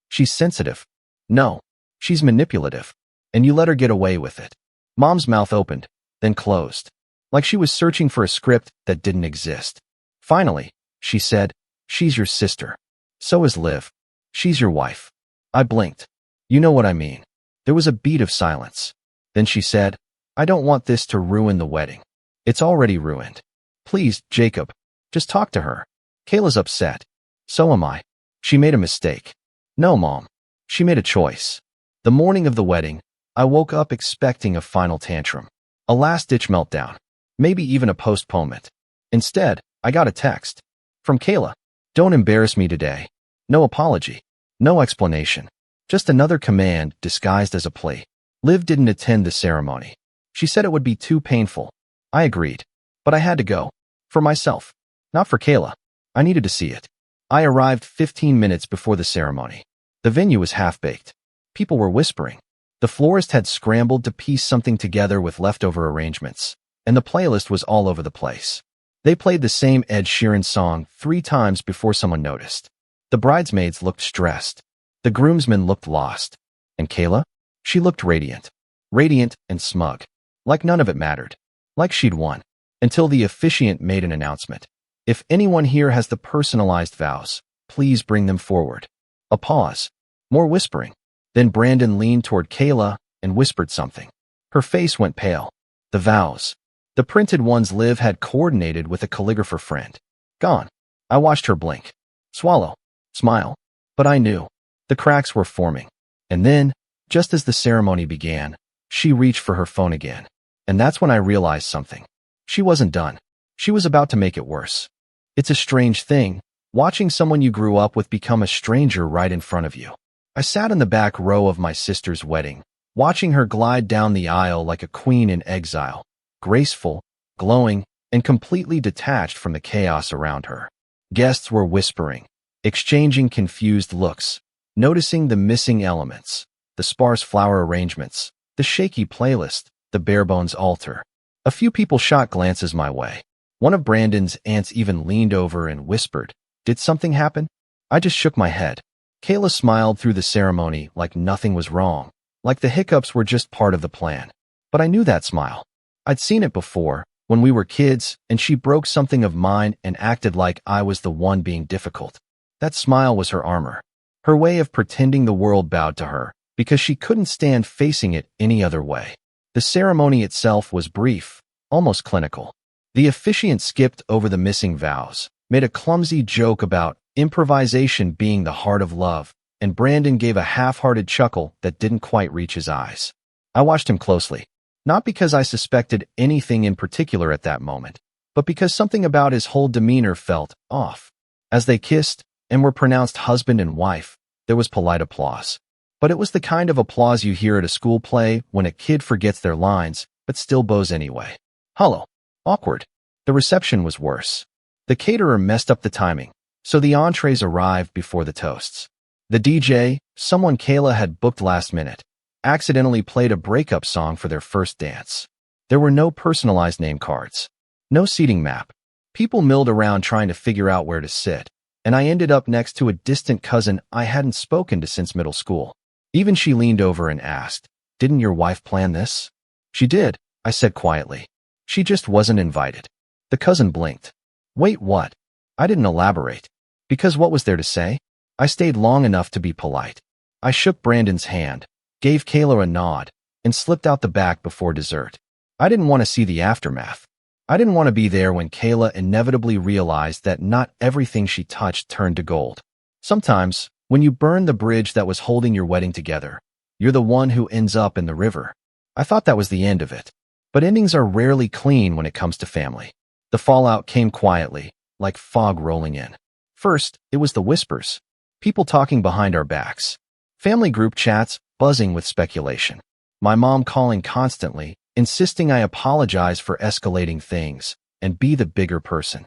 She's sensitive. No. She's manipulative. And you let her get away with it. Mom's mouth opened, then closed. Like she was searching for a script that didn't exist. Finally, she said, She's your sister. So is Liv. She's your wife. I blinked. You know what I mean. There was a beat of silence. Then she said, I don't want this to ruin the wedding. It's already ruined. Please, Jacob, just talk to her. Kayla's upset. So am I. She made a mistake. No, Mom. She made a choice. The morning of the wedding, I woke up expecting a final tantrum. A last-ditch meltdown. Maybe even a postponement. Instead, I got a text. From Kayla. Don't embarrass me today. No apology. No explanation. Just another command disguised as a plea. Liv didn't attend the ceremony. She said it would be too painful. I agreed. But I had to go. For myself. Not for Kayla. I needed to see it. I arrived 15 minutes before the ceremony. The venue was half-baked. People were whispering. The florist had scrambled to piece something together with leftover arrangements, and the playlist was all over the place. They played the same Ed Sheeran song 3 times before someone noticed. The bridesmaids looked stressed. The groomsmen looked lost. And Kayla? She looked radiant. Radiant and smug. Like none of it mattered. Like she'd won. Until the officiant made an announcement. If anyone here has the personalized vows, please bring them forward. A pause. More whispering. Then Brandon leaned toward Kayla and whispered something. Her face went pale. The vows. The printed ones Liv had coordinated with a calligrapher friend. Gone. I watched her blink. Swallow. Smile. But I knew. The cracks were forming. And then, just as the ceremony began, she reached for her phone again. And that's when I realized something. She wasn't done. She was about to make it worse. It's a strange thing, watching someone you grew up with become a stranger right in front of you. I sat in the back row of my sister's wedding, watching her glide down the aisle like a queen in exile, graceful, glowing, and completely detached from the chaos around her. Guests were whispering, exchanging confused looks, noticing the missing elements, the sparse flower arrangements, the shaky playlist, the bare-bones altar. A few people shot glances my way. One of Brandon's aunts even leaned over and whispered, "Did something happen?" I just shook my head. Kayla smiled through the ceremony like nothing was wrong, like the hiccups were just part of the plan. But I knew that smile. I'd seen it before, when we were kids, and she broke something of mine and acted like I was the one being difficult. That smile was her armor. Her way of pretending the world bowed to her, because she couldn't stand facing it any other way. The ceremony itself was brief, almost clinical. The officiant skipped over the missing vows, made a clumsy joke about improvisation being the heart of love, and Brandon gave a half-hearted chuckle that didn't quite reach his eyes. I watched him closely, not because I suspected anything in particular at that moment, but because something about his whole demeanor felt off. As they kissed and were pronounced husband and wife, there was polite applause. But it was the kind of applause you hear at a school play when a kid forgets their lines, but still bows anyway. Hollow. Awkward. The reception was worse. The caterer messed up the timing, so the entrees arrived before the toasts. The DJ, someone Kayla had booked last minute, accidentally played a breakup song for their first dance. There were no personalized name cards. No seating map. People milled around trying to figure out where to sit, and I ended up next to a distant cousin I hadn't spoken to since middle school. Even she leaned over and asked, "Didn't your wife plan this?" "She did," I said quietly. "She just wasn't invited." The cousin blinked. "Wait, what?" I didn't elaborate. Because what was there to say? I stayed long enough to be polite. I shook Brandon's hand, gave Kayla a nod, and slipped out the back before dessert. I didn't want to see the aftermath. I didn't want to be there when Kayla inevitably realized that not everything she touched turned to gold. Sometimes, when you burn the bridge that was holding your wedding together, you're the one who ends up in the river. I thought that was the end of it. But endings are rarely clean when it comes to family. The fallout came quietly, like fog rolling in. First, it was the whispers. People talking behind our backs. Family group chats buzzing with speculation. My mom calling constantly, insisting I apologize for escalating things and be the bigger person.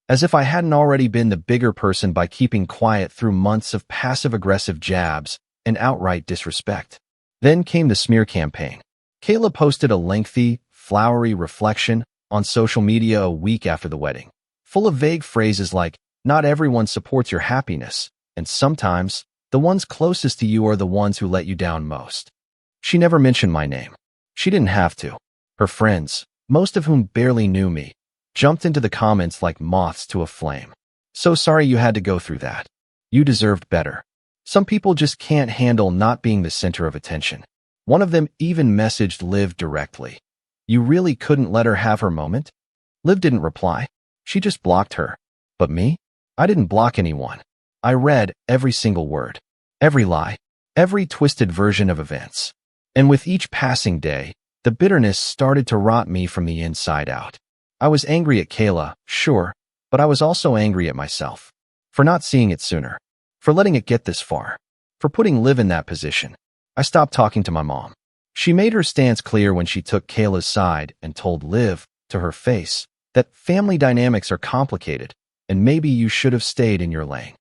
As if I hadn't already been the bigger person by keeping quiet through months of passive-aggressive jabs and outright disrespect. Then came the smear campaign. Kayla posted a lengthy, flowery reflection on social media a week after the wedding, full of vague phrases like, "Not everyone supports your happiness," and sometimes, "The ones closest to you are the ones who let you down most." She never mentioned my name. She didn't have to. Her friends, most of whom barely knew me, jumped into the comments like moths to a flame. "So sorry you had to go through that. You deserved better." Some people just can't handle not being the center of attention. One of them even messaged Liv directly. "You really couldn't let her have her moment?" Liv didn't reply. She just blocked her. But me? I didn't block anyone. I read every single word, every lie, every twisted version of events. And with each passing day, the bitterness started to rot me from the inside out. I was angry at Kayla, sure, but I was also angry at myself. For not seeing it sooner. For letting it get this far. For putting Liv in that position. I stopped talking to my mom. She made her stance clear when she took Kayla's side and told Liv, to her face, that family dynamics are complicated, and maybe you should have stayed in your lane.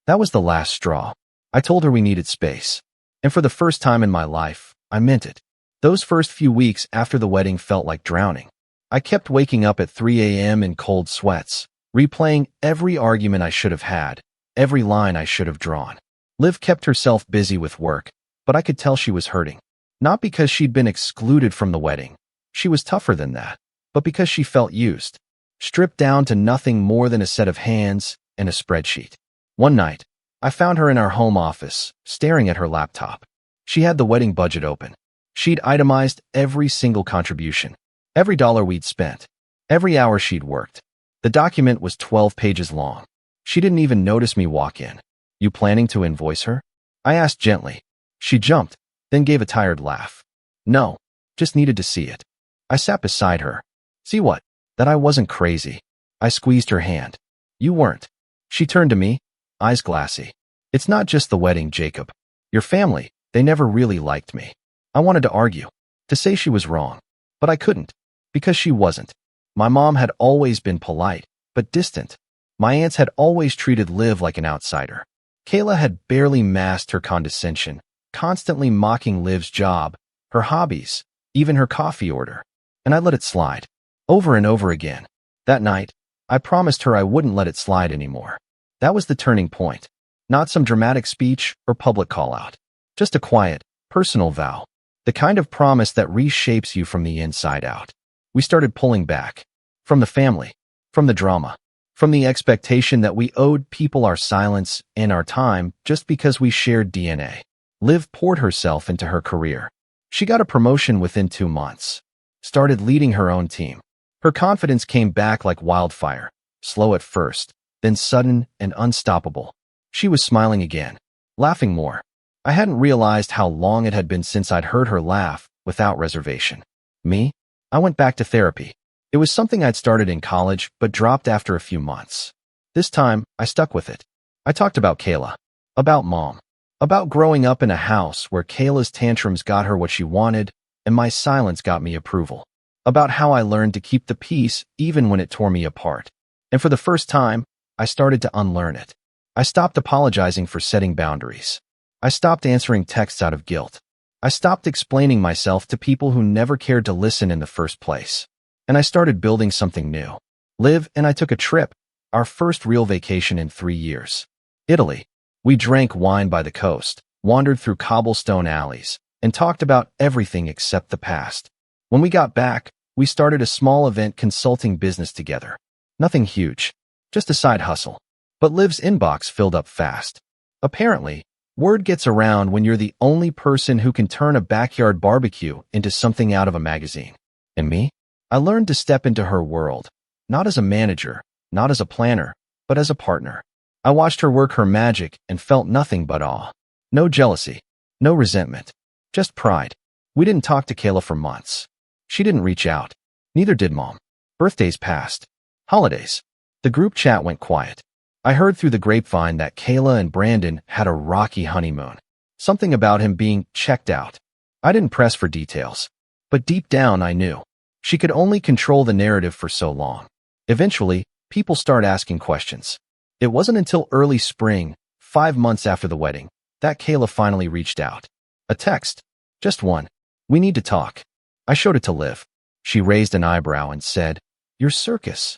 That was the last straw. I told her we needed space. And for the first time in my life, I meant it. Those first few weeks after the wedding felt like drowning. I kept waking up at 3 a.m. in cold sweats, replaying every argument I should have had, every line I should have drawn. Liv kept herself busy with work, but I could tell she was hurting. Not because she'd been excluded from the wedding. She was tougher than that, but because she felt used, stripped down to nothing more than a set of hands and a spreadsheet. One night, I found her in our home office, staring at her laptop. She had the wedding budget open. She'd itemized every single contribution, every dollar we'd spent, every hour she'd worked. The document was 12 pages long. She didn't even notice me walk in. "You planning to invoice her?" I asked gently. She jumped, then gave a tired laugh. "No, just needed to see it." I sat beside her. "See what? That I wasn't crazy." I squeezed her hand. "You weren't." She turned to me, eyes glassy. "It's not just the wedding, Jacob. Your family, they never really liked me." I wanted to argue, to say she was wrong, but I couldn't, because she wasn't. My mom had always been polite, but distant. My aunts had always treated Liv like an outsider. Kayla had barely masked her condescension, constantly mocking Liv's job, her hobbies, even her coffee order. And I let it slide, over and over again. That night, I promised her I wouldn't let it slide anymore. That was the turning point. Not some dramatic speech or public call-out. Just a quiet, personal vow. The kind of promise that reshapes you from the inside out. We started pulling back. From the family. From the drama. From the expectation that we owed people our silence and our time just because we shared DNA. Liv poured herself into her career. She got a promotion within 2 months. Started leading her own team. Her confidence came back like wildfire. Slow at first, then sudden and unstoppable. She was smiling again. Laughing more. I hadn't realized how long it had been since I'd heard her laugh without reservation. Me? I went back to therapy. It was something I'd started in college but dropped after a few months. This time, I stuck with it. I talked about Kayla. About Mom. About growing up in a house where Kayla's tantrums got her what she wanted and my silence got me approval. About how I learned to keep the peace even when it tore me apart. And for the first time, I started to unlearn it. I stopped apologizing for setting boundaries. I stopped answering texts out of guilt. I stopped explaining myself to people who never cared to listen in the first place. And I started building something new. Liv and I took a trip, our first real vacation in 3 years. Italy. We drank wine by the coast, wandered through cobblestone alleys, and talked about everything except the past. When we got back, we started a small event consulting business together. Nothing huge, just a side hustle. But Liv's inbox filled up fast. Apparently, word gets around when you're the only person who can turn a backyard barbecue into something out of a magazine. And me? I learned to step into her world, not as a manager, not as a planner, but as a partner. I watched her work her magic and felt nothing but awe. No jealousy, no resentment, just pride. We didn't talk to Kayla for months. She didn't reach out. Neither did Mom. Birthdays passed. Holidays. The group chat went quiet. I heard through the grapevine that Kayla and Brandon had a rocky honeymoon. Something about him being checked out. I didn't press for details. But deep down I knew. She could only control the narrative for so long. Eventually, people started asking questions. It wasn't until early spring, 5 months after the wedding, that Kayla finally reached out. A text. Just one. "We need to talk." I showed it to Liv. She raised an eyebrow and said, "Your circus."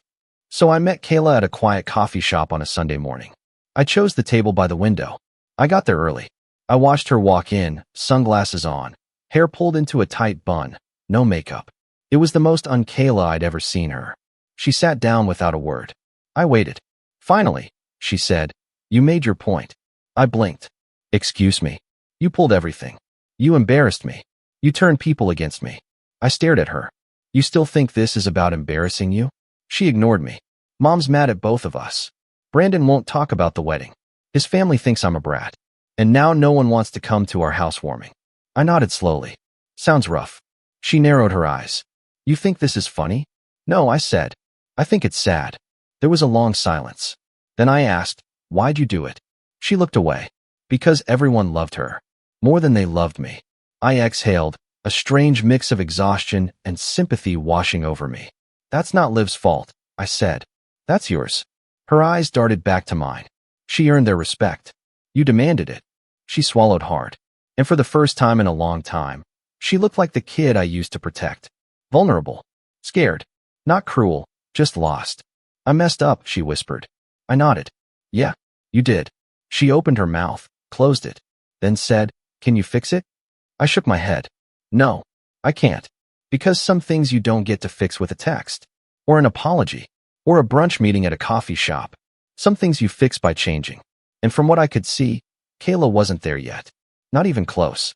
So I met Kayla at a quiet coffee shop on a Sunday morning. I chose the table by the window. I got there early. I watched her walk in, sunglasses on, hair pulled into a tight bun, no makeup. It was the most un-Kayla I'd ever seen her. She sat down without a word. I waited. "Finally," she said, "you made your point." I blinked. "Excuse me. You pulled everything. You embarrassed me. You turned people against me." I stared at her. "You still think this is about embarrassing you?" She ignored me. "Mom's mad at both of us. Brandon won't talk about the wedding. His family thinks I'm a brat. And now no one wants to come to our housewarming." I nodded slowly. "Sounds rough." She narrowed her eyes. "You think this is funny?" "No," I said. "I think it's sad." There was a long silence. Then I asked, "Why'd you do it?" She looked away. "Because everyone loved her. More than they loved me." I exhaled, a strange mix of exhaustion and sympathy washing over me. "That's not Liv's fault," I said. "That's yours." Her eyes darted back to mine. "She earned their respect. You demanded it." She swallowed hard. And for the first time in a long time, She looked like the kid I used to protect. Vulnerable. Scared. Not cruel, just lost. I messed up, she whispered. I nodded. Yeah, you did. She opened her mouth, closed it, then said, Can you fix it? I shook my head. No, I can't. Because some things you don't get to fix with a text, or an apology, or a brunch meeting at a coffee shop. Some things you fix by changing. And from what I could see, Kayla wasn't there yet. Not even close.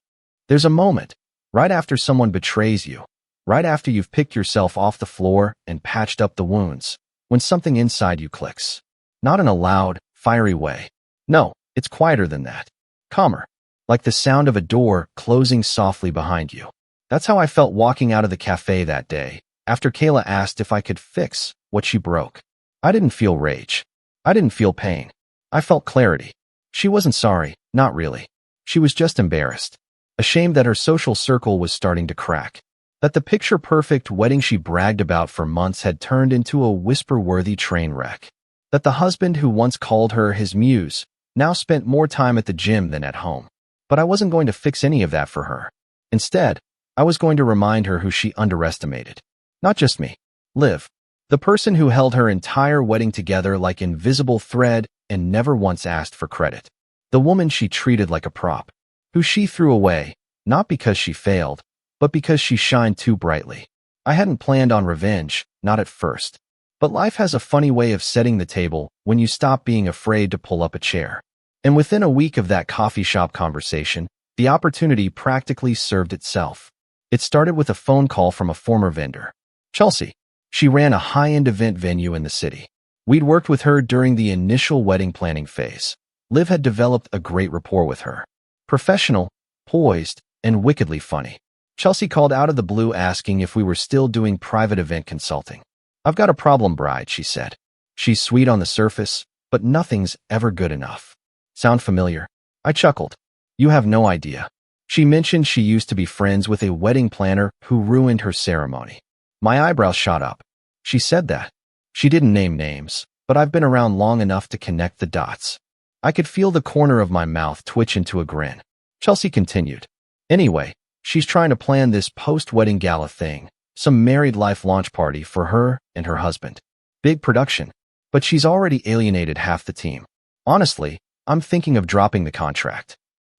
There's a moment, right after someone betrays you, right after you've picked yourself off the floor and patched up the wounds, when something inside you clicks. Not in a loud, fiery way. No, it's quieter than that. Calmer. Like the sound of a door closing softly behind you. That's how I felt walking out of the cafe that day, after Kayla asked if I could fix what she broke. I didn't feel rage. I didn't feel pain. I felt clarity. She wasn't sorry, not really. She was just embarrassed. Ashamed that her social circle was starting to crack. That the picture-perfect wedding she bragged about for months had turned into a whisper-worthy train wreck. That the husband who once called her his muse now spent more time at the gym than at home. But I wasn't going to fix any of that for her. Instead, I was going to remind her who she underestimated. Not just me. Liv. The person who held her entire wedding together like invisible thread and never once asked for credit. The woman she treated like a prop. Who she threw away, not because she failed, but because she shined too brightly. I hadn't planned on revenge, not at first. But life has a funny way of setting the table when you stop being afraid to pull up a chair. And within a week of that coffee shop conversation, the opportunity practically served itself. It started with a phone call from a former vendor. Chelsea. She ran a high-end event venue in the city. We'd worked with her during the initial wedding planning phase. Liv had developed a great rapport with her. Professional, poised, and wickedly funny. Chelsea called out of the blue asking if we were still doing private event consulting. I've got a problem, bride, she said. She's sweet on the surface, but nothing's ever good enough. Sound familiar? I chuckled. You have no idea. She mentioned she used to be friends with a wedding planner who ruined her ceremony. My eyebrows shot up. She said that. She didn't name names, but I've been around long enough to connect the dots. I could feel the corner of my mouth twitch into a grin. Chelsea continued. Anyway, she's trying to plan this post-wedding gala thing, some married life launch party for her and her husband. Big production, but she's already alienated half the team. Honestly, I'm thinking of dropping the contract.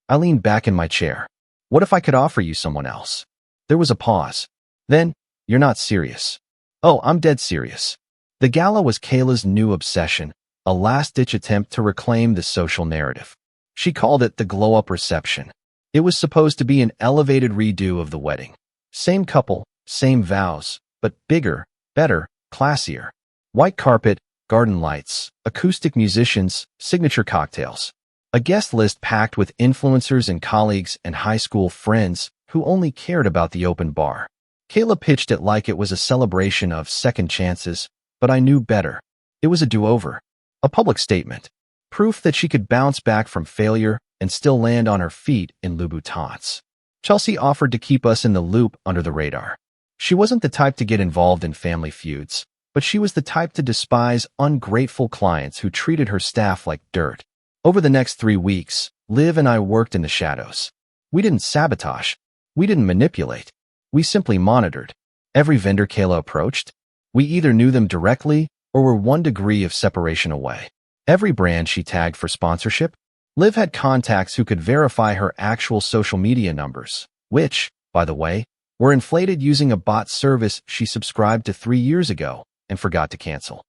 I leaned back in my chair. What if I could offer you someone else? There was a pause. Then, you're not serious. Oh, I'm dead serious. The gala was Kayla's new obsession, a last-ditch attempt to reclaim the social narrative. She called it the glow-up reception. It was supposed to be an elevated redo of the wedding. Same couple, same vows, but bigger, better, classier. White carpet, garden lights, acoustic musicians, signature cocktails. A guest list packed with influencers and colleagues and high school friends who only cared about the open bar. Kayla pitched it like it was a celebration of second chances, but I knew better. It was a do-over. A public statement. Proof that she could bounce back from failure and still land on her feet in Louboutins. Chelsea offered to keep us in the loop under the radar. She wasn't the type to get involved in family feuds, but she was the type to despise ungrateful clients who treated her staff like dirt. Over the next 3 weeks, Liv and I worked in the shadows. We didn't sabotage. We didn't manipulate. We simply monitored. Every vendor Kayla approached, we either knew them directly or were 1 degree of separation away. Every brand she tagged for sponsorship, Liv had contacts who could verify her actual social media numbers, which, by the way, were inflated using a bot service she subscribed to 3 years ago and forgot to cancel.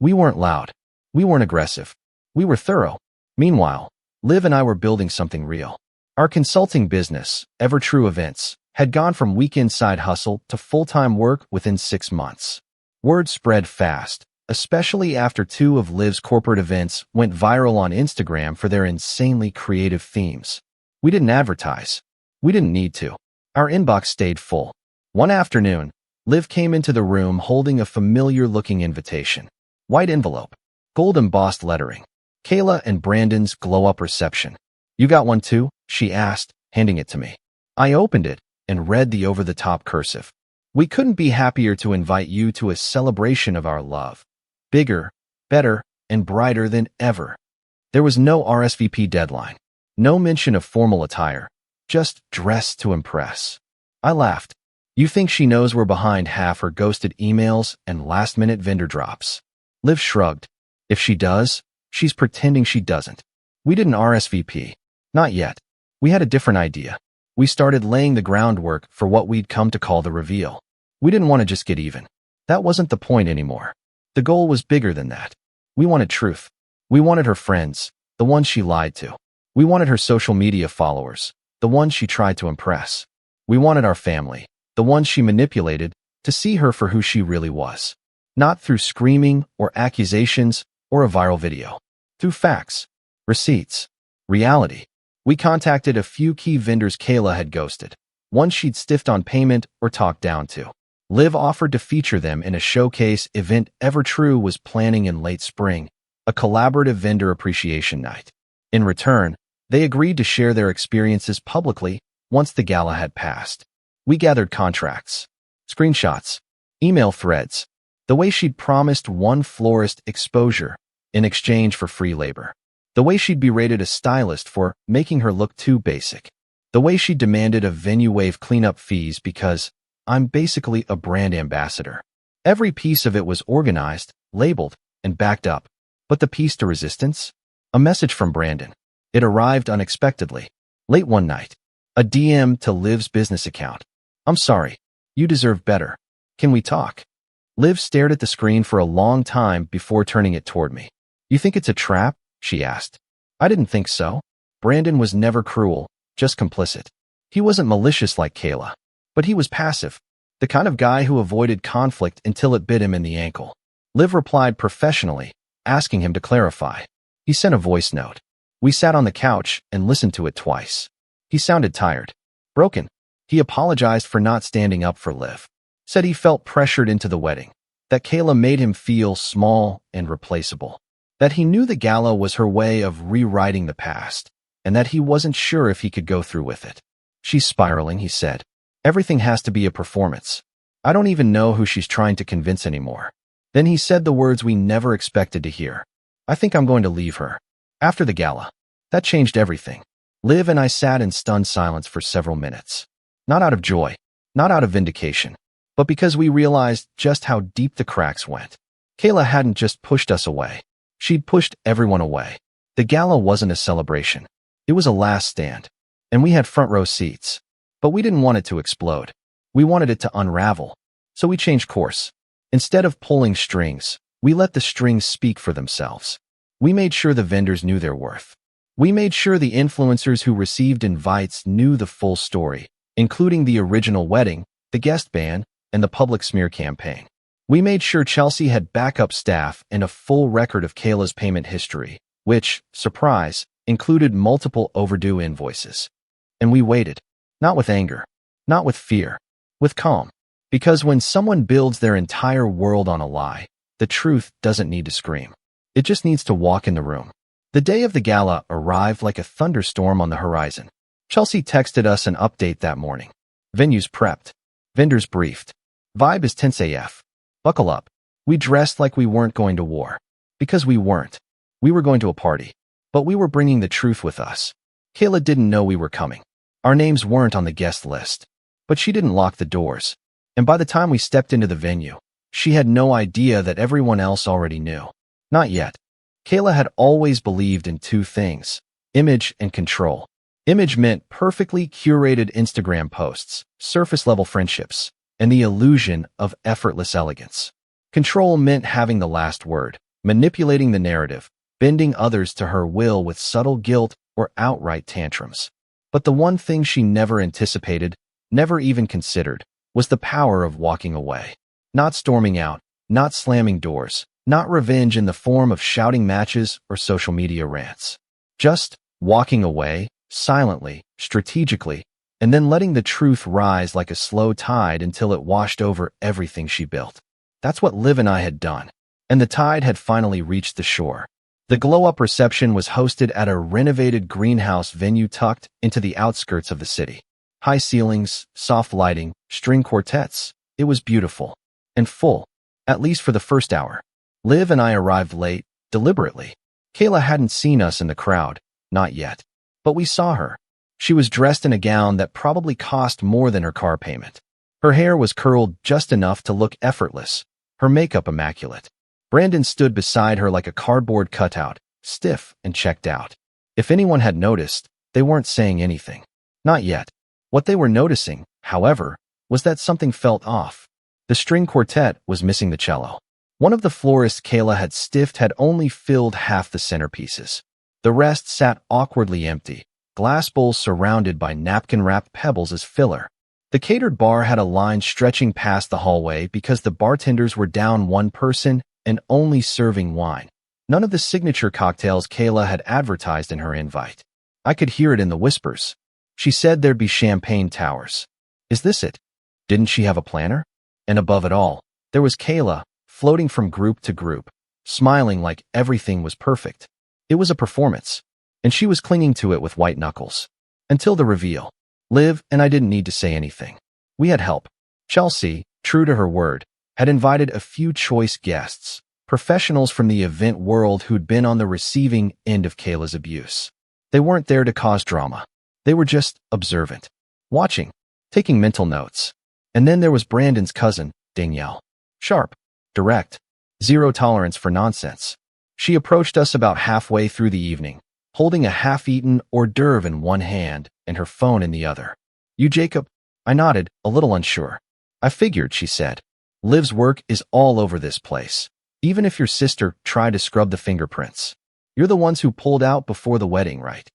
We weren't loud. We weren't aggressive. We were thorough. Meanwhile, Liv and I were building something real. Our consulting business, Ever True Events, had gone from weekend side hustle to full-time work within 6 months. Word spread fast, especially after 2 of Liv's corporate events went viral on Instagram for their insanely creative themes. We didn't advertise. We didn't need to. Our inbox stayed full. One afternoon, Liv came into the room holding a familiar-looking invitation. White envelope. Gold embossed lettering. Kayla and Brandon's glow-up reception. You got one too? She asked, handing it to me. I opened it and read the over-the-top cursive. We couldn't be happier to invite you to a celebration of our love. Bigger, better, and brighter than ever. There was no RSVP deadline. No mention of formal attire. Just dress to impress. I laughed. You think she knows we're behind half her ghosted emails and last-minute vendor drops? Liv shrugged. If she does, she's pretending she doesn't. We didn't RSVP. Not yet. We had a different idea. We started laying the groundwork for what we'd come to call the reveal. We didn't want to just get even. That wasn't the point anymore. The goal was bigger than that. We wanted truth. We wanted her friends, the ones she lied to. We wanted her social media followers, the ones she tried to impress. We wanted our family, the ones she manipulated, to see her for who she really was. Not through screaming or accusations or a viral video. Through facts, receipts, reality. We contacted a few key vendors Kayla had ghosted, ones she'd stiffed on payment or talked down to. Liv offered to feature them in a showcase event EverTrue was planning in late spring, a collaborative vendor appreciation night. In return, they agreed to share their experiences publicly once the gala had passed. We gathered contracts, screenshots, email threads, the way she'd promised one florist exposure in exchange for free labor, the way she'd berated a stylist for making her look too basic, the way she demanded a venue waive cleanup fees because I'm basically a brand ambassador. Every piece of it was organized, labeled, and backed up. But the piece de resistance? A message from Brandon. It arrived unexpectedly. Late one night. A DM to Liv's business account. I'm sorry. You deserve better. Can we talk? Liv stared at the screen for a long time before turning it toward me. You think it's a trap? She asked. I didn't think so. Brandon was never cruel, just complicit. He wasn't malicious like Kayla. But he was passive, the kind of guy who avoided conflict until it bit him in the ankle. Liv replied professionally, asking him to clarify. He sent a voice note. We sat on the couch and listened to it twice. He sounded tired, broken. He apologized for not standing up for Liv. Said he felt pressured into the wedding, that Kayla made him feel small and replaceable, that he knew the gala was her way of rewriting the past, and that he wasn't sure if he could go through with it. She's spiraling, he said. Everything has to be a performance. I don't even know who she's trying to convince anymore. Then he said the words we never expected to hear. I think I'm going to leave her. After the gala. That changed everything. Liv and I sat in stunned silence for several minutes. Not out of joy, not out of vindication, but because we realized just how deep the cracks went. Kayla hadn't just pushed us away. She'd pushed everyone away. The gala wasn't a celebration. It was a last stand. And we had front row seats. But we didn't want it to explode. We wanted it to unravel. So we changed course. Instead of pulling strings, we let the strings speak for themselves. We made sure the vendors knew their worth. We made sure the influencers who received invites knew the full story, including the original wedding, the guest ban, and the public smear campaign. We made sure Chelsea had backup staff and a full record of Kayla's payment history, which, surprise, included multiple overdue invoices. And we waited. Not with anger, not with fear, with calm. Because when someone builds their entire world on a lie, the truth doesn't need to scream. It just needs to walk in the room. The day of the gala arrived like a thunderstorm on the horizon. Chelsea texted us an update that morning. Venues prepped. Vendors briefed. Vibe is tense AF. Buckle up. We dressed like we weren't going to war. Because we weren't. We were going to a party. But we were bringing the truth with us. Kayla didn't know we were coming. Our names weren't on the guest list, but she didn't lock the doors. And by the time we stepped into the venue, she had no idea that everyone else already knew. Not yet. Kayla had always believed in two things, image and control. Image meant perfectly curated Instagram posts, surface-level friendships, and the illusion of effortless elegance. Control meant having the last word, manipulating the narrative, bending others to her will with subtle guilt or outright tantrums. But the one thing she never anticipated, never even considered, was the power of walking away. Not storming out, not slamming doors, not revenge in the form of shouting matches or social media rants. Just walking away, silently, strategically, and then letting the truth rise like a slow tide until it washed over everything she built. That's what Liv and I had done. And the tide had finally reached the shore. The glow-up reception was hosted at a renovated greenhouse venue tucked into the outskirts of the city. High ceilings, soft lighting, string quartets. It was beautiful. And full, at least for the first hour. Liv and I arrived late, deliberately. Kayla hadn't seen us in the crowd, not yet. But we saw her. She was dressed in a gown that probably cost more than her car payment. Her hair was curled just enough to look effortless, her makeup immaculate. Brandon stood beside her like a cardboard cutout, stiff and checked out. If anyone had noticed, they weren't saying anything. Not yet. What they were noticing, however, was that something felt off. The string quartet was missing the cello. One of the florists Kayla had stiffed had only filled half the centerpieces. The rest sat awkwardly empty, glass bowls surrounded by napkin-wrapped pebbles as filler. The catered bar had a line stretching past the hallway because the bartenders were down one person and only serving wine. None of the signature cocktails Kayla had advertised in her invite. I could hear it in the whispers. She said there'd be champagne towers. Is this it? Didn't she have a planner? And above it all, there was Kayla, floating from group to group, smiling like everything was perfect. It was a performance, and she was clinging to it with white knuckles. Until the reveal. Liv and I didn't need to say anything. We had help. Chelsea, true to her word, had invited a few choice guests, professionals from the event world who'd been on the receiving end of Kayla's abuse. They weren't there to cause drama. They were just observant, watching, taking mental notes. And then there was Brandon's cousin, Danielle. Sharp, direct, zero tolerance for nonsense. She approached us about halfway through the evening, holding a half-eaten hors d'oeuvre in one hand and her phone in the other. You, Jacob? I nodded, a little unsure. I figured, she said. Liv's work is all over this place. Even if your sister tried to scrub the fingerprints. You're the ones who pulled out before the wedding, right?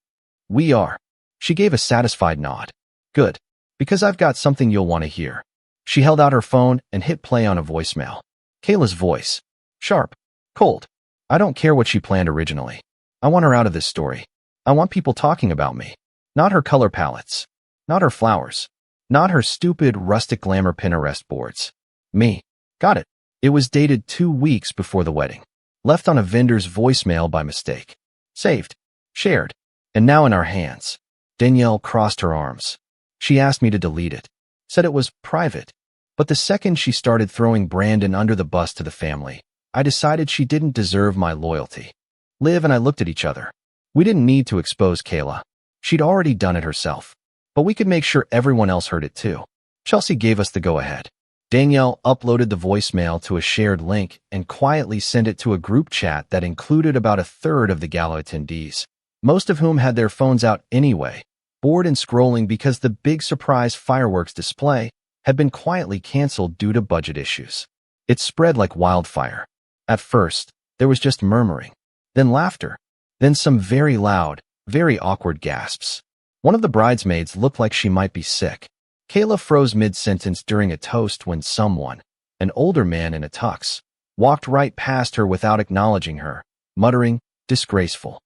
We are. She gave a satisfied nod. Good. Because I've got something you'll want to hear. She held out her phone and hit play on a voicemail. Kayla's voice. Sharp. Cold. I don't care what she planned originally. I want her out of this story. I want people talking about me. Not her color palettes. Not her flowers. Not her stupid rustic glamour Pinterest boards. Me. Got it. It was dated 2 weeks before the wedding. Left on a vendor's voicemail by mistake. Saved. Shared. And now in our hands. Danielle crossed her arms. She asked me to delete it. Said it was private. But the second she started throwing Brandon under the bus to the family, I decided she didn't deserve my loyalty. Liv and I looked at each other. We didn't need to expose Kayla. She'd already done it herself. But we could make sure everyone else heard it too. Chelsea gave us the go-ahead. Danielle uploaded the voicemail to a shared link and quietly sent it to a group chat that included about a third of the gala attendees, most of whom had their phones out anyway, bored and scrolling because the big surprise fireworks display had been quietly canceled due to budget issues. It spread like wildfire. At first, there was just murmuring, then laughter, then some very loud, very awkward gasps. One of the bridesmaids looked like she might be sick. Kayla froze mid-sentence during a toast when someone, an older man in a tux, walked right past her without acknowledging her, muttering, disgraceful.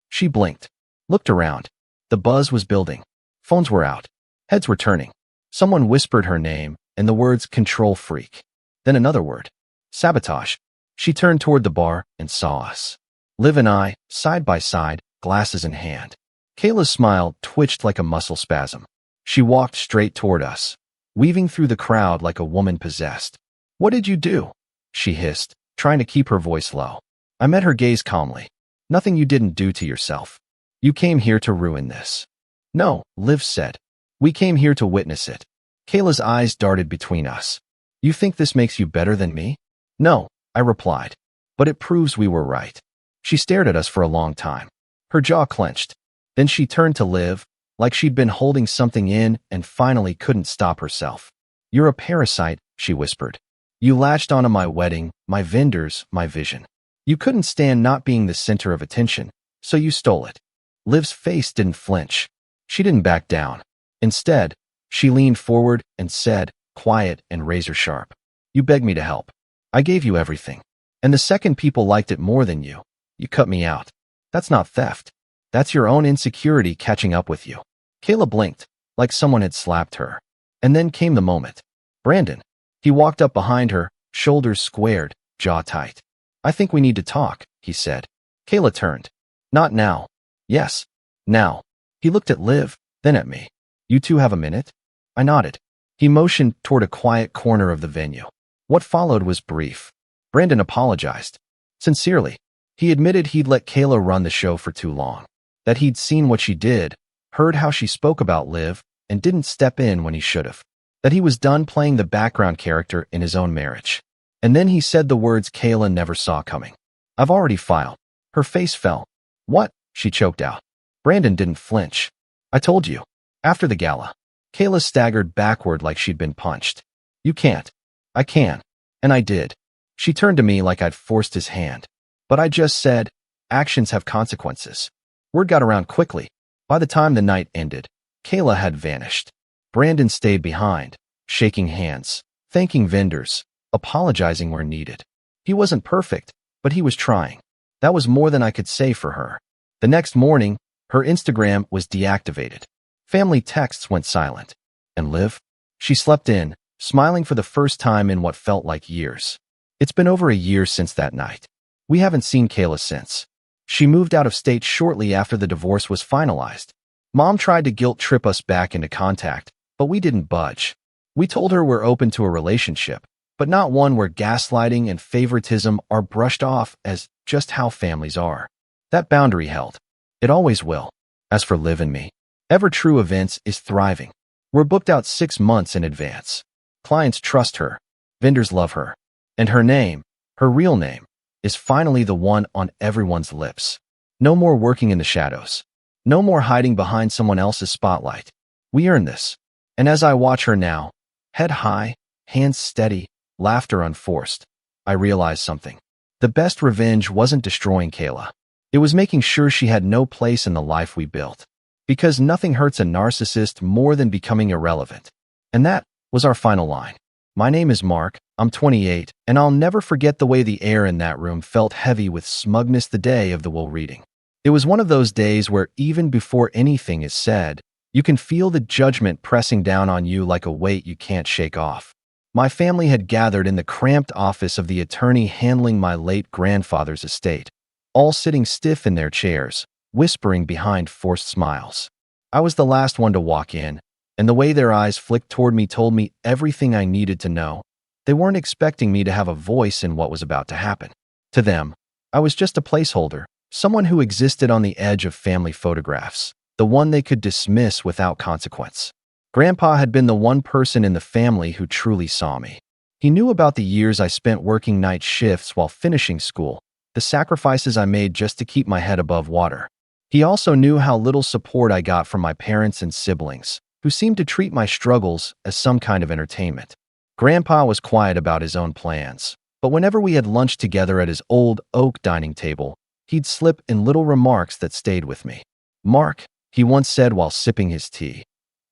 She blinked, looked around. The buzz was building. Phones were out. Heads were turning. Someone whispered her name and the words control freak. Then another word. Sabotage. She turned toward the bar and saw us. Liv and I, side by side, glasses in hand. Kayla's smile twitched like a muscle spasm. She walked straight toward us, weaving through the crowd like a woman possessed. What did you do? She hissed, trying to keep her voice low. I met her gaze calmly. Nothing you didn't do to yourself. You came here to ruin this. No, Liv said. We came here to witness it. Kayla's eyes darted between us. You think this makes you better than me? No, I replied. But it proves we were right. She stared at us for a long time. Her jaw clenched. Then she turned to Liv, like she'd been holding something in and finally couldn't stop herself. You're a parasite, she whispered. You latched onto my wedding, my vendors, my vision. You couldn't stand not being the center of attention, so you stole it. Liv's face didn't flinch. She didn't back down. Instead, she leaned forward and said, quiet and razor sharp, you begged me to help. I gave you everything. And the second people liked it more than you, you cut me out. That's not theft. That's your own insecurity catching up with you. Kayla blinked, like someone had slapped her. And then came the moment. Brandon. He walked up behind her, shoulders squared, jaw tight. I think we need to talk, he said. Kayla turned. Not now. Yes. Now. He looked at Liv, then at me. You two have a minute? I nodded. He motioned toward a quiet corner of the venue. What followed was brief. Brandon apologized. Sincerely. He admitted he'd let Kayla run the show for too long. That he'd seen what she did, heard how she spoke about Liv, and didn't step in when he should have. That he was done playing the background character in his own marriage. And then he said the words Kayla never saw coming. I've already filed. Her face fell. What? She choked out. Brandon didn't flinch. I told you. After the gala. Kayla staggered backward like she'd been punched. You can't. I can. And I did. She turned to me like I'd forced his hand. But I just said, actions have consequences. Word got around quickly. By the time the night ended, Kayla had vanished. Brandon stayed behind, shaking hands, thanking vendors, apologizing where needed. He wasn't perfect, but he was trying. That was more than I could say for her. The next morning, her Instagram was deactivated. Family texts went silent. And Liv? She slept in, smiling for the first time in what felt like years. It's been over a year since that night. We haven't seen Kayla since. She moved out of state shortly after the divorce was finalized. Mom tried to guilt trip us back into contact, but we didn't budge. We told her we're open to a relationship, but not one where gaslighting and favoritism are brushed off as just how families are. That boundary held. It always will. As for Liv and me, Ever True Events is thriving. We're booked out 6 months in advance. Clients trust her. Vendors love her. And her name, her real name, is finally the one on everyone's lips. No more working in the shadows. No more hiding behind someone else's spotlight. We earned this. And as I watch her now, head high, hands steady, laughter unforced, I realize something. The best revenge wasn't destroying Kayla. It was making sure she had no place in the life we built. Because nothing hurts a narcissist more than becoming irrelevant. And that was our final line. My name is Mark, I'm 28, and I'll never forget the way the air in that room felt heavy with smugness the day of the will reading. It was one of those days where even before anything is said, you can feel the judgment pressing down on you like a weight you can't shake off. My family had gathered in the cramped office of the attorney handling my late grandfather's estate, all sitting stiff in their chairs, whispering behind forced smiles. I was the last one to walk in, and the way their eyes flicked toward me told me everything I needed to know. They weren't expecting me to have a voice in what was about to happen. To them, I was just a placeholder, someone who existed on the edge of family photographs, the one they could dismiss without consequence. Grandpa had been the one person in the family who truly saw me. He knew about the years I spent working night shifts while finishing school, the sacrifices I made just to keep my head above water. He also knew how little support I got from my parents and siblings, who seemed to treat my struggles as some kind of entertainment. Grandpa was quiet about his own plans, but whenever we had lunch together at his old oak dining table, he'd slip in little remarks that stayed with me. Mark, he once said while sipping his tea,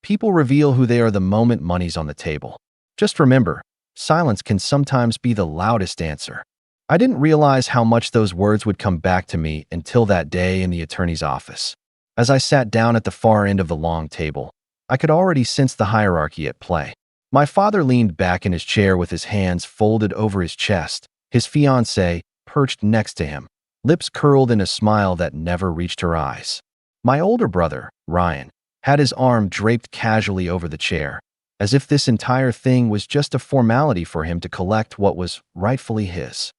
people reveal who they are the moment money's on the table. Just remember, silence can sometimes be the loudest answer. I didn't realize how much those words would come back to me until that day in the attorney's office. As I sat down at the far end of the long table, I could already sense the hierarchy at play. My father leaned back in his chair with his hands folded over his chest, his fiancée perched next to him, lips curled in a smile that never reached her eyes. My older brother, Ryan, had his arm draped casually over the chair, as if this entire thing was just a formality for him to collect what was rightfully his.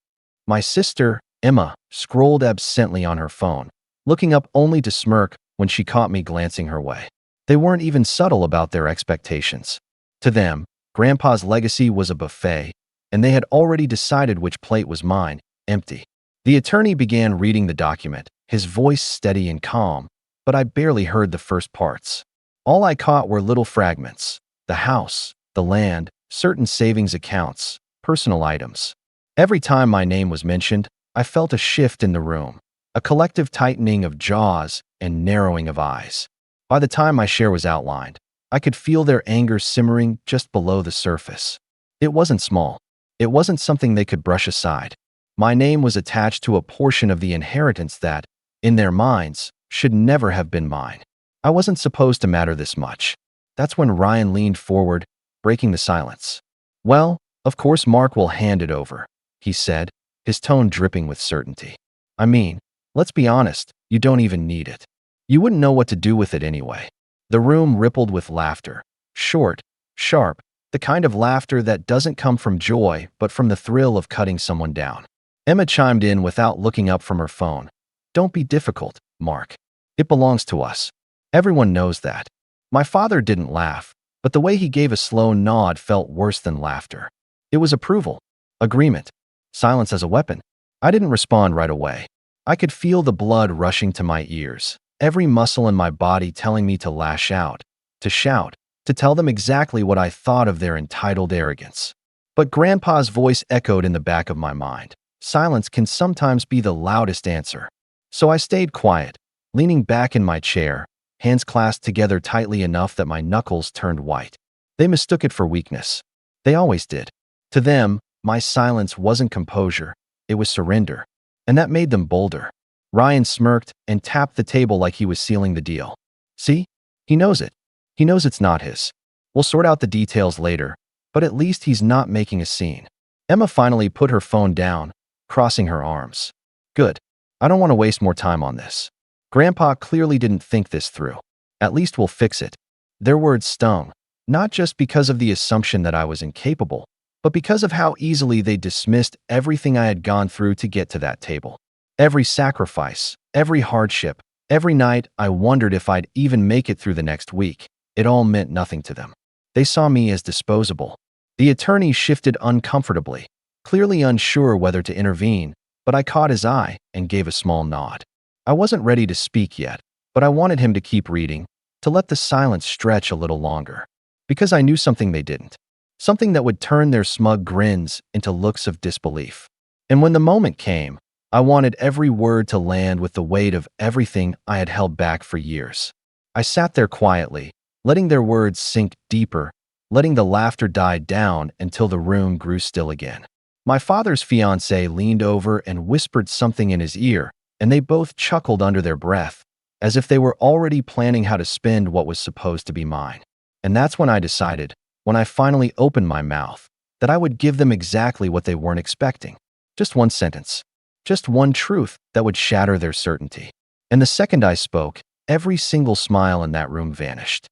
My sister, Emma, scrolled absently on her phone, looking up only to smirk when she caught me glancing her way. They weren't even subtle about their expectations. To them, Grandpa's legacy was a buffet, and they had already decided which plate was mine, empty. The attorney began reading the document, his voice steady and calm, but I barely heard the first parts. All I caught were little fragments: the house, the land, certain savings accounts, personal items. Every time my name was mentioned, I felt a shift in the room, a collective tightening of jaws and narrowing of eyes. By the time my share was outlined, I could feel their anger simmering just below the surface. It wasn't small. It wasn't something they could brush aside. My name was attached to a portion of the inheritance that, in their minds, should never have been mine. I wasn't supposed to matter this much. That's when Ryan leaned forward, breaking the silence. Well, of course Mark will hand it over, he said, his tone dripping with certainty. I mean, let's be honest, you don't even need it. You wouldn't know what to do with it anyway. The room rippled with laughter. Short, sharp, the kind of laughter that doesn't come from joy but from the thrill of cutting someone down. Emma chimed in without looking up from her phone. Don't be difficult, Mark. It belongs to us. Everyone knows that. My father didn't laugh, but the way he gave a slow nod felt worse than laughter. It was approval, agreement, silence as a weapon. I didn't respond right away. I could feel the blood rushing to my ears, every muscle in my body telling me to lash out, to shout, to tell them exactly what I thought of their entitled arrogance. But Grandpa's voice echoed in the back of my mind. Silence can sometimes be the loudest answer. So I stayed quiet, leaning back in my chair, hands clasped together tightly enough that my knuckles turned white. They mistook it for weakness. They always did. To them, my silence wasn't composure, it was surrender. And that made them bolder. Ryan smirked and tapped the table like he was sealing the deal. See? He knows it. He knows it's not his. We'll sort out the details later, but at least he's not making a scene. Emma finally put her phone down, crossing her arms. Good. I don't want to waste more time on this. Grandpa clearly didn't think this through. At least we'll fix it. Their words stung, not just because of the assumption that I was incapable, but because of how easily they dismissed everything I had gone through to get to that table. Every sacrifice, every hardship, every night I wondered if I'd even make it through the next week. It all meant nothing to them. They saw me as disposable. The attorney shifted uncomfortably, clearly unsure whether to intervene, but I caught his eye and gave a small nod. I wasn't ready to speak yet, but I wanted him to keep reading, to let the silence stretch a little longer. Because I knew something they didn't. Something that would turn their smug grins into looks of disbelief. And when the moment came, I wanted every word to land with the weight of everything I had held back for years. I sat there quietly, letting their words sink deeper, letting the laughter die down until the room grew still again. My father's fiancée leaned over and whispered something in his ear, and they both chuckled under their breath, as if they were already planning how to spend what was supposed to be mine. And that's when I decided, when I finally opened my mouth, that I would give them exactly what they weren't expecting. Just one sentence. Just one truth that would shatter their certainty. And the second I spoke, every single smile in that room vanished.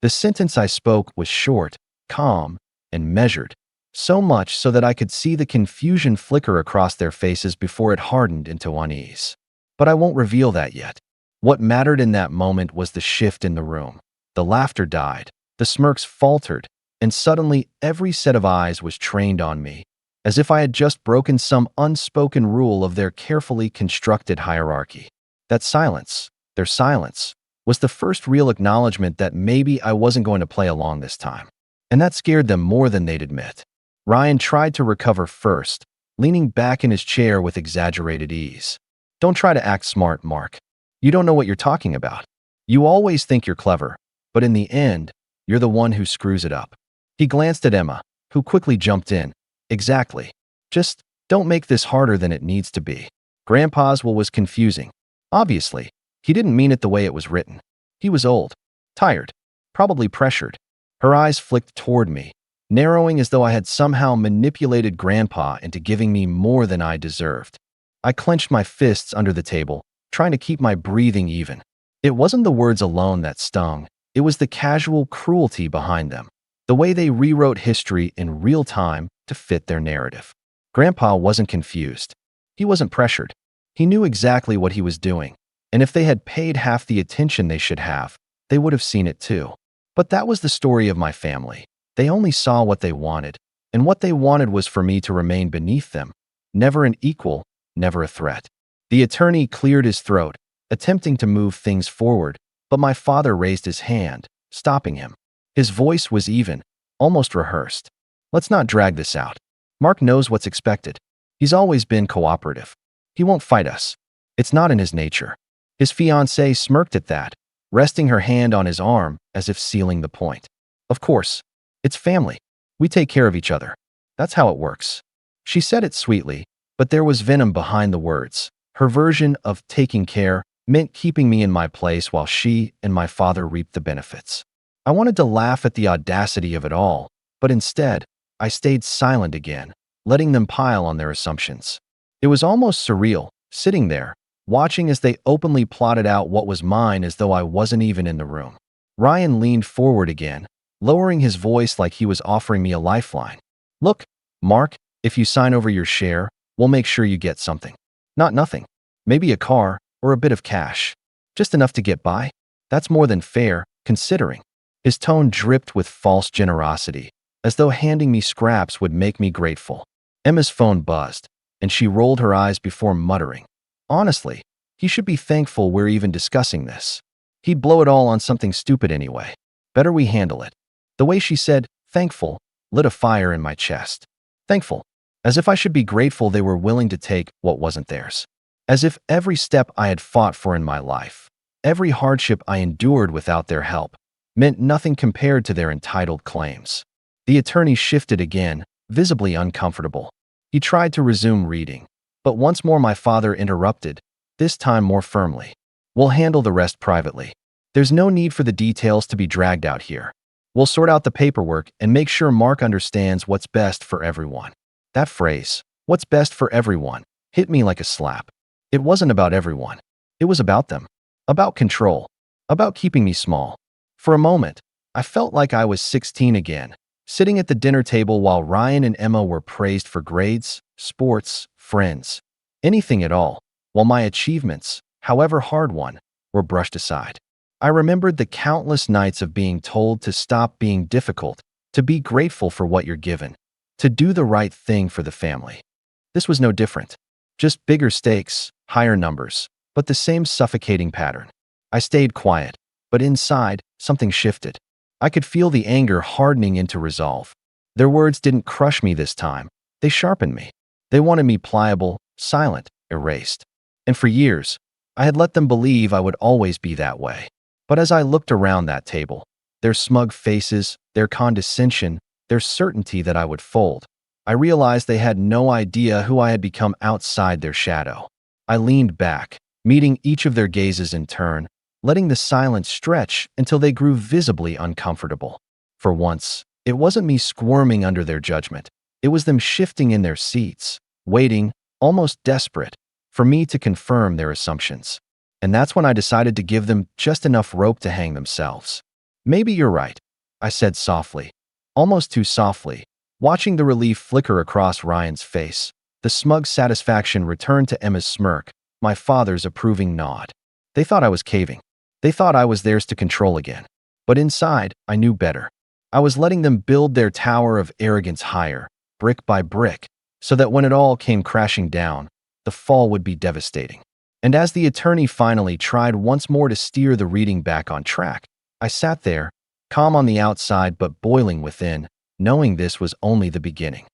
The sentence I spoke was short, calm, and measured, so much so that I could see the confusion flicker across their faces before it hardened into unease. But I won't reveal that yet. What mattered in that moment was the shift in the room. The laughter died, the smirks faltered, and suddenly every set of eyes was trained on me, as if I had just broken some unspoken rule of their carefully constructed hierarchy. That silence, their silence, was the first real acknowledgement that maybe I wasn't going to play along this time. And that scared them more than they'd admit. Ryan tried to recover first, leaning back in his chair with exaggerated ease. Don't try to act smart, Mark. You don't know what you're talking about. You always think you're clever, but in the end, you're the one who screws it up. He glanced at Emma, who quickly jumped in. Exactly. Just don't make this harder than it needs to be. Grandpa's will was confusing. Obviously, he didn't mean it the way it was written. He was old, tired, probably pressured. Her eyes flicked toward me, narrowing as though I had somehow manipulated Grandpa into giving me more than I deserved. I clenched my fists under the table, trying to keep my breathing even. It wasn't the words alone that stung. It was the casual cruelty behind them. The way they rewrote history in real time to fit their narrative. Grandpa wasn't confused. He wasn't pressured. He knew exactly what he was doing. And if they had paid half the attention they should have, they would have seen it too. But that was the story of my family. They only saw what they wanted, and what they wanted was for me to remain beneath them, never an equal, never a threat. The attorney cleared his throat, attempting to move things forward, but my father raised his hand, stopping him. His voice was even, almost rehearsed. Let's not drag this out. Mark knows what's expected. He's always been cooperative. He won't fight us. It's not in his nature. His fiancée smirked at that, resting her hand on his arm as if sealing the point. Of course. It's family. We take care of each other. That's how it works. She said it sweetly, but there was venom behind the words. Her version of taking care meant keeping me in my place while she and my father reaped the benefits. I wanted to laugh at the audacity of it all, but instead, I stayed silent again, letting them pile on their assumptions. It was almost surreal, sitting there, watching as they openly plotted out what was mine as though I wasn't even in the room. Ryan leaned forward again, lowering his voice like he was offering me a lifeline. Look, Mark, if you sign over your share, we'll make sure you get something. Not nothing. Maybe a car or a bit of cash. Just enough to get by. That's more than fair, considering. His tone dripped with false generosity, as though handing me scraps would make me grateful. Emma's phone buzzed, and she rolled her eyes before muttering, "Honestly, he should be thankful we're even discussing this. He'd blow it all on something stupid anyway. Better we handle it." The way she said, "thankful," lit a fire in my chest. Thankful. As if I should be grateful they were willing to take what wasn't theirs. As if every step I had fought for in my life, every hardship I endured without their help, meant nothing compared to their entitled claims. The attorney shifted again, visibly uncomfortable. He tried to resume reading, but once more my father interrupted, this time more firmly. "We'll handle the rest privately. There's no need for the details to be dragged out here. We'll sort out the paperwork and make sure Mark understands what's best for everyone." That phrase, "what's best for everyone," hit me like a slap. It wasn't about everyone. It was about them. About control. About keeping me small. For a moment, I felt like I was 16 again, sitting at the dinner table while Ryan and Emma were praised for grades, sports, friends, anything at all, while my achievements, however hard won, were brushed aside. I remembered the countless nights of being told to stop being difficult, to be grateful for what you're given, to do the right thing for the family. This was no different. Just bigger stakes, higher numbers, but the same suffocating pattern. I stayed quiet, but inside, something shifted. I could feel the anger hardening into resolve. Their words didn't crush me this time. They sharpened me. They wanted me pliable, silent, erased. And for years, I had let them believe I would always be that way. But as I looked around that table, their smug faces, their condescension, their certainty that I would fold, I realized they had no idea who I had become outside their shadow. I leaned back, meeting each of their gazes in turn, letting the silence stretch until they grew visibly uncomfortable. For once, it wasn't me squirming under their judgment. It was them shifting in their seats, waiting, almost desperate, for me to confirm their assumptions. And that's when I decided to give them just enough rope to hang themselves. "Maybe you're right," I said softly, almost too softly, watching the relief flicker across Ryan's face. The smug satisfaction returned to Emma's smirk, my father's approving nod. They thought I was caving. They thought I was theirs to control again. But inside, I knew better. I was letting them build their tower of arrogance higher, brick by brick, so that when it all came crashing down, the fall would be devastating. And as the attorney finally tried once more to steer the reading back on track, I sat there, calm on the outside but boiling within, knowing this was only the beginning.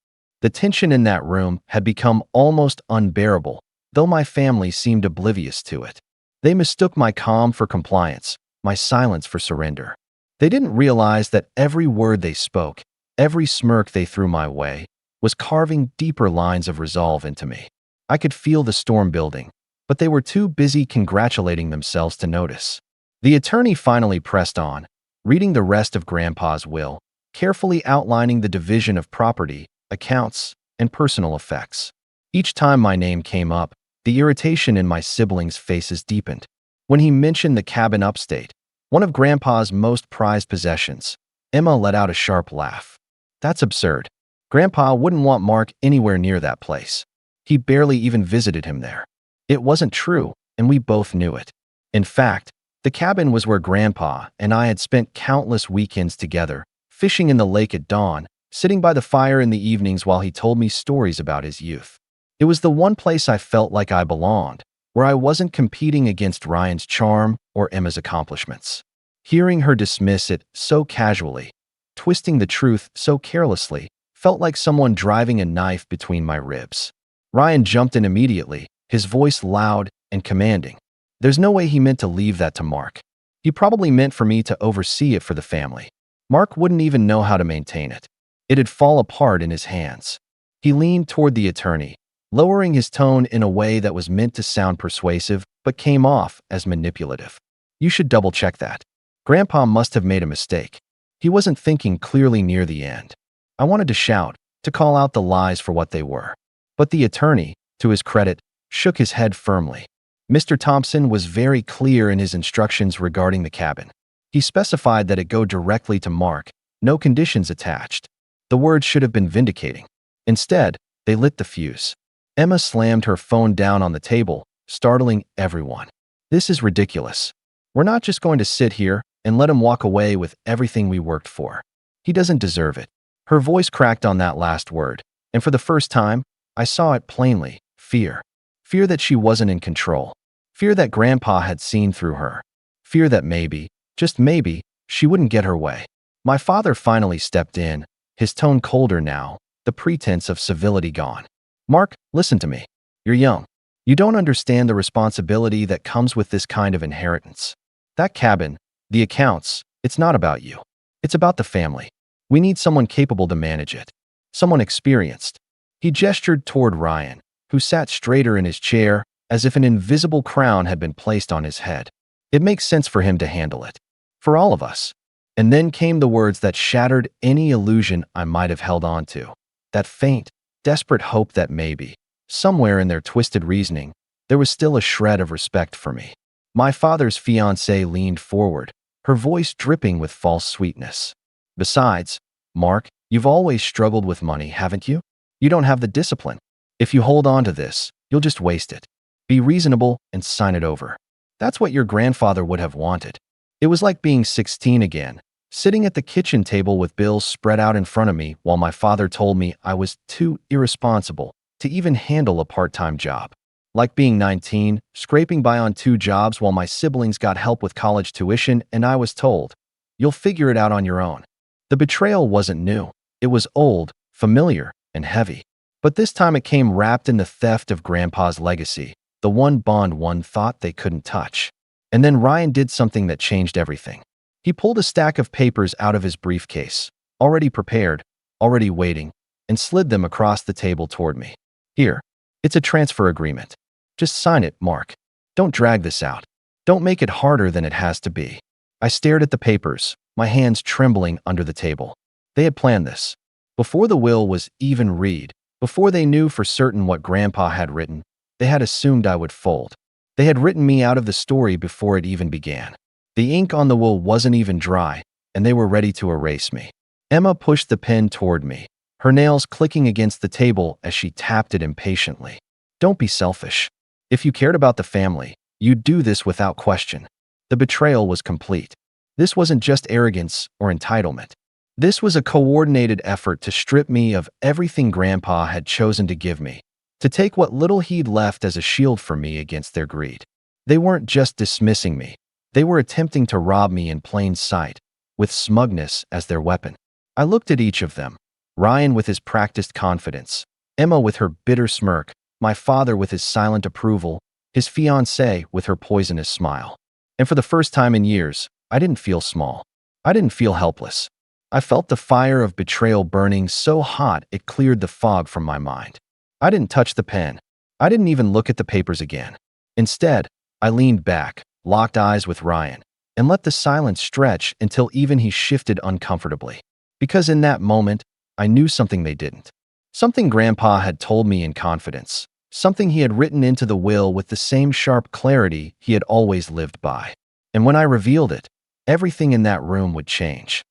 The tension in that room had become almost unbearable, though my family seemed oblivious to it. They mistook my calm for compliance, my silence for surrender. They didn't realize that every word they spoke, every smirk they threw my way, was carving deeper lines of resolve into me. I could feel the storm building, but they were too busy congratulating themselves to notice. The attorney finally pressed on, reading the rest of Grandpa's will, carefully outlining the division of property, accounts, and personal effects. Each time my name came up, the irritation in my siblings' faces deepened. When he mentioned the cabin upstate, one of Grandpa's most prized possessions, Emma let out a sharp laugh. "That's absurd. Grandpa wouldn't want Mark anywhere near that place. He barely even visited him there." It wasn't true, and we both knew it. In fact, the cabin was where Grandpa and I had spent countless weekends together, fishing in the lake at dawn, sitting by the fire in the evenings while he told me stories about his youth. It was the one place I felt like I belonged, where I wasn't competing against Ryan's charm or Emma's accomplishments. Hearing her dismiss it so casually, twisting the truth so carelessly, felt like someone driving a knife between my ribs. Ryan jumped in immediately, his voice loud and commanding. There's no way he meant to leave that to Mark. He probably meant for me to oversee it for the family. Mark wouldn't even know how to maintain it. It'd fall apart in his hands. He leaned toward the attorney, lowering his tone in a way that was meant to sound persuasive but came off as manipulative. "You should double-check that. Grandpa must have made a mistake. He wasn't thinking clearly near the end." I wanted to shout, to call out the lies for what they were. But the attorney, to his credit, shook his head firmly. Mr. Thompson was very clear in his instructions regarding the cabin. He specified that it go directly to Mark, no conditions attached. The words should have been vindicating. Instead, they lit the fuse. Emma slammed her phone down on the table, startling everyone. "This is ridiculous. We're not just going to sit here and let him walk away with everything we worked for. He doesn't deserve it." Her voice cracked on that last word, and for the first time, I saw it plainly. Fear. Fear that she wasn't in control. Fear that Grandpa had seen through her. Fear that maybe, just maybe, she wouldn't get her way. My father finally stepped in, his tone colder now, the pretense of civility gone. "Mark, listen to me. You're young. You don't understand the responsibility that comes with this kind of inheritance. That cabin, the accounts, it's not about you. It's about the family. We need someone capable to manage it. Someone experienced." He gestured toward Ryan, who sat straighter in his chair, as if an invisible crown had been placed on his head. "It makes sense for him to handle it. For all of us." And then came the words that shattered any illusion I might have held on to. That faint, desperate hope that maybe, somewhere in their twisted reasoning, there was still a shred of respect for me. My father's fiancée leaned forward, her voice dripping with false sweetness. "Besides, Mark, you've always struggled with money, haven't you? You don't have the discipline. If you hold on to this, you'll just waste it. Be reasonable and sign it over." That's what your grandfather would have wanted. It was like being 16 again, sitting at the kitchen table with bills spread out in front of me while my father told me I was too irresponsible to even handle a part-time job. Like being 19, scraping by on 2 jobs while my siblings got help with college tuition and I was told, "You'll figure it out on your own." The betrayal wasn't new. It was old, familiar, and heavy. But this time it came wrapped in the theft of Grandpa's legacy, the one bond one thought they couldn't touch. And then Ryan did something that changed everything. He pulled a stack of papers out of his briefcase, already prepared, already waiting, and slid them across the table toward me. "Here, it's a transfer agreement. Just sign it, Mark. Don't drag this out. Don't make it harder than it has to be." I stared at the papers, my hands trembling under the table. They had planned this. Before the will was even read, before they knew for certain what Grandpa had written, they had assumed I would fold. They had written me out of the story before it even began. The ink on the will wasn't even dry, and they were ready to erase me. Emma pushed the pen toward me, her nails clicking against the table as she tapped it impatiently. "Don't be selfish. If you cared about the family, you'd do this without question." The betrayal was complete. This wasn't just arrogance or entitlement. This was a coordinated effort to strip me of everything Grandpa had chosen to give me, to take what little he'd left as a shield for me against their greed. They weren't just dismissing me. They were attempting to rob me in plain sight, with smugness as their weapon. I looked at each of them, Ryan with his practiced confidence, Emma with her bitter smirk, my father with his silent approval, his fiancée with her poisonous smile. And for the first time in years, I didn't feel small. I didn't feel helpless. I felt the fire of betrayal burning so hot it cleared the fog from my mind. I didn't touch the pen. I didn't even look at the papers again. Instead, I leaned back, locked eyes with Ryan, and let the silence stretch until even he shifted uncomfortably. Because in that moment, I knew something they didn't. Something Grandpa had told me in confidence. Something he had written into the will with the same sharp clarity he had always lived by. And when I revealed it, everything in that room would change.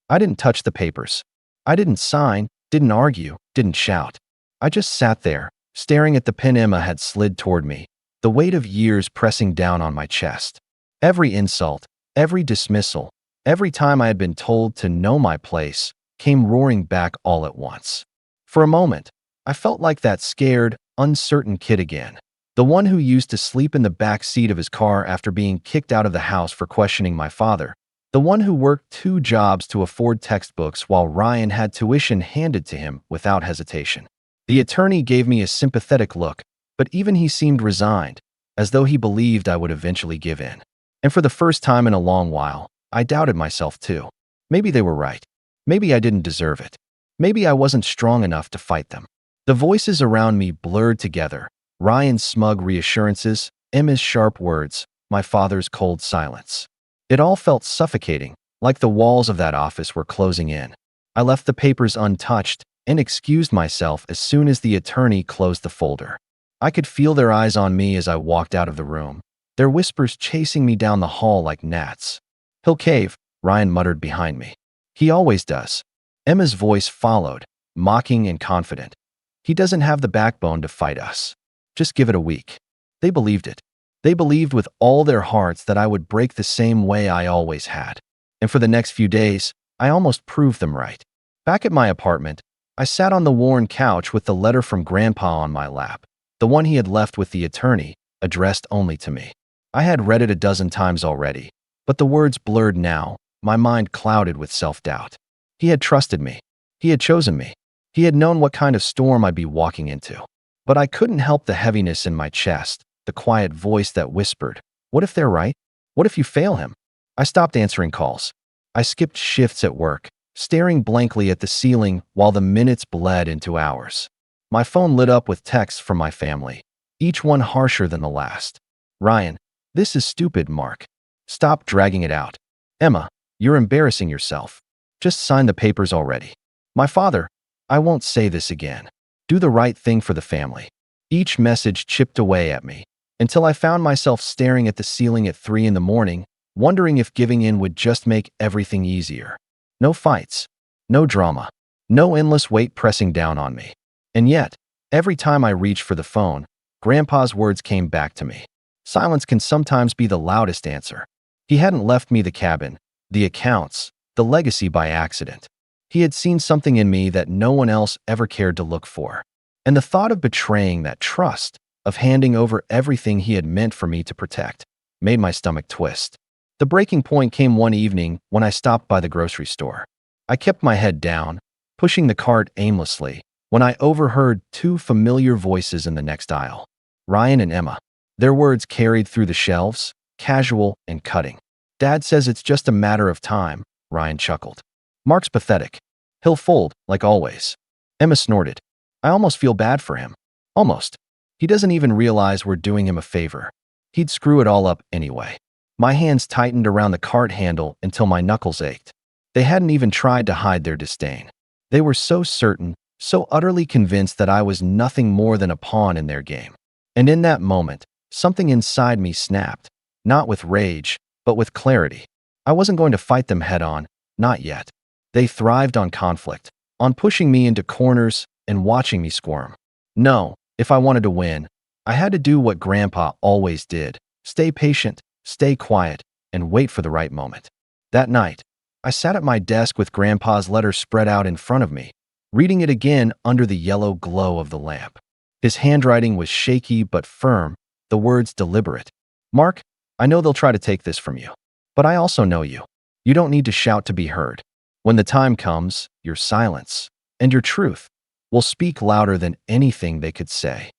I didn't touch the papers. I didn't sign, didn't argue, didn't shout. I just sat there, staring at the pen Emma had slid toward me, the weight of years pressing down on my chest. Every insult, every dismissal, every time I had been told to know my place, came roaring back all at once. For a moment, I felt like that scared, uncertain kid again, the one who used to sleep in the back seat of his car after being kicked out of the house for questioning my father, the one who worked 2 jobs to afford textbooks while Ryan had tuition handed to him without hesitation. The attorney gave me a sympathetic look, but even he seemed resigned, as though he believed I would eventually give in. And for the first time in a long while, I doubted myself too. Maybe they were right. Maybe I didn't deserve it. Maybe I wasn't strong enough to fight them. The voices around me blurred together, Ryan's smug reassurances, Emma's sharp words, my father's cold silence. It all felt suffocating, like the walls of that office were closing in. I left the papers untouched and excused myself as soon as the attorney closed the folder. I could feel their eyes on me as I walked out of the room, their whispers chasing me down the hall like gnats. "He'll cave," Ryan muttered behind me. "He always does." Emma's voice followed, mocking and confident. "He doesn't have the backbone to fight us. Just give it a week." They believed it. They believed with all their hearts that I would break the same way I always had. And for the next few days, I almost proved them right. Back at my apartment, I sat on the worn couch with the letter from Grandpa on my lap, the one he had left with the attorney, addressed only to me. I had read it a dozen times already, but the words blurred now, my mind clouded with self-doubt. He had trusted me. He had chosen me. He had known what kind of storm I'd be walking into. But I couldn't help the heaviness in my chest, the quiet voice that whispered, "What if they're right? What if you fail him?" I stopped answering calls. I skipped shifts at work, staring blankly at the ceiling while the minutes bled into hours. My phone lit up with texts from my family, each one harsher than the last. "Ryan, this is stupid, Mark. Stop dragging it out. Emma, you're embarrassing yourself. Just sign the papers already. My father, I won't say this again. Do the right thing for the family." Each message chipped away at me, until I found myself staring at the ceiling at 3 in the morning, wondering if giving in would just make everything easier. No fights, no drama, no endless weight pressing down on me. And yet, every time I reached for the phone, Grandpa's words came back to me. Silence can sometimes be the loudest answer. He hadn't left me the cabin, the accounts, the legacy by accident. He had seen something in me that no one else ever cared to look for. And the thought of betraying that trust, of handing over everything he had meant for me to protect, made my stomach twist. The breaking point came one evening when I stopped by the grocery store. I kept my head down, pushing the cart aimlessly, when I overheard two familiar voices in the next aisle. Ryan and Emma. Their words carried through the shelves, casual and cutting. "Dad says it's just a matter of time," Ryan chuckled. "Mark's pathetic. He'll fold, like always." Emma snorted. "I almost feel bad for him. Almost. He doesn't even realize we're doing him a favor. He'd screw it all up anyway." My hands tightened around the cart handle until my knuckles ached. They hadn't even tried to hide their disdain. They were so certain, so utterly convinced that I was nothing more than a pawn in their game. And in that moment, something inside me snapped, not with rage, but with clarity. I wasn't going to fight them head-on, not yet. They thrived on conflict, on pushing me into corners and watching me squirm. No, if I wanted to win, I had to do what Grandpa always did: stay patient, stay quiet, and wait for the right moment. That night, I sat at my desk with Grandpa's letter spread out in front of me, reading it again under the yellow glow of the lamp. His handwriting was shaky but firm, the words deliberate. "Mark, I know they'll try to take this from you. But I also know you. You don't need to shout to be heard. When the time comes, your silence and your truth will speak louder than anything they could say."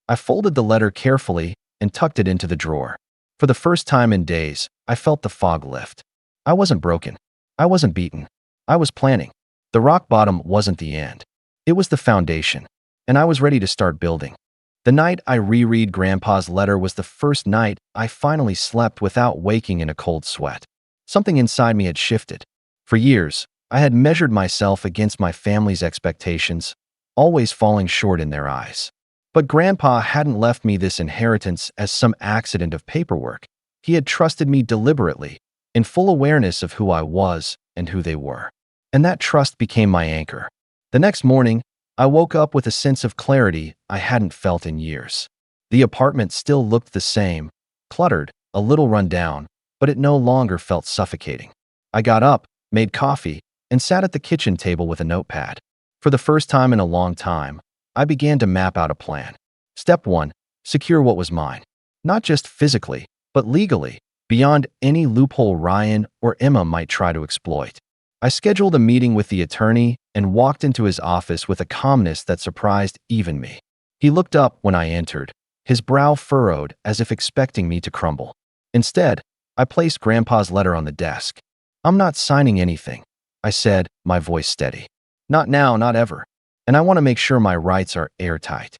I folded the letter carefully and tucked it into the drawer. For the first time in days, I felt the fog lift. I wasn't broken. I wasn't beaten. I was planning. The rock bottom wasn't the end. It was the foundation, and I was ready to start building. The night I reread Grandpa's letter was the first night I finally slept without waking in a cold sweat. Something inside me had shifted. For years, I had measured myself against my family's expectations, always falling short in their eyes. But Grandpa hadn't left me this inheritance as some accident of paperwork. He had trusted me deliberately, in full awareness of who I was and who they were. And that trust became my anchor. The next morning, I woke up with a sense of clarity I hadn't felt in years. The apartment still looked the same, cluttered, a little run down, but it no longer felt suffocating. I got up, made coffee, and sat at the kitchen table with a notepad. For the first time in a long time, I began to map out a plan. Step 1, secure what was mine. Not just physically, but legally, beyond any loophole Ryan or Emma might try to exploit. I scheduled a meeting with the attorney and walked into his office with a calmness that surprised even me. He looked up when I entered, his brow furrowed as if expecting me to crumble. Instead, I placed Grandpa's letter on the desk. "I'm not signing anything," I said, my voice steady. "Not now, not ever. And I want to make sure my rights are airtight."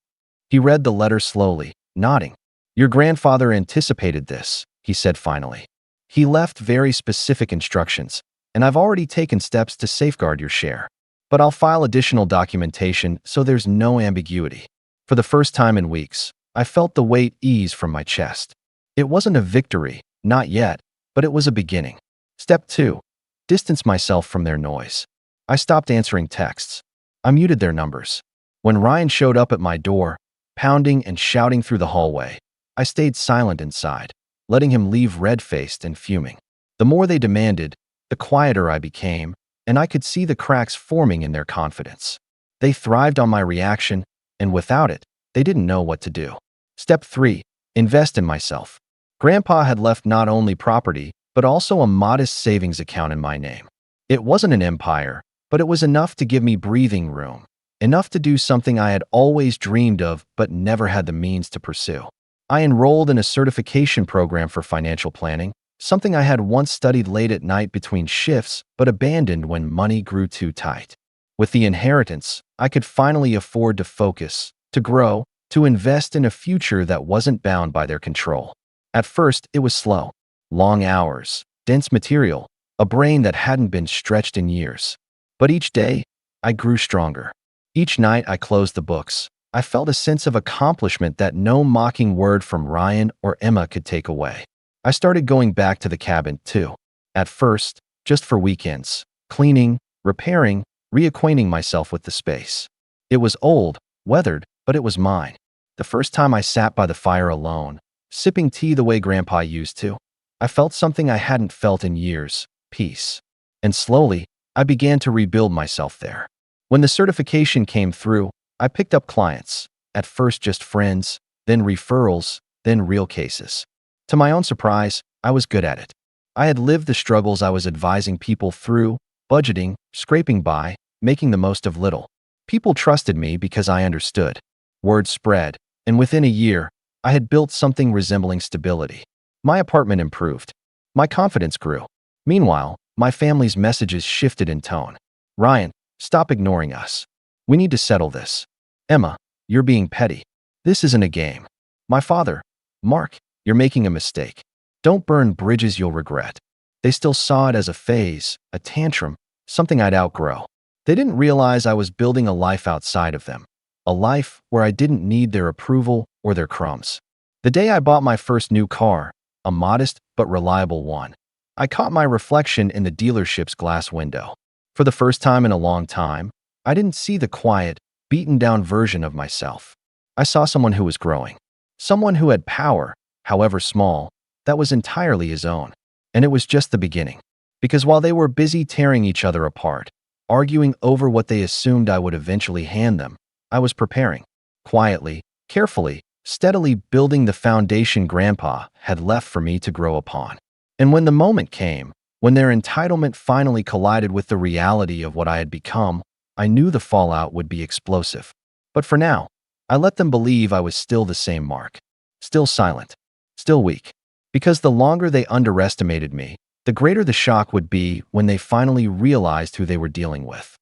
He read the letter slowly, nodding. "Your grandfather anticipated this," he said finally. "He left very specific instructions, and I've already taken steps to safeguard your share. But I'll file additional documentation so there's no ambiguity." For the first time in weeks, I felt the weight ease from my chest. It wasn't a victory, not yet, but it was a beginning. Step 2, distance myself from their noise. I stopped answering texts. I muted their numbers. When Ryan showed up at my door, pounding and shouting through the hallway, I stayed silent inside, letting him leave red-faced and fuming. The more they demanded, the quieter I became, and I could see the cracks forming in their confidence. They thrived on my reaction, and without it, they didn't know what to do. Step 3. Invest in myself. Grandpa had left not only property, but also a modest savings account in my name. It wasn't an empire, but it was enough to give me breathing room, enough to do something I had always dreamed of but never had the means to pursue. I enrolled in a certification program for financial planning, something I had once studied late at night between shifts but abandoned when money grew too tight. With the inheritance, I could finally afford to focus, to grow, to invest in a future that wasn't bound by their control. At first, it was slow. Long hours, dense material, a brain that hadn't been stretched in years. But each day, I grew stronger. Each night I closed the books. I felt a sense of accomplishment that no mocking word from Ryan or Emma could take away. I started going back to the cabin, too. At first, just for weekends, cleaning, repairing, reacquainting myself with the space. It was old, weathered, but it was mine. The first time I sat by the fire alone, sipping tea the way Grandpa used to, I felt something I hadn't felt in years, peace. And slowly, I began to rebuild myself there. When the certification came through, I picked up clients, at first just friends, then referrals, then real cases. To my own surprise, I was good at it. I had lived the struggles I was advising people through, budgeting, scraping by, making the most of little. People trusted me because I understood. Word spread, and within a year, I had built something resembling stability. My apartment improved. My confidence grew. Meanwhile, my family's messages shifted in tone. Ryan, stop ignoring us. We need to settle this. Emma, you're being petty. This isn't a game. My father, Mark, you're making a mistake. Don't burn bridges you'll regret. They still saw it as a phase, a tantrum, something I'd outgrow. They didn't realize I was building a life outside of them, a life where I didn't need their approval or their crumbs. The day I bought my first new car, a modest but reliable one, I caught my reflection in the dealership's glass window. For the first time in a long time, I didn't see the quiet, beaten-down version of myself. I saw someone who was growing, someone who had power, however small, that was entirely his own. And it was just the beginning. Because while they were busy tearing each other apart, arguing over what they assumed I would eventually hand them, I was preparing. Quietly, carefully, steadily building the foundation Grandpa had left for me to grow upon. And when the moment came, when their entitlement finally collided with the reality of what I had become, I knew the fallout would be explosive. But for now, I let them believe I was still the same Mark. Still silent. Still weak. Because the longer they underestimated me, the greater the shock would be when they finally realized who they were dealing with.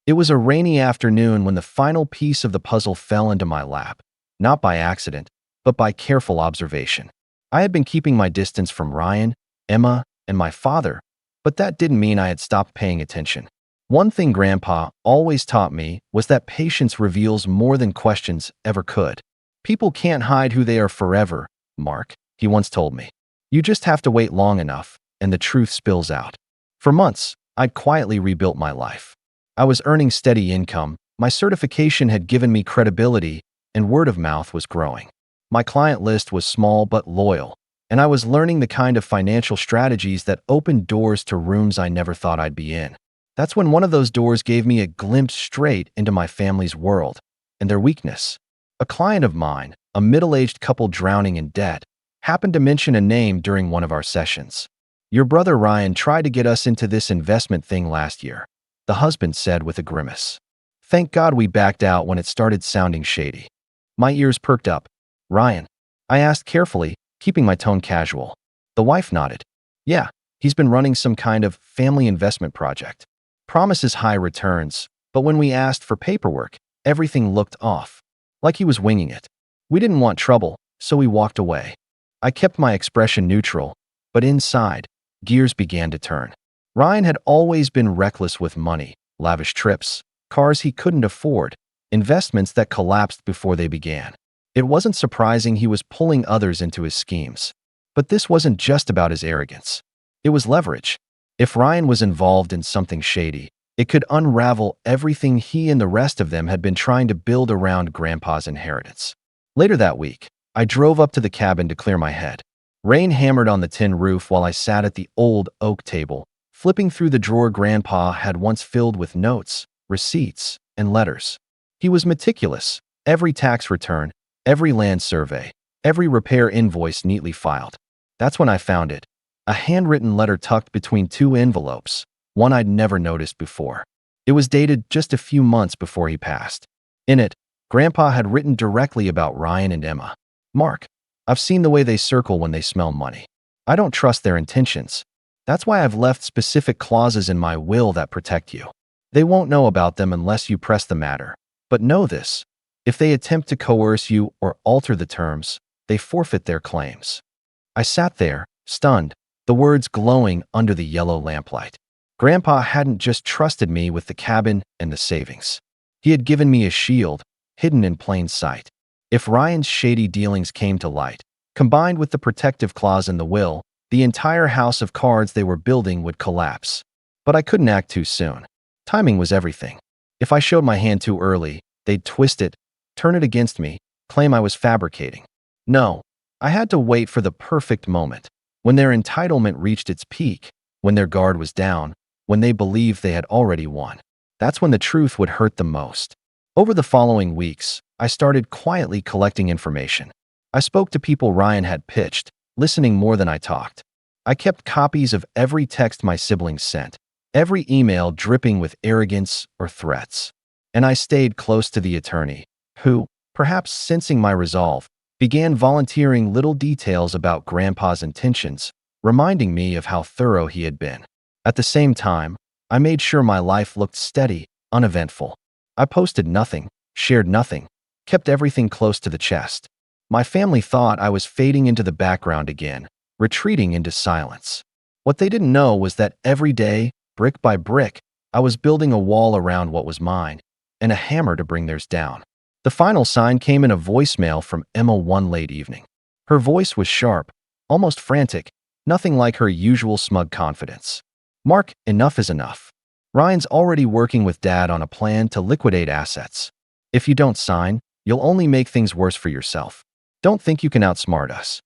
It was a rainy afternoon when the final piece of the puzzle fell into my lap, not by accident, but by careful observation. I had been keeping my distance from Ryan, Emma, and my father, but that didn't mean I had stopped paying attention. One thing Grandpa always taught me was that patience reveals more than questions ever could. People can't hide who they are forever, Mark, he once told me. You just have to wait long enough, and the truth spills out. For months, I'd quietly rebuilt my life. I was earning steady income, my certification had given me credibility, and word of mouth was growing. My client list was small but loyal, and I was learning the kind of financial strategies that opened doors to rooms I never thought I'd be in. That's when one of those doors gave me a glimpse straight into my family's world and their weakness. A client of mine, a middle-aged couple drowning in debt, happened to mention a name during one of our sessions. Your brother Ryan tried to get us into this investment thing last year, the husband said with a grimace. Thank God we backed out when it started sounding shady. My ears perked up. Ryan? I asked carefully, keeping my tone casual. The wife nodded. Yeah, he's been running some kind of family investment project. Promises high returns, but when we asked for paperwork, everything looked off. Like he was winging it. We didn't want trouble, so we walked away. I kept my expression neutral, but inside, gears began to turn. Ryan had always been reckless with money, lavish trips, cars he couldn't afford, investments that collapsed before they began. It wasn't surprising he was pulling others into his schemes. But this wasn't just about his arrogance. It was leverage. If Ryan was involved in something shady, it could unravel everything he and the rest of them had been trying to build around Grandpa's inheritance. Later that week, I drove up to the cabin to clear my head. Rain hammered on the tin roof while I sat at the old oak table, flipping through the drawer Grandpa had once filled with notes, receipts, and letters. He was meticulous. Every tax return, every land survey, every repair invoice neatly filed. That's when I found it. A handwritten letter tucked between two envelopes, one I'd never noticed before. It was dated just a few months before he passed. In it, Grandpa had written directly about Ryan and Emma. "Mark, I've seen the way they circle when they smell money. I don't trust their intentions. That's why I've left specific clauses in my will that protect you. They won't know about them unless you press the matter. But know this, if they attempt to coerce you or alter the terms, they forfeit their claims." I sat there, stunned, the words glowing under the yellow lamplight. Grandpa hadn't just trusted me with the cabin and the savings. He had given me a shield, hidden in plain sight. If Ryan's shady dealings came to light, combined with the protective clause in the will, the entire house of cards they were building would collapse. But I couldn't act too soon. Timing was everything. If I showed my hand too early, they'd twist it, turn it against me, claim I was fabricating. No, I had to wait for the perfect moment, when their entitlement reached its peak, when their guard was down, when they believed they had already won. That's when the truth would hurt the most. Over the following weeks, I started quietly collecting information. I spoke to people Ryan had pitched, listening more than I talked. I kept copies of every text my siblings sent, every email dripping with arrogance or threats. And I stayed close to the attorney, who, perhaps sensing my resolve, began volunteering little details about Grandpa's intentions, reminding me of how thorough he had been. At the same time, I made sure my life looked steady, uneventful. I posted nothing, shared nothing, kept everything close to the chest. My family thought I was fading into the background again, retreating into silence. What they didn't know was that every day, brick by brick, I was building a wall around what was mine, and a hammer to bring theirs down. The final sign came in a voicemail from Emma one late evening. Her voice was sharp, almost frantic, nothing like her usual smug confidence. "Mark, enough is enough. Ryan's already working with Dad on a plan to liquidate assets. If you don't sign, you'll only make things worse for yourself. Don't think you can outsmart us."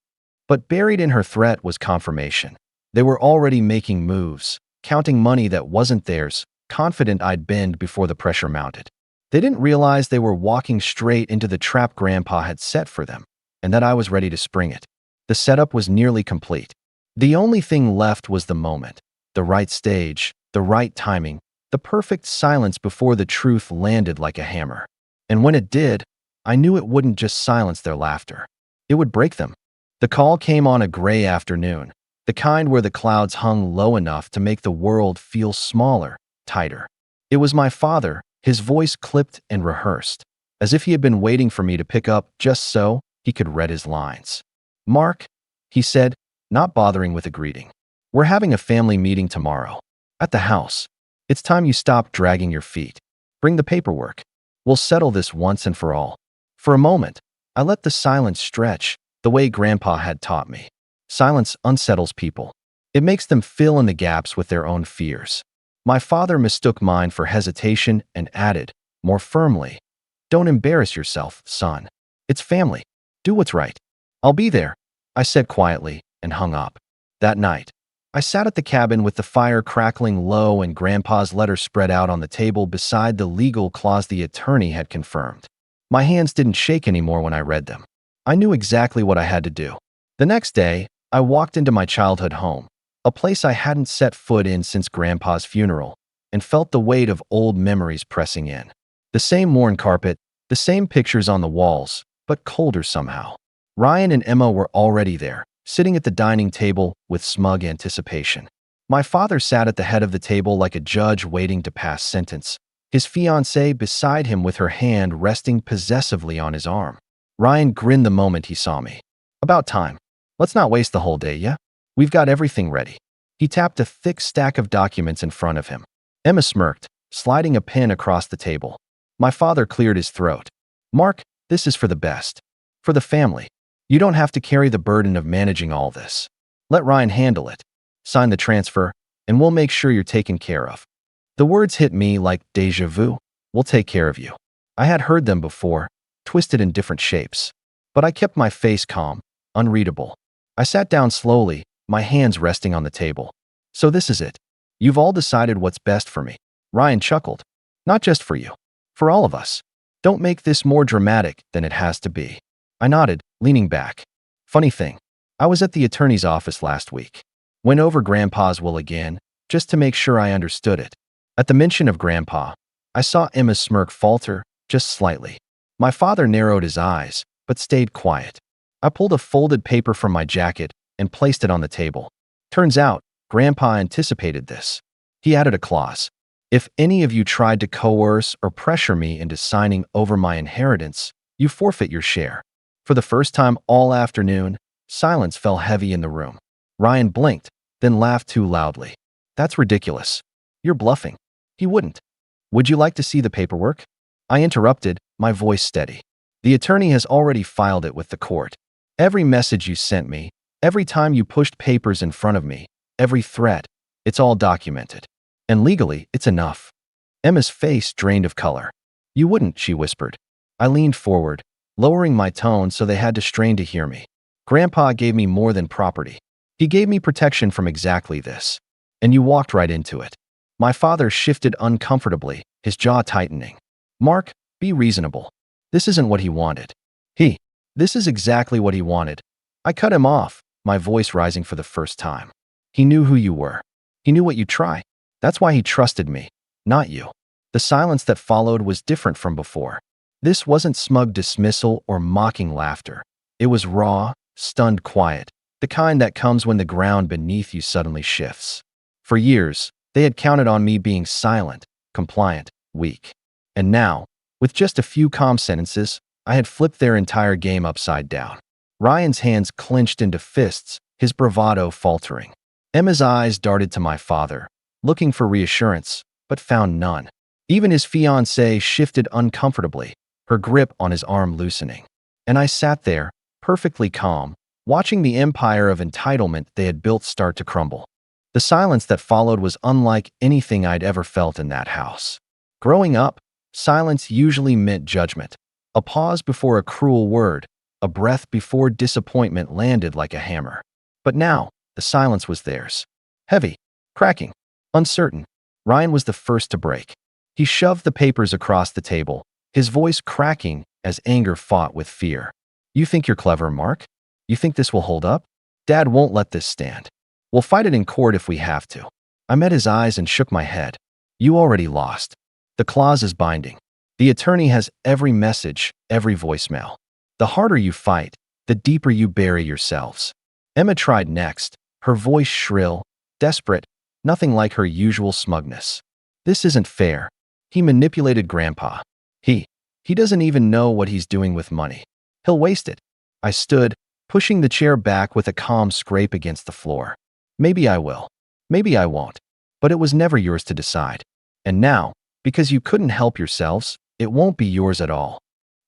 But buried in her threat was confirmation. They were already making moves, counting money that wasn't theirs, confident I'd bend before the pressure mounted. They didn't realize they were walking straight into the trap Grandpa had set for them, and that I was ready to spring it. The setup was nearly complete. The only thing left was the moment, the right stage, the right timing, the perfect silence before the truth landed like a hammer. And when it did, I knew it wouldn't just silence their laughter. It would break them. The call came on a gray afternoon, the kind where the clouds hung low enough to make the world feel smaller, tighter. It was my father, his voice clipped and rehearsed, as if he had been waiting for me to pick up just so he could read his lines. "Mark," he said, not bothering with a greeting. "We're having a family meeting tomorrow. At the house. It's time you stop dragging your feet. Bring the paperwork. We'll settle this once and for all." For a moment, I let the silence stretch, the way Grandpa had taught me. Silence unsettles people. It makes them fill in the gaps with their own fears. My father mistook mine for hesitation and added, more firmly, "Don't embarrass yourself, son. It's family. Do what's right." "I'll be there," I said quietly, and hung up. That night, I sat at the cabin with the fire crackling low and Grandpa's letter spread out on the table beside the legal clause the attorney had confirmed. My hands didn't shake anymore when I read them. I knew exactly what I had to do. The next day, I walked into my childhood home, a place I hadn't set foot in since Grandpa's funeral, and felt the weight of old memories pressing in. The same worn carpet, the same pictures on the walls, but colder somehow. Ryan and Emma were already there, sitting at the dining table with smug anticipation. My father sat at the head of the table like a judge waiting to pass sentence, his fiancée beside him with her hand resting possessively on his arm. Ryan grinned the moment he saw me. "About time. Let's not waste the whole day, yeah? We've got everything ready." He tapped a thick stack of documents in front of him. Emma smirked, sliding a pen across the table. My father cleared his throat. "Mark, this is for the best. For the family. You don't have to carry the burden of managing all this. Let Ryan handle it. Sign the transfer, and we'll make sure you're taken care of." The words hit me like déjà vu. "We'll take care of you." I had heard them before, twisted in different shapes. But I kept my face calm, unreadable. I sat down slowly, my hands resting on the table. So this is it. You've all decided what's best for me. Ryan chuckled. Not just for you. For all of us. Don't make this more dramatic than it has to be. I nodded, leaning back. Funny thing. I was at the attorney's office last week. Went over Grandpa's will again, just to make sure I understood it. At the mention of Grandpa, I saw Emma's smirk falter, just slightly. My father narrowed his eyes, but stayed quiet. I pulled a folded paper from my jacket and placed it on the table. Turns out, Grandpa anticipated this. He added a clause. If any of you tried to coerce or pressure me into signing over my inheritance, you forfeit your share. For the first time all afternoon, silence fell heavy in the room. Ryan blinked, then laughed too loudly. That's ridiculous. You're bluffing. He wouldn't. Would you like to see the paperwork? I interrupted, my voice steady. The attorney has already filed it with the court. Every message you sent me, every time you pushed papers in front of me, every threat, it's all documented. And legally, it's enough. Emma's face drained of color. You wouldn't, she whispered. I leaned forward, lowering my tone so they had to strain to hear me. Grandpa gave me more than property. He gave me protection from exactly this. And you walked right into it. My father shifted uncomfortably, his jaw tightening. Mark, be reasonable. This isn't what he wanted. This is exactly what he wanted. I cut him off, my voice rising for the first time. He knew who you were. He knew what you'd try. That's why he trusted me, not you. The silence that followed was different from before. This wasn't smug dismissal or mocking laughter. It was raw, stunned quiet, the kind that comes when the ground beneath you suddenly shifts. For years, they had counted on me being silent, compliant, weak. And now, with just a few calm sentences, I had flipped their entire game upside down. Ryan's hands clenched into fists, his bravado faltering. Emma's eyes darted to my father, looking for reassurance, but found none. Even his fiancée shifted uncomfortably, her grip on his arm loosening. And I sat there, perfectly calm, watching the empire of entitlement they had built start to crumble. The silence that followed was unlike anything I'd ever felt in that house. Growing up, silence usually meant judgment, a pause before a cruel word, a breath before disappointment landed like a hammer. But now, the silence was theirs. Heavy, cracking, uncertain. Ryan was the first to break. He shoved the papers across the table, his voice cracking as anger fought with fear. You think you're clever, Mark? You think this will hold up? Dad won't let this stand. We'll fight it in court if we have to. I met his eyes and shook my head. You already lost. The clause is binding. The attorney has every message, every voicemail. The harder you fight, the deeper you bury yourselves. Emma tried next, her voice shrill, desperate, nothing like her usual smugness. This isn't fair. He manipulated Grandpa. He doesn't even know what he's doing with money. He'll waste it. I stood, pushing the chair back with a calm scrape against the floor. Maybe I will. Maybe I won't. But it was never yours to decide. And now, because you couldn't help yourselves, it won't be yours at all.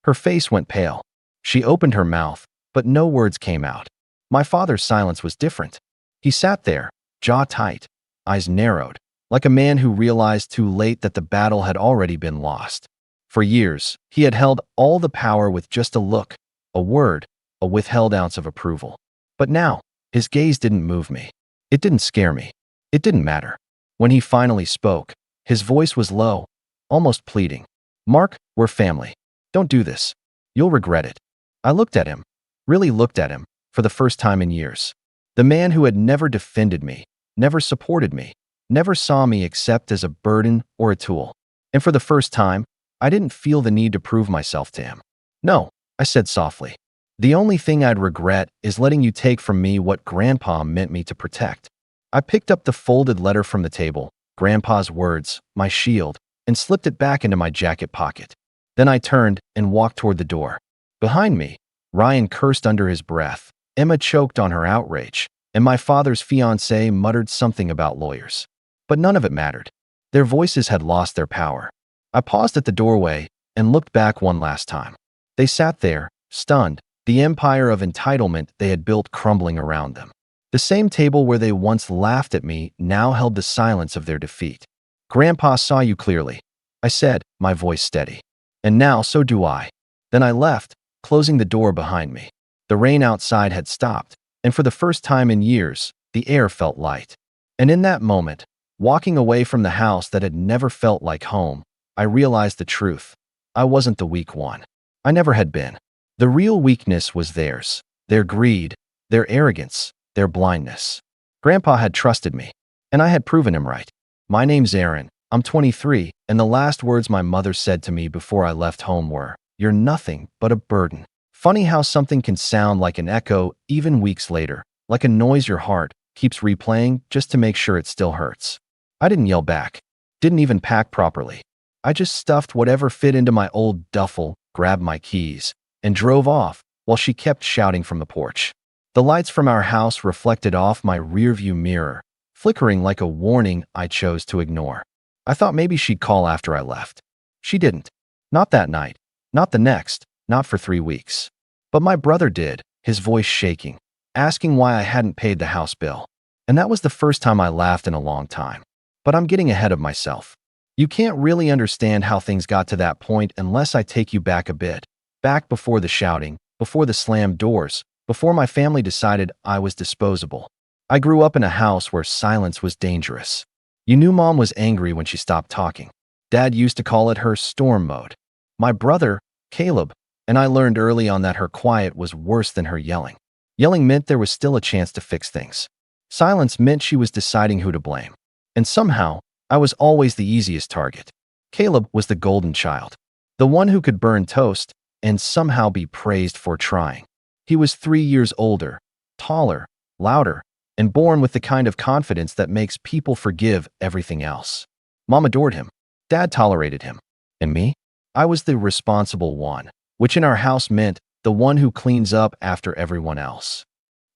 Her face went pale. She opened her mouth, but no words came out. My father's silence was different. He sat there, jaw tight, eyes narrowed, like a man who realized too late that the battle had already been lost. For years, he had held all the power with just a look, a word, a withheld ounce of approval. But now, his gaze didn't move me. It didn't scare me. It didn't matter. When he finally spoke, his voice was low, almost pleading. Mark, we're family. Don't do this. You'll regret it. I looked at him, really looked at him, for the first time in years. The man who had never defended me, never supported me, never saw me except as a burden or a tool. And for the first time, I didn't feel the need to prove myself to him. No, I said softly. The only thing I'd regret is letting you take from me what Grandpa meant me to protect. I picked up the folded letter from the table, Grandpa's words, my shield, and slipped it back into my jacket pocket. Then I turned and walked toward the door. Behind me, Ryan cursed under his breath, Emma choked on her outrage, and my father's fiancée muttered something about lawyers. But none of it mattered. Their voices had lost their power. I paused at the doorway and looked back one last time. They sat there, stunned, the empire of entitlement they had built crumbling around them. The same table where they once laughed at me now held the silence of their defeat. Grandpa saw you clearly, I said, my voice steady. And now so do I. Then I left, closing the door behind me. The rain outside had stopped, and for the first time in years, the air felt light. And in that moment, walking away from the house that had never felt like home, I realized the truth. I wasn't the weak one. I never had been. The real weakness was theirs, their greed, their arrogance, their blindness. Grandpa had trusted me, and I had proven him right. My name's Aaron. I'm 23, and the last words my mother said to me before I left home were, "You're nothing but a burden." Funny how something can sound like an echo even weeks later, like a noise your heart keeps replaying just to make sure it still hurts. I didn't yell back, didn't even pack properly. I just stuffed whatever fit into my old duffel, grabbed my keys, and drove off while she kept shouting from the porch. The lights from our house reflected off my rearview mirror, flickering like a warning I chose to ignore. I thought maybe she'd call after I left. She didn't. Not that night. Not the next. Not for 3 weeks. But my brother did, his voice shaking, asking why I hadn't paid the house bill. And that was the first time I laughed in a long time. But I'm getting ahead of myself. You can't really understand how things got to that point unless I take you back a bit. Back before the shouting, before the slammed doors, before my family decided I was disposable. I grew up in a house where silence was dangerous. You knew Mom was angry when she stopped talking. Dad used to call it her storm mode. My brother, Caleb, and I learned early on that her quiet was worse than her yelling. Yelling meant there was still a chance to fix things. Silence meant she was deciding who to blame. And somehow, I was always the easiest target. Caleb was the golden child, the one who could burn toast and somehow be praised for trying. He was 3 years older, taller, louder, and born with the kind of confidence that makes people forgive everything else. Mom adored him. Dad tolerated him. And me? I was the responsible one, which in our house meant the one who cleans up after everyone else.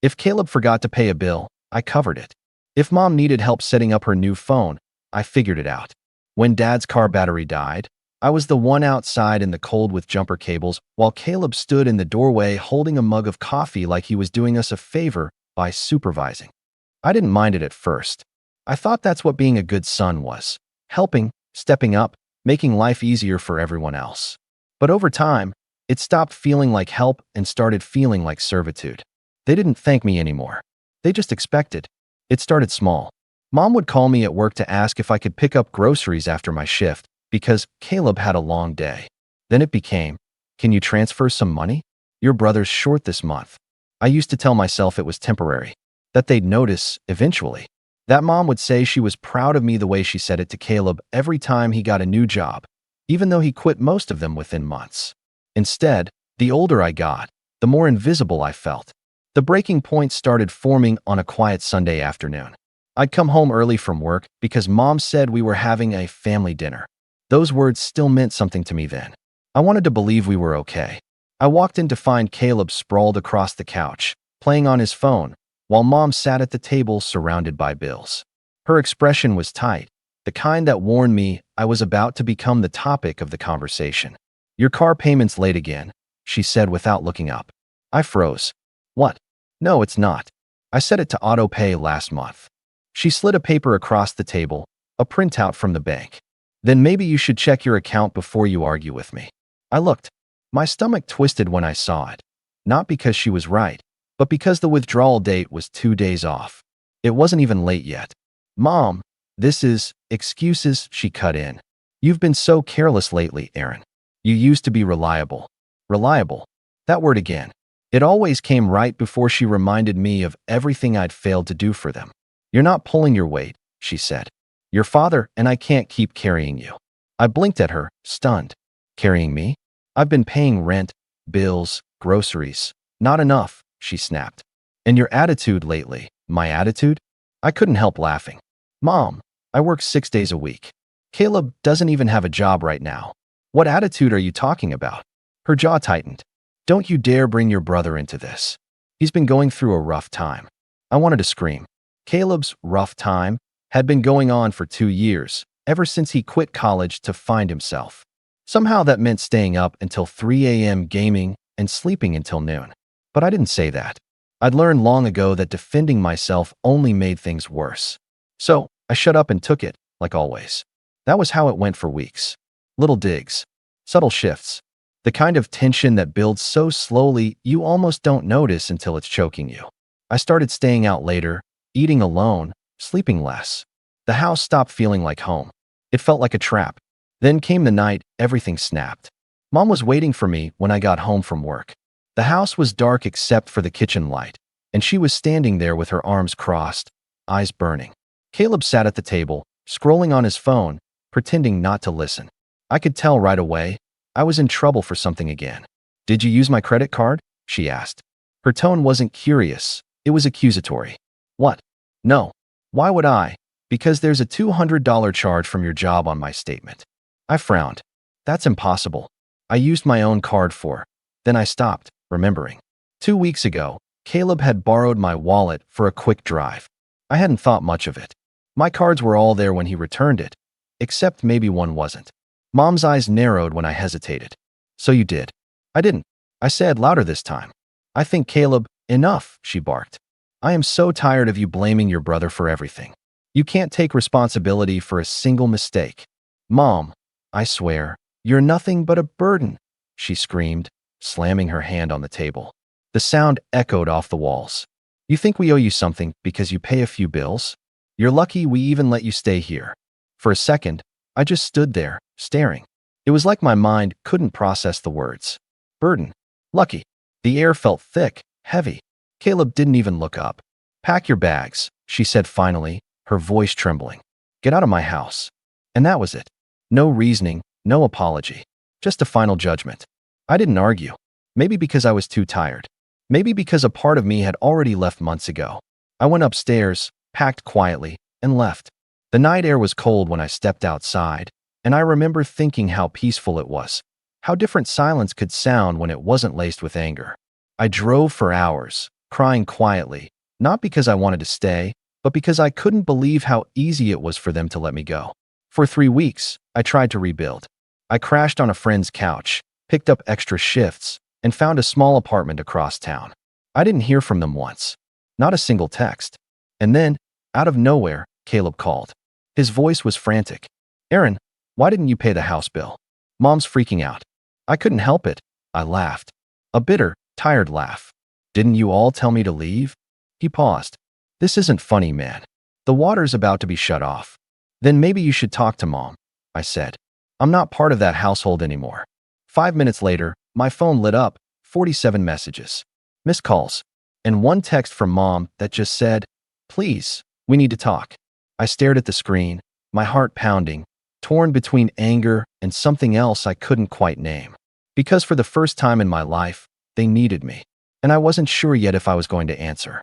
If Caleb forgot to pay a bill, I covered it. If Mom needed help setting up her new phone, I figured it out. When Dad's car battery died, I was the one outside in the cold with jumper cables while Caleb stood in the doorway holding a mug of coffee like he was doing us a favor by supervising. I didn't mind it at first. I thought that's what being a good son was. Helping, stepping up, making life easier for everyone else. But over time, it stopped feeling like help and started feeling like servitude. They didn't thank me anymore. They just expected. It started small. Mom would call me at work to ask if I could pick up groceries after my shift because Caleb had a long day. Then it became, "Can you transfer some money? Your brother's short this month." I used to tell myself it was temporary, that they'd notice eventually. That Mom would say she was proud of me the way she said it to Caleb every time he got a new job, even though he quit most of them within months. Instead, the older I got, the more invisible I felt. The breaking point started forming on a quiet Sunday afternoon. I'd come home early from work because Mom said we were having a family dinner. Those words still meant something to me then. I wanted to believe we were okay. I walked in to find Caleb sprawled across the couch, playing on his phone, while Mom sat at the table surrounded by bills. Her expression was tight, the kind that warned me I was about to become the topic of the conversation. "Your car payment's late again," she said without looking up. I froze. "What? No, it's not. I set it to auto pay last month." She slid a paper across the table, a printout from the bank. "Then maybe you should check your account before you argue with me." I looked. My stomach twisted when I saw it. Not because she was right, but because the withdrawal date was 2 days off. It wasn't even late yet. "Mom, this is excuses," she cut in. "You've been so careless lately, Aaron. You used to be reliable." Reliable. That word again. It always came right before she reminded me of everything I'd failed to do for them. "You're not pulling your weight," she said. "Your father and I can't keep carrying you." I blinked at her, stunned. "Carrying me? I've been paying rent, bills, groceries. Not enough," she snapped. "And your attitude lately." My attitude? I couldn't help laughing. "Mom, I work 6 days a week. Caleb doesn't even have a job right now. What attitude are you talking about?" Her jaw tightened. "Don't you dare bring your brother into this. He's been going through a rough time." I wanted to scream. Caleb's rough time had been going on for 2 years, ever since he quit college to find himself. Somehow that meant staying up until 3 a.m. gaming and sleeping until noon. But I didn't say that. I'd learned long ago that defending myself only made things worse. So I shut up and took it, like always. That was how it went for weeks. Little digs. Subtle shifts. The kind of tension that builds so slowly you almost don't notice until it's choking you. I started staying out later, eating alone, sleeping less. The house stopped feeling like home. It felt like a trap. Then came the night everything snapped. Mom was waiting for me when I got home from work. The house was dark except for the kitchen light, and she was standing there with her arms crossed, eyes burning. Caleb sat at the table, scrolling on his phone, pretending not to listen. I could tell right away I was in trouble for something again. "Did you use my credit card?" she asked. Her tone wasn't curious, it was accusatory. "What? No. Why would I? Because there's a $200 charge from your job on my statement." I frowned. "That's impossible. I used my own card for." Then I stopped, remembering. 2 weeks ago, Caleb had borrowed my wallet for a quick drive. I hadn't thought much of it. My cards were all there when he returned it, except maybe one wasn't. Mom's eyes narrowed when I hesitated. "So you did?" "I didn't," I said louder this time. "I think Caleb—" "Enough," she barked. "I am so tired of you blaming your brother for everything. You can't take responsibility for a single mistake." "Mom, I swear, you're nothing but a burden," she screamed, slamming her hand on the table. The sound echoed off the walls. "You think we owe you something because you pay a few bills? You're lucky we even let you stay here." For a second, I just stood there, staring. It was like my mind couldn't process the words. Burden. Lucky. The air felt thick, heavy. Caleb didn't even look up. "Pack your bags," she said finally, her voice trembling. "Get out of my house." And that was it. No reasoning, no apology. Just a final judgment. I didn't argue. Maybe because I was too tired. Maybe because a part of me had already left months ago. I went upstairs, packed quietly, and left. The night air was cold when I stepped outside, and I remember thinking how peaceful it was, how different silence could sound when it wasn't laced with anger. I drove for hours, crying quietly, not because I wanted to stay, but because I couldn't believe how easy it was for them to let me go. For 3 weeks, I tried to rebuild. I crashed on a friend's couch, picked up extra shifts, and found a small apartment across town. I didn't hear from them once. Not a single text. And then, out of nowhere, Caleb called. His voice was frantic. "Aaron, why didn't you pay the house bill?" "Mom's freaking out." "I couldn't help it," I laughed. A bitter, tired laugh. "Didn't you all tell me to leave?" He paused. "This isn't funny, man. The water's about to be shut off." "Then maybe you should talk to Mom," I said. "I'm not part of that household anymore." 5 minutes later, my phone lit up, 47 messages. Missed calls. And one text from Mom that just said, "Please, we need to talk." I stared at the screen, my heart pounding, torn between anger and something else I couldn't quite name. Because for the first time in my life, they needed me. And I wasn't sure yet if I was going to answer.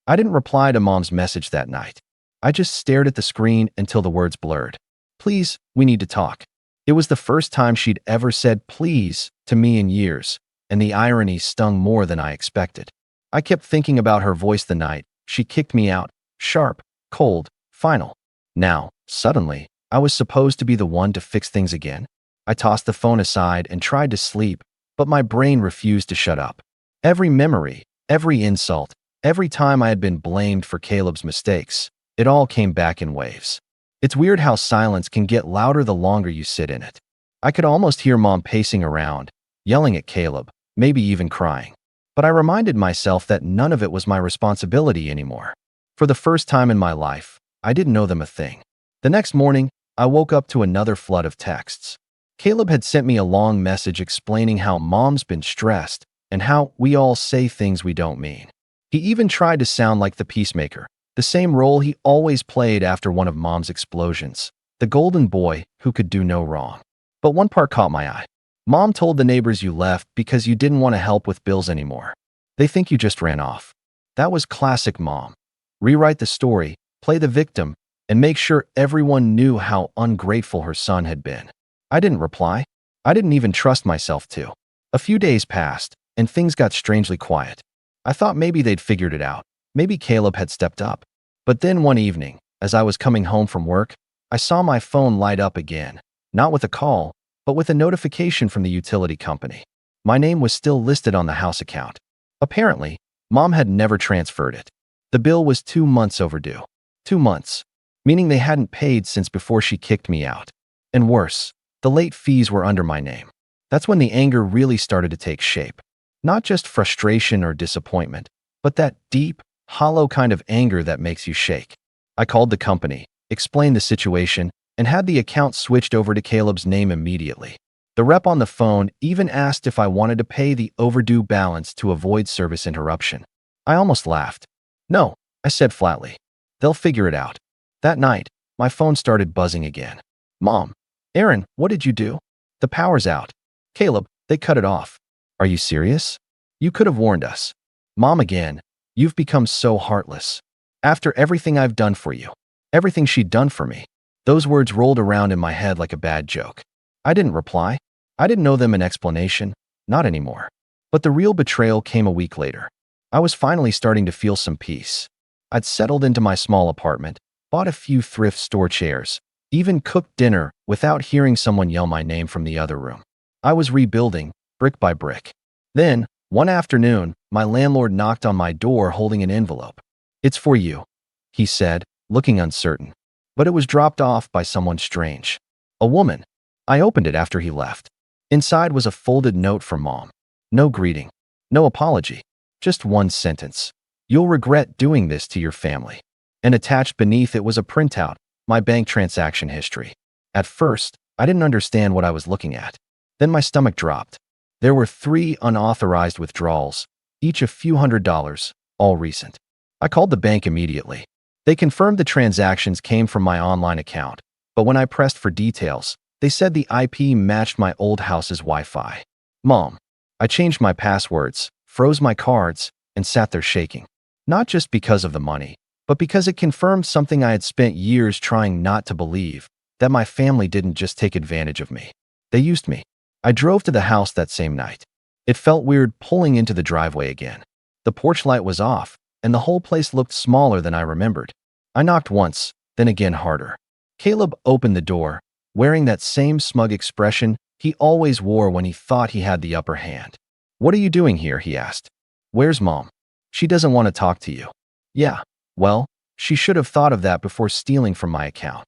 I didn't reply to Mom's message that night. I just stared at the screen until the words blurred. "Please, we need to talk." It was the first time she'd ever said please to me in years, and the irony stung more than I expected. I kept thinking about her voice the night she kicked me out, sharp, cold, final. Now, suddenly, I was supposed to be the one to fix things again. I tossed the phone aside and tried to sleep, but my brain refused to shut up. Every memory, every insult, every time I had been blamed for Caleb's mistakes, it all came back in waves. It's weird how silence can get louder the longer you sit in it. I could almost hear Mom pacing around, yelling at Caleb, maybe even crying. But I reminded myself that none of it was my responsibility anymore. For the first time in my life, I didn't owe them a thing. The next morning, I woke up to another flood of texts. Caleb had sent me a long message explaining how Mom's been stressed and how we all say things we don't mean. He even tried to sound like the peacemaker, the same role he always played after one of Mom's explosions, the golden boy who could do no wrong. But one part caught my eye. "Mom told the neighbors you left because you didn't want to help with bills anymore. They think you just ran off." That was classic Mom. Rewrite the story, play the victim, and make sure everyone knew how ungrateful her son had been. I didn't reply. I didn't even trust myself to. A few days passed, and things got strangely quiet. I thought maybe they'd figured it out. Maybe Caleb had stepped up. But then one evening, as I was coming home from work, I saw my phone light up again, not with a call, but with a notification from the utility company. My name was still listed on the house account. Apparently, Mom had never transferred it. The bill was 2 months overdue. 2 months, meaning they hadn't paid since before she kicked me out. And worse, the late fees were under my name. That's when the anger really started to take shape. Not just frustration or disappointment, but that deep, hollow kind of anger that makes you shake. I called the company, explained the situation, and had the account switched over to Caleb's name immediately. The rep on the phone even asked if I wanted to pay the overdue balance to avoid service interruption. I almost laughed. No, I said flatly. They'll figure it out. That night, my phone started buzzing again. Mom, Aaron, what did you do? The power's out. Caleb, they cut it off. Are you serious? You could have warned us. Mom again, you've become so heartless. After everything I've done for you, everything she'd done for me. Those words rolled around in my head like a bad joke. I didn't reply. I didn't owe them an explanation. Not anymore. But the real betrayal came a week later. I was finally starting to feel some peace. I'd settled into my small apartment, bought a few thrift store chairs, even cooked dinner without hearing someone yell my name from the other room. I was rebuilding, brick by brick. Then, one afternoon, my landlord knocked on my door holding an envelope. It's for you, he said, looking uncertain. But it was dropped off by someone strange. A woman. I opened it after he left. Inside was a folded note from Mom. No greeting. No apology. Just one sentence. You'll regret doing this to your family. And attached beneath it was a printout, my bank transaction history. At first, I didn't understand what I was looking at. Then my stomach dropped. There were 3 unauthorized withdrawals, each a few $100s, all recent. I called the bank immediately. They confirmed the transactions came from my online account, but when I pressed for details, they said the IP matched my old house's Wi-Fi. Mom, I changed my passwords, froze my cards, and sat there shaking. Not just because of the money, but because it confirmed something I had spent years trying not to believe, that my family didn't just take advantage of me. They used me. I drove to the house that same night. It felt weird pulling into the driveway again. The porch light was off, and the whole place looked smaller than I remembered. I knocked once, then again harder. Caleb opened the door, wearing that same smug expression he always wore when he thought he had the upper hand. What are you doing here? He asked. Where's Mom? She doesn't want to talk to you. Yeah, well, she should have thought of that before stealing from my account.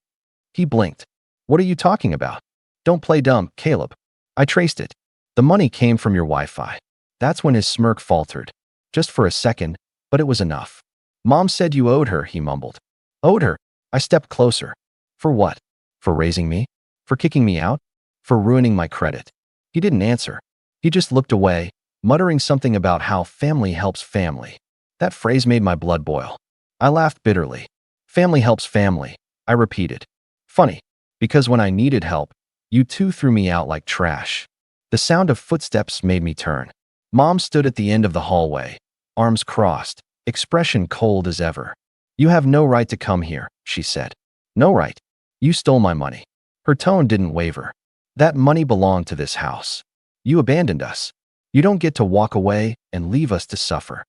He blinked. What are you talking about? Don't play dumb, Caleb. I traced it. The money came from your Wi-Fi. That's when his smirk faltered. Just for a second, but it was enough. Mom said you owed her, he mumbled. Owed her? I stepped closer. For what? For raising me? For kicking me out? For ruining my credit? He didn't answer. He just looked away, muttering something about how family helps family. That phrase made my blood boil. I laughed bitterly. Family helps family, I repeated. Funny, because when I needed help, you two threw me out like trash. The sound of footsteps made me turn. Mom stood at the end of the hallway, arms crossed, expression cold as ever. You have no right to come here, she said. No right. You stole my money. Her tone didn't waver. That money belonged to this house. You abandoned us. You don't get to walk away and leave us to suffer.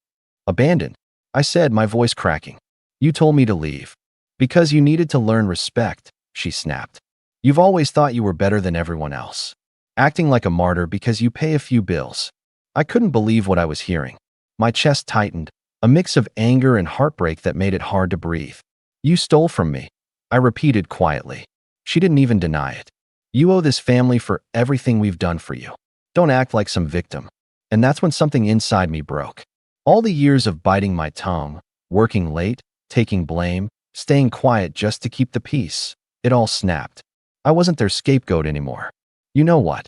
Abandoned, I said, my voice cracking. You told me to leave. Because you needed to learn respect, she snapped. You've always thought you were better than everyone else. Acting like a martyr because you pay a few bills. I couldn't believe what I was hearing. My chest tightened, a mix of anger and heartbreak that made it hard to breathe. You stole from me, I repeated quietly. She didn't even deny it. You owe this family for everything we've done for you. Don't act like some victim. And that's when something inside me broke. All the years of biting my tongue, working late, taking blame, staying quiet just to keep the peace, it all snapped. I wasn't their scapegoat anymore. You know what?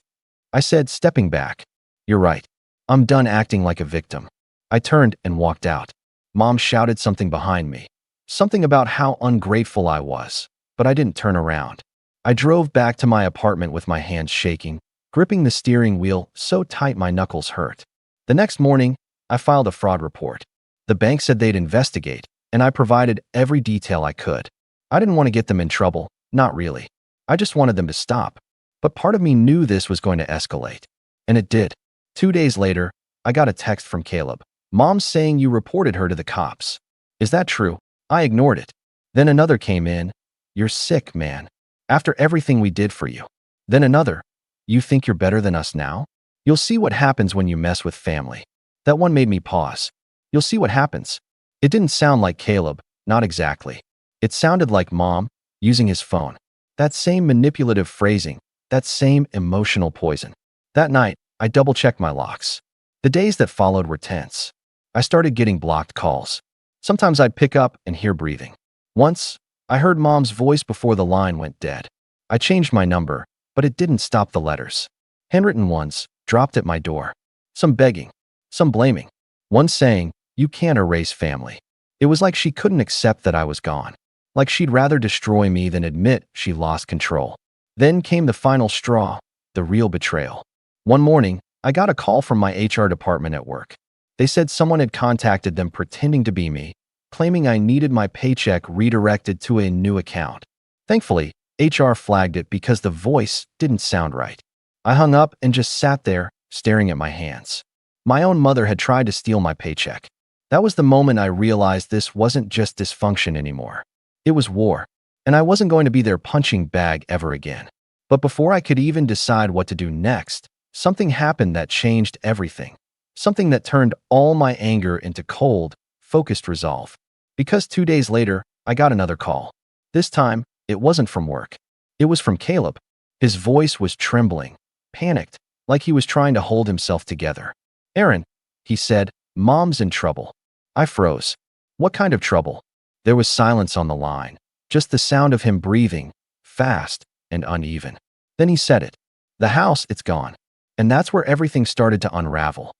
I said, stepping back. You're right. I'm done acting like a victim. I turned and walked out. Mom shouted something behind me. Something about how ungrateful I was, but I didn't turn around. I drove back to my apartment with my hands shaking, gripping the steering wheel so tight my knuckles hurt. The next morning, I filed a fraud report. The bank said they'd investigate, and I provided every detail I could. I didn't want to get them in trouble, not really. I just wanted them to stop. But part of me knew this was going to escalate. And it did. 2 days later, I got a text from Caleb. Mom's saying you reported her to the cops. Is that true? I ignored it. Then another came in. You're sick, man. After everything we did for you. Then another. You think you're better than us now? You'll see what happens when you mess with family. That one made me pause. You'll see what happens. It didn't sound like Caleb, not exactly. It sounded like Mom, using his phone. That same manipulative phrasing, that same emotional poison. That night, I double-checked my locks. The days that followed were tense. I started getting blocked calls. Sometimes I'd pick up and hear breathing. Once, I heard Mom's voice before the line went dead. I changed my number, but it didn't stop the letters. Handwritten ones dropped at my door. Some begging, some blaming. One saying, "You can't erase family." It was like she couldn't accept that I was gone. Like she'd rather destroy me than admit she lost control. Then came the final straw, the real betrayal. One morning, I got a call from my HR department at work. They said someone had contacted them pretending to be me, claiming I needed my paycheck redirected to a new account. Thankfully, HR flagged it because the voice didn't sound right. I hung up and just sat there, staring at my hands. My own mother had tried to steal my paycheck. That was the moment I realized this wasn't just dysfunction anymore. It was war, and I wasn't going to be their punching bag ever again. But before I could even decide what to do next, something happened that changed everything. Something that turned all my anger into cold, focused resolve. Because 2 days later, I got another call. This time, it wasn't from work. It was from Caleb. His voice was trembling, panicked, like he was trying to hold himself together. "Aaron," he said, "Mom's in trouble." I froze. What kind of trouble? There was silence on the line, just the sound of him breathing, fast and uneven. Then he said it. "The house, it's gone." And that's where everything started to unravel.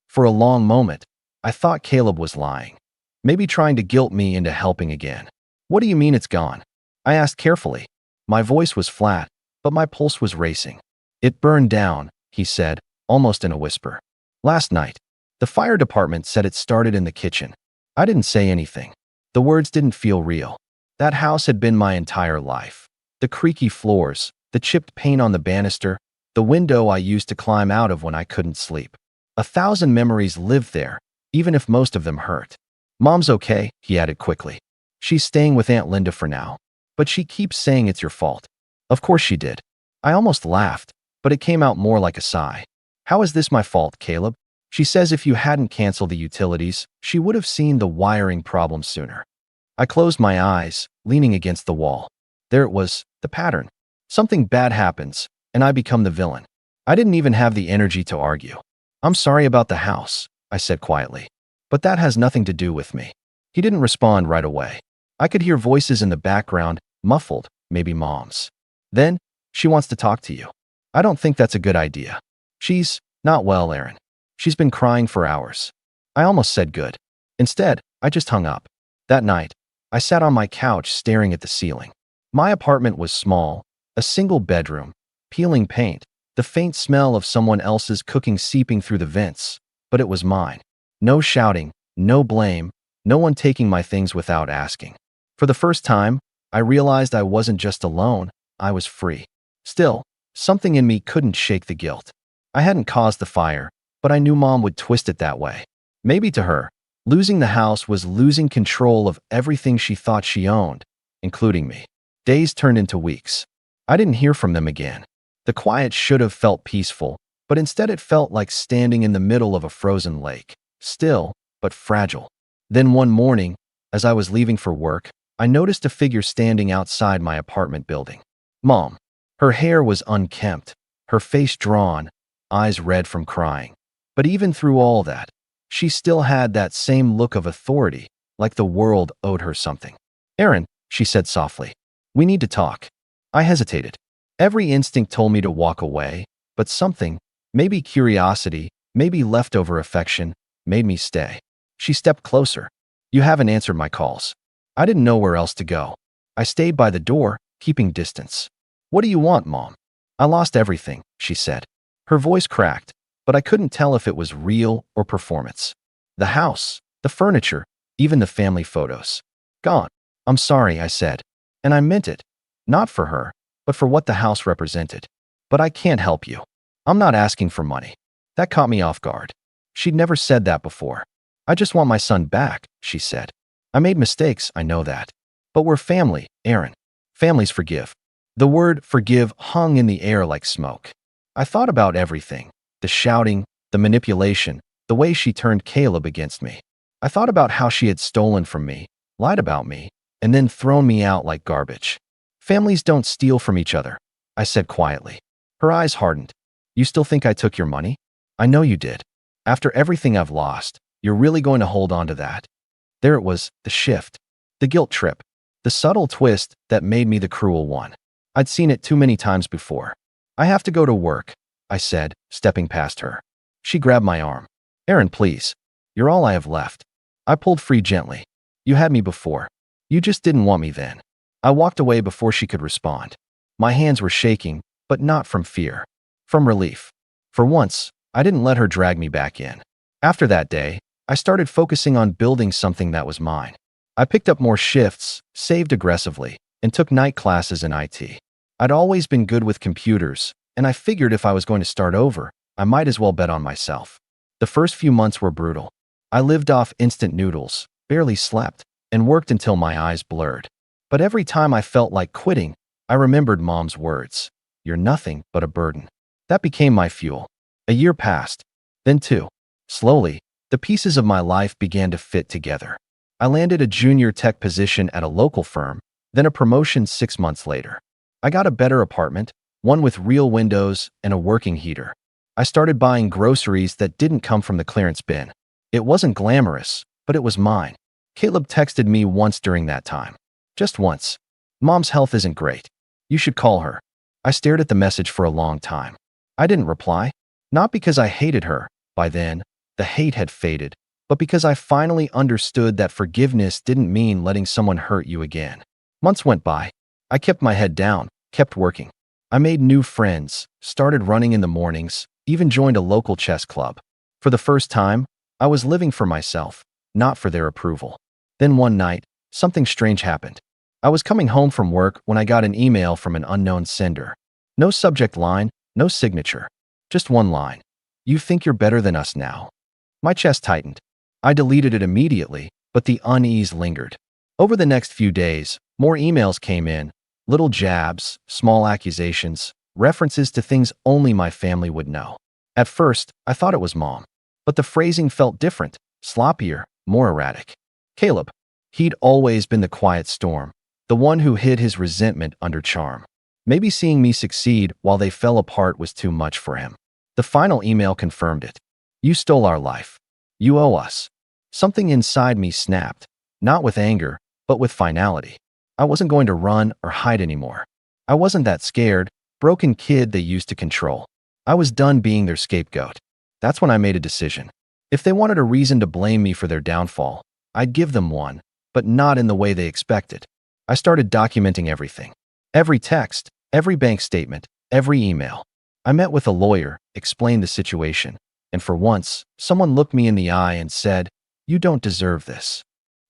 For a long moment, I thought Caleb was lying, maybe trying to guilt me into helping again. "What do you mean it's gone?" I asked carefully. My voice was flat, but my pulse was racing. "It burned down," he said, almost in a whisper. "Last night." The fire department said it started in the kitchen. I didn't say anything. The words didn't feel real. That house had been my entire life. The creaky floors, the chipped paint on the banister, the window I used to climb out of when I couldn't sleep. 1,000 memories lived there, even if most of them hurt. "Mom's okay," he added quickly. "She's staying with Aunt Linda for now. But she keeps saying it's your fault." Of course she did. I almost laughed, but it came out more like a sigh. "How is this my fault, Caleb? She says if you hadn't canceled the utilities, she would have seen the wiring problem sooner." I closed my eyes, leaning against the wall. There it was, the pattern. Something bad happens, and I become the villain. I didn't even have the energy to argue. "I'm sorry about the house," I said quietly. "But that has nothing to do with me." He didn't respond right away. I could hear voices in the background, muffled, maybe Mom's. Then, "She wants to talk to you." "I don't think that's a good idea. She's not well, Aaron. She's been crying for hours." I almost said good. Instead, I just hung up. That night, I sat on my couch staring at the ceiling. My apartment was small, a single bedroom, peeling paint, the faint smell of someone else's cooking seeping through the vents, but it was mine. No shouting, no blame, no one taking my things without asking. For the first time, I realized I wasn't just alone, I was free. Still, something in me couldn't shake the guilt. I hadn't caused the fire, but I knew Mom would twist it that way. Maybe to her, losing the house was losing control of everything she thought she owned, including me. Days turned into weeks. I didn't hear from them again. The quiet should have felt peaceful, but instead it felt like standing in the middle of a frozen lake, still, but fragile. Then one morning, as I was leaving for work, I noticed a figure standing outside my apartment building. Mom. Her hair was unkempt, her face drawn, eyes red from crying. But even through all that, she still had that same look of authority, like the world owed her something. "Aaron," she said softly, "we need to talk." I hesitated. Every instinct told me to walk away, but something, maybe curiosity, maybe leftover affection, made me stay. She stepped closer. "You haven't answered my calls." I didn't know where else to go. I stayed by the door, keeping distance. "What do you want, Mom?" "I lost everything," she said. Her voice cracked, but I couldn't tell if it was real or performance. "The house, the furniture, even the family photos. Gone." "I'm sorry," I said. And I meant it. Not for her, but for what the house represented. "But I can't help you. I'm not asking for money." That caught me off guard. She'd never said that before. "I just want my son back," she said. "I made mistakes, I know that. But we're family, Aaron. Families forgive." The word forgive hung in the air like smoke. I thought about everything. The shouting, the manipulation, the way she turned Caleb against me. I thought about how she had stolen from me, lied about me, and then thrown me out like garbage. "Families don't steal from each other," I said quietly. Her eyes hardened. You still think I took your money? I know you did. After everything I've lost, you're really going to hold on to that. There it was, the shift, the guilt trip, the subtle twist that made me the cruel one. I'd seen it too many times before. I have to go to work, I said, stepping past her. She grabbed my arm. Erin, please. You're all I have left. I pulled free gently. You had me before. You just didn't want me then. I walked away before she could respond. My hands were shaking, but not from fear. From relief. For once, I didn't let her drag me back in. After that day, I started focusing on building something that was mine. I picked up more shifts, saved aggressively, and took night classes in IT. I'd always been good with computers, and I figured if I was going to start over, I might as well bet on myself. The first few months were brutal. I lived off instant noodles, barely slept, and worked until my eyes blurred. But every time I felt like quitting, I remembered Mom's words. You're nothing but a burden. That became my fuel. A year passed, then two. Slowly, the pieces of my life began to fit together. I landed a junior tech position at a local firm, then a promotion 6 months later. I got a better apartment, one with real windows and a working heater. I started buying groceries that didn't come from the clearance bin. It wasn't glamorous, but it was mine. Caleb texted me once during that time. Just once. Mom's health isn't great. You should call her. I stared at the message for a long time. I didn't reply. Not because I hated her. By then, the hate had faded, but because I finally understood that forgiveness didn't mean letting someone hurt you again. Months went by. I kept my head down, kept working. I made new friends, started running in the mornings, even joined a local chess club. For the first time, I was living for myself, not for their approval. Then one night, something strange happened. I was coming home from work when I got an email from an unknown sender. No subject line, no signature. Just one line. You think you're better than us now. My chest tightened. I deleted it immediately, but the unease lingered. Over the next few days, more emails came in, little jabs, small accusations, references to things only my family would know. At first, I thought it was Mom, but the phrasing felt different, sloppier, more erratic. Caleb. He'd always been the quiet storm, the one who hid his resentment under charm. Maybe seeing me succeed while they fell apart was too much for him. The final email confirmed it. You stole our life. You owe us. Something inside me snapped, not with anger, but with finality. I wasn't going to run or hide anymore. I wasn't that scared, broken kid they used to control. I was done being their scapegoat. That's when I made a decision. If they wanted a reason to blame me for their downfall, I'd give them one, but not in the way they expected. I started documenting everything. Every text, every bank statement, every email. I met with a lawyer, explained the situation, and for once, someone looked me in the eye and said, "You don't deserve this."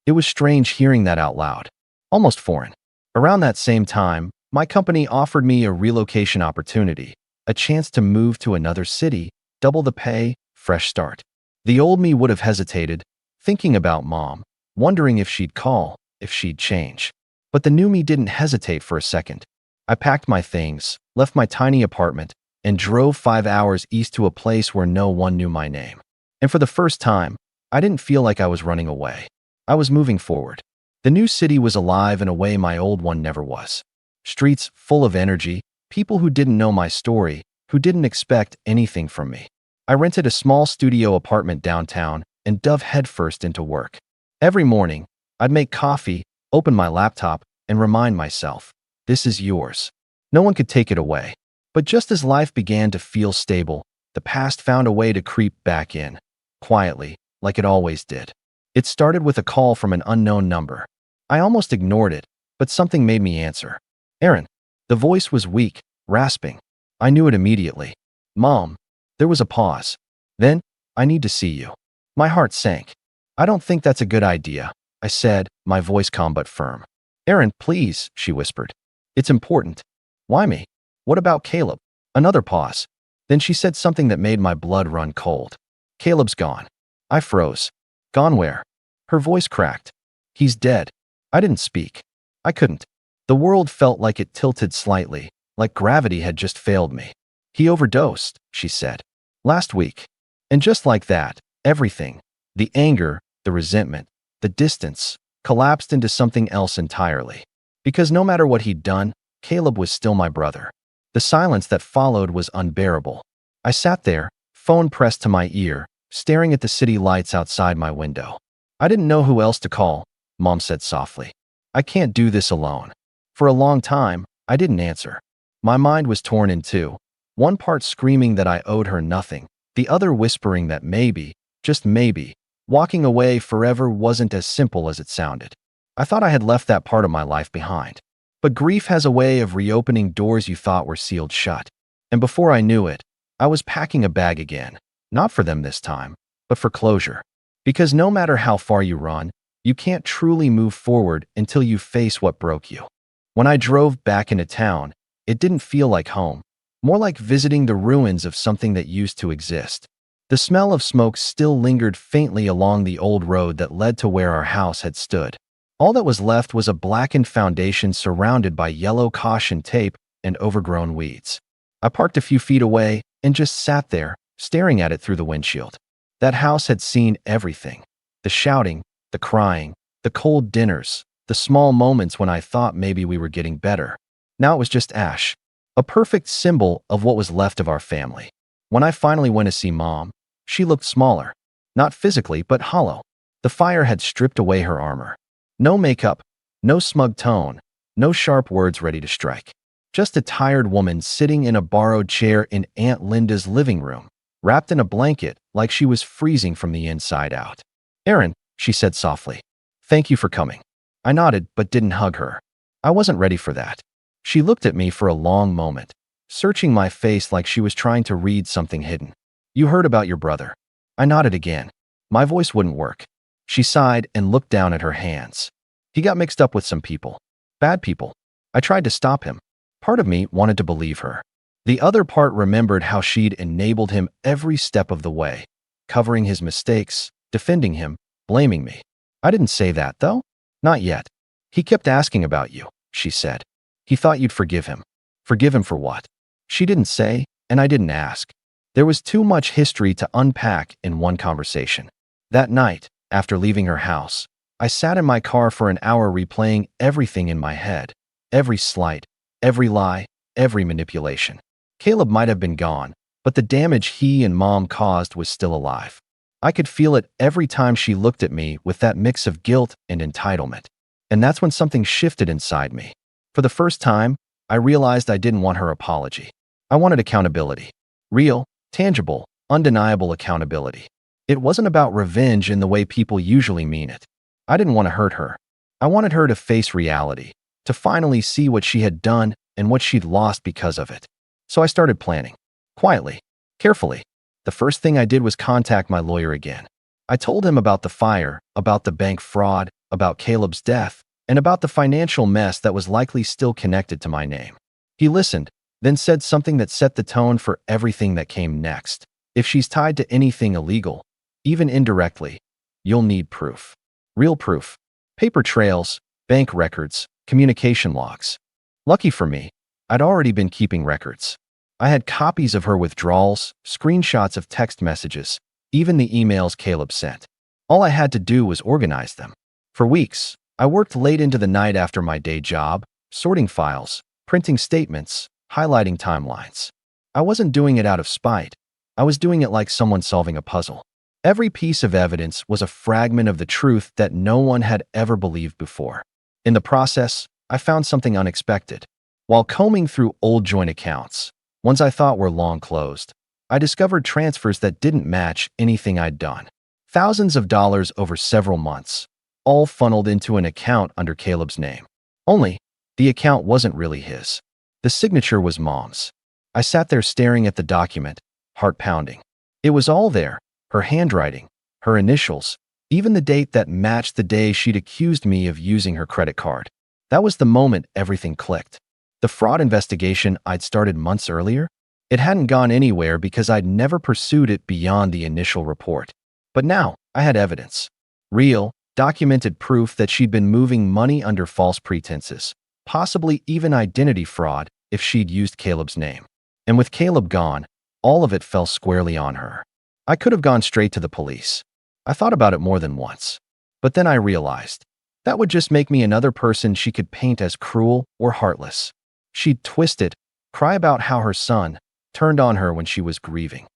It was strange hearing that out loud, almost foreign. Around that same time, my company offered me a relocation opportunity, a chance to move to another city, double the pay, fresh start. The old me would have hesitated, thinking about Mom, wondering if she'd call, if she'd change. But the new me didn't hesitate for a second. I packed my things, left my tiny apartment, and drove 5 hours east to a place where no one knew my name. And for the first time, I didn't feel like I was running away. I was moving forward. The new city was alive in a way my old one never was. Streets full of energy, people who didn't know my story, who didn't expect anything from me. I rented a small studio apartment downtown and dove headfirst into work. Every morning, I'd make coffee, open my laptop, and remind myself, this is yours. No one could take it away. But just as life began to feel stable, the past found a way to creep back in, quietly, like it always did. It started with a call from an unknown number. I almost ignored it, but something made me answer. Erin. The voice was weak, rasping. I knew it immediately. Mom. There was a pause. Then, I need to see you. My heart sank. I don't think that's a good idea, I said, my voice calm but firm. Erin, please, she whispered. It's important. Why me? What about Caleb? Another pause. Then she said something that made my blood run cold. Caleb's gone. I froze. Gone where? Her voice cracked. He's dead. I didn't speak. I couldn't. The world felt like it tilted slightly, like gravity had just failed me. He overdosed, she said. Last week. And just like that, everything, the anger, the resentment, the distance, collapsed into something else entirely. Because no matter what he'd done, Caleb was still my brother. The silence that followed was unbearable. I sat there, phone pressed to my ear, staring at the city lights outside my window. I didn't know who else to call, Mom said softly. I can't do this alone. For a long time, I didn't answer. My mind was torn in two, one part screaming that I owed her nothing, the other whispering that maybe, just maybe, walking away forever wasn't as simple as it sounded. I thought I had left that part of my life behind. But grief has a way of reopening doors you thought were sealed shut. And before I knew it, I was packing a bag again, not for them this time, but for closure. Because no matter how far you run, you can't truly move forward until you face what broke you. When I drove back into town, it didn't feel like home, more like visiting the ruins of something that used to exist. The smell of smoke still lingered faintly along the old road that led to where our house had stood. All that was left was a blackened foundation surrounded by yellow caution tape and overgrown weeds. I parked a few feet away and just sat there, staring at it through the windshield. That house had seen everything. The shouting, the crying, the cold dinners, the small moments when I thought maybe we were getting better. Now it was just ash, a perfect symbol of what was left of our family. When I finally went to see Mom, she looked smaller. Not physically, but hollow. The fire had stripped away her armor. No makeup, no smug tone, no sharp words ready to strike. Just a tired woman sitting in a borrowed chair in Aunt Linda's living room, wrapped in a blanket like she was freezing from the inside out. "Erin," she said softly, "thank you for coming." I nodded but didn't hug her. I wasn't ready for that. She looked at me for a long moment, searching my face like she was trying to read something hidden. "You heard about your brother." I nodded again. My voice wouldn't work. She sighed and looked down at her hands. "He got mixed up with some people. Bad people." I tried to stop him. Part of me wanted to believe her. The other part remembered how she'd enabled him every step of the way, covering his mistakes, defending him, blaming me. I didn't say that, though. Not yet. "He kept asking about you," she said. "He thought you'd forgive him." Forgive him for what? She didn't say, and I didn't ask. There was too much history to unpack in one conversation. That night, after leaving her house, I sat in my car for an hour replaying everything in my head. Every slight, every lie, every manipulation. Caleb might have been gone, but the damage he and Mom caused was still alive. I could feel it every time she looked at me with that mix of guilt and entitlement. And that's when something shifted inside me. For the first time, I realized I didn't want her apology. I wanted accountability. Real, tangible, undeniable accountability. It wasn't about revenge in the way people usually mean it. I didn't want to hurt her. I wanted her to face reality, to finally see what she had done and what she'd lost because of it. So I started planning. Quietly, carefully. The first thing I did was contact my lawyer again. I told him about the fire, about the bank fraud, about Caleb's death, and about the financial mess that was likely still connected to my name. He listened, then said something that set the tone for everything that came next. "If she's tied to anything illegal, even indirectly, you'll need proof. Real proof. Paper trails, bank records, communication logs." Lucky for me, I'd already been keeping records. I had copies of her withdrawals, screenshots of text messages, even the emails Caleb sent. All I had to do was organize them. For weeks, I worked late into the night after my day job, sorting files, printing statements, highlighting timelines. I wasn't doing it out of spite. I was doing it like someone solving a puzzle. Every piece of evidence was a fragment of the truth that no one had ever believed before. In the process, I found something unexpected. While combing through old joint accounts, ones I thought were long closed, I discovered transfers that didn't match anything I'd done. Thousands of dollars over several months, all funneled into an account under Caleb's name. Only, the account wasn't really his. The signature was Mom's. I sat there staring at the document, heart pounding. It was all there, her handwriting, her initials, even the date that matched the day she'd accused me of using her credit card. That was the moment everything clicked. The fraud investigation I'd started months earlier, it hadn't gone anywhere because I'd never pursued it beyond the initial report. But now, I had evidence. Real, documented proof that she'd been moving money under false pretenses, possibly even identity fraud if she'd used Caleb's name. And with Caleb gone, all of it fell squarely on her. I could have gone straight to the police. I thought about it more than once. But then I realized, that would just make me another person she could paint as cruel or heartless. She'd twist it, cry about how her son, turned on her when she was grieving.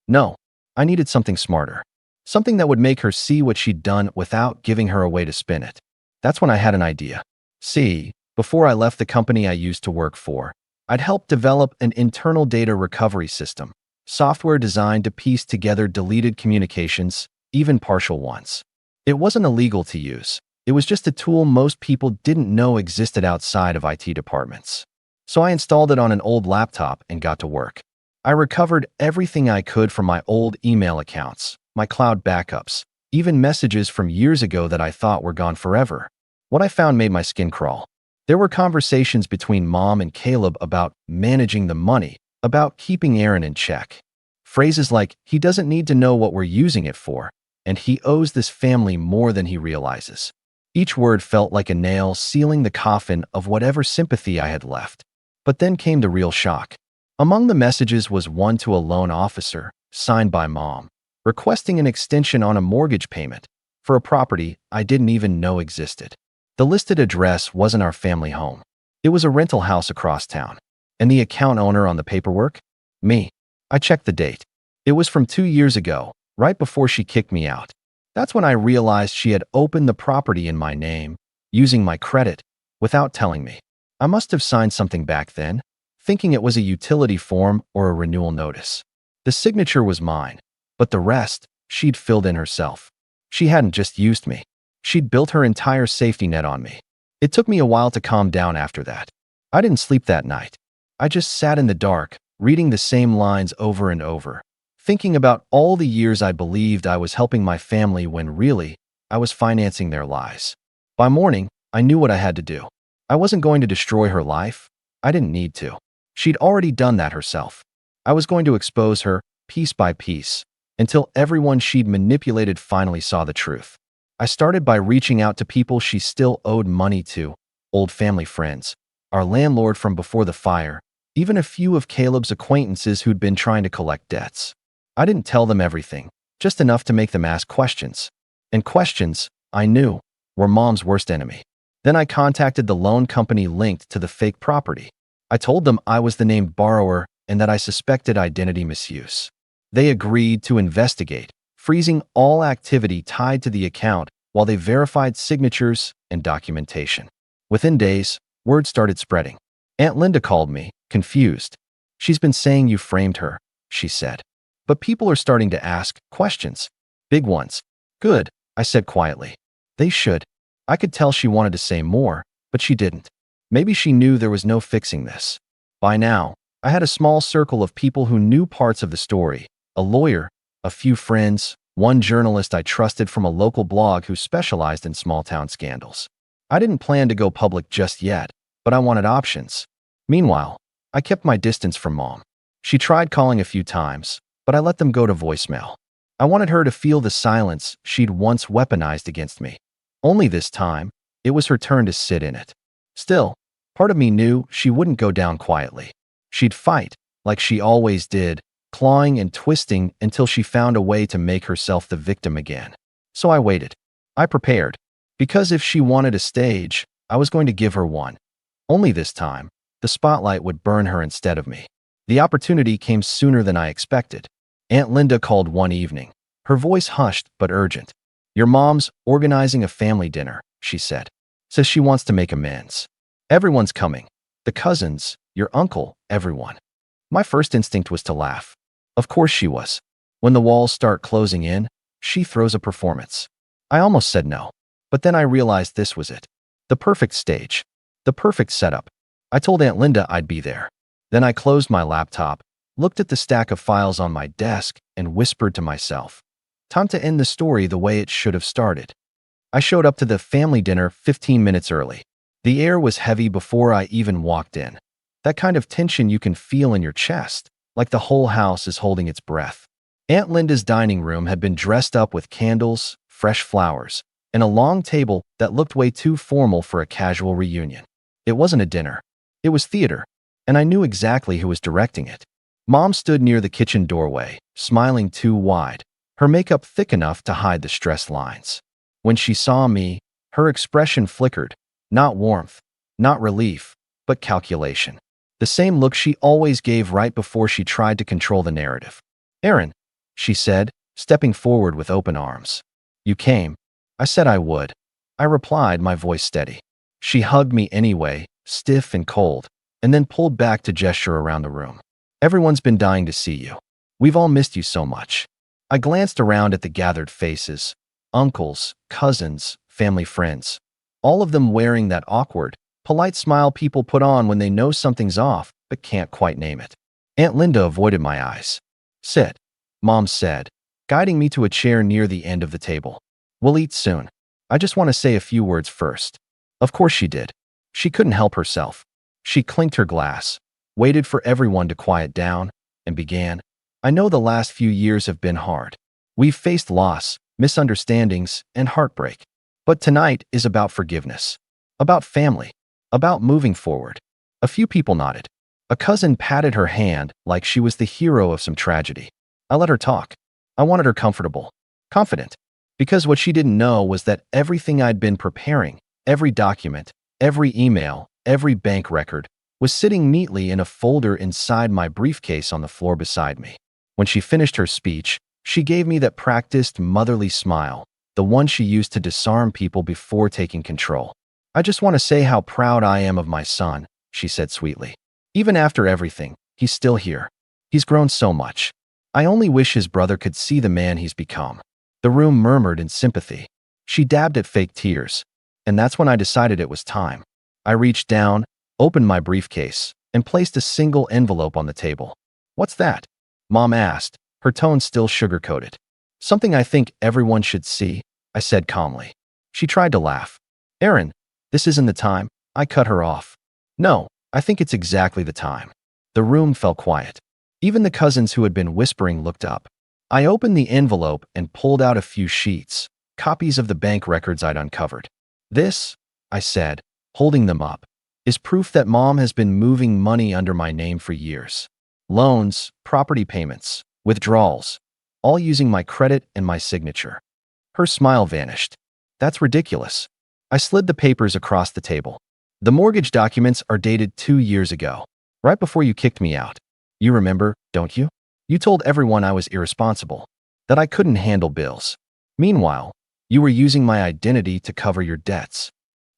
No, I needed something smarter. Something that would make her see what she'd done without giving her a way to spin it. That's when I had an idea. See, before I left the company I used to work for, I'd helped develop an internal data recovery system, software designed to piece together deleted communications, even partial ones. It wasn't illegal to use. It was just a tool most people didn't know existed outside of IT departments. So I installed it on an old laptop and got to work. I recovered everything I could from my old email accounts, my cloud backups, even messages from years ago that I thought were gone forever. What I found made my skin crawl. There were conversations between Mom and Caleb about managing the money, about keeping Aaron in check. Phrases like, he doesn't need to know what we're using it for, and he owes this family more than he realizes. Each word felt like a nail sealing the coffin of whatever sympathy I had left. But then came the real shock. Among the messages was one to a loan officer, signed by Mom, requesting an extension on a mortgage payment for a property I didn't even know existed. The listed address wasn't our family home. It was a rental house across town. And the account owner on the paperwork? Me. I checked the date. It was from 2 years ago, right before she kicked me out. That's when I realized she had opened the property in my name, using my credit, without telling me. I must have signed something back then, thinking it was a utility form or a renewal notice. The signature was mine, but the rest, she'd filled in herself. She hadn't just used me. She'd built her entire safety net on me. It took me a while to calm down after that. I didn't sleep that night. I just sat in the dark, reading the same lines over and over, thinking about all the years I believed I was helping my family when really, I was financing their lies. By morning, I knew what I had to do. I wasn't going to destroy her life. I didn't need to. She'd already done that herself. I was going to expose her, piece by piece, until everyone she'd manipulated finally saw the truth. I started by reaching out to people she still owed money to, old family friends, our landlord from before the fire, even a few of Caleb's acquaintances who'd been trying to collect debts. I didn't tell them everything, just enough to make them ask questions. And questions, I knew, were Mom's worst enemy. Then I contacted the loan company linked to the fake property. I told them I was the named borrower and that I suspected identity misuse. They agreed to investigate, freezing all activity tied to the account while they verified signatures and documentation. Within days, word started spreading. Aunt Linda called me, confused. She's been saying you framed her, she said. But people are starting to ask questions. Big ones. Good, I said quietly. They should. I could tell she wanted to say more, but she didn't. Maybe she knew there was no fixing this. By now, I had a small circle of people who knew parts of the story. A lawyer, a few friends, one journalist I trusted from a local blog who specialized in small-town scandals. I didn't plan to go public just yet, but I wanted options. Meanwhile, I kept my distance from Mom. She tried calling a few times, but I let them go to voicemail. I wanted her to feel the silence she'd once weaponized against me. Only this time, it was her turn to sit in it. Still, part of me knew she wouldn't go down quietly. She'd fight, like she always did, clawing and twisting until she found a way to make herself the victim again. So I waited. I prepared. Because if she wanted a stage, I was going to give her one. Only this time, the spotlight would burn her instead of me. The opportunity came sooner than I expected. Aunt Linda called one evening, her voice hushed but urgent. Your mom's organizing a family dinner, she said. Says she wants to make amends. Everyone's coming. The cousins, your uncle, everyone. My first instinct was to laugh. Of course she was. When the walls start closing in, she throws a performance. I almost said no. But then I realized this was it. The perfect stage. The perfect setup. I told Aunt Linda I'd be there. Then I closed my laptop, looked at the stack of files on my desk, and whispered to myself, time to end the story the way it should have started. I showed up to the family dinner 15 minutes early. The air was heavy before I even walked in. That kind of tension you can feel in your chest, like the whole house is holding its breath. Aunt Linda's dining room had been dressed up with candles, fresh flowers, and a long table that looked way too formal for a casual reunion. It wasn't a dinner. It was theater, and I knew exactly who was directing it. Mom stood near the kitchen doorway, smiling too wide, her makeup thick enough to hide the stressed lines. When she saw me, her expression flickered, not warmth, not relief, but calculation. The same look she always gave right before she tried to control the narrative. "Aaron," she said, stepping forward with open arms. "You came." I said I would. I replied, my voice steady. She hugged me anyway, stiff and cold, and then pulled back to gesture around the room. "Everyone's been dying to see you. We've all missed you so much." I glanced around at the gathered faces, uncles, cousins, family friends, all of them wearing that awkward, polite smile people put on when they know something's off but can't quite name it. Aunt Linda avoided my eyes. "Sit," Mom said, guiding me to a chair near the end of the table. "We'll eat soon. I just want to say a few words first." Of course she did. She couldn't help herself. She clinked her glass, waited for everyone to quiet down, and began. "I know the last few years have been hard. We've faced loss, misunderstandings, and heartbreak. But tonight is about forgiveness, about family, about moving forward." A few people nodded. A cousin patted her hand like she was the hero of some tragedy. I let her talk. I wanted her comfortable, confident, because what she didn't know was that everything I'd been preparing, every document, every email, every bank record, was sitting neatly in a folder inside my briefcase on the floor beside me. When she finished her speech, she gave me that practiced motherly smile, the one she used to disarm people before taking control. "I just want to say how proud I am of my son," she said sweetly. "Even after everything, he's still here. He's grown so much. I only wish his brother could see the man he's become." The room murmured in sympathy. She dabbed at fake tears, and that's when I decided it was time. I reached down, opened my briefcase, and placed a single envelope on the table. "What's that?" Mom asked, her tone still sugar-coated. "Something I think everyone should see," I said calmly. She tried to laugh. "Aaron, this isn't the time." I cut her off. "No, I think it's exactly the time." The room fell quiet. Even the cousins who had been whispering looked up. I opened the envelope and pulled out a few sheets, copies of the bank records I'd uncovered. "This," I said, holding them up, "is proof that Mom has been moving money under my name for years. Loans, property payments, withdrawals, all using my credit and my signature." Her smile vanished. "That's ridiculous." I slid the papers across the table. "The mortgage documents are dated 2 years ago, right before you kicked me out. You remember, don't you? You told everyone I was irresponsible, that I couldn't handle bills. Meanwhile, you were using my identity to cover your debts."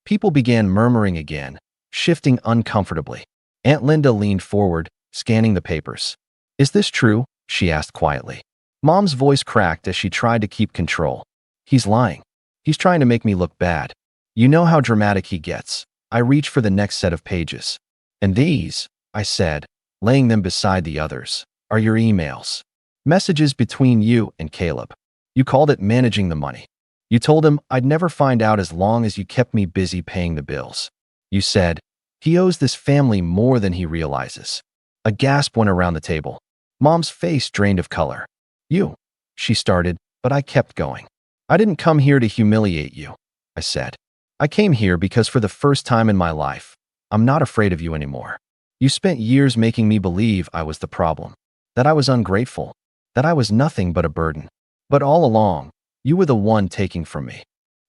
People began murmuring again, shifting uncomfortably. Aunt Linda leaned forward, scanning the papers. "Is this true?" she asked quietly. Mom's voice cracked as she tried to keep control. "He's lying. He's trying to make me look bad. You know how dramatic he gets." I reached for the next set of pages. "And these," I said, laying them beside the others, "are your emails. Messages between you and Caleb. You called it managing the money. You told him I'd never find out as long as you kept me busy paying the bills. You said, he owes this family more than he realizes." A gasp went around the table. Mom's face drained of color. "You," she started, but I kept going. "I didn't come here to humiliate you," I said. "I came here because for the first time in my life, I'm not afraid of you anymore. You spent years making me believe I was the problem, that I was ungrateful, that I was nothing but a burden. But all along, you were the one taking from me."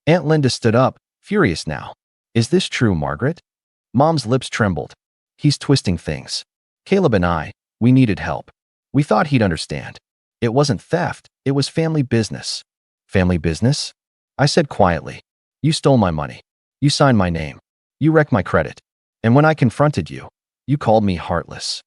Aunt Linda stood up, furious now. "Is this true, Margaret?" Mom's lips trembled. "He's twisting things. Caleb and I, we needed help. We thought he'd understand. It wasn't theft, it was family business." "Family business?" I said quietly. "You stole my money. You signed my name. You wrecked my credit. And when I confronted you, you called me heartless."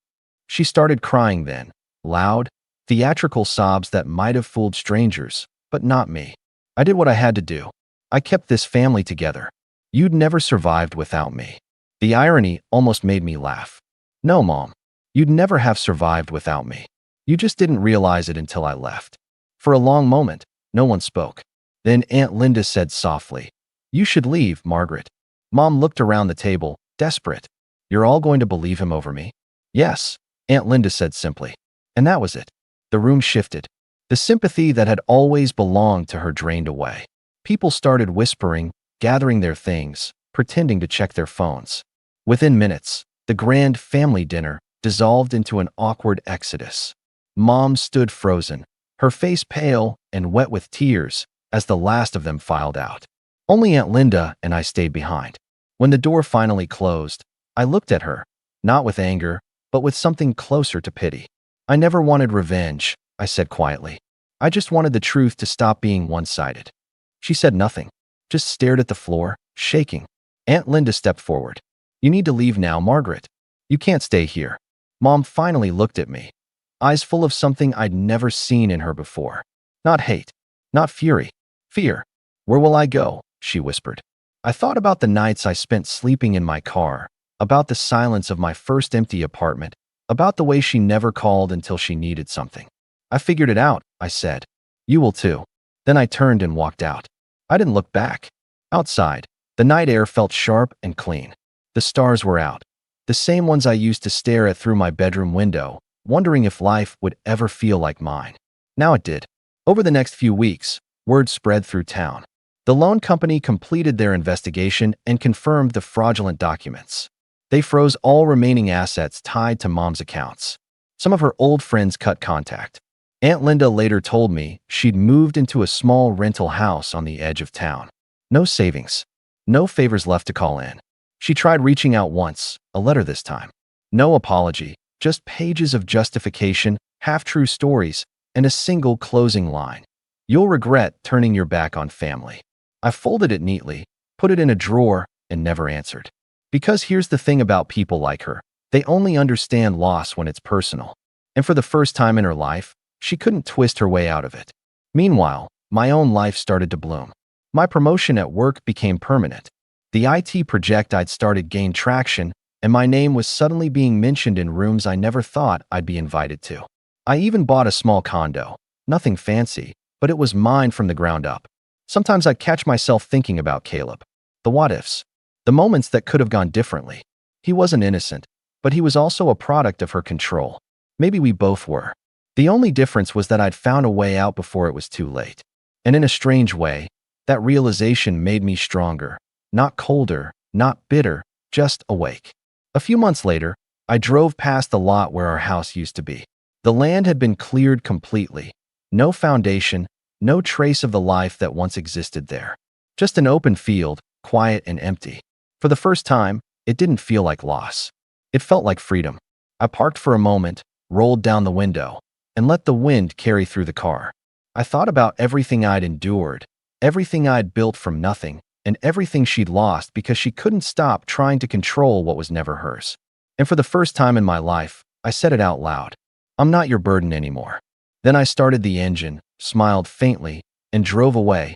She started crying then, loud, theatrical sobs that might have fooled strangers, but not me. "I did what I had to do. I kept this family together. You'd never survived without me." The irony almost made me laugh. "No, Mom, you'd never have survived without me. You just didn't realize it until I left." For a long moment, no one spoke. Then Aunt Linda said softly, "You should leave, Margaret." Mom looked around the table, desperate. "You're all going to believe him over me?" "Yes," Aunt Linda said simply. And that was it. The room shifted. The sympathy that had always belonged to her drained away. People started whispering, gathering their things, pretending to check their phones. Within minutes, the grand family dinner dissolved into an awkward exodus. Mom stood frozen, her face pale and wet with tears as the last of them filed out. Only Aunt Linda and I stayed behind. When the door finally closed, I looked at her, not with anger, but with something closer to pity. I never wanted revenge, I said quietly. I just wanted the truth to stop being one-sided. She said nothing, just stared at the floor, shaking. Aunt Linda stepped forward. You need to leave now, Margaret. You can't stay here. Mom finally looked at me, eyes full of something I'd never seen in her before. Not hate, not fury, fear. Where will I go? She whispered. I thought about the nights I spent sleeping in my car, about the silence of my first empty apartment, about the way she never called until she needed something. I figured it out, I said. You will too. Then I turned and walked out. I didn't look back. Outside, the night air felt sharp and clean. The stars were out, the same ones I used to stare at through my bedroom window, wondering if life would ever feel like mine. Now it did. Over the next few weeks, word spread through town. The loan company completed their investigation and confirmed the fraudulent documents. They froze all remaining assets tied to Mom's accounts. Some of her old friends cut contact. Aunt Linda later told me she'd moved into a small rental house on the edge of town. No savings, no favors left to call in. She tried reaching out once, a letter this time. No apology, just pages of justification, half-true stories, and a single closing line. You'll regret turning your back on family. I folded it neatly, put it in a drawer, and never answered. Because here's the thing about people like her. They only understand loss when it's personal. And for the first time in her life, she couldn't twist her way out of it. Meanwhile, my own life started to bloom. My promotion at work became permanent. The IT project I'd started gained traction, and my name was suddenly being mentioned in rooms I never thought I'd be invited to. I even bought a small condo. Nothing fancy, but it was mine from the ground up. Sometimes I'd catch myself thinking about Caleb. The what-ifs. The moments that could have gone differently. He wasn't innocent, but he was also a product of her control. Maybe we both were. The only difference was that I'd found a way out before it was too late. And in a strange way, that realization made me stronger. Not colder, not bitter, just awake. A few months later, I drove past the lot where our house used to be. The land had been cleared completely. No foundation, no trace of the life that once existed there. Just an open field, quiet and empty. For the first time, it didn't feel like loss. It felt like freedom. I parked for a moment, rolled down the window, and let the wind carry through the car. I thought about everything I'd endured, everything I'd built from nothing, and everything she'd lost because she couldn't stop trying to control what was never hers. And for the first time in my life, I said it out loud. I'm not your burden anymore. Then I started the engine, smiled faintly, and drove away.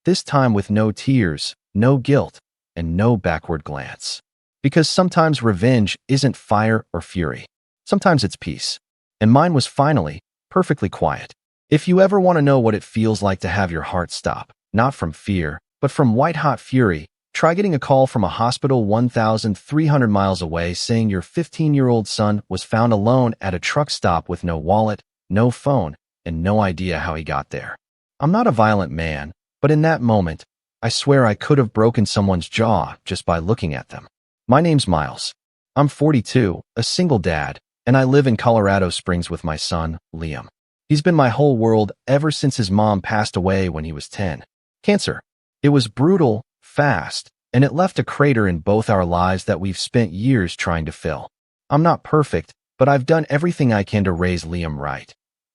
This time with no tears, no guilt, and no backward glance. Because sometimes revenge isn't fire or fury. Sometimes it's peace. And mine was finally, perfectly quiet. If you ever want to know what it feels like to have your heart stop, not from fear, but from white-hot fury, try getting a call from a hospital 1,300 miles away saying your 15-year-old son was found alone at a truck stop with no wallet, no phone, and no idea how he got there. I'm not a violent man, but in that moment, I swear I could have broken someone's jaw just by looking at them. My name's Miles. I'm 42, a single dad, and I live in Colorado Springs with my son, Liam. He's been my whole world ever since his mom passed away when he was 10. Cancer. It was brutal, fast, and it left a crater in both our lives that we've spent years trying to fill. I'm not perfect, but I've done everything I can to raise Liam right.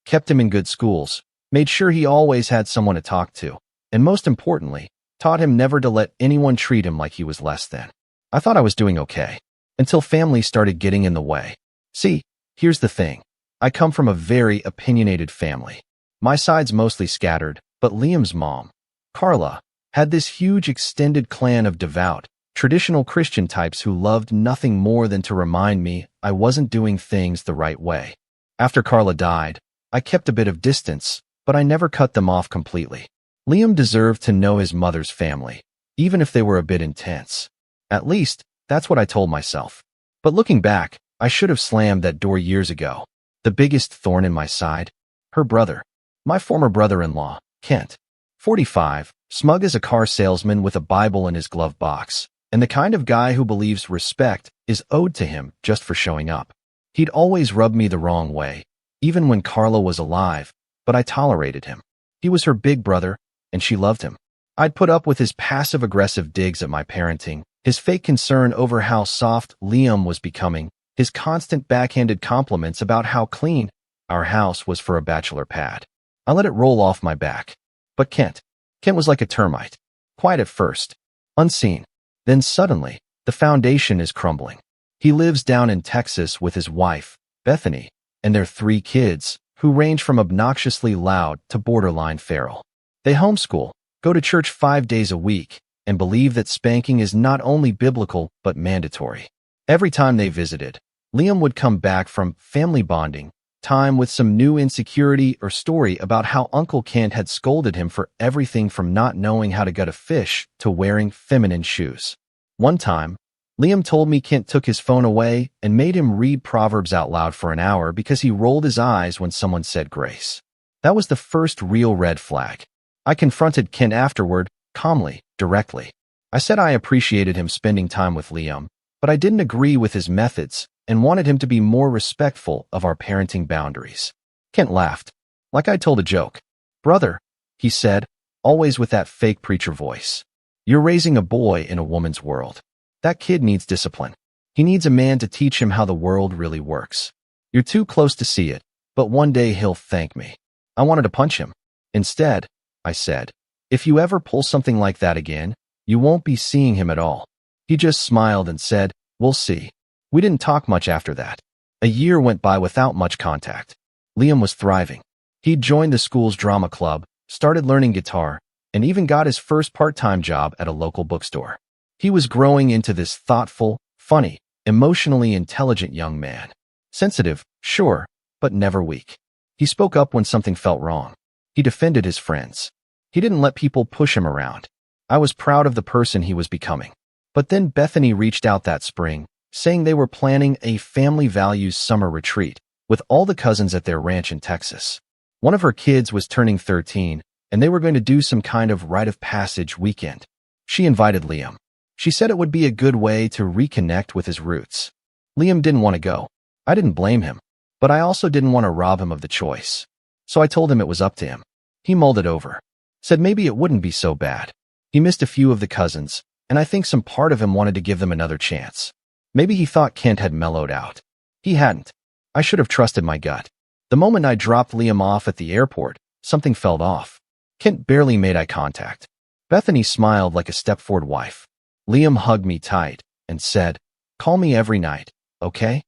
Kept him in good schools, made sure he always had someone to talk to, and most importantly, taught him never to let anyone treat him like he was less than. I thought I was doing okay, until family started getting in the way. See, here's the thing. I come from a very opinionated family. My side's mostly scattered, but Liam's mom, Carla, had this huge extended clan of devout, traditional Christian types who loved nothing more than to remind me I wasn't doing things the right way. After Carla died, I kept a bit of distance, but I never cut them off completely. Liam deserved to know his mother's family, even if they were a bit intense. At least, that's what I told myself. But looking back, I should have slammed that door years ago. The biggest thorn in my side? Her brother. My former brother-in-law, Kent. 45, smug as a car salesman with a Bible in his glove box, and the kind of guy who believes respect is owed to him just for showing up. He'd always rubbed me the wrong way, even when Carla was alive, but I tolerated him. He was her big brother, and she loved him. I'd put up with his passive-aggressive digs at my parenting, his fake concern over how soft Liam was becoming, his constant backhanded compliments about how clean our house was for a bachelor pad. I let it roll off my back. But Kent was like a termite. Quiet at first, unseen. Then suddenly, the foundation is crumbling. He lives down in Texas with his wife, Bethany, and their 3 kids, who range from obnoxiously loud to borderline feral. They homeschool, go to church 5 days a week, and believe that spanking is not only biblical but mandatory. Every time they visited, Liam would come back from family bonding time with some new insecurity or story about how Uncle Kent had scolded him for everything from not knowing how to gut a fish to wearing feminine shoes. One time, Liam told me Kent took his phone away and made him read Proverbs out loud for an hour because he rolled his eyes when someone said grace. That was the first real red flag. I confronted Kent afterward, calmly, directly. I said I appreciated him spending time with Liam, but I didn't agree with his methods and wanted him to be more respectful of our parenting boundaries. Kent laughed, like I told a joke. "Brother," he said, always with that fake preacher voice. "You're raising a boy in a woman's world. That kid needs discipline. He needs a man to teach him how the world really works. You're too close to see it, but one day he'll thank me." I wanted to punch him. "Instead," I said, "if you ever pull something like that again, you won't be seeing him at all." He just smiled and said, "We'll see." We didn't talk much after that. A year went by without much contact. Liam was thriving. He'd joined the school's drama club, started learning guitar, and even got his first part-time job at a local bookstore. He was growing into this thoughtful, funny, emotionally intelligent young man. Sensitive, sure, but never weak. He spoke up when something felt wrong. He defended his friends. He didn't let people push him around. I was proud of the person he was becoming. But then Bethany reached out that spring, saying they were planning a family values summer retreat with all the cousins at their ranch in Texas. One of her kids was turning 13, and they were going to do some kind of rite of passage weekend. She invited Liam. She said it would be a good way to reconnect with his roots. Liam didn't want to go. I didn't blame him, but I also didn't want to rob him of the choice. So I told him it was up to him. He mulled it over, said maybe it wouldn't be so bad. He missed a few of the cousins, and I think some part of him wanted to give them another chance. Maybe he thought Kent had mellowed out. He hadn't. I should have trusted my gut. The moment I dropped Liam off at the airport, something felt off. Kent barely made eye contact. Bethany smiled like a Stepford wife. Liam hugged me tight and said, "Call me every night, okay?"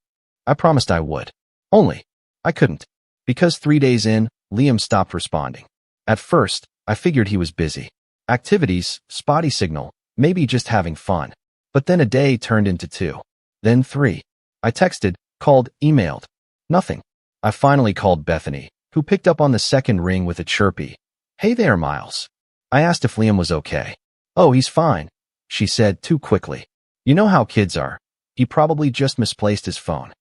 I promised I would. Only, I couldn't. Because 3 days in, Liam stopped responding. At first, I figured he was busy. Activities, spotty signal, maybe just having fun. But then a day turned into 2. Then 3. I texted, called, emailed. Nothing. I finally called Bethany, who picked up on the second ring with a chirpy, "Hey there, Miles." I asked if Liam was okay. "Oh, he's fine," she said too quickly. "You know how kids are. He probably just misplaced his phone."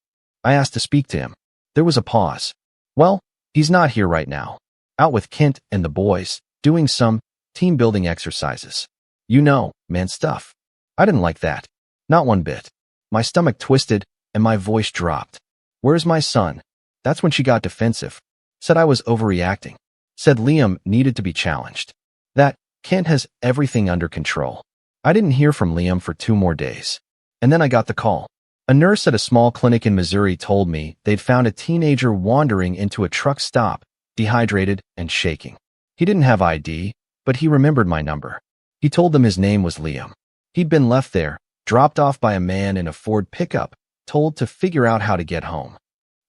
I asked to speak to him. There was a pause. "Well, he's not here right now. Out with Kent and the boys, doing some team-building exercises. You know, man stuff." I didn't like that. Not one bit. My stomach twisted and my voice dropped. "Where's my son?" That's when she got defensive. Said I was overreacting. Said Liam needed to be challenged. That Kent has everything under control. I didn't hear from Liam for 2 more days. And then I got the call. A nurse at a small clinic in Missouri told me they'd found a teenager wandering into a truck stop, dehydrated and shaking. He didn't have ID, but he remembered my number. He told them his name was Liam. He'd been left there, dropped off by a man in a Ford pickup, told to figure out how to get home.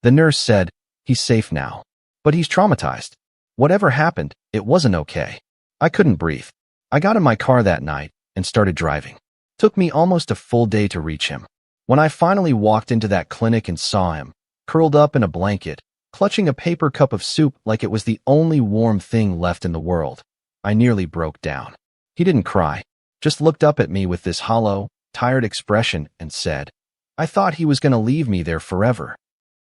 The nurse said, "He's safe now. But he's traumatized. Whatever happened, it wasn't okay." I couldn't breathe. I got in my car that night and started driving. Took me almost a full day to reach him. When I finally walked into that clinic and saw him, curled up in a blanket, clutching a paper cup of soup like it was the only warm thing left in the world, I nearly broke down. He didn't cry, just looked up at me with this hollow, tired expression and said, "I thought he was going to leave me there forever."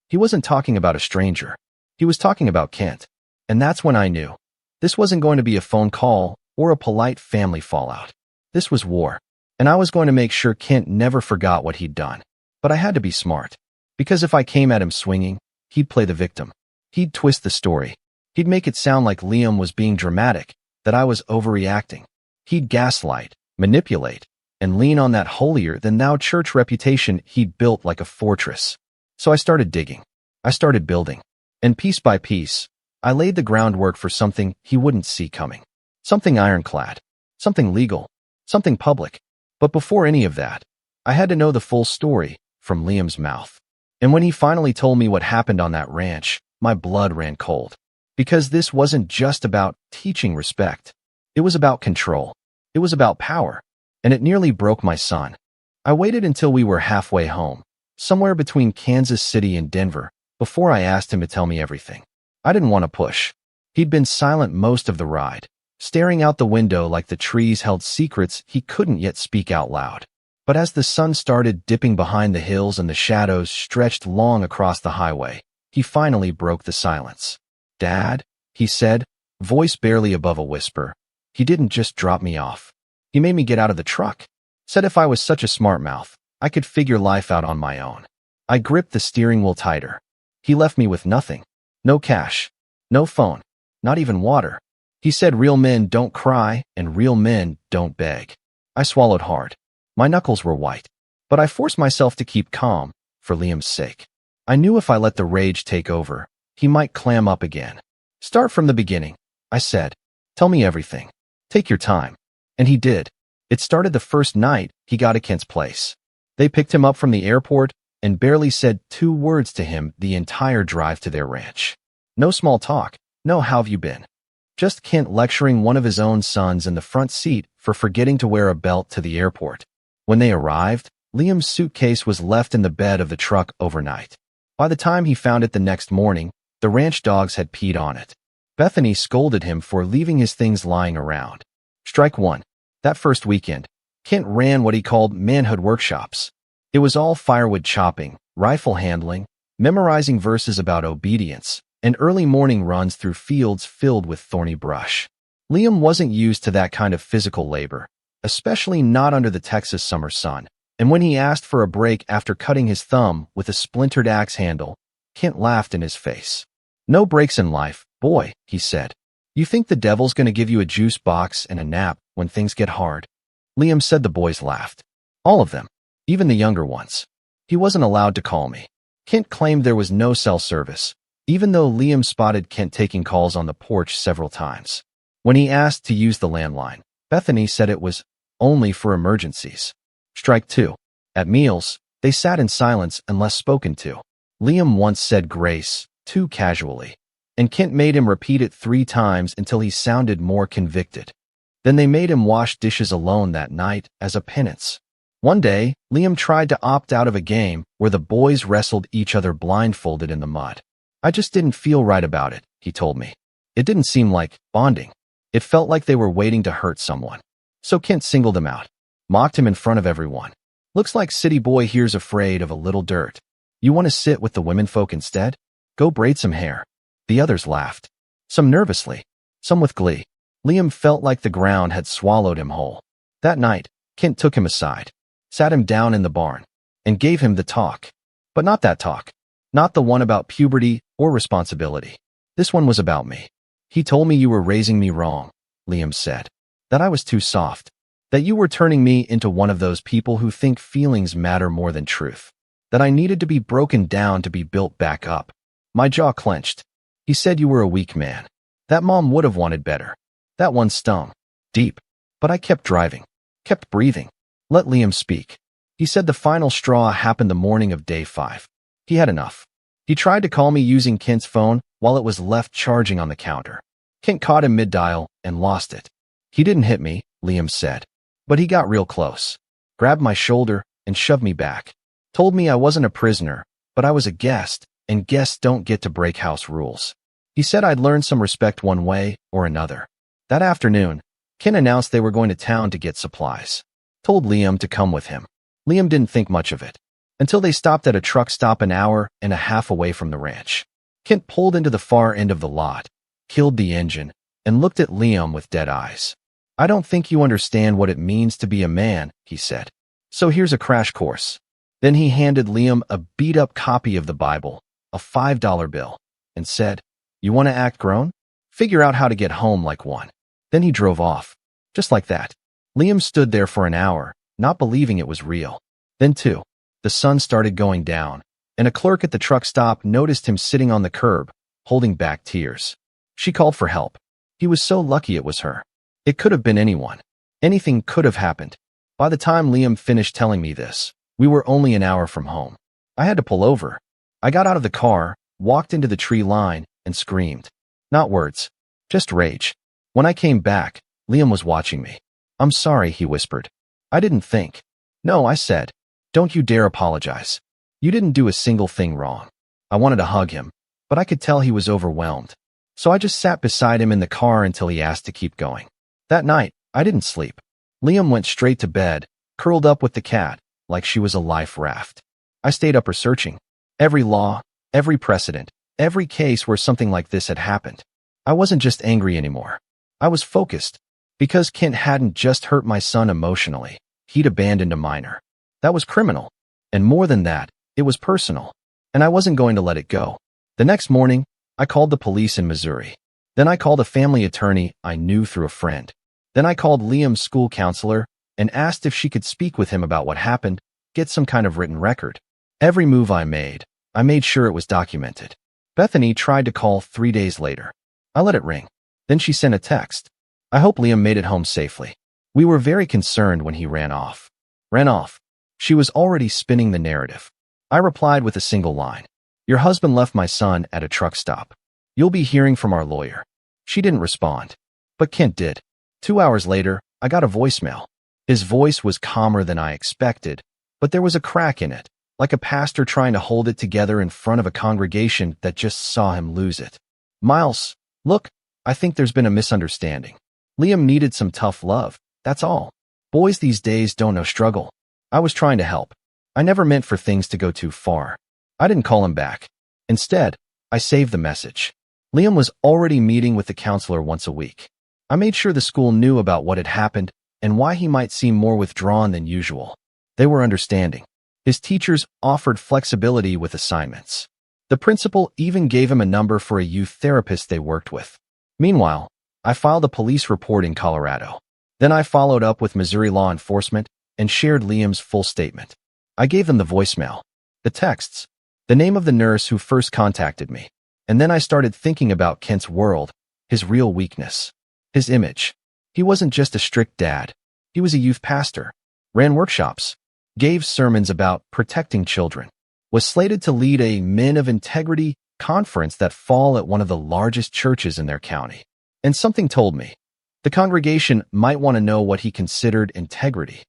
He wasn't talking about a stranger. He was talking about Kent. And that's when I knew. This wasn't going to be a phone call or a polite family fallout. This was war. And I was going to make sure Kent never forgot what he'd done. But I had to be smart. Because if I came at him swinging, he'd play the victim. He'd twist the story. He'd make it sound like Liam was being dramatic, that I was overreacting. He'd gaslight, manipulate, and lean on that holier-than-thou church reputation he'd built like a fortress. So I started digging. I started building. And piece by piece, I laid the groundwork for something he wouldn't see coming. Something ironclad. Something legal. Something public. But before any of that, I had to know the full story from Liam's mouth. And when he finally told me what happened on that ranch, my blood ran cold. Because this wasn't just about teaching respect. It was about control. It was about power. And it nearly broke my son. I waited until we were halfway home, somewhere between Kansas City and Denver, before I asked him to tell me everything. I didn't want to push. He'd been silent most of the ride, staring out the window like the trees held secrets he couldn't yet speak out loud. But as the sun started dipping behind the hills and the shadows stretched long across the highway, he finally broke the silence. "Dad," he said, voice barely above a whisper. He didn't just drop me off. He made me get out of the truck. Said if I was such a smart mouth, I could figure life out on my own. I gripped the steering wheel tighter. He left me with nothing. No cash. No phone. Not even water. He said real men don't cry and real men don't beg. I swallowed hard. My knuckles were white. But I forced myself to keep calm, for Liam's sake. I knew if I let the rage take over, he might clam up again. "Start from the beginning," I said. "Tell me everything. Take your time." And he did. It started the first night he got to Kent's place. They picked him up from the airport and barely said 2 words to him the entire drive to their ranch. No small talk. No "how've you been?" Just Kent lecturing one of his own sons in the front seat for forgetting to wear a belt to the airport. When they arrived, Liam's suitcase was left in the bed of the truck overnight. By the time he found it the next morning, the ranch dogs had peed on it. Bethany scolded him for leaving his things lying around. Strike one. That first weekend, Kent ran what he called manhood workshops. It was all firewood chopping, rifle handling, memorizing verses about obedience, and early morning runs through fields filled with thorny brush. Liam wasn't used to that kind of physical labor, especially not under the Texas summer sun, and when he asked for a break after cutting his thumb with a splintered axe handle, Kent laughed in his face. "No breaks in life, boy," he said. "You think the devil's going to give you a juice box and a nap when things get hard?" Liam said the boys laughed. All of them, even the younger ones. He wasn't allowed to call me. Kent claimed there was no cell service, even though Liam spotted Kent taking calls on the porch several times. When he asked to use the landline, Bethany said it was only for emergencies. Strike two. At meals, they sat in silence unless spoken to. Liam once said grace, too casually, and Kent made him repeat it 3 times until he sounded more convicted. Then they made him wash dishes alone that night as a penance. One day, Liam tried to opt out of a game where the boys wrestled each other blindfolded in the mud. "I just didn't feel right about it," he told me. "It didn't seem like bonding. It felt like they were waiting to hurt someone." So Kent singled him out, mocked him in front of everyone. "Looks like city boy here's afraid of a little dirt. You want to sit with the womenfolk instead? Go braid some hair." The others laughed, some nervously, some with glee. Liam felt like the ground had swallowed him whole. That night, Kent took him aside, sat him down in the barn, and gave him the talk. But not that talk. Not the one about puberty or responsibility. This one was about me. "He told me you were raising me wrong," Liam said. "That I was too soft. That you were turning me into one of those people who think feelings matter more than truth. That I needed to be broken down to be built back up." My jaw clenched. "He said you were a weak man. That mom would have wanted better." That one stung. Deep. But I kept driving. Kept breathing. Let Liam speak. He said the final straw happened the morning of day 5. He had enough. He tried to call me using Kent's phone while it was left charging on the counter. Kent caught him mid-dial and lost it. "He didn't hit me," Liam said. "But he got real close. Grabbed my shoulder and shoved me back. Told me I wasn't a prisoner, but I was a guest, and guests don't get to break house rules. He said I'd learn some respect one way or another." That afternoon, Kent announced they were going to town to get supplies. Told Liam to come with him. Liam didn't think much of it, until they stopped at a truck stop an hour and a half away from the ranch. Kent pulled into the far end of the lot, killed the engine, and looked at Liam with dead eyes. "I don't think you understand what it means to be a man," he said. "So here's a crash course." Then he handed Liam a beat-up copy of the Bible, a $5 bill, and said, "You want to act grown? Figure out how to get home like one." Then he drove off. Just like that. Liam stood there for an hour, not believing it was real. Then, too, the sun started going down, and a clerk at the truck stop noticed him sitting on the curb, holding back tears. She called for help. He was so lucky it was her. It could have been anyone. Anything could have happened. By the time Liam finished telling me this, we were only an hour from home. I had to pull over. I got out of the car, walked into the tree line, and screamed. Not words, just rage. When I came back, Liam was watching me. I'm sorry, he whispered. I didn't think. No, I said. Don't you dare apologize. You didn't do a single thing wrong. I wanted to hug him, but I could tell he was overwhelmed. So I just sat beside him in the car until he asked to keep going. That night, I didn't sleep. Liam went straight to bed, curled up with the cat, like she was a life raft. I stayed up researching every law, every precedent, every case where something like this had happened. I wasn't just angry anymore. I was focused. Because Kent hadn't just hurt my son emotionally, he'd abandoned a minor. That was criminal. And more than that, it was personal. And I wasn't going to let it go. The next morning, I called the police in Missouri. Then I called a family attorney I knew through a friend. Then I called Liam's school counselor and asked if she could speak with him about what happened, get some kind of written record. Every move I made sure it was documented. Bethany tried to call 3 days later. I let it ring. Then she sent a text. I hope Liam made it home safely. We were very concerned when he ran off. Ran off. She was already spinning the narrative. I replied with a single line. Your husband left my son at a truck stop. You'll be hearing from our lawyer. She didn't respond. But Kent did. 2 hours later, I got a voicemail. His voice was calmer than I expected, but there was a crack in it, like a pastor trying to hold it together in front of a congregation that just saw him lose it. Miles, look, I think there's been a misunderstanding. Liam needed some tough love, that's all. Boys these days don't know struggle. I was trying to help. I never meant for things to go too far. I didn't call him back. Instead, I saved the message. Liam was already meeting with the counselor once a week. I made sure the school knew about what had happened and why he might seem more withdrawn than usual. They were understanding. His teachers offered flexibility with assignments. The principal even gave him a number for a youth therapist they worked with. Meanwhile, I filed a police report in Colorado. Then I followed up with Missouri law enforcement and shared Liam's full statement. I gave them the voicemail, the texts, the name of the nurse who first contacted me. And then I started thinking about Kent's world, his real weakness, his image. He wasn't just a strict dad. He was a youth pastor, ran workshops, gave sermons about protecting children, was slated to lead a Men of Integrity conference that fall at one of the largest churches in their county. And something told me, the congregation might want to know what he considered integrity.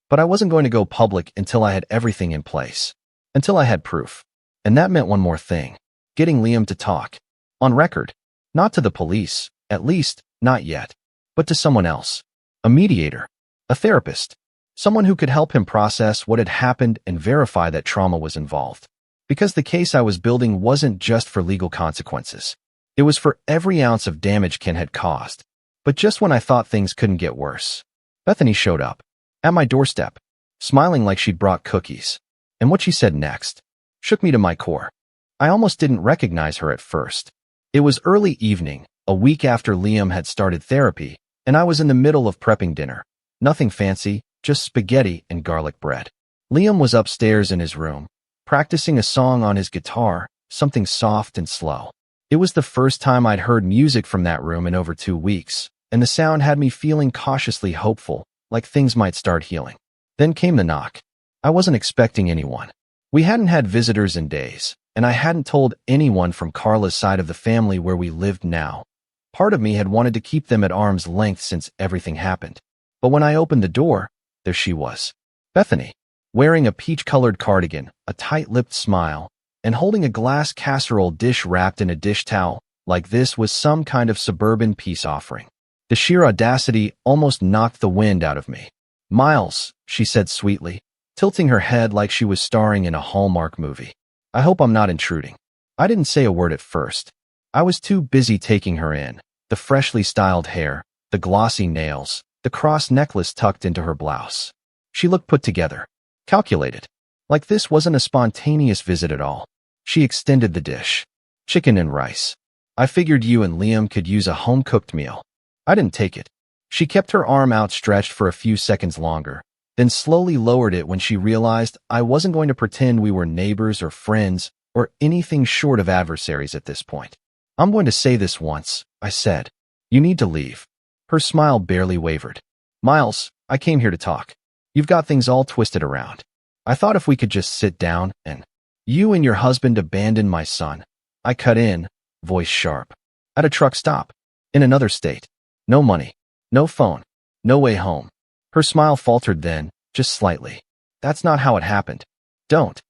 But I wasn't going to go public until I had everything in place, until I had proof. And that meant one more thing, getting Liam to talk. On record, not to the police, at least, not yet, but to someone else, a mediator, a therapist, someone who could help him process what had happened and verify that trauma was involved. Because the case I was building wasn't just for legal consequences. It was for every ounce of damage Ken had caused. But just when I thought things couldn't get worse, Bethany showed up, at my doorstep, smiling like she'd brought cookies. And what she said next shook me to my core. I almost didn't recognize her at first. It was early evening, a week after Liam had started therapy, and I was in the middle of prepping dinner. Nothing fancy, just spaghetti and garlic bread. Liam was upstairs in his room, practicing a song on his guitar, something soft and slow. It was the first time I'd heard music from that room in over 2 weeks, and the sound had me feeling cautiously hopeful, like things might start healing. Then came the knock. I wasn't expecting anyone. We hadn't had visitors in days, and I hadn't told anyone from Carla's side of the family where we lived now. Part of me had wanted to keep them at arm's length since everything happened. But when I opened the door, there she was. Bethany, wearing a peach-colored cardigan, a tight-lipped smile, and holding a glass casserole dish wrapped in a dish towel, like this was some kind of suburban peace offering. The sheer audacity almost knocked the wind out of me. Miles, she said sweetly, tilting her head like she was starring in a Hallmark movie. I hope I'm not intruding. I didn't say a word at first. I was too busy taking her in, the freshly styled hair, the glossy nails, the cross necklace tucked into her blouse. She looked put together, calculated. Like this wasn't a spontaneous visit at all. She extended the dish. Chicken and rice. I figured you and Liam could use a home-cooked meal. I didn't take it. She kept her arm outstretched for a few seconds longer, then slowly lowered it when she realized I wasn't going to pretend we were neighbors or friends or anything short of adversaries at this point. I'm going to say this once, I said. You need to leave. Her smile barely wavered. Miles, I came here to talk. You've got things all twisted around. I thought if we could just sit down and… You and your husband abandoned my son. I cut in, voice sharp. At a truck stop. In another state. No money. No phone. No way home. Her smile faltered then, just slightly. That's not how it happened. Don't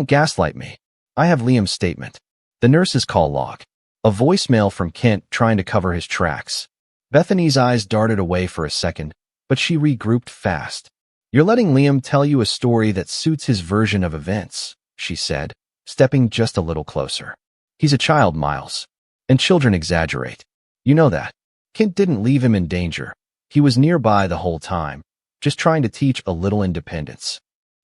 gaslight me. I have Liam's statement. The nurse's call log. A voicemail from Kent trying to cover his tracks. Bethany's eyes darted away for a second, but she regrouped fast. You're letting Liam tell you a story that suits his version of events, she said, stepping just a little closer. He's a child, Miles. And children exaggerate. You know that. Kent didn't leave him in danger. He was nearby the whole time, just trying to teach a little independence.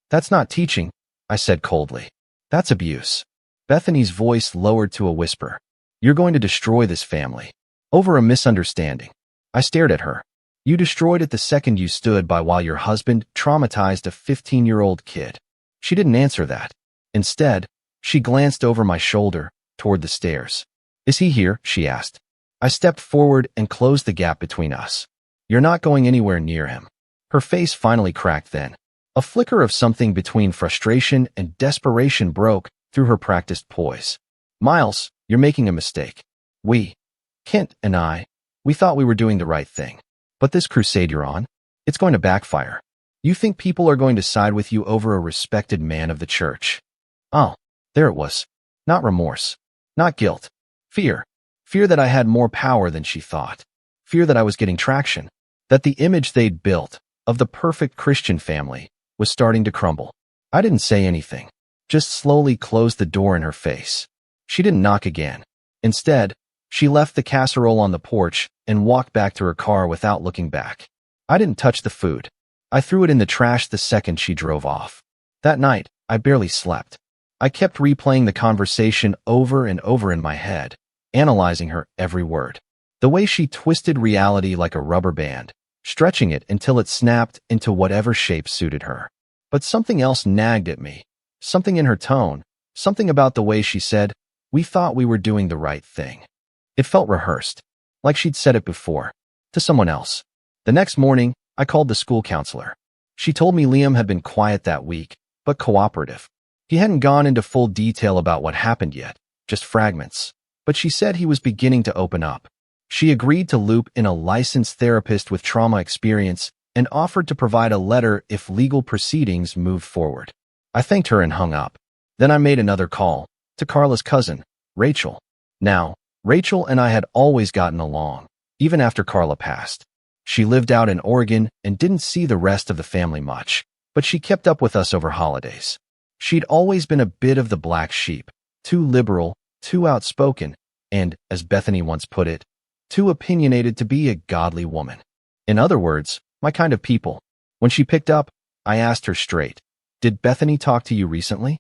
That's not teaching, I said coldly. That's abuse. Bethany's voice lowered to a whisper. You're going to destroy this family. Over a misunderstanding. I stared at her. You destroyed it the second you stood by while your husband traumatized a 15-year-old kid. She didn't answer that. Instead, she glanced over my shoulder, toward the stairs. Is he here? She asked. I stepped forward and closed the gap between us. You're not going anywhere near him. Her face finally cracked then. A flicker of something between frustration and desperation broke through her practiced poise. Miles, you're making a mistake. Kent and I, we thought we were doing the right thing. But this crusade you're on, it's going to backfire. You think people are going to side with you over a respected man of the church. Oh, there it was. Not remorse. Not guilt. Fear. Fear that I had more power than she thought. Fear that I was getting traction. That the image they'd built of the perfect Christian family was starting to crumble. I didn't say anything. Just slowly closed the door in her face. She didn't knock again. Instead, she left the casserole on the porch and walked back to her car without looking back. I didn't touch the food. I threw it in the trash the second she drove off. That night, I barely slept. I kept replaying the conversation over and over in my head, analyzing her every word. The way she twisted reality like a rubber band, stretching it until it snapped into whatever shape suited her. But something else nagged at me. Something in her tone. Something about the way she said, we thought we were doing the right thing. It felt rehearsed, like she'd said it before, to someone else. The next morning, I called the school counselor. She told me Liam had been quiet that week, but cooperative. He hadn't gone into full detail about what happened yet, just fragments. But she said he was beginning to open up. She agreed to loop in a licensed therapist with trauma experience and offered to provide a letter if legal proceedings moved forward. I thanked her and hung up. Then I made another call, to Carla's cousin, Rachel. Now, Rachel and I had always gotten along, even after Carla passed. She lived out in Oregon and didn't see the rest of the family much, but she kept up with us over holidays. She'd always been a bit of the black sheep, too liberal, too outspoken, and, as Bethany once put it, too opinionated to be a godly woman. In other words, my kind of people. When she picked up, I asked her straight, "Did Bethany talk to you recently?"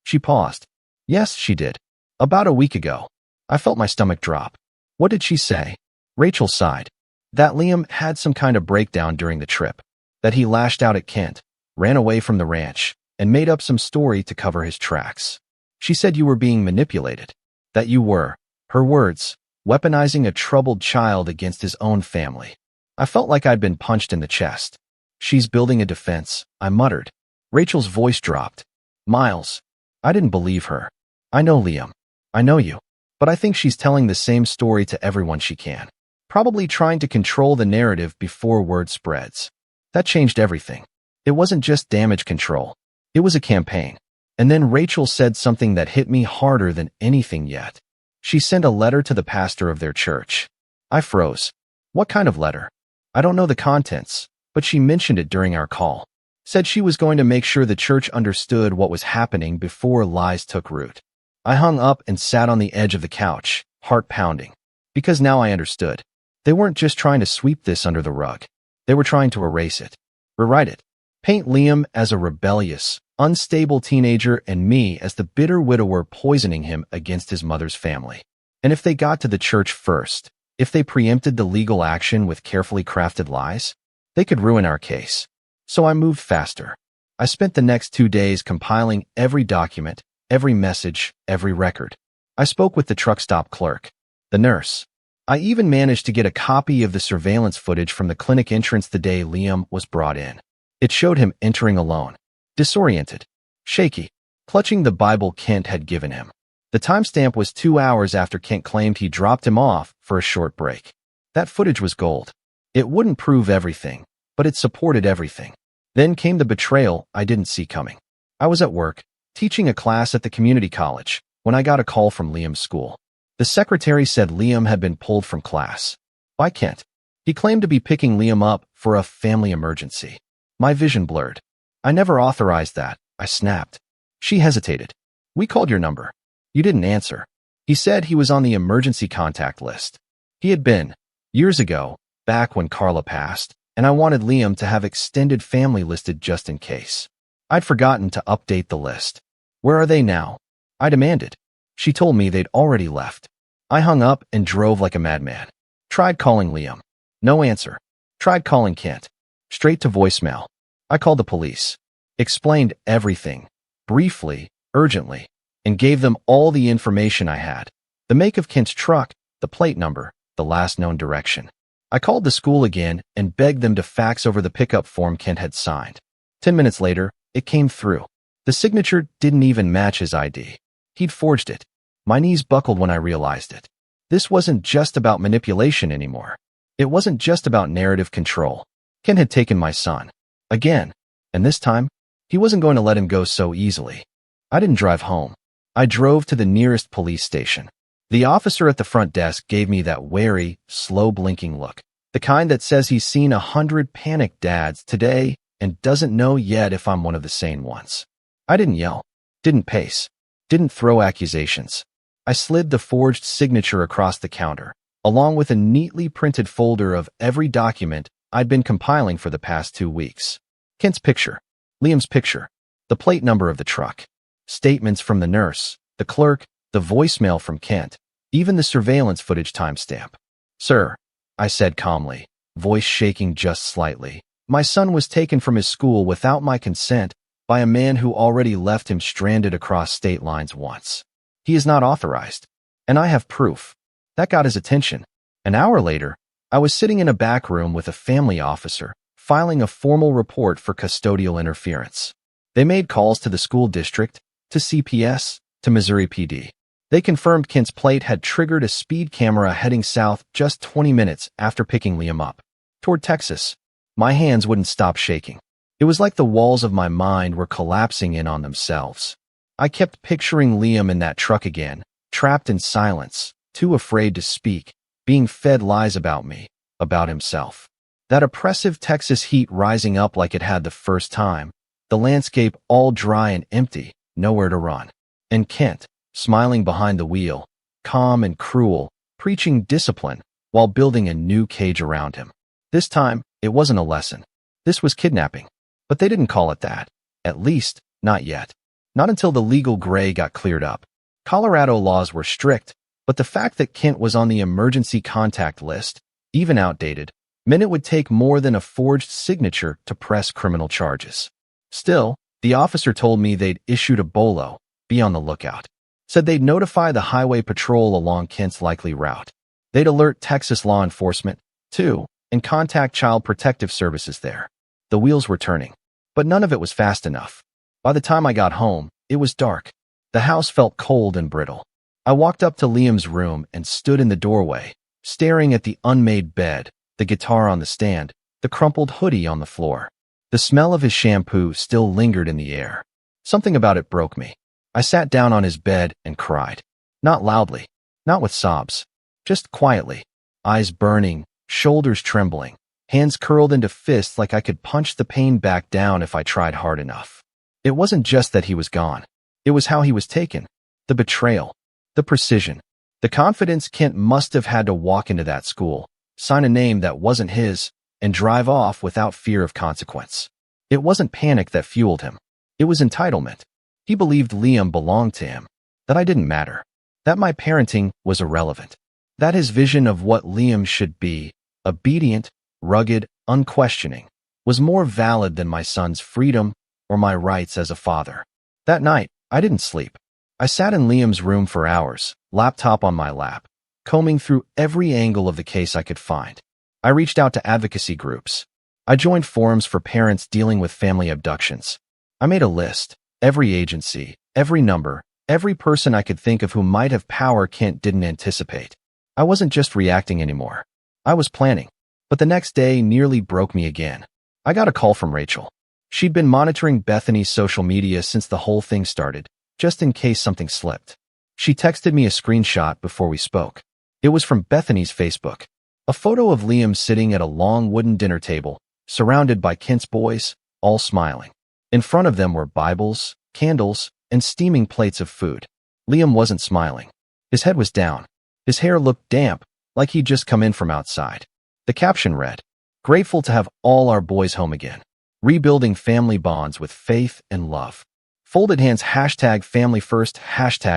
She paused. "Yes, she did. About a week ago." I felt my stomach drop. "What did she say?" Rachel sighed. That Liam had some kind of breakdown during the trip. That he lashed out at Kent, ran away from the ranch, and made up some story to cover his tracks. She said you were being manipulated. That you were, her words, weaponizing a troubled child against his own family. I felt like I'd been punched in the chest. "She's building a defense," I muttered. Rachel's voice dropped. "Miles, I didn't believe her. I know Liam. I know you. But I think she's telling the same story to everyone she can. Probably trying to control the narrative before word spreads." That changed everything. It wasn't just damage control. It was a campaign. And then Rachel said something that hit me harder than anything yet. She sent a letter to the pastor of their church. I froze. What kind of letter? I don't know the contents, but she mentioned it during our call. Said she was going to make sure the church understood what was happening before lies took root. I hung up and sat on the edge of the couch, heart pounding. Because now I understood. They weren't just trying to sweep this under the rug. They were trying to erase it, rewrite it, paint Liam as a rebellious, unstable teenager and me as the bitter widower poisoning him against his mother's family. And if they got to the church first, if they preempted the legal action with carefully crafted lies, they could ruin our case. So I moved faster. I spent the next 2 days compiling every document, every message, every record. I spoke with the truck stop clerk, the nurse. I even managed to get a copy of the surveillance footage from the clinic entrance the day Liam was brought in. It showed him entering alone, disoriented, shaky, clutching the Bible Kent had given him. The timestamp was 2 hours after Kent claimed he dropped him off for a short break. That footage was gold. It wouldn't prove everything, but it supported everything. Then came the betrayal I didn't see coming. I was at work, teaching a class at the community college, when I got a call from Liam's school. The secretary said Liam had been pulled from class. By Kent. He claimed to be picking Liam up for a family emergency. My vision blurred. I never authorized that, I snapped. She hesitated. We called your number. You didn't answer. He said he was on the emergency contact list. He had been, years ago, back when Carla passed, and I wanted Liam to have extended family listed just in case. I'd forgotten to update the list. Where are they now? I demanded. She told me they'd already left. I hung up and drove like a madman. Tried calling Liam. No answer. Tried calling Kent. Straight to voicemail. I called the police. Explained everything, briefly, urgently, and gave them all the information I had. The make of Kent's truck, the plate number, the last known direction. I called the school again and begged them to fax over the pickup form Kent had signed. 10 minutes later, it came through. The signature didn't even match his ID. He'd forged it. My knees buckled when I realized it. This wasn't just about manipulation anymore. It wasn't just about narrative control. Kent had taken my son. Again. And this time, he wasn't going to let him go so easily. I didn't drive home. I drove to the nearest police station. The officer at the front desk gave me that wary, slow-blinking look. The kind that says he's seen 100 panicked dads today and doesn't know yet if I'm one of the sane ones. I didn't yell, didn't pace, didn't throw accusations. I slid the forged signature across the counter, along with a neatly printed folder of every document I'd been compiling for the past 2 weeks. Kent's picture, Liam's picture, the plate number of the truck, statements from the nurse, the clerk, the voicemail from Kent, even the surveillance footage timestamp. Sir, I said calmly, voice shaking just slightly, my son was taken from his school without my consent by a man who already left him stranded across state lines once. He is not authorized, and I have proof. That got his attention. An hour later, I was sitting in a back room with a family officer, filing a formal report for custodial interference. They made calls to the school district, to CPS, to Missouri PD. They confirmed Kent's plate had triggered a speed camera heading south just 20 minutes after picking Liam up, toward Texas. My hands wouldn't stop shaking. It was like the walls of my mind were collapsing in on themselves. I kept picturing Liam in that truck again, trapped in silence, too afraid to speak, being fed lies about me, about himself. That oppressive Texas heat rising up like it had the first time, the landscape all dry and empty, nowhere to run. And Kent, smiling behind the wheel, calm and cruel, preaching discipline while building a new cage around him. This time, it wasn't a lesson. This was kidnapping. But they didn't call it that. At least, not yet. Not until the legal gray got cleared up. Colorado laws were strict, but the fact that Kent was on the emergency contact list, even outdated, meant it would take more than a forged signature to press criminal charges. Still, the officer told me they'd issued a bolo, be on the lookout. Said they'd notify the highway patrol along Kent's likely route. They'd alert Texas law enforcement, too, and contact Child Protective Services there. The wheels were turning, but none of it was fast enough. By the time I got home, it was dark. The house felt cold and brittle. I walked up to Liam's room and stood in the doorway, staring at the unmade bed, the guitar on the stand, the crumpled hoodie on the floor. The smell of his shampoo still lingered in the air. Something about it broke me. I sat down on his bed and cried. Not loudly, not with sobs, just quietly, eyes burning, shoulders trembling, hands curled into fists like I could punch the pain back down if I tried hard enough. It wasn't just that he was gone. It was how he was taken. The betrayal. The precision. The confidence Kent must have had to walk into that school, sign a name that wasn't his, and drive off without fear of consequence. It wasn't panic that fueled him. It was entitlement. He believed Liam belonged to him, that I didn't matter, that my parenting was irrelevant, that his vision of what Liam should be, obedient, rugged, unquestioning, was more valid than my son's freedom or my rights as a father. That night, I didn't sleep. I sat in Liam's room for hours, laptop on my lap, combing through every angle of the case I could find. I reached out to advocacy groups. I joined forums for parents dealing with family abductions. I made a list. Every agency, every number, every person I could think of who might have power Kent didn't anticipate. I wasn't just reacting anymore. I was planning. But the next day nearly broke me again. I got a call from Rachel. She'd been monitoring Bethany's social media since the whole thing started, just in case something slipped. She texted me a screenshot before we spoke. It was from Bethany's Facebook. A photo of Liam sitting at a long wooden dinner table, surrounded by Kent's boys, all smiling. In front of them were Bibles, candles, and steaming plates of food. Liam wasn't smiling. His head was down. His hair looked damp, like he'd just come in from outside. The caption read, "Grateful to have all our boys home again. Rebuilding family bonds with faith and love. Folded hands #family first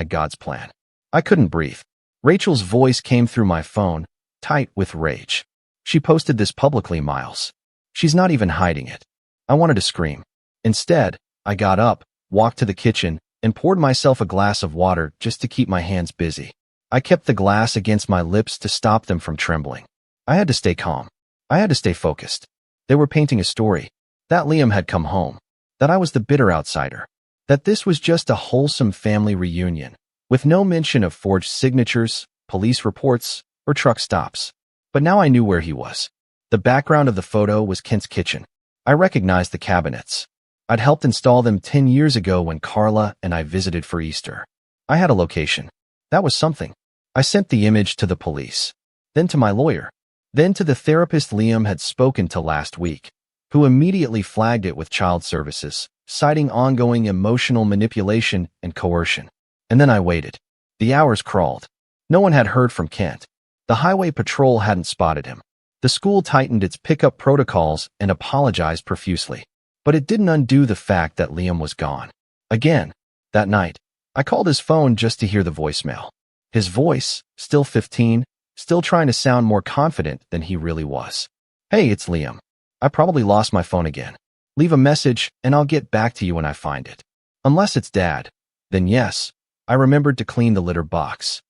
#God's plan." I couldn't breathe. Rachel's voice came through my phone, tight with rage. She posted this publicly, Miles. She's not even hiding it. I wanted to scream. Instead, I got up, walked to the kitchen, and poured myself a glass of water just to keep my hands busy. I kept the glass against my lips to stop them from trembling. I had to stay calm. I had to stay focused. They were painting a story. That Liam had come home. That I was the bitter outsider. That this was just a wholesome family reunion, with no mention of forged signatures, police reports, or truck stops. But now I knew where he was. The background of the photo was Kent's kitchen. I recognized the cabinets. I'd helped install them 10 years ago when Carla and I visited for Easter. I had a location. That was something. I sent the image to the police. Then to my lawyer. Then to the therapist Liam had spoken to last week, who immediately flagged it with child services, citing ongoing emotional manipulation and coercion. And then I waited. The hours crawled. No one had heard from Kent. The highway patrol hadn't spotted him. The school tightened its pickup protocols and apologized profusely. But it didn't undo the fact that Liam was gone. Again, that night, I called his phone just to hear the voicemail. His voice, still 15, still trying to sound more confident than he really was. "Hey, it's Liam. I probably lost my phone again. Leave a message and I'll get back to you when I find it. Unless it's Dad. Then yes." I remembered to clean the litter box.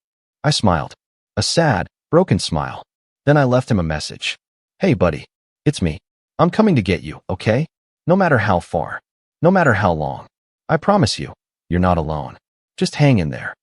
I smiled. A sad, broken smile. Then I left him a message. "Hey, buddy. It's me. I'm coming to get you, okay? No matter how far. No matter how long. I promise you, you're not alone. Just hang in there."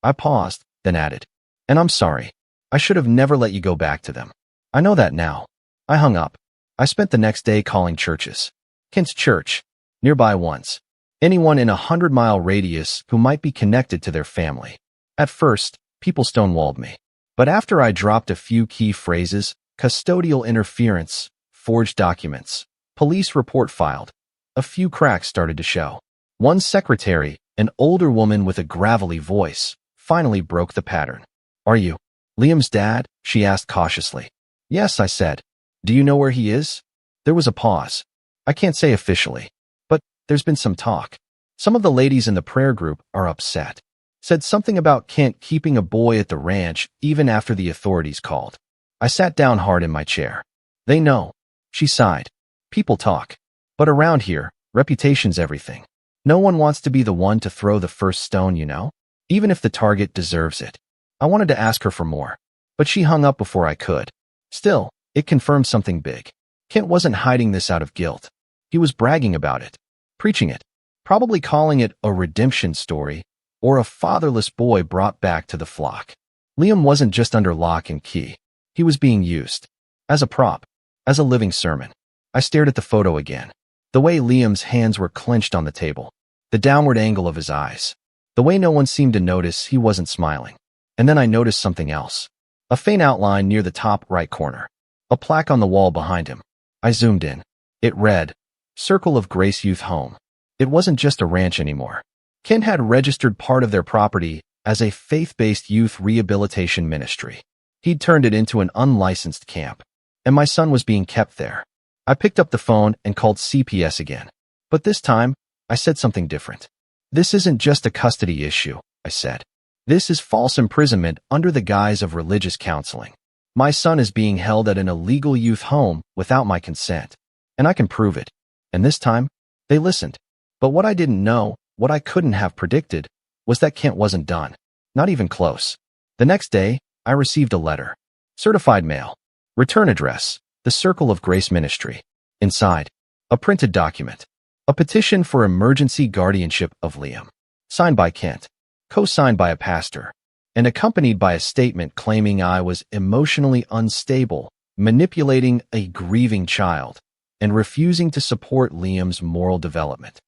I paused, then added, "And I'm sorry. I should have never let you go back to them. I know that now." I hung up. I spent the next day calling churches. Kent's church, nearby ones. Anyone in a 100-mile radius who might be connected to their family. At first, people stonewalled me. But after I dropped a few key phrases, custodial interference, forged documents, police report filed, a few cracks started to show. One secretary, an older woman with a gravelly voice, finally broke the pattern. "Are you Liam's dad?" she asked cautiously. "Yes," I said. "Do you know where he is?" There was a pause. "I can't say officially, but there's been some talk. Some of the ladies in the prayer group are upset. Said something about Kent keeping a boy at the ranch even after the authorities called." I sat down hard in my chair. "They know." She sighed. "People talk. But around here, reputation's everything. No one wants to be the one to throw the first stone, you know? Even if the target deserves it." I wanted to ask her for more, but she hung up before I could. Still, it confirmed something big. Kent wasn't hiding this out of guilt. He was bragging about it, preaching it, probably calling it a redemption story or a fatherless boy brought back to the flock. Liam wasn't just under lock and key. He was being used as a prop, as a living sermon. I stared at the photo again. The way Liam's hands were clenched on the table, the downward angle of his eyes, the way no one seemed to notice he wasn't smiling. And then I noticed something else. A faint outline near the top right corner. A plaque on the wall behind him. I zoomed in. It read, "Circle of Grace Youth Home." It wasn't just a ranch anymore. Kent had registered part of their property as a faith-based youth rehabilitation ministry. He'd turned it into an unlicensed camp, and my son was being kept there. I picked up the phone and called CPS again. But this time, I said something different. "This isn't just a custody issue," I said. "This is false imprisonment under the guise of religious counseling. My son is being held at an illegal youth home without my consent." and I can prove it. And this time, they listened. But what I didn't know, what I couldn't have predicted, was that Kent wasn't done. Not even close. The next day, I received a letter. Certified mail. Return address, the Circle of Grace Ministry. Inside, a printed document. A petition for emergency guardianship of Liam. Signed by Kent. Co-signed by a pastor. And accompanied by a statement claiming I was emotionally unstable, manipulating a grieving child, and refusing to support Liam's moral development.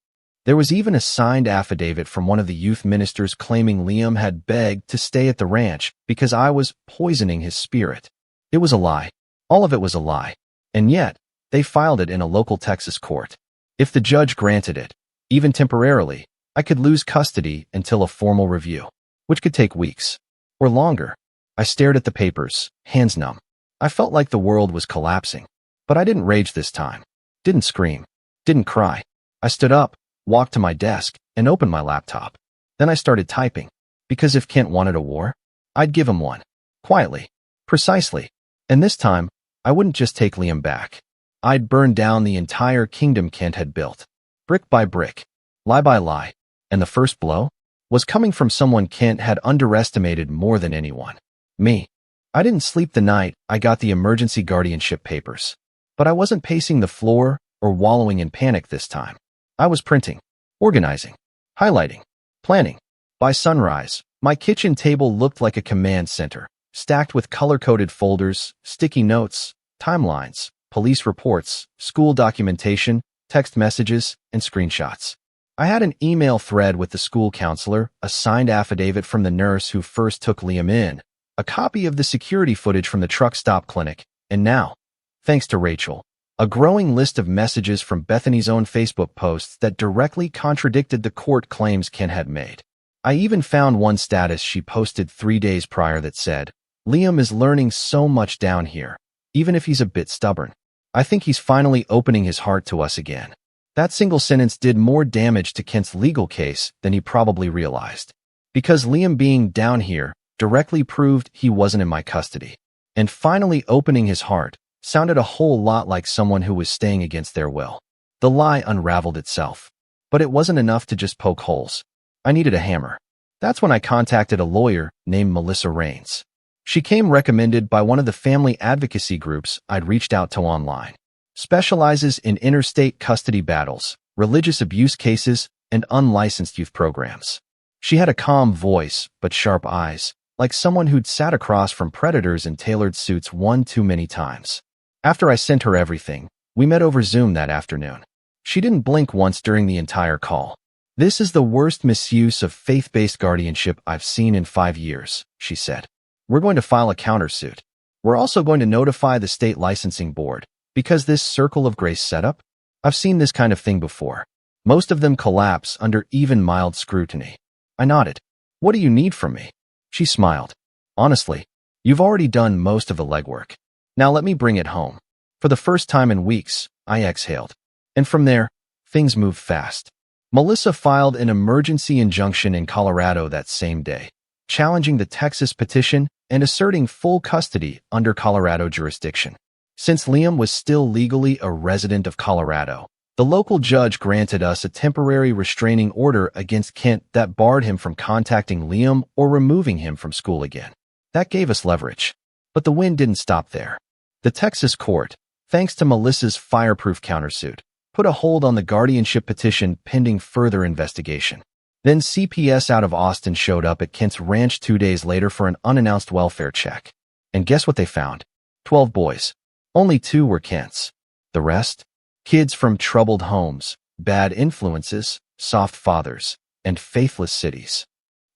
There was even a signed affidavit from one of the youth ministers claiming Liam had begged to stay at the ranch because I was poisoning his spirit. It was a lie. All of it was a lie. And yet, they filed it in a local Texas court. If the judge granted it, even temporarily, I could lose custody until a formal review, which could take weeks or longer. I stared at the papers, hands numb. I felt like the world was collapsing. But I didn't rage this time. Didn't scream. Didn't cry. I stood up, walked to my desk, and opened my laptop. Then I started typing. Because if Kent wanted a war, I'd give him one. Quietly. Precisely. And this time, I wouldn't just take Liam back. I'd burn down the entire kingdom Kent had built. Brick by brick. Lie by lie. And the first blow was coming from someone Kent had underestimated more than anyone. Me. I didn't sleep the night I got the emergency guardianship papers. But I wasn't pacing the floor or wallowing in panic this time. I was printing, organizing, highlighting, planning. By sunrise, my kitchen table looked like a command center, stacked with color-coded folders, sticky notes, timelines, police reports, school documentation, text messages, and screenshots. I had an email thread with the school counselor, a signed affidavit from the nurse who first took Liam in, a copy of the security footage from the truck stop clinic, and now, thanks to Rachel, a growing list of messages from Bethany's own Facebook posts that directly contradicted the court claims Ken had made. I even found one status she posted 3 days prior that said, "Liam is learning so much down here, even if he's a bit stubborn. I think he's finally opening his heart to us again." That single sentence did more damage to Kent's legal case than he probably realized. Because Liam being down here directly proved he wasn't in my custody. And finally opening his heart sounded a whole lot like someone who was staying against their will. The lie unraveled itself. But it wasn't enough to just poke holes. I needed a hammer. That's when I contacted a lawyer named Melissa Rains. She came recommended by one of the family advocacy groups I'd reached out to online. Specializes in interstate custody battles, religious abuse cases, and unlicensed youth programs. She had a calm voice, but sharp eyes, like someone who'd sat across from predators in tailored suits one too many times. After I sent her everything, we met over Zoom that afternoon. She didn't blink once during the entire call. "This is the worst misuse of faith-based guardianship I've seen in 5 years," she said. "We're going to file a countersuit. We're also going to notify the state licensing board. Because this Circle of Grace setup, I've seen this kind of thing before. Most of them collapse under even mild scrutiny." I nodded. "What do you need from me?" She smiled. "Honestly, you've already done most of the legwork. Now let me bring it home." For the first time in weeks, I exhaled. And from there, things moved fast. Melissa filed an emergency injunction in Colorado that same day, challenging the Texas petition and asserting full custody under Colorado jurisdiction. Since Liam was still legally a resident of Colorado, the local judge granted us a temporary restraining order against Kent that barred him from contacting Liam or removing him from school again. That gave us leverage. But the win didn't stop there. The Texas court, thanks to Melissa's fireproof countersuit, put a hold on the guardianship petition pending further investigation. Then CPS out of Austin showed up at Kent's ranch 2 days later for an unannounced welfare check. And guess what they found? 12 boys. Only 2 were Kent's. The rest? Kids from troubled homes, bad influences, soft fathers, and faithless cities.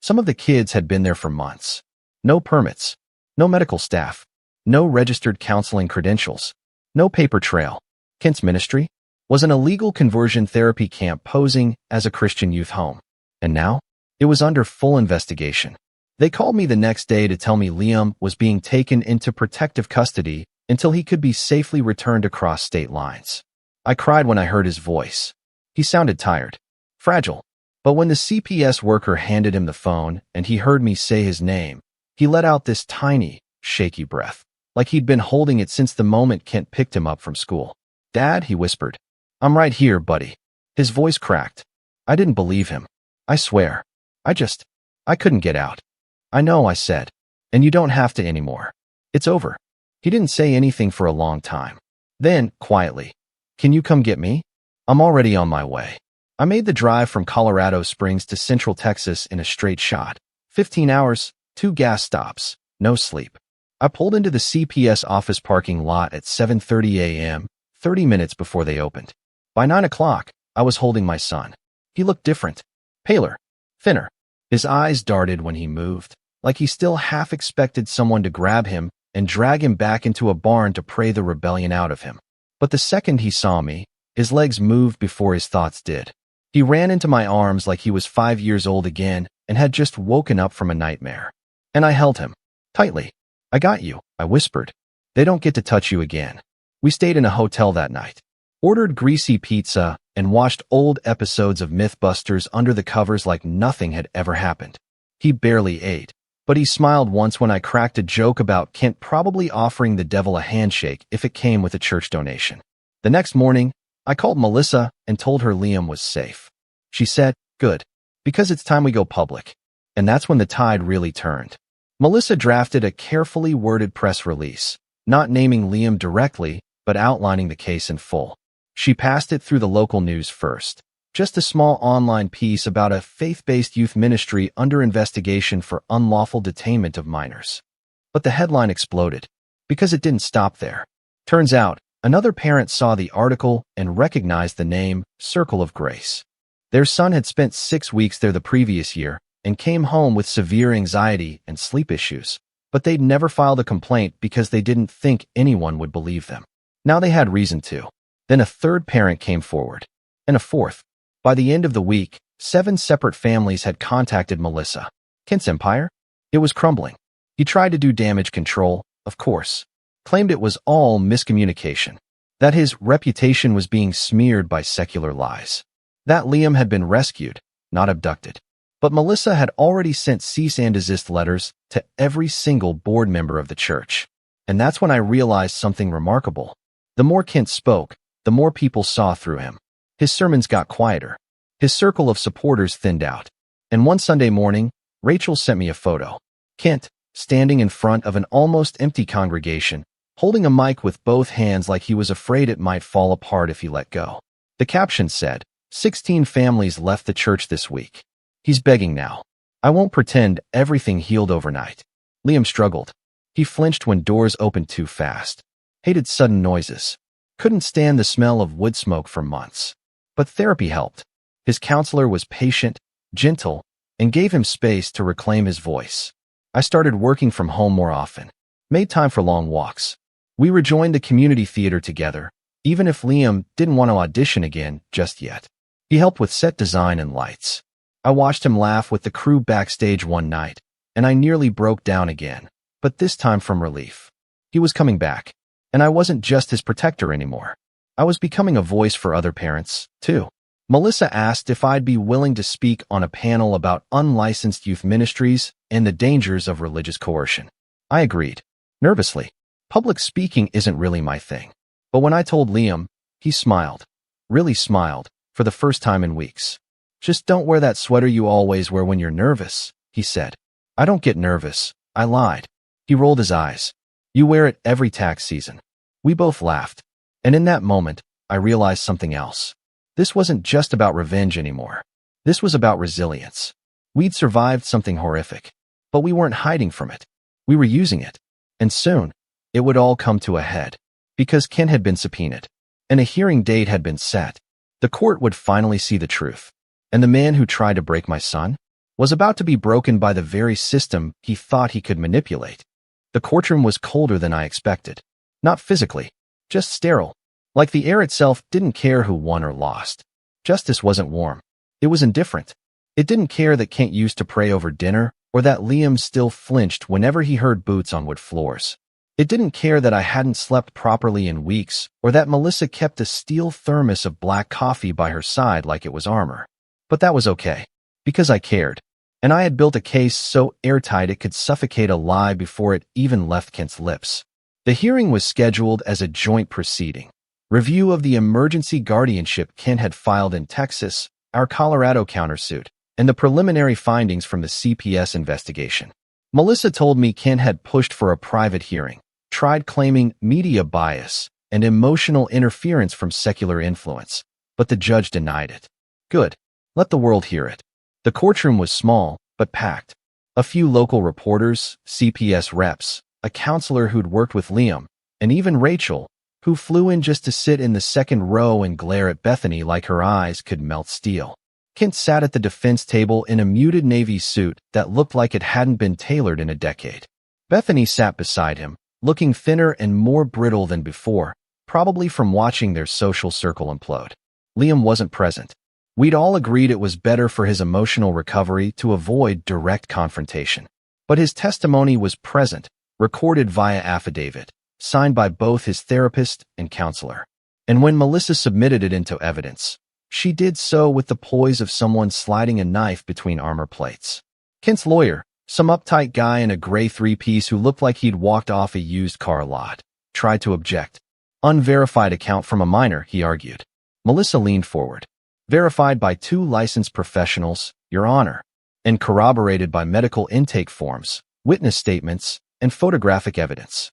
Some of the kids had been there for months. No permits, no medical staff, no registered counseling credentials, no paper trail. Kent's ministry was an illegal conversion therapy camp posing as a Christian youth home. And now, it was under full investigation. They called me the next day to tell me Liam was being taken into protective custody until he could be safely returned across state lines. I cried when I heard his voice. He sounded tired, fragile. But when the CPS worker handed him the phone and he heard me say his name, he let out this tiny, shaky breath, like he'd been holding it since the moment Kent picked him up from school. "Dad," he whispered. "I'm right here, buddy." His voice cracked. I didn't believe him. I swear. I couldn't get out. "I know," I said. "And you don't have to anymore. It's over." He didn't say anything for a long time. Then, quietly, "Can you come get me? I'm already on my way." I made the drive from Colorado Springs to Central Texas in a straight shot. 15 hours, 2 gas stops, no sleep. I pulled into the CPS office parking lot at 7:30 a.m., 30 minutes before they opened. By 9 o'clock, I was holding my son. He looked different, paler, thinner. His eyes darted when he moved, like he still half expected someone to grab him and drag him back into a barn to pray the rebellion out of him. But the second he saw me, his legs moved before his thoughts did. He ran into my arms like he was 5 years old again and had just woken up from a nightmare. And I held him, tightly. "I got you," I whispered. "They don't get to touch you again." We stayed in a hotel that night, ordered greasy pizza, and watched old episodes of Mythbusters under the covers like nothing had ever happened. He barely ate, but he smiled once when I cracked a joke about Kent probably offering the devil a handshake if it came with a church donation. The next morning, I called Melissa and told her Liam was safe. She said, "Good, because it's time we go public." And that's when the tide really turned. Melissa drafted a carefully worded press release, not naming Liam directly, but outlining the case in full. She passed it through the local news first, just a small online piece about a faith-based youth ministry under investigation for unlawful detainment of minors. But the headline exploded, because it didn't stop there. Turns out, another parent saw the article and recognized the name Circle of Grace. Their son had spent 6 weeks there the previous year and came home with severe anxiety and sleep issues, but they'd never filed a complaint because they didn't think anyone would believe them. Now they had reason to. Then a third parent came forward, and a fourth. By the end of the week, 7 separate families had contacted Melissa. Kent's empire? It was crumbling. He tried to do damage control, of course, claimed it was all miscommunication, that his reputation was being smeared by secular lies, that Liam had been rescued, not abducted. But Melissa had already sent cease and desist letters to every single board member of the church. And that's when I realized something remarkable. The more Kent spoke, the more people saw through him. His sermons got quieter. His circle of supporters thinned out. And one Sunday morning, Rachel sent me a photo. Kent, standing in front of an almost empty congregation, holding a mic with both hands like he was afraid it might fall apart if he let go. The caption said, 16 families left the church this week. He's begging now. I won't pretend everything healed overnight. Liam struggled. He flinched when doors opened too fast. Hated sudden noises. Couldn't stand the smell of wood smoke for months. But therapy helped. His counselor was patient, gentle, and gave him space to reclaim his voice. I started working from home more often. Made time for long walks. We rejoined the community theater together, even if Liam didn't want to audition again just yet. He helped with set design and lights. I watched him laugh with the crew backstage one night, and I nearly broke down again, but this time from relief. He was coming back, and I wasn't just his protector anymore. I was becoming a voice for other parents, too. Melissa asked if I'd be willing to speak on a panel about unlicensed youth ministries and the dangers of religious coercion. I agreed, nervously. Public speaking isn't really my thing. But when I told Liam, he smiled, really smiled, for the first time in weeks. "Just don't wear that sweater you always wear when you're nervous," he said. "I don't get nervous," I lied. He rolled his eyes. "You wear it every tax season." We both laughed. And in that moment, I realized something else. This wasn't just about revenge anymore. This was about resilience. We'd survived something horrific, but we weren't hiding from it. We were using it. And soon, it would all come to a head. Because Ken had been subpoenaed, and a hearing date had been set. The court would finally see the truth. And the man who tried to break my son was about to be broken by the very system he thought he could manipulate. The courtroom was colder than I expected. Not physically, just sterile. Like the air itself didn't care who won or lost. Justice wasn't warm. It was indifferent. It didn't care that Kent used to pray over dinner or that Liam still flinched whenever he heard boots on wood floors. It didn't care that I hadn't slept properly in weeks or that Melissa kept a steel thermos of black coffee by her side like it was armor. But that was okay, because I cared, and I had built a case so airtight it could suffocate a lie before it even left Kent's lips. The hearing was scheduled as a joint proceeding. Review of the emergency guardianship Kent had filed in Texas, our Colorado countersuit, and the preliminary findings from the CPS investigation. Melissa told me Kent had pushed for a private hearing, tried claiming media bias and emotional interference from secular influence, but the judge denied it. Good. Let the world hear it. The courtroom was small, but packed. A few local reporters, CPS reps, a counselor who'd worked with Liam, and even Rachel, who flew in just to sit in the second row and glare at Bethany like her eyes could melt steel. Kent sat at the defense table in a muted navy suit that looked like it hadn't been tailored in a decade. Bethany sat beside him, looking thinner and more brittle than before, probably from watching their social circle implode. Liam wasn't present. We'd all agreed it was better for his emotional recovery to avoid direct confrontation. But his testimony was present, recorded via affidavit, signed by both his therapist and counselor. And when Melissa submitted it into evidence, she did so with the poise of someone sliding a knife between armor plates. Kent's lawyer, some uptight guy in a gray three-piece who looked like he'd walked off a used car lot, tried to object. Unverified account from a minor, he argued. Melissa leaned forward. Verified by 2 licensed professionals, Your Honor, and corroborated by medical intake forms, witness statements, and photographic evidence.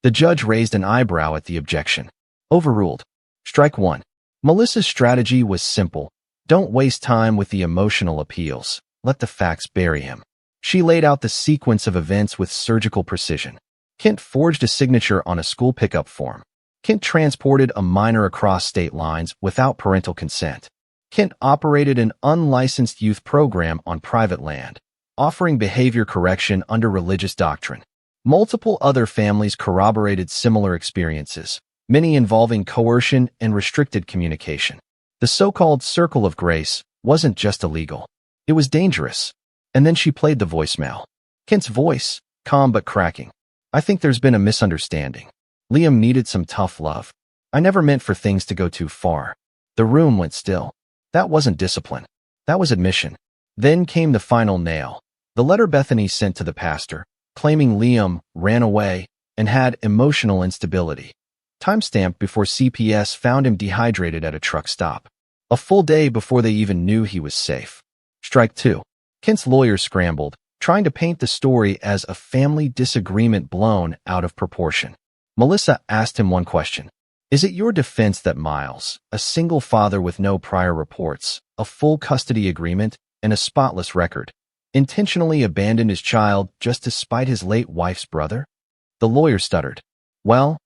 The judge raised an eyebrow at the objection. Overruled. Strike 1. Melissa's strategy was simple. Don't waste time with the emotional appeals. Let the facts bury him. She laid out the sequence of events with surgical precision. Kent forged a signature on a school pickup form. Kent transported a minor across state lines without parental consent. Kent operated an unlicensed youth program on private land, offering behavior correction under religious doctrine. Multiple other families corroborated similar experiences, many involving coercion and restricted communication. The so-called circle of grace wasn't just illegal. It was dangerous. And then she played the voicemail. Kent's voice, calm but cracking. I think there's been a misunderstanding. Liam needed some tough love. I never meant for things to go too far. The room went still. That wasn't discipline. That was admission. Then came the final nail. The letter Bethany sent to the pastor, claiming Liam ran away and had emotional instability. Timestamped before CPS found him dehydrated at a truck stop. A full day before they even knew he was safe. Strike 2. Kent's lawyer scrambled, trying to paint the story as a family disagreement blown out of proportion. Melissa asked him one question. Is it your defense that Miles, a single father with no prior reports, a full custody agreement, and a spotless record, intentionally abandoned his child just to spite his late wife's brother? The lawyer stuttered. Well,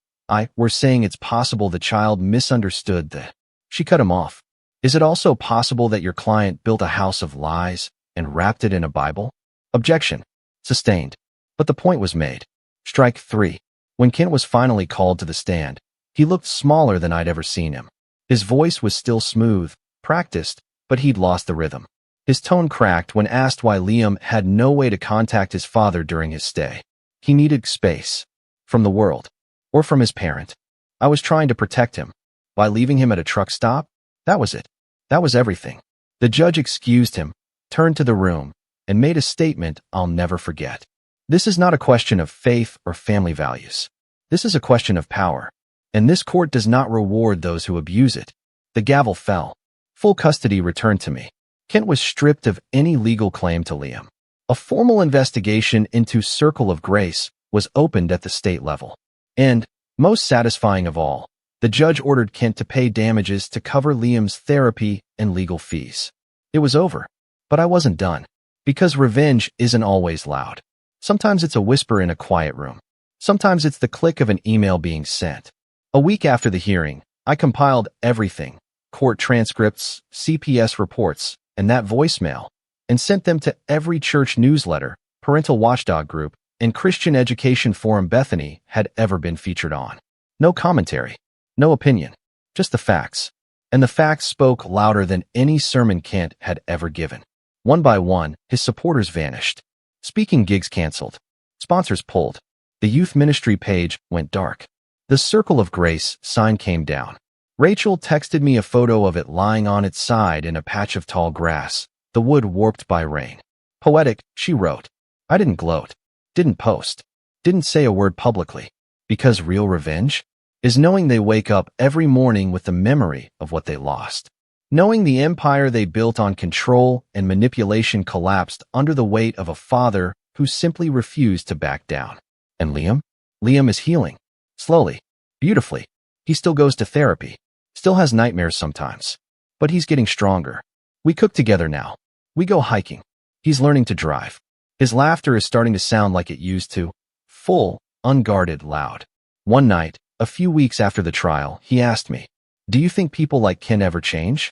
we're saying it's possible the child misunderstood the... She cut him off. Is it also possible that your client built a house of lies and wrapped it in a Bible? Objection. Sustained. But the point was made. Strike 3. When Kent was finally called to the stand, he looked smaller than I'd ever seen him. His voice was still smooth, practiced, but he'd lost the rhythm. His tone cracked when asked why Liam had no way to contact his father during his stay. He needed space. From the world. Or from his parent. I was trying to protect him. By leaving him at a truck stop? That was it. That was everything. The judge excused him, turned to the room, and made a statement I'll never forget. This is not a question of faith or family values. This is a question of power. And this court does not reward those who abuse it. The gavel fell. Full custody returned to me. Kent was stripped of any legal claim to Liam. A formal investigation into Circle of Grace was opened at the state level. And, most satisfying of all, the judge ordered Kent to pay damages to cover Liam's therapy and legal fees. It was over. But I wasn't done. Because revenge isn't always loud. Sometimes it's a whisper in a quiet room. Sometimes it's the click of an email being sent. A week after the hearing, I compiled everything, court transcripts, CPS reports, and that voicemail, and sent them to every church newsletter, parental watchdog group, and Christian education forum Bethany had ever been featured on. No commentary, no opinion, just the facts. And the facts spoke louder than any sermon Kent had ever given. One by one, his supporters vanished. Speaking gigs canceled. Sponsors pulled. The youth ministry page went dark. The Circle of Grace sign came down. Rachel texted me a photo of it lying on its side in a patch of tall grass, the wood warped by rain. Poetic, she wrote. I didn't gloat. Didn't post. Didn't say a word publicly. Because real revenge? is knowing they wake up every morning with the memory of what they lost. Knowing the empire they built on control and manipulation collapsed under the weight of a father who simply refused to back down. And Liam? Liam is healing. Slowly. Beautifully. He still goes to therapy. Still has nightmares sometimes. But he's getting stronger. We cook together now. We go hiking. He's learning to drive. His laughter is starting to sound like it used to. Full, unguarded, loud. One night, a few weeks after the trial, he asked me, "Do you think people like Ken ever change?"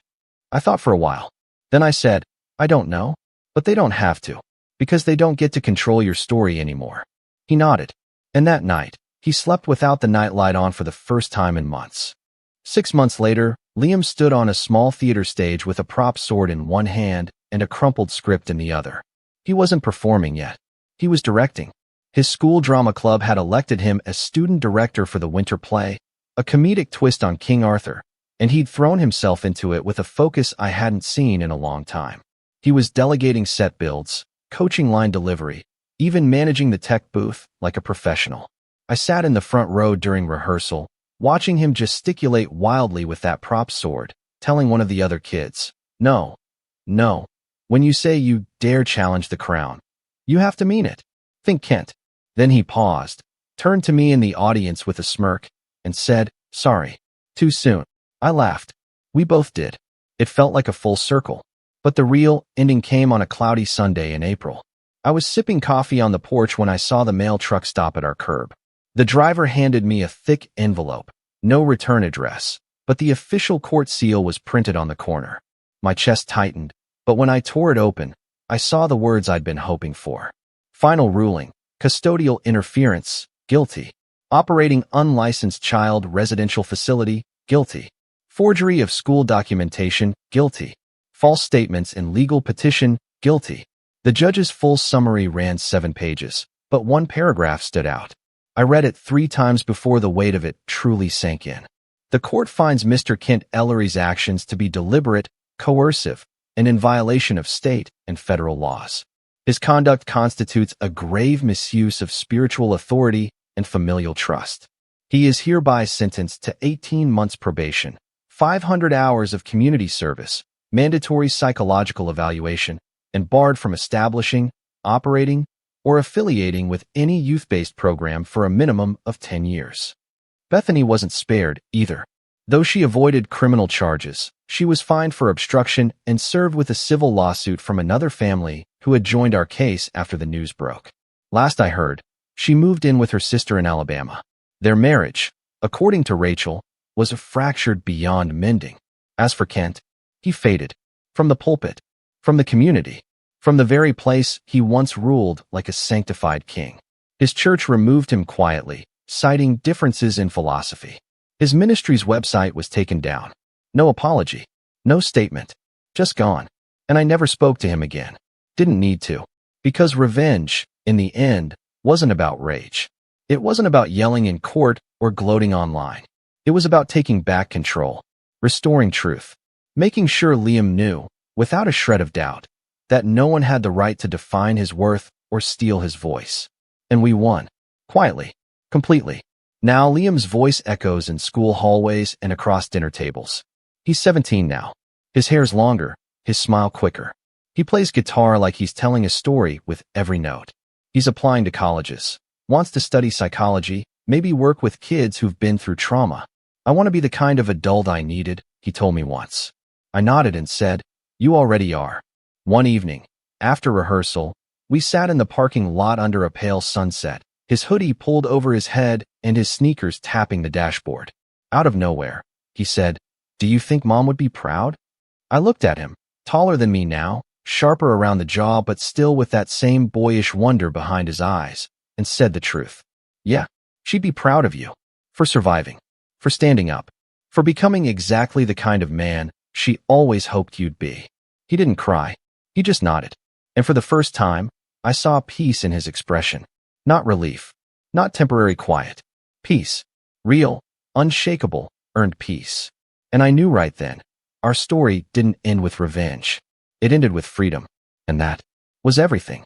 I thought for a while. Then I said, "I don't know. But they don't have to. Because they don't get to control your story anymore." He nodded. And that night, he slept without the nightlight on for the first time in months. 6 months later, Liam stood on a small theater stage with a prop sword in one hand and a crumpled script in the other. He wasn't performing yet. He was directing. His school drama club had elected him as student director for the winter play, a comedic twist on King Arthur, and he'd thrown himself into it with a focus I hadn't seen in a long time. He was delegating set builds, coaching line delivery, even managing the tech booth like a professional. I sat in the front row during rehearsal, watching him gesticulate wildly with that prop sword, telling one of the other kids, "No, no. When you say you dare challenge the crown, you have to mean it. Think Kent." Then he paused, turned to me in the audience with a smirk, and said, "Sorry. Too soon." I laughed. We both did. It felt like a full circle. But the real ending came on a cloudy Sunday in April. I was sipping coffee on the porch when I saw the mail truck stop at our curb. The driver handed me a thick envelope, no return address, but the official court seal was printed on the corner. My chest tightened, but when I tore it open, I saw the words I'd been hoping for. Final ruling, custodial interference, guilty. Operating unlicensed child residential facility, guilty. Forgery of school documentation, guilty. False statements in legal petition, guilty. The judge's full summary ran 7 pages, but one paragraph stood out. I read it 3 times before the weight of it truly sank in. The court finds Mr. Kent Ellery's actions to be deliberate, coercive, and in violation of state and federal laws. His conduct constitutes a grave misuse of spiritual authority and familial trust. He is hereby sentenced to 18 months probation, 500 hours of community service, mandatory psychological evaluation, and barred from establishing, operating, or affiliating with any youth-based program for a minimum of 10 years. Bethany wasn't spared either. Though she avoided criminal charges, she was fined for obstruction and served with a civil lawsuit from another family who had joined our case after the news broke. Last I heard, she moved in with her sister in Alabama. Their marriage, according to Rachel, was fractured beyond mending. As for Kent, he faded. From the pulpit. From the community. From the very place he once ruled like a sanctified king. His church removed him quietly, citing differences in philosophy. His ministry's website was taken down. No apology. No statement. Just gone. And I never spoke to him again. Didn't need to. Because revenge, in the end, wasn't about rage. It wasn't about yelling in court or gloating online. It was about taking back control, restoring truth, making sure Liam knew, without a shred of doubt, that no one had the right to define his worth or steal his voice. And we won. Quietly. Completely. Now Liam's voice echoes in school hallways and across dinner tables. He's 17 now. His hair's longer, his smile quicker. He plays guitar like he's telling a story with every note. He's applying to colleges, wants to study psychology, maybe work with kids who've been through trauma. "I want to be the kind of adult I needed," he told me once. I nodded and said, "You already are." One evening, after rehearsal, we sat in the parking lot under a pale sunset, his hoodie pulled over his head and his sneakers tapping the dashboard. Out of nowhere, he said, "Do you think Mom would be proud?" I looked at him, taller than me now, sharper around the jaw but still with that same boyish wonder behind his eyes, and said the truth. "Yeah, she'd be proud of you. For surviving. For standing up. For becoming exactly the kind of man she always hoped you'd be." He didn't cry. He just nodded. And for the first time, I saw peace in his expression. Not relief. Not temporary quiet. Peace. Real, unshakable, earned peace. And I knew right then, our story didn't end with revenge. It ended with freedom. And that was everything.